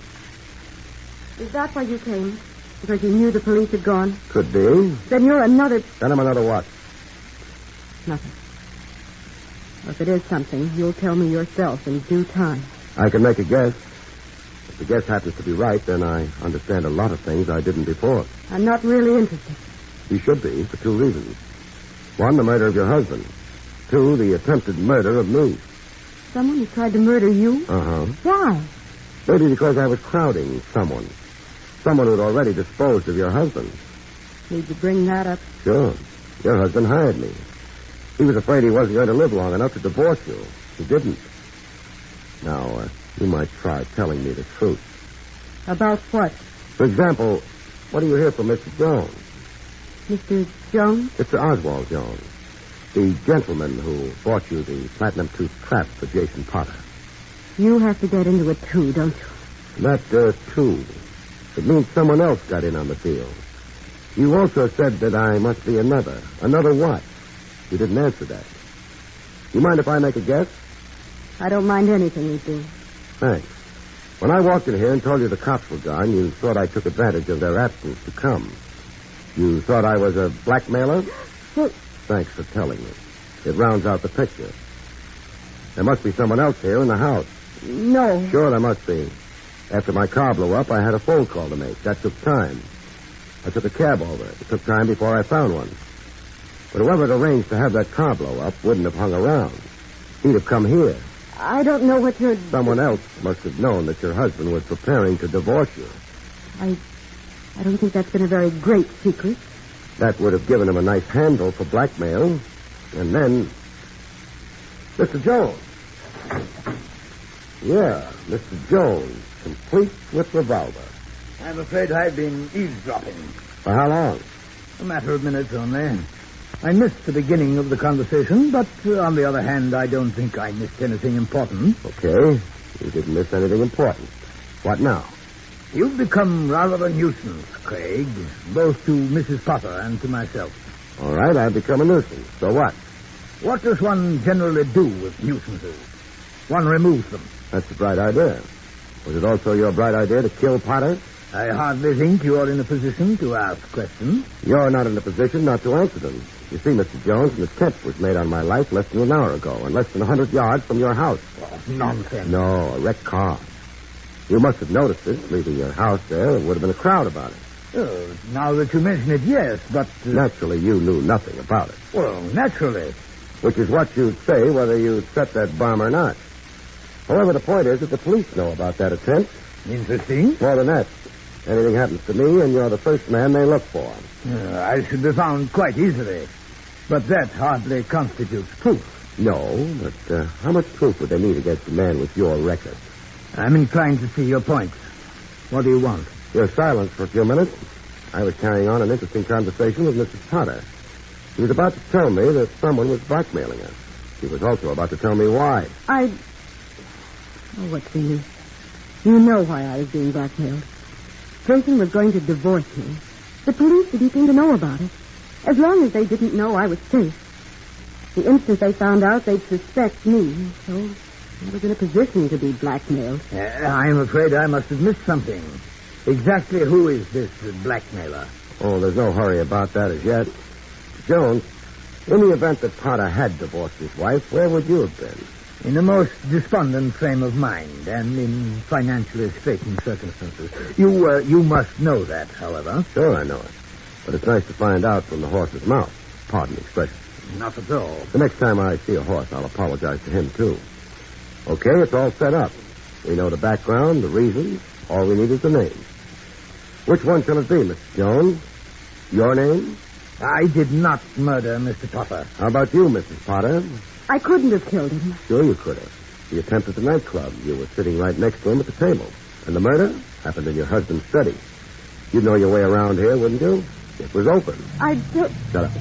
C: Is that why you came? Because you knew the police had gone?
K: Could be.
C: Then you're another...
K: Then I'm another what?
C: Nothing. Well, if it is something, you'll tell me yourself in due time.
K: I can make a guess. If the guess happens to be right, then I understand a lot of things I didn't before.
C: I'm not really interested.
K: You should be, for two reasons. One, the murder of your husband. Two, the attempted murder of me.
C: Someone who tried to murder you?
K: Uh-huh.
C: Why?
K: Maybe because I was crowding someone. Someone who'd already disposed of your husband.
C: Need you bring that up?
K: Sure. Your husband hired me. He was afraid he wasn't going to live long enough to divorce you. He didn't. Now, you might try telling me the truth.
C: About what?
K: For example, what do you hear from Mr. Jones?
C: Mr. Jones?
K: Mr. Oswald Jones. The gentleman who bought you the platinum-tooth trap for Jason Potter.
C: You have to get into it, too, don't you?
K: Not, too. It means someone else got in on the deal. You also said that I must be another. Another what? You didn't answer that. You mind if I make a guess?
C: I don't mind anything you do.
K: Thanks. When I walked in here and told you the cops were gone, you thought I took advantage of their absence to come. You thought I was a blackmailer?
C: Well...
K: Thanks for telling me. It rounds out the picture. There must be someone else here in the house.
C: No.
K: Sure, there must be. After my car blew up, I had a phone call to make. That took time. I took a cab over. It took time before I found one. But whoever had arranged to have that car blow up wouldn't have hung around. He'd have come here.
C: I don't know what you're...
K: Someone else must have known that your husband was preparing to divorce you.
C: I don't think that's been a very great secret.
K: That would have given him a nice handle for blackmail. And then... Mr. Jones. Yeah, Mr. Jones, complete with revolver.
I: I'm afraid I've been eavesdropping.
K: For how long?
I: A matter of minutes only. I missed the beginning of the conversation, but on the other hand, I don't think I missed anything important.
K: Okay. You didn't miss anything important. What now?
I: You've become rather a nuisance, Craig, both to Mrs. Potter and to myself.
K: All right, I've become a nuisance. So what?
I: What does one generally do with nuisances? One removes them.
K: That's a bright idea. Was it also your bright idea to kill Potter?
I: I hardly think you're in a position to ask questions.
K: You're not in a position not to answer them. You see, Mr. Jones, an attempt was made on my life less than an hour ago, and less than 100 yards from your house.
I: Oh, nonsense.
K: No, a wrecked car. You must have noticed it, leaving your house there. There would have been a crowd about it.
I: Oh, now that you mention it, yes, but...
K: Naturally, you knew nothing about it.
I: Well, naturally.
K: Which is what you'd say whether you'd set that bomb or not. However, the point is that the police know about that attempt.
I: Interesting.
K: More than that. Anything happens to me, and you're the first man they look for.
I: I should be found quite easily. But that hardly constitutes proof.
K: No, but how much proof would they need against a man with your record?
I: I'm inclined to see your point. What do you want?
K: Your silence for a few minutes. I was carrying on an interesting conversation with Mrs. Potter. She was about to tell me that someone was blackmailing her. She was also about to tell me why.
C: Oh, what's the use? You know why I was being blackmailed. Jason was going to divorce me. The police didn't seem to know about it. As long as they didn't know, I was safe. The instant they found out, they'd suspect me. So I was in a position to be blackmailed.
I: I'm afraid I must have missed something. Exactly who is this blackmailer?
K: Oh, there's no hurry about that as yet. Jones, in the event that Potter had divorced his wife, where would you have been?
I: In a most despondent frame of mind and in financially straitened circumstances. You must know that, however.
K: Sure, I know it. But it's nice to find out from the horse's mouth. Pardon the expression.
I: Not at all.
K: The next time I see a horse, I'll apologize to him, too. Okay, it's all set up. We know the background, the reasons. All we need is the name. Which one shall it be, Mr. Jones? Your name?
I: I did not murder Mr. Potter.
K: How about you, Mrs. Potter?
C: I couldn't have killed him.
K: Sure you could have. The attempt at the nightclub. You were sitting right next to him at the table. And the murder happened in your husband's study. You'd know your way around here, wouldn't you? It was open.
C: I do...
K: Shut up.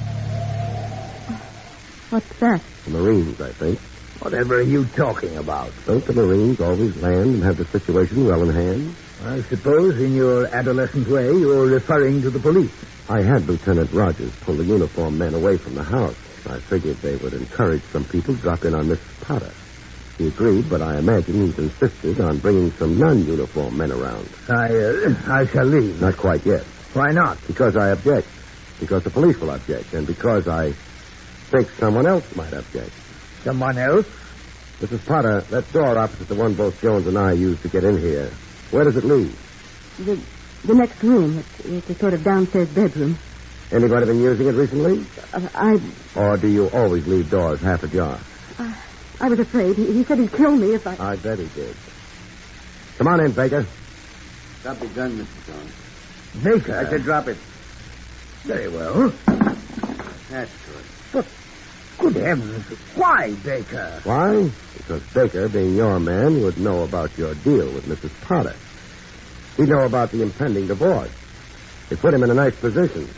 C: What's that?
K: The Marines, I think.
I: Whatever are you talking about?
K: Don't the Marines always land and have the situation well in hand?
I: I suppose in your adolescent way you're referring to the police.
K: I had Lieutenant Rogers pull the uniformed men away from the house. I figured they would encourage some people to drop in on Mrs. Potter. He agreed, but I imagine he's insisted on bringing some non-uniformed men around.
I: I shall leave.
K: Not quite yet.
I: Why not?
K: Because I object. Because the police will object. And because I think someone else might object.
I: Someone else?
K: Mrs. Potter, that door opposite the one both Jones and I used to get in here, where does it lead?
C: The next room. It's a sort of downstairs bedroom.
K: Anybody been using it recently? Or do you always leave doors half ajar?
C: I was afraid. He said he'd kill me if I...
K: I bet he did. Come on in, Baker.
M: Drop your gun, Mr. Jones.
I: Baker?
M: I said drop it.
I: Very well.
M: That's good.
I: But, good heavens, why, Baker?
K: Why? Because Baker, being your man, would know about your deal with Mrs. Potter. He'd know about the impending divorce. It put him in a nice position.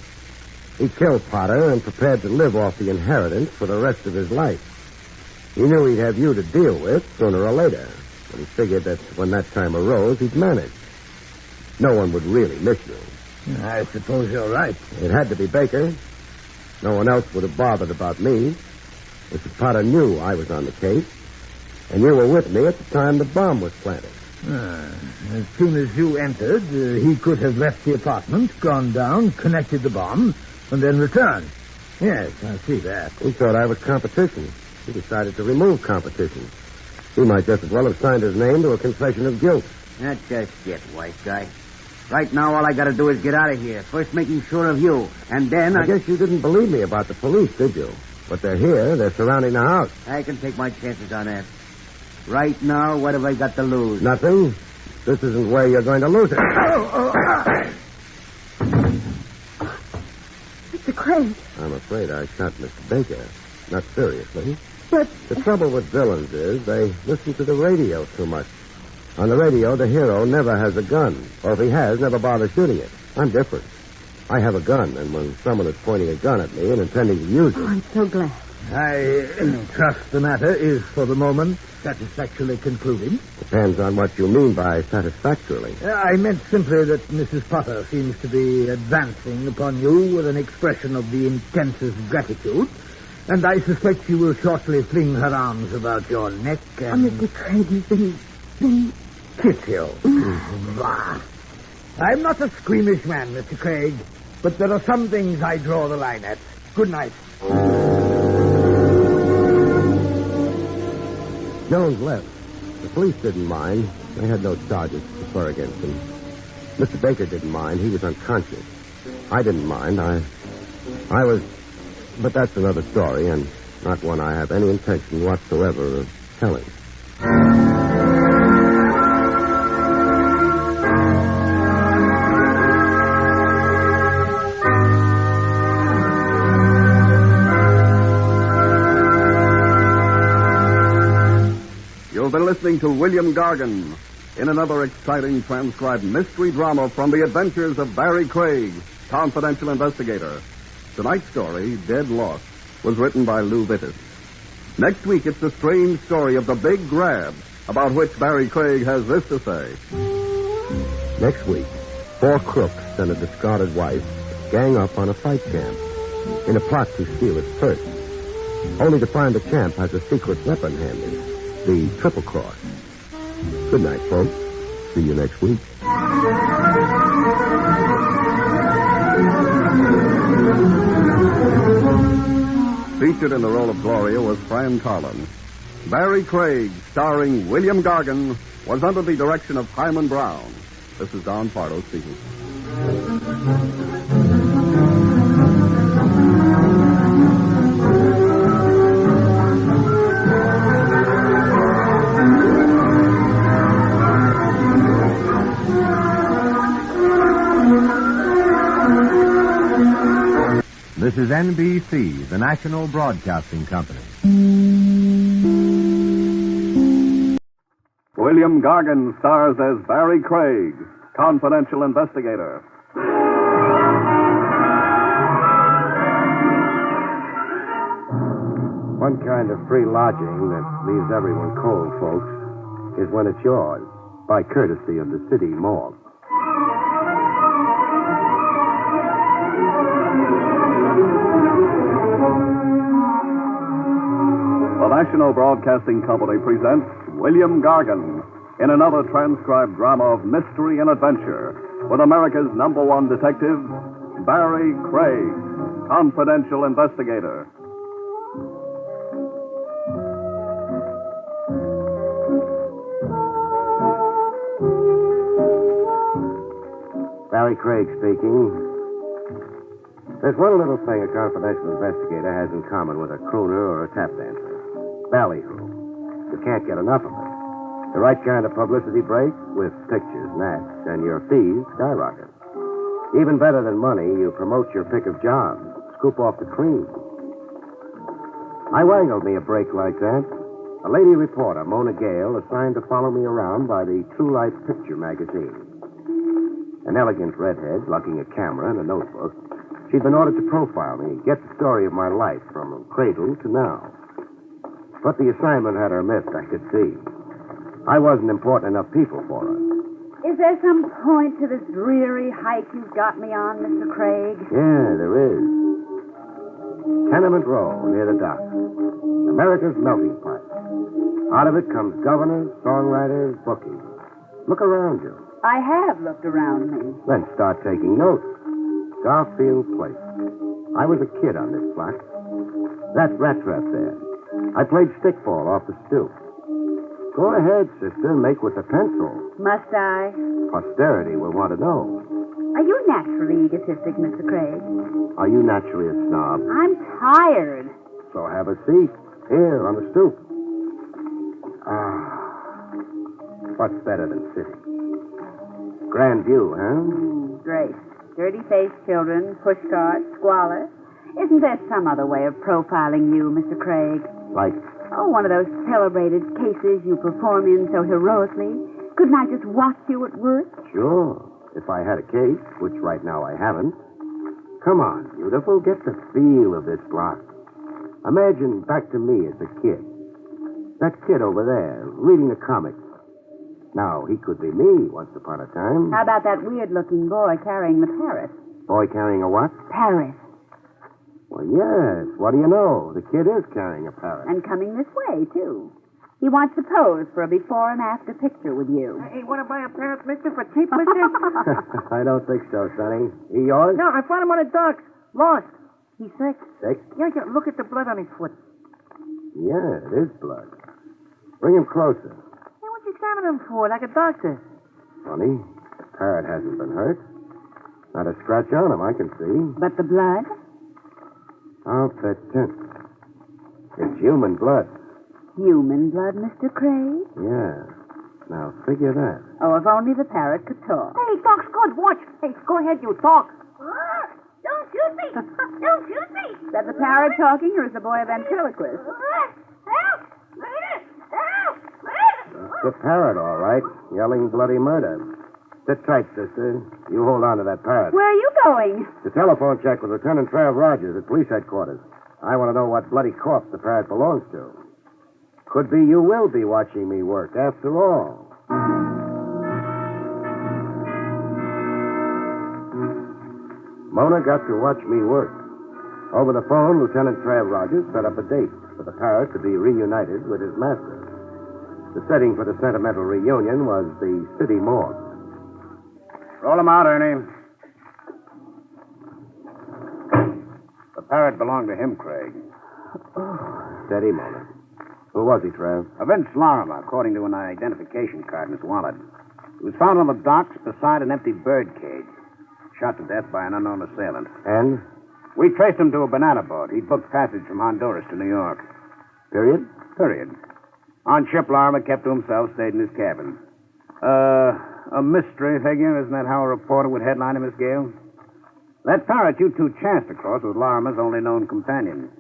K: He killed Potter and prepared to live off the inheritance for the rest of his life. He knew he'd have you to deal with sooner or later, but he figured that when that time arose, he'd manage. No one would really miss you.
I: I suppose you're right.
K: It had to be Baker. No one else would have bothered about me. Mrs. Potter knew I was on the case, and you were with me at the time the bomb was planted.
I: As soon as you entered, he could have left the apartment, gone down, connected the bomb, and then returned. Yes, I see that.
K: He thought I was competition. He decided to remove competition. He might just as well have signed his name to a confession of guilt.
M: That's just it, white guy. Right now, all I got to do is get out of here. First making sure of you, and then
K: I guess you didn't believe me about the police, did you? But they're here. They're surrounding the house.
M: I can take my chances on that. Right now, what have I got to lose?
K: Nothing. This isn't where you're going to lose it.
C: Mr. Craig.
K: I'm afraid I shot Mr. Baker. Not seriously.
C: But...
K: The trouble with villains is they listen to the radio too much. On the radio, the hero never has a gun. Or if he has, never bothers shooting it. I'm different. I have a gun, and when someone is pointing a gun at me and intending to use it...
C: Oh, I'm so glad.
I: I trust the matter is, for the moment, satisfactorily concluded.
K: Depends on what you mean by satisfactorily.
I: I meant simply that Mrs. Potter seems to be advancing upon you with an expression of the intensest gratitude, and I suspect she will shortly fling her arms about your neck and...
C: Oh, Mr. Craig, you've been...
I: kiss you. Bah. I'm not a squeamish man, Mr. Craig, but there are some things I draw the line at. Good night.
K: Jones left. The police didn't mind. They had no charges to prefer against him. Mr. Baker didn't mind. He was unconscious. I didn't mind. I was... But that's another story, and not one I have any intention whatsoever of telling.
F: You've been listening to William Gargan in another exciting transcribed mystery drama from the adventures of Barrie Craig, confidential investigator. Tonight's story, Dead Lost, was written by Lou Vittis. Next week, it's the strange story of the Big Grab, about which Barrie Craig has this to say.
K: Next week, 4 crooks and a discarded wife gang up on a fight camp in a plot to steal its purse, only to find the camp has a secret weapon handy, the Triple Cross. Good night, folks. See you next week.
F: Featured in the role of Gloria was Fran Carlin. Barrie Craig, starring William Gargan, was under the direction of Hyman Brown. This is Don Pardo speaking.
B: This is NBC, the National Broadcasting Company.
F: William Gargan stars as Barrie Craig, confidential investigator.
K: One kind of free lodging that leaves everyone cold, folks, is when it's yours, by courtesy of the city morgue.
F: The National Broadcasting Company presents William Gargan in another transcribed drama of mystery and adventure with America's #1 detective, Barrie Craig, confidential investigator.
K: Barrie Craig speaking. There's one little thing a confidential investigator has in common with a crooner or a tap dancer. Ballyhoo. You can't get enough of it. The right kind of publicity break with pictures and acts, and your fees skyrocket. Even better than money, you promote your pick of jobs, scoop off the cream. I wangled me a break like that. A lady reporter, Mona Gale, assigned to follow me around by the True Life Picture magazine. An elegant redhead, lugging a camera and a notebook. She'd been ordered to profile me, get the story of my life from cradle to now. But the assignment had her missed, I could see. I wasn't important enough people for her.
N: Is there some point to this dreary hike you've got me on, Mr. Craig?
K: Yeah, there is. Tenement Row, near the dock. America's melting pot. Out of it comes governors, songwriters, bookies. Look around you.
N: I have looked around me.
K: Then start taking notes. Garfield Place. I was a kid on this block. That rat trap there. I played stickball off the stoop. Go ahead, sister, make with the pencil.
N: Must I?
K: Posterity will want to know.
N: Are you naturally egotistic, Mr. Craig?
K: Are you naturally a snob?
N: I'm tired.
K: So have a seat. Here, on the stoop. What's better than sitting? Grand view, huh?
N: Great. Dirty-faced children, pushcarts, squalor. Isn't there some other way of profiling you, Mr. Craig?
K: Like?
N: Oh, one of those celebrated cases you perform in so heroically. Couldn't I just watch you at work?
K: Sure. If I had a case, which right now I haven't. Come on, beautiful. Get the feel of this block. Imagine back to me as a kid. That kid over there, reading the comics. Now, he could be me once upon a time.
N: How about that weird-looking boy carrying the parrot?
K: Boy carrying a what?
N: Parrot.
K: Well, yes. What do you know? The kid is carrying a parrot.
N: And coming this way, too. He wants to pose for a before and after picture with you.
L: Hey, want to buy a parrot, mister, for cheap, mister?
K: I don't think so, Sonny. He yours?
L: No, I found him on the docks. Lost. He's sick.
K: Sick?
L: Yeah, look at the blood on his foot.
K: Yeah, it is blood. Bring him closer.
L: Hey, what you examining him for, like a doctor?
K: Funny. The parrot hasn't been hurt. Not a scratch on him, I can see.
N: But the blood?
K: I'll bet 10. It's human blood.
N: Human blood, Mr. Craig?
K: Yeah. Now, figure that.
N: Oh, if only the parrot could talk.
L: Hey, talk's good. Watch. Hey, go ahead, you talk.
N: Don't shoot me! Don't shoot me! Is that the parrot talking, or is the boy a ventriloquist?
L: Help! Help!
K: It's the parrot, all right. Yelling bloody murder. Sit tight, sister. You hold on to that parrot.
N: Where are you going?
K: The telephone check with Lieutenant Trav Rogers at police headquarters. I want to know what bloody corpse the parrot belongs to. Could be you will be watching me work, after all. Mona got to watch me work. Over the phone, Lieutenant Trav Rogers set up a date for the parrot to be reunited with his master. The setting for the sentimental reunion was the city morgue.
H: Roll him out, Ernie. The parrot belonged to him, Craig.
K: Steady, Mona. Who was he, Trav?
V: Vince Lorimer, according to an identification card in his wallet. He was found on the docks beside an empty bird cage. Shot to death by an unknown assailant.
K: And?
V: We traced him to a banana boat. He'd booked passage from Honduras to New York.
K: Period?
V: Period. On ship, Lorimer kept to himself, stayed in his cabin. A mystery figure, isn't that how a reporter would headline him, Miss Gale? That parrot you two chanced across was Lorimer's only known companion.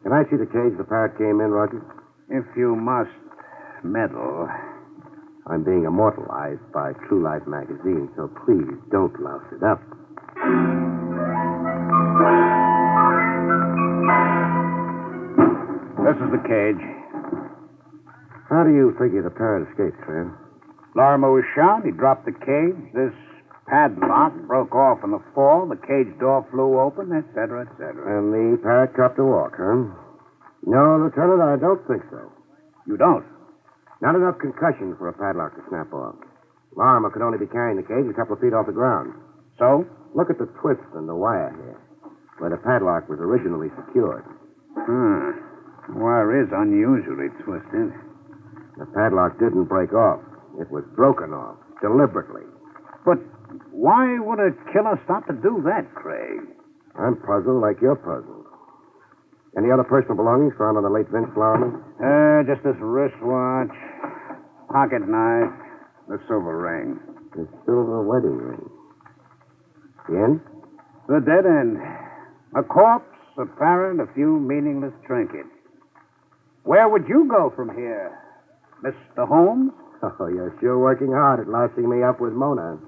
K: Can I see the cage the parrot came in, Roger?
V: If you must meddle.
K: I'm being immortalized by True Life magazine, so please don't louse it up.
V: This is the cage.
K: How do you figure the parrot escaped, Trav?
V: Lorimer was shot. He dropped the cage. This padlock broke off in the fall. The cage door flew open, etc., etc.
K: And the parrot got to walk, huh? No, Lieutenant, I don't think so.
V: You don't?
K: Not enough concussion for a padlock to snap off. Lorimer could only be carrying the cage a couple of feet off the ground.
V: So?
K: Look at the twist in the wire here, where the padlock was originally secured.
V: The wire is unusually twisted.
K: The padlock didn't break off. It was broken off, deliberately.
V: But why would a killer stop to do that, Craig?
K: I'm puzzled like you're puzzled. Any other personal belongings found on the late Vince Lorimer?
V: Just this wristwatch, pocket knife, the silver ring.
K: The silver wedding ring. The end?
V: The dead end. A corpse, a parrot, a few meaningless trinkets. Where would you go from here, Mr. Holmes?
K: Oh, you're sure working hard at lousing me up with Mona.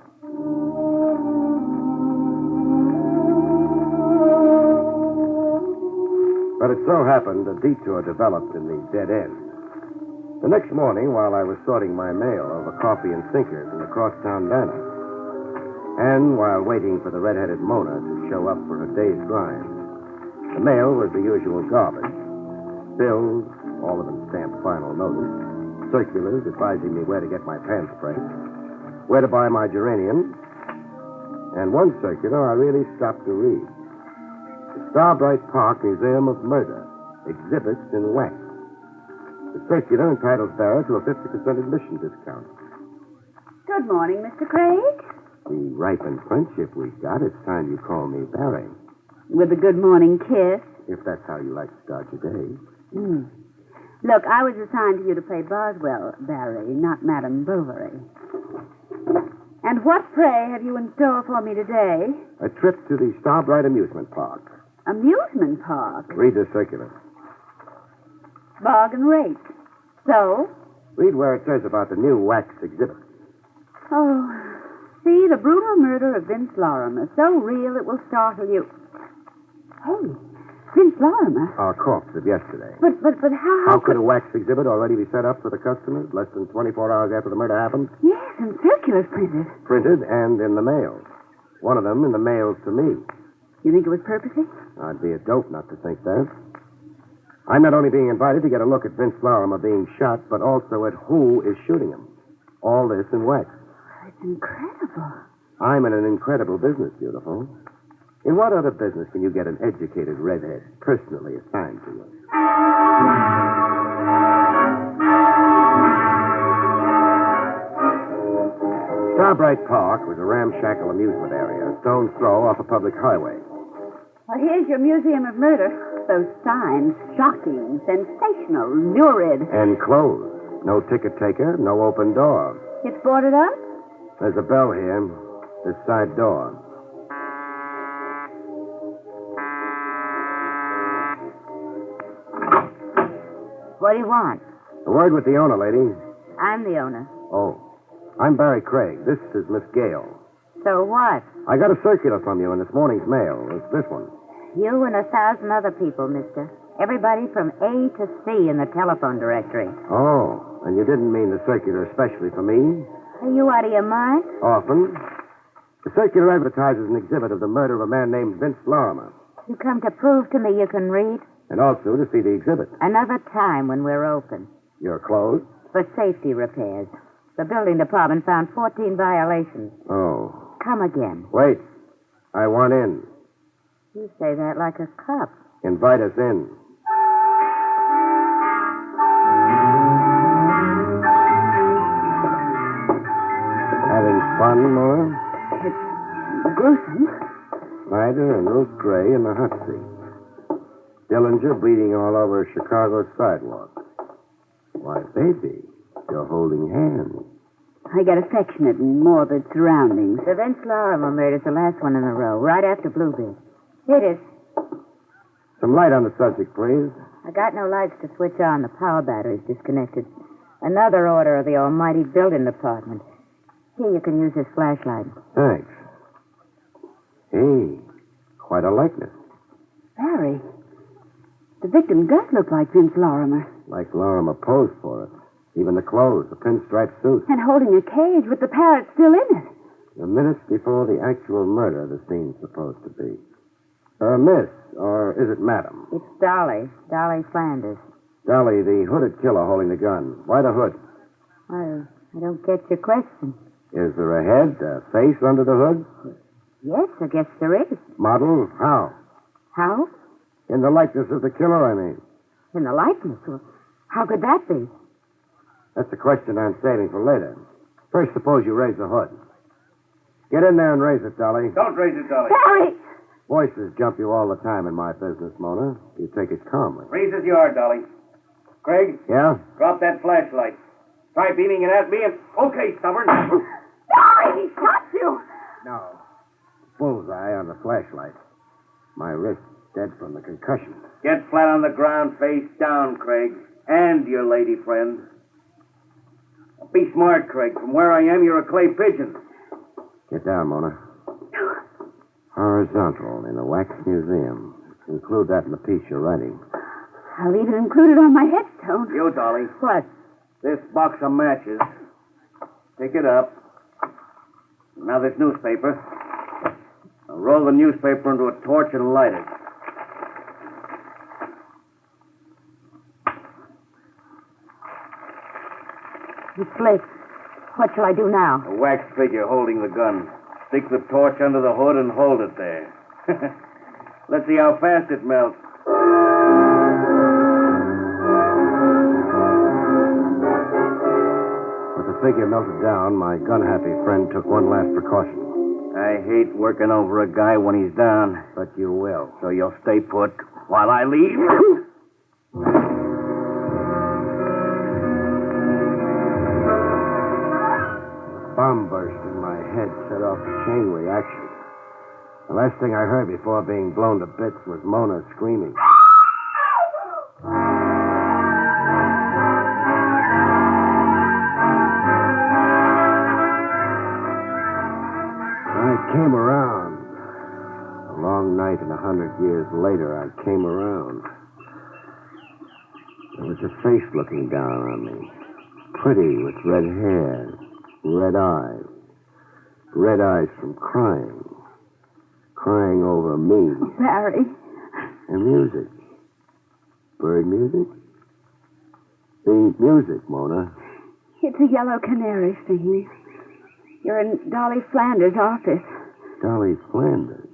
K: But it so happened a detour developed in the dead end. The next morning, while I was sorting my mail over coffee and sinkers in the crosstown diner, and while waiting for the red-headed Mona to show up for her day's grind, the mail was the usual garbage. Bills, all of them stamped final notice, circulars advising me where to get my pants pressed, where to buy my geraniums, and one circular I really stopped to read. The Starbright Park Museum of Murder, exhibits in wax. The circular entitles bearer to a 50% admission discount.
N: Good morning, Mr. Craig.
K: The ripened friendship we've got, it's time you call me Barrie.
N: With a good morning kiss.
K: If that's how you like to start your day.
N: Look, I was assigned to you to play Boswell, Barrie, not Madame Bovary. And what, pray, have you in store for me today?
K: A trip to the Starbright Amusement Park.
N: Amusement park?
K: Read the circular.
N: Bargain rate. So?
K: Read where it says about the new wax exhibit.
N: Oh, see, the brutal murder of Vince Lorimer. So real it will startle you. Hey, Vince Lorimer?
K: Our corpse of yesterday.
N: But how...
K: How could a wax exhibit already be set up for the customers less than 24 hours after the murder happened?
N: Yes, and circulars printed.
K: Printed and in the mail. One of them in the mail to me.
N: You think it was purposely?
K: I'd be a dope not to think that. I'm not only being invited to get a look at Vince Lorimer being shot, but also at who is shooting him. All this in wax.
N: It's incredible.
K: I'm in an incredible business, beautiful. In what other business can you get an educated redhead personally assigned to you? Starbright Park was a ramshackle amusement area, a stone's throw off a public highway.
N: Well, here's your Museum of Murder. Those signs, shocking, sensational, lurid.
K: And closed. No ticket taker, no open door.
N: It's boarded up?
K: There's a bell here. This side door.
N: What do you want?
K: A word with the owner, lady.
N: I'm the owner.
K: Oh. I'm Barrie Craig. This is Miss Gale.
N: So what?
K: I got a circular from you in this morning's mail. It's this one.
N: You and 1,000 other people, mister. Everybody from A to C in the telephone directory.
K: Oh, and you didn't mean the circular especially for me?
N: Are you out of your mind?
K: Often. The circular advertises an exhibit of the murder of a man named Vince Lorimer.
N: You come to prove to me you can read?
K: And also to see the exhibit.
N: Another time when we're open.
K: You're closed?
N: For safety repairs. The building department found 14 violations.
K: Oh.
N: Come again.
K: Wait. I want in.
N: You say that like a cop.
K: Invite us in. fun, Mona?
N: It's gruesome.
K: Snyder and Ruth Gray in the hot seat. Dillinger bleeding all over Chicago's sidewalk. Why, baby, you're holding hands.
N: I got affectionate and morbid surroundings.
D: The Vince Lorimer murder's the last one in a row, right after Bluebeard. Here it is.
K: Some light on the subject, please.
D: I got no lights to switch on. The power battery's disconnected. Another order of the almighty building department. Here, you can use this flashlight.
K: Thanks. Hey, quite a likeness.
N: Barry, the victim does look like Vince Lorimer.
K: Like Lorimer posed for it. Even the clothes, the pinstripe suit.
N: And holding a cage with the parrot still in it.
K: The minutes before the actual murder, the scene's supposed to be. Miss, or is it madam?
D: It's Dolly. Dolly Flanders.
K: Dolly, the hooded killer holding the gun. Why the hood?
D: Well, I don't get your question.
K: Is there a head, a face under the hood?
D: Yes, I guess there is.
K: Model? How?
D: How?
K: In the likeness of the killer, I mean.
D: In the likeness? Well, how could that be?
K: That's the question I'm saving for later. First, suppose you raise the hood. Get in there and raise it, Dolly.
V: Don't raise it, Dolly.
N: Barry!
K: Voices jump you all the time in my business, Mona. You take it calmly.
V: Raise as you are, Dolly. Craig?
K: Yeah?
V: Drop that flashlight. Try beaming it at me and... Okay, stubborn.
N: Barry, he shot you!
K: No. Bullseye on the flashlight. My wrist dead from the concussion.
V: Get flat on the ground, face down, Craig. And your lady friend. Be smart, Craig. From where I am, you're a clay pigeon.
K: Get down, Mona. Horizontal in a wax museum. Include that in the piece you're writing.
N: I'll even include it on my headstone.
V: You, Dolly.
N: What?
V: This box of matches. Pick it up. Now this newspaper. Now roll the newspaper into a torch and light it.
N: It's lit. What shall I do now?
V: A wax figure holding the gun. Stick the torch under the hood and hold it there. Let's see how fast it melts.
K: With the figure melted down, my gun-happy friend took one last precaution.
V: I hate working over a guy when he's down.
K: But you will.
V: So you'll stay put while I leave?
K: Bomb burst in my head set off a chain reaction. The last thing I heard before being blown to bits was Mona screaming. I came around. A long night and 100 years later, I came around. There was a face looking down on me. Pretty with red hair. Red eyes. Red eyes from crying. Crying over me.
N: Oh, Barry.
K: And music. Bird music? The music, Mona.
N: It's a yellow canary singing. You're in Dolly Flanders' office.
K: Dolly Flanders.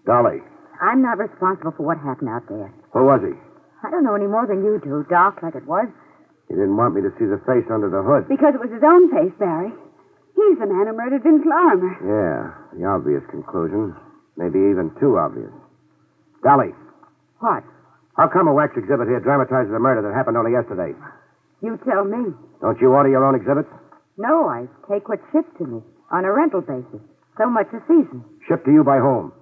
K: Dolly.
D: I'm not responsible for what happened out there.
K: Who was he?
D: I don't know any more than you do. Dark like it was.
K: He didn't want me to see the face under the hood.
N: Because it was his own face, Barry. He's the man who murdered Vince Lorimer.
K: Yeah, the obvious conclusion. Maybe even too obvious. Dolly.
D: What?
K: How come a wax exhibit here dramatizes a murder that happened only yesterday?
D: You tell me.
K: Don't you order your own exhibits?
D: No, I take what's shipped to me on a rental basis. So much a season.
K: Shipped to you by whom?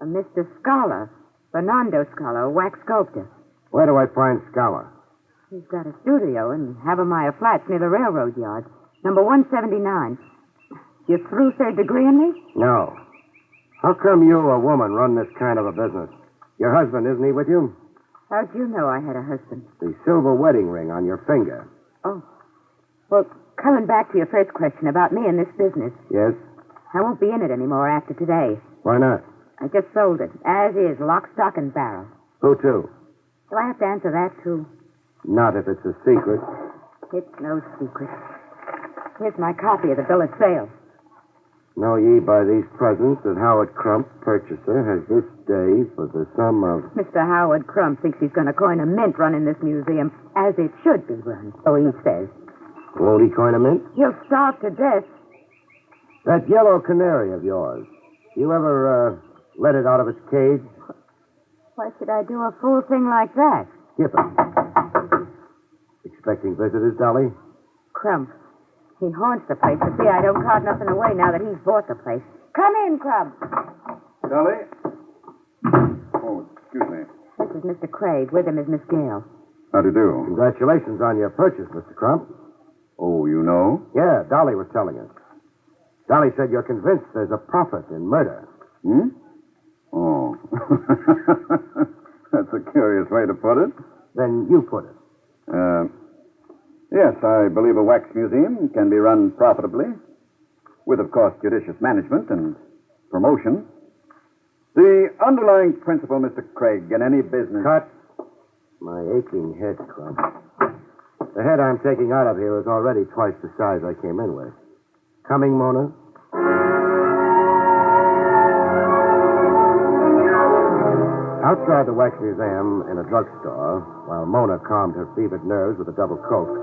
D: A Mr. Scala. Fernando Scala, a wax sculptor.
K: Where do I find Scala?
D: He's got a studio in Havemeyer Flats near the railroad yard. Number 179. You through third degree in me?
K: No. How come you, a woman, run this kind of a business? Your husband, isn't he with you?
D: How'd you know I had a husband?
K: The silver wedding ring on your finger.
D: Oh. Well, coming back to your first question about me and this business.
K: Yes?
D: I won't be in it anymore after today.
K: Why not?
D: I just sold it, as is, lock, stock, and barrel.
K: Who to?
D: Do I have to answer that, too?
K: Not if it's a secret.
D: It's no secret. Here's my copy of the bill of sale.
K: Know ye by these presents that Howard Crump, purchaser, has this day for the sum of...
D: Mr. Howard Crump thinks he's going to coin a mint running this museum, as it should be run, so he says.
K: Won't he coin a mint?
D: He'll starve to death.
R: That yellow canary of yours, you ever let it out of its cage?
D: Why should I do a fool thing like that?
R: Skip it. Expecting visitors, Dolly?
D: Crumb. He haunts the place. But see, I don't crowd nothing away now that he's bought the place. Come in, Crumb.
E: Dolly? Oh, excuse me.
D: This is Mr. Craig. With him is Miss Gale.
E: How do you do?
R: Congratulations on your purchase, Mr. Crump.
E: Oh, you know?
R: Yeah, Dolly was telling us. Dolly said you're convinced there's a profit in murder.
E: Hmm? Oh. That's a curious way to put it.
R: Then you put it.
E: Yes, I believe a wax museum can be run profitably, with, of course, judicious management and promotion. The underlying principle, Mr. Craig, in any business...
R: Cut. My aching head, Crump. The head I'm taking out of here is already twice the size I came in with. Coming, Mona? Outside the Wax Museum in a drugstore, while Mona calmed her fevered nerves with a double Coke,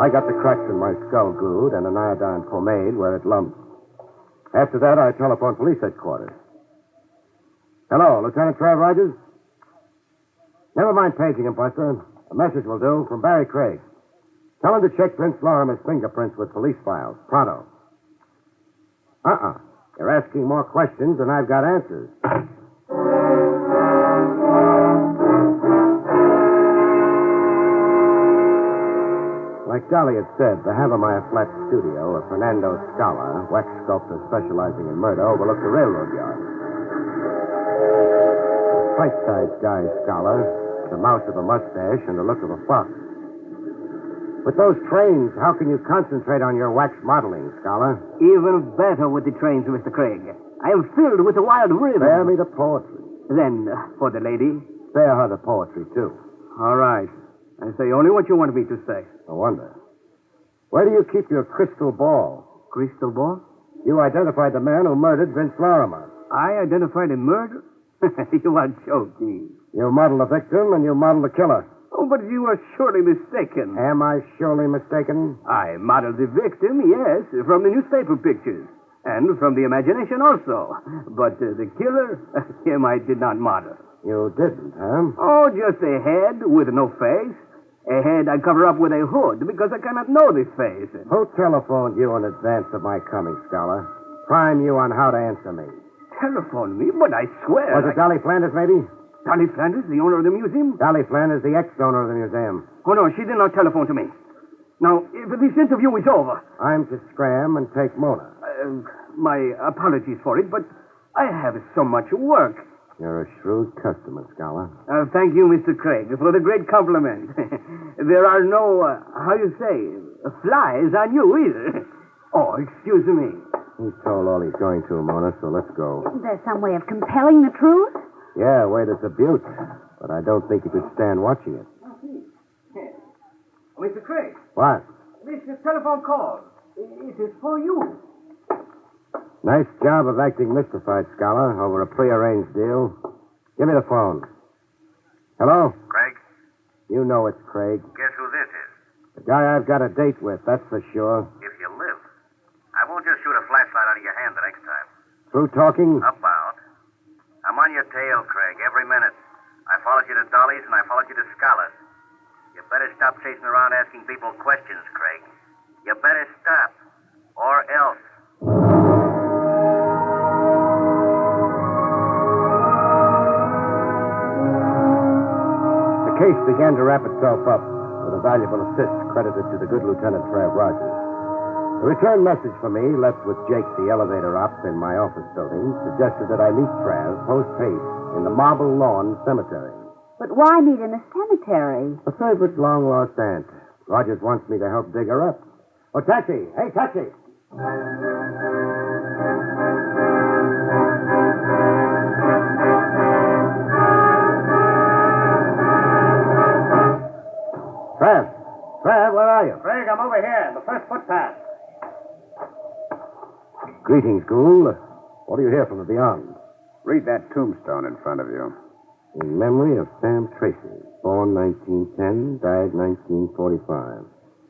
R: I got the cracks in my skull glued and an iodine pomade where it lumped. After that, I telephoned police headquarters. Hello, Lieutenant Trav Rogers? Never mind paging him, Buster. A message will do from Barrie Craig. Tell him to check Vince Lorimer's fingerprints with police files. Pronto. You're asking more questions than I've got answers. Like Dolly had said, the Havemeyer Flat studio of Fernando Scala, wax sculptor specializing in murder, overlooked the railroad yard. Fight-sized guy, Scala, the mouth of a mustache and the look of a fox. With those trains, how can you concentrate on your wax modeling, Scala?
M: Even better with the trains, Mr. Craig. I am filled with a wild rhythm.
R: Spare me the poetry.
M: Then, for the lady?
R: Spare her the poetry, too.
M: All right. I say only what you want me to say.
R: No wonder. Where do you keep your crystal ball?
M: Crystal ball?
R: You identified the man who murdered Vince Lorimer.
M: I identified a murder? You are joking.
R: You model the victim and you model the killer.
M: Oh, but you are surely mistaken.
R: Am I surely mistaken?
M: I modeled the victim, yes, from the newspaper pictures. And from the imagination also. But the killer, him I did not model.
R: You didn't, huh?
M: Oh, just a head with no face. A head I cover up with a hood because I cannot know the face.
R: Who telephoned you in advance of my coming, Scholar? Prime you on how to answer me.
M: Telephone me? But I swear...
R: Was it Dolly Flanders, maybe?
M: Dolly Flanders, the owner of the museum?
R: Dolly Flanders, the ex-owner of the museum.
M: Oh, no, she did not telephone to me. Now, if this interview is over...
R: I'm to scram and take Mona.
M: My apologies for it, but I have so much work.
R: You're a shrewd customer, Scholar.
M: Thank you, Mr. Craig, for the great compliment. There are no, how you say, flies on you either. Oh, excuse me.
R: He's told all he's going to, Mona, so let's go.
N: Isn't there some way of compelling the truth?
R: Yeah, way to abuse. But I don't think you could stand watching it.
M: Mr. Craig.
R: What?
M: This telephone call. It is for you.
R: Nice job of acting mystified, Scholar, over a prearranged deal. Give me the phone. Hello?
G: Craig?
R: You know it's Craig.
G: Guess who this is?
R: The guy I've got a date with, that's for sure.
G: If you live. I won't just shoot a flashlight out of your hand the next time.
R: Through talking?
G: About. I'm on your tail, Craig, every minute. I followed you to Dolly's and I followed you to Scala's. You better stop chasing around asking people questions, Craig. You better stop. Or else.
R: The case began to wrap itself up with a valuable assist credited to the good Lieutenant Trav Rogers. The return message for me, left with Jake, the elevator op, in my office building, suggested that I meet Trav post-haste in the Marble Lawn Cemetery.
N: But why meet in the cemetery?
R: A favorite long-lost aunt. Rogers wants me to help dig her up. Oh, taxi! Hey, taxi! Trav, where are you?
V: Craig, I'm over here, the first footpath.
R: Greetings, Gould. What do you hear from the beyond?
V: Read that tombstone in front of you.
R: In memory of Sam Tracy, born 1910, died 1945.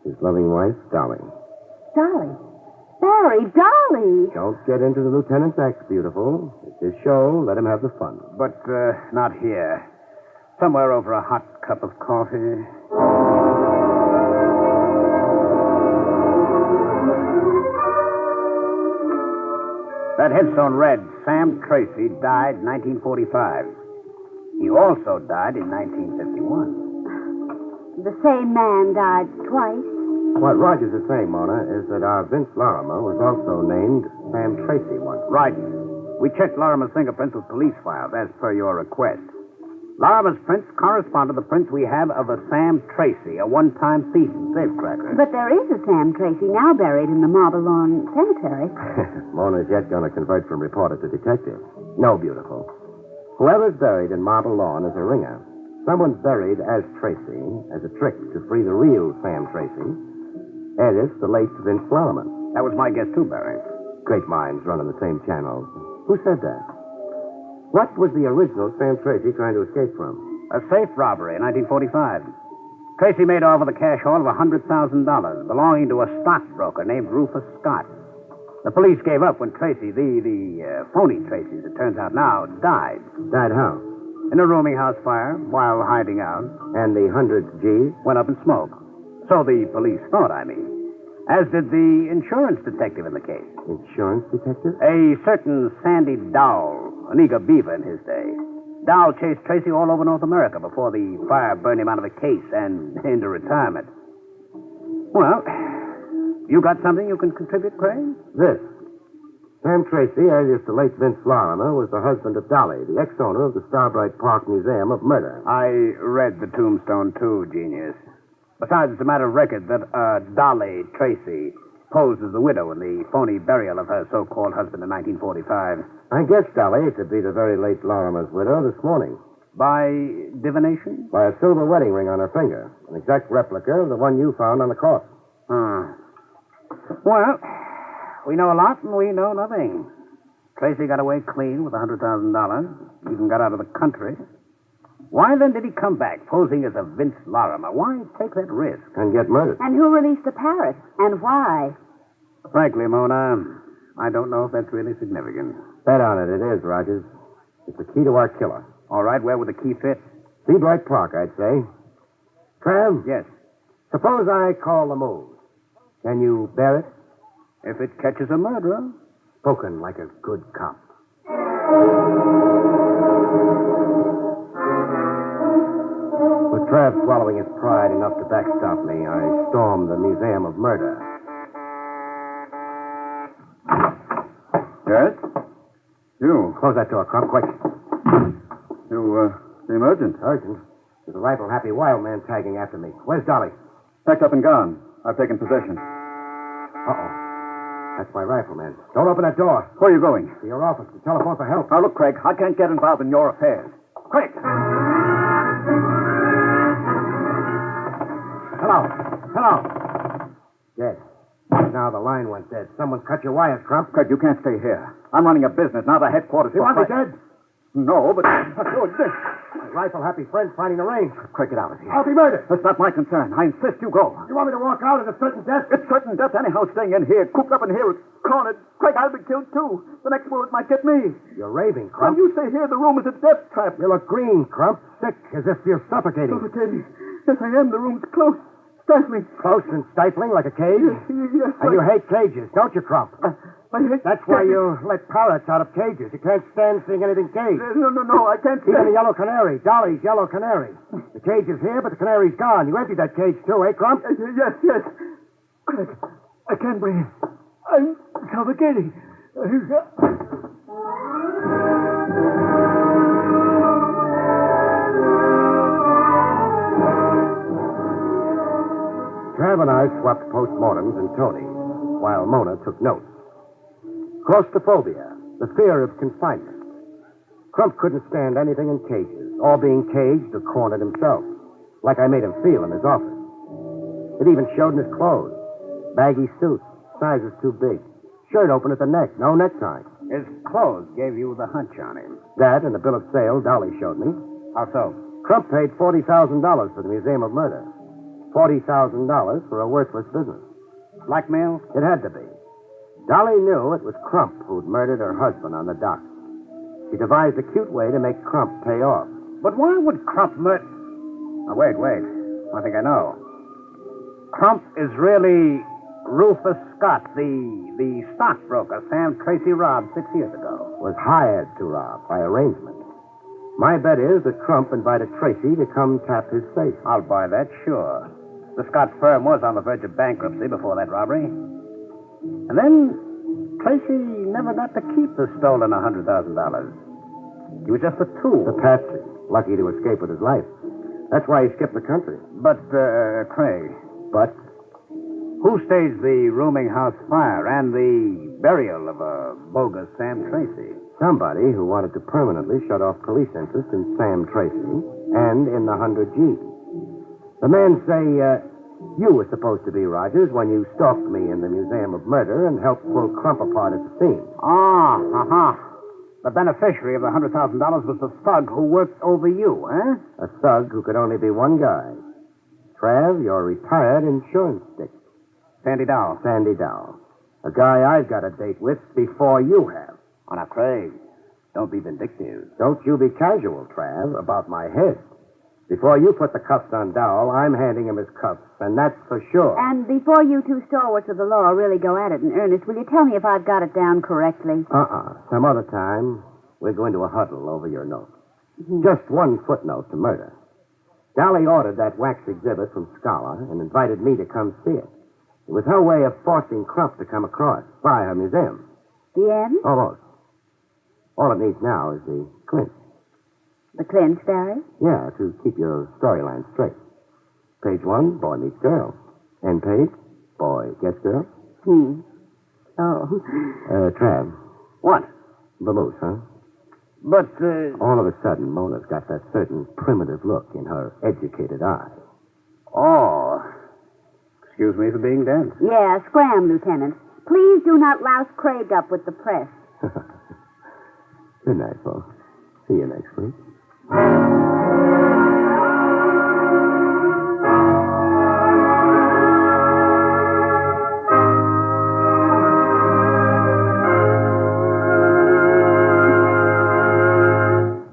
R: His loving wife, Dolly.
N: Dolly? Barry, Dolly.
K: Don't get into the lieutenant's acts, beautiful. It's his show. Let him have the fun.
V: But not here. Somewhere over a hot cup of coffee. That headstone read, Sam Tracy died 1945. He also died in 1951.
N: The same man died twice.
K: What Rogers is saying, Mona, is that our Vince Larimer was also named Sam Tracy once.
V: Right. We checked Larimer's fingerprints with police files, as per your request. Larimer's prints correspond to the prints we have of a Sam Tracy, a one-time thief and safecracker.
N: But there is a Sam Tracy now buried in the Marble Lawn Cemetery.
K: Mona's yet going to convert from reporter to detective. No, beautiful. Whoever's buried in Marble Lawn is a ringer. Someone's buried as Tracy, as a trick to free the real Sam Tracy. Alias, the late Vince Larimer.
V: That was my guess, too, Barry.
K: Great minds run on the same channels. Who said that? What was the original Sam Tracy trying to escape from?
V: A safe robbery in 1945. Tracy made off with a cash haul of $100,000 belonging to a stockbroker named Rufus Scott. The police gave up when Tracy, the phony Tracy, as it turns out now, died.
K: Died how?
V: In a rooming house fire while hiding out.
K: And the 100 G's?
V: Went up in smoke. So the police thought, I mean. As did the insurance detective in the case.
K: Insurance detective?
V: A certain Sandy Dowell, an eager beaver in his day. Dowell chased Tracy all over North America before the fire burned him out of the case and into retirement. Well, you got something you can contribute, Craig?
K: This. Sam Tracy, alias the late Vince Larimer, was the husband of Dolly, the ex-owner of the Starbright Park Museum of Murder.
V: I read the tombstone, too, genius. Besides, it's a matter of record that Dolly Tracy posed as the widow in the phony burial of her so-called husband in 1945.
K: I guess Dolly to be the very late Larimer's widow this morning.
V: By divination?
K: By a silver wedding ring on her finger. An exact replica of the one you found on the corpse.
V: Well, we know a lot and we know nothing. Tracy got away clean with $100,000. Even got out of the country. Why then did he come back posing as a Vince Larimer? Why take that risk?
K: And get murdered.
N: And who released the parrot? And why?
V: Frankly, Mona, I don't know if that's really significant.
K: Bet on it. It is, Rogers. It's the key to our killer.
V: All right, where would the key fit?
K: Seabright Park, I'd say. Trav?
V: Yes.
K: Suppose I call the move. Can you bear it?
V: If it catches a murderer.
K: Spoken like a good cop. With Trav swallowing his pride enough to backstop me, I stormed the Museum of Murder.
P: Yes? You.
K: Close that door, Crump, quick.
P: You, seem urgent.
K: Urgent? There's a rifle-happy wild man tagging after me. Where's Dolly?
P: Packed up and gone. I've taken possession.
K: Uh-oh. That's my rifleman. Don't open that door.
P: Where are you going?
K: To your office to telephone for help.
P: Now, look, Craig, I can't get involved in your affairs.
K: Quick! Hello. Dead. Now the line went dead. Someone cut your wires, Crump.
P: Craig, you can't stay here. I'm running a business, not a headquarters.
K: You want me dead?
P: No, but...
K: My rifle-happy friend finding the range.
P: Craig, get out of here.
K: I'll be murdered.
P: That's not my concern. I insist you go.
K: You want me to walk out at a certain death?
P: It's certain death anyhow, staying in here, cooped up in here, cornered. Craig, I'll be killed, too. The next bullet might get me.
K: You're raving, Crump.
P: When you stay here, the room is a death trap.
K: You look green, Crump. Sick, as if you're suffocating.
P: Suffocating? Yes, I am. The room's close. Stifling.
K: Close and stifling like a cage?
P: Yes.
K: And you hate cages, don't you, Crump?
P: I hate
K: That's why you let parrots out of cages. You can't stand seeing anything caged.
P: No, I can't stand.
K: Even the yellow canary, Dolly's yellow canary. The cage is here, but the canary's gone. You emptied that cage, too, eh, Crump?
P: Yes. Craig, I can't breathe. I'm suffocating.
K: Trav and I swapped postmortems and Tony, while Mona took notes. Claustrophobia, the fear of confinement. Crump couldn't stand anything in cages, or being caged or cornered himself, like I made him feel in his office. It even showed in his clothes. Baggy suit, sizes too big. Shirt open at the neck, no necktie.
V: His clothes gave you the hunch on him.
K: That and the bill of sale Dolly showed me.
V: How so?
K: Crump paid $40,000 for the Museum of Murder. $40,000 for a worthless business.
V: Blackmail?
K: It had to be.
A: Dolly knew it was Crump who'd murdered her husband on the dock. She devised a cute way to make Crump pay off.
V: But why would Crump murder... Oh, wait. I think I know. Crump is really Rufus Scott, the stockbroker Sam Tracy robbed 6 years ago.
A: Was hired to rob by arrangement. My bet is that Crump invited Tracy to come tap his safe.
V: I'll buy that, sure. The Scott firm was on the verge of bankruptcy before that robbery. And then Tracy never got to keep the stolen $100,000. He was just a tool.
A: The patsy. Lucky to escape with his life. That's why he skipped the country.
V: But, Craig.
A: But?
V: Who staged the rooming house fire and the burial of a bogus Sam Tracy?
A: Somebody who wanted to permanently shut off police interest in Sam Tracy and in the 100G. The men say you were supposed to be Rogers when you stalked me in the Museum of Murder and helped pull Crump apart at the scene.
V: The beneficiary of the $100,000 was the thug who worked over you, eh?
A: A thug who could only be one guy. Trav, your retired insurance dick.
V: Sandy Dow.
A: Sandy Dow. A guy I've got a date with before you have.
V: Oh, now, Craig, don't be vindictive.
A: Don't you be casual, Trav, about my head. Before you put the cuffs on Dowell, I'm handing him his cuffs, and that's for sure.
N: And before you two stalwarts of the law really go at it in earnest, will you tell me if I've got it down correctly?
A: Some other time, we're going to a huddle over your note. Just one footnote to murder. Dolly ordered that wax exhibit from Scholar and invited me to come see it. It was her way of forcing Crump to come across by her museum.
N: The end?
A: Almost. All it needs now is the clinch.
N: The clinch, Barry?
A: Yeah, to keep your storyline straight. Page 1, boy meets girl. End page, boy gets girl. Trav.
V: What?
A: Vamoose, huh?
V: But,
A: All of a sudden, Mona's got that certain primitive look in her educated eye.
V: Oh. Excuse me for being dense.
N: Yeah, scram, Lieutenant. Please do not louse Craig up with the press.
A: Good night, folks. See you next week.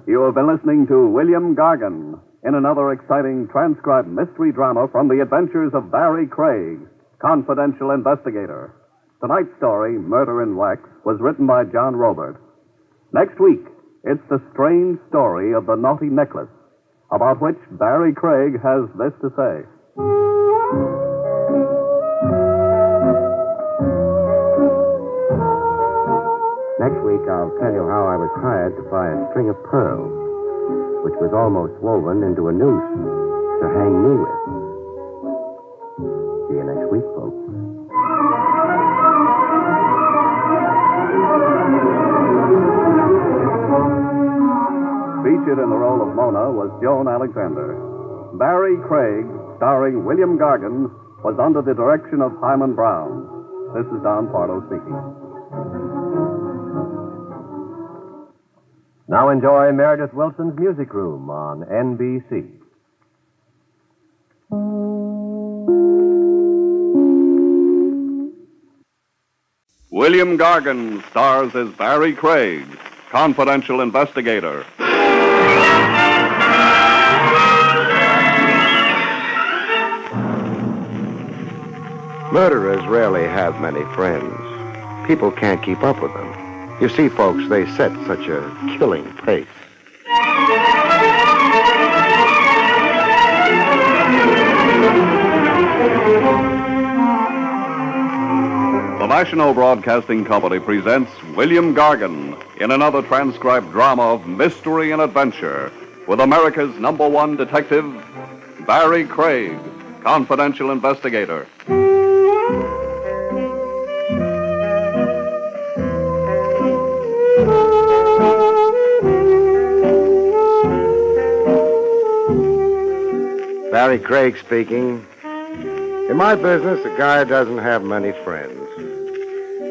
F: You have been listening to William Gargan in another exciting transcribed mystery drama from the adventures of Barrie Craig, confidential investigator. Tonight's story, Murder in Wax, was written by John Robert. Next week, it's the strange story of the naughty necklace, about which Barrie Craig has this to say.
A: Next week, I'll tell you how I was hired to buy a string of pearls, which was almost woven into a noose to hang me with. See you next week, folks.
F: Featured in the role of Mona was Joan Alexander. Barrie Craig, starring William Gargan, was under the direction of Hyman Brown. This is Don Pardo speaking.
J: Now enjoy Meredith Wilson's Music Room on NBC.
F: William Gargan stars as Barrie Craig, confidential investigator.
R: Murderers rarely have many friends. People can't keep up with them. You see, folks, they set such a killing pace.
F: The National Broadcasting Company presents William Gargan in another transcribed drama of mystery and adventure with America's #1 detective, Barrie Craig, confidential investigator.
R: Barrie Craig speaking. In my business, a guy doesn't have many friends.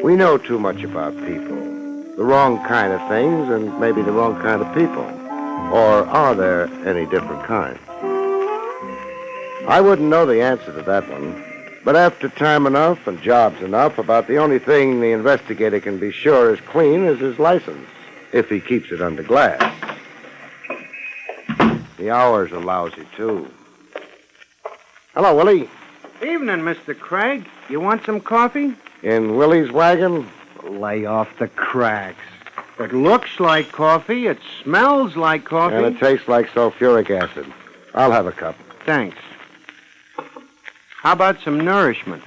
R: We know too much about people. The wrong kind of things and maybe the wrong kind of people. Or are there any different kinds? I wouldn't know the answer to that one,
A: But after time enough and jobs enough, about the only thing the investigator can be sure is clean is his license, if he keeps it under glass. The hours are lousy, too. Hello, Willie.
S: Evening, Mr. Craig. You want some coffee?
A: In Willie's wagon?
S: Lay off the cracks. It looks like coffee. It smells like coffee.
A: And it tastes like sulfuric acid. I'll have a cup.
S: Thanks. How about some nourishment?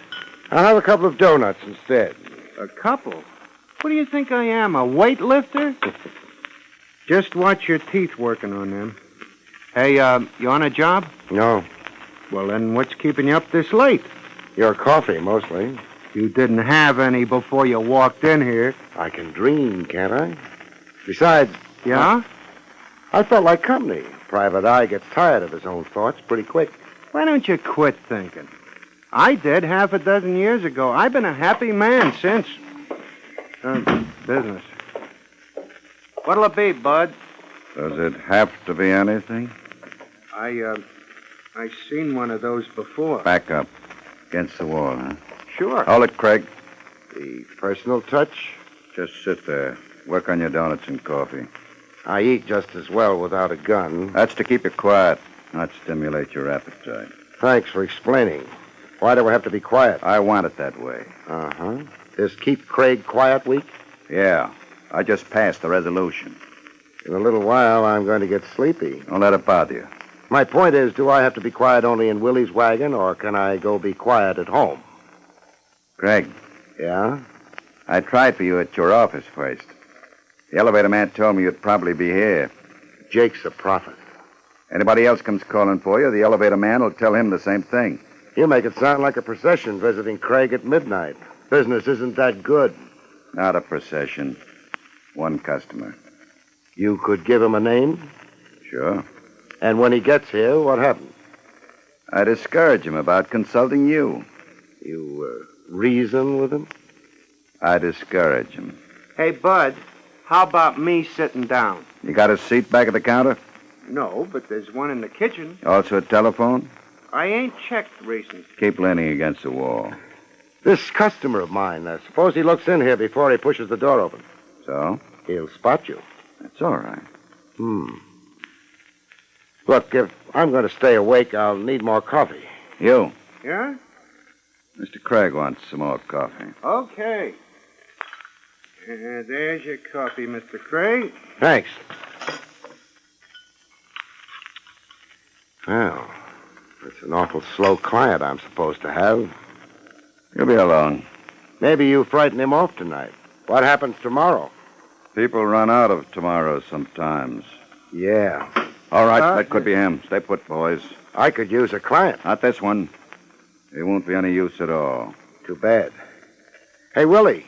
A: I'll have a couple of donuts instead.
S: A couple? What do you think I am, a weightlifter? Just watch your teeth working on them. Hey, you on a job?
A: No.
S: Well, then what's keeping you up this late?
A: Your coffee, mostly.
S: You didn't have any before you walked in here.
A: I can dream, can't I? Besides...
S: Yeah?
A: I felt like company. Private Eye gets tired of his own thoughts pretty quick.
S: Why don't you quit thinking? I did half a dozen years ago. I've been a happy man since. Business. What'll it be, Bud?
E: Does it have to be anything?
S: I seen one of those before.
E: Back up. Against the wall, huh?
S: Sure.
E: Hold it, Craig.
A: The personal touch?
E: Just sit there. Work on your donuts and coffee.
A: I eat just as well without a gun.
E: That's to keep you quiet, not stimulate your appetite.
A: Thanks for explaining. Why do we have to be quiet?
E: I want it that way.
A: Uh-huh. This Keep Craig Quiet week?
E: Yeah. I just passed the resolution.
A: In a little while, I'm going to get sleepy.
E: Don't let it bother you.
A: My point is, do I have to be quiet only in Willie's wagon, or can I go be quiet at home?
E: Craig.
A: Yeah?
E: I tried for you at your office first. The elevator man told me you'd probably be here.
A: Jake's a prophet.
E: Anybody else comes calling for you, the elevator man will tell him the same thing.
A: You make it sound like a procession visiting Craig at midnight. Business isn't that good.
E: Not a procession. One customer.
A: You could give him a name?
E: Sure.
A: And when he gets here, what happens?
E: I discourage him about consulting you.
A: You reason with him?
E: I discourage him.
S: Hey, Bud, how about me sitting down?
E: You got a seat back at the counter?
S: No, but there's one in the kitchen.
E: Also a telephone?
S: I ain't checked recent.
E: Keep leaning against the wall.
A: This customer of mine, suppose he looks in here before he pushes the door open.
E: So?
A: He'll spot you.
E: That's all right.
A: Look, if I'm going to stay awake, I'll need more coffee.
E: You?
S: Yeah?
E: Mr. Craig wants some more coffee.
S: Okay. There's your coffee, Mr. Craig.
A: Thanks. Well, it's an awful slow client I'm supposed to have.
E: You'll be alone.
A: Maybe you frighten him off tonight. What happens tomorrow?
E: People run out of tomorrows sometimes.
A: Yeah.
E: All right, that could be him. Stay put, boys.
A: I could use a client.
E: Not this one. He won't be any use at all.
A: Too bad. Hey, Willie,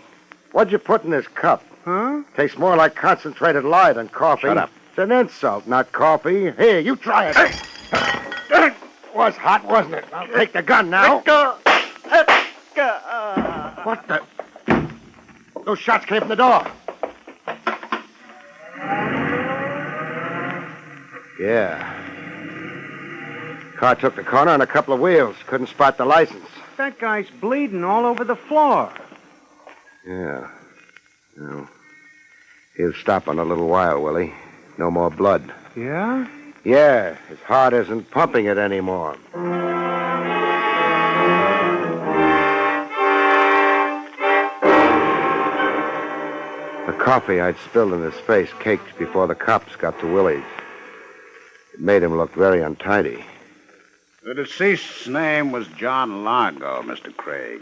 A: what'd you put in this cup?
S: Huh?
A: Tastes more like concentrated lye than coffee.
E: Shut up.
A: It's an insult, not coffee. Here, you try it. It was hot, wasn't it? I'll take the gun now. What the? Those shots came from the door. Yeah. Car took the corner on a couple of wheels. Couldn't spot the license.
S: That guy's bleeding all over the floor.
A: Yeah. Well, he'll stop in a little while, Willie. No more blood.
S: Yeah?
A: Yeah, his heart isn't pumping it anymore. The coffee I'd spilled in his face caked before the cops got to Willie's. It made him look very untidy.
H: The deceased's name was John Largo, Mr. Craig.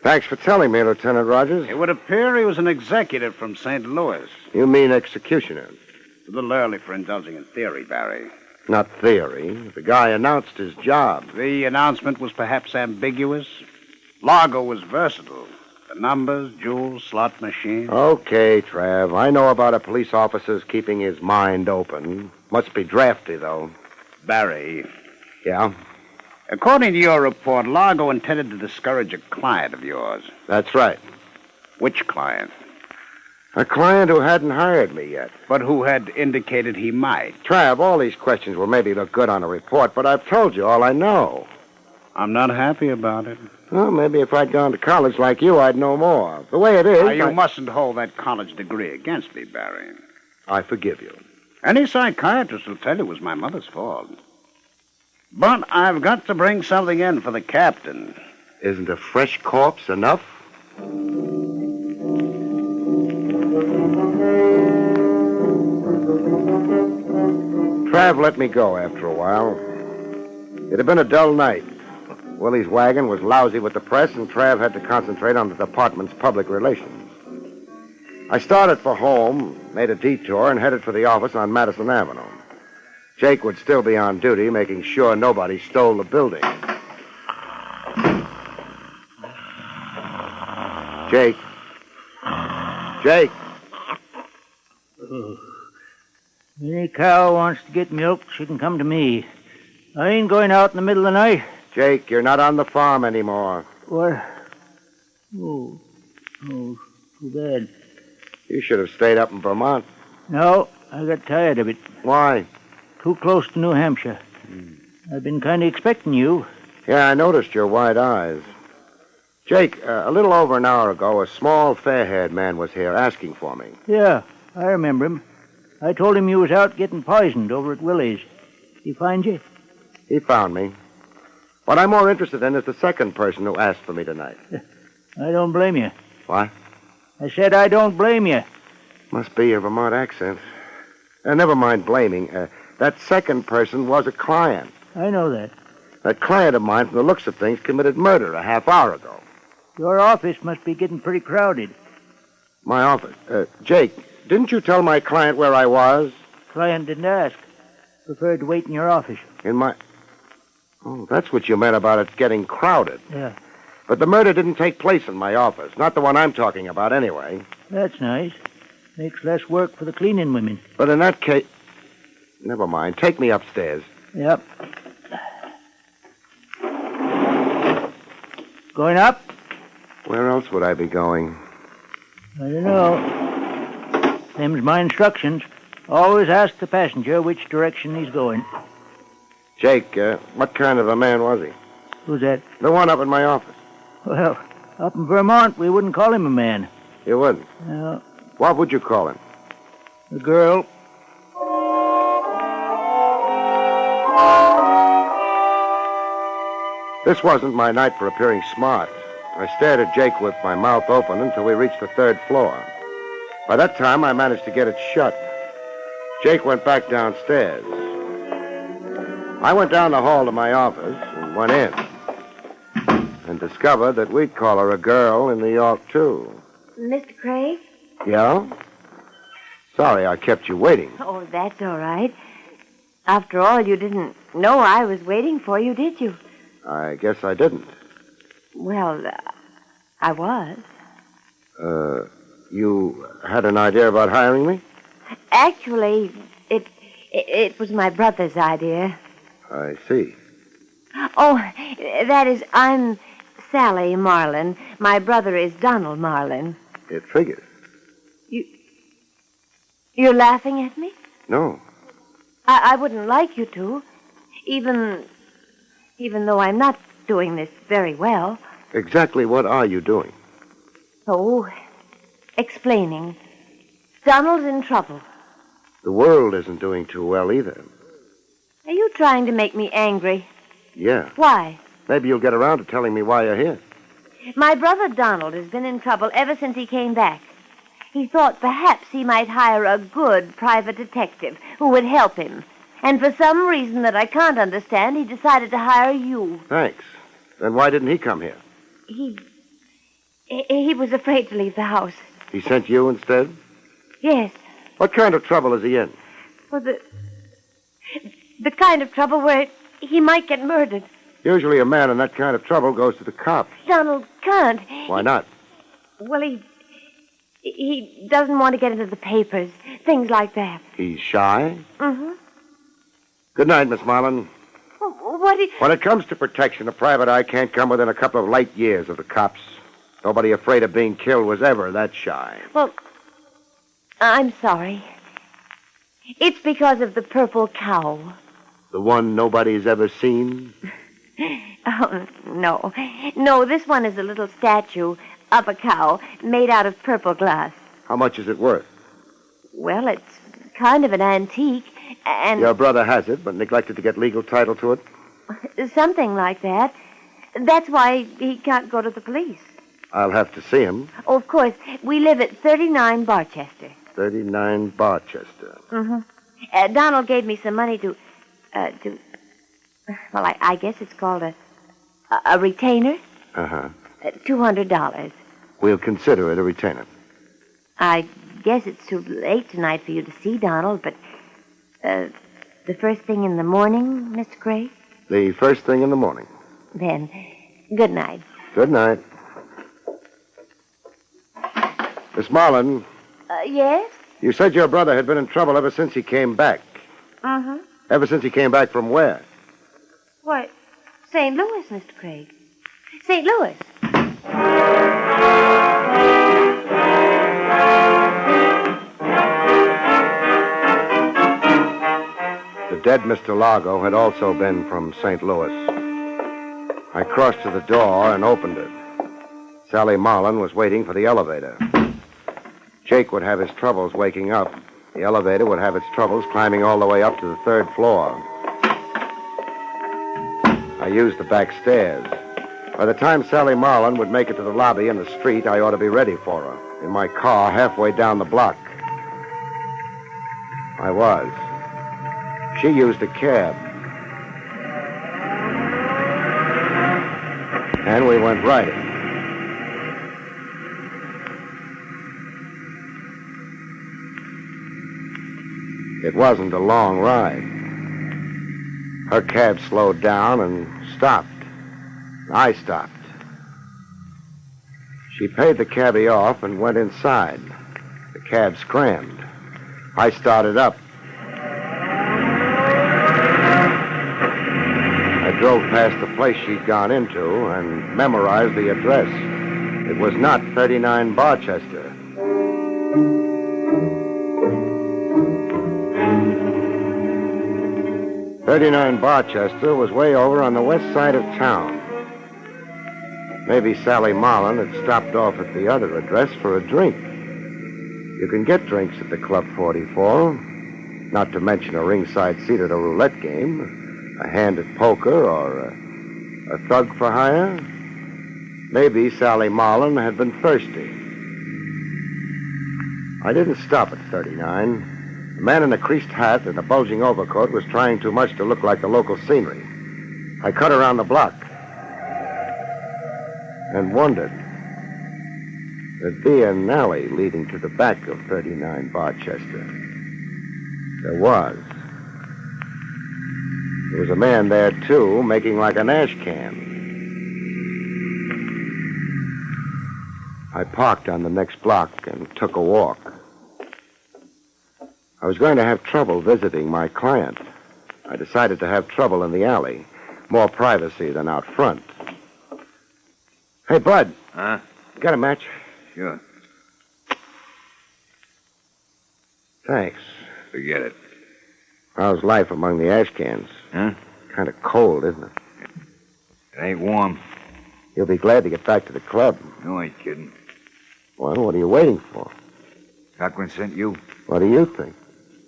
A: Thanks for telling me, Lieutenant Rogers.
H: It would appear he was an executive from St. Louis.
A: You mean executioner?
H: A little early for indulging in theory, Barry.
A: Not theory. The guy announced his job.
H: The announcement was perhaps ambiguous. Largo was versatile. The numbers, jewels, slot machines.
A: Okay, Trav. I know about a police officer's keeping his mind open. Must be drafty, though.
H: Barry.
A: Yeah?
H: According to your report, Largo intended to discourage a client of yours.
A: That's right.
H: Which client?
A: A client who hadn't hired me yet.
H: But who had indicated he might.
A: Trav, all these questions will maybe look good on a report, but I've told you all I know.
H: I'm not happy about it.
R: Well, maybe if I'd gone to college like you, I'd know more. The way it is...
H: Now, you mustn't hold that college degree against me, Barry.
R: I forgive you.
H: Any psychiatrist will tell you it was my mother's fault. But I've got to bring something in for the captain.
R: Isn't a fresh corpse enough? Trav let me go after a while. It had been a dull night. Willie's wagon was lousy with the press, and Trav had to concentrate on the department's public relations. I started for home, made a detour, and headed for the office on Madison Avenue. Jake would still be on duty, making sure nobody stole the building. Jake. Jake.
L: Any cow wants to get milk, she can come to me. I ain't going out in the middle of the night.
R: Jake, you're not on the farm anymore.
L: What? Oh, too bad.
R: You should have stayed up in Vermont.
L: No, I got tired of it.
R: Why?
L: Too close to New Hampshire. I've been kind of expecting you.
R: Yeah, I noticed your wide eyes. Jake, a little over an hour ago, a small, fair-haired man was here asking for me.
L: Yeah, I remember him. I told him you was out getting poisoned over at Willie's. He find you?
R: He found me. What I'm more interested in is the second person who asked for me tonight.
L: I don't blame you.
R: What?
L: I said I don't blame you.
R: Must be your Vermont accent. Never mind blaming. That second person was a client.
L: I know that.
R: That client of mine, from the looks of things, committed murder a half hour ago.
L: Your office must be getting pretty crowded.
R: My office? Jake, didn't you tell my client where I was?
L: Client didn't ask. Preferred to wait in your office.
R: In my... Oh, that's what you meant about it getting crowded.
L: Yeah.
R: But the murder didn't take place in my office. Not the one I'm talking about, anyway.
L: That's nice. Makes less work for the cleaning women.
R: But in that case... Never mind. Take me upstairs.
L: Yep. Going up?
R: Where else would I be going?
L: I don't know. Them's my instructions. Always ask the passenger which direction he's going.
R: Jake, what kind of a man was he?
L: Who's that?
R: The one up in my office.
L: Well, up in Vermont, we wouldn't call him a man.
R: You wouldn't?
L: No.
R: What would you call him?
L: A girl.
R: This wasn't my night for appearing smart. I stared at Jake with my mouth open until we reached the third floor. By that time, I managed to get it shut. Jake went back downstairs. I went down the hall to my office and went in. And discovered that we'd call her a girl in New York, too.
T: Mr. Craig?
R: Yeah? Sorry I kept you waiting.
T: Oh, that's all right. After all, you didn't know I was waiting for you, did you?
R: I guess I didn't.
T: Well, I was.
R: You had an idea about hiring me?
T: Actually, it was my brother's idea.
R: I see.
T: Oh, that is, I'm Sally Marlin. My brother is Donald Marlin.
R: It figures.
T: You're laughing at me?
R: No.
T: I wouldn't like you to, even though I'm not doing this very well.
R: Exactly what are you doing?
T: Oh, explaining. Donald's in trouble.
R: The world isn't doing too well either.
T: Are you trying to make me angry?
R: Yeah.
T: Why?
R: Maybe you'll get around to telling me why you're here.
T: My brother Donald has been in trouble ever since he came back. He thought perhaps he might hire a good private detective who would help him. And for some reason that I can't understand, he decided to hire you.
R: Thanks. Then why didn't he come here?
T: He was afraid to leave the house.
R: He sent you instead?
T: Yes.
R: What kind of trouble is he in?
T: Well, the kind of trouble where he might get murdered.
R: Usually a man in that kind of trouble goes to the cops.
T: Donald can't.
R: Why not?
T: Well, he doesn't want to get into the papers. Things like that.
R: He's shy?
T: Mm-hmm.
R: Good night, Miss Marlin. When it comes to protection, a private eye can't come within a couple of light years of the cops. Nobody afraid of being killed was ever that shy.
T: Well, I'm sorry. It's because of the purple cow.
R: The one nobody's ever seen?
T: Oh, no. No, this one is a little statue of a cow made out of purple glass.
R: How much is it worth?
T: Well, it's kind of an antique, and...
R: Your brother has it, but neglected to get legal title to it?
T: Something like that. That's why he can't go to the police.
R: I'll have to see him.
T: Oh, of course. We live at 39 Barchester.
R: 39 Barchester.
T: Mm-hmm. Donald gave me some money to... Well, I guess it's called a retainer.
R: Uh-huh.
T: $200.
R: We'll consider it a retainer.
T: I guess it's too late tonight for you to see Donald, but the first thing in the morning, Mr. Craig?
R: The first thing in the morning.
T: Then, good night.
R: Good night. Miss Marlin.
T: Yes?
R: You said your brother had been in trouble ever since he came back.
T: Uh-huh.
R: Ever since he came back from where?
T: Why, St. Louis, Mr. Craig. St. Louis.
R: The dead Mr. Largo had also been from St. Louis. I crossed to the door and opened it. Sally Marlin was waiting for the elevator. Jake would have his troubles waking up. The elevator would have its troubles climbing all the way up to the third floor. I used the back stairs. By the time Sally Marlin would make it to the lobby and the street, I ought to be ready for her. In my car, halfway down the block. I was. She used a cab. And we went riding. It wasn't a long ride. Her cab slowed down and stopped. I stopped. She paid the cabbie off and went inside. The cab scrammed. I started up. I drove past the place she'd gone into and memorized the address. It was not 39 Barchester. "39 Barchester was way over on the west side of town. Maybe Sally Marlin had stopped off at the other address for a drink. You can get drinks at the Club 44, not to mention a ringside seat at a roulette game, a hand at poker, or a thug for hire. Maybe Sally Marlin had been thirsty. I didn't stop at 39. The man in a creased hat and a bulging overcoat was trying too much to look like the local scenery. I cut around the block and wondered. There'd be an alley leading to the back of 39 Barchester. There was. There was a man there, too, making like an ash can. I parked on the next block and took a walk. I was going to have trouble visiting my client. I decided to have trouble in the alley. More privacy than out front. Hey, Bud.
Q: Huh?
R: Got a match?
Q: Sure.
R: Thanks.
Q: Forget it.
R: How's life among the ash cans?
Q: Huh?
R: Kind of cold, isn't it?
Q: It ain't warm.
R: You'll be glad to get back to the club.
Q: No, I ain't kidding.
R: Well, what are you waiting for?
Q: Cochran sent you?
R: What do you think?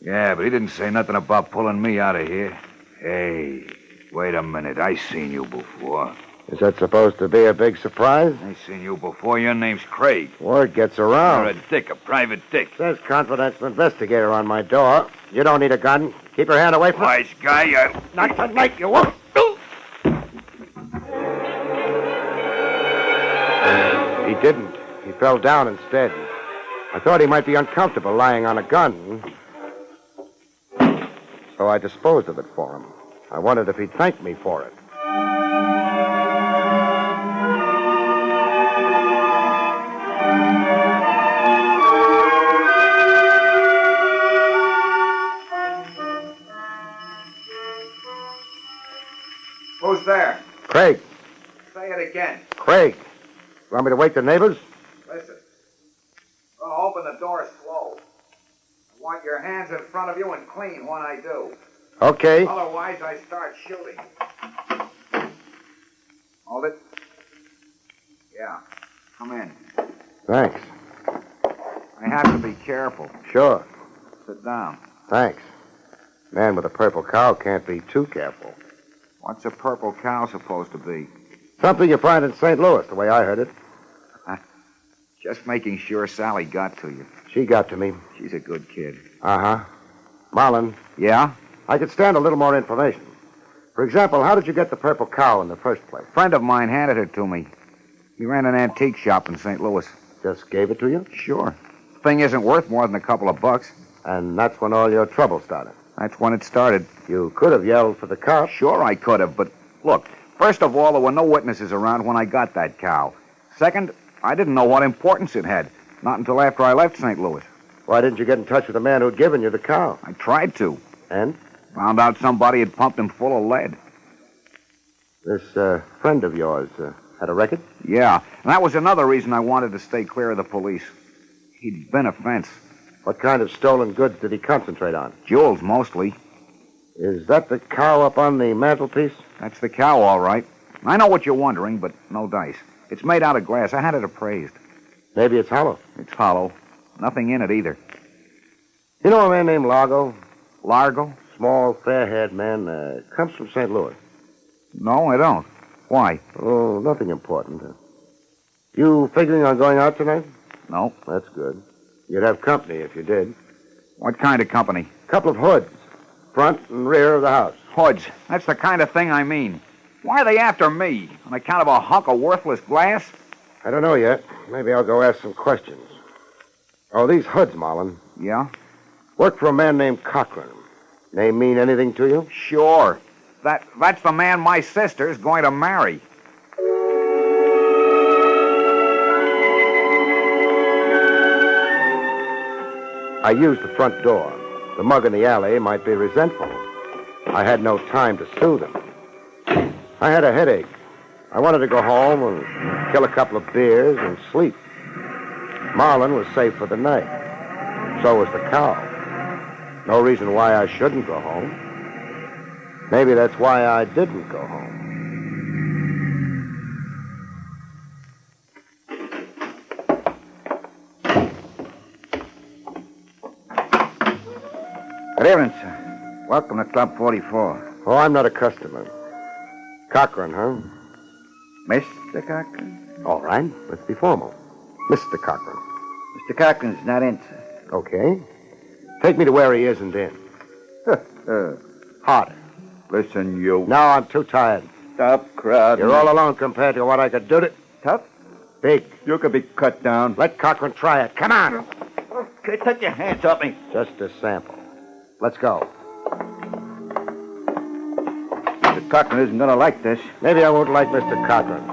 Q: Yeah, but he didn't say nothing about pulling me out of here. Hey, wait a minute. I seen you before.
R: Is that supposed to be a big surprise?
Q: I seen you before. Your name's Craig.
R: Word gets around.
Q: You're a dick, a private dick.
R: Says confidential investigator on my door. You don't need a gun. Keep your hand away from...
Q: Wise guy,
R: Not tonight, you won't. He didn't. He fell down instead. I thought he might be uncomfortable lying on a gun. So I disposed of it for him. I wondered if he'd thank me for it.
Q: Who's there?
R: Craig.
Q: Say it again.
R: Craig. You want me to wake the neighbors?
Q: Listen. I'll open the door slow. I want your hands in front of you and clean when I do.
R: Okay.
Q: Otherwise, I start shooting. Hold it. Yeah. Come in.
R: Thanks.
Q: I have to be careful.
R: Sure.
Q: Sit down.
R: Thanks. Man with a purple cow can't be too careful.
Q: What's a purple cow supposed to be?
R: Something you find in St. Louis, the way I heard it.
Q: Just making sure Sally got to you.
R: She got to me.
Q: She's a good kid.
R: Uh-huh. Marlin.
Q: Yeah?
R: I could stand a little more information. For example, how did you get the purple cow in the first place?
Q: A friend of mine handed it to me. He ran an antique shop in St. Louis.
R: Just gave it to you?
Q: Sure. The thing isn't worth more than a couple of bucks.
R: And that's when all your trouble started?
Q: That's when it started.
R: You could have yelled for the cops.
Q: Sure I could have, but look, first of all, there were no witnesses around when I got that cow. Second, I didn't know what importance it had. Not until after I left St. Louis.
R: Why didn't you get in touch with the man who'd given you the cow?
Q: I tried to.
R: And?
Q: Found out somebody had pumped him full of lead.
R: This friend of yours had a record?
Q: Yeah, and that was another reason I wanted to stay clear of the police. He'd been a fence.
R: What kind of stolen goods did he concentrate on?
Q: Jewels, mostly.
R: Is that the cow up on the mantelpiece?
Q: That's the cow, all right. I know what you're wondering, but no dice. It's made out of glass. I had it appraised.
R: Maybe it's hollow.
Q: It's hollow. Nothing in it either.
R: You know a man named Largo?
Q: Largo?
R: Small, fair-haired man. Comes from St. Louis.
Q: No, I don't. Why?
R: Oh, nothing important. You figuring on going out tonight?
Q: No.
R: That's good. You'd have company if you did.
Q: What kind of company?
R: Couple of hoods. Front and rear of the house.
Q: Hoods. That's the kind of thing I mean. Why are they after me? On account of a hunk of worthless glass?
R: I don't know yet. Maybe I'll go ask some questions. Oh, these hoods, Marlin.
Q: Yeah?
R: Work for a man named Cochran. Name mean anything to you?
Q: Sure. That's the man my sister's going to marry.
R: I used the front door. The mug in the alley might be resentful. I had no time to soothe him. I had a headache. I wanted to go home and kill a couple of beers and sleep. Marlin was safe for the night. So was the cow. No reason why I shouldn't go home. Maybe that's why I didn't go home.
O: Good evening, sir. Welcome to Club 44.
R: Oh, I'm not a customer. Cochran, huh?
O: Mr. Cochran?
R: All right. Let's be formal. Mr. Cochran.
O: Mr. Cochran's not in, sir.
R: Okay. Take me to where he isn't in. Harder.
O: Listen, you.
R: No, I'm too tired.
O: Stop crowding.
R: You're all alone compared to what I could do to...
O: Tough?
R: Big.
O: You could be cut down.
R: Let Cochran try it. Come on.
O: Okay, take your hands off me.
R: Just a sample. Let's go.
O: Mr. Cochran isn't going to like this.
R: Maybe I won't like Mr. Cochran.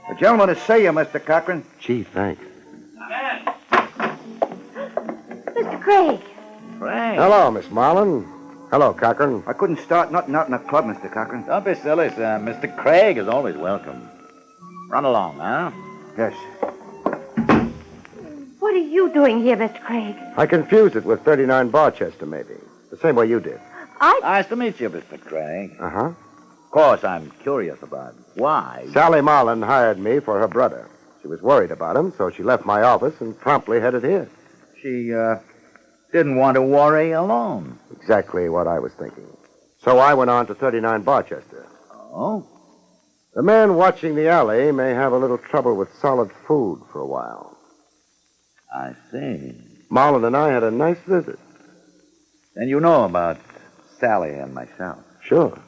O: The gentleman to see you, Mr. Cochran.
R: Gee, thanks.
T: Mr. Craig.
O: Frank.
R: Hello, Miss Marlin. Hello, Cochran.
O: I couldn't start nothing out in the club, Mr. Cochran.
L: Don't be silly, sir. Mr. Craig is always welcome. Run along, huh?
O: Yes.
T: What are you doing here, Mr. Craig?
R: I confused it with 39 Barchester, maybe. The same way you did.
L: Nice to meet you, Mr. Craig.
R: Uh-huh.
L: Of course, I'm curious about why.
R: Sally Marlin hired me for her brother. She was worried about him, so she left my office and promptly headed here.
L: She, didn't want to worry alone.
R: Exactly what I was thinking. So I went on to 39 Barchester.
L: Oh?
R: The man watching the alley may have a little trouble with solid food for a while.
L: I see.
R: Marlin and I had a nice visit.
L: Then you know about Sally and myself.
R: Sure.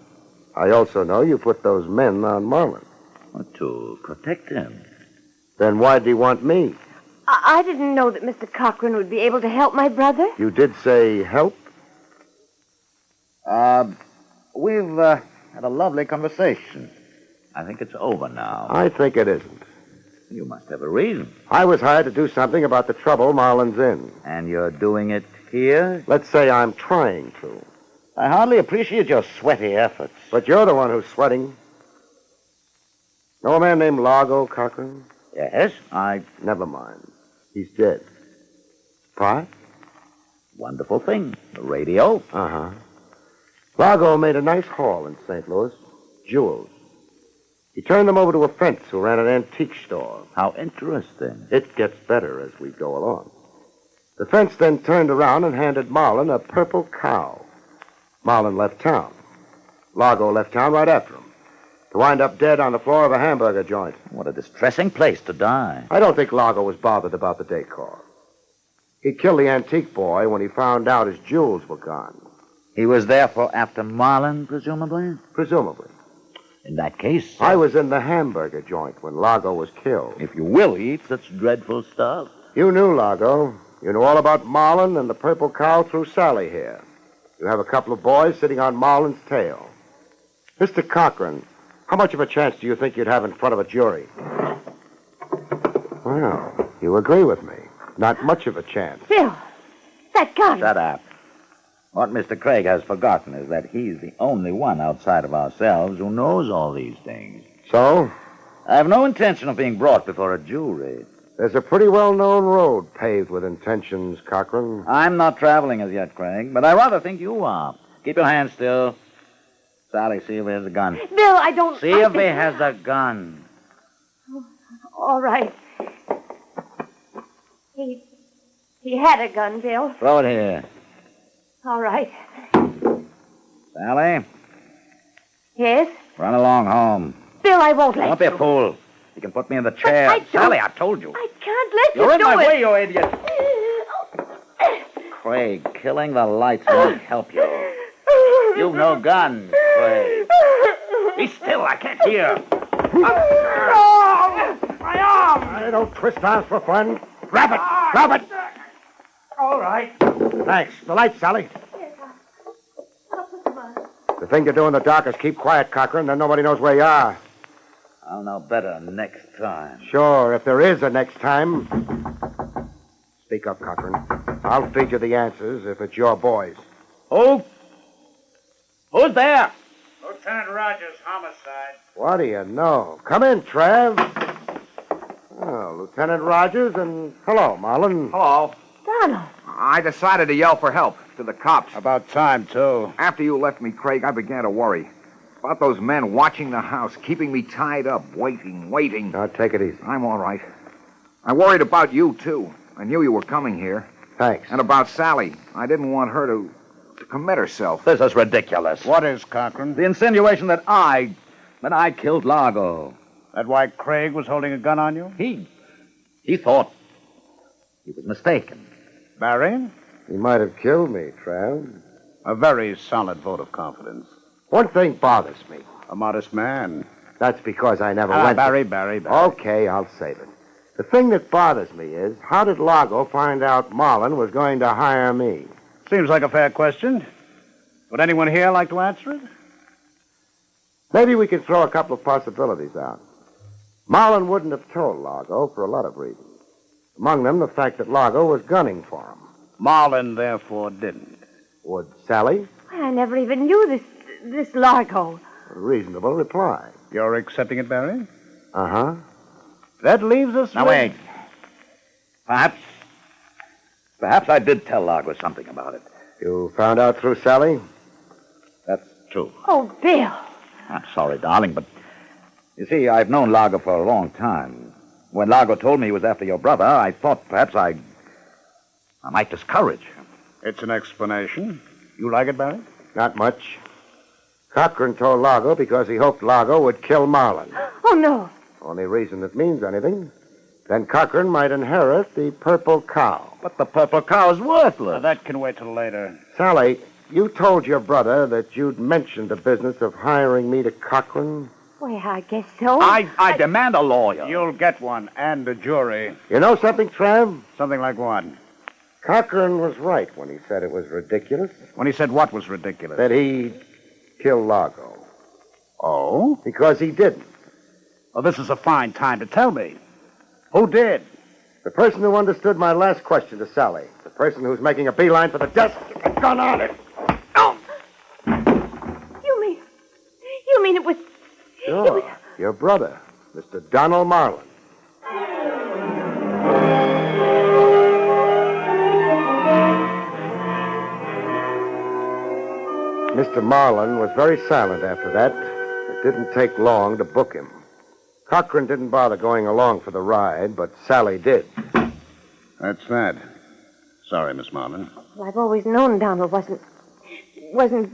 R: I also know you put those men on Marlin.
L: To protect him.
R: Then why do you want me?
T: I didn't know that Mr. Cochran would be able to help my brother.
R: You did say help?
L: We've had a lovely conversation. I think it's over now.
R: I think it isn't.
L: You must have a reason.
R: I was hired to do something about the trouble Marlin's in.
L: And you're doing it here?
R: Let's say I'm trying to.
L: I hardly appreciate your sweaty efforts.
R: But you're the one who's sweating. Know a man named Largo Cochran?
L: Yes,
R: Never mind. He's dead. Why?
L: Wonderful thing. The radio.
R: Uh-huh. Largo made a nice haul in St. Louis. Jewels. He turned them over to a fence who ran an antique store.
C: How interesting.
R: It gets better as we go along. The fence then turned around and handed Marlin a purple cow. Marlin left town. Largo left town right after him, to wind up dead on the floor of a hamburger joint.
C: What a distressing place to die.
R: I don't think Largo was bothered about the decor. He killed the antique boy when he found out his jewels were gone.
C: He was therefore after Marlin, presumably?
R: Presumably.
C: In that case...
R: I was in the hamburger joint when Largo was killed.
C: If you will eat such dreadful stuff.
R: You knew Largo. You knew all about Marlin and the purple cow through Sally here. You have a couple of boys sitting on Marlin's tail. Mr. Cochran, how much of a chance do you think you'd have in front of a jury? Well, you agree with me. Not much of a chance.
T: Bill, that gun.
C: Shut up. What Mr. Craig has forgotten is that he's the only one outside of ourselves who knows all these things.
R: So?
C: I have no intention of being brought before a jury.
R: There's a pretty well-known road paved with intentions, Cochran.
C: I'm not traveling as yet, Craig, but I rather think you are. Keep your hands still. Sally, see if he has a gun.
T: Bill, I don't...
C: See if he has a gun.
T: All right. He had a gun, Bill.
C: Throw it here.
T: All right.
C: Sally,
T: Yes?
C: run along home.
T: Bill, I won't let
C: Don't be a fool. You can put me in the chair.
T: I don't-
C: Sally, I told you.
T: I can't let
C: You're
T: you
C: in
T: do
C: my
T: it.
C: way, you idiot. Craig, killing the lights won't help you. You've no gun, Craig. Be still, I can't hear.
R: My arm! I don't twist arms for fun. Grab it! Grab it!
L: All right.
R: Thanks. The lights, Sally.
T: I'll put them on.
R: The thing to do in the dark is keep quiet, Cochran, then nobody knows where you are.
C: I'll know better next time.
R: Sure, if there is a next time. Speak up, Cochran. I'll feed you the answers if it's your boys.
C: Who's there?
H: Lieutenant Rogers, Homicide.
R: What do you know? Come in, Trav. Oh, Lieutenant Rogers, and hello, Marlin.
Q: Hello.
T: Donald.
Q: I decided to yell for help to the cops.
H: About time, too.
Q: After you left me, Craig, I began to worry. About those men watching the house, keeping me tied up, waiting.
R: Now, take it easy.
Q: I'm all right. I worried about you, too. I knew you were coming here.
R: Thanks.
Q: And about Sally. I didn't want her to commit herself.
C: This is ridiculous.
H: What is, Cochran?
C: The insinuation that I killed Largo.
H: That why Craig was holding a gun on you?
C: He thought he was mistaken.
H: Barrie?
R: He might have killed me, Trav.
H: A very solid vote of confidence.
R: One thing bothers me.
H: A modest man.
R: That's because I never went...
H: Barrie.
R: Okay, I'll save it. The thing that bothers me is, how did Largo find out Marlin was going to hire me?
H: Seems like a fair question. Would anyone here like to answer it?
R: Maybe we can throw a couple of possibilities out. Marlin wouldn't have told Largo for a lot of reasons. Among them, the fact that Largo was gunning for him.
H: Marlin, therefore, didn't.
R: Would Sally?
T: I never even knew this Largo.
R: A reasonable reply.
H: You're accepting it, Barrie?
R: Uh-huh.
H: That leaves us
C: Now,
H: with...
C: wait. Perhaps I did tell Largo something about it.
R: You found out through Sally?
C: That's true.
T: Oh, Bill.
C: I'm sorry, darling, but you see, I've known Largo for a long time. When Largo told me he was after your brother, I thought perhaps I might discourage him.
H: It's an explanation. You like it, Barrie?
R: Not much. Cochran told Largo because he hoped Largo would kill Marlin.
T: Oh, no.
R: Only reason it means anything. Then Cochran might inherit the purple cow.
C: But the purple cow is worthless.
H: That can wait till later.
R: Sally, you told your brother that you'd mentioned the business of hiring me to Cochran?
T: Well, I guess so.
C: I demand a lawyer.
H: You'll get one, and a jury.
R: You know something, Trav?
H: Something like what?
R: Cochran was right when he said it was ridiculous.
H: When he said what was ridiculous?
R: That he killed Largo.
H: Oh?
R: Because he didn't.
H: Well, this is a fine time to tell me. Who did?
R: The person who understood my last question to Sally. The person who's making a beeline for the desk with a gun on it.
T: Oh! You mean it was...
R: Sure. Your brother, Mr. Donald Marlin. Mr.
A: Mr. Marlin was very silent after that. It didn't take long to book him. Cochran didn't bother going along for the ride, but Sally did.
H: That's that. Sorry, Miss Marlin.
T: Well, I've always known Donald wasn't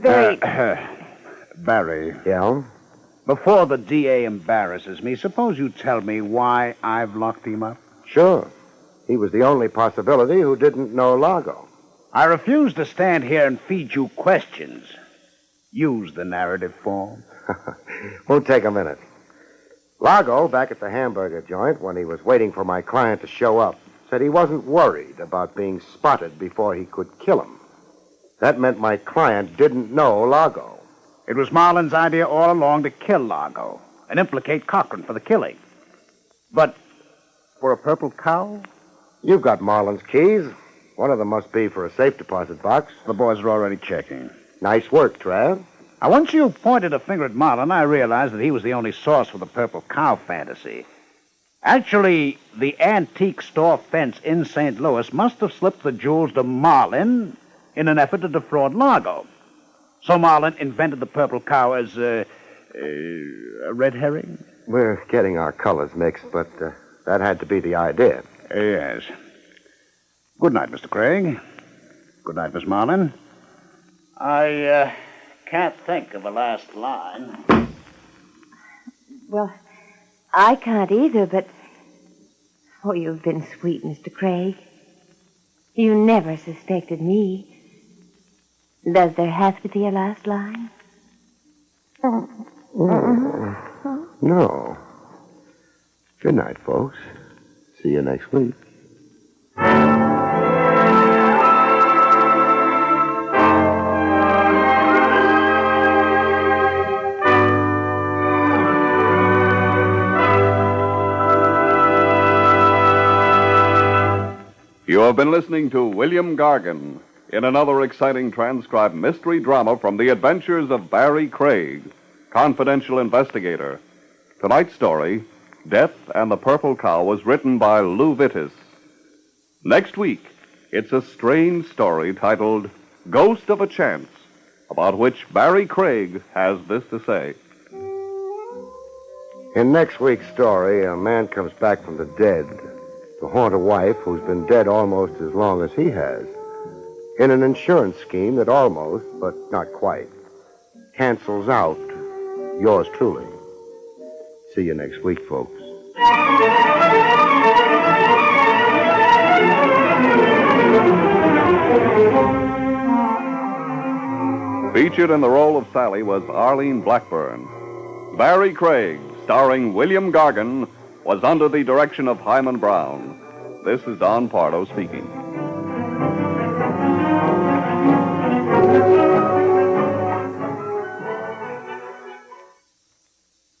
T: very...
H: Barry.
A: Yeah?
H: Before the DA embarrasses me, suppose you tell me why I've locked him up?
A: Sure. He was the only possibility who didn't know Largo.
H: I refuse to stand here and feed you questions. Use the narrative form.
A: Won't take a minute. Largo, back at the hamburger joint, when he was waiting for my client to show up, said he wasn't worried about being spotted before he could kill him. That meant my client didn't know Largo.
H: It was Marlin's idea all along to kill Largo and implicate Cochran for the killing. But for a purple cow?
A: You've got Marlin's keys. One of them must be for a safe deposit box.
H: The boys are already checking.
A: Nice work, Trav.
H: Now, once you pointed a finger at Marlin, I realized that he was the only source for the purple cow fantasy. Actually, the antique store fence in St. Louis must have slipped the jewels to Marlin in an effort to defraud Largo. So Marlin invented the purple cow as a red herring?
A: We're getting our colors mixed, but that had to be the idea.
H: Yes. Good night, Mr. Craig. Good night, Miss Marlin. I can't think of a last line.
T: Well, I can't either, but... Oh, you've been sweet, Mr. Craig. You never suspected me. Does there have to be a last line?
A: No. Good night, folks. See you next week.
F: You have been listening to William Gargan in another exciting transcribed mystery drama from the adventures of Barrie Craig, confidential investigator. Tonight's story, Death and the Purple Cow, was written by Lou Vittis. Next week, it's a strange story titled Ghost of a Chance, about which Barrie Craig has this to say.
A: In next week's story, a man comes back from the dead to haunt a wife who's been dead almost as long as he has, in an insurance scheme that almost, but not quite, cancels out yours truly. See you next week, folks.
F: Featured in the role of Sally was Arlene Blackburn. Barrie Craig, starring William Gargan, was under the direction of Hyman Brown. This is Don Pardo speaking.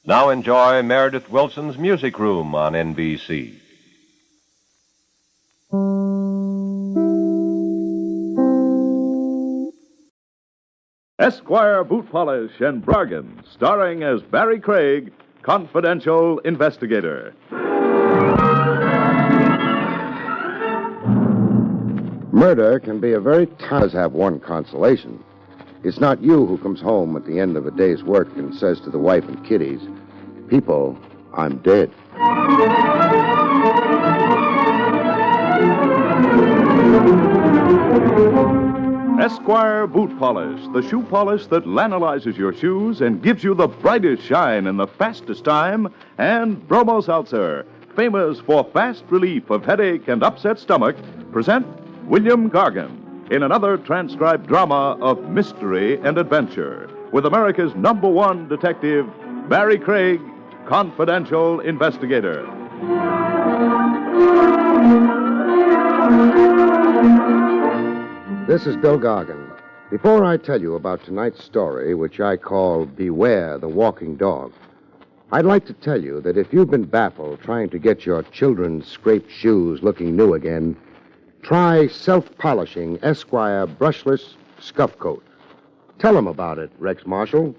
I: Now enjoy Meredith Wilson's Music Room on NBC.
U: Esquire Boot Polish and Bargain, starring as Barrie Craig, confidential investigator.
A: Murder can be a very does have one consolation. It's not you who comes home at the end of a day's work and says to the wife and kiddies, "People, I'm dead."
U: Esquire Boot Polish, the shoe polish that lanolizes your shoes and gives you the brightest shine in the fastest time, and Bromo Seltzer, famous for fast relief of headache and upset stomach, present William Gargan in another transcribed drama of mystery and adventure with America's #1 detective, Barrie Craig, confidential investigator.
A: This is Bill Gargan. Before I tell you about tonight's story, which I call Beware the Walking Dog, I'd like to tell you that if you've been baffled trying to get your children's scraped shoes looking new again, try self-polishing Esquire brushless scuff coat. Tell them about it, Rex Marshall.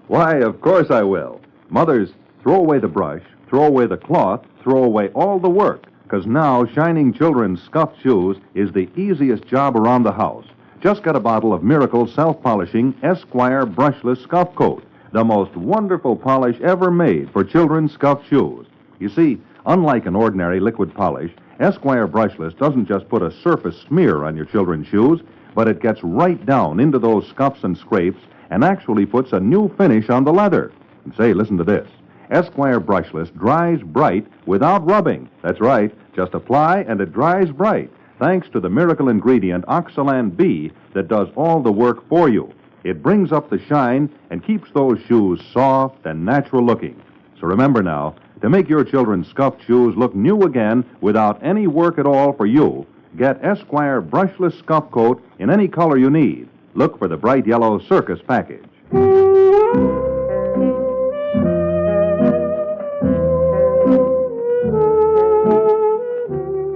W: Why, of course I will. Mothers, throw away the brush, throw away the cloth, throw away all the work, because now shining children's scuffed shoes is the easiest job around the house. just get a bottle of Miracle Self-Polishing Esquire Brushless Scuff Coat, the most wonderful polish ever made for children's scuff shoes. You see, unlike an ordinary liquid polish, Esquire Brushless doesn't just put a surface smear on your children's shoes, but it gets right down into those scuffs and scrapes and actually puts a new finish on the leather. And say, listen to this. Esquire Brushless dries bright without rubbing. That's right. Just apply and it dries bright, thanks to the miracle ingredient Oxalan B that does all the work for you. It brings up the shine and keeps those shoes soft and natural looking. So remember now, to make your children's scuffed shoes look new again without any work at all for you, get Esquire Brushless Scuff Coat in any color you need. Look for the bright yellow Circus package.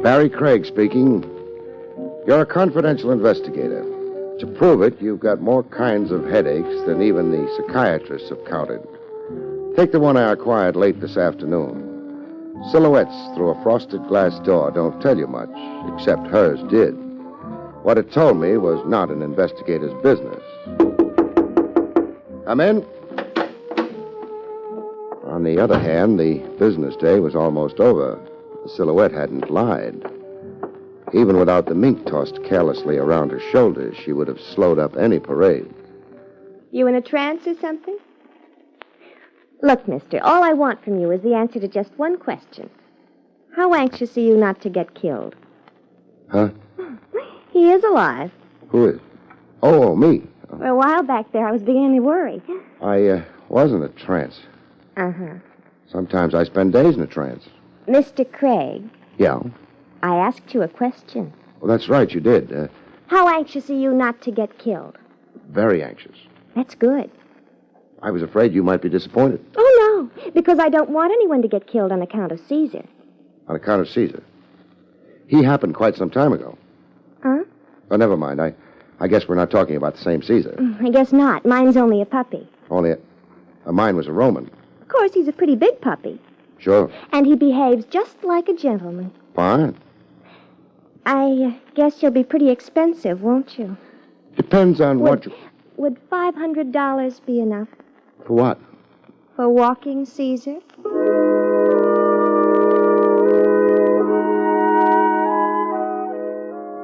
A: Barrie Craig speaking. You're a confidential investigator. To prove it, you've got more kinds of headaches than even the psychiatrists have counted. Take the one I acquired late this afternoon. Silhouettes through a frosted glass door don't tell you much, except hers did. What it told me was not an investigator's business. Come in. On the other hand, the business day was almost over. The silhouette hadn't lied. Even without the mink tossed carelessly around her shoulders, she would have slowed up any parade.
T: You in a trance or something? Look, mister, all I want from you is the answer to just one question. How anxious are you not to get killed?
A: Huh?
T: He is alive.
A: Who is? Oh, me.
T: For a while back there, I was beginning to worry.
A: I was in a trance.
T: Uh-huh.
A: Sometimes I spend days in a trance.
T: Mr. Craig,
A: Yeah?
T: I asked you a question.
A: Well, that's right, you did.
T: How anxious are you not to get killed?
A: Very anxious.
T: That's good.
A: I was afraid you might be disappointed.
T: Oh, no, because I don't want anyone to get killed on account of Caesar.
A: On account of Caesar. He happened quite some time ago.
T: Huh?
A: Oh, never mind. I guess we're not talking about the same Caesar.
T: I guess not. Mine's only a puppy.
A: Only mine was a Roman.
T: Of course, he's a pretty big puppy.
A: Sure.
T: And he behaves just like a gentleman.
A: Fine.
T: I guess you'll be pretty expensive, won't you?
A: Depends on what you...
T: Would $500 be enough?
A: For what?
T: For walking Caesar?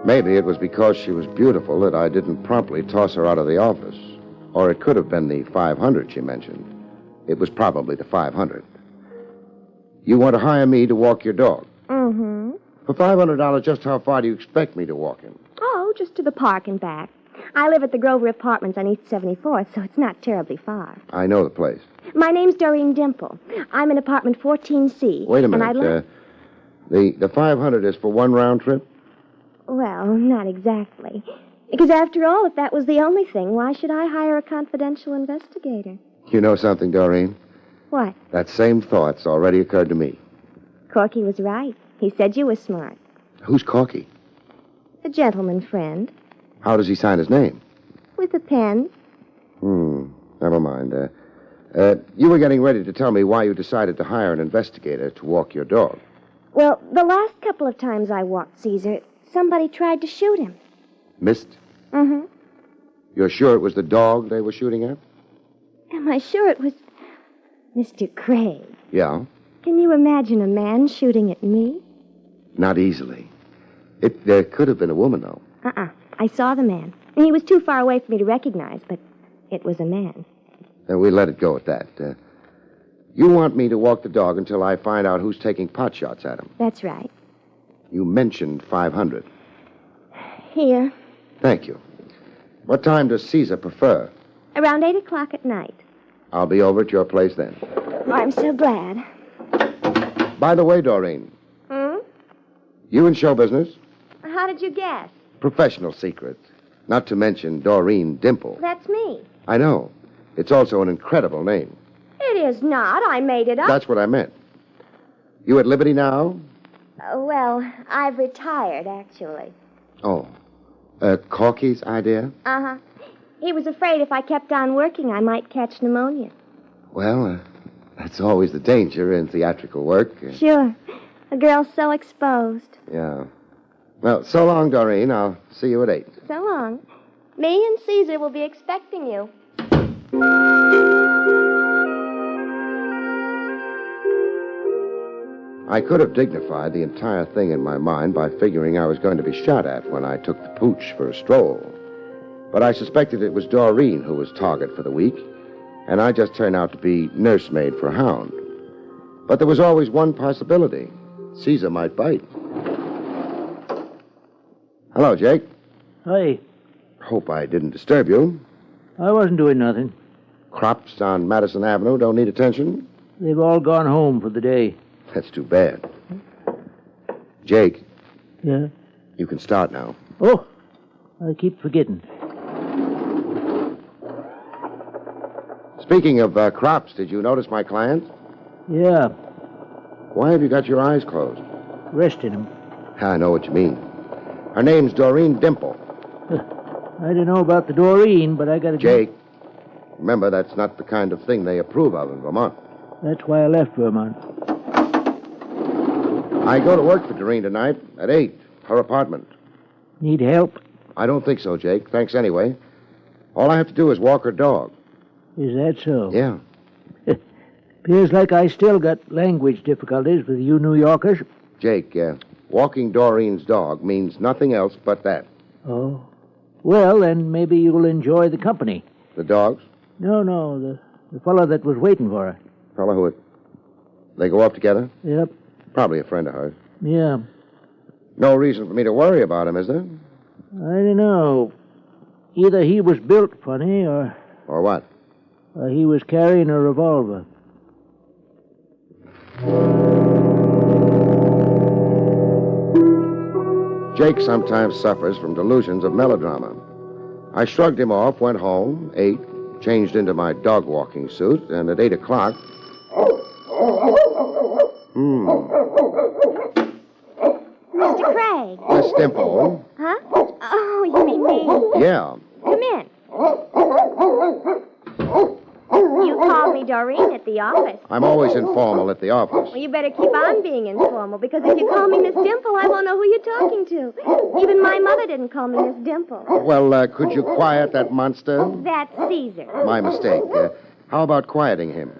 A: Maybe it was because she was beautiful that I didn't promptly toss her out of the office. Or it could have been the 500 she mentioned. It was probably the 500. You want to hire me to walk your dog?
T: Mm-hmm.
A: For $500, just how far do you expect me to walk him?
T: Oh, just to the park and back. I live at the Grover Apartments on East 74th, so it's not terribly far.
A: I know the place.
T: My name's Doreen Dimple. I'm in apartment 14C.
A: Wait a minute.
T: And I'd
A: the 500 is for one round trip?
T: Well, not exactly. Because after all, if that was the only thing, why should I hire a confidential investigator?
A: You know something, Doreen?
T: What?
A: That same thought's already occurred to me.
T: Corky was right. He said you were smart.
A: Who's Corky?
T: A gentleman friend.
A: How does he sign his name?
T: With a pen.
A: Never mind. You were getting ready to tell me why you decided to hire an investigator to walk your dog.
T: Well, the last couple of times I walked Caesar, somebody tried to shoot him.
A: Missed?
T: Mm-hmm.
A: You're sure it was the dog they were shooting at?
T: Am I sure it was... Mr. Craig,
A: Yeah?
T: can you imagine a man shooting at me?
A: Not easily. It could have been a woman, though.
T: I saw the man. He was too far away for me to recognize, but it was a man.
A: And we let it go at that. You want me to walk the dog until I find out who's taking pot shots at him.
T: That's right.
A: You mentioned 500.
T: Here.
A: Thank you. What time does Caesar prefer?
T: Around 8 o'clock at night.
A: I'll be over at your place then.
T: Oh, I'm so glad.
A: By the way, Doreen.
T: Hmm?
A: You in show business?
T: How did you guess?
A: Professional secret. Not to mention Doreen Dimple.
T: That's me.
A: I know. It's also an incredible name.
T: It is not. I made it up.
A: That's what I meant. You at liberty now?
T: Well, I've retired, actually.
A: Oh. Corky's idea?
T: Uh-huh. He was afraid if I kept on working, I might catch pneumonia.
A: Well, that's always the danger in theatrical work.
T: Sure. A girl's so exposed.
A: Yeah. Well, so long, Doreen. I'll see you at 8.
T: So long.
B: Me and Caesar will be expecting you.
A: I could have dignified the entire thing in my mind by figuring I was going to be shot at when I took the pooch for a stroll. But I suspected it was Doreen who was target for the week, and I just turned out to be nursemaid for Hound. But there was always one possibility. Caesar might bite. Hello, Jake.
L: Hi.
A: Hope I didn't disturb you.
L: I wasn't doing nothing.
A: Crops on Madison Avenue don't need attention?
L: They've all gone home for the day.
A: That's too bad. Jake.
L: Yeah?
A: You can start now.
L: Oh, I keep forgetting.
A: Speaking of crops, did you notice my client?
L: Yeah.
A: Why have you got your eyes closed?
L: Resting him.
A: I know what you mean. Her name's Doreen Dimple.
L: I don't know about the Doreen, but I got to...
A: Jake, remember, that's not the kind of thing they approve of in Vermont.
L: That's why I left Vermont.
A: I go to work for Doreen tonight at 8, her apartment.
L: Need help?
A: I don't think so, Jake. Thanks anyway. All I have to do is walk her dog.
L: Is that so?
A: Yeah.
L: Appears like I still got language difficulties with you New Yorkers.
A: Jake, walking Doreen's dog means nothing else but that.
L: Oh. Well, then maybe you'll enjoy the company.
A: The dogs?
L: No, the fellow that was waiting for her.
A: Fellow who... They go up together?
L: Yep.
A: Probably a friend of hers.
L: Yeah.
A: No reason for me to worry about him, is there?
L: I don't know. Either he was built funny or...
A: Or what?
L: He was carrying a revolver.
A: Jake sometimes suffers from delusions of melodrama. I shrugged him off, went home, ate, changed into my dog-walking suit, and at 8 o'clock...
B: Mr. Craig.
A: Miss Dimple.
B: Huh? Oh, you mean me?
A: Yeah.
B: Come in. You called me Doreen at the office.
A: I'm always informal at the office.
B: Well, you better keep on being informal, because if you call me Miss Dimple, I won't know who you're talking to. Even my mother didn't call me Miss Dimple.
A: Well, could you quiet that monster?
B: That's Caesar.
A: My mistake. How about quieting him?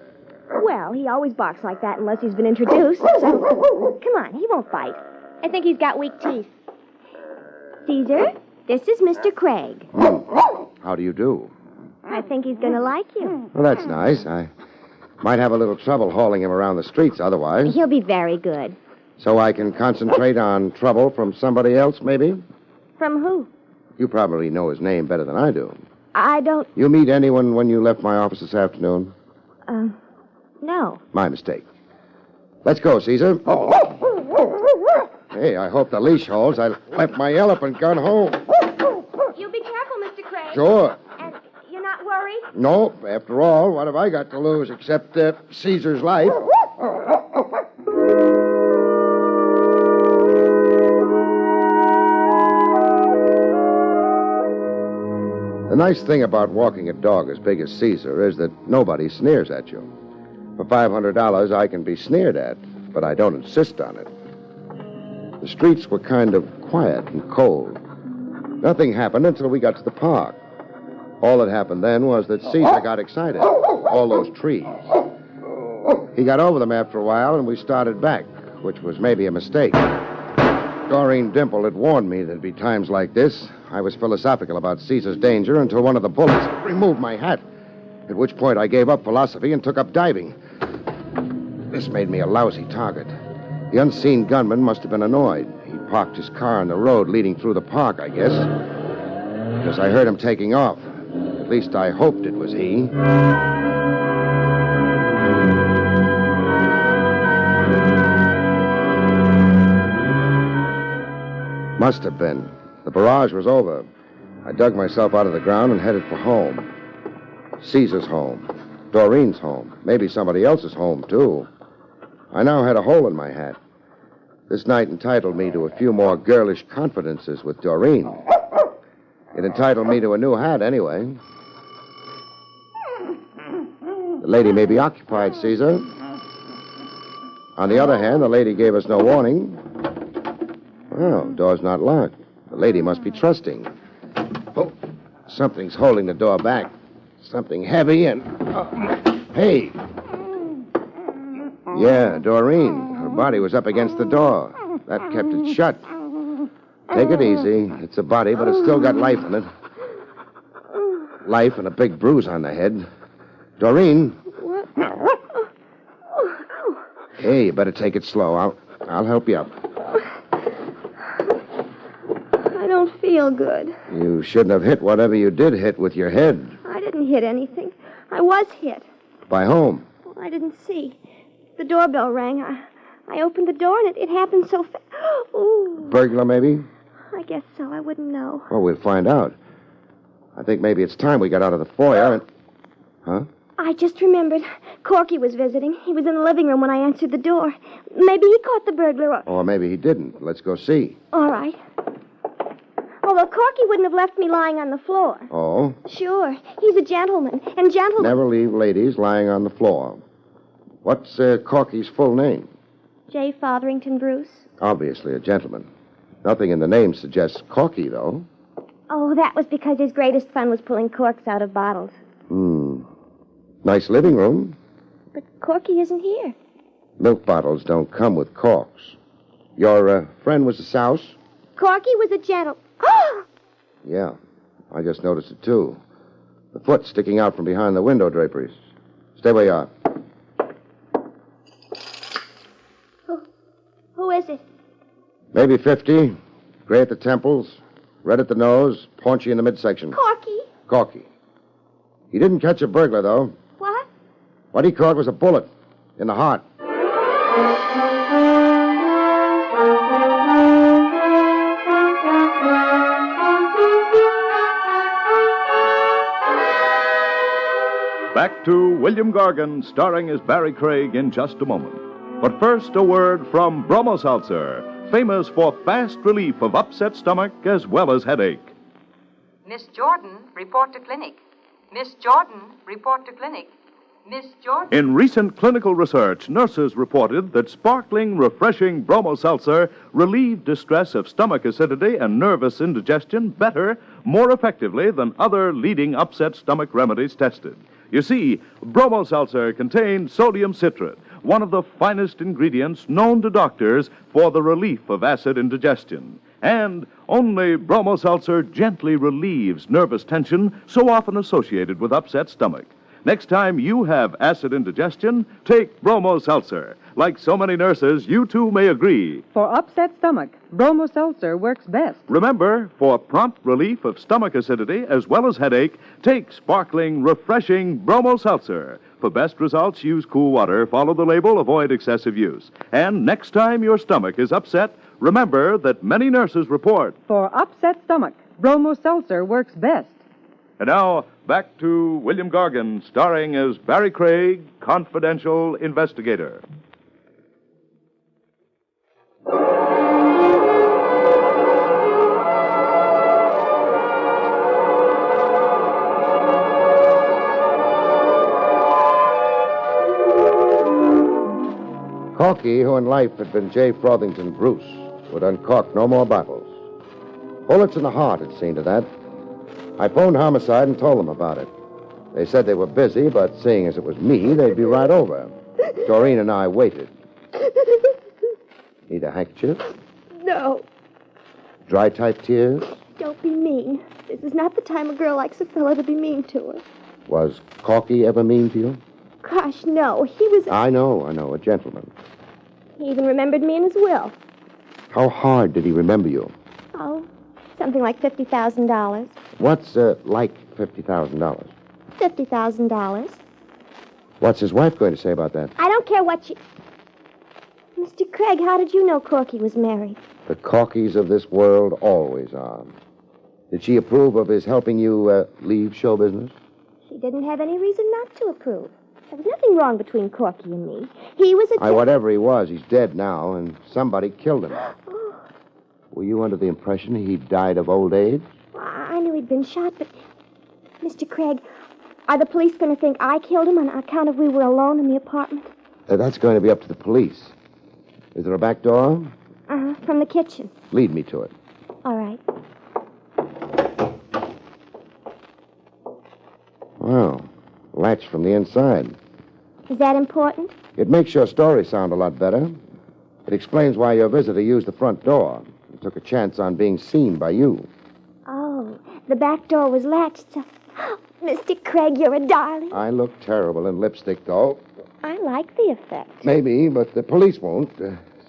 B: Well, he always barks like that unless he's been introduced, so... Come on, he won't bite. I think he's got weak teeth. Caesar, this is Mr. Craig.
A: How do you do?
B: I think he's going to like you.
A: Well, that's nice. I might have a little trouble hauling him around the streets otherwise.
B: He'll be very good.
A: So I can concentrate on trouble from somebody else, maybe?
B: From who?
A: You probably know his name better than I do.
B: I don't...
A: You meet anyone when you left my office this afternoon?
B: No.
A: My mistake. Let's go, Caesar. Hey, I hope the leash holds. I left my elephant gun home.
B: You be careful, Mr. Craig.
A: Sure.
B: And you're not worried?
A: No, after all, what have I got to lose except Caesar's life? The nice thing about walking a dog as big as Caesar is that nobody sneers at you. For $500, I can be sneered at, but I don't insist on it. The streets were kind of quiet and cold. Nothing happened until we got to the park. All that happened then was that Caesar got excited. All those trees. He got over them after a while, and we started back, which was maybe a mistake. Doreen Dimple had warned me there'd be times like this. I was philosophical about Caesar's danger until one of the bullets removed my hat, at which point I gave up philosophy and took up diving. This made me a lousy target. The unseen gunman must have been annoyed. He parked his car on the road leading through the park, I guess. Because I heard him taking off. At least I hoped it was he. Must have been. The barrage was over. I dug myself out of the ground and headed for home. Caesar's home. Doreen's home. Maybe somebody else's home, too. I now had a hole in my hat. This night entitled me to a few more girlish confidences with Doreen. It entitled me to a new hat, anyway. The lady may be occupied, Caesar. On the other hand, the lady gave us no warning. Well, door's not locked. The lady must be trusting. Oh,
R: Something's holding the door back. Something heavy and... hey! Yeah, Doreen. Her body was up against the door. That kept it shut. Take it easy. It's a body, but it's still got life in it. Life and a big bruise on the head. Doreen.
B: What?
R: Hey, you better take it slow. I'll help you up.
B: I don't feel good.
R: You shouldn't have hit whatever you did hit with your head.
B: I didn't hit anything. I was hit.
R: By whom?
B: I didn't see. The doorbell rang. I opened the door, and it happened so fast. Ooh.
R: Burglar, maybe?
B: I guess so. I wouldn't know.
R: Well, we'll find out. I think maybe it's time we got out of the foyer and... Huh?
B: I just remembered. Corky was visiting. He was in the living room when I answered the door. Maybe he caught the burglar.
R: Or maybe he didn't. Let's go see.
B: All right. Although Corky wouldn't have left me lying on the floor.
R: Oh?
B: Sure. He's a gentleman. And gentlemen...
R: Never leave ladies lying on the floor. What's Corky's full name?
B: J. Fotherington Bruce.
R: Obviously a gentleman. Nothing in the name suggests Corky, though.
B: Oh, that was because his greatest fun was pulling corks out of bottles.
R: Nice living room.
B: But Corky isn't here.
R: Milk bottles don't come with corks. Your friend was a souse?
B: Corky was a gentleman.
R: Yeah, I just noticed it, too. The foot sticking out from behind the window draperies. Stay where you are.
B: Who is it?
R: Maybe 50. Gray at the temples, red at the nose, paunchy in the midsection.
B: Corky?
R: Corky. He didn't catch a burglar, though.
B: What?
R: What he caught was a bullet in the heart.
U: Back to William Gargan, starring as Barrie Craig in just a moment. But first, a word from Bromo Seltzer, famous for fast relief of upset stomach as well as headache.
D: Miss Jordan, report to clinic. Miss Jordan, report to clinic. Miss Jordan...
U: In recent clinical research, nurses reported that sparkling, refreshing Bromo Seltzer relieved distress of stomach acidity and nervous indigestion better, more effectively than other leading upset stomach remedies tested. You see, Bromo Seltzer contains sodium citrate, one of the finest ingredients known to doctors for the relief of acid indigestion. And only Bromo Seltzer gently relieves nervous tension so often associated with upset stomach. Next time you have acid indigestion, take Bromo Seltzer. Like so many nurses, you too may agree.
G: For upset stomach, Bromo Seltzer works best.
U: Remember, for prompt relief of stomach acidity as well as headache, take sparkling, refreshing Bromo Seltzer. For best results, use cool water, follow the label, avoid excessive use. And next time your stomach is upset, remember that many nurses report.
G: For upset stomach, Bromo Seltzer works best.
U: And now, back to William Gargan, starring as Barrie Craig, confidential investigator.
R: Corky, who in life had been J. Frothingham Bruce, would uncork no more bottles. Bullets in the heart had seen to that. I phoned Homicide and told them about it. They said they were busy, but seeing as it was me, they'd be right over. Doreen and I waited. Need a handkerchief?
B: No.
R: Dry-type tears?
B: Don't be mean. This is not the time a girl likes a fellow to be mean to her.
R: Was Corky ever mean to you?
B: Gosh, no. He was...
R: I know, a gentleman.
B: He even remembered me in his will.
R: How hard did he remember you?
B: Oh, something like $50,000.
R: What's, like $50,000?
B: $50,000.
R: What's his wife going to say about that?
B: I don't care what she... Mr. Craig, how did you know Corky was married?
R: The Corkys of this world always are. Did she approve of his helping you leave show business?
B: She didn't have any reason not to approve. There was nothing wrong between Corky and me. He was a...
R: Whatever he was, he's dead now, and somebody killed him. Were you under the impression he died of old age?
B: I knew he'd been shot, but... Mr. Craig, are the police going to think I killed him on account of we were alone in the apartment?
R: That's going to be up to the police. Is there a back door?
B: From the kitchen.
R: Lead me to it.
B: All right.
R: attached from the inside.
B: Is that important?
R: It makes your story sound a lot better. It explains why your visitor used the front door and took a chance on being seen by you.
B: Oh, the back door was latched, so... Mr. Craig, you're a darling.
R: I look terrible in lipstick, though.
B: I like the effect.
R: Maybe, but the police won't.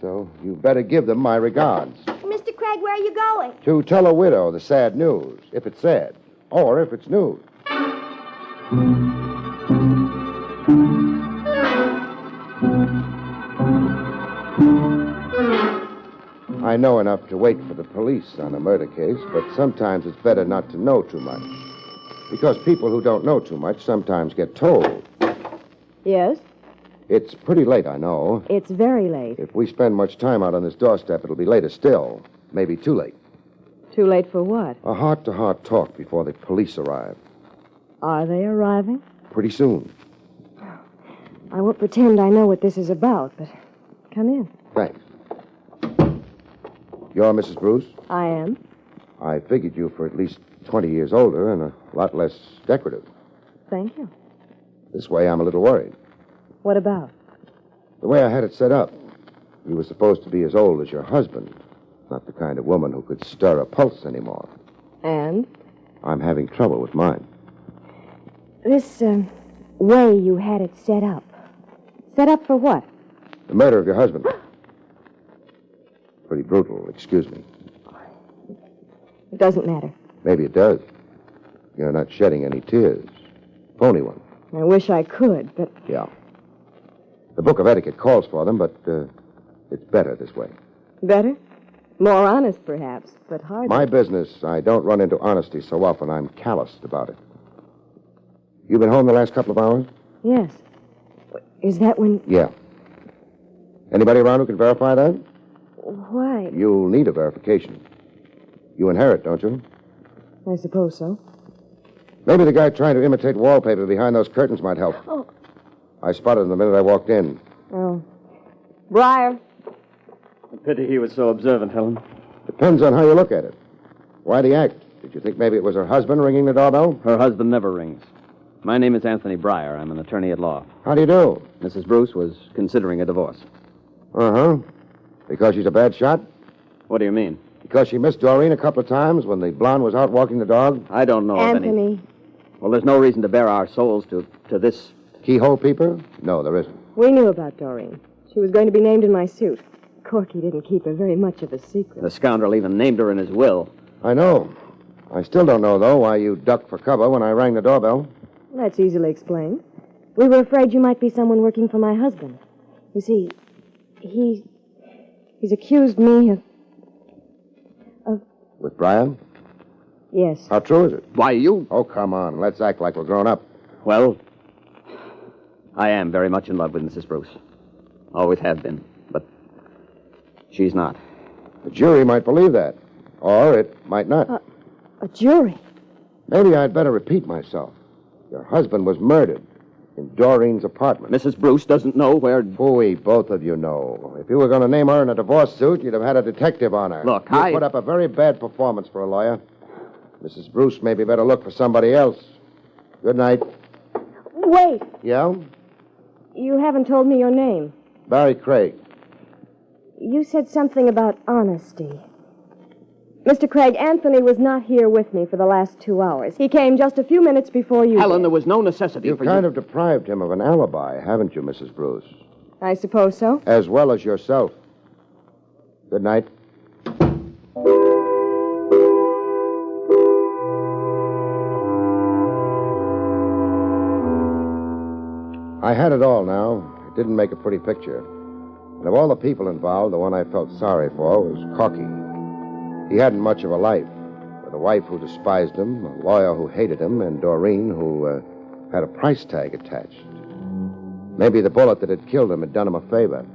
R: So you better give them my regards.
B: Mr. Craig, where are you going?
R: To tell a widow the sad news, if it's sad, or if it's news. I know enough to wait for the police on a murder case, but sometimes it's better not to know too much. Because people who don't know too much sometimes get told.
G: Yes?
R: It's pretty late, I know.
G: It's very late.
R: If we spend much time out on this doorstep, it'll be later still. Maybe too late.
G: Too late for what?
R: A heart-to-heart talk before the police arrive.
G: Are they arriving?
R: Pretty soon.
G: I won't pretend I know what this is about, but come in.
R: Thanks. You're Mrs. Bruce?
G: I am.
R: I figured you for at least 20 years older and a lot less decorative.
G: Thank you.
R: This way, I'm a little worried.
G: What about?
R: The way I had it set up, you were supposed to be as old as your husband, not the kind of woman who could stir a pulse anymore.
G: And?
R: I'm having trouble with mine.
G: This, way you had it set up. Set up for what?
R: The murder of your husband. Pretty brutal, excuse me.
G: It doesn't matter.
R: Maybe it does. You're not shedding any tears. Phony one.
G: I wish I could, but...
R: Yeah. The book of etiquette calls for them, but it's better this way.
G: Better? More honest, perhaps, but hardly.
R: My business, I don't run into honesty so often I'm calloused about it. You been home the last couple of hours?
G: Yes. Is that when...
R: Yeah. Anybody around who can verify that?
G: Why?
R: You'll need a verification. You inherit, don't you?
G: I suppose so.
R: Maybe the guy trying to imitate wallpaper behind those curtains might help.
G: Oh.
R: I spotted him the minute I walked in.
G: Oh. Briar.
K: A pity he was so observant, Helen.
R: Depends on how you look at it. Why'd he act? Did you think maybe it was her husband ringing the doorbell?
K: Her husband never rings. My name is Anthony Briar. I'm an attorney at law.
R: How do you do?
K: Mrs. Bruce was considering a divorce.
R: Uh-huh. Because she's a bad shot?
K: What do you mean?
R: Because she missed Doreen a couple of times when the blonde was out walking the dog?
K: I don't know of any...
G: Anthony.
K: Well, there's no reason to bare our souls to this...
R: Keyhole peeper? No, there isn't.
G: We knew about Doreen. She was going to be named in my suit. Corky didn't keep her very much of a secret.
K: The scoundrel even named her in his will.
R: I know. I still don't know, though, why you ducked for cover when I rang the doorbell.
G: That's easily explained. We were afraid you might be someone working for my husband. You see, he's accused me of...
R: With Brian?
G: Yes.
R: How true is it?
K: Why, you...
R: Oh, come on. Let's act like we're grown up.
K: Well, I am very much in love with Mrs. Bruce. Always have been. But she's not.
R: The jury might believe that. Or it might not.
G: A jury?
R: Maybe I'd better repeat myself. Your husband was murdered in Doreen's apartment.
K: Mrs. Bruce doesn't know where...
R: Phooey, both of you know. If you were going to name her in a divorce suit, you'd have had a detective on her.
K: Look,
R: you put up a very bad performance for a lawyer. Mrs. Bruce maybe better look for somebody else. Good night.
G: Wait.
R: Yeah?
G: You haven't told me your name.
R: Barrie Craig.
G: You said something about honesty. Mr. Craig, Anthony was not here with me for the last 2 hours. He came just a few minutes before you
K: Helen,
G: did.
K: there was no necessity
R: You've
K: for
R: kind of deprived him of an alibi, haven't you, Mrs. Bruce?
G: I suppose so.
R: As well as yourself. Good night. I had it all now. It didn't make a pretty picture. And of all the people involved, the one I felt sorry for was Corky. He hadn't much of a life, with a wife who despised him, a lawyer who hated him, and Doreen who had a price tag attached. Maybe the bullet that had killed him had done him a favor.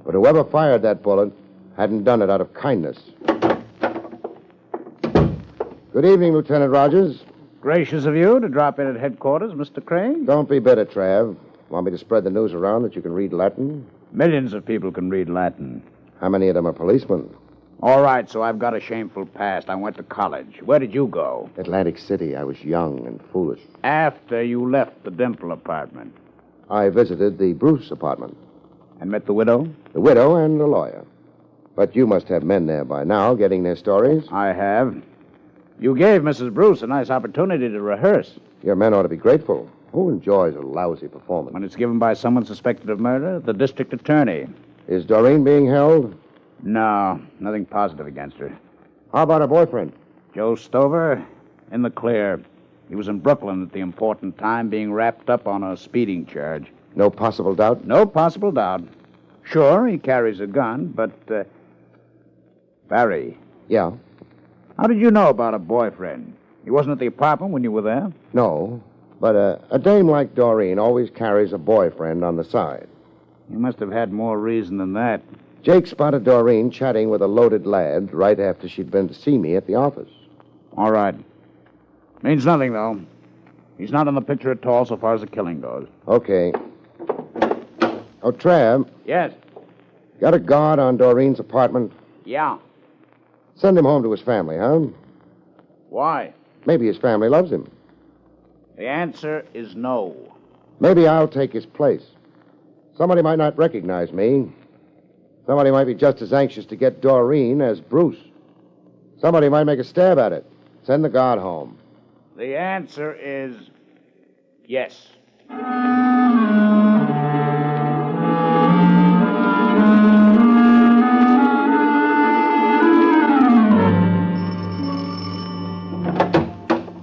R: But whoever fired that bullet hadn't done it out of kindness. Good evening, Lieutenant Rogers.
H: Gracious of you to drop in at headquarters, Mr. Craig.
R: Don't be bitter, Trav. Want me to spread the news around that you can read Latin?
H: Millions of people can read Latin.
R: How many of them are policemen?
H: All right, so I've got a shameful past. I went to college. Where did you go?
R: Atlantic City. I was young and foolish.
H: After you left the Dimple apartment.
R: I visited the Bruce apartment.
H: And met the widow?
R: The widow and the lawyer. But you must have men there by now getting their stories.
H: I have. You gave Mrs. Bruce a nice opportunity to rehearse.
R: Your men ought to be grateful. Who enjoys a lousy performance?
H: When it's given by someone suspected of murder, the district attorney.
R: Is Doreen being held?
H: No, nothing positive against her.
R: How about her boyfriend?
H: Joe Stover, in the clear. He was in Brooklyn at the important time, being wrapped up on a speeding charge.
R: No possible doubt?
H: No possible doubt. Sure, he carries a gun, but, Barrie.
R: Yeah?
H: How did you know about a boyfriend? He wasn't at the apartment when you were there?
R: No, but a dame like Doreen always carries a boyfriend on the side.
H: You must have had more reason than that.
R: Jake spotted Doreen chatting with a loaded lad right after she'd been to see me at the office.
H: All right. Means nothing, though. He's not in the picture at all so far as the killing goes.
R: Okay. Oh, Trav.
H: Yes?
R: Got a guard on Doreen's apartment?
H: Yeah.
R: Send him home to his family, huh?
H: Why?
R: Maybe his family loves him.
H: The answer is no.
R: Maybe I'll take his place. Somebody might not recognize me. Somebody might be just as anxious to get Doreen as Bruce. Somebody might make a stab at it. Send the guard home.
H: The answer is yes.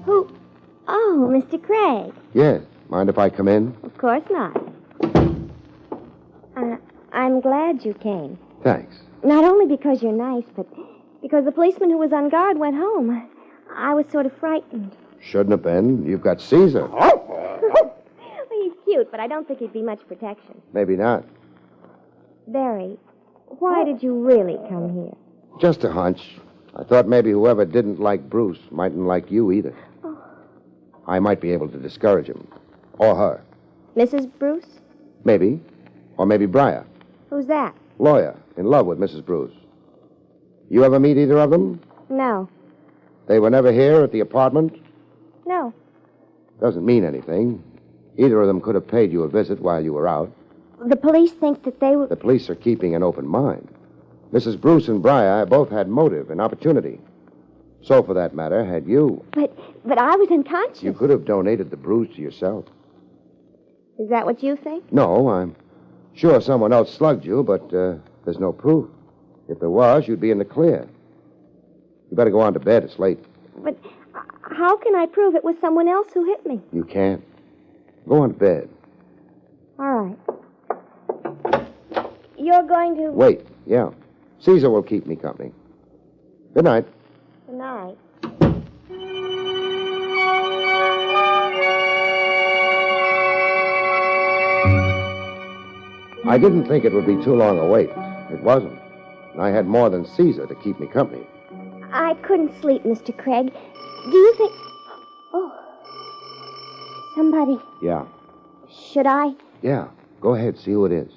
B: Who? Oh, Mr. Craig.
R: Yes. Mind if I come in?
B: Of course not. I'm glad you came.
R: Thanks.
B: Not only because you're nice, but because the policeman who was on guard went home. I was sort of frightened.
R: Shouldn't have been. You've got Caesar.
B: Well, he's cute, but I don't think he'd be much protection.
R: Maybe not.
B: Barrie, why did you really come here?
R: Just a hunch. I thought maybe whoever didn't like Bruce mightn't like you either.
B: Oh.
R: I might be able to discourage him. Or her.
B: Mrs. Bruce?
R: Maybe. Or maybe Briar.
B: Who's that?
R: Lawyer, in love with Mrs. Bruce. You ever meet either of them?
B: No.
R: They were never here at the apartment?
B: No.
R: Doesn't mean anything. Either of them could have paid you a visit while you were out.
B: The police think that they were...
R: The police are keeping an open mind. Mrs. Bruce and Briar both had motive and opportunity. So, for that matter, had you.
B: But I was unconscious.
R: You could have donated the bruise to yourself.
B: Is that what you think?
R: No, I'm sure someone else slugged you, but there's no proof. If there was, you'd be in the clear. You better go on to bed. It's late.
B: But how can I prove it was someone else who hit me?
R: You can't. Go on to bed.
B: All right. You're going to...
R: Wait, yeah. Caesar will keep me company. Good night.
B: Good night.
R: I didn't think it would be too long a wait. It wasn't. I had more than Caesar to keep me company.
B: I couldn't sleep, Mr. Craig. Do you think... Oh. Somebody.
R: Yeah.
B: Should I?
R: Yeah. Go ahead, see who it is.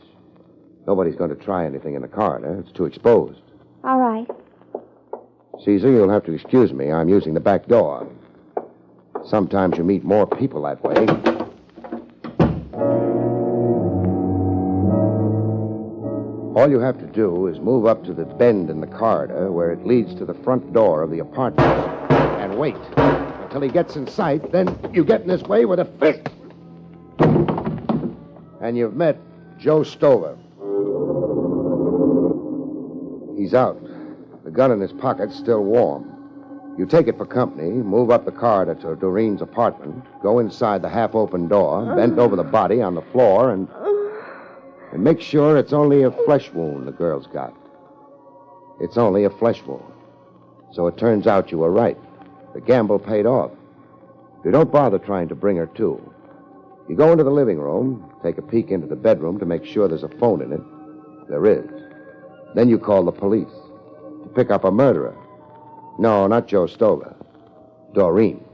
R: Nobody's going to try anything in the corridor. It's too exposed.
B: All right.
R: Caesar, you'll have to excuse me. I'm using the back door. Sometimes you meet more people that way. All you have to do is move up to the bend in the corridor where it leads to the front door of the apartment and wait until he gets in sight. Then you get in his way with a fist. And you've met Joe Stover. He's out. The gun in his pocket's still warm. You take it for company, move up the corridor to Doreen's apartment, go inside the half-open door, bend over the body on the floor, and make sure it's only a flesh wound the girl's got. It's only a flesh wound. So it turns out you were right. The gamble paid off. You don't bother trying to bring her to. You go into the living room, take a peek into the bedroom to make sure there's a phone in it. There is. Then you call the police to pick up a murderer. No, not Joe Stover. Doreen.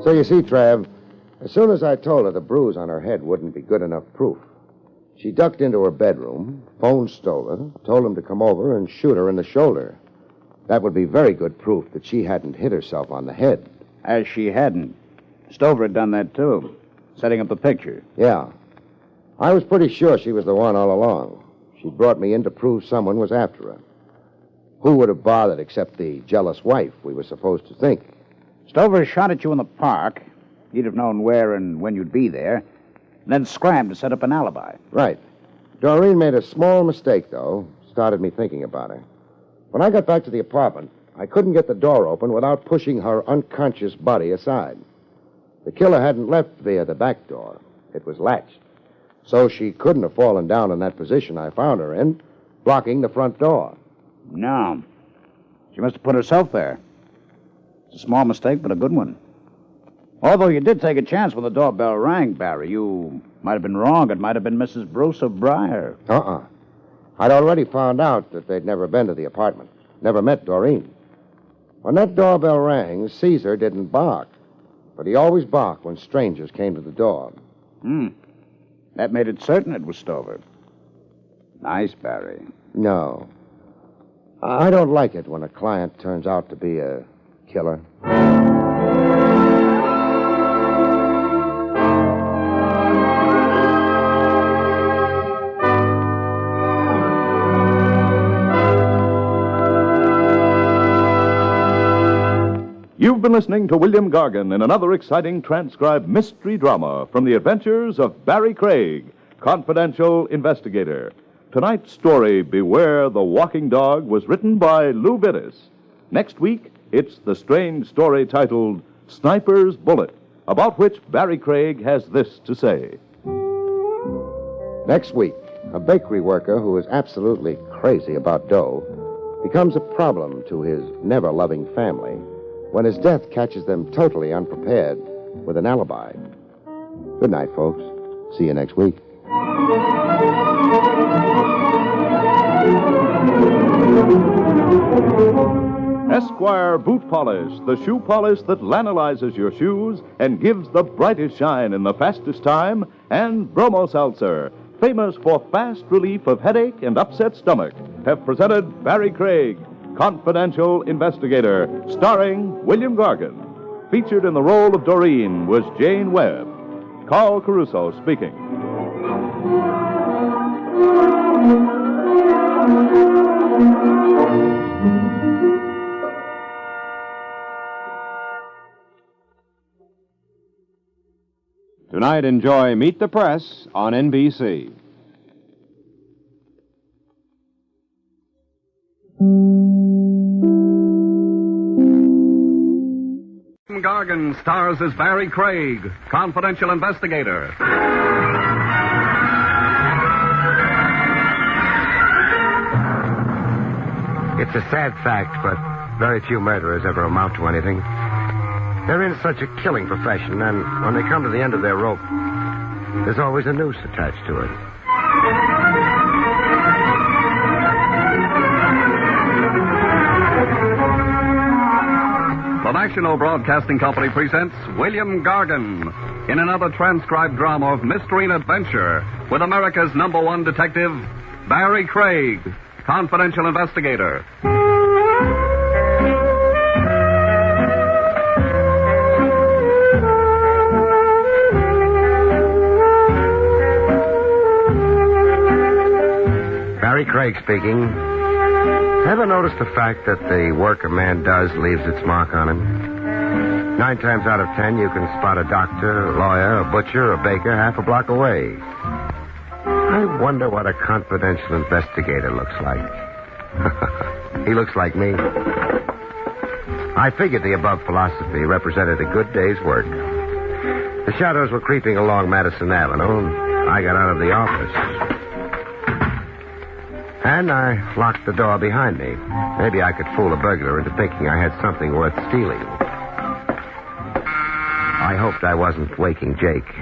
R: So you see, Trav,
A: As soon as I told her the bruise on her head wouldn't be good enough proof, she ducked into her bedroom, phoned Stover, told him to come over and shoot her in the shoulder. That would be very good proof that she hadn't hit herself on the head.
H: As she hadn't. Stover had done that, too, setting up the picture.
A: Yeah. I was pretty sure she was the one all along. She brought me in to prove someone was after her. Who would have bothered except the jealous wife, we were supposed to think?
H: Stover shot at you in the park. He'd have known where and when you'd be there, and then scrammed to set up an alibi.
A: Right. Doreen made a small mistake, though. Started me thinking about her. When I got back to the apartment, I couldn't get the door open without pushing her unconscious body aside. The killer hadn't left via the back door. It was latched. So she couldn't have fallen down in that position I found her in, blocking the front door.
H: No. She must have put herself there. It's a small mistake, but a good one. Although you did take a chance when the doorbell rang, Barry. You might have been wrong. It might have been Mrs. Bruce of Briar.
A: I'd already found out that they'd never been to the apartment. Never met Doreen. When that doorbell rang, Caesar didn't bark. But he always barked when strangers came to the door.
H: That made it certain it was Stover. Nice, Barry.
A: No. I don't like it when a client turns out to be a killer.
U: You've been listening to William Gargan in another exciting transcribed mystery drama from the adventures of Barrie Craig, confidential investigator. Tonight's story, Beware the Walking Dog, was written by Lou Vittis. Next week, it's the strange story titled Sniper's Bullet, about which Barrie Craig has this to say.
A: Next week, a bakery worker who is absolutely crazy about dough becomes a problem to his never-loving family when his death catches them totally unprepared with an alibi. Good night, folks. See you next week.
U: Esquire Boot Polish, the shoe polish that lanolizes your shoes and gives the brightest shine in the fastest time, and Bromo Seltzer, famous for fast relief of headache and upset stomach, have presented Barrie Craig, confidential investigator, starring William Gargan. Featured in the role of Doreen was Jane Webb. Carl Caruso speaking.
J: Tonight, enjoy Meet the Press on NBC.
F: Gargan stars as Barrie Craig, confidential investigator.
M: It's a sad fact, but very few murderers ever amount to anything. They're in such a killing profession, and when they come to the end of their rope, there's always a noose attached to it.
F: The National Broadcasting Company presents William Gargan in another transcribed drama of mystery and adventure with America's #1 detective, Barrie Craig, confidential investigator.
M: Barrie Craig speaking. Ever noticed the fact that the work a man does leaves its mark on him? 9 times out of 10, you can spot a doctor, a lawyer, a butcher, a baker half a block away. I wonder what a confidential investigator looks like. He looks like me. I figured the above philosophy represented a good day's work. The shadows were creeping along Madison Avenue, and I got out of the office. And I locked the door behind me. Maybe I could fool a burglar into thinking I had something worth stealing. I hoped I wasn't waking Jake.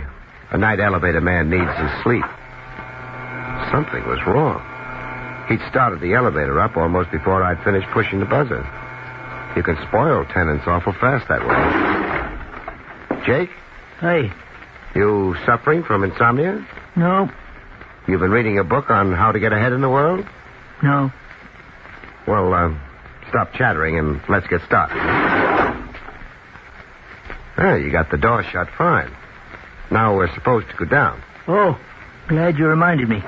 M: A night elevator man needs his sleep. Something was wrong. He'd started the elevator up almost before I'd finished pushing the buzzer. You can spoil tenants awful fast that way. Jake?
L: Hey,
M: You suffering from insomnia?
L: No.
M: You've been reading a book on how to get ahead in the world?
L: No.
M: Well, stop chattering and let's get started. You got the door shut fine. Now we're supposed to go down.
L: Oh, glad you reminded me.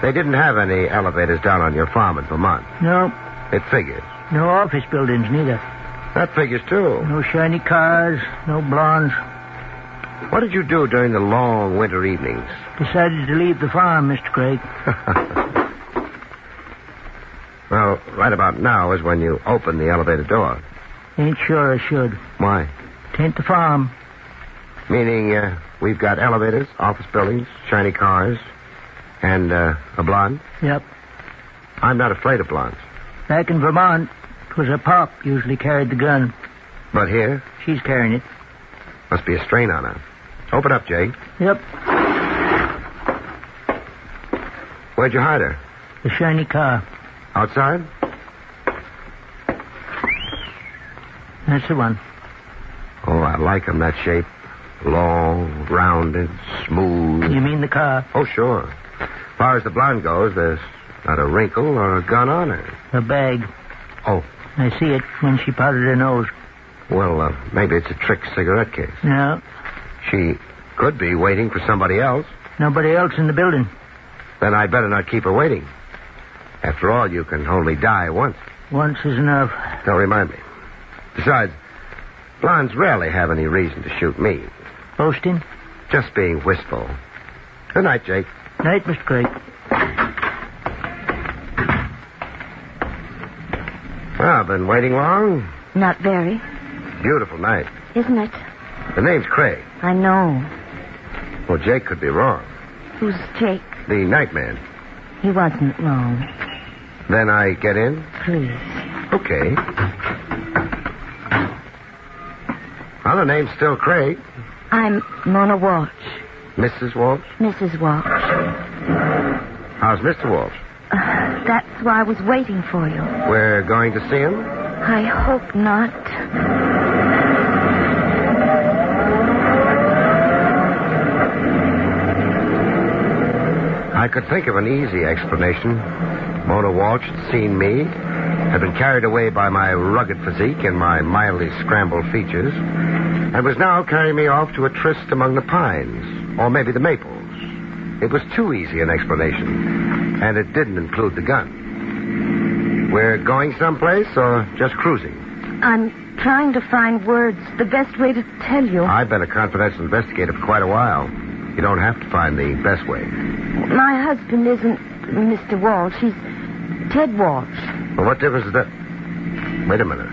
M: They didn't have any elevators down on your farm in Vermont.
L: No.
M: It figures.
L: No office buildings, neither.
M: That figures, too.
L: No shiny cars, no blondes.
M: What did you do during the long winter evenings?
L: Decided to leave the farm, Mr. Craig.
M: Well, right about now is when you open the elevator door.
L: Ain't sure I should.
M: Why?
L: Tain't the farm.
M: Meaning, we've got elevators, office buildings, shiny cars, and a blonde?
L: Yep.
M: I'm not afraid of blondes.
L: Back in Vermont, 'twas a pop usually carried the gun.
M: But here?
L: She's carrying it.
M: Must be a strain on her. Open up, Jake.
L: Yep.
M: Where'd you hide her?
L: The shiny car.
M: Outside?
L: That's the one.
M: Oh, I like 'em that shape. Long, rounded, smooth.
L: You mean the car?
M: Oh, sure. As far as the blonde goes, there's not a wrinkle or a gun on her.
L: A bag.
M: Oh.
L: I see it when she powdered her nose.
M: Well, maybe it's a trick cigarette case.
L: No.
M: She could be waiting for somebody else.
L: Nobody else in the building.
M: Then I'd better not keep her waiting. After all, you can only die once.
L: Once is enough.
M: Don't remind me. Besides, blondes rarely have any reason to shoot me.
L: Boasting?
M: Just being wistful. Good night, Jake.
L: Night, Mr. Craig.
M: Well, been waiting long?
T: Not very.
M: Beautiful night.
T: Isn't it?
M: The name's Craig.
T: I know.
M: Well, Jake could be wrong.
T: Who's Jake?
M: The night man.
T: He wasn't wrong.
M: Then I get in?
T: Please.
M: Okay. Well, the name's still Craig.
T: I'm Mona Walsh.
M: Mrs. Walsh?
T: Mrs. Walsh.
M: How's Mr. Walsh?
T: That's why I was waiting for you.
M: We're going to see him?
T: I hope not.
M: I could think of an easy explanation. Mona Walsh had seen me, had been carried away by my rugged physique and my mildly scrambled features, and was now carrying me off to a tryst among the pines, or maybe the maples. It was too easy an explanation, and it didn't include the gun. We're going someplace or just cruising?
T: I'm trying to find words, the best way to tell you.
M: I've been a confidential investigator for quite a while. You don't have to find the best way.
T: My husband isn't Mr. Walsh. He's Ted Walsh.
M: Well, what difference is that? Wait a minute.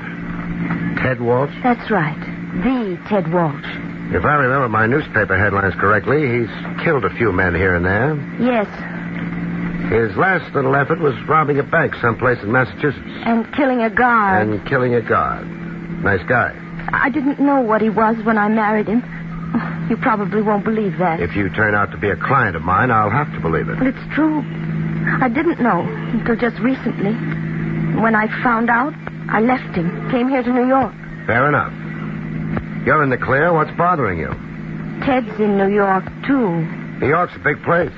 M: Ted Walsh?
T: That's right. The Ted Walsh.
M: If I remember my newspaper headlines correctly, he's killed a few men here and there.
T: Yes.
M: His last little effort was robbing a bank someplace in Massachusetts.
T: And killing a guard.
M: And killing a guard. Nice guy.
T: I didn't know what he was when I married him. You probably won't believe that.
M: If you turn out to be a client of mine, I'll have to believe it.
T: Well, it's true. I didn't know until just recently. When I found out, I left him, came here to New York.
M: Fair enough. You're in the clear. What's bothering you?
T: Ted's in New York, too.
M: New York's a big place.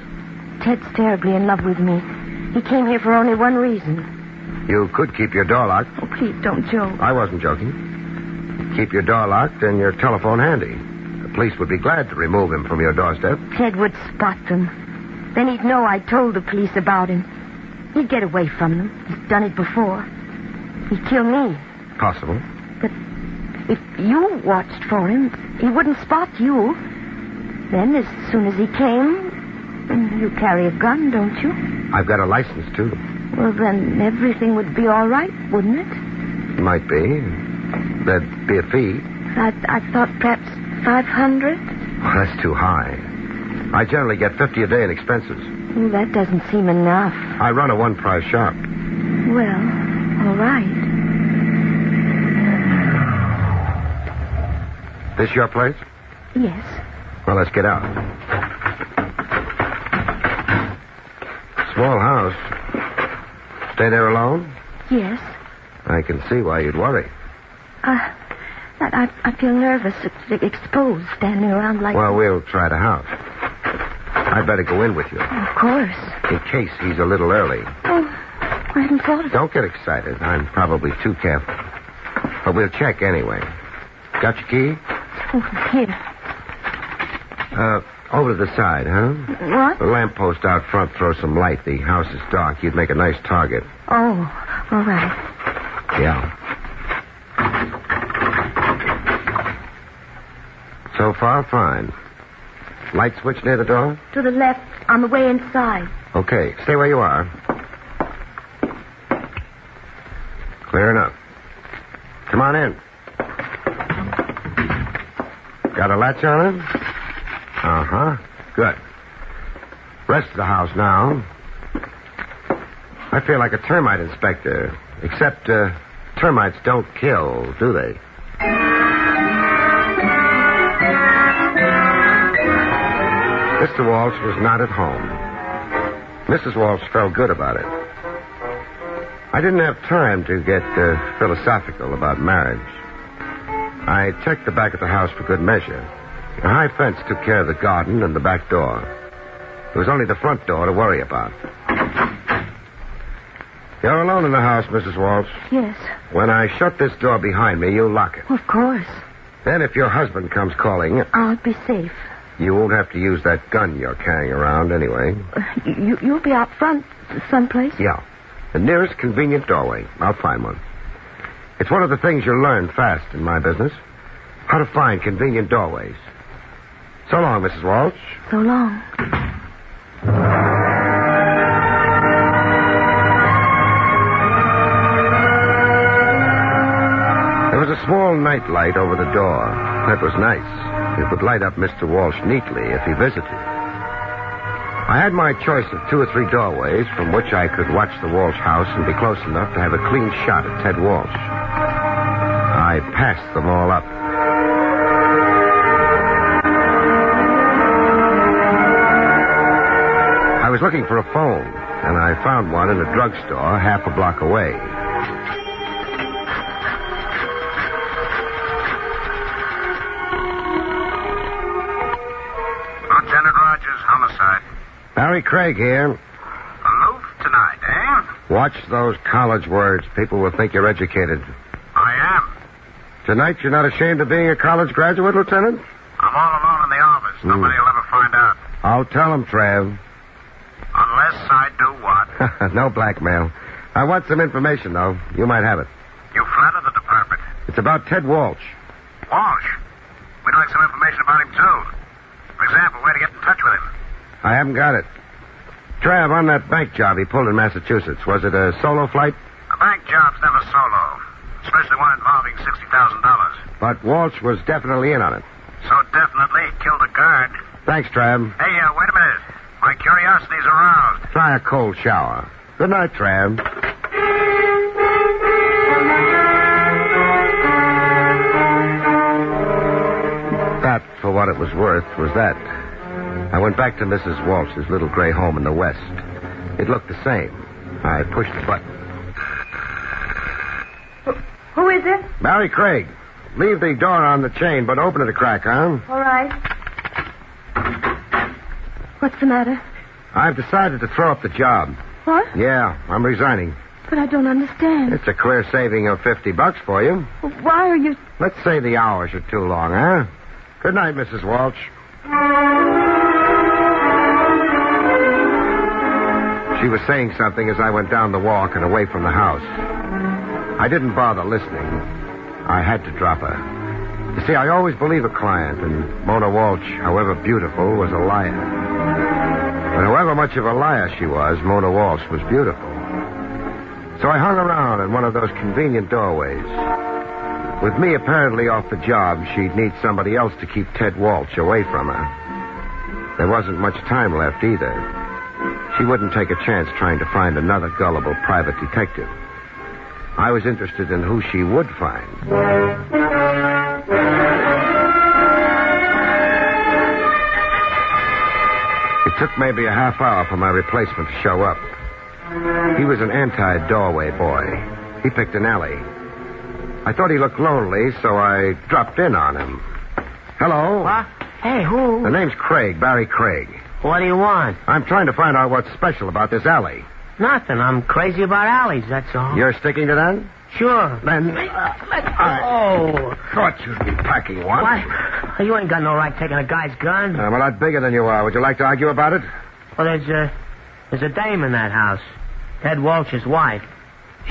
T: Ted's terribly in love with me. He came here for only one reason.
M: You could keep your door locked.
T: Oh, please don't joke.
M: I wasn't joking. Keep your door locked and your telephone handy. The police would be glad to remove him from your doorstep.
T: Ted would spot them. Then he'd know I told the police about him. He'd get away from them. He's done it before. He'd kill me.
M: Possible.
T: But if you watched for him, he wouldn't spot you. Then, as soon as he came, you carry a gun, don't you?
M: I've got a license, too.
T: Well, then everything would be all right, wouldn't it?
M: Might be. There'd be a fee.
T: I thought perhaps 500.
M: Well, that's too high. I generally get 50 a day in expenses.
T: Well, that doesn't seem enough.
M: I run a one-price shop.
T: Well, all right.
M: This your place?
T: Yes.
M: Well, let's get out. Small house. Stay there alone?
T: Yes.
M: I can see why you'd worry.
T: I feel nervous, exposed, standing around like...
M: Well, we'll try the house. I'd better go in with you.
T: Of course.
M: In case he's a little early.
T: Oh, I hadn't thought of it.
M: Don't get excited. I'm probably too careful. But we'll check anyway. Got your key?
T: Oh, here.
M: Over to the side, huh?
T: What?
M: The lamppost out front throws some light. The house is dark. You'd make a nice target.
T: Oh, all right.
M: Yeah. So far, fine. Light switch near the door?
T: To the left, on the way inside.
M: Okay, stay where you are. Clear enough. Come on in. Got a latch on it? Uh-huh. Good. Rest of the house now. I feel like a termite inspector. Except, termites don't kill, do they? Mr. Walsh was not at home. Mrs. Walsh felt good about it. I didn't have time to get philosophical about marriage. I checked the back of the house for good measure. A high fence took care of the garden and the back door. There was only the front door to worry about. You're alone in the house, Mrs. Walsh.
T: Yes.
M: When I shut this door behind me, you lock it.
T: Of course.
M: Then if your husband comes calling...
T: I'll be safe.
M: You won't have to use that gun you're carrying around anyway.
T: You'll be out front someplace?
M: Yeah. The nearest convenient doorway. I'll find one. It's one of the things you'll learn fast in my business. How to find convenient doorways. So long, Mrs. Walsh.
T: So long.
M: There was a small night light over the door. That was nice. It would light up Mr. Walsh neatly if he visited. I had my choice of 2 or 3 doorways from which I could watch the Walsh house and be close enough to have a clean shot at Ted Walsh. I passed them all up. I was looking for a phone, and I found one in a drugstore half a block away.
N: Lieutenant Rogers, Homicide.
M: Barrie Craig here.
N: Aloof tonight, eh?
M: Watch those college words. People will think you're educated.
N: I am.
M: Tonight you're not ashamed of being a college graduate, Lieutenant?
N: I'm all alone in the office. Nobody will ever find out.
M: I'll tell them, Trav.
N: Unless I do what?
M: No blackmail. I want some information, though. You might have it.
N: You flatter the department.
M: It's about Ted Walsh.
N: Walsh? We'd like some information about him, too. For example, where to get in touch with him.
M: I haven't got it. Trav, on that bank job he pulled in Massachusetts, was it a solo flight?
N: A bank job's never solo, especially one involving $60,000.
M: But Walsh was definitely in on it.
N: So definitely he killed a guard.
M: Thanks, Trav.
N: Hey, wait a minute. My curiosity's aroused.
M: Try a cold shower. Good night, Trav. That, for what it was worth, was that. I went back to Mrs. Walsh's little gray home in the West. It looked the same. I pushed the button.
T: Who is it?
M: Barrie Craig. Leave the door on the chain, but open it a crack, huh?
T: All right. What's the matter?
M: I've decided to throw up the job.
T: What?
M: Yeah, I'm resigning.
T: But I don't understand.
M: It's a clear saving of $50 for you.
T: Why are you...
M: Let's say the hours are too long, huh? Good night, Mrs. Walsh. She was saying something as I went down the walk and away from the house. I didn't bother listening. I had to drop her. You see, I always believe a client, and Mona Walsh, however beautiful, was a liar. But however much of a liar she was, Mona Walsh was beautiful. So I hung around in one of those convenient doorways. With me apparently off the job, she'd need somebody else to keep Ted Walsh away from her. There wasn't much time left either. She wouldn't take a chance trying to find another gullible private detective. I was interested in who she would find. It took maybe a half hour for my replacement to show up. He was an anti-doorway boy. He picked an alley. I thought he looked lonely, so I dropped in on him. Hello?
E: What? Hey, who?
M: The name's Craig, Barrie Craig.
E: What do you want?
M: I'm trying to find out what's special about this alley.
E: Nothing. I'm crazy about alleys, that's all.
M: You're sticking to that?
E: Sure.
M: Then...
E: Let go.
M: I thought you'd be packing one.
E: What? You ain't got no right taking a guy's gun.
M: I'm a lot bigger than you are. Would you like to argue about it?
E: Well, there's a dame in that house. Ted Walsh's wife.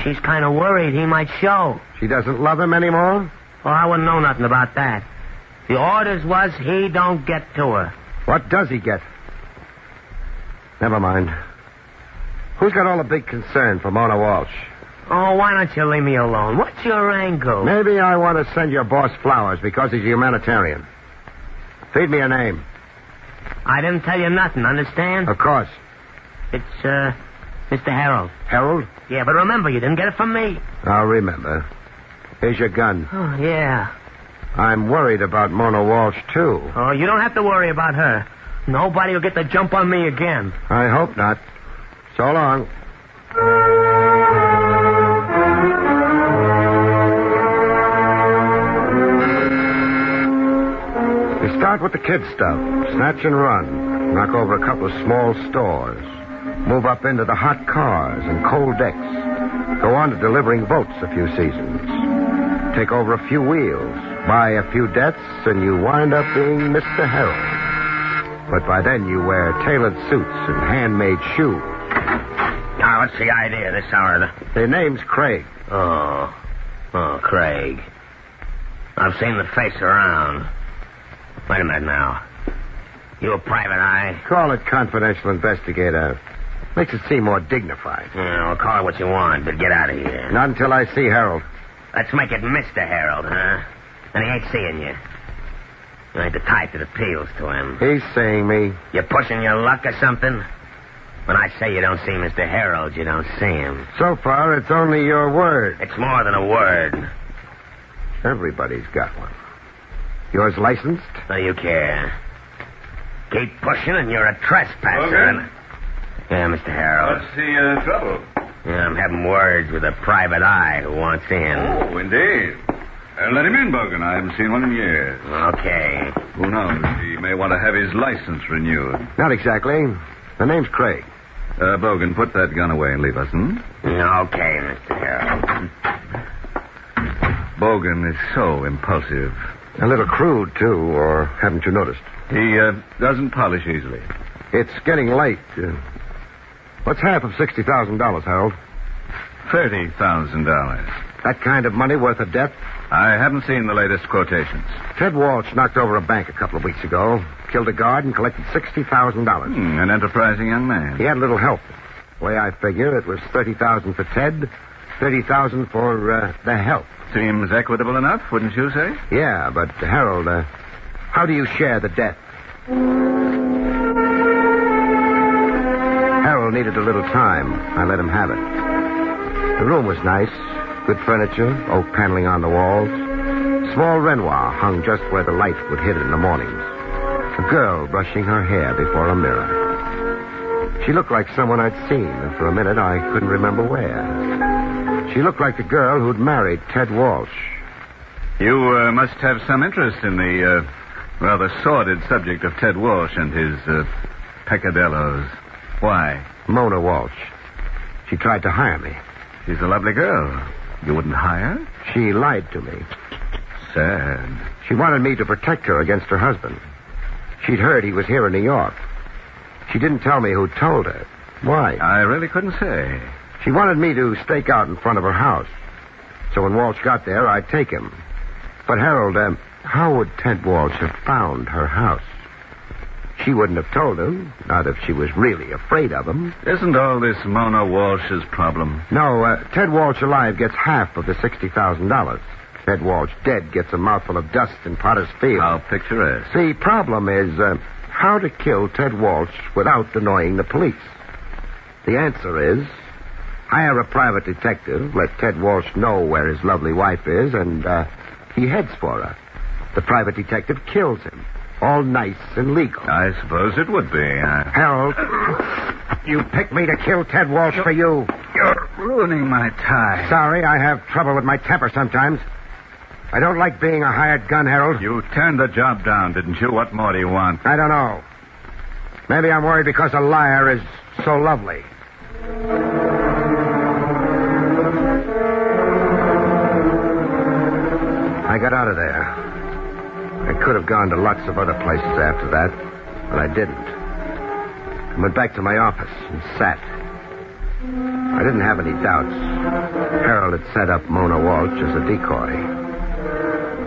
E: She's kind of worried he might show.
M: She doesn't love him anymore?
E: Well, I wouldn't know nothing about that. The orders was he don't get to her.
M: What does he get? Never mind. Who's got all the big concern for Mona Walsh?
E: Oh, why don't you leave me alone? What's your angle?
M: Maybe I want to send your boss flowers because he's a humanitarian. Feed me a name.
E: I didn't tell you nothing, understand?
M: Of course.
E: It's, Mr. Harold.
M: Harold?
E: Yeah, but remember, you didn't get it from me.
M: I'll remember. Here's your gun.
E: Oh, yeah.
M: I'm worried about Mona Walsh, too.
E: Oh, you don't have to worry about her. Nobody will get the jump on me again.
M: I hope not. So long. You start with the kid stuff. Snatch and run. Knock over a couple of small stores. Move up into the hot cars and cold decks. Go on to delivering votes a few seasons. Take over a few wheels. Buy a few debts, and you wind up being Mr. Harold. But by then you wear tailored suits and handmade shoes.
E: Now, what's the idea this hour?
M: Their name's Craig.
E: Oh, Craig. I've seen the face around. Wait a minute now. You a private eye?
M: Call it confidential investigator. Makes it seem more dignified.
E: Yeah, well, call it what you want, but get out of here.
M: Not until I see Harold.
E: Let's make it Mr. Harold, huh? And he ain't seeing you. You ain't the type that appeals to him.
M: He's seeing me.
E: You pushing your luck or something? When I say you don't see Mr. Harold, you don't see him.
M: So far, it's only your word.
E: It's more than a word.
M: Everybody's got one. Yours licensed?
E: What do you care? Keep pushing and you're a trespasser.
C: Okay.
E: Yeah, Mr. Harold.
C: What's the trouble?
E: Yeah, I'm having words with a private eye who wants in.
C: Oh, indeed. Let him in, Bogan. I haven't seen one in years.
E: Okay.
C: Who knows? He may want to have his license renewed.
M: Not exactly. The name's Craig.
C: Bogan, put that gun away and leave us,
E: Okay, Mr. Harold.
C: Bogan is so impulsive.
M: A little crude, too, or haven't you noticed?
C: He doesn't polish easily.
M: It's getting late. What's half of $60,000, Harold?
C: $30,000.
M: That kind of money worth a death?
C: I haven't seen the latest quotations.
M: Ted Walsh knocked over a bank a couple of weeks ago, killed a guard, and collected $60,000.
C: An enterprising young man.
M: He had a little help. The way I figure, it was $30,000 for Ted, $30,000 for the help.
C: Seems equitable enough, wouldn't you say?
M: Yeah, but Harold, how do you share the debt? Harold needed a little time. I let him have it. The room was nice. Good furniture, oak paneling on the walls. Small Renoir hung just where the light would hit it in the mornings. A girl brushing her hair before a mirror. She looked like someone I'd seen, and for a minute I couldn't remember where. She looked like the girl who'd married Ted Walsh.
C: You must have some interest in the rather sordid subject of Ted Walsh and his peccadillos. Why?
M: Mona Walsh. She tried to hire me.
C: She's a lovely girl. You wouldn't hire?
M: She lied to me.
C: Sad.
M: She wanted me to protect her against her husband. She'd heard he was here in New York. She didn't tell me who told her. Why?
C: I really couldn't say.
M: She wanted me to stake out in front of her house. So when Walsh got there, I'd take him. But, Harold, how would Ted Walsh have found her house? She wouldn't have told him, not if she was really afraid of him.
C: Isn't all this Mona Walsh's problem?
M: No, Ted Walsh alive gets half of the $60,000. Ted Walsh dead gets a mouthful of dust in Potter's Field.
C: How picturesque.
M: The problem is how to kill Ted Walsh without annoying the police. The answer is hire a private detective, let Ted Walsh know where his lovely wife is, and he heads for her. The private detective kills him. All nice and legal.
C: I suppose it would be.
M: Harold, you picked me to kill Ted Walsh for you.
C: You're ruining my tie.
M: Sorry, I have trouble with my temper sometimes. I don't like being a hired gun, Harold.
P: You turned the job down, didn't you? What more do you want?
M: I don't know. Maybe I'm worried because a liar is so lovely. I got out of there. I could have gone to lots of other places after that, but I didn't. I went back to my office and sat. I didn't have any doubts. Harold had set up Mona Walsh as a decoy.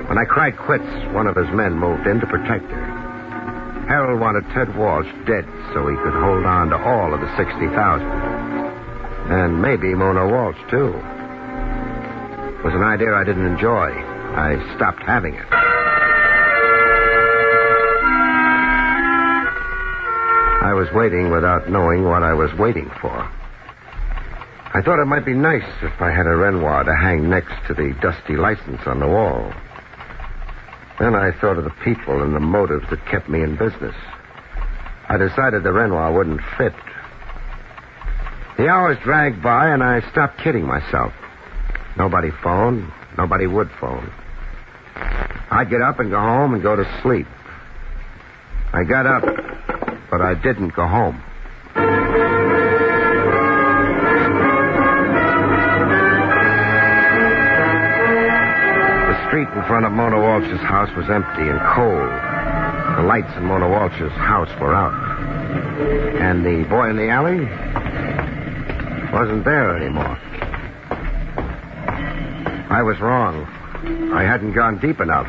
M: When I cried quits, one of his men moved in to protect her. Harold wanted Ted Walsh dead so he could hold on to all of the $60,000. And maybe Mona Walsh, too. It was an idea I didn't enjoy. I stopped having it. I was waiting without knowing what I was waiting for. I thought it might be nice if I had a Renoir to hang next to the dusty license on the wall. Then I thought of the people and the motives that kept me in business. I decided the Renoir wouldn't fit. The hours dragged by, and I stopped kidding myself. Nobody phoned. Nobody would phone. I'd get up and go home and go to sleep. I got up, but I didn't go home. The street in front of Mona Walsh's house was empty and cold. The lights in Mona Walsh's house were out. And the boy in the alley wasn't there anymore. I was wrong. I hadn't gone deep enough.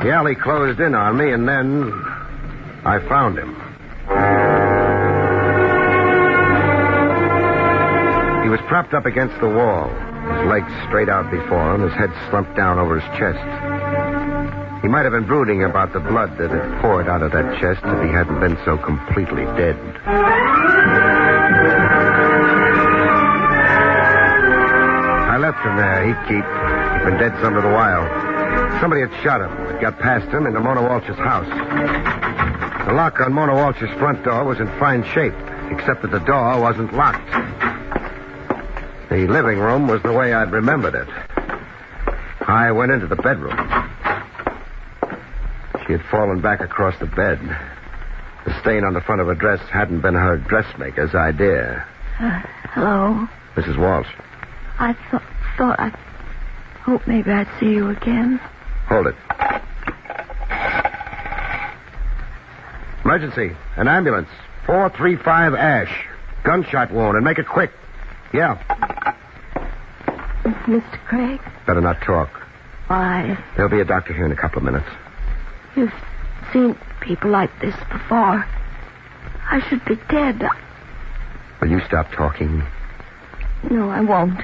M: The alley closed in on me, and then I found him. He was propped up against the wall, his legs straight out before him, his head slumped down over his chest. He might have been brooding about the blood that had poured out of that chest if he hadn't been so completely dead. I left him there. He'd keep. He'd been dead some little while. Somebody had shot him. It got past him into Mona Walsh's house. The lock on Mona Walsh's front door was in fine shape, except that the door wasn't locked. The living room was the way I'd remembered it. I went into the bedroom. She had fallen back across the bed. The stain on the front of her dress hadn't been her dressmaker's idea.
S: Hello?
M: Mrs. Walsh.
S: I thought I hope maybe I'd see you again.
M: Hold it. Emergency. An ambulance. 435 Ash. Gunshot wound, and make it quick. Yeah.
S: Mr. Craig?
M: Better not talk.
S: Why?
M: There'll be a doctor here in a couple of minutes.
S: You've seen people like this before. I should be dead.
M: Will you stop talking?
S: No, I won't.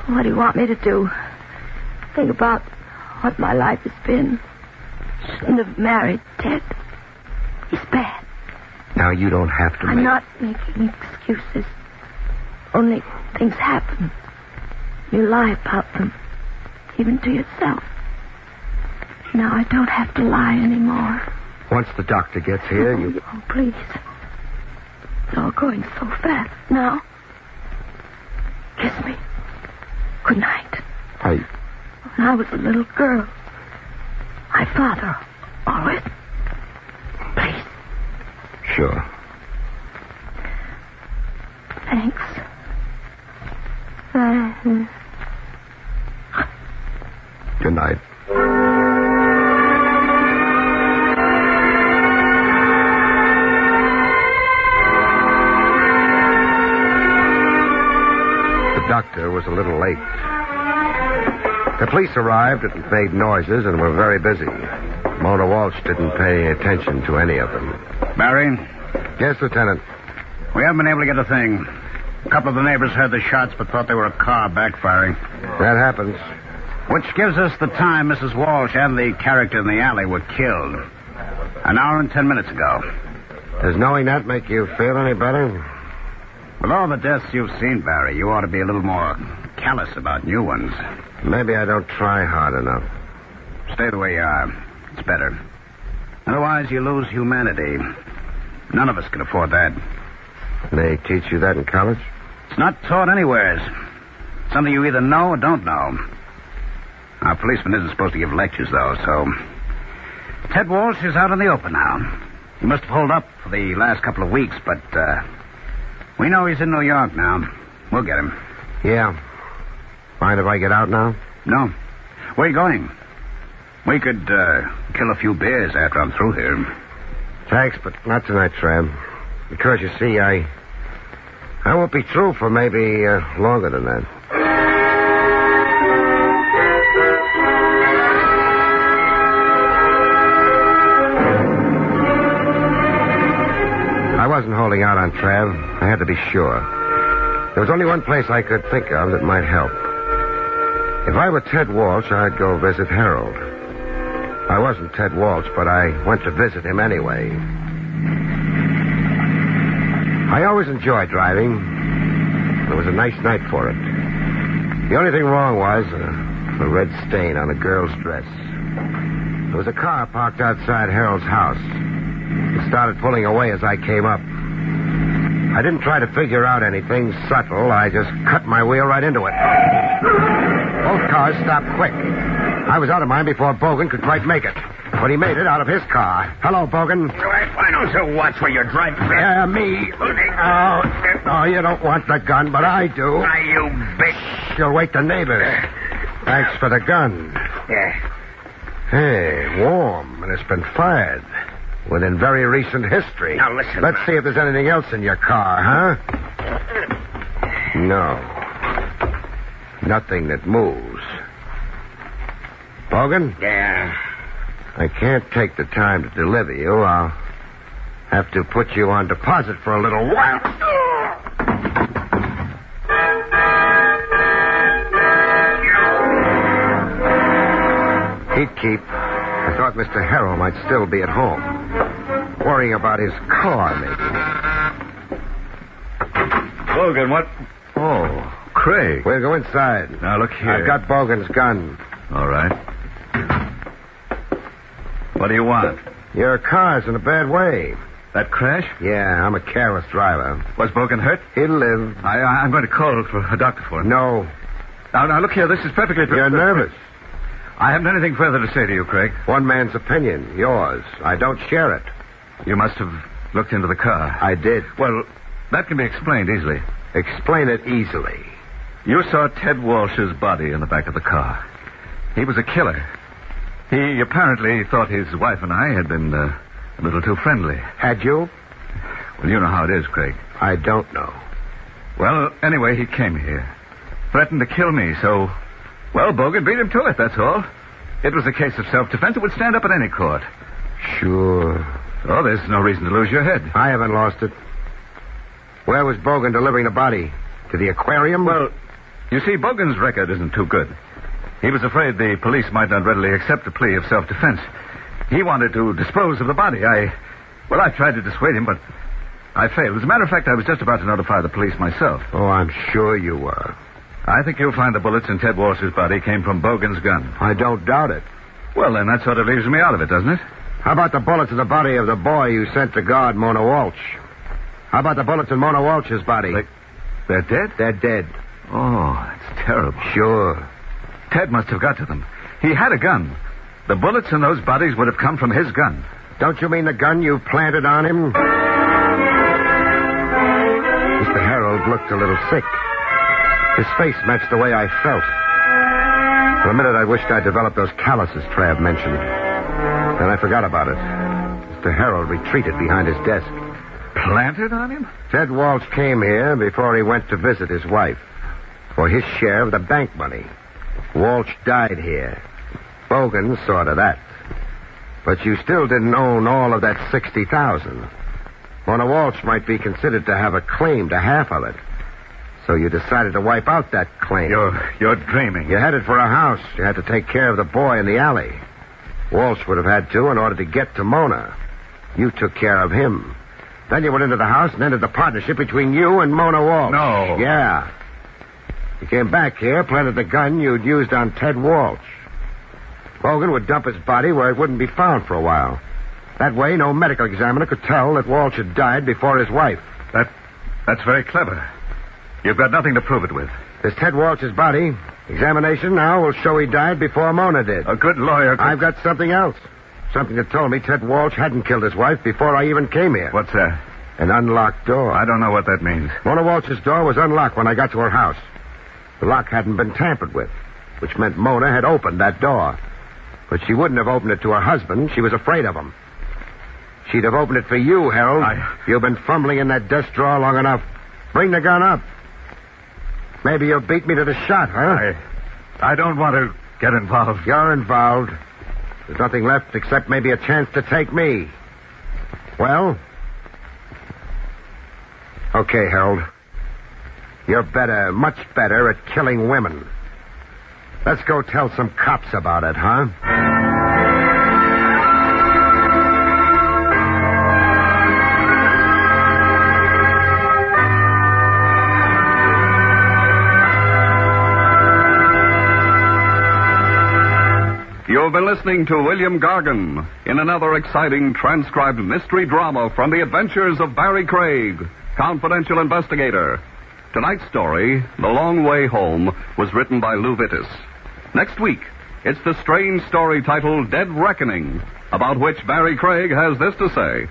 S: What do you want me to do? Think about what my life has been. Shouldn't have married Ted. He's bad.
M: Now, you don't have to
S: I'm not making excuses. Only things happen. You lie about them, even to yourself. Now I don't have to lie anymore.
M: Once the doctor gets here, you...
S: Oh, please. It's all going so fast now. Kiss me. Good night.
M: When
S: I was a little girl, my father always... Please.
M: Sure.
S: Thanks.
M: Good night. The doctor was a little late. The police arrived and made noises and were very busy. Mona Walsh didn't pay attention to any of them.
H: Barrie?
M: Yes, Lieutenant.
H: We haven't been able to get a thing. A couple of the neighbors heard the shots but thought they were a car backfiring.
M: That happens.
H: Which gives us the time Mrs. Walsh and the character in the alley were killed. An hour and 10 minutes ago.
M: Does knowing that make you feel any better?
H: With all the deaths you've seen, Barrie, you ought to be a little more callous about new ones.
M: Maybe I don't try hard enough.
H: Stay the way you are. It's better. Otherwise, you lose humanity. None of us can afford that.
M: They teach you that in college?
H: It's not taught anywheres. Something you either know or don't know. Our policeman isn't supposed to give lectures, though, so... Ted Walsh is out in the open now. He must have holed up for the last couple of weeks, but, we know he's in New York now. We'll get him.
M: Yeah. Mind if I get out now?
H: No. Where are you going? We could, kill a few bears after I'm through here.
M: Thanks, but not tonight, Trav. Because, you see, I won't be through for maybe longer than that. I wasn't holding out on Trav. I had to be sure. There was only one place I could think of that might help. If I were Ted Walsh, I'd go visit Harold. I wasn't Ted Walsh, but I went to visit him anyway. I always enjoyed driving. It was a nice night for it. The only thing wrong was a red stain on a girl's dress. There was a car parked outside Harold's house. It started pulling away as I came up. I didn't try to figure out anything subtle. I just cut my wheel right into it. Both cars stopped quick. I was out of mine before Bogan could quite make it. But he made it out of his car. Hello, Bogan.
E: Why don't you watch where you're driving?
M: Yeah, me. Oh, you don't want the gun, but I do.
E: Why, you bitch.
M: You'll wake the neighbors. Thanks for the gun.
E: Yeah.
M: Hey, warm, and it's been fired. Within very recent history.
E: Now, listen.
M: Let's see if there's anything else in your car, huh? No. Nothing that moves. Bogan?
E: Yeah.
M: I can't take the time to deliver you. I'll have to put you on deposit for a little while. He'd keep. I thought Mr. Harrell might still be at home. Worrying about his car, maybe.
P: Bogan, what? Oh, Craig.
M: We'll go inside.
P: Now, look here.
M: I've got Bogan's gun.
P: All right. What do you want?
M: Your car's in a bad way.
P: That crash?
M: Yeah, I'm a careless driver.
P: Was Bogan hurt?
M: He'll live.
P: I'm going to call for a doctor for him.
M: No.
P: Now, look here. This is perfectly...
M: You're nervous.
P: I haven't anything further to say to you, Craig.
M: One man's opinion. Yours. I don't share it.
P: You must have looked into the car.
M: I did.
P: Well, that can be explained easily.
M: Explain it easily.
P: You saw Ted Walsh's body in the back of the car. He was a killer. He apparently thought his wife and I had been a little too friendly.
M: Had you?
P: Well, you know how it is, Craig.
M: I don't know.
P: Well, anyway, he came here. Threatened to kill me, so... Well, Bogan beat him to it, that's all. It was a case of self-defense. It would stand up at any court.
M: Sure.
P: Oh, there's no reason to lose your head.
M: I haven't lost it. Where was Bogan delivering the body? To the aquarium?
P: Well, you see, Bogan's record isn't too good. He was afraid the police might not readily accept a plea of self-defense. He wanted to dispose of the body. I tried to dissuade him, but I failed. As a matter of fact, I was just about to notify the police myself.
M: Oh, I'm sure you were.
P: I think you'll find the bullets in Ted Walsh's body came from Bogan's gun.
M: I don't doubt it.
P: Well, then that sort of leaves me out of it, doesn't it?
M: How about the bullets in the body of the boy you sent to guard Mona Walsh? How about the bullets in Mona Walsh's body?
P: They're dead?
M: They're dead.
P: Oh, that's terrible.
M: Sure.
P: Ted must have got to them. He had a gun. The bullets in those bodies would have come from his gun.
M: Don't you mean the gun you planted on him? Mr. Harold looked a little sick. His face matched the way I felt. For a minute, I wished I'd developed those calluses Trav mentioned. Then I forgot about it. Mr. Harold retreated behind his desk.
P: Planted on him?
M: Ted Walsh came here before he went to visit his wife for his share of the bank money. Walsh died here. Bogan saw to that. But you still didn't own all of that $60,000. Mona Walsh might be considered to have a claim to half of it. So you decided to wipe out that claim.
P: You're dreaming.
M: You headed for a house. You had to take care of the boy in the alley. Walsh would have had to in order to get to Mona. You took care of him. Then you went into the house and ended the partnership between you and Mona Walsh.
P: No.
M: Yeah. You came back here, planted the gun you'd used on Ted Walsh. Bogan would dump his body where it wouldn't be found for a while. That way, no medical examiner could tell that Walsh had died before his wife.
P: That's very clever. You've got nothing to prove it with.
M: There's Ted Walsh's body. Examination now will show he died before Mona did.
P: A good lawyer
M: I've got something else. Something that told me Ted Walsh hadn't killed his wife before I even came here.
P: What's that?
M: An unlocked door.
P: I don't know what that means.
M: Mona Walsh's door was unlocked when I got to her house. The lock hadn't been tampered with, which meant Mona had opened that door. But she wouldn't have opened it to her husband. She was afraid of him. She'd have opened it for you, Harold. You've been fumbling in that desk drawer long enough. Bring the gun up. Maybe you'll beat me to the shot, huh?
P: I don't want to get involved.
M: You're involved. There's nothing left except maybe a chance to take me. Well? Okay, Harold. You're better, much better at killing women. Let's go tell some cops about it, huh?
F: You've been listening to William Gargan in another exciting transcribed mystery drama from the adventures of Barrie Craig, confidential investigator. Tonight's story, The Long Way Home, was written by Lou Vittis. Next week, it's the strange story titled Dead Reckoning, about which Barrie Craig has this to say.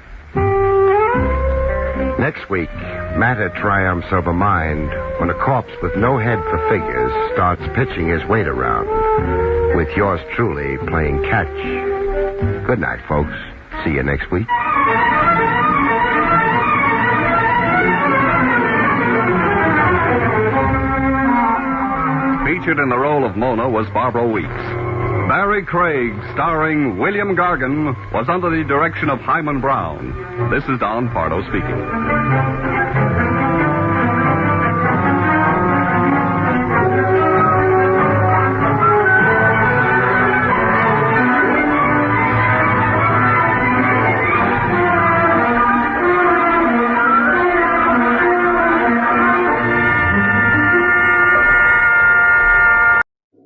M: Next week, matter triumphs over mind when a corpse with no head for figures starts pitching his weight around, with yours truly playing catch. Good night, folks. See you next week.
F: Featured in the role of Mona was Barbara Weeks. Barrie Craig, starring William Gargan, was under the direction of Hyman Brown. This is Don Pardo speaking.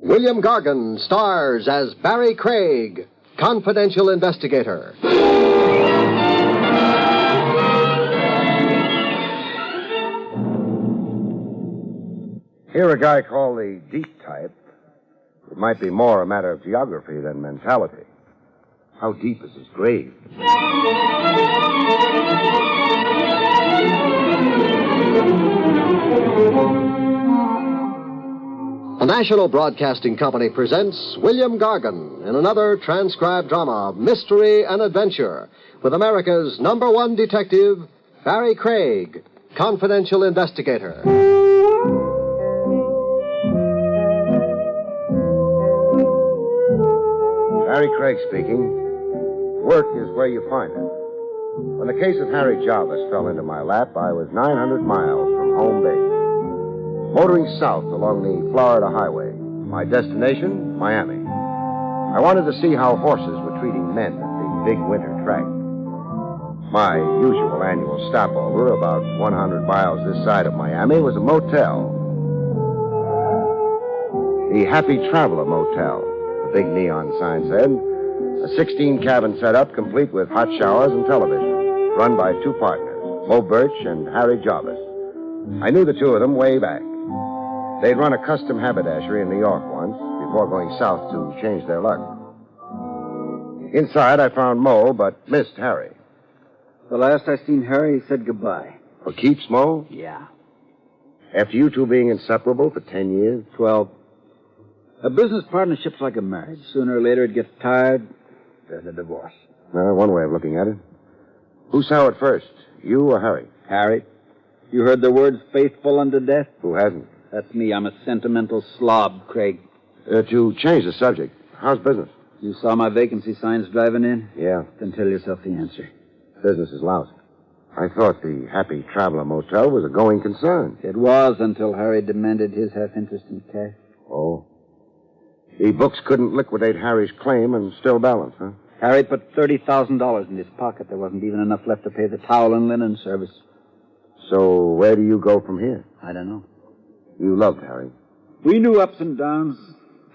O: William Gargan stars as Barrie Craig, confidential investigator.
A: Here, a guy called the deep type. It might be more a matter of geography than mentality. How deep is his grave?
O: The National Broadcasting Company presents William Gargan in another transcribed drama of mystery and adventure with America's #1 detective, Barrie Craig, confidential investigator.
A: Barrie Craig speaking. Work is where you find it. When the case of Harry Jarvis fell into my lap, I was 900 miles from home base. Motoring south along the Florida highway. My destination, Miami. I wanted to see how horses were treating men at the big winter track. My usual annual stopover, about 100 miles this side of Miami, was a motel. The Happy Traveler Motel, the big neon sign said. A 16-cabin setup complete with hot showers and television, run by two partners, Mo Birch and Harry Jarvis. I knew the two of them way back. They'd run a custom haberdashery in New York once, before going south to change their luck. Inside, I found Mo, but missed Harry.
Q: The last I seen Harry, he said goodbye.
A: For keeps, Mo?
Q: Yeah.
A: After you two being inseparable for 10 years?
Q: 12. A business partnership's like a marriage. Sooner or later it gets tired, there's a divorce.
A: One way of looking at it. Who saw it first, you or Harry?
Q: Harry. You heard the words faithful unto death?
A: Who hasn't?
Q: That's me. I'm a sentimental slob, Craig.
A: To change the subject, how's business?
Q: You saw my vacancy signs driving in?
A: Yeah.
Q: Then tell yourself the answer.
A: Business is lousy. I thought the Happy Traveler Motel was a going concern.
Q: It was until Harry demanded his half-interest in cash.
A: Oh. The books couldn't liquidate Harry's claim and still balance, huh?
Q: Harry put $30,000 in his pocket. There wasn't even enough left to pay the towel and linen service.
A: So where do you go from here?
Q: I don't know.
A: You loved Harry.
Q: We knew ups and downs.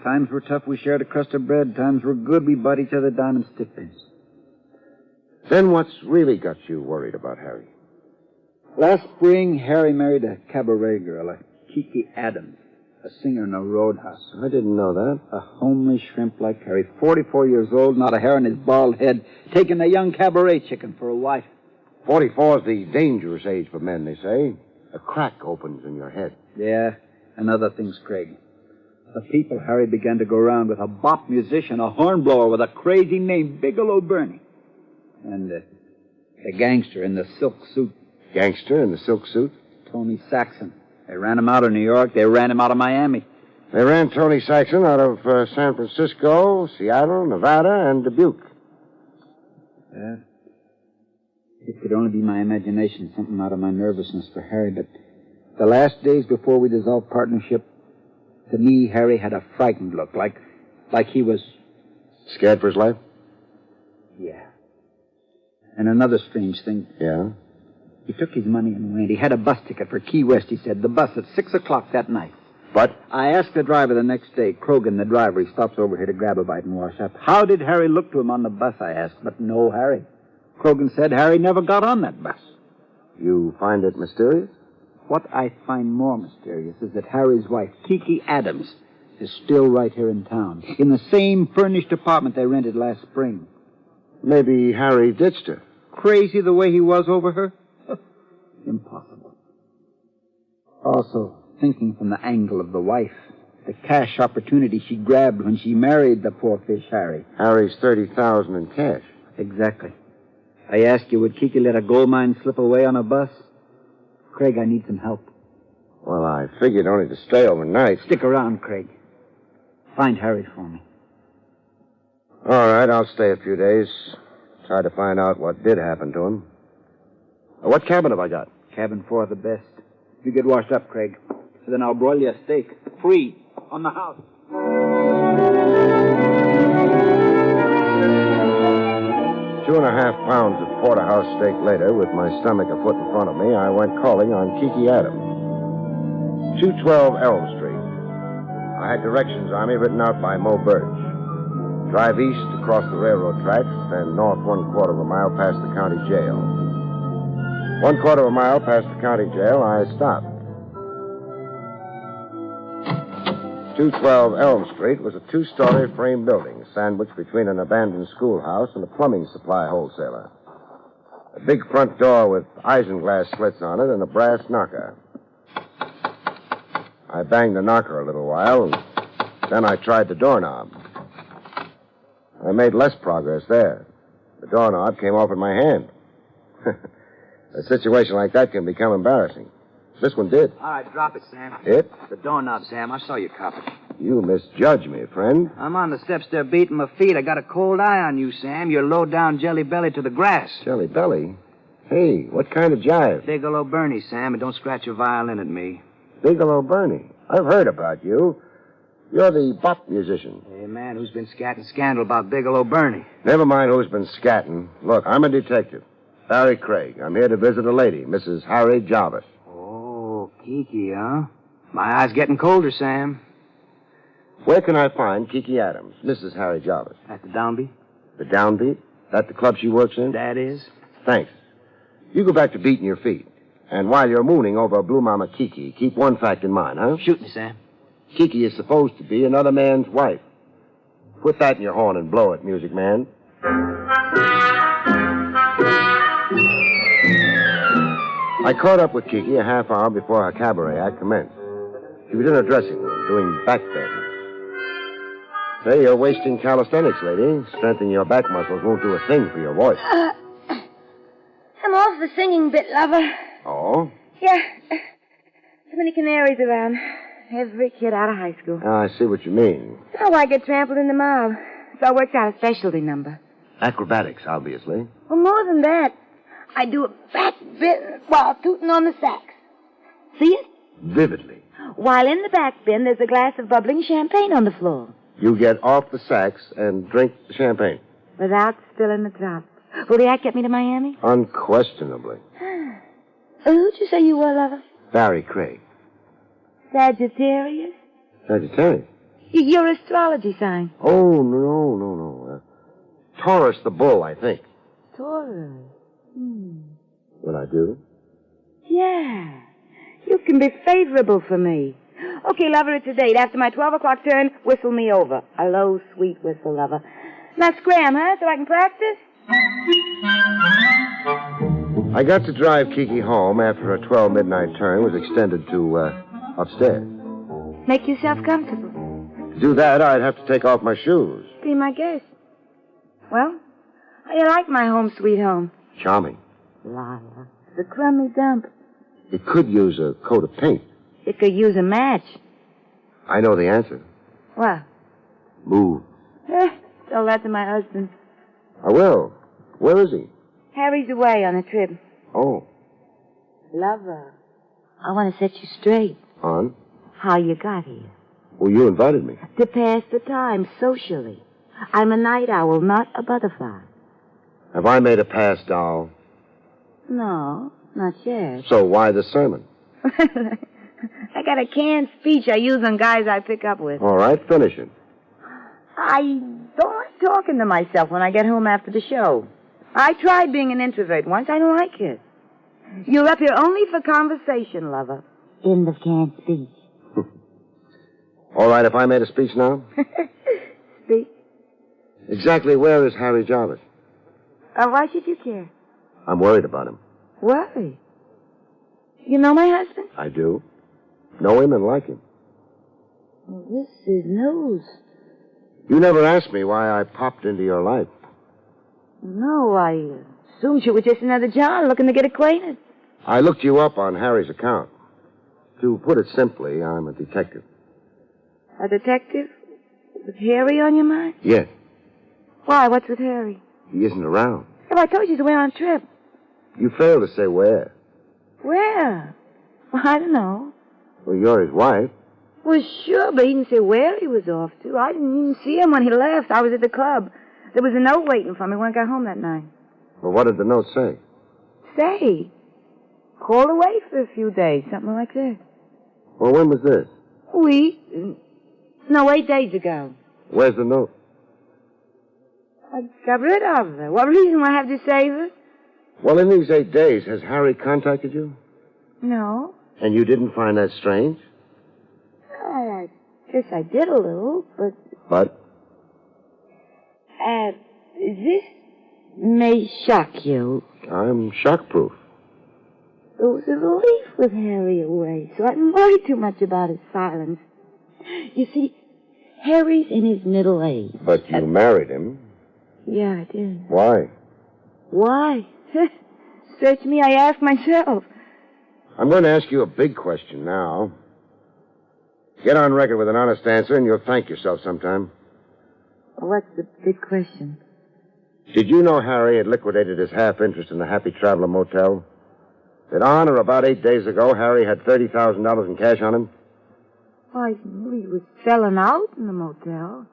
Q: Times were tough, we shared a crust of bread. Times were good, we bought each other diamond stick pins.
A: Then what's really got you worried about Harry?
Q: Last spring, Harry married a cabaret girl, a Kiki Adams, a singer in a roadhouse.
R: I didn't know that.
Q: A homely shrimp like Harry, 44 years old, not a hair on his bald head, taking a young cabaret chicken for a wife.
R: 44 is the dangerous age for men, they say. A crack opens in your head.
Q: Yeah, and other things, Craig. The people Harry began to go around with a bop musician, a hornblower with a crazy name, Bigelow Bernie. And the gangster in the silk suit.
R: Gangster in the silk suit?
Q: Tony Saxon. They ran him out of New York. They ran him out of Miami.
R: They ran Tony Saxon out of San Francisco, Seattle, Nevada, and Dubuque.
Q: Yeah. It could only be my imagination, something out of my nervousness for Harry, but the last days before we dissolved partnership, to me, Harry had a frightened look, like he was...
R: Scared for his life?
Q: Yeah. And another strange thing.
R: Yeah?
Q: He took his money and went. He had a bus ticket for Key West, he said. The bus at 6 o'clock that night.
R: But?
Q: I asked the driver the next day, Krogan, the driver, he stops over here to grab a bite and wash up. How did Harry look to him on the bus, I asked. But no Harry. Krogan said Harry never got on that bus.
R: You find it mysterious?
Q: What I find more mysterious is that Harry's wife, Kiki Adams, is still right here in town, in the same furnished apartment they rented last spring.
R: Maybe Harry ditched her.
Q: Crazy the way he was over her? Impossible. Also, thinking from the angle of the wife, the cash opportunity she grabbed when she married the poor fish Harry.
R: Harry's $30,000 in cash.
Q: Exactly. I asked you, would Kiki let a gold mine slip away on a bus? Craig, I need some help.
R: Well, I figured only to stay overnight.
Q: Stick around, Craig. Find Harry for me.
R: All right, I'll stay a few days. Try to find out what did happen to him. What cabin have I got?
Q: Cabin 4, the best. You get washed up, Craig. So then I'll broil you a steak. Free. On the house.
R: 2.5 pounds of porterhouse steak later, with my stomach a foot in front of me, I went calling on Kiki Adams. 212 Elm Street. I had directions on me written out by Mo Birch. Drive east across the railroad tracks, then north 1/4 of a mile past the county jail. 1/4 of a mile past the county jail, I stopped. 212 Elm Street was a 2-story frame building sandwiched between an abandoned schoolhouse and a plumbing supply wholesaler. A big front door with isinglass slits on it and a brass knocker. I banged the knocker a little while, and then I tried the doorknob. I made less progress there. The doorknob came off in my hand. A situation like that can become embarrassing. This one did.
Q: All right, drop it, Sam.
R: It?
Q: The doorknob, Sam. I saw you cop it.
R: You misjudge me, friend.
Q: I'm on the steps there beating my feet. I got a cold eye on you, Sam. You're low down jelly belly to the grass.
R: Jelly belly? Hey, what kind of jive?
Q: Bigelow Bernie, Sam, and don't scratch your violin at me.
R: Bigelow Bernie. I've heard about you. You're the bop musician.
Q: Hey, man, who's been scatting scandal about Bigelow Bernie?
R: Never mind who's been scatting. Look, I'm a detective. Barrie Craig. I'm here to visit a lady, Mrs. Harry Jarvis.
Q: Oh, Kiki, huh? My eye's getting colder, Sam.
R: Where can I find Kiki Adams, Mrs. Harry Jarvis?
Q: At the Downbeat.
R: The Downbeat? That the club she works in?
Q: That is.
R: Thanks. You go back to beating your feet. And while you're mooning over Blue Mama Kiki, keep one fact in mind, huh?
Q: Shoot me, Sam.
R: Kiki is supposed to be another man's wife. Put that in your horn and blow it, music man. I caught up with Kiki a half hour before her cabaret act commenced. She was in her dressing room doing back bends. Say, you're wasting calisthenics, lady. Strengthening your back muscles won't do a thing for your voice.
T: I'm off the singing bit, lover.
R: Oh?
T: Yeah. Too many canaries around. Every kid out of high school.
R: I see what you mean.
T: So I get trampled in the mob. So I worked out a specialty number.
R: Acrobatics, obviously.
T: Well, more than that. I do a back bend while tooting on the sax. See it?
R: Vividly.
T: While in the back bend, there's a glass of bubbling champagne on the floor.
R: You get off the sax and drink the champagne.
T: Without spilling the drops. Will the act get me to Miami?
R: Unquestionably.
T: Who'd you say you were, lover?
R: Barrie Craig.
T: Sagittarius?
R: Sagittarius?
T: Your astrology sign.
R: Oh, no. Taurus the bull, I think.
T: Taurus.
R: Will I do?
I: Yeah. You can be favorable for me. Okay, lover, it's a date. After my 12 o'clock turn, whistle me over. A low, sweet whistle, lover. Now scram, huh, so I can practice?
A: I got to drive Kiki home after her 12 midnight turn was extended to upstairs.
I: Make yourself comfortable.
A: To do that, I'd have to take off my shoes.
I: Be my guest. Well, how you like my home sweet home?
A: Charming.
I: Liar. The crummy dump.
A: It could use a coat of paint.
I: It could use a match.
A: I know the answer.
I: What?
A: Move.
I: Tell that to my husband.
A: I will. Where is he?
I: Harry's away on a trip.
A: Oh.
I: Lover, I want to set you straight.
A: On?
I: How you got here.
A: Well, you invited me.
I: To pass the time socially. I'm a night owl, not a butterfly.
A: Have I made a pass, doll?
I: No, not yet.
A: So why the sermon?
I: I got a canned speech I use on guys I pick up with.
A: All right, finish it.
I: I don't like talking to myself when I get home after the show. I tried being an introvert once. I don't like it. You're up here only for conversation, lover. End of canned speech.
A: All right, if I made a speech now?
I: Speak.
A: Exactly where is Harry Jarvis?
I: Why should you care?
A: I'm worried about him.
I: Worry? You know my husband?
A: I do. Know him and like him.
I: Well, this is news.
A: You never asked me why I popped into your life.
I: No, I assumed you were just another John looking to get acquainted.
A: I looked you up on Harry's account. To put it simply, I'm a detective.
I: A detective? With Harry on your mind?
A: Yes.
I: Why? What's with Harry?
A: He isn't around.
I: Well, I told you he's away on a trip.
A: You failed to say where.
I: Where? Well, I don't know.
A: Well, you're his wife.
I: Well, sure, but he didn't say where he was off to. I didn't even see him when he left. I was at the club. There was a note waiting for me when I got home that night.
A: Well, what did the note say?
I: Say, called away for a few days, something like that.
A: Well, when was this?
I: A week. No, 8 days ago.
A: Where's the note?
I: I got rid of her. What reason would I have to save her?
A: Well, in these 8 days, has Harry contacted you?
I: No.
A: And you didn't find that strange?
I: I guess I did a little, but...
A: But?
I: This may shock you.
A: I'm shock-proof.
I: It was a relief with Harry away, so I didn't worry too much about his silence. You see, Harry's in his middle age.
A: But you married him.
I: Yeah, I did.
A: Why?
I: Why? Search me, I ask myself.
A: I'm going to ask you a big question now. Get on record with an honest answer, and you'll thank yourself sometime.
I: What's the big question?
A: Did you know Harry had liquidated his half-interest in the Happy Traveler Motel? That on or about 8 days ago, Harry had $30,000 in cash on him?
I: Well, I knew he was selling out in the motel.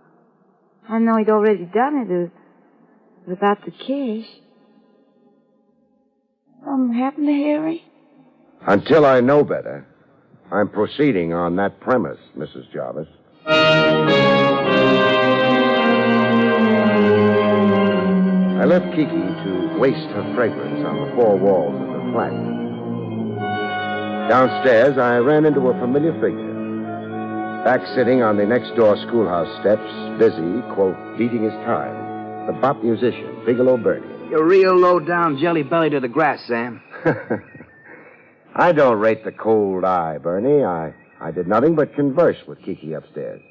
I: I know he'd already done it without the cash. Something happened to Harry?
A: Until I know better, I'm proceeding on that premise, Mrs. Jarvis. I left Kiki to waste her fragrance on the four walls of the flat. Downstairs, I ran into a familiar figure. Back sitting on the next-door schoolhouse steps, busy, quote, beating his time, the bop musician, Bigelow Bertie.
V: You're real low-down jelly-belly to the grass, Sam.
A: I don't rate the cold eye, Bernie. I did nothing but converse with Kiki upstairs.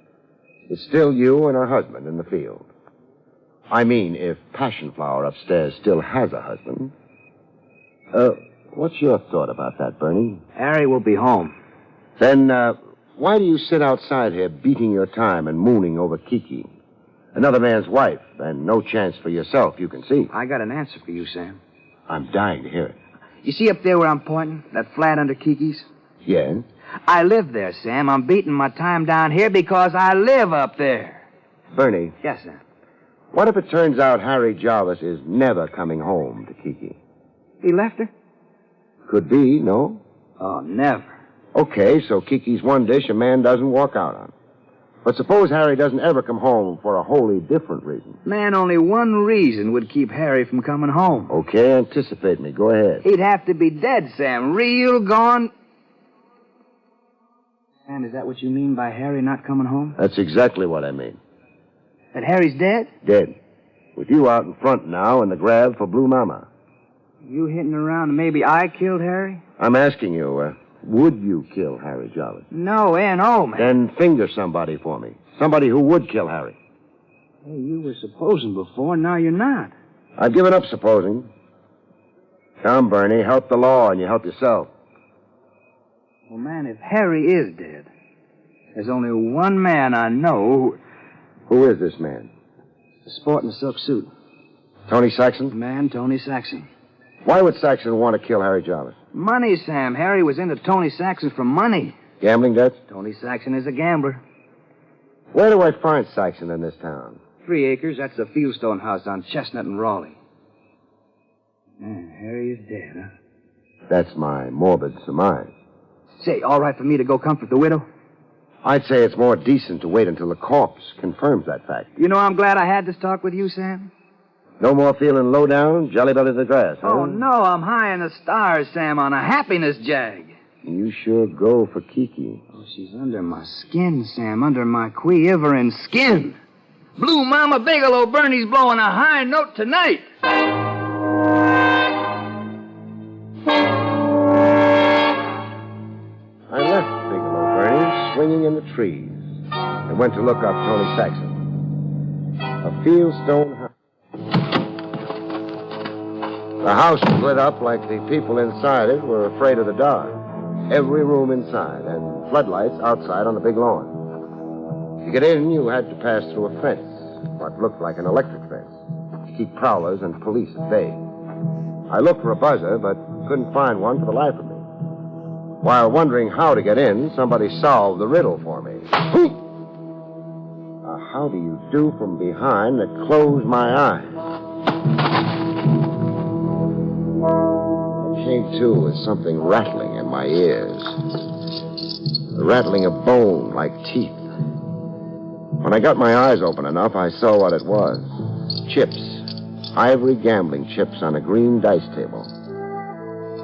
A: It's still you and her husband in the field. I mean, if Passion Flower upstairs still has a husband. What's your thought about that, Bernie?
V: Harry will be home.
A: Then, why do you sit outside here beating your time and mooning over Kiki? Another man's wife, and no chance for yourself, you can see.
V: I got an answer for you, Sam.
A: I'm dying to hear it.
V: You see up there where I'm pointing? That flat under Kiki's?
A: Yeah?
V: I live there, Sam. I'm beating my time down here because I live up there.
A: Bernie.
V: Yes, Sam.
A: What if it turns out Harry Jarvis is never coming home to Kiki?
V: He left her?
A: Could be, no?
V: Oh, never.
A: Okay, so Kiki's one dish a man doesn't walk out on.
R: But suppose Harry doesn't ever come home for a wholly different reason.
V: Man, only one reason would keep Harry from coming home.
R: Okay, anticipate me. Go ahead.
V: He'd have to be dead, Sam. Real gone. Sam, is that what you mean by Harry not coming home?
R: That's exactly what I mean.
V: That Harry's dead?
R: Dead. With you out in front now in the grab for Blue Mama.
V: You hitting around and maybe I killed Harry?
R: I'm asking you, would you kill Harry Jarvis?
V: No, N.O., man.
R: Then finger somebody for me. Somebody who would kill Harry.
V: Hey, you were supposing before, now you're not.
R: I've given up supposing. Come, Bernie, help the law and you help yourself.
V: Well, man, if Harry is dead, there's only one man I know
R: Who is this man?
V: sporting a silk suit.
R: Tony Saxon?
V: Man, Tony Saxon.
R: Why would Saxon want to kill Harry Jarvis?
V: Money, Sam. Harry was into Tony Saxon for money.
R: Gambling debts?
V: Tony Saxon is a gambler.
R: Where do I find Saxon in this town?
V: 3 acres. That's the Fieldstone house on Chestnut and Raleigh. Man, Harry is dead, huh?
R: That's my morbid surmise.
V: Say, all right for me to go comfort the widow?
R: I'd say it's more decent to wait until the corpse confirms that fact.
V: You know, I'm glad I had this talk with you, Sam.
R: No more feeling low down, jelly belly to the grass, huh?
V: Oh, no, I'm high in the stars, Sam, on a happiness jag.
R: You sure go for Kiki.
V: Oh, she's under my skin, Sam, under my quivering skin. Blue Mama Bigelow Bernie's blowing a high note tonight.
R: I left Bigelow Bernie swinging in the trees and went to look up Tony Saxon. A Fieldstone house. The house was lit up like the people inside it were afraid of the dark. Every room inside and floodlights outside on the big lawn. To get in, you had to pass through a fence, what looked like an electric fence, to keep prowlers and police at bay. I looked for a buzzer, but couldn't find one for the life of me. While wondering how to get in, somebody solved the riddle for me. How do you do from behind that closed my eyes? I came to with something rattling in my ears. The rattling of bone like teeth. When I got my eyes open enough, I saw what it was. Chips. Ivory gambling chips on a green dice table.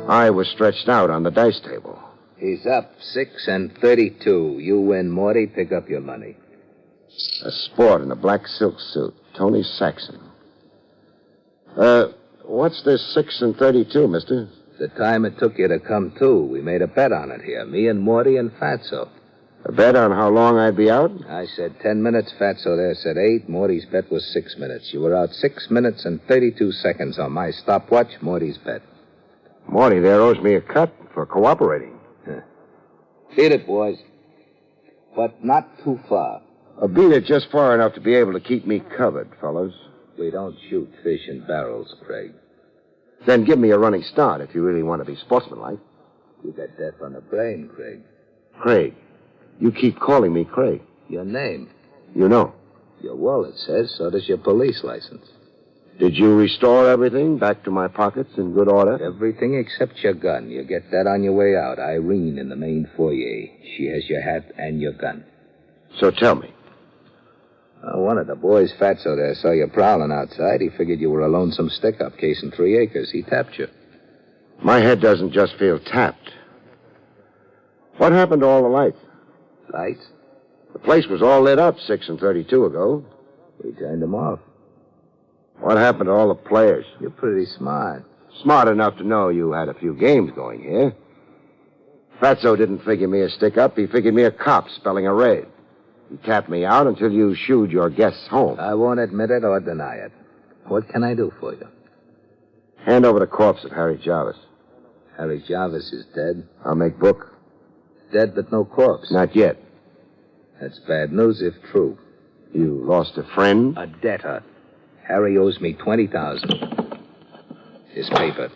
R: I was stretched out on the dice table.
D: He's up 6 and 32. You win, Morty. Pick up your money.
R: A sport in a black silk suit. Tony Saxon. What's this 6 and 32, mister?
D: The time it took you to come to. We made a bet on it here. Me and Morty and Fatso.
R: A bet on how long I'd be out?
D: I said 10 minutes. Fatso there said 8. Morty's bet was 6 minutes. You were out 6 minutes and 32 seconds on my stopwatch. Morty's bet.
R: Morty there owes me a cut for cooperating.
D: Beat it, boys. But not too far.
R: Beat it just far enough to be able to keep me covered, fellas.
D: We don't shoot fish in barrels, Craig.
R: Then give me a running start if you really want to be sportsmanlike.
D: You got death on the brain, Craig.
R: Craig. You keep calling me Craig.
D: Your name.
R: You know.
D: Your wallet says, so does your police license.
R: Did you restore everything back to my pockets in good order?
D: Everything except your gun. You get that on your way out. Irene in the main foyer. She has your hat and your gun.
R: So tell me.
D: One of the boys, Fatso there, saw you prowling outside. He figured you were a lonesome stick-up casing 3 acres. He tapped you.
R: My head doesn't just feel tapped. What happened to all the lights?
D: Lights?
R: The place was all lit up 6 and 32 ago.
D: We turned them off.
R: What happened to all the players?
D: You're pretty smart.
R: Smart enough to know you had a few games going here. Fatso didn't figure me a stick-up. He figured me a cop spelling a raid. He tapped me out until you shooed your guests home.
D: I won't admit it or deny it. What can I do for you?
R: Hand over the corpse of Harry Jarvis.
D: Harry Jarvis is dead.
R: I'll make book.
D: Dead but no corpse.
R: Not yet.
D: That's bad news if true.
R: You lost a friend?
D: A debtor. Harry owes me $20,000. His paper.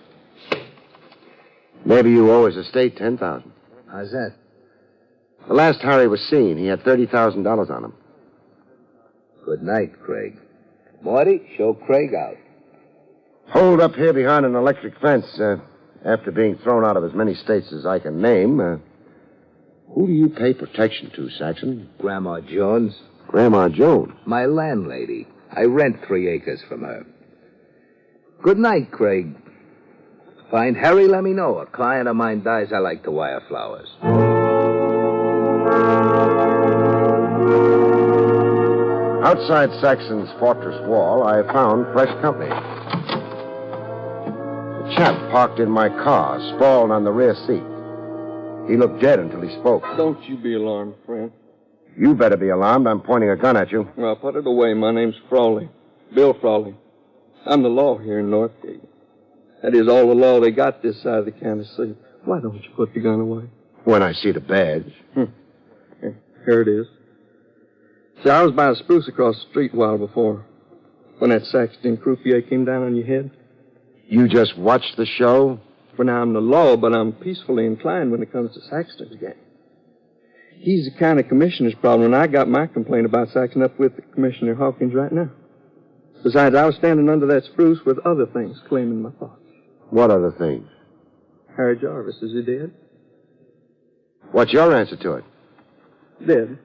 R: Maybe you owe his estate $10,000.
D: How's that?
R: The last Harry was seen, he had $30,000 on him.
D: Good night, Craig. Morty, show Craig out.
R: Hold up here behind an electric fence. After being thrown out of as many states as I can name,
A: Who do you pay protection to, Saxon?
D: Grandma Jones.
A: Grandma Jones?
D: My landlady. I rent 3 acres from her. Good night, Craig. Find Harry, let me know. A client of mine dies, I like to wire flowers.
A: Outside Saxon's fortress wall, I found fresh company. A chap parked in my car, sprawled on the rear seat. He looked dead until he spoke.
G: Don't you be alarmed, friend.
A: You better be alarmed. I'm pointing a gun at you.
G: Well, put it away. My name's Frawley. Bill Frawley. I'm the law here in Northgate. That is all the law they got this side of the county seat. Why don't you put the gun away?
A: When I see the badge.
G: Here it is. See, I was by the spruce across the street a while before, when that Saxton croupier came down on your head.
A: You just watched the show?
G: For now, I'm the law, but I'm peacefully inclined when it comes to Saxton's game. He's the kind of commissioner's problem, and I got my complaint about Saxton up with Commissioner Hawkins right now. Besides, I was standing under that spruce with other things claiming my thoughts.
A: What other things?
G: Harry Jarvis, is he dead?
A: What's your answer to it?
G: Dead.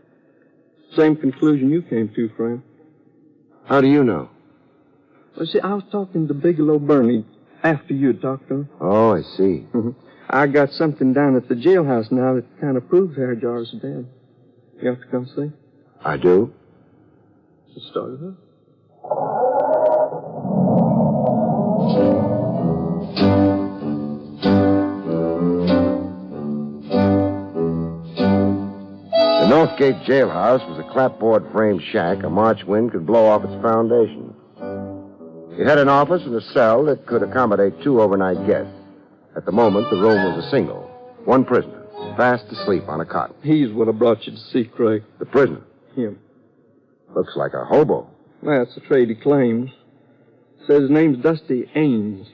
G: Same conclusion you came to, friend.
A: How do you know?
G: Well, see, I was talking to Bigelow Burney after you had talked to him.
A: Oh, I see.
G: I got something down at the jailhouse now that kind of proves Harry Jarvis is dead. You have to come see?
A: I do.
G: Let's start it up.
A: The Northgate jailhouse was a clapboard frame shack a March wind could blow off its foundation. It had an office and a cell that could accommodate 2 overnight guests. At the moment, the room was a single. 1 prisoner, fast asleep on a cot.
G: He's what I brought you to see, Craig.
A: The prisoner?
G: Him.
A: Looks like a hobo.
G: Well, that's the trade he claims. Says his name's Dusty Ames.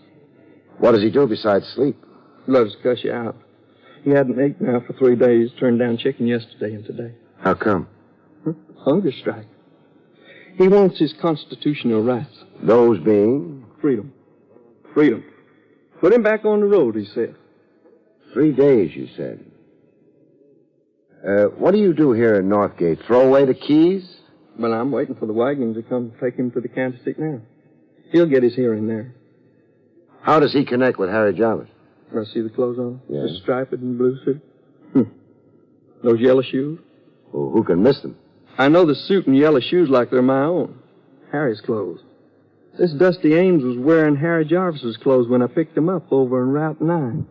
A: What does he do besides sleep?
G: Loves to cuss you out. He hadn't ate now for 3 days, turned down chicken yesterday and today.
A: How come?
G: Hunger strike. He wants his constitutional rights.
A: Those being?
G: Freedom. Freedom. Put him back on the road, he said.
A: 3 days, you said. What do you do here in Northgate? Throw away the keys?
G: Well, I'm waiting for the wagon to come take him to the county seat now. He'll get his hearing there.
A: How does he connect with Harry Jarvis?
G: I see the clothes on him?
A: Yes.
G: The striped and blue suit? Those yellow shoes?
A: Well, who can miss them?
G: I know the suit and yellow shoes like they're my own. Harry's clothes. This Dusty Ames was wearing Harry Jarvis's clothes when I picked him up over in Route 9.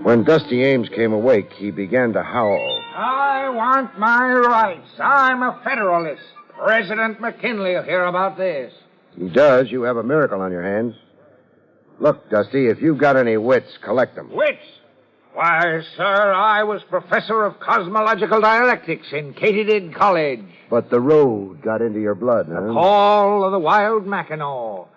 A: When Dusty Ames came awake, he began to howl.
K: I want my rights. I'm a Federalist. President McKinley will hear about this.
A: He does. You have a miracle on your hands. Look, Dusty, if you've got any wits, collect them.
K: Wits? Why, sir, I was professor of cosmological dialectics in Katydid College.
A: But the road got into your blood, huh?
K: The call of the wild Mackinaw.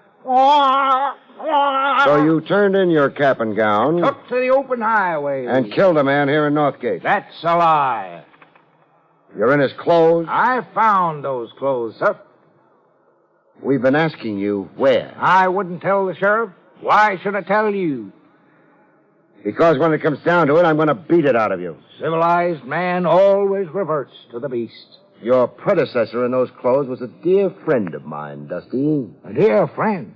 A: So you turned in your cap and gown.
K: Took to the open highway.
A: And killed a man here in Northgate.
K: That's a lie.
A: You're in his clothes?
K: I found those clothes, sir.
A: We've been asking you where.
K: I wouldn't tell the sheriff. Why should I tell you?
A: Because when it comes down to it, I'm going to beat it out of you.
K: Civilized man always reverts to the beast.
A: Your predecessor in those clothes was a dear friend of mine, Dusty.
K: A dear friend?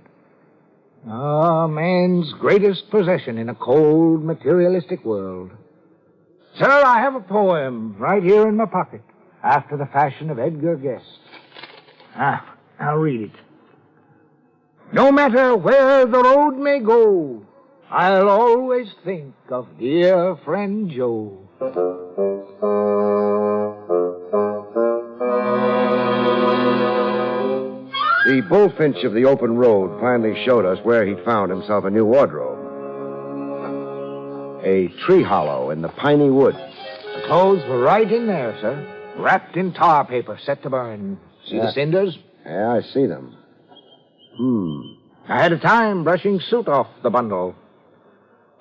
K: A man's greatest possession in a cold, materialistic world. Sir, I have a poem right here in my pocket, after the fashion of Edgar Guest. I'll read it. No matter where the road may go, I'll always think of dear friend Joe.
A: The bullfinch of the open road finally showed us where he'd found himself a new wardrobe. A tree hollow in the piney woods.
K: The clothes were right in there, sir. Wrapped in tar paper, set to burn. See the cinders?
A: Yeah, I see them.
K: I had a time brushing soot off the bundle.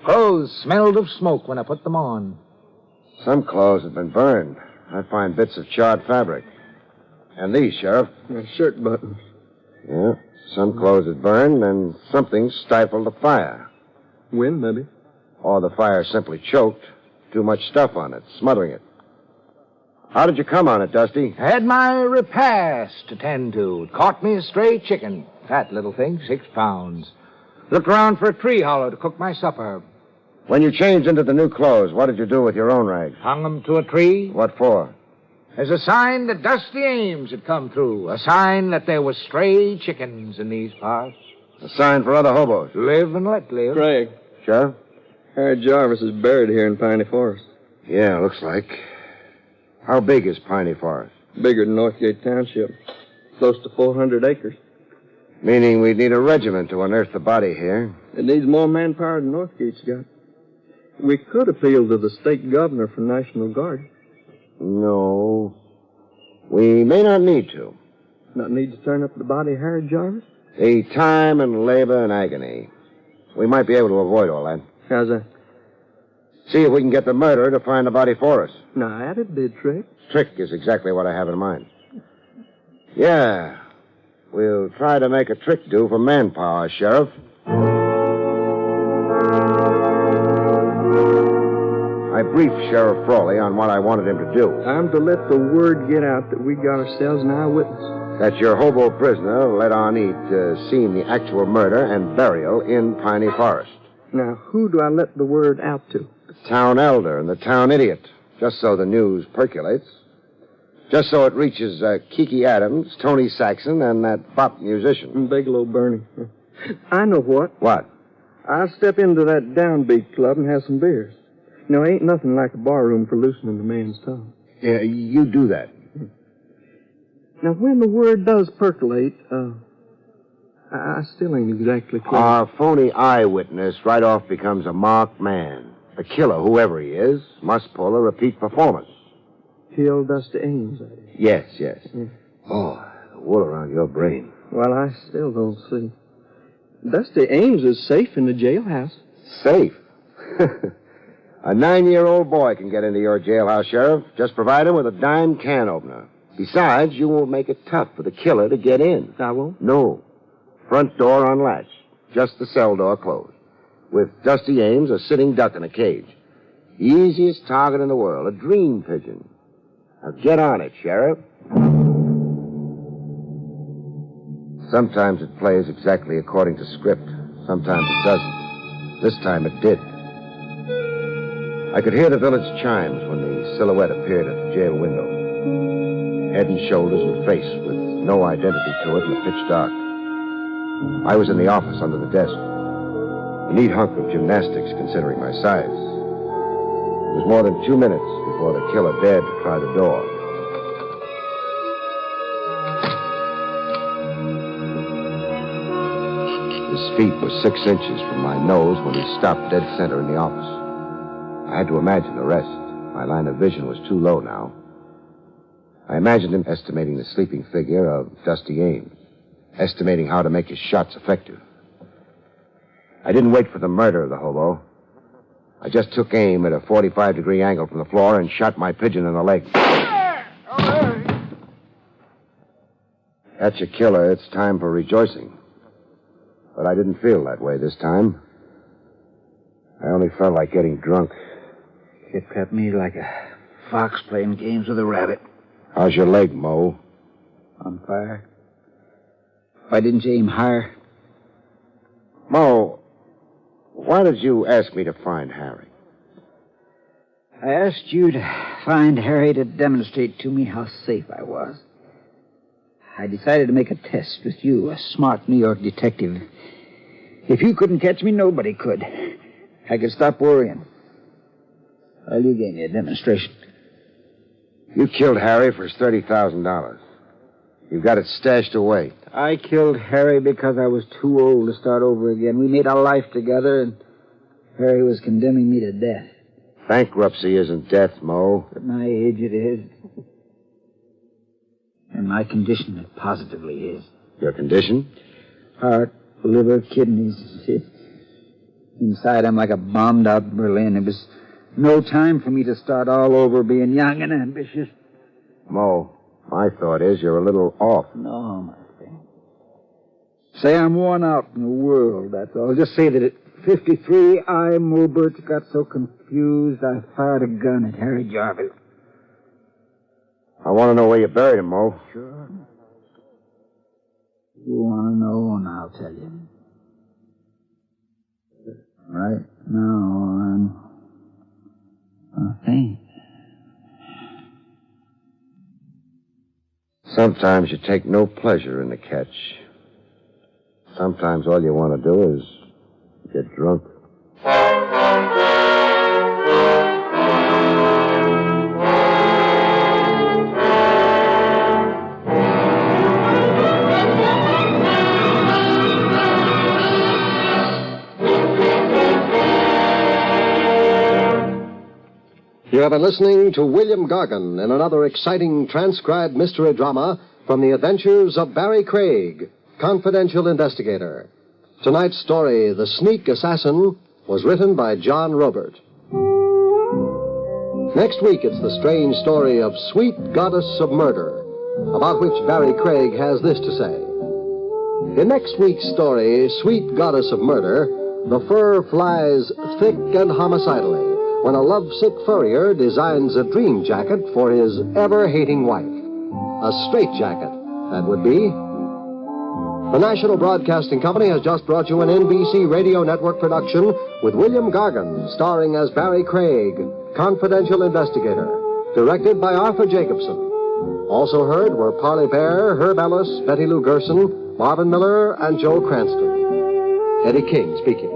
K: Clothes smelled of smoke when I put them on.
A: Some clothes have been burned. I find bits of charred fabric. And these, Sheriff.
G: Shirt buttons.
A: Yeah, some clothes had burned, and something stifled the fire.
G: Wind, maybe.
R: Or the fire simply choked. Too much stuff on it, smothering it. How did you come on it, Dusty?
K: I had my repast to tend to. It caught me a stray chicken. Fat little thing, 6 pounds. Looked around for a tree hollow to cook my supper.
R: When you changed into the new clothes, what did you do with your own rags?
K: Hung them to a tree.
R: What for?
K: As a sign that Dusty Ames had come through. A sign that there were stray chickens in these parts.
R: A sign for other hobos.
K: Live and let live.
G: Craig.
R: Sheriff?
G: Harry Jarvis is buried here in Piney Forest.
R: Yeah, looks like. How big is Piney Forest?
G: Bigger than Northgate Township. Close to 400 acres.
R: Meaning we'd need a regiment to unearth the body here.
G: It needs more manpower than Northgate's got. We could appeal to the state governor for National Guard.
R: No. We may not need to.
G: Not need to turn up the body of Harry Jarvis?
R: The time and labor and agony. We might be able to avoid all that.
G: How's that?
R: See if we can get the murderer to find the body for us.
G: Now, that'd be a trick.
R: Trick is exactly what I have in mind. Yeah. We'll try to make a trick do for manpower, Sheriff. I briefed Sheriff Frawley on what I wanted him to do.
G: I'm to let the word get out that we got ourselves an eyewitness.
R: That your hobo prisoner let on he'd seen the actual murder and burial in Piney Forest.
G: Now, who do I let the word out to?
R: The town elder and the town idiot, just so the news percolates. Just so it reaches Kiki Adams, Tony Saxon, and that bop musician.
G: And Bigelow Bernie. I know what.
R: What?
G: I'll step into that downbeat club and have some beers. You know, ain't nothing like a barroom for loosening the man's tongue.
R: Yeah, you do that.
G: Now, when the word does percolate, I still ain't exactly clear.
R: Our phony eyewitness right off becomes a marked man. The killer, whoever he is, must pull a repeat performance.
G: Kill Dusty Ames, I did.
R: Yes, yes.
G: Yeah.
R: Oh, the wool around your brain.
G: Well, I still don't see. Dusty Ames is safe in the jailhouse.
R: Safe? A 9-year-old boy can get into your jailhouse, Sheriff. Just provide him with a dime can opener. Besides, you won't make it tough for the killer to get in.
G: I won't?
R: No. Front door unlatched. Just the cell door closed. With Dusty Ames a sitting duck in a cage. The easiest target in the world. A dream pigeon. Now get on it, Sheriff. Sometimes it plays exactly according to script. Sometimes it doesn't. This time it did. I could hear the village chimes when the silhouette appeared at the jail window. Head and shoulders and face with no identity to it in the pitch dark. I was in the office under the desk. A neat hunk of gymnastics considering my size. It was more than 2 minutes before the killer dared to try the door. His feet were 6 inches from my nose when he stopped dead center in the office. I had to imagine the rest. My line of vision was too low now. I imagined him estimating the sleeping figure of Dusty Ames, estimating how to make his shots effective. I didn't wait for the murder of the hobo. I just took aim at a 45-degree angle from the floor and shot my pigeon in the leg. That's your killer. It's time for rejoicing. But I didn't feel that way this time. I only felt like getting drunk.
Q: It kept me like a fox playing games with a rabbit.
R: How's your leg, Mo?
Q: On fire. Why didn't you aim higher?
R: Mo, why did you ask me to find Harry?
Q: I asked you to find Harry to demonstrate to me how safe I was. I decided to make a test with you, a smart New York detective. If you couldn't catch me, nobody could. I could stop worrying. Well, you gave me a demonstration.
R: You killed Harry for his $30,000. You've got it stashed away.
Q: I killed Harry because I was too old to start over again. We made a life together, and Harry was condemning me to death.
R: Bankruptcy isn't death, Mo.
Q: At my age, it is. And my condition, it positively is.
R: Your condition?
Q: Heart, liver, kidneys. Inside, I'm like a bombed-out Berlin. It was no time for me to start all over being young and ambitious.
R: Mo, my thought is you're a little off.
Q: No, my friend. Say I'm worn out in the world, that's all. Just say that 53, I, Mulbert, got so confused I fired a gun at Harry Jarvis.
R: I want to know where you buried him, Mo.
Q: Sure. You want to know, and I'll tell you. Right now, I think.
R: Sometimes you take no pleasure in the catch. Sometimes all you want to do is get drunk.
O: You have been listening to William Gargan in another exciting transcribed mystery drama from the adventures of Barrie Craig, confidential investigator. Tonight's story, The Sneak Assassin, was written by John Robert. Next week, it's the strange story of Sweet Goddess of Murder, about which Barrie Craig has this to say. In next week's story, Sweet Goddess of Murder, the fur flies thick and homicidally when a lovesick furrier designs a dream jacket for his ever-hating wife. A straitjacket, that would be. The National Broadcasting Company has just brought you an NBC Radio Network production with William Gargan, starring as Barrie Craig, confidential investigator, directed by Arthur Jacobson. Also heard were Parley Bear, Herb Ellis, Betty Lou Gerson, Marvin Miller, and Joe Cranston. Eddie King speaking.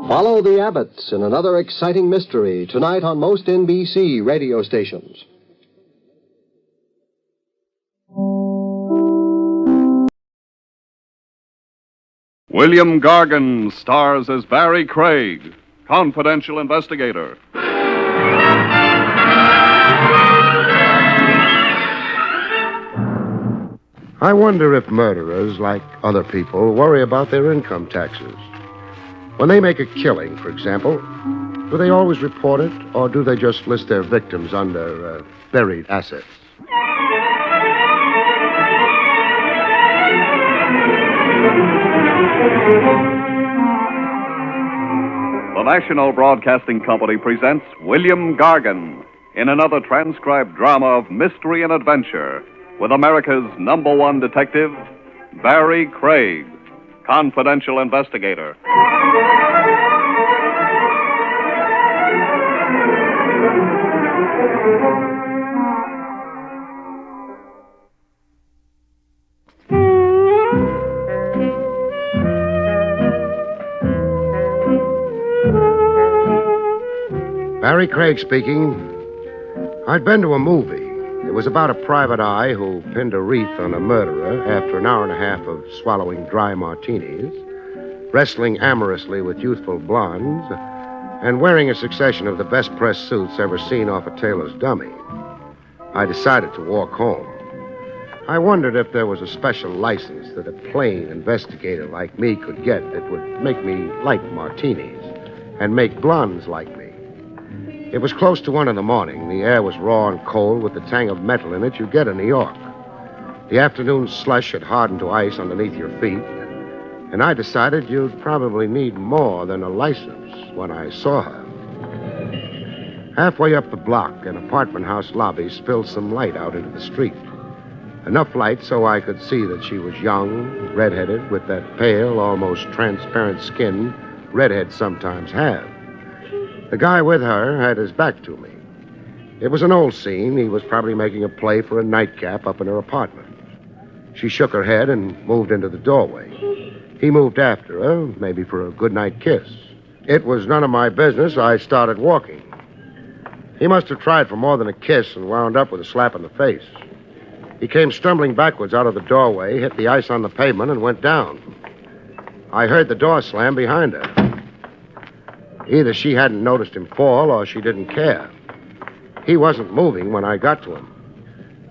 O: Follow the Abbotts in another exciting mystery tonight on most NBC radio stations.
F: William Gargan stars as Barrie Craig, confidential investigator.
R: I wonder if murderers, like other people, worry about their income taxes. When they make a killing, for example, do they always report it, or do they just list their victims under buried assets?
F: The National Broadcasting Company presents William Gargan in another transcribed drama of mystery and adventure with America's #1 detective, Barrie Craig, confidential investigator.
R: Barrie Craig speaking. I'd been to a movie. It was about a private eye who pinned a wreath on a murderer after an hour and a half of swallowing dry martinis, wrestling amorously with youthful blondes, and wearing a succession of the best pressed suits ever seen off a tailor's dummy. I decided to walk home. I wondered if there was a special license that a plain investigator like me could get that would make me like martinis and make blondes like me. It was close to 1 a.m. The air was raw and cold with the tang of metal in it you get in New York. The afternoon slush had hardened to ice underneath your feet, and I decided you'd probably need more than a license when I saw her. Halfway up the block, an apartment house lobby spilled some light out into the street. Enough light so I could see that she was young, red-headed, with that pale, almost transparent skin redheads sometimes have. The guy with her had his back to me. It was an old scene. He was probably making a play for a nightcap up in her apartment. She shook her head and moved into the doorway. He moved after her, maybe for a goodnight kiss. It was none of my business. I started walking. He must have tried for more than a kiss and wound up with a slap in the face. He came stumbling backwards out of the doorway, hit the ice on the pavement, and went down. I heard the door slam behind her. Either she hadn't noticed him fall or she didn't care. He wasn't moving when I got to him.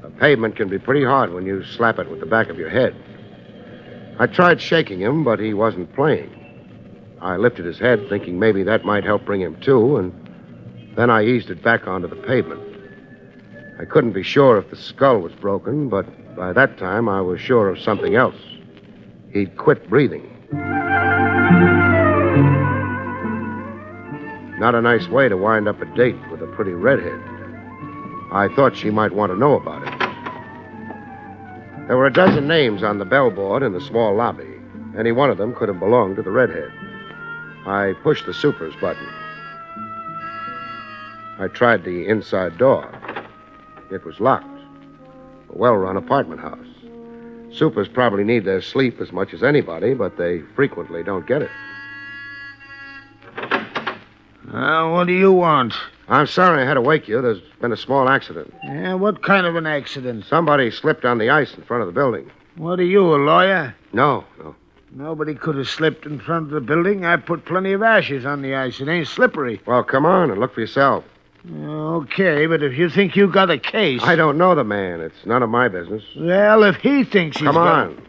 R: The pavement can be pretty hard when you slap it with the back of your head. I tried shaking him, but he wasn't playing. I lifted his head, thinking maybe that might help bring him to, and then I eased it back onto the pavement.
A: I couldn't be sure if the skull was broken, but by that time I was sure of something else. He'd quit breathing. Not a nice way to wind up a date with a pretty redhead. I thought she might want to know about it. There were a dozen names on the bellboard in the small lobby. Any one of them could have belonged to the redhead. I pushed the super's button. I tried the inside door. It was locked. A well-run apartment house. Supers probably need their sleep as much as anybody, but they frequently don't get it.
B: What do you want?
A: I'm sorry I had to wake you. There's been a small accident.
B: Yeah, what kind of an accident?
A: Somebody slipped on the ice in front of the building.
B: What are you, a lawyer?
A: No.
B: Nobody could have slipped in front of the building. I put plenty of ashes on the ice. It ain't slippery.
A: Well, come on and look for yourself.
B: Okay, but if you think you got a case...
A: I don't know the man. It's none of my business.
B: Well, if he thinks he's
A: Come on.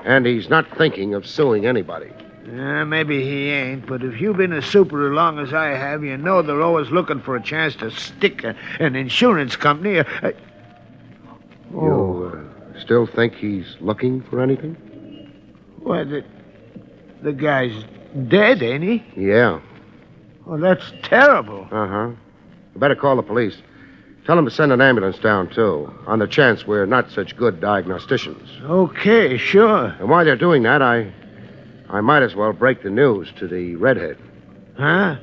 A: And he's not thinking of suing anybody.
B: Maybe he ain't, but if you've been a super as long as I have, you know they're always looking for a chance to stick an insurance company.
A: You still think he's looking for anything?
B: Well, the guy's dead, ain't he?
A: Yeah.
B: Well, that's terrible.
A: Uh-huh. You better call the police. Tell them to send an ambulance down, too, on the chance we're not such good diagnosticians.
B: Okay, sure.
A: And while they're doing that, I might as well break the news to the redhead.
B: Huh?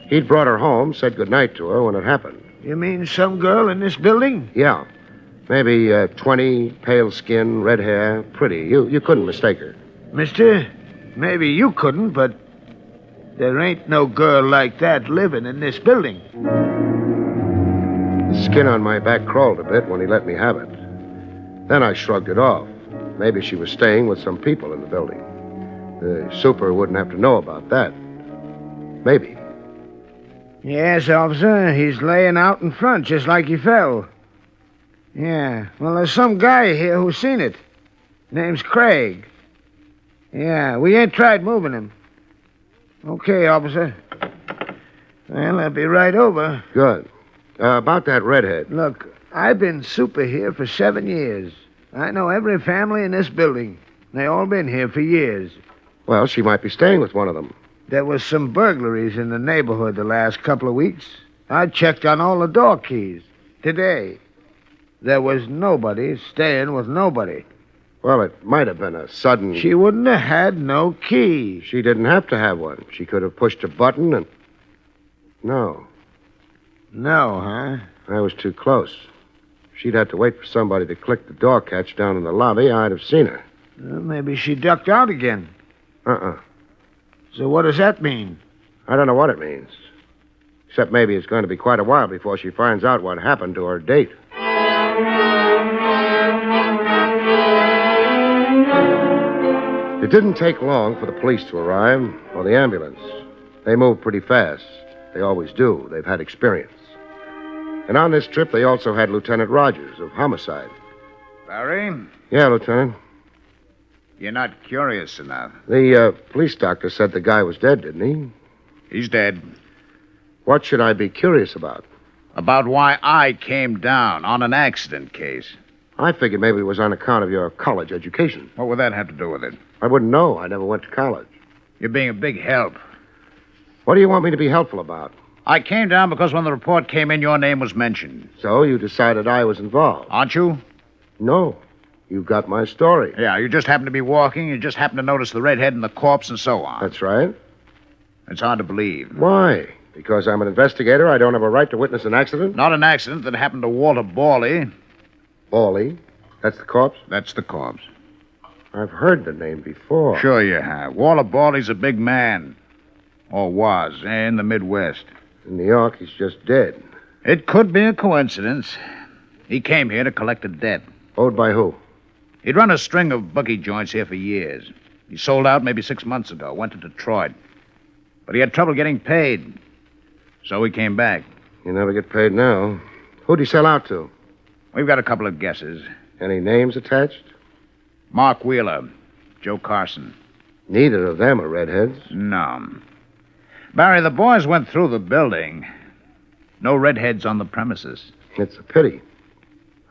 A: He'd brought her home, said goodnight to her when it happened.
B: You mean some girl in this building?
A: Yeah. Maybe 20, pale skin, red hair, pretty. You couldn't mistake her.
B: Mister, maybe you couldn't, but there ain't no girl like that living in this building.
A: The skin on my back crawled a bit when he let me have it. Then I shrugged it off. Maybe she was staying with some people in the building. The super wouldn't have to know about that. Maybe.
B: Yes, officer. He's laying out in front, just like he fell. Yeah. Well, there's some guy here who's seen it. Name's Craig. Yeah, we ain't tried moving him. Okay, officer. Well, I'll be right over.
A: Good. About that redhead.
B: Look, I've been super here for 7 years. I know every family in this building. They all been here for years.
A: Well, she might be staying with one of them.
B: There was some burglaries in the neighborhood the last couple of weeks. I checked on all the door keys. Today, there was nobody staying with nobody.
A: Well, it might have been a sudden...
B: She wouldn't have had no key.
A: She didn't have to have one. She could have pushed a button and... No.
B: No, huh?
A: I was too close. She'd had to wait for somebody to click the door catch down in the lobby. I'd have seen her.
B: Well, maybe she ducked out again.
A: Uh-uh.
B: So what does that mean?
A: I don't know what it means. Except maybe it's going to be quite a while before she finds out what happened to her date. It didn't take long for the police to arrive, or the ambulance. They moved pretty fast. They always do. They've had experience. And on this trip, they also had Lieutenant Rogers of Homicide.
H: Barrie?
A: Yeah, Lieutenant.
H: You're not curious enough.
A: The police doctor said the guy was dead, didn't he?
H: He's dead.
A: What should I be curious about?
H: About why I came down on an accident case.
A: I figured maybe it was on account of your college education.
H: What would that have to do with it?
A: I wouldn't know. I never went to college.
H: You're being a big help.
A: What do you want me to be helpful about?
H: I came down because when the report came in, your name was mentioned.
A: So you decided I was involved?
H: Aren't you?
A: No. You got my story.
H: Yeah, you just happened to be walking. You just happened to notice the redhead and the corpse and so on.
A: That's right.
H: It's hard to believe.
A: Why? Because I'm an investigator, I don't have a right to witness an accident?
H: Not an accident that happened to Walter Barley.
A: Barley? That's the corpse?
H: That's the corpse.
A: I've heard the name before.
H: Sure you have. Walter Barley's a big man. Or was, in the Midwest.
A: In New York, he's just dead.
H: It could be a coincidence. He came here to collect a debt.
A: Owed by who?
H: He'd run a string of bookie joints here for years. He sold out maybe 6 months ago, went to Detroit. But he had trouble getting paid. So he came back.
A: He'll never get paid now. Who'd he sell out to?
H: We've got a couple of guesses.
A: Any names attached?
H: Mark Wheeler, Joe Carson.
A: Neither of them are redheads.
H: No. Barrie, the boys went through the building. No redheads on the premises.
R: It's a pity.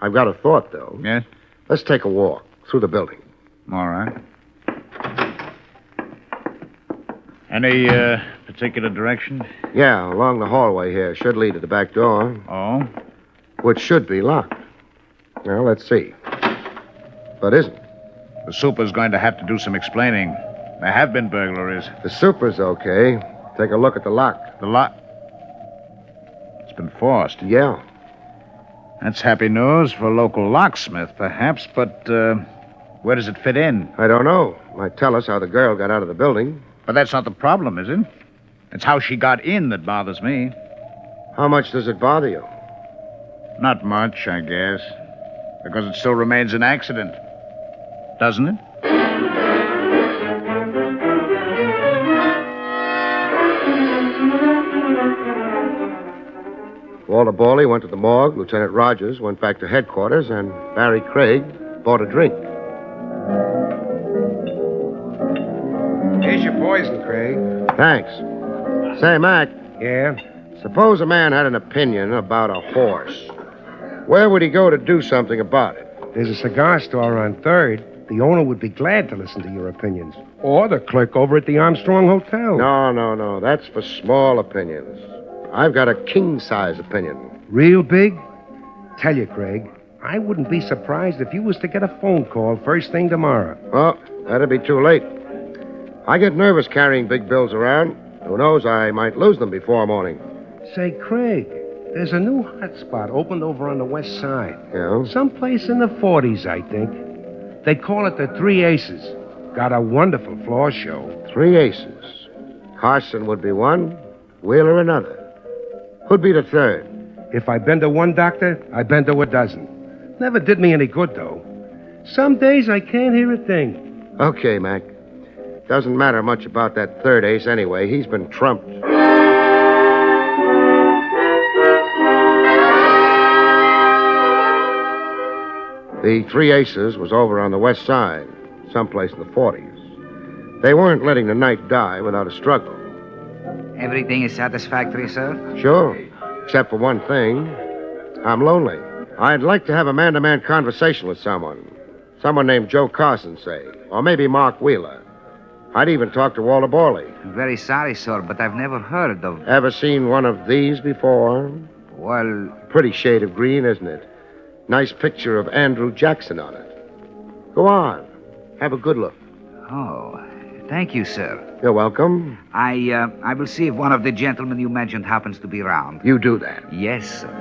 R: I've got a thought, though.
H: Yes?
R: Let's take a walk through the building.
H: All right. Any particular direction?
R: Yeah, along the hallway here. Should lead to the back door.
H: Oh?
R: Which should be locked. Well, let's see. But isn't.
H: The super's going to have to do some explaining. There have been burglaries.
R: The super's okay. Take a look at the lock.
H: The lock? It's been forced.
R: Yeah.
H: That's happy news for a local locksmith, perhaps, but where does it fit in?
R: I don't know. Might tell us how the girl got out of the building.
H: But that's not the problem, is it? It's how she got in that bothers me.
R: How much does it bother you?
H: Not much, I guess. Because it still remains an accident. Doesn't it?
R: Walter Borley went to the morgue. Lieutenant Rogers went back to headquarters, and Barrie Craig bought a drink.
B: Here's your poison, Craig.
R: Thanks. Say, Mac.
B: Yeah?
R: Suppose a man had an opinion about a horse. Where would he go to do something about it?
B: There's a cigar store on 3rd. The owner would be glad to listen to your opinions. Or the clerk over at the Armstrong Hotel.
R: No. That's for small opinions. I've got a king-size opinion.
B: Real big? Tell you, Craig, I wouldn't be surprised if you was to get a phone call first thing tomorrow.
R: Well, that'd be too late. I get nervous carrying big bills around. Who knows, I might lose them before morning.
B: Say, Craig, there's a new hot spot opened over on the west side.
R: Yeah?
B: Someplace in the 40s, I think. They call it the Three Aces. Got a wonderful floor show.
R: 3 aces. Carson would be one, Wheeler another. Who'd be the third?
B: If I bend to one doctor, I bend to a dozen. Never did me any good, though. Some days I can't hear a thing.
R: Okay, Mac. Doesn't matter much about that third ace anyway. He's been trumped. The 3 aces was over on the west side, someplace in the 40s. They weren't letting the night die without a struggle.
J: Everything is satisfactory, sir?
R: Sure, except for one thing. I'm lonely. I'd like to have a man-to-man conversation with someone. Someone named Joe Carson, say. Or maybe Mark Wheeler. I'd even talk to Walter Borley.
J: Very sorry, sir, but I've never heard of...
R: Ever seen one of these before?
J: Well...
R: Pretty shade of green, isn't it? Nice picture of Andrew Jackson on it. Go on. Have a good look.
J: Oh, thank you, sir.
R: You're welcome.
J: I will see if one of the gentlemen you mentioned happens to be around.
R: You do that.
J: Yes, sir.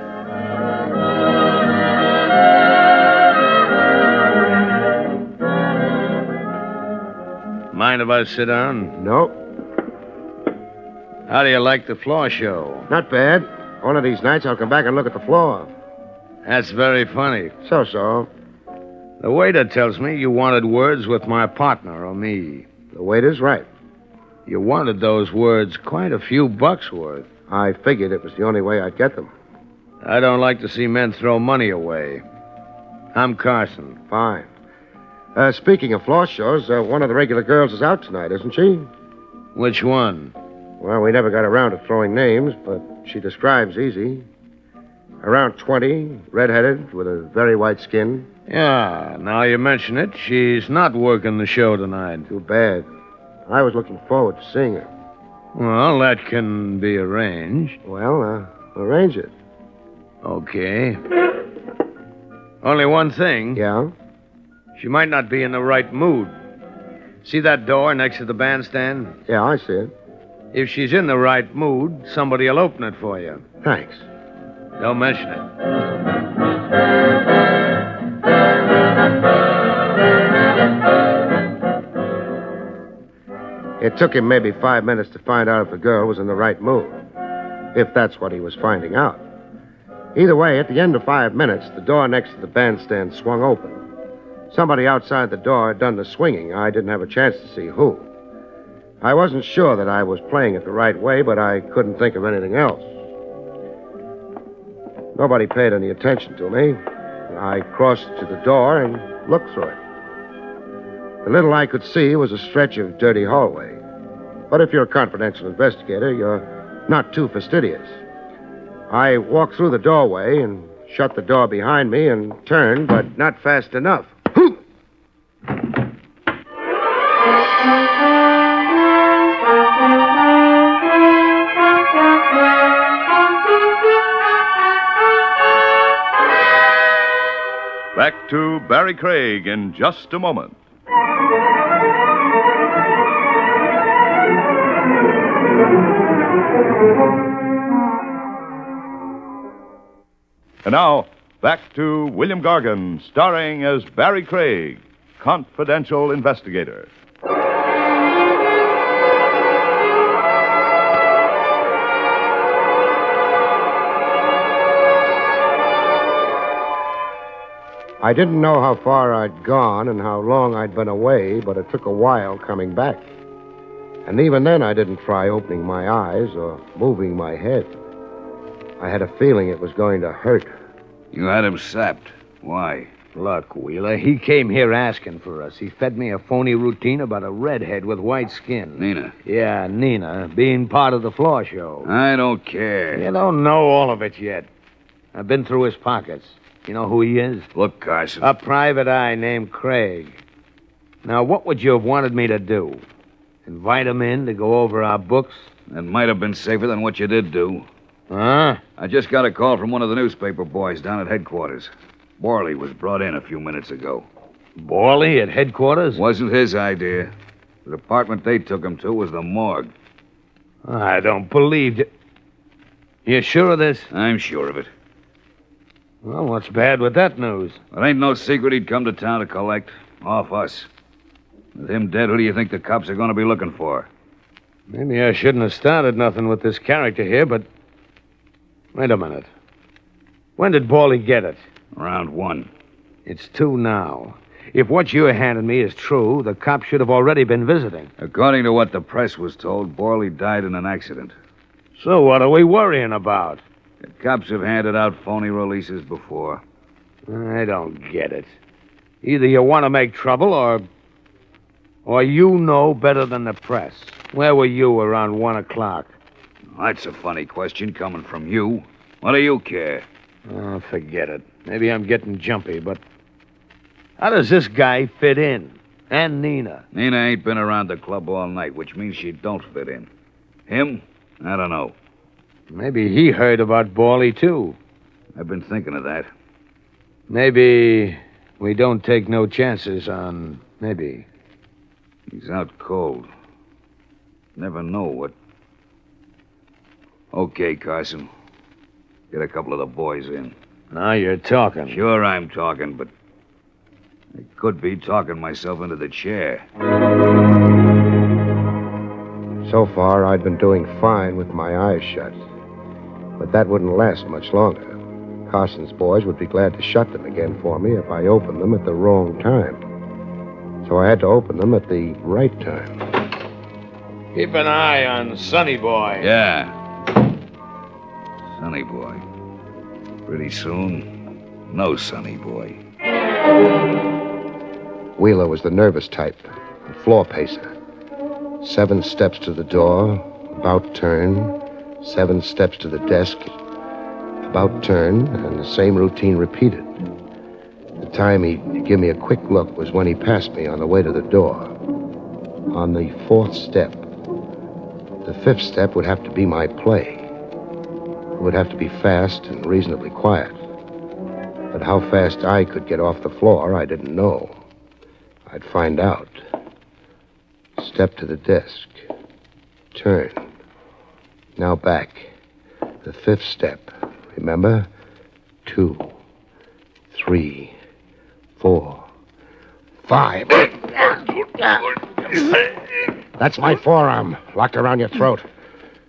U: Mind if I sit down?
R: No.
U: How do you like the floor show?
R: Not bad. One of these nights I'll come back and look at the floor.
U: That's very funny.
R: So.
U: The waiter tells me you wanted words with my partner or me.
R: The waiter's right.
U: You wanted those words quite a few bucks worth.
R: I figured it was the only way I'd get them.
U: I don't like to see men throw money away. I'm Carson.
R: Fine. Speaking of floor shows, one of the regular girls is out tonight, isn't she?
U: Which one?
R: Well, we never got around to throwing names, but she describes easy. Around 20, redheaded, with a very white skin.
U: Yeah, now you mention it, she's not working the show tonight.
R: Too bad. I was looking forward to seeing her.
U: Well, that can be arranged.
R: Well, arrange it.
U: Okay. Only one thing.
R: Yeah?
U: She might not be in the right mood. See that door next to the bandstand?
R: Yeah, I see it.
U: If she's in the right mood, somebody will open it for you.
R: Thanks.
U: Don't mention it.
R: It took him maybe 5 minutes to find out if the girl was in the right mood. If that's what he was finding out. Either way, at the end of 5 minutes, the door next to the bandstand swung open. Somebody outside the door had done the swinging. I didn't have a chance to see who. I wasn't sure that I was playing it the right way, but I couldn't think of anything else. Nobody paid any attention to me. I crossed to the door and looked through it. The little I could see was a stretch of dirty hallway. But if you're a confidential investigator, you're not too fastidious.
A: I walked through the doorway and shut the door behind me and turned, but not fast enough.
L: Back to Barrie Craig in just a moment. And now, back to William Gargan, starring as Barrie Craig, confidential investigator.
A: I didn't know how far I'd gone and how long I'd been away, but it took a while coming back. And even then, I didn't try opening my eyes or moving my head. I had a feeling it was going to hurt.
N: You had him sapped. Why?
B: Look, Wheeler, he came here asking for us. He fed me a phony routine about a redhead with white skin.
N: Nina?
B: Yeah, Nina, being part of the floor show.
N: I don't care.
B: You don't know all of it yet. I've been through his pockets. You know who he is?
N: Look, Carson.
B: A private eye named Craig. Now, what would you have wanted me to do? Invite him in to go over our books?
N: That might have been safer than what you did do.
B: Huh?
N: I just got a call from one of the newspaper boys down at headquarters. Borley was brought in a few minutes ago.
B: Borley at headquarters?
N: Wasn't his idea. The department they took him to was the morgue.
B: I don't believe it. You sure of this?
N: I'm sure of it.
B: Well, what's bad with that news?
N: It ain't no secret he'd come to town to collect. Off us. With him dead, who do you think the cops are going to be looking for?
B: Maybe I shouldn't have started nothing with this character here, but... Wait a minute. When did Borley get it?
N: Around 1.
B: It's 2 now. If what you're handing me is true, the cops should have already been visiting.
N: According to what the press was told, Borley died in an accident.
B: So what are we worrying about?
N: The cops have handed out phony releases before.
B: I don't get it. Either you want to make trouble, or you know better than the press. Where were you around 1 o'clock?
N: That's a funny question coming from you. What do you care?
B: Oh, forget it. Maybe I'm getting jumpy, but how does this guy fit in? And Nina?
N: Nina ain't been around the club all night, which means she don't fit in. Him? I don't know.
B: Maybe he heard about Borley, too.
N: I've been thinking of that.
B: Maybe we don't take no chances on... Maybe.
N: He's out cold. Never know what... Okay, Carson. Get a couple of the boys in.
B: Now you're talking.
N: Sure I'm talking, but I could be talking myself into the chair.
A: So far, I'd been doing fine with my eyes shut. But that wouldn't last much longer. Carson's boys would be glad to shut them again for me if I opened them at the wrong time. So I had to open them at the right time.
B: Keep an eye on Sonny Boy.
N: Yeah. Sonny Boy. Pretty soon, no Sonny Boy.
A: Wheeler was the nervous type, a floor pacer. 7 steps to the door, about turn. 7 steps to the desk, about turn, and the same routine repeated. The time he'd give me a quick look was when he passed me on the way to the door. On the 4th step. The 5th step would have to be my play. It would have to be fast and reasonably quiet. But how fast I could get off the floor, I didn't know. I'd find out. Step to the desk. Turn. Now back. The 5th step. Remember? 2, 3, 4, 5. That's my forearm, locked around your throat.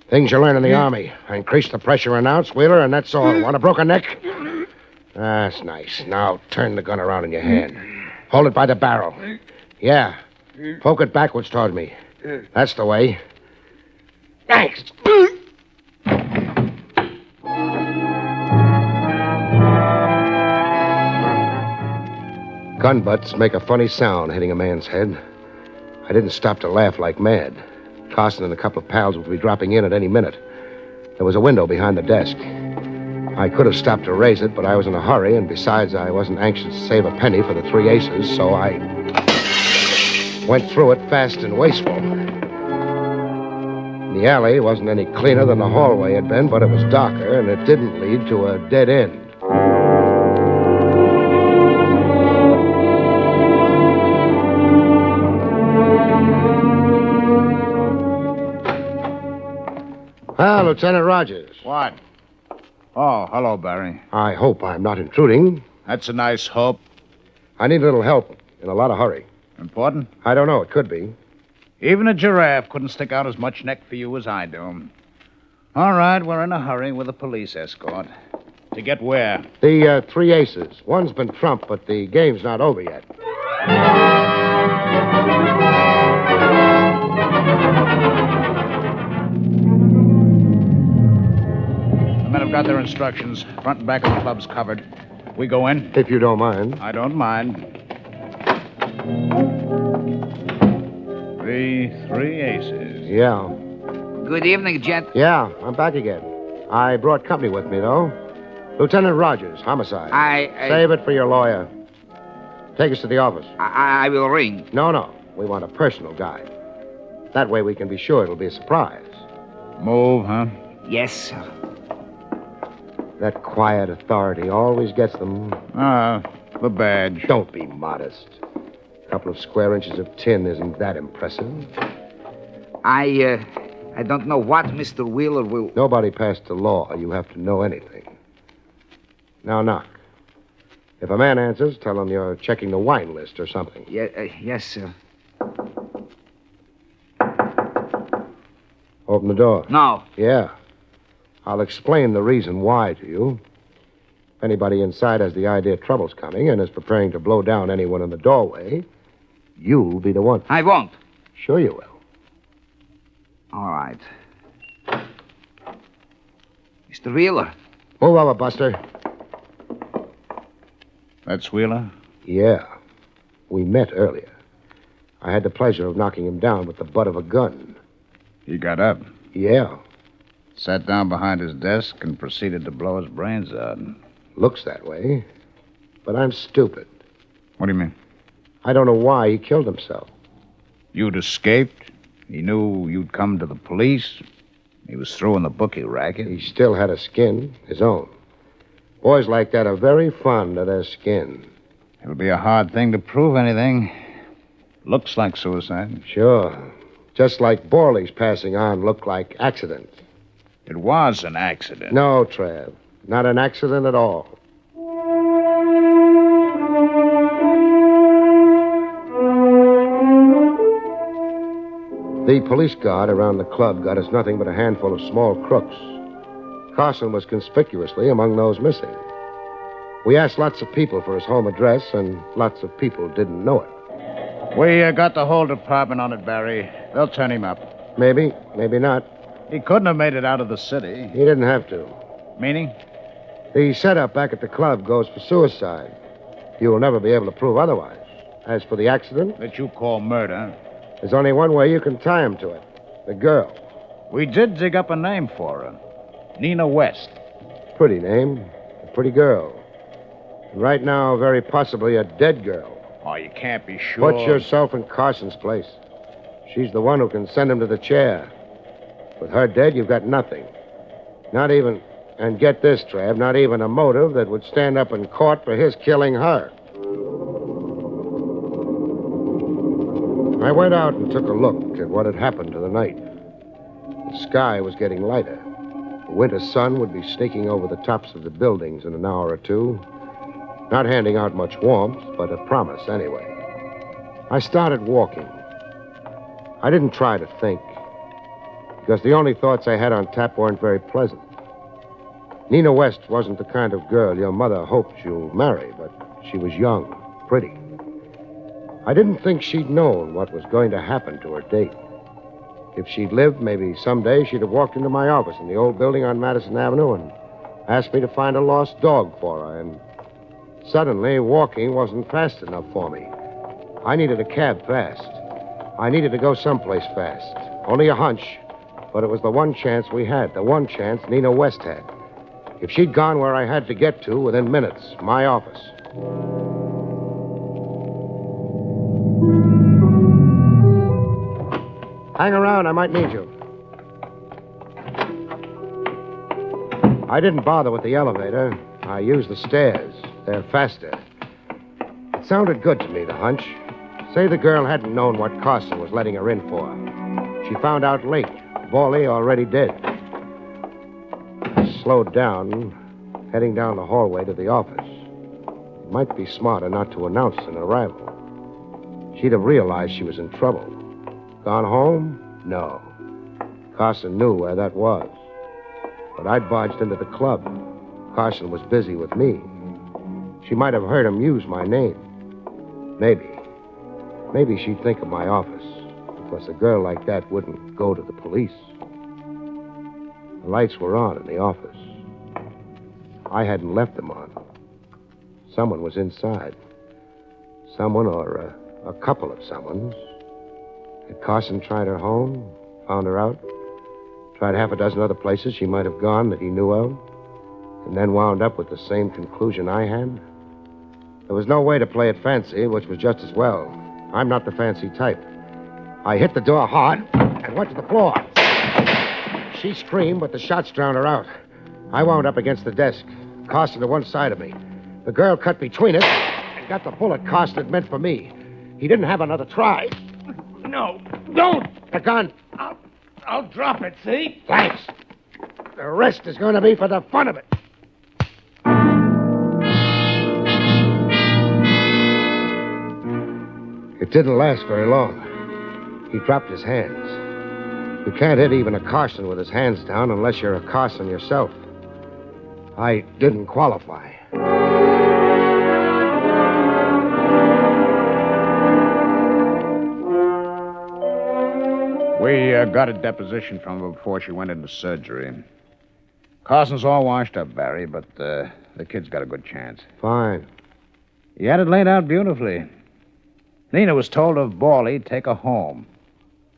A: Things you learn in the Army. I increase the pressure an ounce, Wheeler, and that's all. Want a broken neck? That's nice. Now turn the gun around in your hand. Hold it by the barrel. Yeah. Poke it backwards toward me. That's the way. Thanks. Gun butts make a funny sound hitting a man's head. I didn't stop to laugh like mad. Carson and a couple of pals would be dropping in at any minute. There was a window behind the desk. I could have stopped to raise it, but I was in a hurry, and besides, I wasn't anxious to save a penny for the 3 aces, so I went through it fast and wasteful. The alley wasn't any cleaner than the hallway had been, but it was darker, and it didn't lead to a dead end. Ah, Lieutenant Rogers.
H: What? Oh, hello, Barrie.
A: I hope I'm not intruding.
H: That's a nice hope.
A: I need a little help in a lot of hurry.
H: Important?
A: I don't know. It could be.
H: Even a giraffe couldn't stick out as much neck for you as I do. All right, we're in a hurry with a police escort. To get where?
A: The 3 aces. One's been trumped, but the game's not over yet.
H: The men have got their instructions. Front and back of the club's covered. We go in?
A: If you don't mind.
H: I don't mind. The 3 aces.
A: Yeah.
J: Good evening, gent.
A: Yeah, I'm back again. I brought company with me, though. Lieutenant Rogers, Homicide. Save it for your lawyer. Take us to the office.
J: I will ring.
A: No. We want a personal guy. That way we can be sure it'll be a surprise.
H: Move, huh?
J: Yes, sir.
A: That quiet authority always gets them.
H: The badge.
A: Don't be modest. A couple of square inches of tin isn't that impressive.
J: I don't know what Mr. Wheeler will...
A: Nobody passed the law. You have to know anything. Now knock. If a man answers, tell him you're checking the wine list or something.
J: Yes, sir.
A: Open the door.
J: No.
A: Yeah. I'll explain the reason why to you. If anybody inside has the idea trouble's coming and is preparing to blow down anyone in the doorway, you'll be the one.
J: I won't.
A: Sure you will.
J: All right. Mr. Wheeler.
A: Move over, Buster.
H: That's Wheeler?
A: Yeah. We met earlier. I had the pleasure of knocking him down with the butt of a gun.
H: He got up?
A: Yeah.
H: Sat down behind his desk and proceeded to blow his brains out.
A: Looks that way. But I'm stupid.
H: What do you mean?
A: I don't know why he killed himself.
H: You'd escaped? He knew you'd come to the police? He was through in the bookie racket?
A: He still had a skin, his own. Boys like that are very fond of their skin.
H: It'll be a hard thing to prove anything. Looks like suicide.
A: Sure. Just like Borley's passing on looked like accident.
H: It was an accident.
A: No, Trav. Not an accident at all. The police guard around the club got us nothing but a handful of small crooks. Carson was conspicuously among those missing. We asked lots of people for his home address, and lots of people didn't know it.
H: We got the whole department on it, Barrie. They'll turn him up.
A: Maybe, maybe not.
H: He couldn't have made it out of the city.
A: He didn't have to.
H: Meaning?
A: The setup back at the club goes for suicide. You will never be able to prove otherwise. As for the accident...
H: That you call murder.
A: There's only one way you can tie him to it. The girl.
H: We did dig up a name for her. Nina West.
A: Pretty name. A pretty girl. And right now, very possibly a dead girl.
H: Oh, you can't be sure.
A: Put yourself in Carson's place. She's the one who can send him to the chair. With her dead, you've got nothing. Not even, and get this, Trav, not even a motive that would stand up in court for his killing her. I went out and took a look at what had happened to the night. The sky was getting lighter. The winter sun would be sneaking over the tops of the buildings in an hour or two. Not handing out much warmth, but a promise anyway. I started walking. I didn't try to think, because the only thoughts I had on tap weren't very pleasant. Nina West wasn't the kind of girl your mother hoped you'll marry, but she was young, pretty. I didn't think she'd known what was going to happen to her date. If she'd lived, maybe someday she'd have walked into my office in the old building on Madison Avenue and asked me to find a lost dog for her, and suddenly walking wasn't fast enough for me. I needed a cab fast. I needed to go someplace fast. Only a hunch, but it was the one chance we had, the one chance Nina West had. If she'd gone where I had to get to, within minutes, my office. Hang around, I might need you. I didn't bother with the elevator. I used the stairs. They're faster. It sounded good to me, the hunch. Say the girl hadn't known what Carson was letting her in for. She found out late. Borley already dead. I slowed down, heading down the hallway to the office. It might be smarter not to announce an arrival. She'd have realized she was in trouble. Gone home? No. Carson knew where that was. But I'd barged into the club. Carson was busy with me. She might have heard him use my name. Maybe she'd think of my office. Because a girl like that wouldn't go to the police. The lights were on in the office. I hadn't left them on. Someone was inside. Someone or a couple of someones. Had Carson tried her home? Found her out? Tried half a dozen other places she might have gone that he knew of? And then wound up with the same conclusion I had? There was no way to play it fancy, which was just as well. I'm not the fancy type. I hit the door hard and went to the floor. She screamed, but the shots drowned her out. I wound up against the desk, Carson to one side of me. The girl cut between us and got the bullet Carson had meant for me. He didn't have another try.
B: No, don't!
A: The gun.
B: I'll drop it, see?
A: Thanks. The rest is going to be for the fun of it. It didn't last very long. He dropped his hands. You can't hit even a Carson with his hands down unless you're a Carson yourself. I didn't qualify.
H: We got a deposition from her before she went into surgery. Carson's all washed up, Barry, but the kid's got a good chance.
A: Fine.
H: He had it laid out beautifully. Nina was told of Borley take her home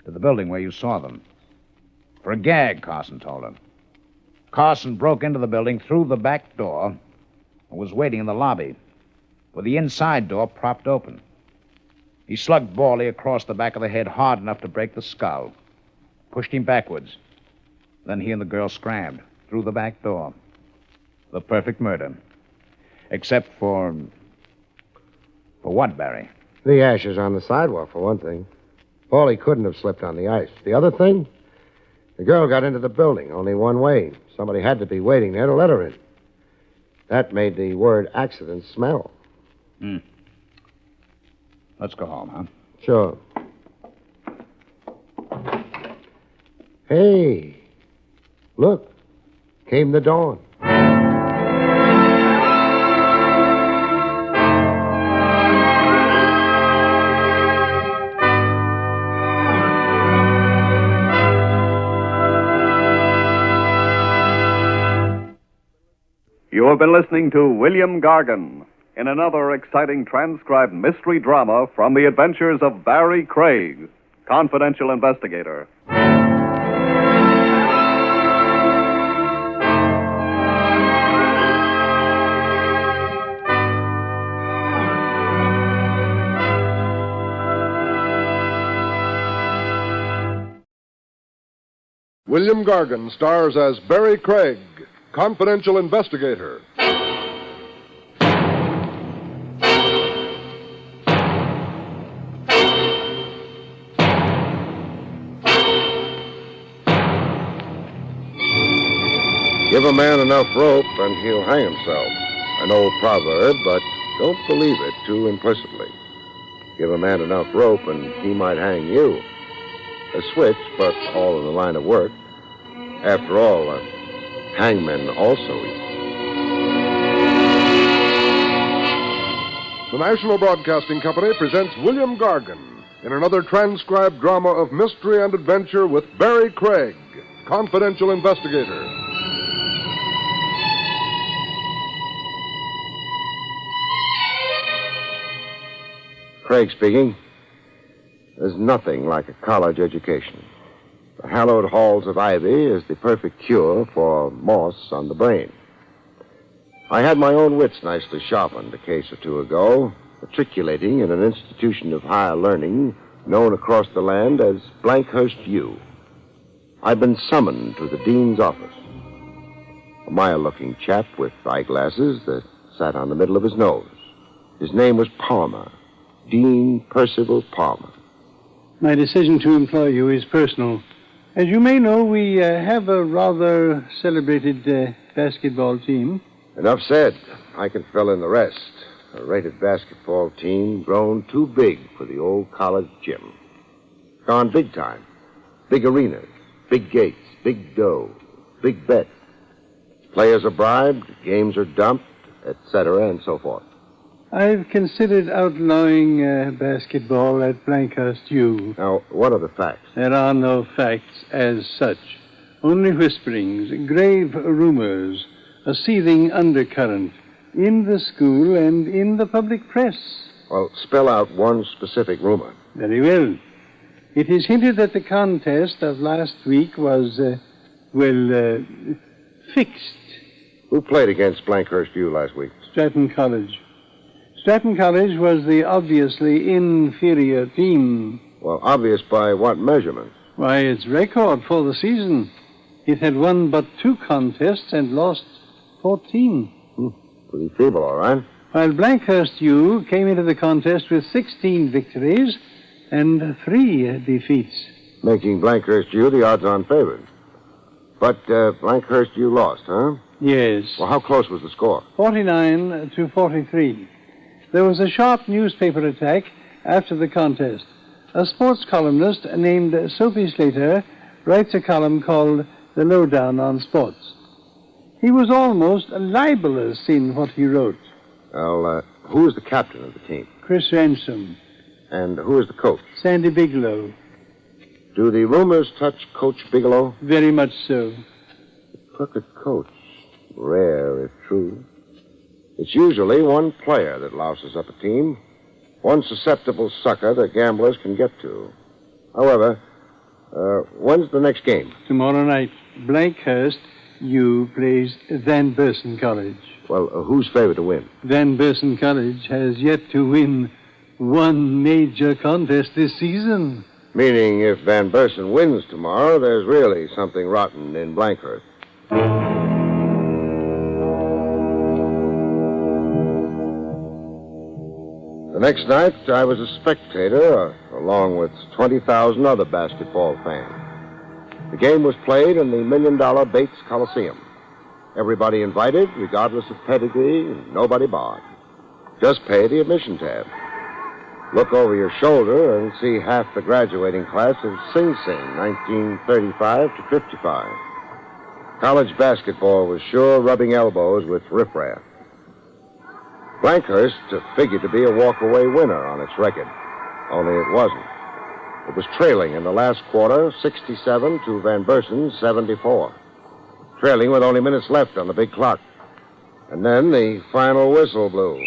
H: to the building where you saw them. For a gag, Carson told her. Carson broke into the building through the back door and was waiting in the lobby with the inside door propped open. He slugged Borley across the back of the head hard enough to break the skull, pushed him backwards. Then he and the girl scrammed through the back door. The perfect murder. Except for... For what, Barry?
A: The ashes on the sidewalk, for one thing. Borley couldn't have slipped on the ice. The other thing? The girl got into the building only one way. Somebody had to be waiting there to let her in. That made the word accident smell.
H: Let's go home, huh?
A: Sure. Hey, look. Came the dawn.
F: You have been listening to William Gargan in another exciting transcribed mystery drama from the adventures of Barrie Craig, confidential investigator.
C: William Gargan stars as Barrie Craig, confidential investigator.
A: Give a man enough rope and he'll hang himself. An old proverb, but don't believe it too implicitly. Give a man enough rope and he might hang you. A switch, but all in the line of work. After all, hangmen also eat.
C: The National Broadcasting Company presents William Gargan in another transcribed drama of mystery and adventure with Barrie Craig, confidential investigator.
A: Craig speaking. There's nothing like a college education. The hallowed halls of ivy is the perfect cure for moss on the brain. I had my own wits nicely sharpened a case or two ago, matriculating in an institution of higher learning known across the land as Blankhurst U. I'd been summoned to the dean's office. A mild-looking chap with eyeglasses that sat on the middle of his nose. His name was Palmer, Dean Percival Palmer.
E: My decision to employ you is personal. As you may know, we have a rather celebrated basketball team.
A: Enough said. I can fill in the rest. A rated basketball team grown too big for the old college gym. Gone big time. Big arenas, big gates, big dough, big bets. Players are bribed, games are dumped, etc., and so forth.
E: I've considered outlawing basketball at Blankhurst U.
A: Now, what are the facts?
E: There are no facts as such. Only whisperings, grave rumors, a seething undercurrent in the school and in the public press.
A: Well, spell out one specific rumor.
E: Very well. It is hinted that the contest of last week was, fixed.
A: Who played against Blankhurst U last week?
E: Stratton College. Stratton College was the obviously inferior team.
A: Well, obvious by what measurement?
E: Why, its record for the season. It had won but 2 contests and lost 14.
A: Pretty feeble, all right.
E: While Blankhurst U came into the contest with 16 victories and 3 defeats.
A: Making Blankhurst U the odds-on favorite. But Blankhurst U lost, huh?
E: Yes.
A: Well, how close was the score?
E: 49 to 43. There was a sharp newspaper attack after the contest. A sports columnist named Sophie Slater writes a column called The Lowdown on Sports. He was almost libelous in what he wrote.
A: Well, who is the captain of the team?
E: Chris Ransom.
A: And who is the coach?
E: Sandy Bigelow.
A: Do the rumors touch Coach Bigelow?
E: Very much so.
A: Crooked coach. Rare, if true. It's usually one player that louses up a team. One susceptible sucker that gamblers can get to. However, when's the next game?
E: Tomorrow night. Blankhurst U plays Van Bursen College.
A: Well, who's favored to win?
E: Van Bursen College has yet to win one major contest this season.
A: Meaning if Van Bursen wins tomorrow, there's really something rotten in Blankhurst. The next night, I was a spectator, along with 20,000 other basketball fans. The game was played in the $1 million Bates Coliseum. Everybody invited, regardless of pedigree, and nobody barred. Just pay the admission tab. Look over your shoulder and see half the graduating class of Sing Sing, 1935 to 55. College basketball was sure rubbing elbows with riffraff. Blankhurst figured to be a walk-away winner on its record, only it wasn't. It was trailing in the last quarter, 67 to Van Bursen's 74. Trailing with only minutes left on the big clock. And then the final whistle blew.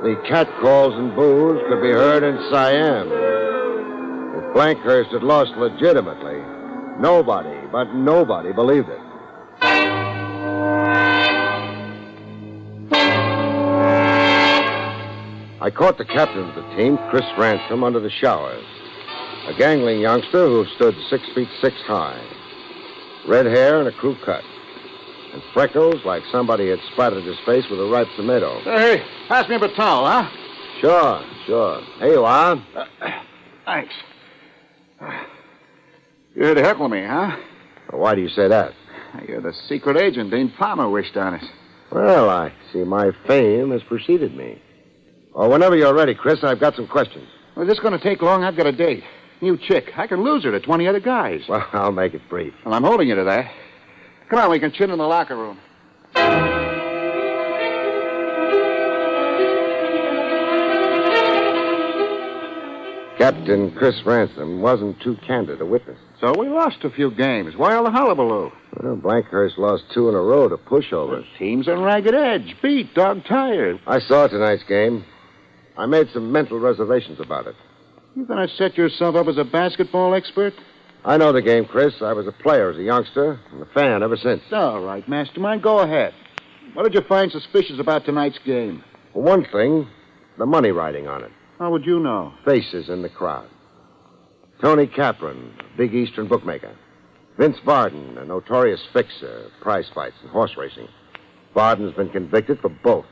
A: The catcalls and boos could be heard in Siam. If Blankhurst had lost legitimately, nobody believed it. I caught the captain of the team, Chris Ransom, under the showers. A gangling youngster who stood 6 feet 6 high. Red hair and a crew cut. And freckles like somebody had splattered his face with a ripe tomato.
S: Hey, pass me a bit towel, huh?
A: Sure. Here you are.
S: Thanks. You're here to heckle me, huh?
A: Well, why do you say that?
S: You're the secret agent Dean Palmer wished on us.
A: Well, I see my fame has preceded me. Oh, whenever you're ready, Chris, I've got some questions.
S: Well, is this going to take long? I've got a date. New chick. I can lose her to 20 other guys.
A: Well, I'll make it brief.
S: Well, I'm holding you to that. Come on, we can chin in the locker room.
A: Captain Chris Ransom wasn't too candid a witness.
S: So we lost a few games. Why all the hullabaloo?
A: Well, Blankhurst lost 2 in a row to pushovers.
S: The team's on ragged edge. Beat, dog-tired.
A: I saw tonight's game. I made some mental reservations about it.
S: You gonna set yourself up as a basketball expert?
R: I know the game, Chris. I was a player as a youngster and a fan ever since.
S: All right, Mastermind, go ahead. What did you find suspicious about tonight's game?
R: For one thing, the money writing on it.
S: How would you know?
R: Faces in the crowd. Tony Capron, a big Eastern bookmaker. Vince Varden, a notorious fixer, prize fights and horse racing. Varden's been convicted for both.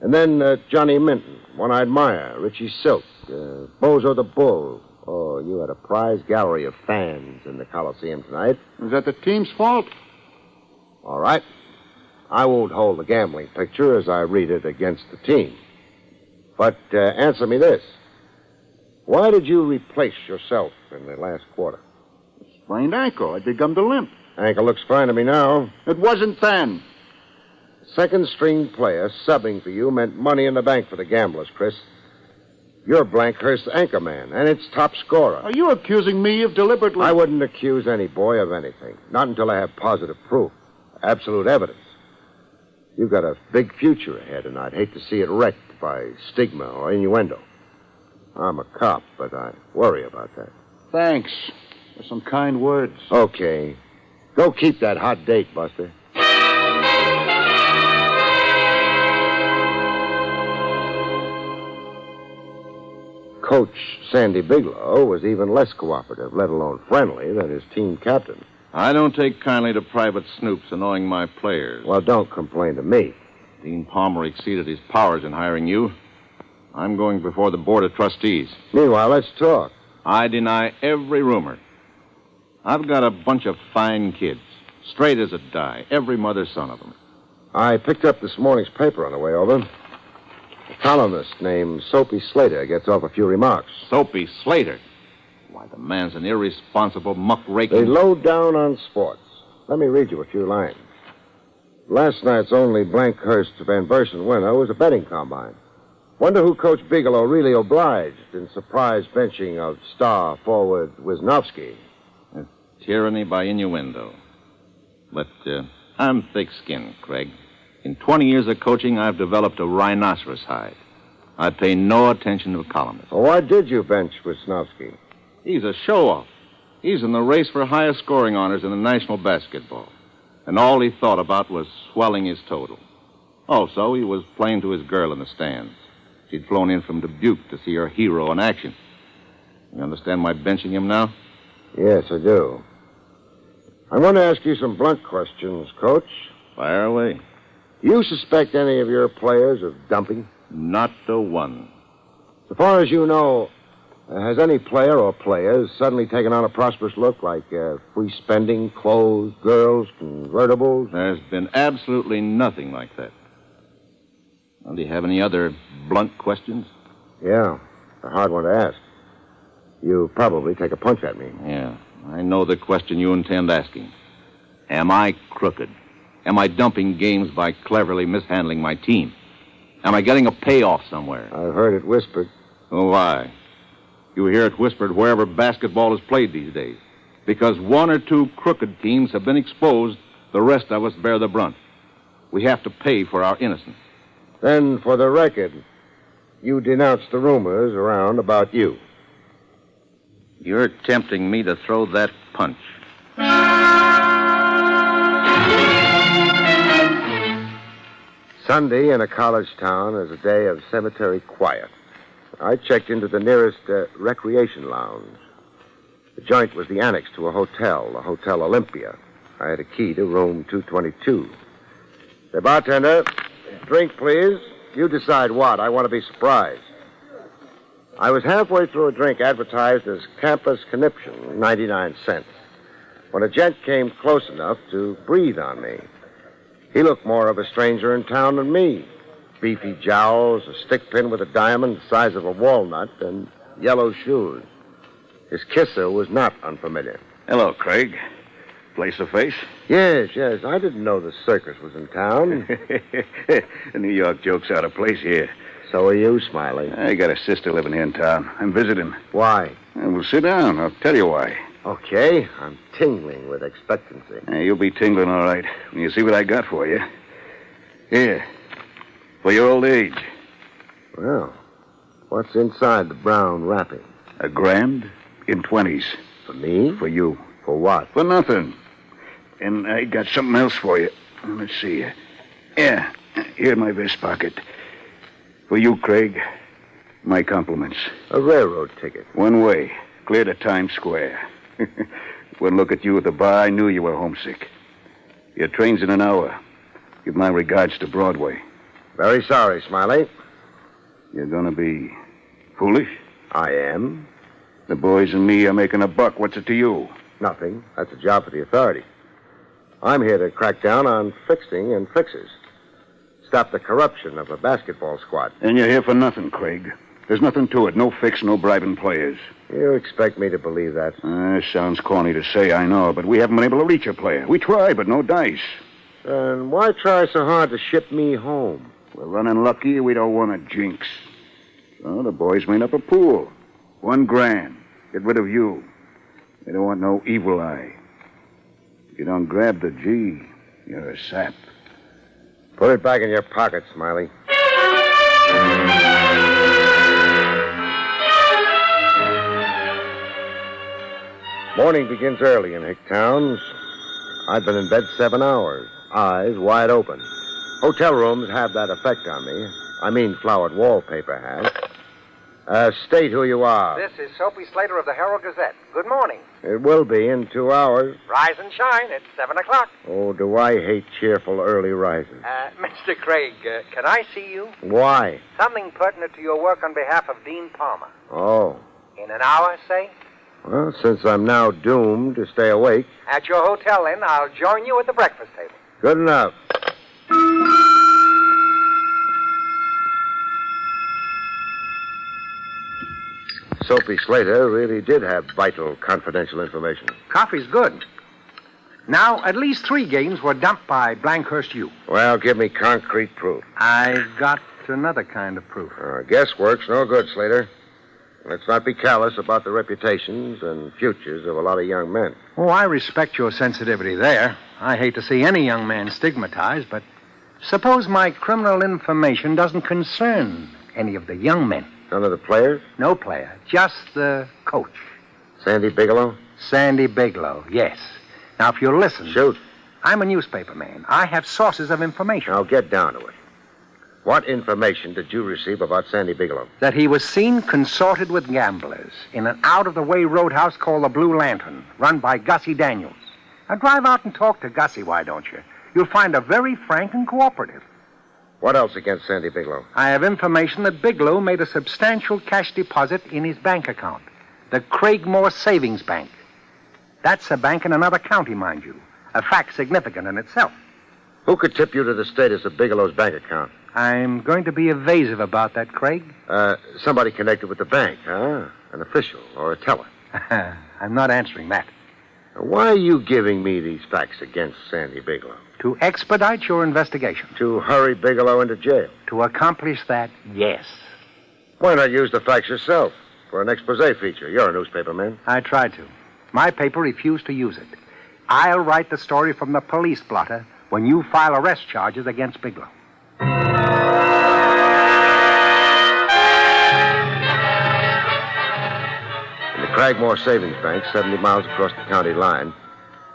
R: And then Johnny Minton, One-Eyed Meyer, Richie Silk, Bozo the Bull. Oh, you had a prize gallery of fans in the Coliseum tonight.
S: Was that the team's fault?
R: All right. I won't hold the gambling picture as I read it against the team. But answer me this. Why did you replace yourself in the last quarter?
S: Sprained ankle. I'd begun to limp.
R: Ankle looks fine to me now.
S: It wasn't then.
R: Second-string player subbing for you meant money in the bank for the gamblers, Chris. You're Blankhurst's anchor man, and its top scorer.
S: Are you accusing me of deliberately...
R: I wouldn't accuse any boy of anything. Not until I have positive proof. Absolute evidence. You've got a big future ahead, and I'd hate to see it wrecked by stigma or innuendo. I'm a cop, but I worry about that.
S: Thanks for some kind words.
R: Okay. Go keep that hot date, Buster. Coach Sandy Bigelow was even less cooperative, let alone friendly, than his team captain.
M: I don't take kindly to private snoops annoying my players.
R: Well, don't complain to me.
M: Dean Palmer exceeded his powers in hiring you. I'm going before the Board of Trustees.
R: Meanwhile, let's talk.
M: I deny every rumor. I've got a bunch of fine kids, straight as a die, every mother's son of them.
R: I picked up this morning's paper on the way over. A columnist named Soapy Slater gets off a few remarks.
M: Soapy Slater? Why, the man's an irresponsible muckraking...
R: They low down on sports. Let me read you a few lines. Last night's only Blankhurst Van Bursen winner was a betting combine. Wonder who Coach Bigelow really obliged in surprise benching of star forward Wisnowski.
M: Tyranny by innuendo. But I'm thick-skinned, Craig. In 20 years of coaching, I've developed a rhinoceros hide. I pay no attention to columnists.
R: Well, why did you bench Wisnowski?
M: He's a show-off. He's in the race for highest scoring honors in the National Basketball. And all he thought about was swelling his total. Also, he was playing to his girl in the stands. She'd flown in from Dubuque to see her hero in action. You understand my benching him now?
R: Yes, I do. I want to ask you some blunt questions, Coach.
M: Fire away.
R: Do you suspect any of your players of dumping?
M: Not a one.
R: So far as you know, has any player or players suddenly taken on a prosperous look, like free spending, clothes, girls, convertibles?
M: There's been absolutely nothing like that. Well, do you have any other blunt questions?
R: Yeah, a hard one to ask. You probably take a punch at me.
M: Yeah, I know the question you intend asking. Am I crooked? Am I dumping games by cleverly mishandling my team? Am I getting a payoff somewhere?
R: I've heard it whispered.
M: Oh, why? You hear it whispered wherever basketball is played these days. Because one or two crooked teams have been exposed, the rest of us bear the brunt. We have to pay for our innocence.
R: Then, for the record, you denounce the rumors around about you.
M: You're tempting me to throw that punch.
R: Sunday in a college town is a day of cemetery quiet. I checked into the nearest recreation lounge. The joint was the annex to a hotel, the Hotel Olympia. I had a key to room 222. The bartender, drink, please. You decide what. I want to be surprised. I was halfway through a drink advertised as Campus Conniption, 99 cents, when a gent came close enough to breathe on me. He looked more of a stranger in town than me. Beefy jowls, a stick pin with a diamond the size of a walnut, and yellow shoes. His kisser was not unfamiliar.
N: Hello, Craig. Place a face?
R: Yes. I didn't know the circus was in town.
N: The New York joke's out of place here.
R: So are you, Smiley.
N: I got a sister living here in town. I'm visiting.
R: Why?
N: Well, sit down. I'll tell you why.
R: Okay. I'm tingling with expectancy.
N: You'll be tingling all right when you see what I got for you. Here. For your old age.
R: Well, what's inside the brown wrapping?
N: $1,000 in 20s.
R: For me?
P: For you.
R: For what?
P: For nothing. And I got something else for you. Let's see. Yeah, here in my vest pocket. For you, Craig, my compliments.
R: A railroad ticket.
P: One way, clear to Times Square. One look at you at the bar, I knew you were homesick. Your train's in an hour. Give my regards to Broadway.
R: Very sorry, Smiley.
P: You're gonna be foolish?
R: I am.
P: The boys and me are making a buck. What's it to you?
R: Nothing. That's a job for the authority. I'm here to crack down on fixing and fixers. Stop the corruption of a basketball squad.
P: And you're here for nothing, Craig. There's nothing to it. No fix, no bribing players.
R: You expect me to believe that?
P: Sounds corny to say, I know, but we haven't been able to reach a player. We tried, but no dice.
R: And why try so hard to ship me home?
P: We're running lucky. We don't want a jinx. So the boys made up a pool. $1,000. Get rid of you. They don't want no evil eye. If you don't grab the G, you're a sap.
R: Put it back in your pocket, Smiley. Morning begins early in Hicktown. I've been in bed 7 hours, eyes wide open. Hotel rooms have that effect on me. I mean, flowered wallpaper has. State who you are.
T: This is Soapy Slater of the Herald-Gazette. Good morning.
R: It will be in 2 hours.
T: Rise and shine. It's 7 o'clock.
R: Oh, do I hate cheerful early rises.
T: Mr. Craig, can I see you?
R: Why?
T: Something pertinent to your work on behalf of Dean Palmer.
R: Oh.
T: In an hour, say?
R: Well, since I'm now doomed to stay awake.
T: At your hotel, then, I'll join you at the breakfast table.
R: Good enough. Soapy Slater really did have vital, confidential information.
T: Coffee's good. Now, at least 3 games were dumped by Blankhurst U.
R: Well, give me concrete proof.
T: I've got another kind of proof.
R: Guesswork's no good, Slater. Let's not be callous about the reputations and futures of a lot of young men.
T: Oh, I respect your sensitivity there. I hate to see any young man stigmatized, but suppose my criminal information doesn't concern any of the young men.
R: None of the players?
T: No player, just the coach.
R: Sandy Bigelow?
T: Sandy Bigelow, yes. Now, if you'll listen...
R: Shoot.
T: I'm a newspaper man. I have sources of information.
R: Now, get down to it. What information did you receive about Sandy Bigelow?
T: That he was seen consorted with gamblers in an out-of-the-way roadhouse called the Blue Lantern, run by Gussie Daniels. Now, drive out and talk to Gussie, why don't you? You'll find her very frank and cooperative.
R: What else against Sandy Bigelow?
T: I have information that Bigelow made a substantial cash deposit in his bank account, the Craigmore Savings Bank. That's a bank in another county, mind you. A fact significant in itself.
R: Who could tip you to the status of Bigelow's bank account?
T: I'm going to be evasive about that, Craig.
R: Somebody connected with the bank, huh? An official or a teller?
T: I'm not answering that.
R: Why are you giving me these facts against Sandy Bigelow?
T: To expedite your investigation.
R: To hurry Bigelow into jail?
T: To accomplish that, yes.
R: Why not use the facts yourself for an expose feature? You're a newspaper man.
T: I tried to. My paper refused to use it. I'll write the story from the police blotter when you file arrest charges against Bigelow.
R: In the Cragmore Savings Bank, 70 miles across the county line,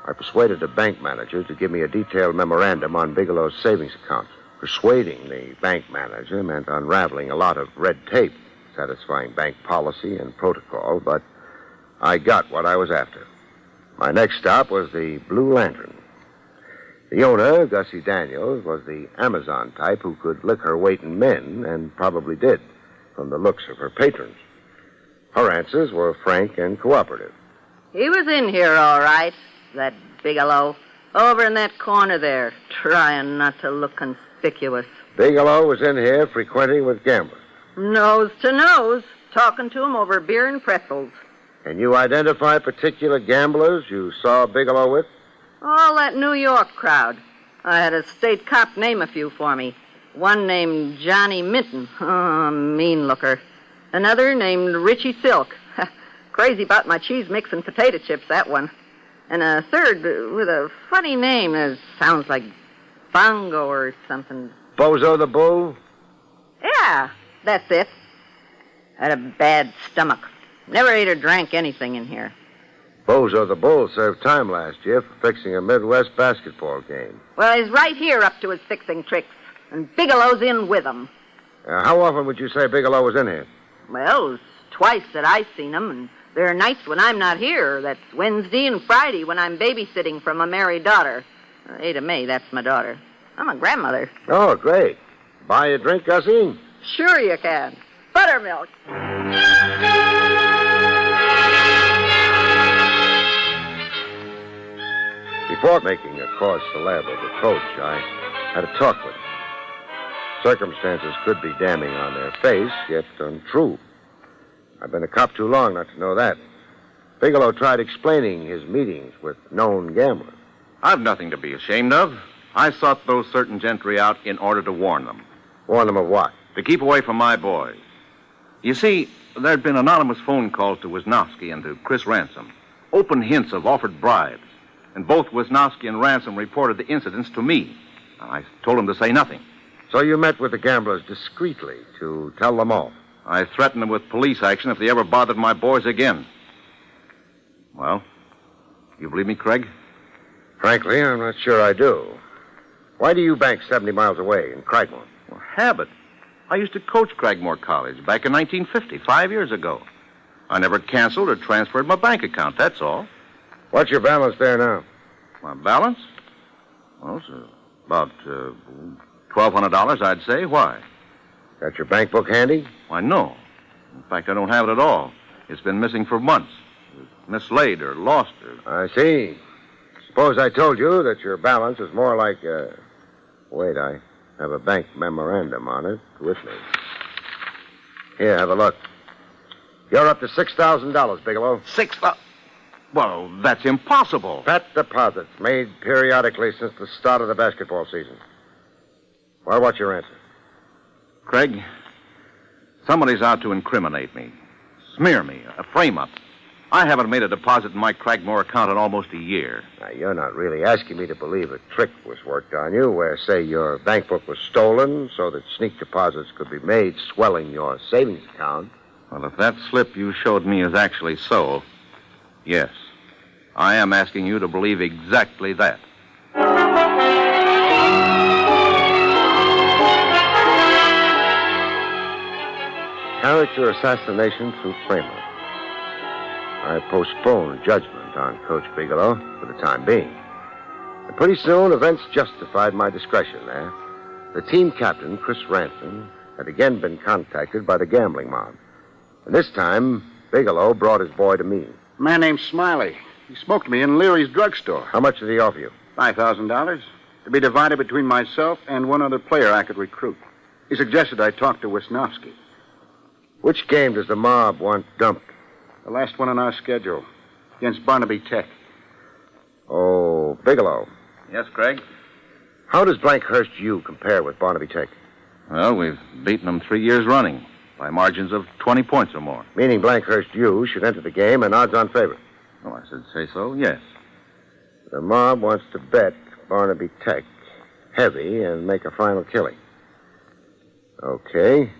R: I persuaded the bank manager to give me a detailed memorandum on Bigelow's savings account. Persuading the bank manager meant unraveling a lot of red tape, satisfying bank policy and protocol, but I got what I was after. My next stop was the Blue Lantern. The owner, Gussie Daniels, was the Amazon type who could lick her weight in men, and probably did, from the looks of her patrons. Her answers were frank and cooperative.
W: He was in here, all right, that Bigelow. Over in that corner there, trying not to look conspicuous.
R: Bigelow was in here frequenting with gamblers.
W: Nose to nose, talking to him over beer and pretzels.
R: Can you identify particular gamblers you saw Bigelow with?
W: All that New York crowd. I had a state cop name a few for me. One named Johnny Minton. Oh, mean looker. Another named Richie Silk. Crazy about my cheese mix and potato chips, that one. And a third with a funny name that sounds like Bongo or something.
R: Bozo the Bull?
W: Yeah, that's it. Had a bad stomach. Never ate or drank anything in here.
A: Bozo the Bull served time last year for fixing a Midwest basketball game.
W: Well, he's right here up to his fixing tricks, and Bigelow's in with him.
A: How often would you say Bigelow was in here?
W: Well, it's twice that I've seen him, and there are nights when I'm not here. That's Wednesday and Friday when I'm babysitting for my married daughter. Ada May, that's my daughter. I'm a grandmother.
A: Oh, great. Buy a drink, Gussie?
W: Sure you can. Buttermilk.
A: Before making a cause célèbre of the coach, I had a talk with him. Circumstances could be damning on their face, yet untrue. I've been a cop too long not to know that. Bigelow tried explaining his meetings with known gamblers.
M: I've nothing to be ashamed of. I sought those certain gentry out in order to warn them.
A: Warn them of what?
M: To keep away from my boys. You see, there'd been anonymous phone calls to Wisnowski and to Chris Ransom. Open hints of offered bribes. And both Wisnowski and Ransom reported the incidents to me. I told them to say nothing.
A: So you met with the gamblers discreetly to tell them off?
M: I threatened them with police action if they ever bothered my boys again. Well, you believe me, Craig?
A: Frankly, I'm not sure I do. Why do you bank 70 miles away in Cragmore?
M: Well, habit. I used to coach Cragmore College back in 1950, 5 years ago. I never canceled or transferred my bank account, that's all.
A: What's your balance there now?
M: My balance? Well, it's about $1,200, I'd say. Why?
A: Got your bank book handy?
M: Why, no. In fact, I don't have it at all. It's been missing for months. Mislaid or lost.
A: I see. Suppose I told you that your balance is more like, wait, I have a bank memorandum on it with me. Here, have a look. You're up to $6,000, Bigelow.
M: Well, that's impossible.
A: Fat deposits made periodically since the start of the basketball season. Well, what's your answer?
M: Craig, somebody's out to incriminate me, smear me, a frame-up. I haven't made a deposit in my Cragmore account in almost a year.
A: Now, you're not really asking me to believe a trick was worked on you, where, say, your bank book was stolen so that sneak deposits could be made, swelling your savings account.
M: Well, if that slip you showed me is actually so, yes, I am asking you to believe exactly that.
A: Character assassination through frame-up. I postponed judgment on Coach Bigelow for the time being. And pretty soon, events justified my discretion there. The team captain, Chris Ransom, had again been contacted by the gambling mob. And this time, Bigelow brought his boy to me.
P: A man named Smiley. He smoked me in Leary's drugstore.
A: How much did he offer you?
P: $5,000. To be divided between myself and one other player I could recruit. He suggested I talk to Wisnowski.
A: Which game does the mob want dumped?
P: The last one on our schedule. Against Barnaby Tech.
A: Oh, Bigelow.
M: Yes, Craig?
A: How does Blankhurst U compare with Barnaby Tech?
M: Well, we've beaten them 3 years running by margins of 20 points or more.
A: Meaning Blankhurst U should enter the game an odds-on favorite.
M: Oh, I should say so, yes.
A: The mob wants to bet Barnaby Tech heavy and make a final killing. Okay.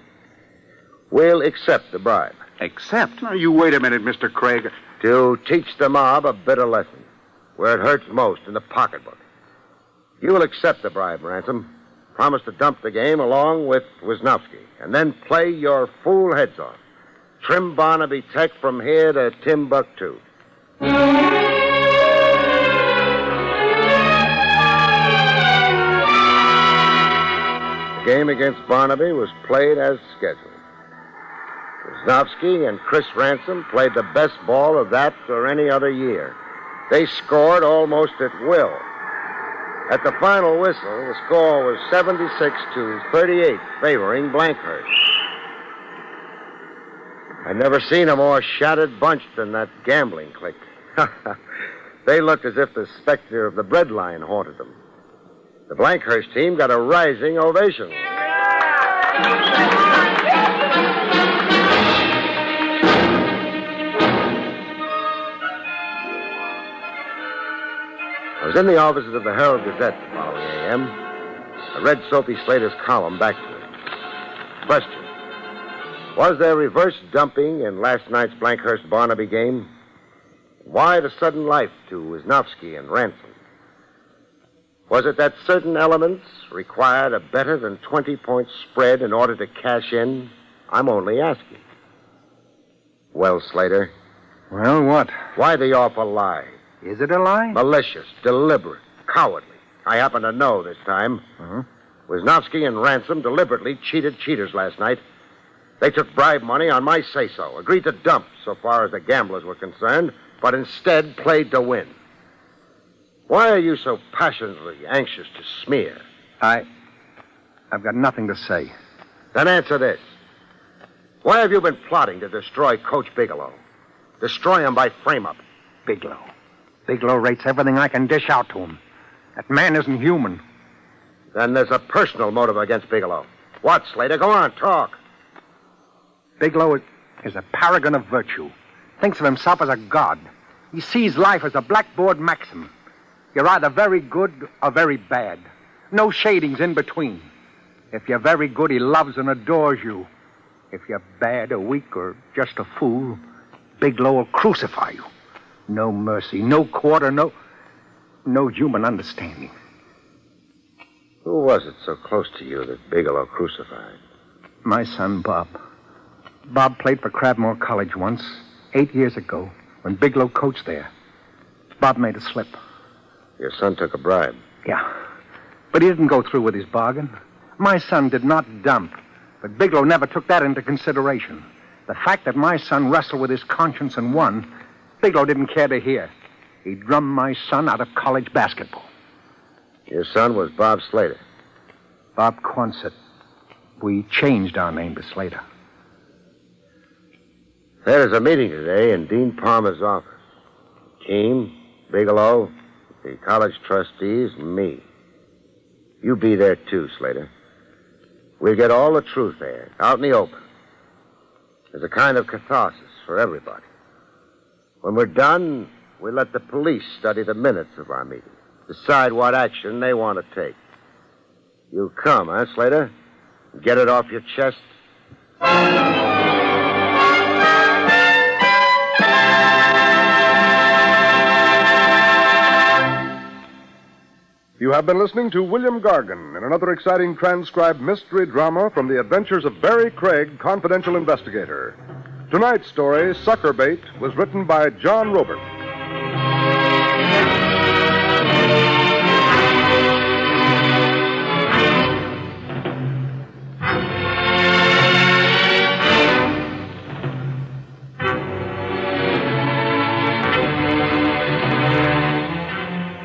A: We'll accept the bribe.
M: Accept?
P: Now, you wait a minute, Mr. Craig.
A: To teach the mob a bitter lesson, where it hurts most, in the pocketbook. You will accept the bribe, Ransom. Promise to dump the game along with Wisnowski, and then play your fool heads off. Trim Barnaby Tech from here to Timbuktu. The game against Barnaby was played as scheduled. Wisnowski and Chris Ransom played the best ball of that or any other year. They scored almost at will. At the final whistle, the score was 76-38, favoring Blankhurst. I'd never seen a more shattered bunch than that gambling clique. They looked as if the specter of the breadline haunted them. The Blankhurst team got a rising ovation. I was in the offices of the Herald Gazette the following a.m. I read Sophie Slater's column back to her. Question. Was there reverse dumping in last night's Blankhurst-Barnaby game? Why the sudden life to Wisnowski and Ransom? Was it that certain elements required a better than 20-point spread in order to cash in? I'm only asking. Well, Slater?
T: Well, what?
A: Why the awful lie?
T: Is it a lie?
A: Malicious, deliberate, cowardly. I happen to know this time.
T: Uh-huh.
A: Wisnowski and Ransom deliberately cheated cheaters last night. They took bribe money on my say-so, agreed to dump so far as the gamblers were concerned, but instead played to win. Why are you so passionately anxious to smear?
T: I've got nothing to say.
A: Then answer this. Why have you been plotting to destroy Coach Bigelow? Destroy him by frame-up.
T: Bigelow. Bigelow rates everything I can dish out to him. That man isn't human.
A: Then there's a personal motive against Bigelow. What, Slater? Go on, talk.
T: Bigelow is a paragon of virtue. Thinks of himself as a god. He sees life as a blackboard maxim. You're either very good or very bad. No shadings in between. If you're very good, he loves and adores you. If you're bad or weak or just a fool, Bigelow will crucify you. No mercy, no quarter, no human understanding.
A: Who was it so close to you that Bigelow crucified?
T: My son, Bob. Bob played for Crabmore College once, 8 years ago, when Bigelow coached there. Bob made a slip.
A: Your son took a bribe.
T: Yeah, but he didn't go through with his bargain. My son did not dump, but Bigelow never took that into consideration. The fact that my son wrestled with his conscience and won, Bigelow didn't care to hear. He drummed my son out of college basketball.
A: Your son was Bob Slater.
T: Bob Quonset. We changed our name to Slater.
A: There's a meeting today in Dean Palmer's office. Keene, Bigelow, the college trustees, and me. You be there too, Slater. We'll get all the truth there, out in the open. There's a kind of catharsis for everybody. When we're done, we'll let the police study the minutes of our meeting, decide what action they want to take. You'll come, huh, Slater? Get it off your chest?
C: You have been listening to William Gargan in another exciting transcribed mystery drama from the adventures of Barrie Craig, confidential investigator. Tonight's story, Sucker Bait, was written by John Robert.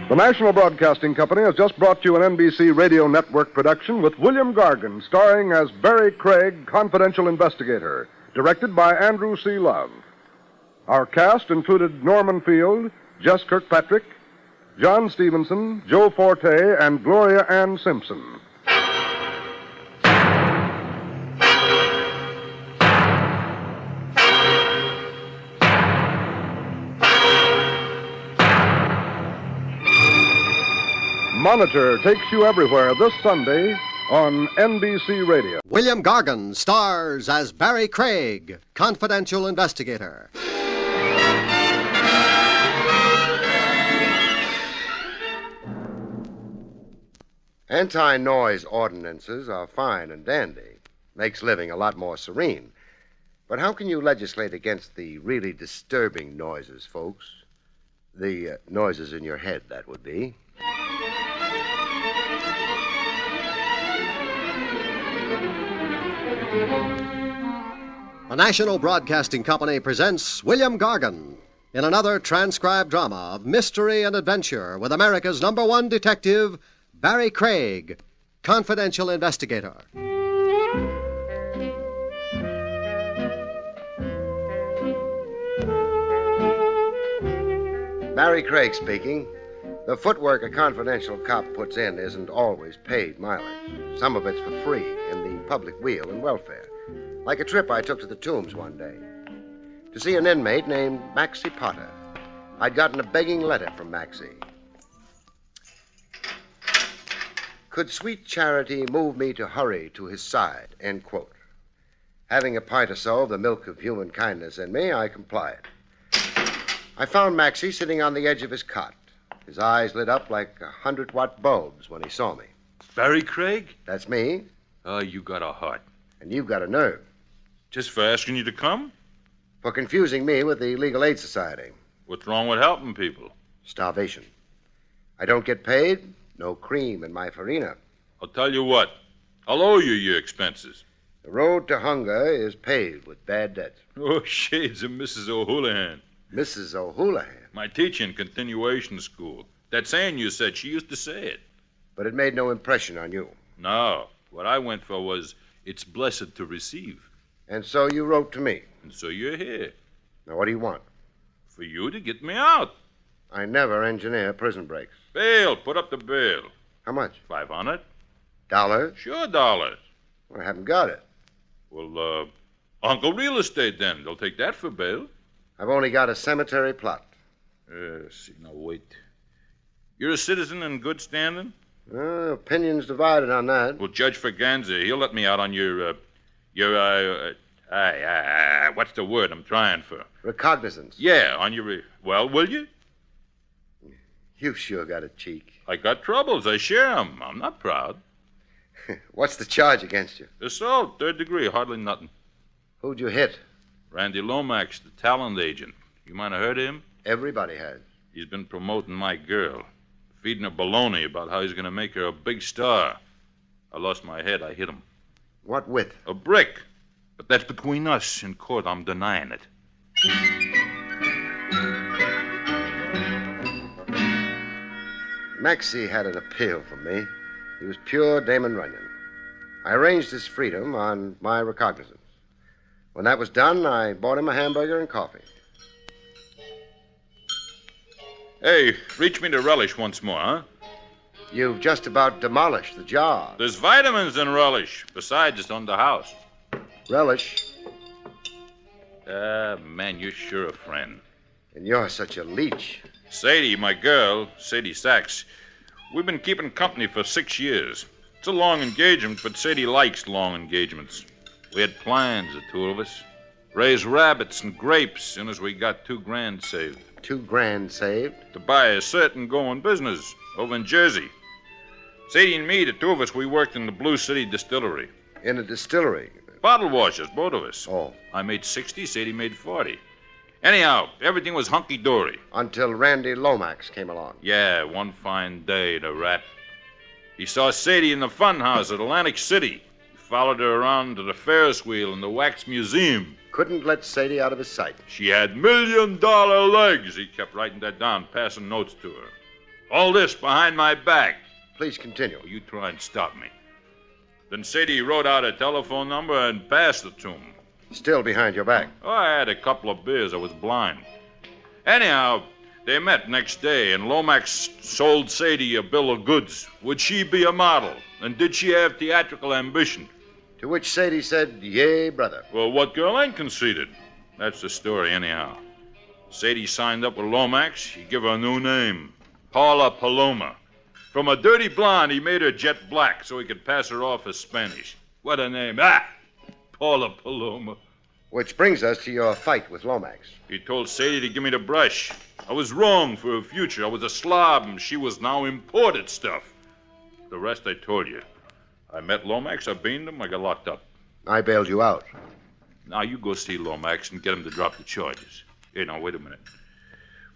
C: The National Broadcasting Company has just brought you an NBC Radio Network production with William Gargan, starring as Barrie Craig, confidential investigator, directed by Andrew C. Love. Our cast included Norman Field, Jess Kirkpatrick, John Stevenson, Joe Forte, and Gloria Ann Simpson. Monitor takes you everywhere this Sunday on NBC Radio.
O: William Gargan stars as Barrie Craig, confidential investigator.
A: Anti-noise ordinances are fine and dandy. Makes living a lot more serene. But how can you legislate against the really disturbing noises, folks? The noises in your head, that would be.
O: The National Broadcasting Company presents William Gargan in another transcribed drama of mystery and adventure with America's #1 detective, Barrie Craig, confidential investigator.
A: Barrie Craig speaking. The footwork a confidential cop puts in isn't always paid mileage. Some of it's for free in the public weal and welfare. Like a trip I took to the Tombs one day to see an inmate named Maxie Potter. I'd gotten a begging letter from Maxie. Could sweet charity move me to hurry to his side, end quote. Having a pint or so of the milk of human kindness in me, I complied. I found Maxie sitting on the edge of his cot. His eyes lit up like 100-watt bulbs when he saw me.
D: Barrie Craig?
A: That's me.
D: Oh, you got a heart.
A: And you've got a nerve.
D: Just for asking you to come?
A: For confusing me with the Legal Aid Society.
D: What's wrong with helping people?
A: Starvation. I don't get paid. No cream in my farina.
D: I'll tell you what. I'll owe you your expenses.
A: The road to hunger is paved with bad debts.
D: Oh, shades of Mrs. O'Houlihan.
A: Mrs. O'Houlihan?
D: My teacher in continuation school. That saying you said, she used to say it.
A: But it made no impression on you.
D: No. What I went for was, it's blessed to receive.
A: And so you wrote to me.
D: And so you're here.
A: Now, what do you want?
D: For you to get me out.
A: I never engineer prison breaks.
D: Bail. Put up the bail.
A: How much?
D: $500.
A: Dollars?
D: Sure, dollars.
A: Well, I haven't got it.
D: Well, Uncle Real Estate, then. They'll take that for bail.
A: I've only got a cemetery plot.
D: See, now, wait. You're a citizen in good standing?
A: Opinions divided on that.
D: Well, Judge Ferganza, he'll let me out on what's the word I'm trying for?
A: Recognizance.
D: Yeah, on your... Well, will you?
A: You've sure got a cheek.
D: I got troubles. I share them. I'm not proud.
A: What's the charge against you?
D: Assault, 3rd degree, hardly nothing.
A: Who'd you hit?
D: Randy Lomax, the talent agent. You might have heard of him?
A: Everybody has.
D: He's been promoting my girl. Feeding her baloney about how he's going to make her a big star. I lost my head. I hit him.
A: What with?
D: A brick. But that's between us. In court, I'm denying it.
A: Maxie had an appeal for me. He was pure Damon Runyon. I arranged his freedom on my recognizance. When that was done, I bought him a hamburger and coffee.
D: Hey, reach me the relish once more, huh?
A: You've just about demolished the jar.
D: There's vitamins in relish. Besides, it's on the house.
A: Relish?
D: Man, you're sure a friend.
A: And you're such a leech.
D: Sadie, my girl, Sadie Sachs, we've been keeping company for 6 years. It's a long engagement, but Sadie likes long engagements. We had plans, the two of us. Raise rabbits and grapes soon as we got $2,000 saved.
A: $2,000 saved?
D: To buy a certain going business over in Jersey. Sadie and me, the two of us, we worked in the Blue City distillery.
A: In a distillery?
D: Bottle washers, both of us.
A: Oh.
D: I made 60, Sadie made 40. Anyhow, everything was hunky-dory.
A: Until Randy Lomax came along.
D: Yeah, one fine day, the rat. He saw Sadie in the fun house at Atlantic City. He followed her around to the Ferris wheel in the Wax Museum.
A: Couldn't let Sadie out of his sight.
D: She had $1 million legs. He kept writing that down, passing notes to her. All this behind my back.
A: Please continue.
D: You try and stop me. Then Sadie wrote out a telephone number and passed it to him.
A: Still behind your back?
D: Oh, I had a couple of beers. I was blind. Anyhow, they met next day, and Lomax sold Sadie a bill of goods. Would she be a model? And did she have theatrical ambition?
A: To which Sadie said, yay, brother.
D: Well, what girl ain't conceited? That's the story, anyhow. Sadie signed up with Lomax. He gave her a new name, Paula Paloma. From a dirty blonde, he made her jet black so he could pass her off as Spanish. What a name. Paula Paloma.
A: Which brings us to your fight with Lomax.
D: He told Sadie to give me the brush. I was wrong for her future. I was a slob, and she was now imported stuff. The rest I told you. I met Lomax, I beaned him, I got locked up.
A: I bailed you out.
D: Now you go see Lomax and get him to drop the charges. Hey, now, wait a minute.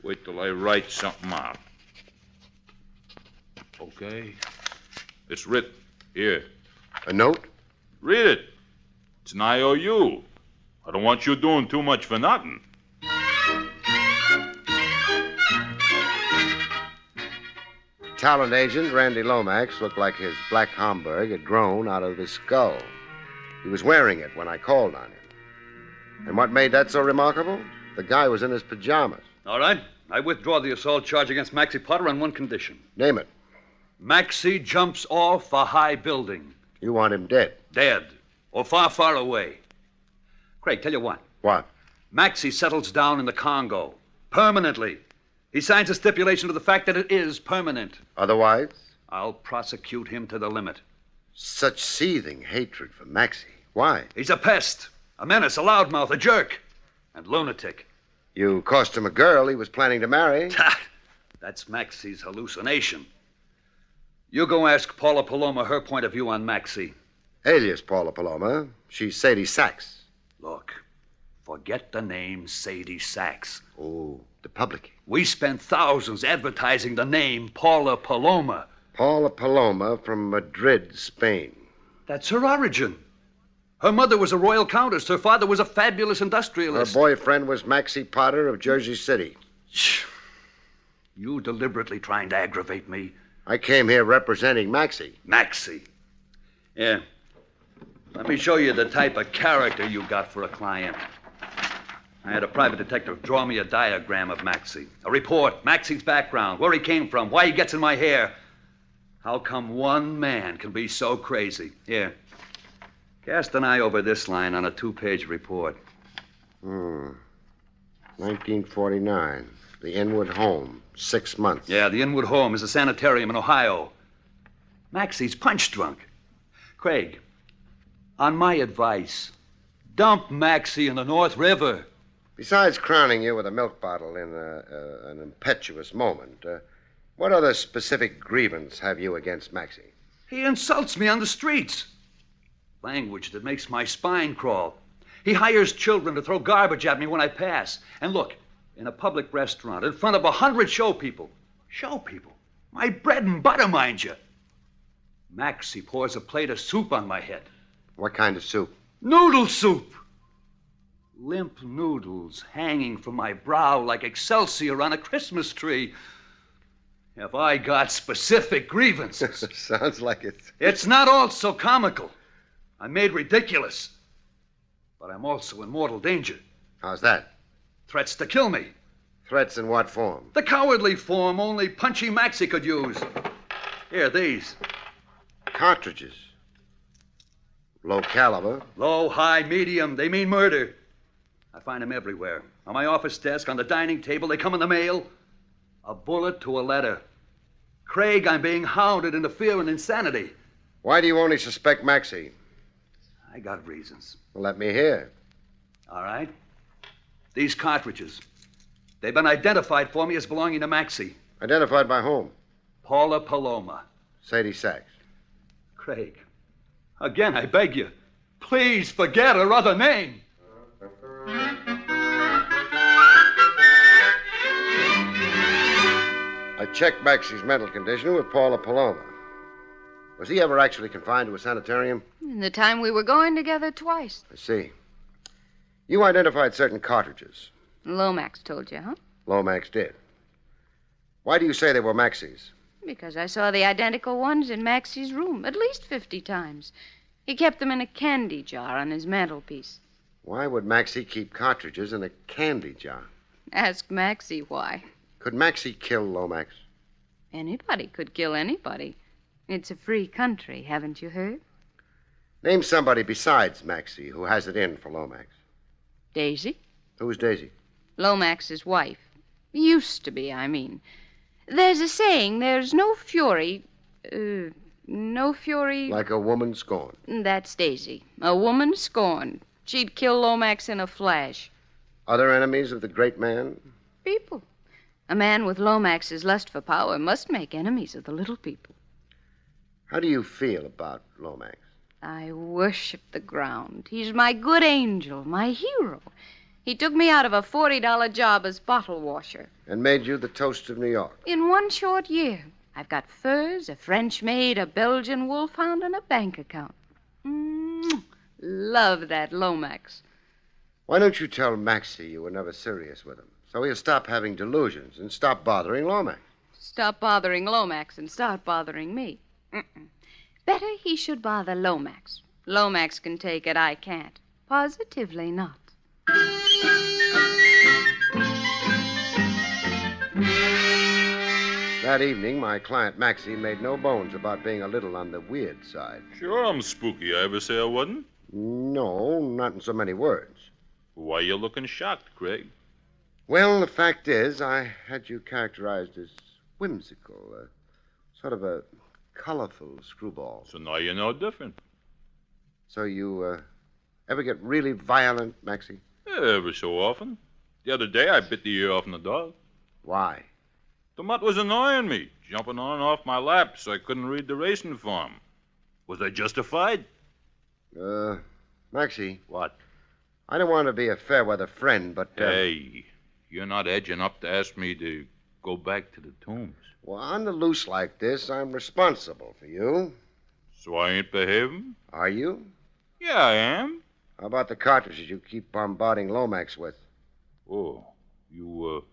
D: Wait till I write something out. Okay. It's written. Here.
A: A note?
D: Read it. It's an IOU. I don't want you doing too much for nothing.
A: Talent agent Randy Lomax looked like his black Homburg had grown out of his skull. He was wearing it when I called on him. And what made that so remarkable? The guy was in his pajamas.
I: All right. I withdraw the assault charge against Maxie Potter on one condition.
A: Name it.
I: Maxie jumps off a high building.
A: You want him dead?
I: Dead. Or far, far away. Craig, tell you what.
A: What?
I: Maxie settles down in the Congo. Permanently. He signs a stipulation to the fact that it is permanent.
A: Otherwise?
I: I'll prosecute him to the limit.
A: Such seething hatred for Maxie. Why?
I: He's a pest, a menace, a loudmouth, a jerk, and lunatic.
A: You cost him a girl he was planning to marry.
I: That's Maxie's hallucination. You go ask Paula Paloma her point of view on Maxie.
A: Alias Paula Paloma. She's Sadie Sachs.
I: Look, forget the name Sadie Sachs.
A: Oh, the public.
I: We spent thousands advertising the name Paula Paloma.
A: Paula Paloma from Madrid, Spain.
I: That's her origin. Her mother was a royal countess. Her father was a fabulous
A: Her
I: industrialist.
A: boyfriend was Maxie Potter of Jersey City.
I: You deliberately trying to aggravate me.
A: I came here representing Maxie.
I: Maxie. Yeah. Let me show you the type of character you got for a client. I had a private detective draw me a diagram of Maxie. A report, Maxie's background, where he came from, why he gets in my hair. How come one man can be so crazy? Here. Cast an eye over this line on a 2-page report.
A: 1949. The Inwood Home. 6 months.
I: Yeah, the Inwood Home is a sanitarium in Ohio. Maxie's punch drunk. Craig, on my advice, dump Maxie in the North River.
A: Besides crowning you with a milk bottle in an impetuous moment, what other specific grievance have you against Maxie?
I: He insults me on the streets. Language that makes my spine crawl. He hires children to throw garbage at me when I pass. And look, in a public restaurant, in front of 100 show people. Show people? My bread and butter, mind you. Maxie pours a plate of soup on my head.
A: What kind of soup?
I: Noodle soup. Limp noodles hanging from my brow like Excelsior on a Christmas tree. Have I got specific grievances?
A: Sounds like it.
I: It's not all so comical. I'm made ridiculous. But I'm also in mortal danger.
A: How's that?
I: Threats to kill me.
A: Threats in what form?
I: The cowardly form only Punchy Maxie could use. Here, these.
A: Cartridges. Low caliber.
I: Low, high, medium. They mean murder. I find them everywhere. On my office desk, on the dining table. They come in the mail. A bullet to a letter. Craig, I'm being hounded into fear and insanity.
A: Why do you only suspect Maxie?
I: I got reasons.
A: Well, let me hear.
I: All right. These cartridges. They've been identified for me as belonging to Maxie.
A: Identified by whom?
I: Paula Paloma.
A: Sadie Sachs.
I: Craig, again, I beg you, please forget her other name.
A: I checked Maxie's mental condition with Paula Paloma. Was he ever actually confined to a sanitarium?
G: In the time we were going together twice.
A: I see. You identified certain cartridges.
G: Lomax told you, huh?
A: Lomax did. Why do you say they were Maxie's?
G: Because I saw the identical ones in Maxie's room at least 50 times. He kept them in a candy jar on his mantelpiece.
A: Why would Maxie keep cartridges in a candy jar?
G: Ask Maxie why.
A: Could Maxie kill Lomax?
G: Anybody could kill anybody. It's a free country, haven't you heard?
A: Name somebody besides Maxie who has it in for Lomax.
G: Daisy?
A: Who's Daisy?
G: Lomax's wife. Used to be, I mean. There's a saying, there's no fury... no fury...
A: Like a woman scorned.
G: That's Daisy. A woman scorned. She'd kill Lomax in a flash.
A: Other enemies of the great man?
G: People. A man with Lomax's lust for power must make enemies of the little people.
A: How do you feel about Lomax?
G: I worship the ground. He's my good angel, my hero. He took me out of a $40 job as bottle washer.
A: And made you the toast of New York.
G: In one short year, I've got furs, a French maid, a Belgian wolfhound, and a bank account. Love that Lomax.
A: Why don't you tell Maxie you were never serious with him, so he'll stop having delusions and stop bothering Lomax?
G: Stop bothering Lomax and start bothering me. Better he should bother Lomax. Lomax can take it, I can't. Positively not.
A: That evening, my client Maxie made no bones about being a little on the weird side.
D: Sure, I'm spooky. I ever say I wasn't?
A: No, not in so many words.
D: Why you looking shocked, Craig?
A: Well, the fact is, I had you characterized as whimsical, sort of a colorful screwball.
D: So now you know different.
A: So you ever get really violent, Maxie?
D: Ever so often. The other day, I bit the ear off the dog.
A: Why?
D: The mutt was annoying me, jumping on and off my lap so I couldn't read the racing form. Was I justified?
A: Maxie.
D: What?
A: I don't want to be a fair-weather friend, but...
D: Hey, you're not edging up to ask me to go back to the tombs.
A: Well, on the loose like this, I'm responsible for you.
D: So I ain't behaving?
A: Are you?
D: Yeah, I am.
A: How about the cartridges you keep bombarding Lomax with?
D: Oh, you,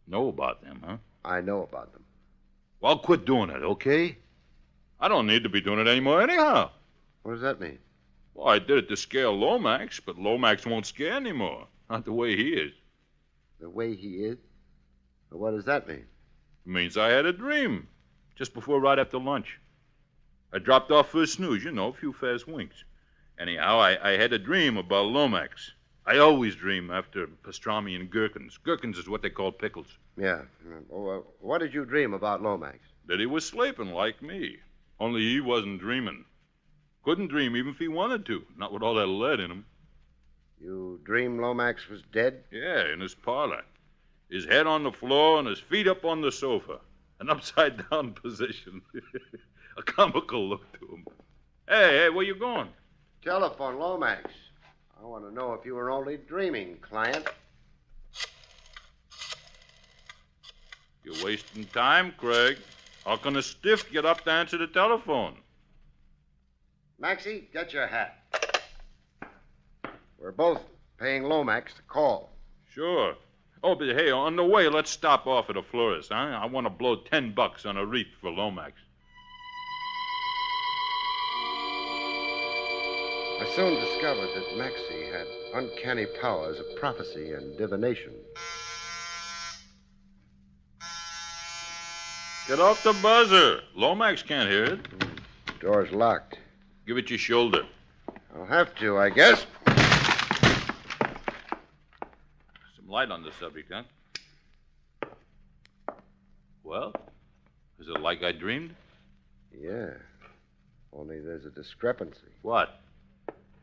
D: know about them, huh?
A: I know about them.
D: Well, quit doing it, okay? I don't need to be doing it anymore anyhow.
A: What does that mean?
D: Well, I did it to scare Lomax, but Lomax won't scare anymore. Not the way he is.
A: The way he is? Well, what does that mean?
D: It means I had a dream just right after lunch. I dropped off for a snooze, a few fast winks. Anyhow, I had a dream about Lomax. I always dream after pastrami and gherkins. Gherkins is what they call pickles.
A: Yeah. Well, what did you dream about Lomax?
D: That he was sleeping like me. Only he wasn't dreaming. Couldn't dream even if he wanted to. Not with all that lead in him.
A: You dreamed Lomax was dead?
D: Yeah, in his parlor. His head on the floor and his feet up on the sofa. An upside-down position. A comical look to him. Hey, where you going?
A: Telephone Lomax. I want to know if you were only dreaming, client.
D: You're wasting time, Craig. How can a stiff get up to answer the telephone?
A: Maxie, get your hat. We're both paying Lomax to call.
D: Sure. Oh, but hey, on the way, let's stop off at a florist, huh? I want to blow $10 on a wreath for Lomax.
A: I soon discovered that Maxie had uncanny powers of prophecy and divination.
D: Get off the buzzer. Lomax can't hear it.
A: Door's locked.
D: Give it your shoulder.
A: I'll have to, I guess.
D: Some light on the subject, huh? Well, is it like I dreamed?
A: Yeah. Only there's a discrepancy.
D: What?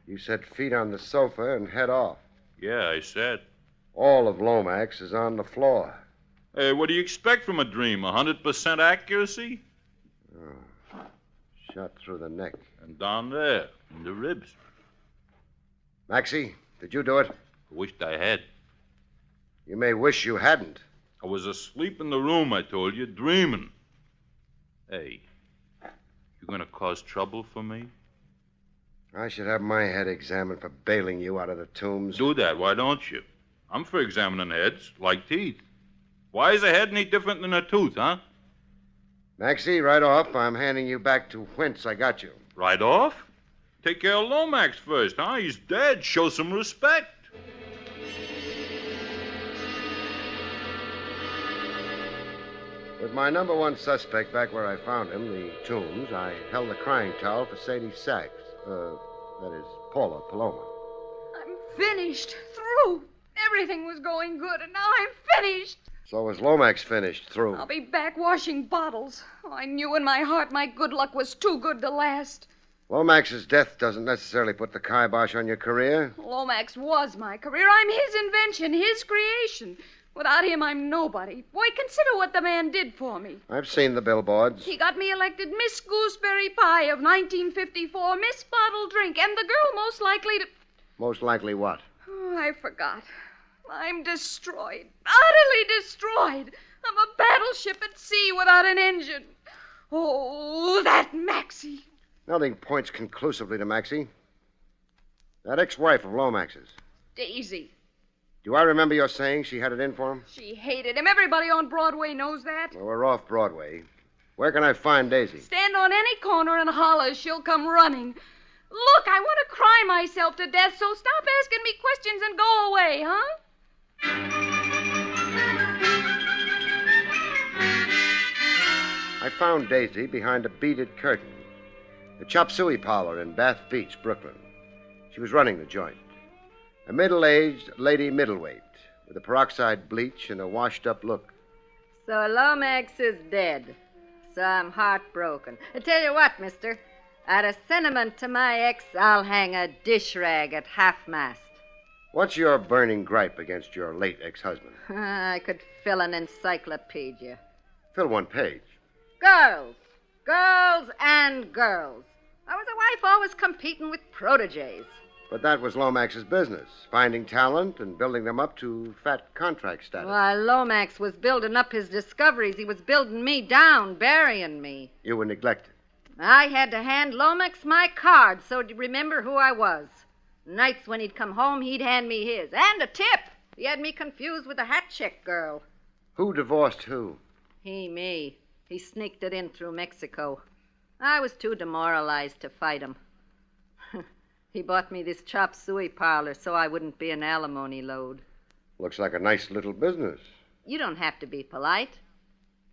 A: You said feet on the sofa and head off.
D: Yeah, I said.
A: All of Lomax is on the floor.
D: Hey, what do you expect from a dream? 100% accuracy?
A: Oh. Shot through the neck.
D: And down there, in the ribs.
A: Maxie, did you do it?
D: I wished I had.
A: You may wish you hadn't.
D: I was asleep in the room, I told you, dreaming. Hey, you gonna cause trouble for me?
A: I should have my head examined for bailing you out of the tombs.
D: Do that, why don't you? I'm for examining heads, like teeth. Why is a head any different than a tooth, huh?
A: Maxie, right off, I'm handing you back to whence I got you.
D: Right off? Take care of Lomax first, huh? He's dead. Show some respect.
A: With my number one suspect back where I found him, the tombs, I held the crying towel for Sadie Sachs. That is, Paula Paloma.
G: I'm finished. Through. Everything was going good, and now I'm finished.
A: So was Lomax finished, through.
G: I'll be back washing bottles. Oh, I knew in my heart my good luck was too good to last.
A: Lomax's death doesn't necessarily put the kibosh on your career.
G: Lomax was my career. I'm his invention, his creation. Without him, I'm nobody. Boy, consider what the man did for me.
A: I've seen the billboards.
G: He got me elected Miss Gooseberry Pie of 1954, Miss Bottle Drink, and the girl most likely to...
A: Most likely what?
G: Oh, I forgot. I'm destroyed. Utterly destroyed. I'm a battleship at sea without an engine. Oh, that Maxie.
A: Nothing points conclusively to Maxie. That ex-wife of Lomax's.
G: Daisy.
A: Do I remember your saying she had it in for him?
G: She hated him. Everybody on Broadway knows that.
A: Well, we're off Broadway. Where can I find Daisy?
G: Stand on any corner and holler. She'll come running. Look, I want to cry myself to death, so stop asking me questions and go away, huh?
A: I found Daisy behind a beaded curtain. The Chop Suey parlor in Bath Beach, Brooklyn. She was running the joint. A middle-aged lady middleweight with a peroxide bleach and a washed-up look.
W: So Lomax is dead. So I'm heartbroken. I tell you what, mister. Out of sentiment to my ex, I'll hang a dish rag at half-mast.
A: What's your burning gripe against your late ex-husband?
W: I could fill an encyclopedia.
A: Fill one page.
W: Girls. Girls and girls. I was a wife always competing with proteges.
A: But that was Lomax's business, finding talent and building them up to fat contract status.
W: While Lomax was building up his discoveries, he was building me down, burying me.
A: You were neglected.
W: I had to hand Lomax my card so he'd remember who I was. Nights when he'd come home, he'd hand me his. And a tip. He had me confused with a hat check girl.
A: Who divorced who?
W: Me. He sneaked it in through Mexico. I was too demoralized to fight him. He bought me this chop suey parlor so I wouldn't be an alimony load.
A: Looks like a nice little business.
W: You don't have to be polite.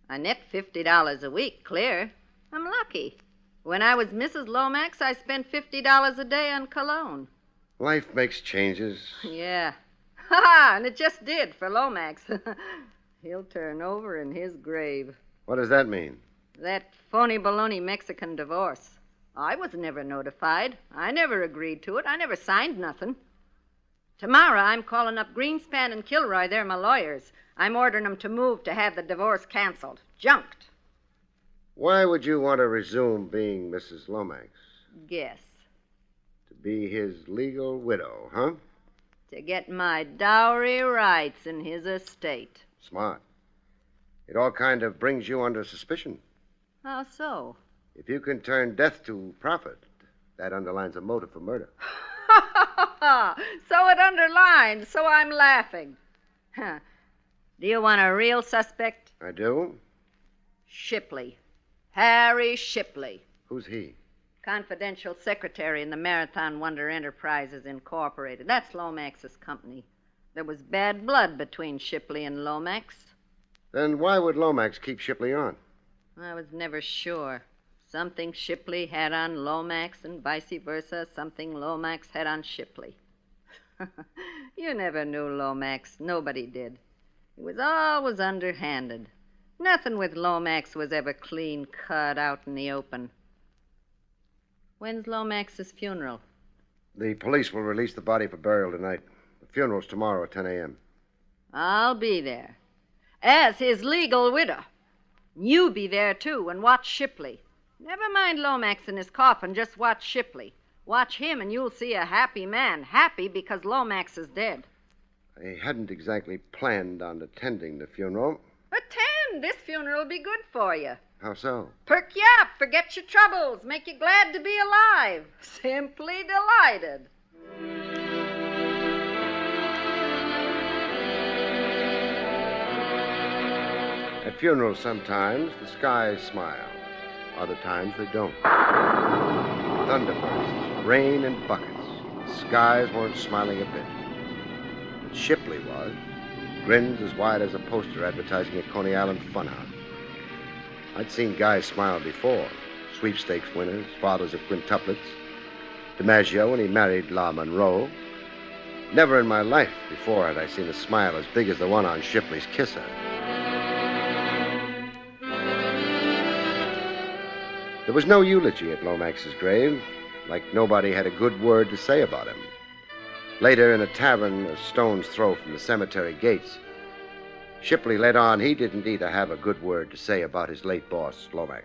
W: I net $50 a week, clear. I'm lucky. When I was Mrs. Lomax, I spent $50 a day on cologne.
A: Life makes changes.
W: Yeah. Ha! And it just did for Lomax. He'll turn over in his grave.
A: What does that mean?
W: That phony baloney Mexican divorce. I was never notified. I never agreed to it. I never signed nothing. Tomorrow I'm calling up Greenspan and Kilroy. They're my lawyers. I'm ordering them to move to have the divorce canceled. Junked.
A: Why would you want to resume being Mrs. Lomax?
W: Guess.
A: To be his legal widow, huh?
W: To get my dowry rights in his estate.
A: Smart. It all kind of brings you under suspicion.
W: How so?
A: If you can turn death to profit, that underlines a motive for murder.
W: So it underlines, so I'm laughing. Huh. Do you want a real suspect?
A: I do?
W: Shipley. Harry Shipley.
A: Who's he?
W: Confidential secretary in the Marathon Wonder Enterprises, Incorporated. That's Lomax's company. There was bad blood between Shipley and Lomax.
A: Then why would Lomax keep Shipley on?
W: I was never sure. Something Shipley had on Lomax and vice versa, something Lomax had on Shipley. You never knew Lomax. Nobody did. He was always underhanded. Nothing with Lomax was ever clean cut out in the open. When's Lomax's funeral?
A: The police will release the body for burial tonight. The funeral's tomorrow at 10 a.m.
W: I'll be there. As his legal widow. You be there, too, and watch Shipley. Never mind Lomax in his coffin, just watch Shipley. Watch him and you'll see a happy man. Happy because Lomax is dead.
A: I hadn't exactly planned on attending the funeral.
W: Attend! This funeral will be good for you.
A: How so?
W: Perk you up, forget your troubles, make you glad to be alive. Simply delighted.
A: At funerals, sometimes the skies smile. Other times they don't. Thunderbursts, rain in buckets. The skies weren't smiling a bit. But Shipley was. Grins as wide as a poster advertising a Coney Island funhouse. I'd seen guys smile before. Sweepstakes winners, fathers of quintuplets. DiMaggio when he married La Monroe. Never in my life before had I seen a smile as big as the one on Shipley's kisser. There was no eulogy at Lomax's grave, like nobody had a good word to say about him. Later, in a tavern a stone's throw from the cemetery gates, Shipley let on he didn't either have a good word to say about his late boss, Lomax.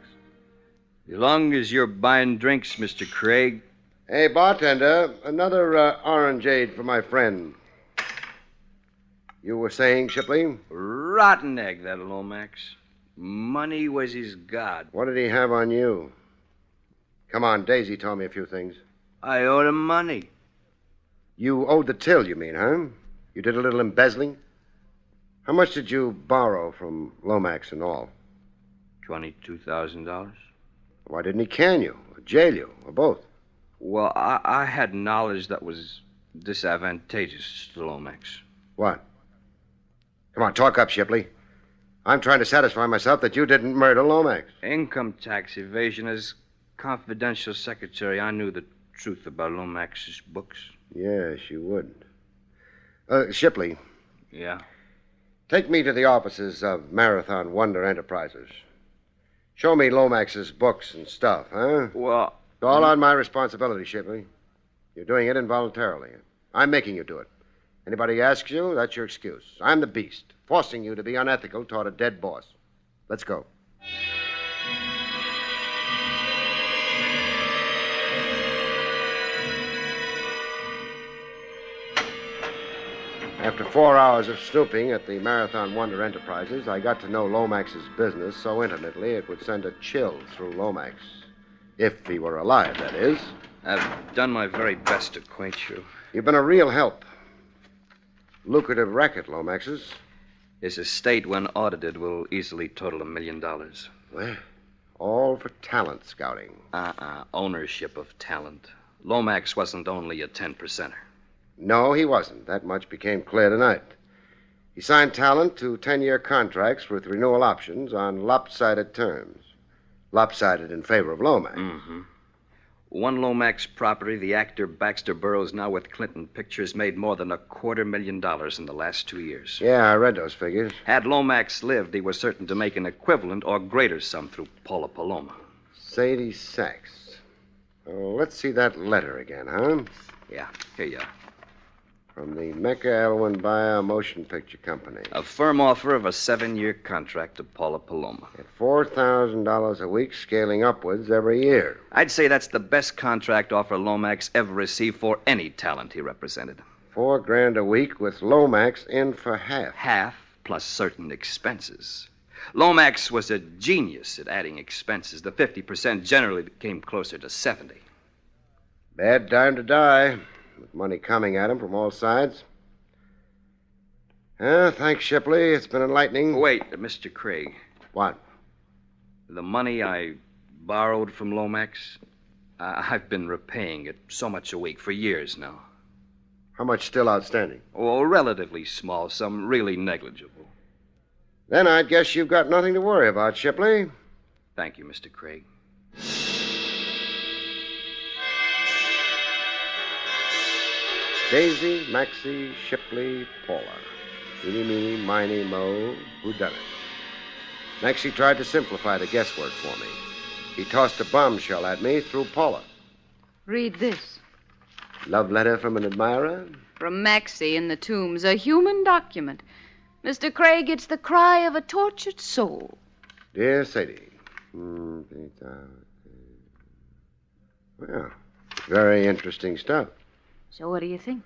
K: As long as you're buying drinks, Mr. Craig.
A: Hey, bartender, another orangeade for my friend. You were saying, Shipley?
K: Rotten egg, that Lomax. Money was his god.
A: What did he have on you? Come on, Daisy told me a few things.
K: I owed him money.
A: You owed the till, you mean, huh? You did a little embezzling? How much did you borrow from Lomax and all?
K: $22,000.
A: Why didn't he can you, or jail you, or both?
K: Well, I had knowledge that was disadvantageous to Lomax.
A: What? Come on, talk up, Shipley. I'm trying to satisfy myself that you didn't murder Lomax.
K: Income tax evasion. As confidential secretary, I knew the truth about Lomax's books.
A: Yes, you would. Shipley.
K: Yeah?
A: Take me to the offices of Marathon Wonder Enterprises. Show me Lomax's books and stuff, huh?
K: Well...
A: It's all on my responsibility, Shipley. You're doing it involuntarily. I'm making you do it. Anybody asks you, that's your excuse. I'm the beast, forcing you to be unethical toward a dead boss. Let's go. After 4 hours of snooping at the Marathon Wonder Enterprises, I got to know Lomax's business so intimately it would send a chill through Lomax. If he were alive, that is.
K: I've done my very best to acquaint you.
A: You've been a real help. Lucrative racket, Lomax's.
K: His estate, when audited, will easily total $1 million.
A: Well, all for talent scouting.
K: Ownership of talent. Lomax wasn't only a 10%er.
A: No, he wasn't. That much became clear tonight. He signed talent to 10-year contracts with renewal options on lopsided terms. Lopsided in favor of Lomax.
K: Mm-hmm. One Lomax property, the actor Baxter Burroughs, now with Clinton Pictures, made more than $250,000 in the last 2 years.
A: Yeah, I read those figures.
K: Had Lomax lived, he was certain to make an equivalent or greater sum through Paula Paloma.
A: Sadie Sachs. Oh, let's see that letter again, huh?
K: Yeah, here you are.
A: From the Mecca Elwyn Bayer Motion Picture Company.
K: A firm offer of a 7-year contract to Paula Paloma.
A: At $4,000 a week, scaling upwards every year.
K: I'd say that's the best contract offer Lomax ever received for any talent he represented.
A: $4,000 a week with Lomax in for half.
K: Half plus certain expenses. Lomax was a genius at adding expenses. The 50% generally came closer to 70.
A: Bad time to die. With money coming at him from all sides. Thanks, Shipley. It's been enlightening.
K: Wait, Mr. Craig.
A: What?
K: The money I borrowed from Lomax, I've been repaying it so much a week for years now.
A: How much still outstanding?
K: Oh, a relatively small sum, really negligible.
A: Then I'd guess you've got nothing to worry about, Shipley.
K: Thank you, Mr. Craig.
A: Daisy, Maxie, Shipley, Paula. Eeny, meeny, miny, mo, whodunit. Maxie tried to simplify the guesswork for me. He tossed a bombshell at me through Paula.
G: Read this.
A: Love letter from an admirer?
G: From Maxie in the Tombs, a human document. Mr. Craig, it's the cry of a tortured soul.
A: Dear Sadie. Well, very interesting stuff.
G: So what do you think?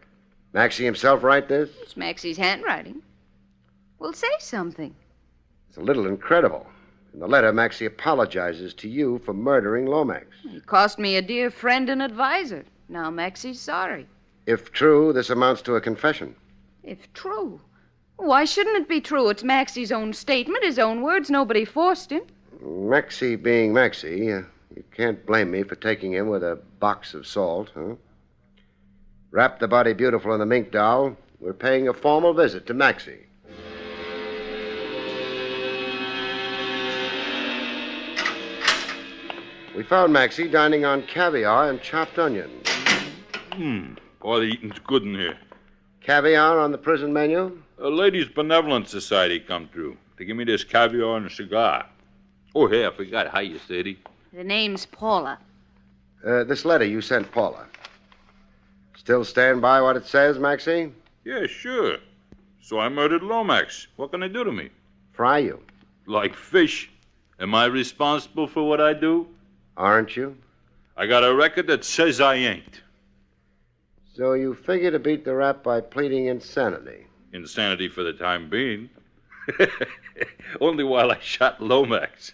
A: Maxie himself write this?
G: It's Maxie's handwriting. Well, say something.
A: It's a little incredible. In the letter, Maxie apologizes to you for murdering Lomax.
G: He cost me a dear friend and advisor. Now Maxie's sorry.
A: If true, this amounts to a confession.
G: If true? Why shouldn't it be true? It's Maxie's own statement, his own words. Nobody forced him.
A: Maxie being Maxie, you can't blame me for taking him with a box of salt, huh? Wrap the body beautiful in the mink doll. We're paying a formal visit to Maxie. We found Maxie dining on caviar and chopped onions.
D: All the eating's good in here.
A: Caviar on the prison menu?
D: A Ladies' Benevolent Society come through to give me this caviar and a cigar. Oh, hey, I forgot. How you, Sadie?
G: The name's Paula.
A: This letter you sent Paula. Still stand by what it says, Maxie?
D: Yeah, sure. So I murdered Lomax. What can they do to me?
A: Fry you.
D: Like fish. Am I responsible for what I do?
A: Aren't you?
D: I got a record that says I ain't.
A: So you figure to beat the rap by pleading insanity?
D: Insanity for the time being. Only while I shot Lomax.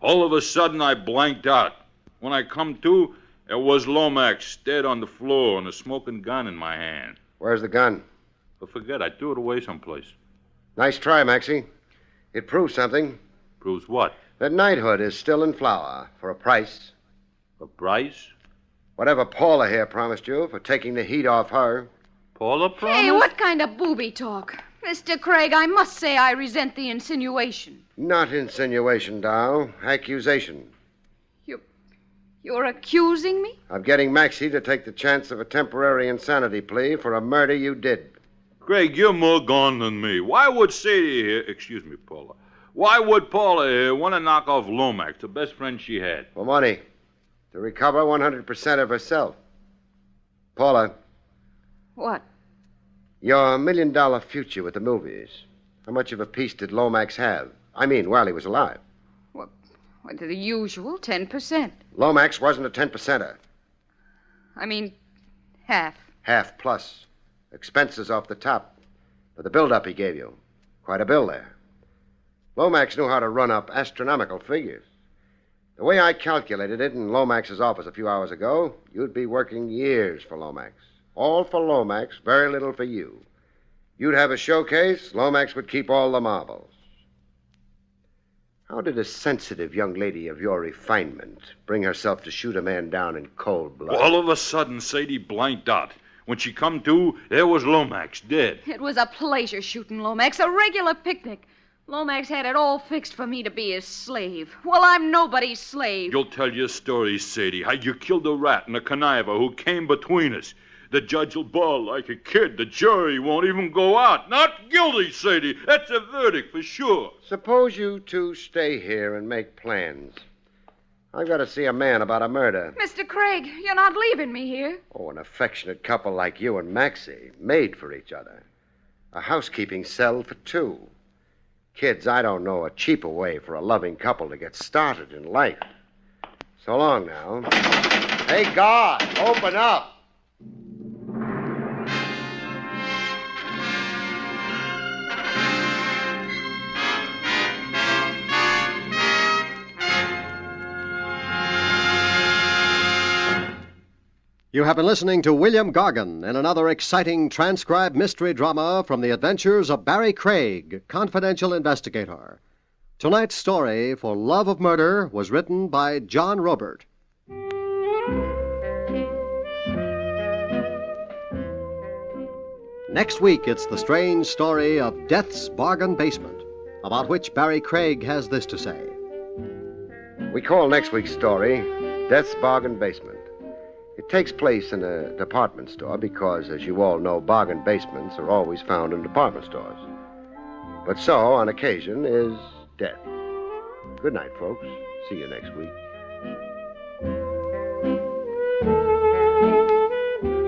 D: All of a sudden, I blanked out. When I come to, there was Lomax dead on the floor and a smoking gun in my hand.
A: Where's the gun?
D: But forget, I threw it away someplace.
A: Nice try, Maxie. It proves something.
D: Proves what?
A: That knighthood is still in flower for a price.
D: A price?
A: Whatever Paula here promised you for taking the heat off her.
D: Paula promised?
G: Hey, what kind of booby talk? Mr. Craig, I must say I resent the insinuation.
A: Not insinuation, Dow. Accusation.
G: You're accusing me?
A: Of getting Maxie to take the chance of a temporary insanity plea for a murder you did.
D: Craig, you're more gone than me. Why would Sadie here, excuse me, Paula, why would Paula here want to knock off Lomax, the best friend she had?
A: For money. To recover 100% of herself. Paula.
G: What?
A: Your $1 million future with the movies. How much of a piece did Lomax have? I mean, while he was alive.
G: Well, the usual 10%.
A: Lomax wasn't a 10%er.
G: I mean, half.
A: Half plus. Expenses off the top. For the build-up he gave you. Quite a bill there. Lomax knew how to run up astronomical figures. The way I calculated it in Lomax's office a few hours ago, you'd be working years for Lomax. All for Lomax, very little for you. You'd have a showcase, Lomax would keep all the marbles. How did a sensitive young lady of your refinement bring herself to shoot a man down in cold blood?
D: All of a sudden, Sadie blanked out. When she come to, there was Lomax dead.
G: It was a pleasure shooting Lomax, a regular picnic. Lomax had it all fixed for me to be his slave. Well, I'm nobody's slave.
D: You'll tell your story, Sadie. How you killed a rat and a conniver who came between us. The judge will bawl like a kid. The jury won't even go out. Not guilty, Sadie. That's a verdict for sure.
A: Suppose you two stay here and make plans. I've got to see a man about a murder.
G: Mr. Craig, you're not leaving me here.
A: Oh, an affectionate couple like you and Maxie, made for each other. A housekeeping cell for two. Kids, I don't know a cheaper way for a loving couple to get started in life. So long now. Hey, God, open up.
O: You have been listening to William Gargan in another exciting transcribed mystery drama from the adventures of Barrie Craig, confidential investigator. Tonight's story, For Love of Murder, was written by John Robert. Next week, it's the strange story of Death's Bargain Basement, about which Barrie Craig has this to say.
A: We call next week's story Death's Bargain Basement. It takes place in a department store because, as you all know, bargain basements are always found in department stores. But so, on occasion, is death. Good night, folks. See you next week.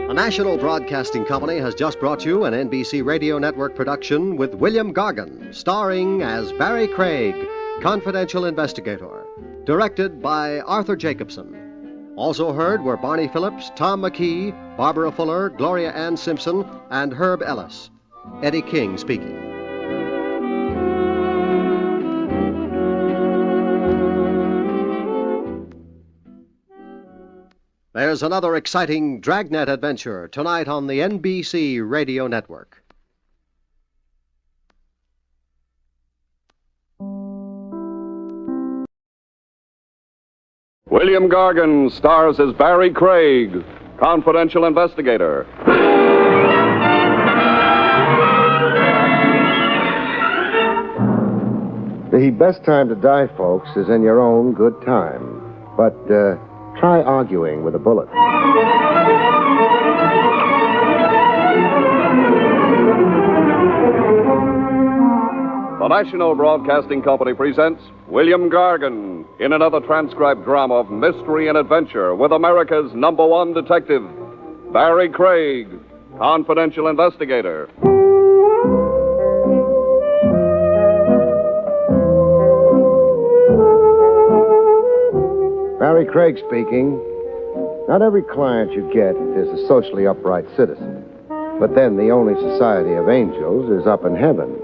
O: The National Broadcasting Company has just brought you an NBC Radio Network production with William Gargan, starring as Barrie Craig, confidential investigator, directed by Arthur Jacobson. Also heard were Barney Phillips, Tom McKee, Barbara Fuller, Gloria Ann Simpson, and Herb Ellis. Eddie King speaking. There's another exciting Dragnet adventure tonight on the NBC Radio Network.
F: William Gargan stars as Barrie Craig, confidential investigator.
A: The best time to die, folks, is in your own good time. But try arguing with a bullet.
F: The National Broadcasting Company presents William Gargan in another transcribed drama of mystery and adventure with America's #1 detective, Barrie Craig, confidential investigator.
A: Barrie Craig speaking. Not every client you get is a socially upright citizen. But then the only society of angels is up in heaven.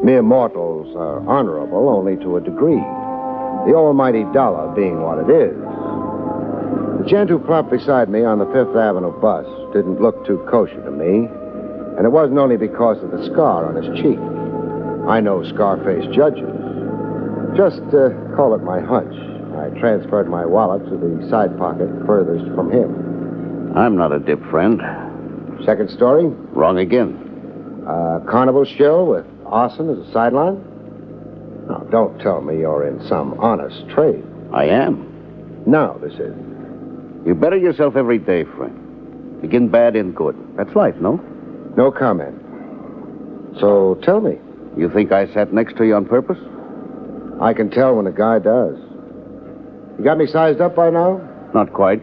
A: Mere mortals are honorable only to a degree, the almighty dollar being what it is. The gent who plopped beside me on the Fifth Avenue bus didn't look too kosher to me, and it wasn't only because of the scar on his cheek. I know scar-faced judges. Just call it my hunch. I transferred my wallet to the side pocket furthest from him.
S: I'm not a dip, friend.
A: Second story?
S: Wrong again.
A: Carnival show with arson as a sideline? Now, don't tell me you're in some honest trade.
S: I am.
A: No, this is.
S: You better yourself every day, friend. Begin bad, end good. That's life, no?
A: No comment. So tell me.
S: You think I sat next to you on purpose?
A: I can tell when a guy does. You got me sized up by now?
S: Not quite.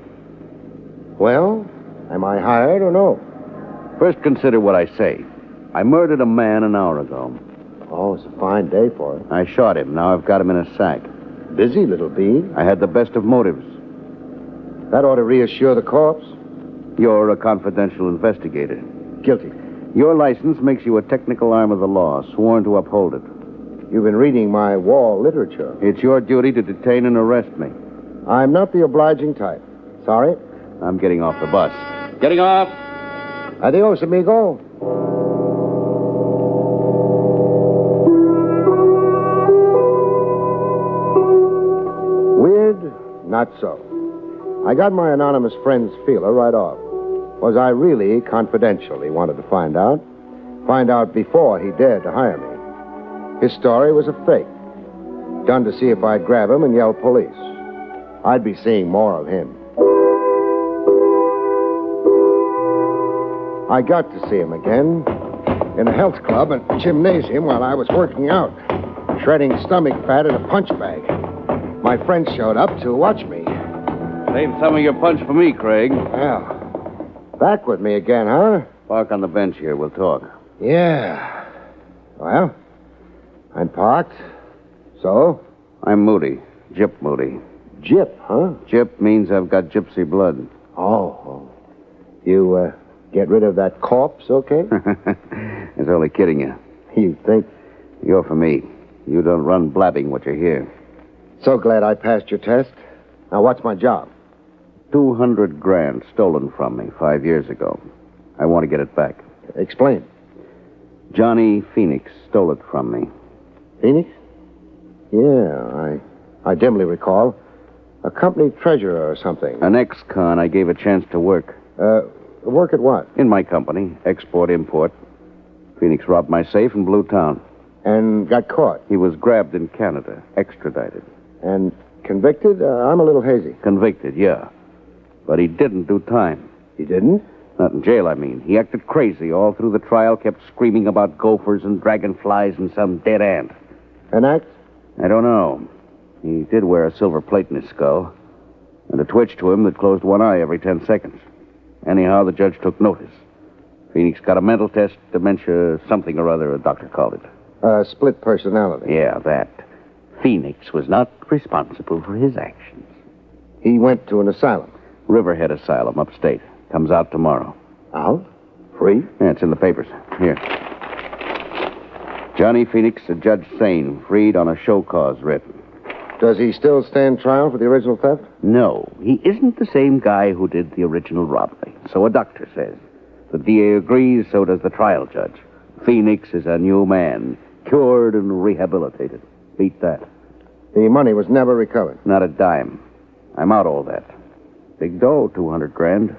A: Well, am I hired or no?
M: First, consider what I say. I murdered a man an hour ago.
R: Oh, it's a fine day for it.
M: I shot him. Now I've got him in a sack.
R: Busy, little bee.
M: I had the best of motives.
R: That ought to reassure the corpse.
M: You're a confidential investigator.
R: Guilty.
M: Your license makes you a technical arm of the law, sworn to uphold it.
R: You've been reading my wall literature.
M: It's your duty to detain and arrest me.
R: I'm not the obliging type. Sorry.
M: I'm getting off the bus. Getting off.
R: Adios, amigo. Weird? Not so. I got my anonymous friend's feeler right off. Was I really confidential, he wanted to find out. Find out before he dared to hire me. His story was a fake. Done to see if I'd grab him and yell police. I'd be seeing more of him. I got to see him again in a health club and gymnasium while I was working out, shredding stomach fat in a punch bag. My friend showed up to watch me.
M: Save some of your punch for me, Craig.
R: Well, back with me again, huh?
M: Park on the bench here. We'll talk.
R: Yeah. Well, I'm parked. So?
M: I'm Moody. Gyp Moody.
R: Gyp, huh?
M: Gyp means I've got gypsy blood.
R: Oh. You, get rid of that corpse, okay?
M: I was only kidding you.
R: You think?
M: You're for me. You don't run blabbing what you hear.
R: So glad I passed your test. Now, what's my job?
M: 200 grand stolen from me 5 years ago. I want to get it back.
R: Explain.
M: Johnny Phoenix stole it from me.
R: Phoenix? Yeah, I dimly recall. A company treasurer or something.
M: An ex-con I gave a chance to work.
R: Work at what?
M: In my company, export-import. Phoenix robbed my safe and blew town.
R: And got caught?
M: He was grabbed in Canada, extradited.
R: And convicted? I'm a little hazy.
M: Convicted, yeah. But he didn't do time.
R: He didn't?
M: Not in jail, I mean. He acted crazy all through the trial, kept screaming about gophers and dragonflies and some dead ant.
R: An act?
M: I don't know. He did wear a silver plate in his skull, and a twitch to him that closed one eye every 10 seconds. Anyhow, the judge took notice. Phoenix got a mental test, dementia, something or other, a doctor called it.
R: Split personality.
M: Yeah, that. Phoenix was not responsible for his actions.
R: He went to an asylum.
M: Riverhead Asylum, upstate. Comes out tomorrow.
R: Out? Free?
M: Yeah, it's in the papers. Here. Johnny Phoenix, a Judge Sane, freed on a show cause writ.
R: Does he still stand trial for the original theft?
M: No, he isn't the same guy who did the original robbery. So a doctor says. The DA agrees, so does the trial judge. Phoenix is a new man, cured and rehabilitated. Beat that.
R: The money was never recovered?
M: Not a dime. I'm out all that. Big dough, 200 grand.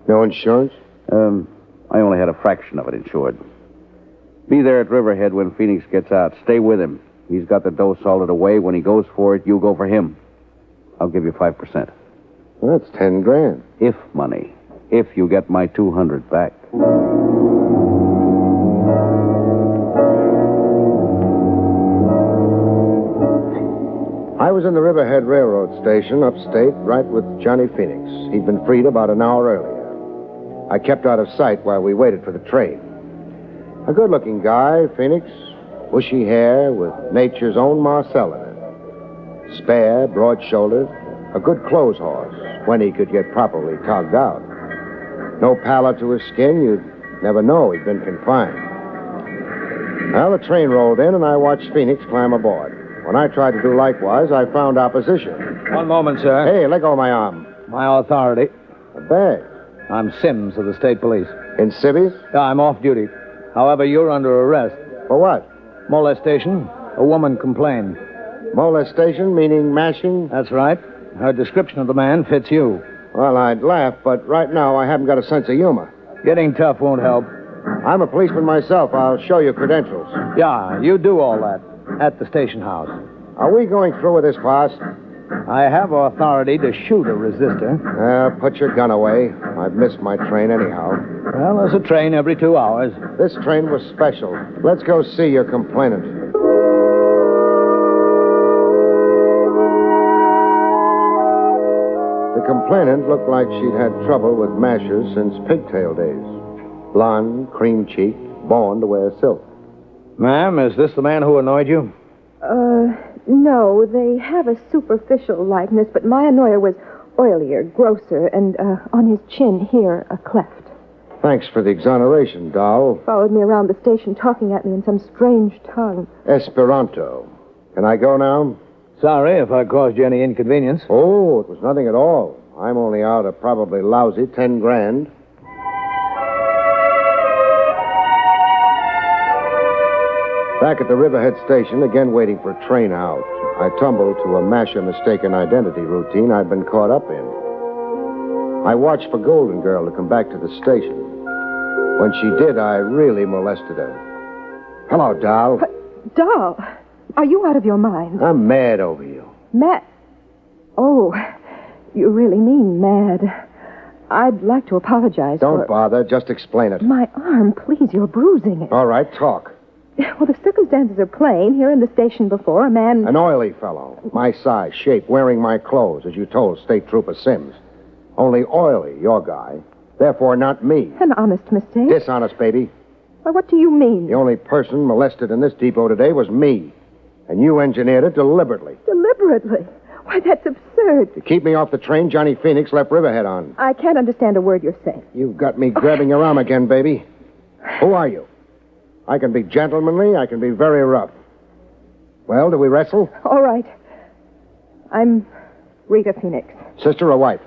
R: No insurance?
M: I only had a fraction of it insured. Be there at Riverhead when Phoenix gets out. Stay with him. He's got the dough salted away. When he goes for it, you go for him. I'll give you 5%.
R: Well, that's 10 grand.
M: If money. If you get my 200 back.
R: I was in the Riverhead Railroad Station, upstate, right with Johnny Phoenix. He'd been freed about an hour earlier. I kept out of sight while we waited for the train. A good-looking guy, Phoenix. Bushy hair with nature's own Marcel in it. Spare, broad-shouldered. A good clothes horse when he could get properly togged out. No pallor to his skin. You'd never know he'd been confined. Well, the train rolled in, and I watched Phoenix climb aboard. When I tried to do likewise, I found opposition.
Q: One moment, sir.
R: Hey, let go of my arm.
Q: My authority.
R: A bag.
Q: I'm Sims of the state police.
R: In civvies?
Q: Yeah, I'm off duty. However, you're under arrest.
R: For what?
Q: Molestation. A woman complained.
R: Molestation, meaning mashing?
Q: That's right. Her description of the man fits you.
R: Well, I'd laugh, but right now I haven't got a sense of humor.
Q: Getting tough won't help.
R: I'm a policeman myself. I'll show you credentials.
Q: Yeah, you do all that. At the station house.
R: Are we going through with this, boss?
Q: I have authority to shoot a resistor.
R: Put your gun away. I've missed my train anyhow.
Q: Well, there's a train every 2 hours.
R: This train was special. Let's go see your complainant. The complainant looked like she'd had trouble with mashers since pigtail days. Blonde, cream-cheeked, born to wear silk.
Q: Ma'am, is this the man who annoyed you?
L: No, they have a superficial likeness, but my annoyer was oilier, grosser, and on his chin here, a cleft.
R: Thanks for the exoneration, doll.
L: Followed me around the station, talking at me in some strange tongue.
R: Esperanto. Can I go now?
Q: Sorry if I caused you any inconvenience.
R: Oh, it was nothing at all. I'm only out a probably lousy 10 grand. Back at the Riverhead station, again waiting for a train out, I tumbled to a masher mistaken identity routine I'd been caught up in. I watched for Golden Girl to come back to the station. When she did, I really molested her. Hello, doll.
L: Doll, are you out of your mind?
R: I'm mad over you.
L: Mad? Oh, you really mean mad. I'd like to apologize
R: Don't bother. Just explain it.
L: My arm, please, you're bruising it.
R: All right, talk.
L: Well, the circumstances are plain. Here in the station before, a man...
R: An oily fellow. My size, shape, wearing my clothes, as you told State Trooper Sims. Only oily, your guy. Therefore, not me.
L: An honest mistake?
R: Dishonest, baby.
L: Well, what do you mean?
R: The only person molested in this depot today was me. And you engineered it deliberately.
L: Deliberately? Why, that's absurd.
R: To keep me off the train, Johnny Phoenix left Riverhead on.
L: I can't understand a word you're saying.
R: You've got me grabbing your arm again, baby. Who are you? I can be gentlemanly, I can be very rough. Well, do we wrestle?
L: All right. I'm Rita Phoenix.
R: Sister or wife?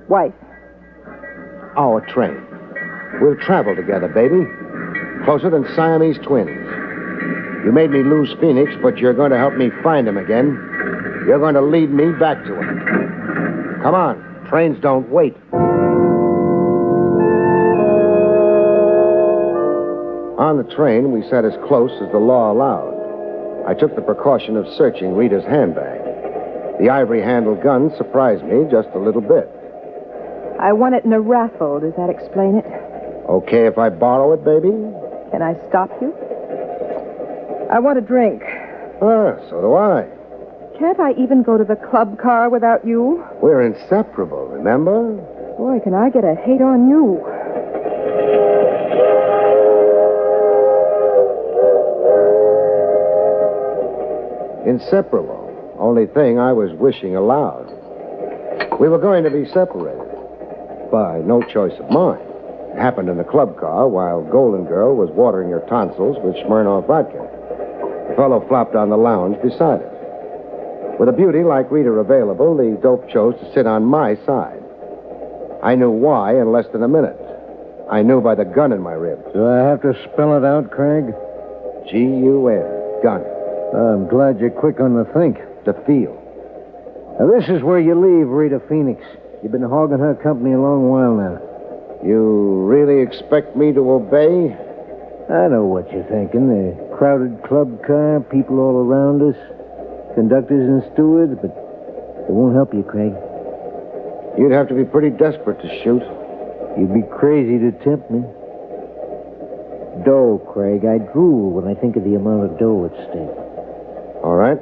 L: Wife.
R: Our train. We'll travel together, baby. Closer than Siamese twins. You made me lose Phoenix, but you're going to help me find him again. You're going to lead me back to him. Come on. Trains don't wait. On the train, we sat as close as the law allowed. I took the precaution of searching Rita's handbag. The ivory-handled gun surprised me just a little bit.
L: I won it in a raffle. Does that explain it?
R: Okay if I borrow it, baby?
L: Can I stop you? I want a drink.
R: So do I.
L: Can't I even go to the club car without you?
R: We're inseparable, remember?
L: Boy, can I get a hate on you.
R: Inseparable. Only thing I was wishing aloud. We were going to be separated. By no choice of mine. It happened in the club car while Golden Girl was watering her tonsils with Smirnoff vodka. The fellow flopped on the lounge beside her. With a beauty like Rita available, the dope chose to sit on my side. I knew why in less than a minute. I knew by the gun in my ribs.
B: Do I have to spell it out, Craig?
R: G-U-N. Gun.
B: I'm glad you're quick on the think.
R: The feel.
B: Now, this is where you leave Rita Phoenix. You've been hogging her company a long while now.
R: You really expect me to obey?
B: I know what you're thinking. The crowded club car, people all around us, conductors and stewards, but it won't help you, Craig.
R: You'd have to be pretty desperate to shoot.
B: You'd be crazy to tempt me. Dough, Craig. I drool when I think of the amount of dough at stake.
R: All right.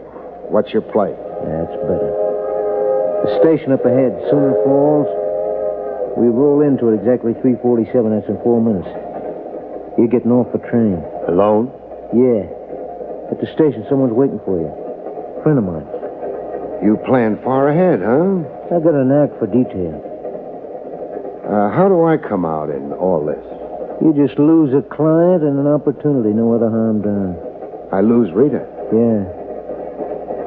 R: What's your play?
B: That's better. The station up ahead, Sooner Falls. We roll into it exactly 3:47. That's in 4 minutes. You're getting off the train.
R: Alone?
B: Yeah. At the station, someone's waiting for you. Friend of mine.
R: You plan far ahead, huh?
B: I've got a knack for detail.
R: How do I come out in all this?
B: You just lose a client and an opportunity. No other harm done.
R: I lose Rita.
B: Yeah.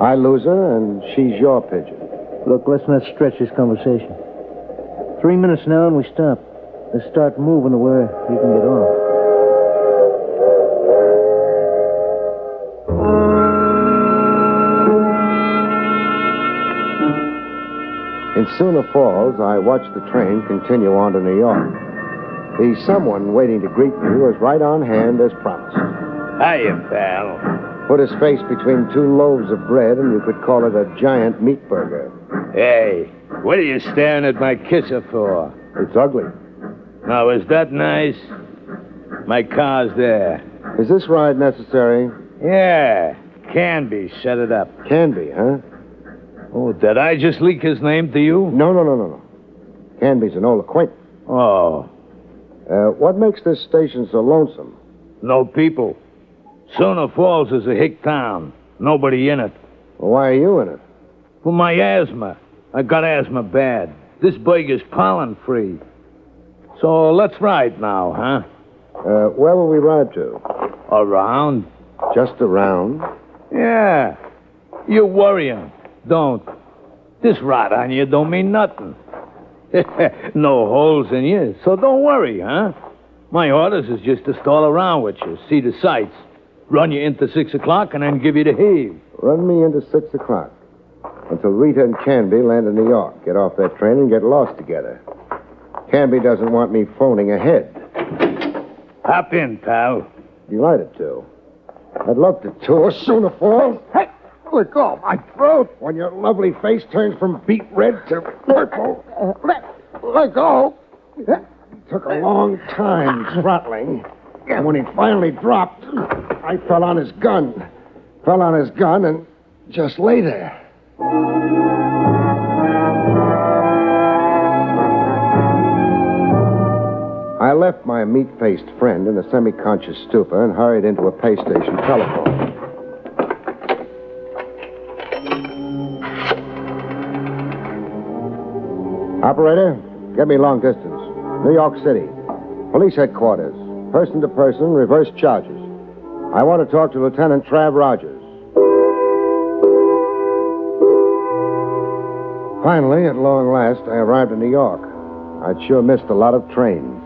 R: I lose her, and she's your pigeon.
B: Look, let's not stretch this conversation. 3 minutes now, and we stop. Let's start moving to where you can get off.
R: In Sooner Falls, I watched the train continue on to New York. The someone waiting to greet me was right on hand as promised.
Q: Hiya, pal.
R: Put his face between two loaves of bread, and you could call it a giant meat burger.
Q: Hey, what are you staring at my kisser for?
R: It's ugly.
Q: Now, is that nice? My car's there.
R: Is this ride necessary?
Q: Yeah, can be. Set it up.
R: Can be, huh?
Q: Oh, did I just leak his name to you?
R: No. Canby's an old acquaintance.
Q: Oh.
R: What makes this station so lonesome?
Q: No people. Sooner Falls is a hick town. Nobody in it.
R: Well, why are you in it?
Q: For my asthma. I got asthma bad. This burger's pollen-free. So let's ride now, huh?
R: Where will we ride to?
Q: Around.
R: Just around?
Q: Yeah. You're worrying. Don't. This rot on you don't mean nothing. No holes in you, so don't worry, huh? My orders is just to stall around with you, see the sights, run you into 6 o'clock, and then give you the heave.
R: Run me into 6 o'clock. Until Rita and Canby land in New York, get off that train, and get lost together. Canby doesn't want me phoning ahead.
Q: Hop in, pal.
R: Delighted to. I'd love to tour Sooner Falls. Hey, let go of my throat. When your lovely face turns from beet red to purple. Let go. Took a long time throttling. And when he finally dropped, I fell on his gun. Fell on his gun and just lay there. I left my meat-faced friend in a semi-conscious stupor and hurried into a pay station telephone. Operator, get me long distance. New York City. Police headquarters. Person to person, reverse charges. I want to talk to Lieutenant Trav Rogers. Finally, at long last, I arrived in New York. I'd sure missed a lot of trains.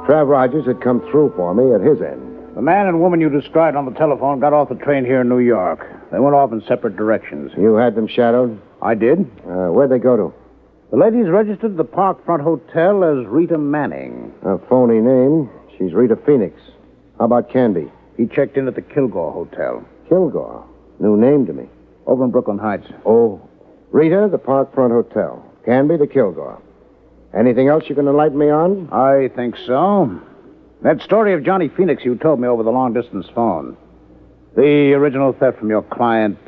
R: Trav Rogers had come through for me at his end.
H: The man and woman you described on the telephone got off the train here in New York. They went off in separate directions.
R: You had them shadowed?
H: I did.
R: Where'd they go to?
H: The lady's registered at the Parkfront Hotel as Rita Manning.
R: A phony name. She's Rita Phoenix. How about Canby?
H: He checked in at the Kilgore Hotel.
R: Kilgore? New name to me.
H: Over in Brooklyn Heights.
R: Oh. Rita, the Parkfront Hotel. Canby, the Kilgore. Anything else you can enlighten me on?
H: I think so. That story of Johnny Phoenix you told me over the long-distance phone. The original theft from your client,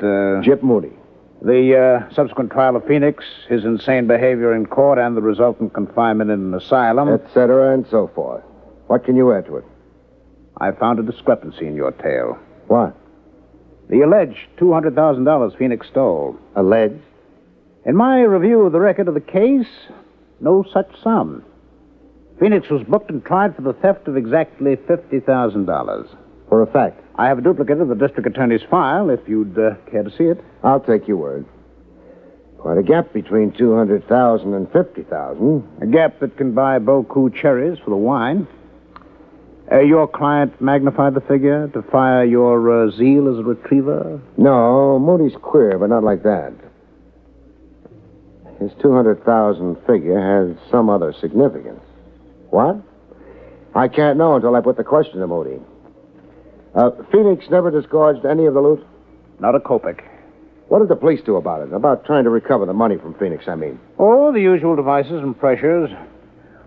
R: Jip Moody.
H: The subsequent trial of Phoenix, his insane behavior in court, and the resultant confinement in an asylum.
R: Etc. and so forth. What can you add to it?
H: I found a discrepancy in your tale.
R: What?
H: The alleged $200,000 Phoenix stole.
R: Alleged?
H: In my review of the record of the case, no such sum. Phoenix was booked and tried for the theft of exactly $50,000.
R: For a fact?
H: I have a duplicate of the district attorney's file, if you'd care to see it.
R: I'll take your word. Quite a gap between $200,000 and $50,000.
H: A gap that can buy Boku cherries for the wine. Your client magnified the figure to fire your zeal as a retriever?
R: No, Moody's queer, but not like that. His $200,000 figure has some other significance. What? I can't know until I put the question to Moody. Phoenix never disgorged any of the loot?
H: Not a kopeck.
R: What did the police do about it? About trying to recover the money from Phoenix, I mean.
H: Oh, the usual devices and pressures.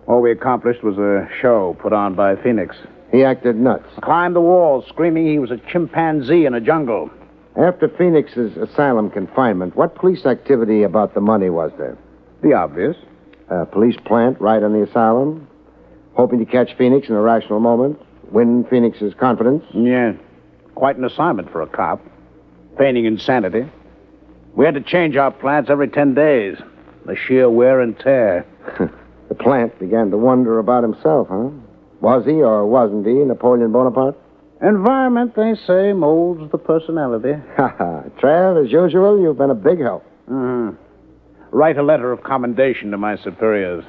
H: All we accomplished was a show put on by Phoenix.
R: He acted nuts.
H: Climbed the walls, screaming he was a chimpanzee in a jungle.
R: After Phoenix's asylum confinement, what police activity about the money was there?
H: The obvious.
R: A police plant right on the asylum? Hoping to catch Phoenix in a rational moment? Win Phoenix's confidence?
H: Yeah. Quite an assignment for a cop. Feigning insanity. We had to change our plants every 10 days. The sheer wear and tear.
R: The plant began to wonder about himself, huh? Was he or wasn't he Napoleon Bonaparte?
H: Environment, they say, molds the personality.
R: Ha ha. Trav, as usual, you've been a big help.
H: Mm-hmm. Write a letter of commendation to my superiors.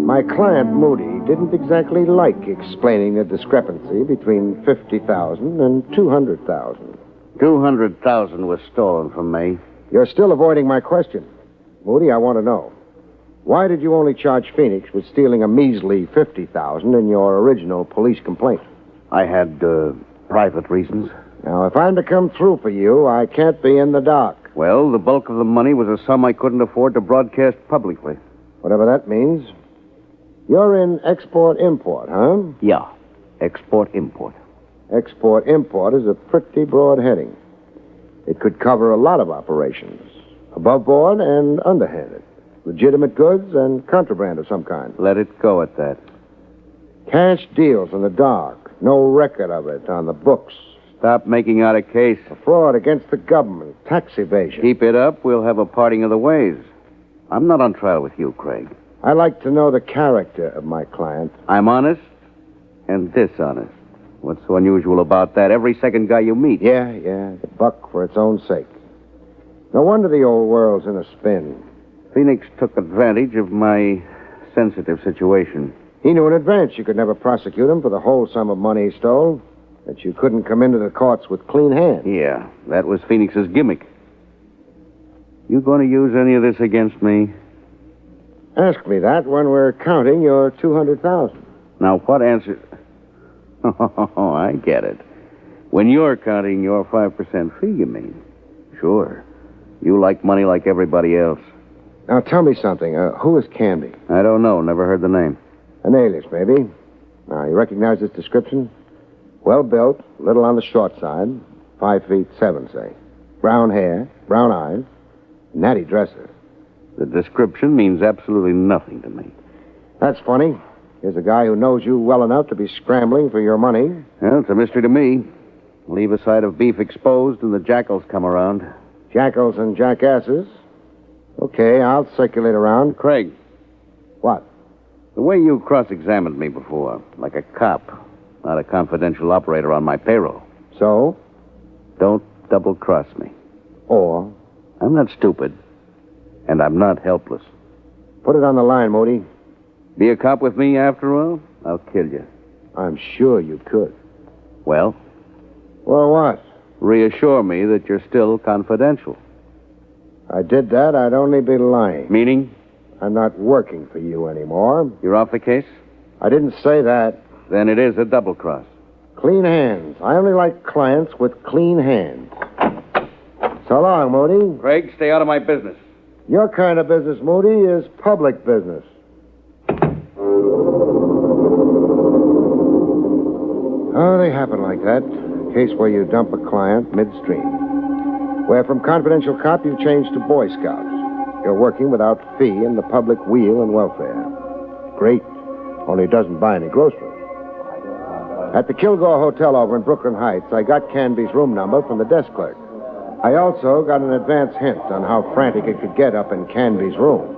R: My client, Moody, didn't exactly like explaining the discrepancy between $50,000 and $200,000.
J: $200,000 was stolen from me.
R: You're still avoiding my question. Moody, I want to know. Why did you only charge Phoenix with stealing a measly $50,000 in your original police complaint?
J: I had private reasons.
R: Now, if I'm to come through for you, I can't be in the dark.
J: Well, the bulk of the money was a sum I couldn't afford to broadcast publicly.
R: Whatever that means. You're in export-import, huh?
J: Yeah, export-import.
R: Export-import is a pretty broad heading. It could cover a lot of operations, above board and underhanded. Legitimate goods and contraband of some kind.
J: Let it go at that.
R: Cash deals in the dark. No record of it on the books.
J: Stop making out a case.
R: A fraud against the government. Tax evasion.
J: Keep it up, we'll have a parting of the ways. I'm not on trial with you, Craig.
R: I like to know the character of my client.
J: I'm honest and dishonest. What's so unusual about that? Every second guy you meet.
R: Yeah, the buck for its own sake. No wonder the old world's in a spin.
J: Phoenix took advantage of my sensitive situation.
R: He knew in advance you could never prosecute him for the whole sum of money he stole. That you couldn't come into the courts with clean hands.
J: Yeah, that was Phoenix's gimmick. You going to use any of this against me?
R: Ask me that when we're counting your $200,000.
J: Now, what answer... Oh, I get it. When you're counting your 5% fee, you mean? Sure. You like money like everybody else.
R: Now, tell me something. Who is Canby?
J: I don't know. Never heard the name.
R: An alias, maybe. Now, you recognize this description? Well-built, little on the short side. 5'7", say. Brown hair, brown eyes, natty dresses.
J: The description means absolutely nothing to me.
R: That's funny. Here's a guy who knows you well enough to be scrambling for your money.
J: Well, it's a mystery to me. Leave a side of beef exposed and the jackals come around.
R: Jackals and jackasses? Okay, I'll circulate around.
J: Craig.
R: What?
J: The way you cross-examined me before, like a cop, not a confidential operator on my payroll.
R: So?
J: Don't double-cross me.
R: Or?
J: I'm not stupid, and I'm not helpless.
R: Put it on the line, Moody.
J: Be a cop with me after all? I'll kill you.
R: I'm sure you could.
J: Well?
R: Well, what?
J: Reassure me that you're still confidential.
R: I did that, I'd only be lying.
J: Meaning?
R: I'm not working for you anymore.
J: You're off the case?
R: I didn't say that.
J: Then it is a double cross.
R: Clean hands. I only like clients with clean hands. So long, Moody.
J: Craig, stay out of my business.
R: Your kind of business, Moody, is public business. Oh, they happen like that. A case where you dump a client midstream. Where from confidential cop you change to Boy Scouts. You're working without fee in the public weal and welfare. Great. Only it doesn't buy any groceries. At the Kilgore Hotel over in Brooklyn Heights, I got Canby's room number from the desk clerk. I also got an advance hint on how frantic it could get up in Canby's room.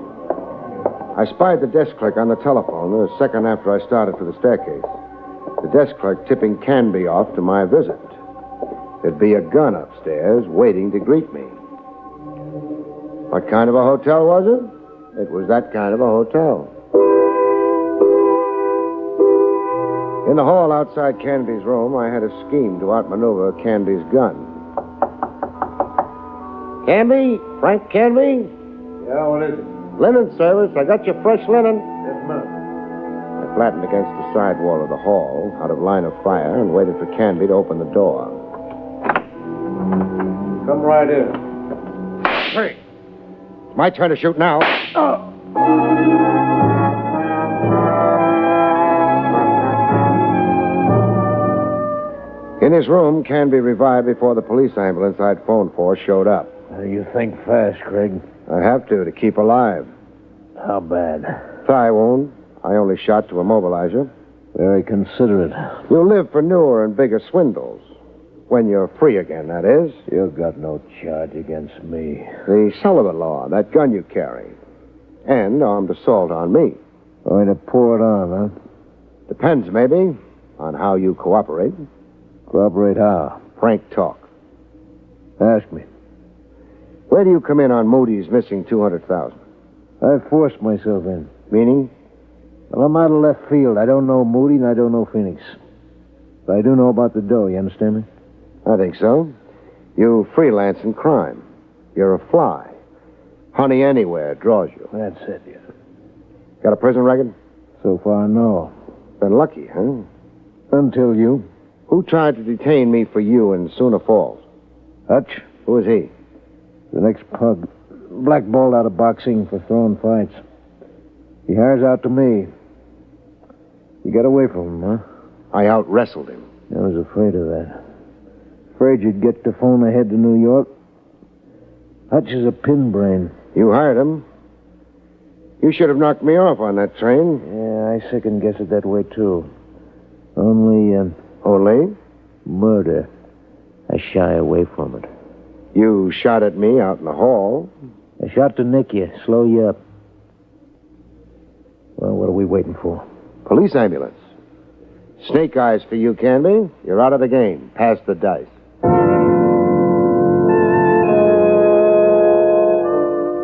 R: I spied the desk clerk on the telephone a second after I started for the staircase. The desk clerk tipping Canby off to my visit. There'd be a gun upstairs waiting to greet me. What kind of a hotel was it? It was that kind of a hotel. In the hall outside Canby's room, I had a scheme to outmaneuver Canby's gun. Canby? Frank Canby?
B: Yeah, what is it?
R: Linen service. I got your fresh linen.
B: Just a minute.
R: I flattened against the side wall of the hall, out of line of fire, and waited for Canby to open the door.
B: Come right in.
R: Hey! It's my turn to shoot now. In his room, Canby revived before the police ambulance I'd phoned for showed up.
Q: You think fast, Craig.
R: I have to keep alive.
Q: How bad?
R: Thigh wound. I only shot to immobilize you.
Q: Very considerate.
R: You'll live for newer and bigger swindles. When you're free again, that is.
Q: You've got no charge against me.
R: The Sullivan Law, that gun you carry. And armed assault on me.
Q: Going to pour it on, huh?
R: Depends, maybe, on how you cooperate.
Q: Cooperate how?
R: Frank talk.
Q: Ask me.
R: Where do you come in on Moody's missing $200,000?
Q: I forced myself in.
R: Meaning?
Q: Well, I'm out of left field. I don't know Moody and I don't know Phoenix. But I do know about the dough, you understand me?
R: I think so. You freelance in crime. You're a fly. Honey anywhere draws you.
Q: That's it, yeah.
R: Got a prison record?
Q: So far, no.
R: Been lucky, huh?
Q: Until you.
R: Who tried to detain me for you in Sooner Falls?
Q: Hutch.
R: Who is he?
Q: The next pug. Blackballed out of boxing for throwing fights. He hires out to me. You got away from him, huh?
R: I out-wrestled him.
Q: I was afraid of that. Afraid you'd get the phone ahead to New York, Hutch is a pin brain.
R: You hired him. You should have knocked me off on that train.
Q: Yeah, I second guess it that way, too. Only,
R: Only?
Q: Murder. I shy away from it.
R: You shot at me out in the hall.
Q: I shot to nick you, slow you up. Well, what are we waiting for?
R: Police ambulance. Snake eyes for you, Canby. You're out of the game. Pass the dice.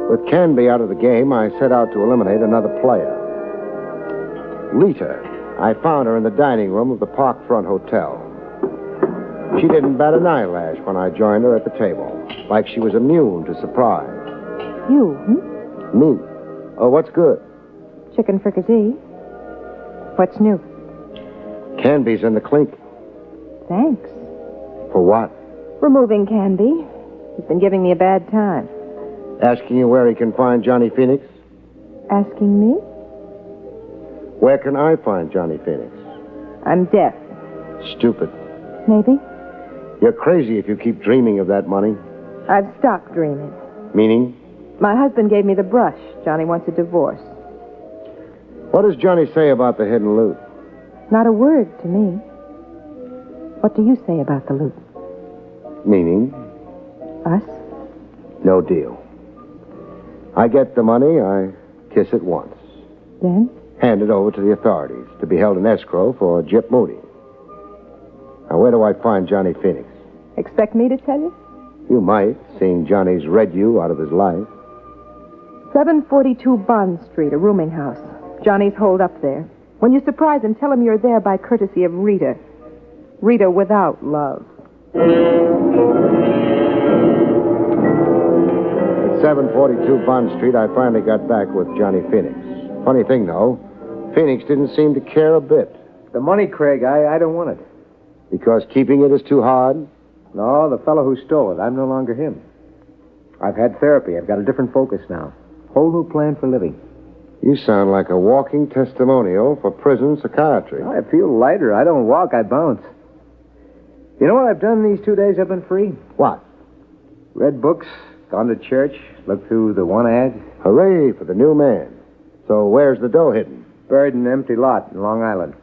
R: With Canby out of the game, I set out to eliminate another player. Rita. I found her in the dining room of the Parkfront Hotel. She didn't bat an eyelash when I joined her at the table, like she was immune to surprise.
L: You,
R: Me? Oh, what's good?
L: Chicken fricassee. What's new?
R: Canby's in the clink.
L: Thanks.
R: For what?
L: Removing Canby. He's been giving me a bad time.
R: Asking you where he can find Johnny Phoenix?
L: Asking me?
R: Where can I find Johnny Phoenix?
L: I'm deaf.
R: Stupid.
L: Maybe.
R: You're crazy if you keep dreaming of that money.
L: I've stopped dreaming.
R: Meaning?
L: My husband gave me the brush. Johnny wants a divorce.
R: What does Johnny say about the hidden loot?
L: Not a word to me. What do you say about the loot?
R: Meaning?
L: Us?
R: No deal. I get the money, I kiss it once.
L: Then?
R: Hand it over to the authorities to be held in escrow for Jip Moody. Now, where do I find Johnny Phoenix?
L: Expect me to tell you?
R: You might, seeing Johnny's read you out of his life.
L: 742 Bond Street, a rooming house. Johnny's holed up there. When you surprise him, tell him you're there by courtesy of Rita. Rita without love.
R: At 742 Bond Street, I finally got back with Johnny Phoenix. Funny thing, though, Phoenix didn't seem to care a bit.
E: The money, Craig, I don't want it.
R: Because keeping it is too hard?
E: No, the fellow who stole it. I'm no longer him. I've had therapy. I've got a different focus now. Whole new plan for living.
R: You sound like a walking testimonial for prison psychiatry.
E: I feel lighter. I don't walk, I bounce. You know what I've done these 2 days I've been free?
R: What?
E: Read books, gone to church, looked through the one ads.
R: Hooray for the new man. So where's the dough hidden?
E: Buried in an empty lot in Long Island.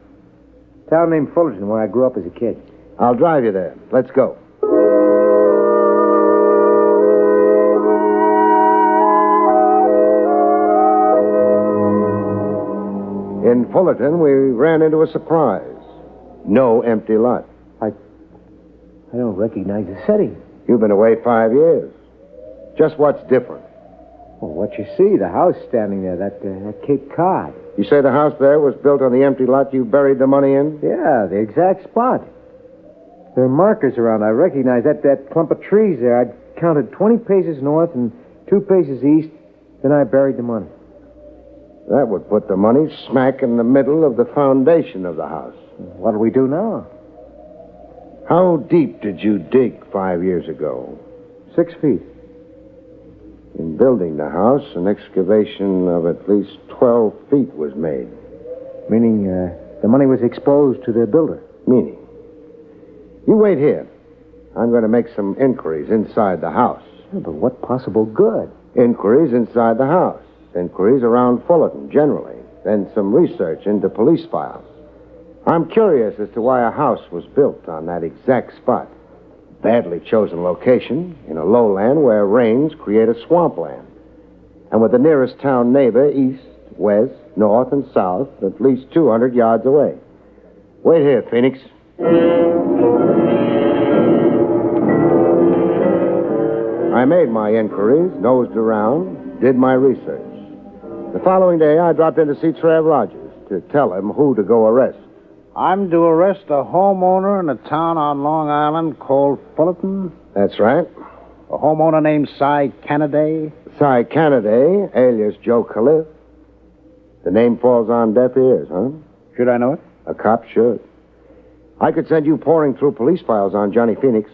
E: Town named Fullerton, where I grew up as a kid.
R: I'll drive you there. Let's go. In Fullerton, we ran into a surprise. No empty lot.
E: I don't recognize the setting.
R: You've been away 5 years. Just what's different?
E: Well, what you see, the house standing there, that Cape Cod.
R: You say the house there was built on the empty lot you buried the money in?
E: Yeah, the exact spot. There are markers around. I recognize that clump of trees there. I counted 20 paces north and 2 paces east. Then I buried the money.
R: That would put the money smack in the middle of the foundation of the house.
E: What do we do now?
R: How deep did you dig 5 years ago?
E: 6 feet.
R: In building the house, an excavation of at least 12 feet was made.
E: Meaning the money was exposed to the builder?
R: Meaning? You wait here. I'm going to make some inquiries inside the house.
E: Yeah, but what possible good?
R: Inquiries inside the house. Inquiries around Fullerton, generally. Then some research into police files. I'm curious as to why a house was built on that exact spot. Badly chosen location, in a lowland where rains create a swampland. And with the nearest town neighbor east, west, north, and south, at least 200 yards away. Wait here, Phoenix. I made my inquiries, nosed around, did my research. The following day, I dropped in to see Trev Rogers to tell him who to go arrest.
H: I'm to arrest a homeowner in a town on Long Island called Fullerton?
R: That's right.
H: A homeowner named Cy Canady?
R: Cy Canady, alias Joe Cliff. The name falls on deaf ears, huh?
H: Should I know it?
R: A cop should. I could send you pouring through police files on Johnny Phoenix.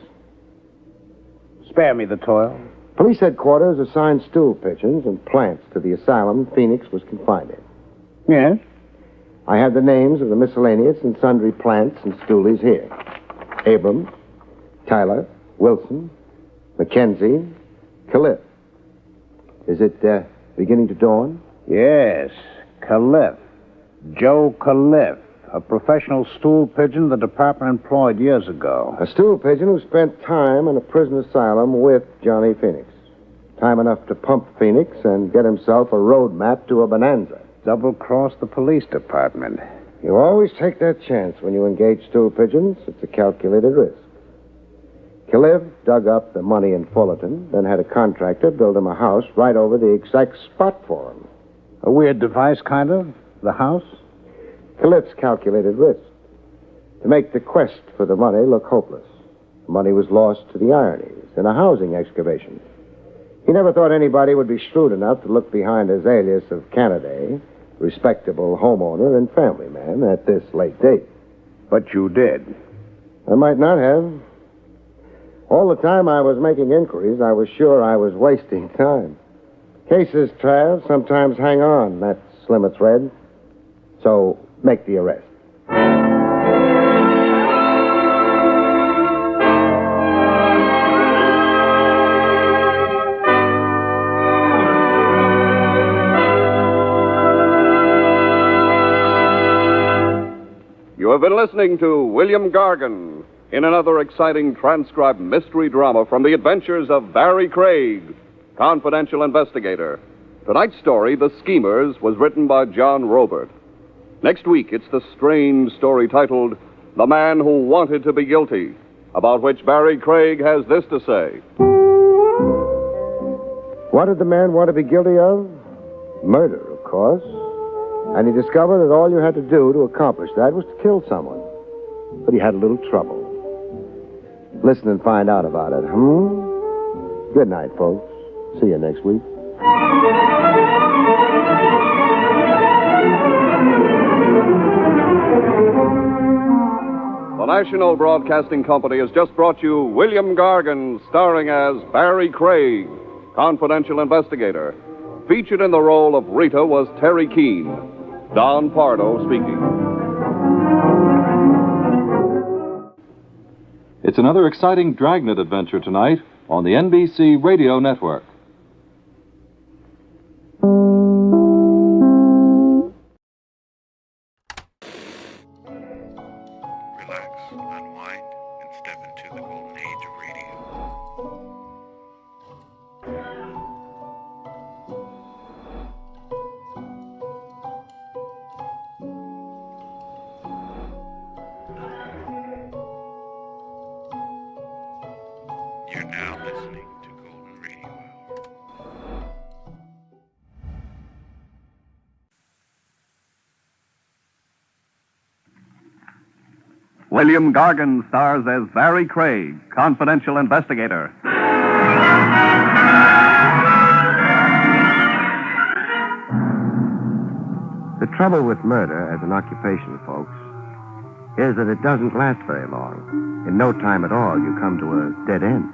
H: Spare me the toil.
R: Police headquarters assigned stool pigeons and plants to the asylum Phoenix was confined in.
H: Yes?
R: I have the names of the miscellaneous and sundry plants and stoolies here. Abrams, Tyler, Wilson, Mackenzie, Cliff. Is it beginning to dawn?
H: Yes, Califf. Joe Califf, a professional stool pigeon the department employed years ago.
R: A stool pigeon who spent time in a prison asylum with Johnny Phoenix. Time enough to pump Phoenix and get himself a road map to a bonanza.
H: Double-crossed the police department.
R: You always take that chance when you engage stool pigeons. It's a calculated risk. Califf dug up the money in Fullerton, then had a contractor build him a house right over the exact spot for him.
H: A weird device, kind of? The house?
R: Califf's calculated risk. To make the quest for the money look hopeless. The money was lost to the ironies in a housing excavation. He never thought anybody would be shrewd enough to look behind his alias of Canada, respectable homeowner and family man, at this late date.
H: But you did.
R: I might not have. All the time I was making inquiries, I was sure I was wasting time. Cases, Trav, sometimes hang on. That's slim a thread. So, make the arrest.
F: You have been listening to William Gargan in another exciting transcribed mystery drama from the adventures of Barrie Craig, confidential investigator. Tonight's story, The Schemers, was written by John Robert. Next week, it's the strange story titled The Man Who Wanted to Be Guilty, about which Barrie Craig has this to say.
R: What did the man want to be guilty of? Murder, of course. And he discovered that all you had to do to accomplish that was to kill someone. But he had a little trouble. Listen and find out about it, Good night, folks. See you next week.
F: The National Broadcasting Company has just brought you William Gargan, starring as Barrie Craig, confidential investigator. Featured in the role of Rita was Terry Keane. Don Pardo speaking.
N: It's another exciting Dragnet adventure tonight on the NBC Radio Network.
U: Relax, unwind, and step into the golden age of radio. You're now listening to Golden Radio Hour.
F: William Gargan stars as Barrie Craig, confidential investigator.
A: The trouble with murder as an occupation, folks, is that it doesn't last very long. In no time at all, you come to a dead end.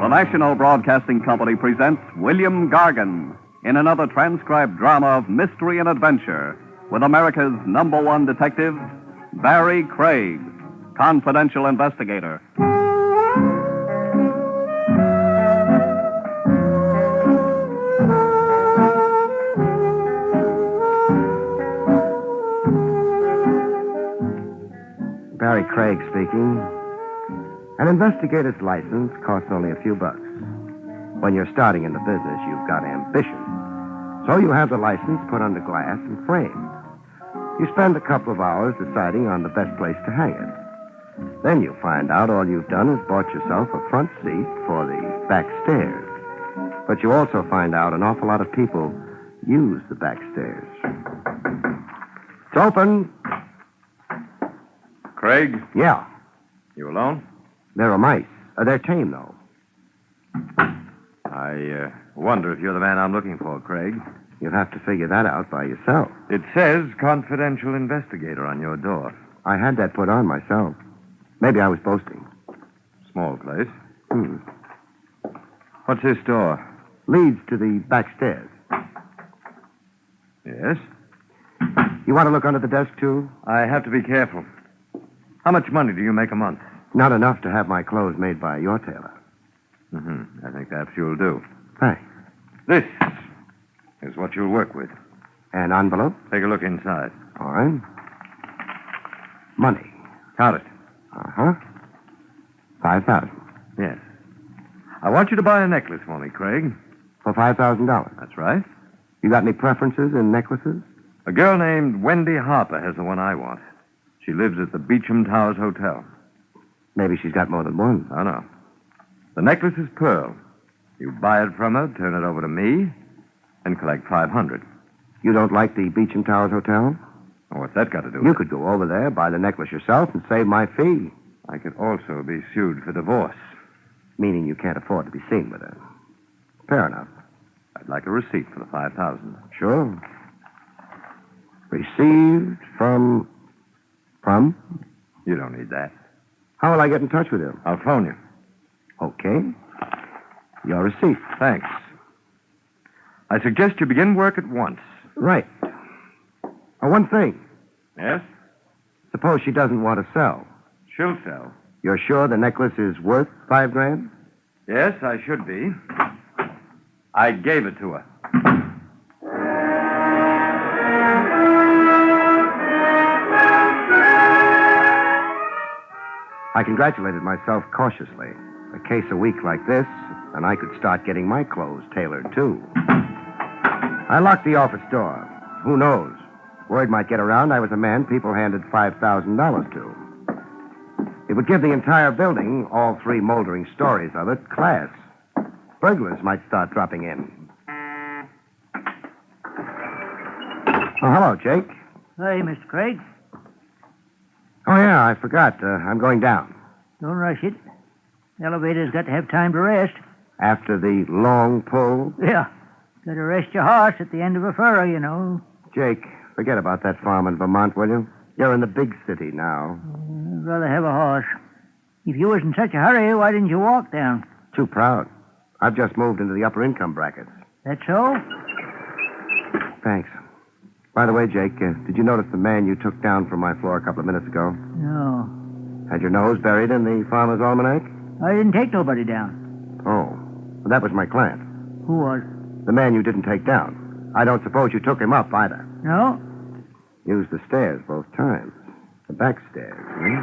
F: The National Broadcasting Company presents William Gargan in another transcribed drama of mystery and adventure with America's #1 detective, Barrie Craig, confidential investigator.
A: Barrie Craig speaking. An investigator's license costs only a few bucks. When you're starting in the business, you've got ambition. So you have the license put under glass and framed. You spend a couple of hours deciding on the best place to hang it. Then you find out all you've done is bought yourself a front seat for the back stairs. But you also find out an awful lot of people use the back stairs. It's open.
M: Craig?
A: Yeah.
M: You alone?
A: There are mice. They're tame, though.
M: I wonder if you're the man I'm looking for, Craig.
A: You'll have to figure that out by yourself.
M: It says confidential investigator on your door.
A: I had that put on myself. Maybe I was boasting.
M: Small place. What's this door?
A: Leads to the back stairs.
M: Yes?
A: You want to look under the desk, too?
M: I have to be careful.
P: How much money do you make a month?
R: Not enough to have my clothes made by your tailor.
P: I think that's you'll do.
R: Thanks.
P: This is what you'll work with.
R: An envelope?
P: Take a look inside.
R: All right. Money.
P: Count it.
R: Uh-huh. 5,000.
P: Yes. I want you to buy a necklace for me, Craig.
R: For $5,000?
P: That's right.
R: You got any preferences in necklaces?
P: A girl named Wendy Harper has the one I want. She lives at the Beecham Towers Hotel.
R: Maybe she's got more than one.
P: Oh, no. The necklace is pearl. You buy it from her, turn it over to me, and collect $500.
R: You don't like the Beecham Towers Hotel?
P: Oh, what's that got to do with
R: You
P: it?
R: could go over there, buy the necklace yourself, and save my fee.
P: I could also be sued for divorce.
R: Meaning you can't afford to be seen with her. Fair enough.
P: I'd like a receipt for the $5,000.
R: Sure. Received from... From?
P: You don't need that.
R: How will I get in touch with him?
P: I'll phone you.
R: Okay. Your receipt.
P: Thanks. I suggest you begin work at once.
R: Right. Oh, one thing.
P: Yes?
R: Suppose she doesn't want to sell.
P: She'll sell.
R: You're sure the necklace is worth $5,000?
P: Yes, I should be. I gave it to her.
R: I congratulated myself cautiously. A case a week like this, and I could start getting my clothes tailored, too. I locked the office door. Who knows? Word might get around I was a man people handed $5,000 to. It would give the entire building, all three moldering stories of it, class. Burglars might start dropping in. Oh, hello, Jake.
T: Hey, Mr. Craig.
R: Oh, yeah, I forgot. I'm going down.
T: Don't rush it. The elevator's got to have time to rest.
R: After the long pull?
T: Yeah. Got to rest your horse at the end of a furrow, you know.
R: Jake, forget about that farm in Vermont, will you? You're in the big city now.
T: I'd rather have a horse. If you was in such a hurry, why didn't you walk down?
R: Too proud. I've just moved into the upper income brackets.
T: That so?
R: Thanks. By the way, Jake, did you notice the man you took down from my floor a couple of minutes ago?
T: No.
R: Had your nose buried in the farmer's almanac?
T: I didn't take nobody down.
R: Oh. Well, that was my client.
T: Who was?
R: The man you didn't take down. I don't suppose you took him up either.
T: No?
R: Used the stairs both times. The back stairs, hmm?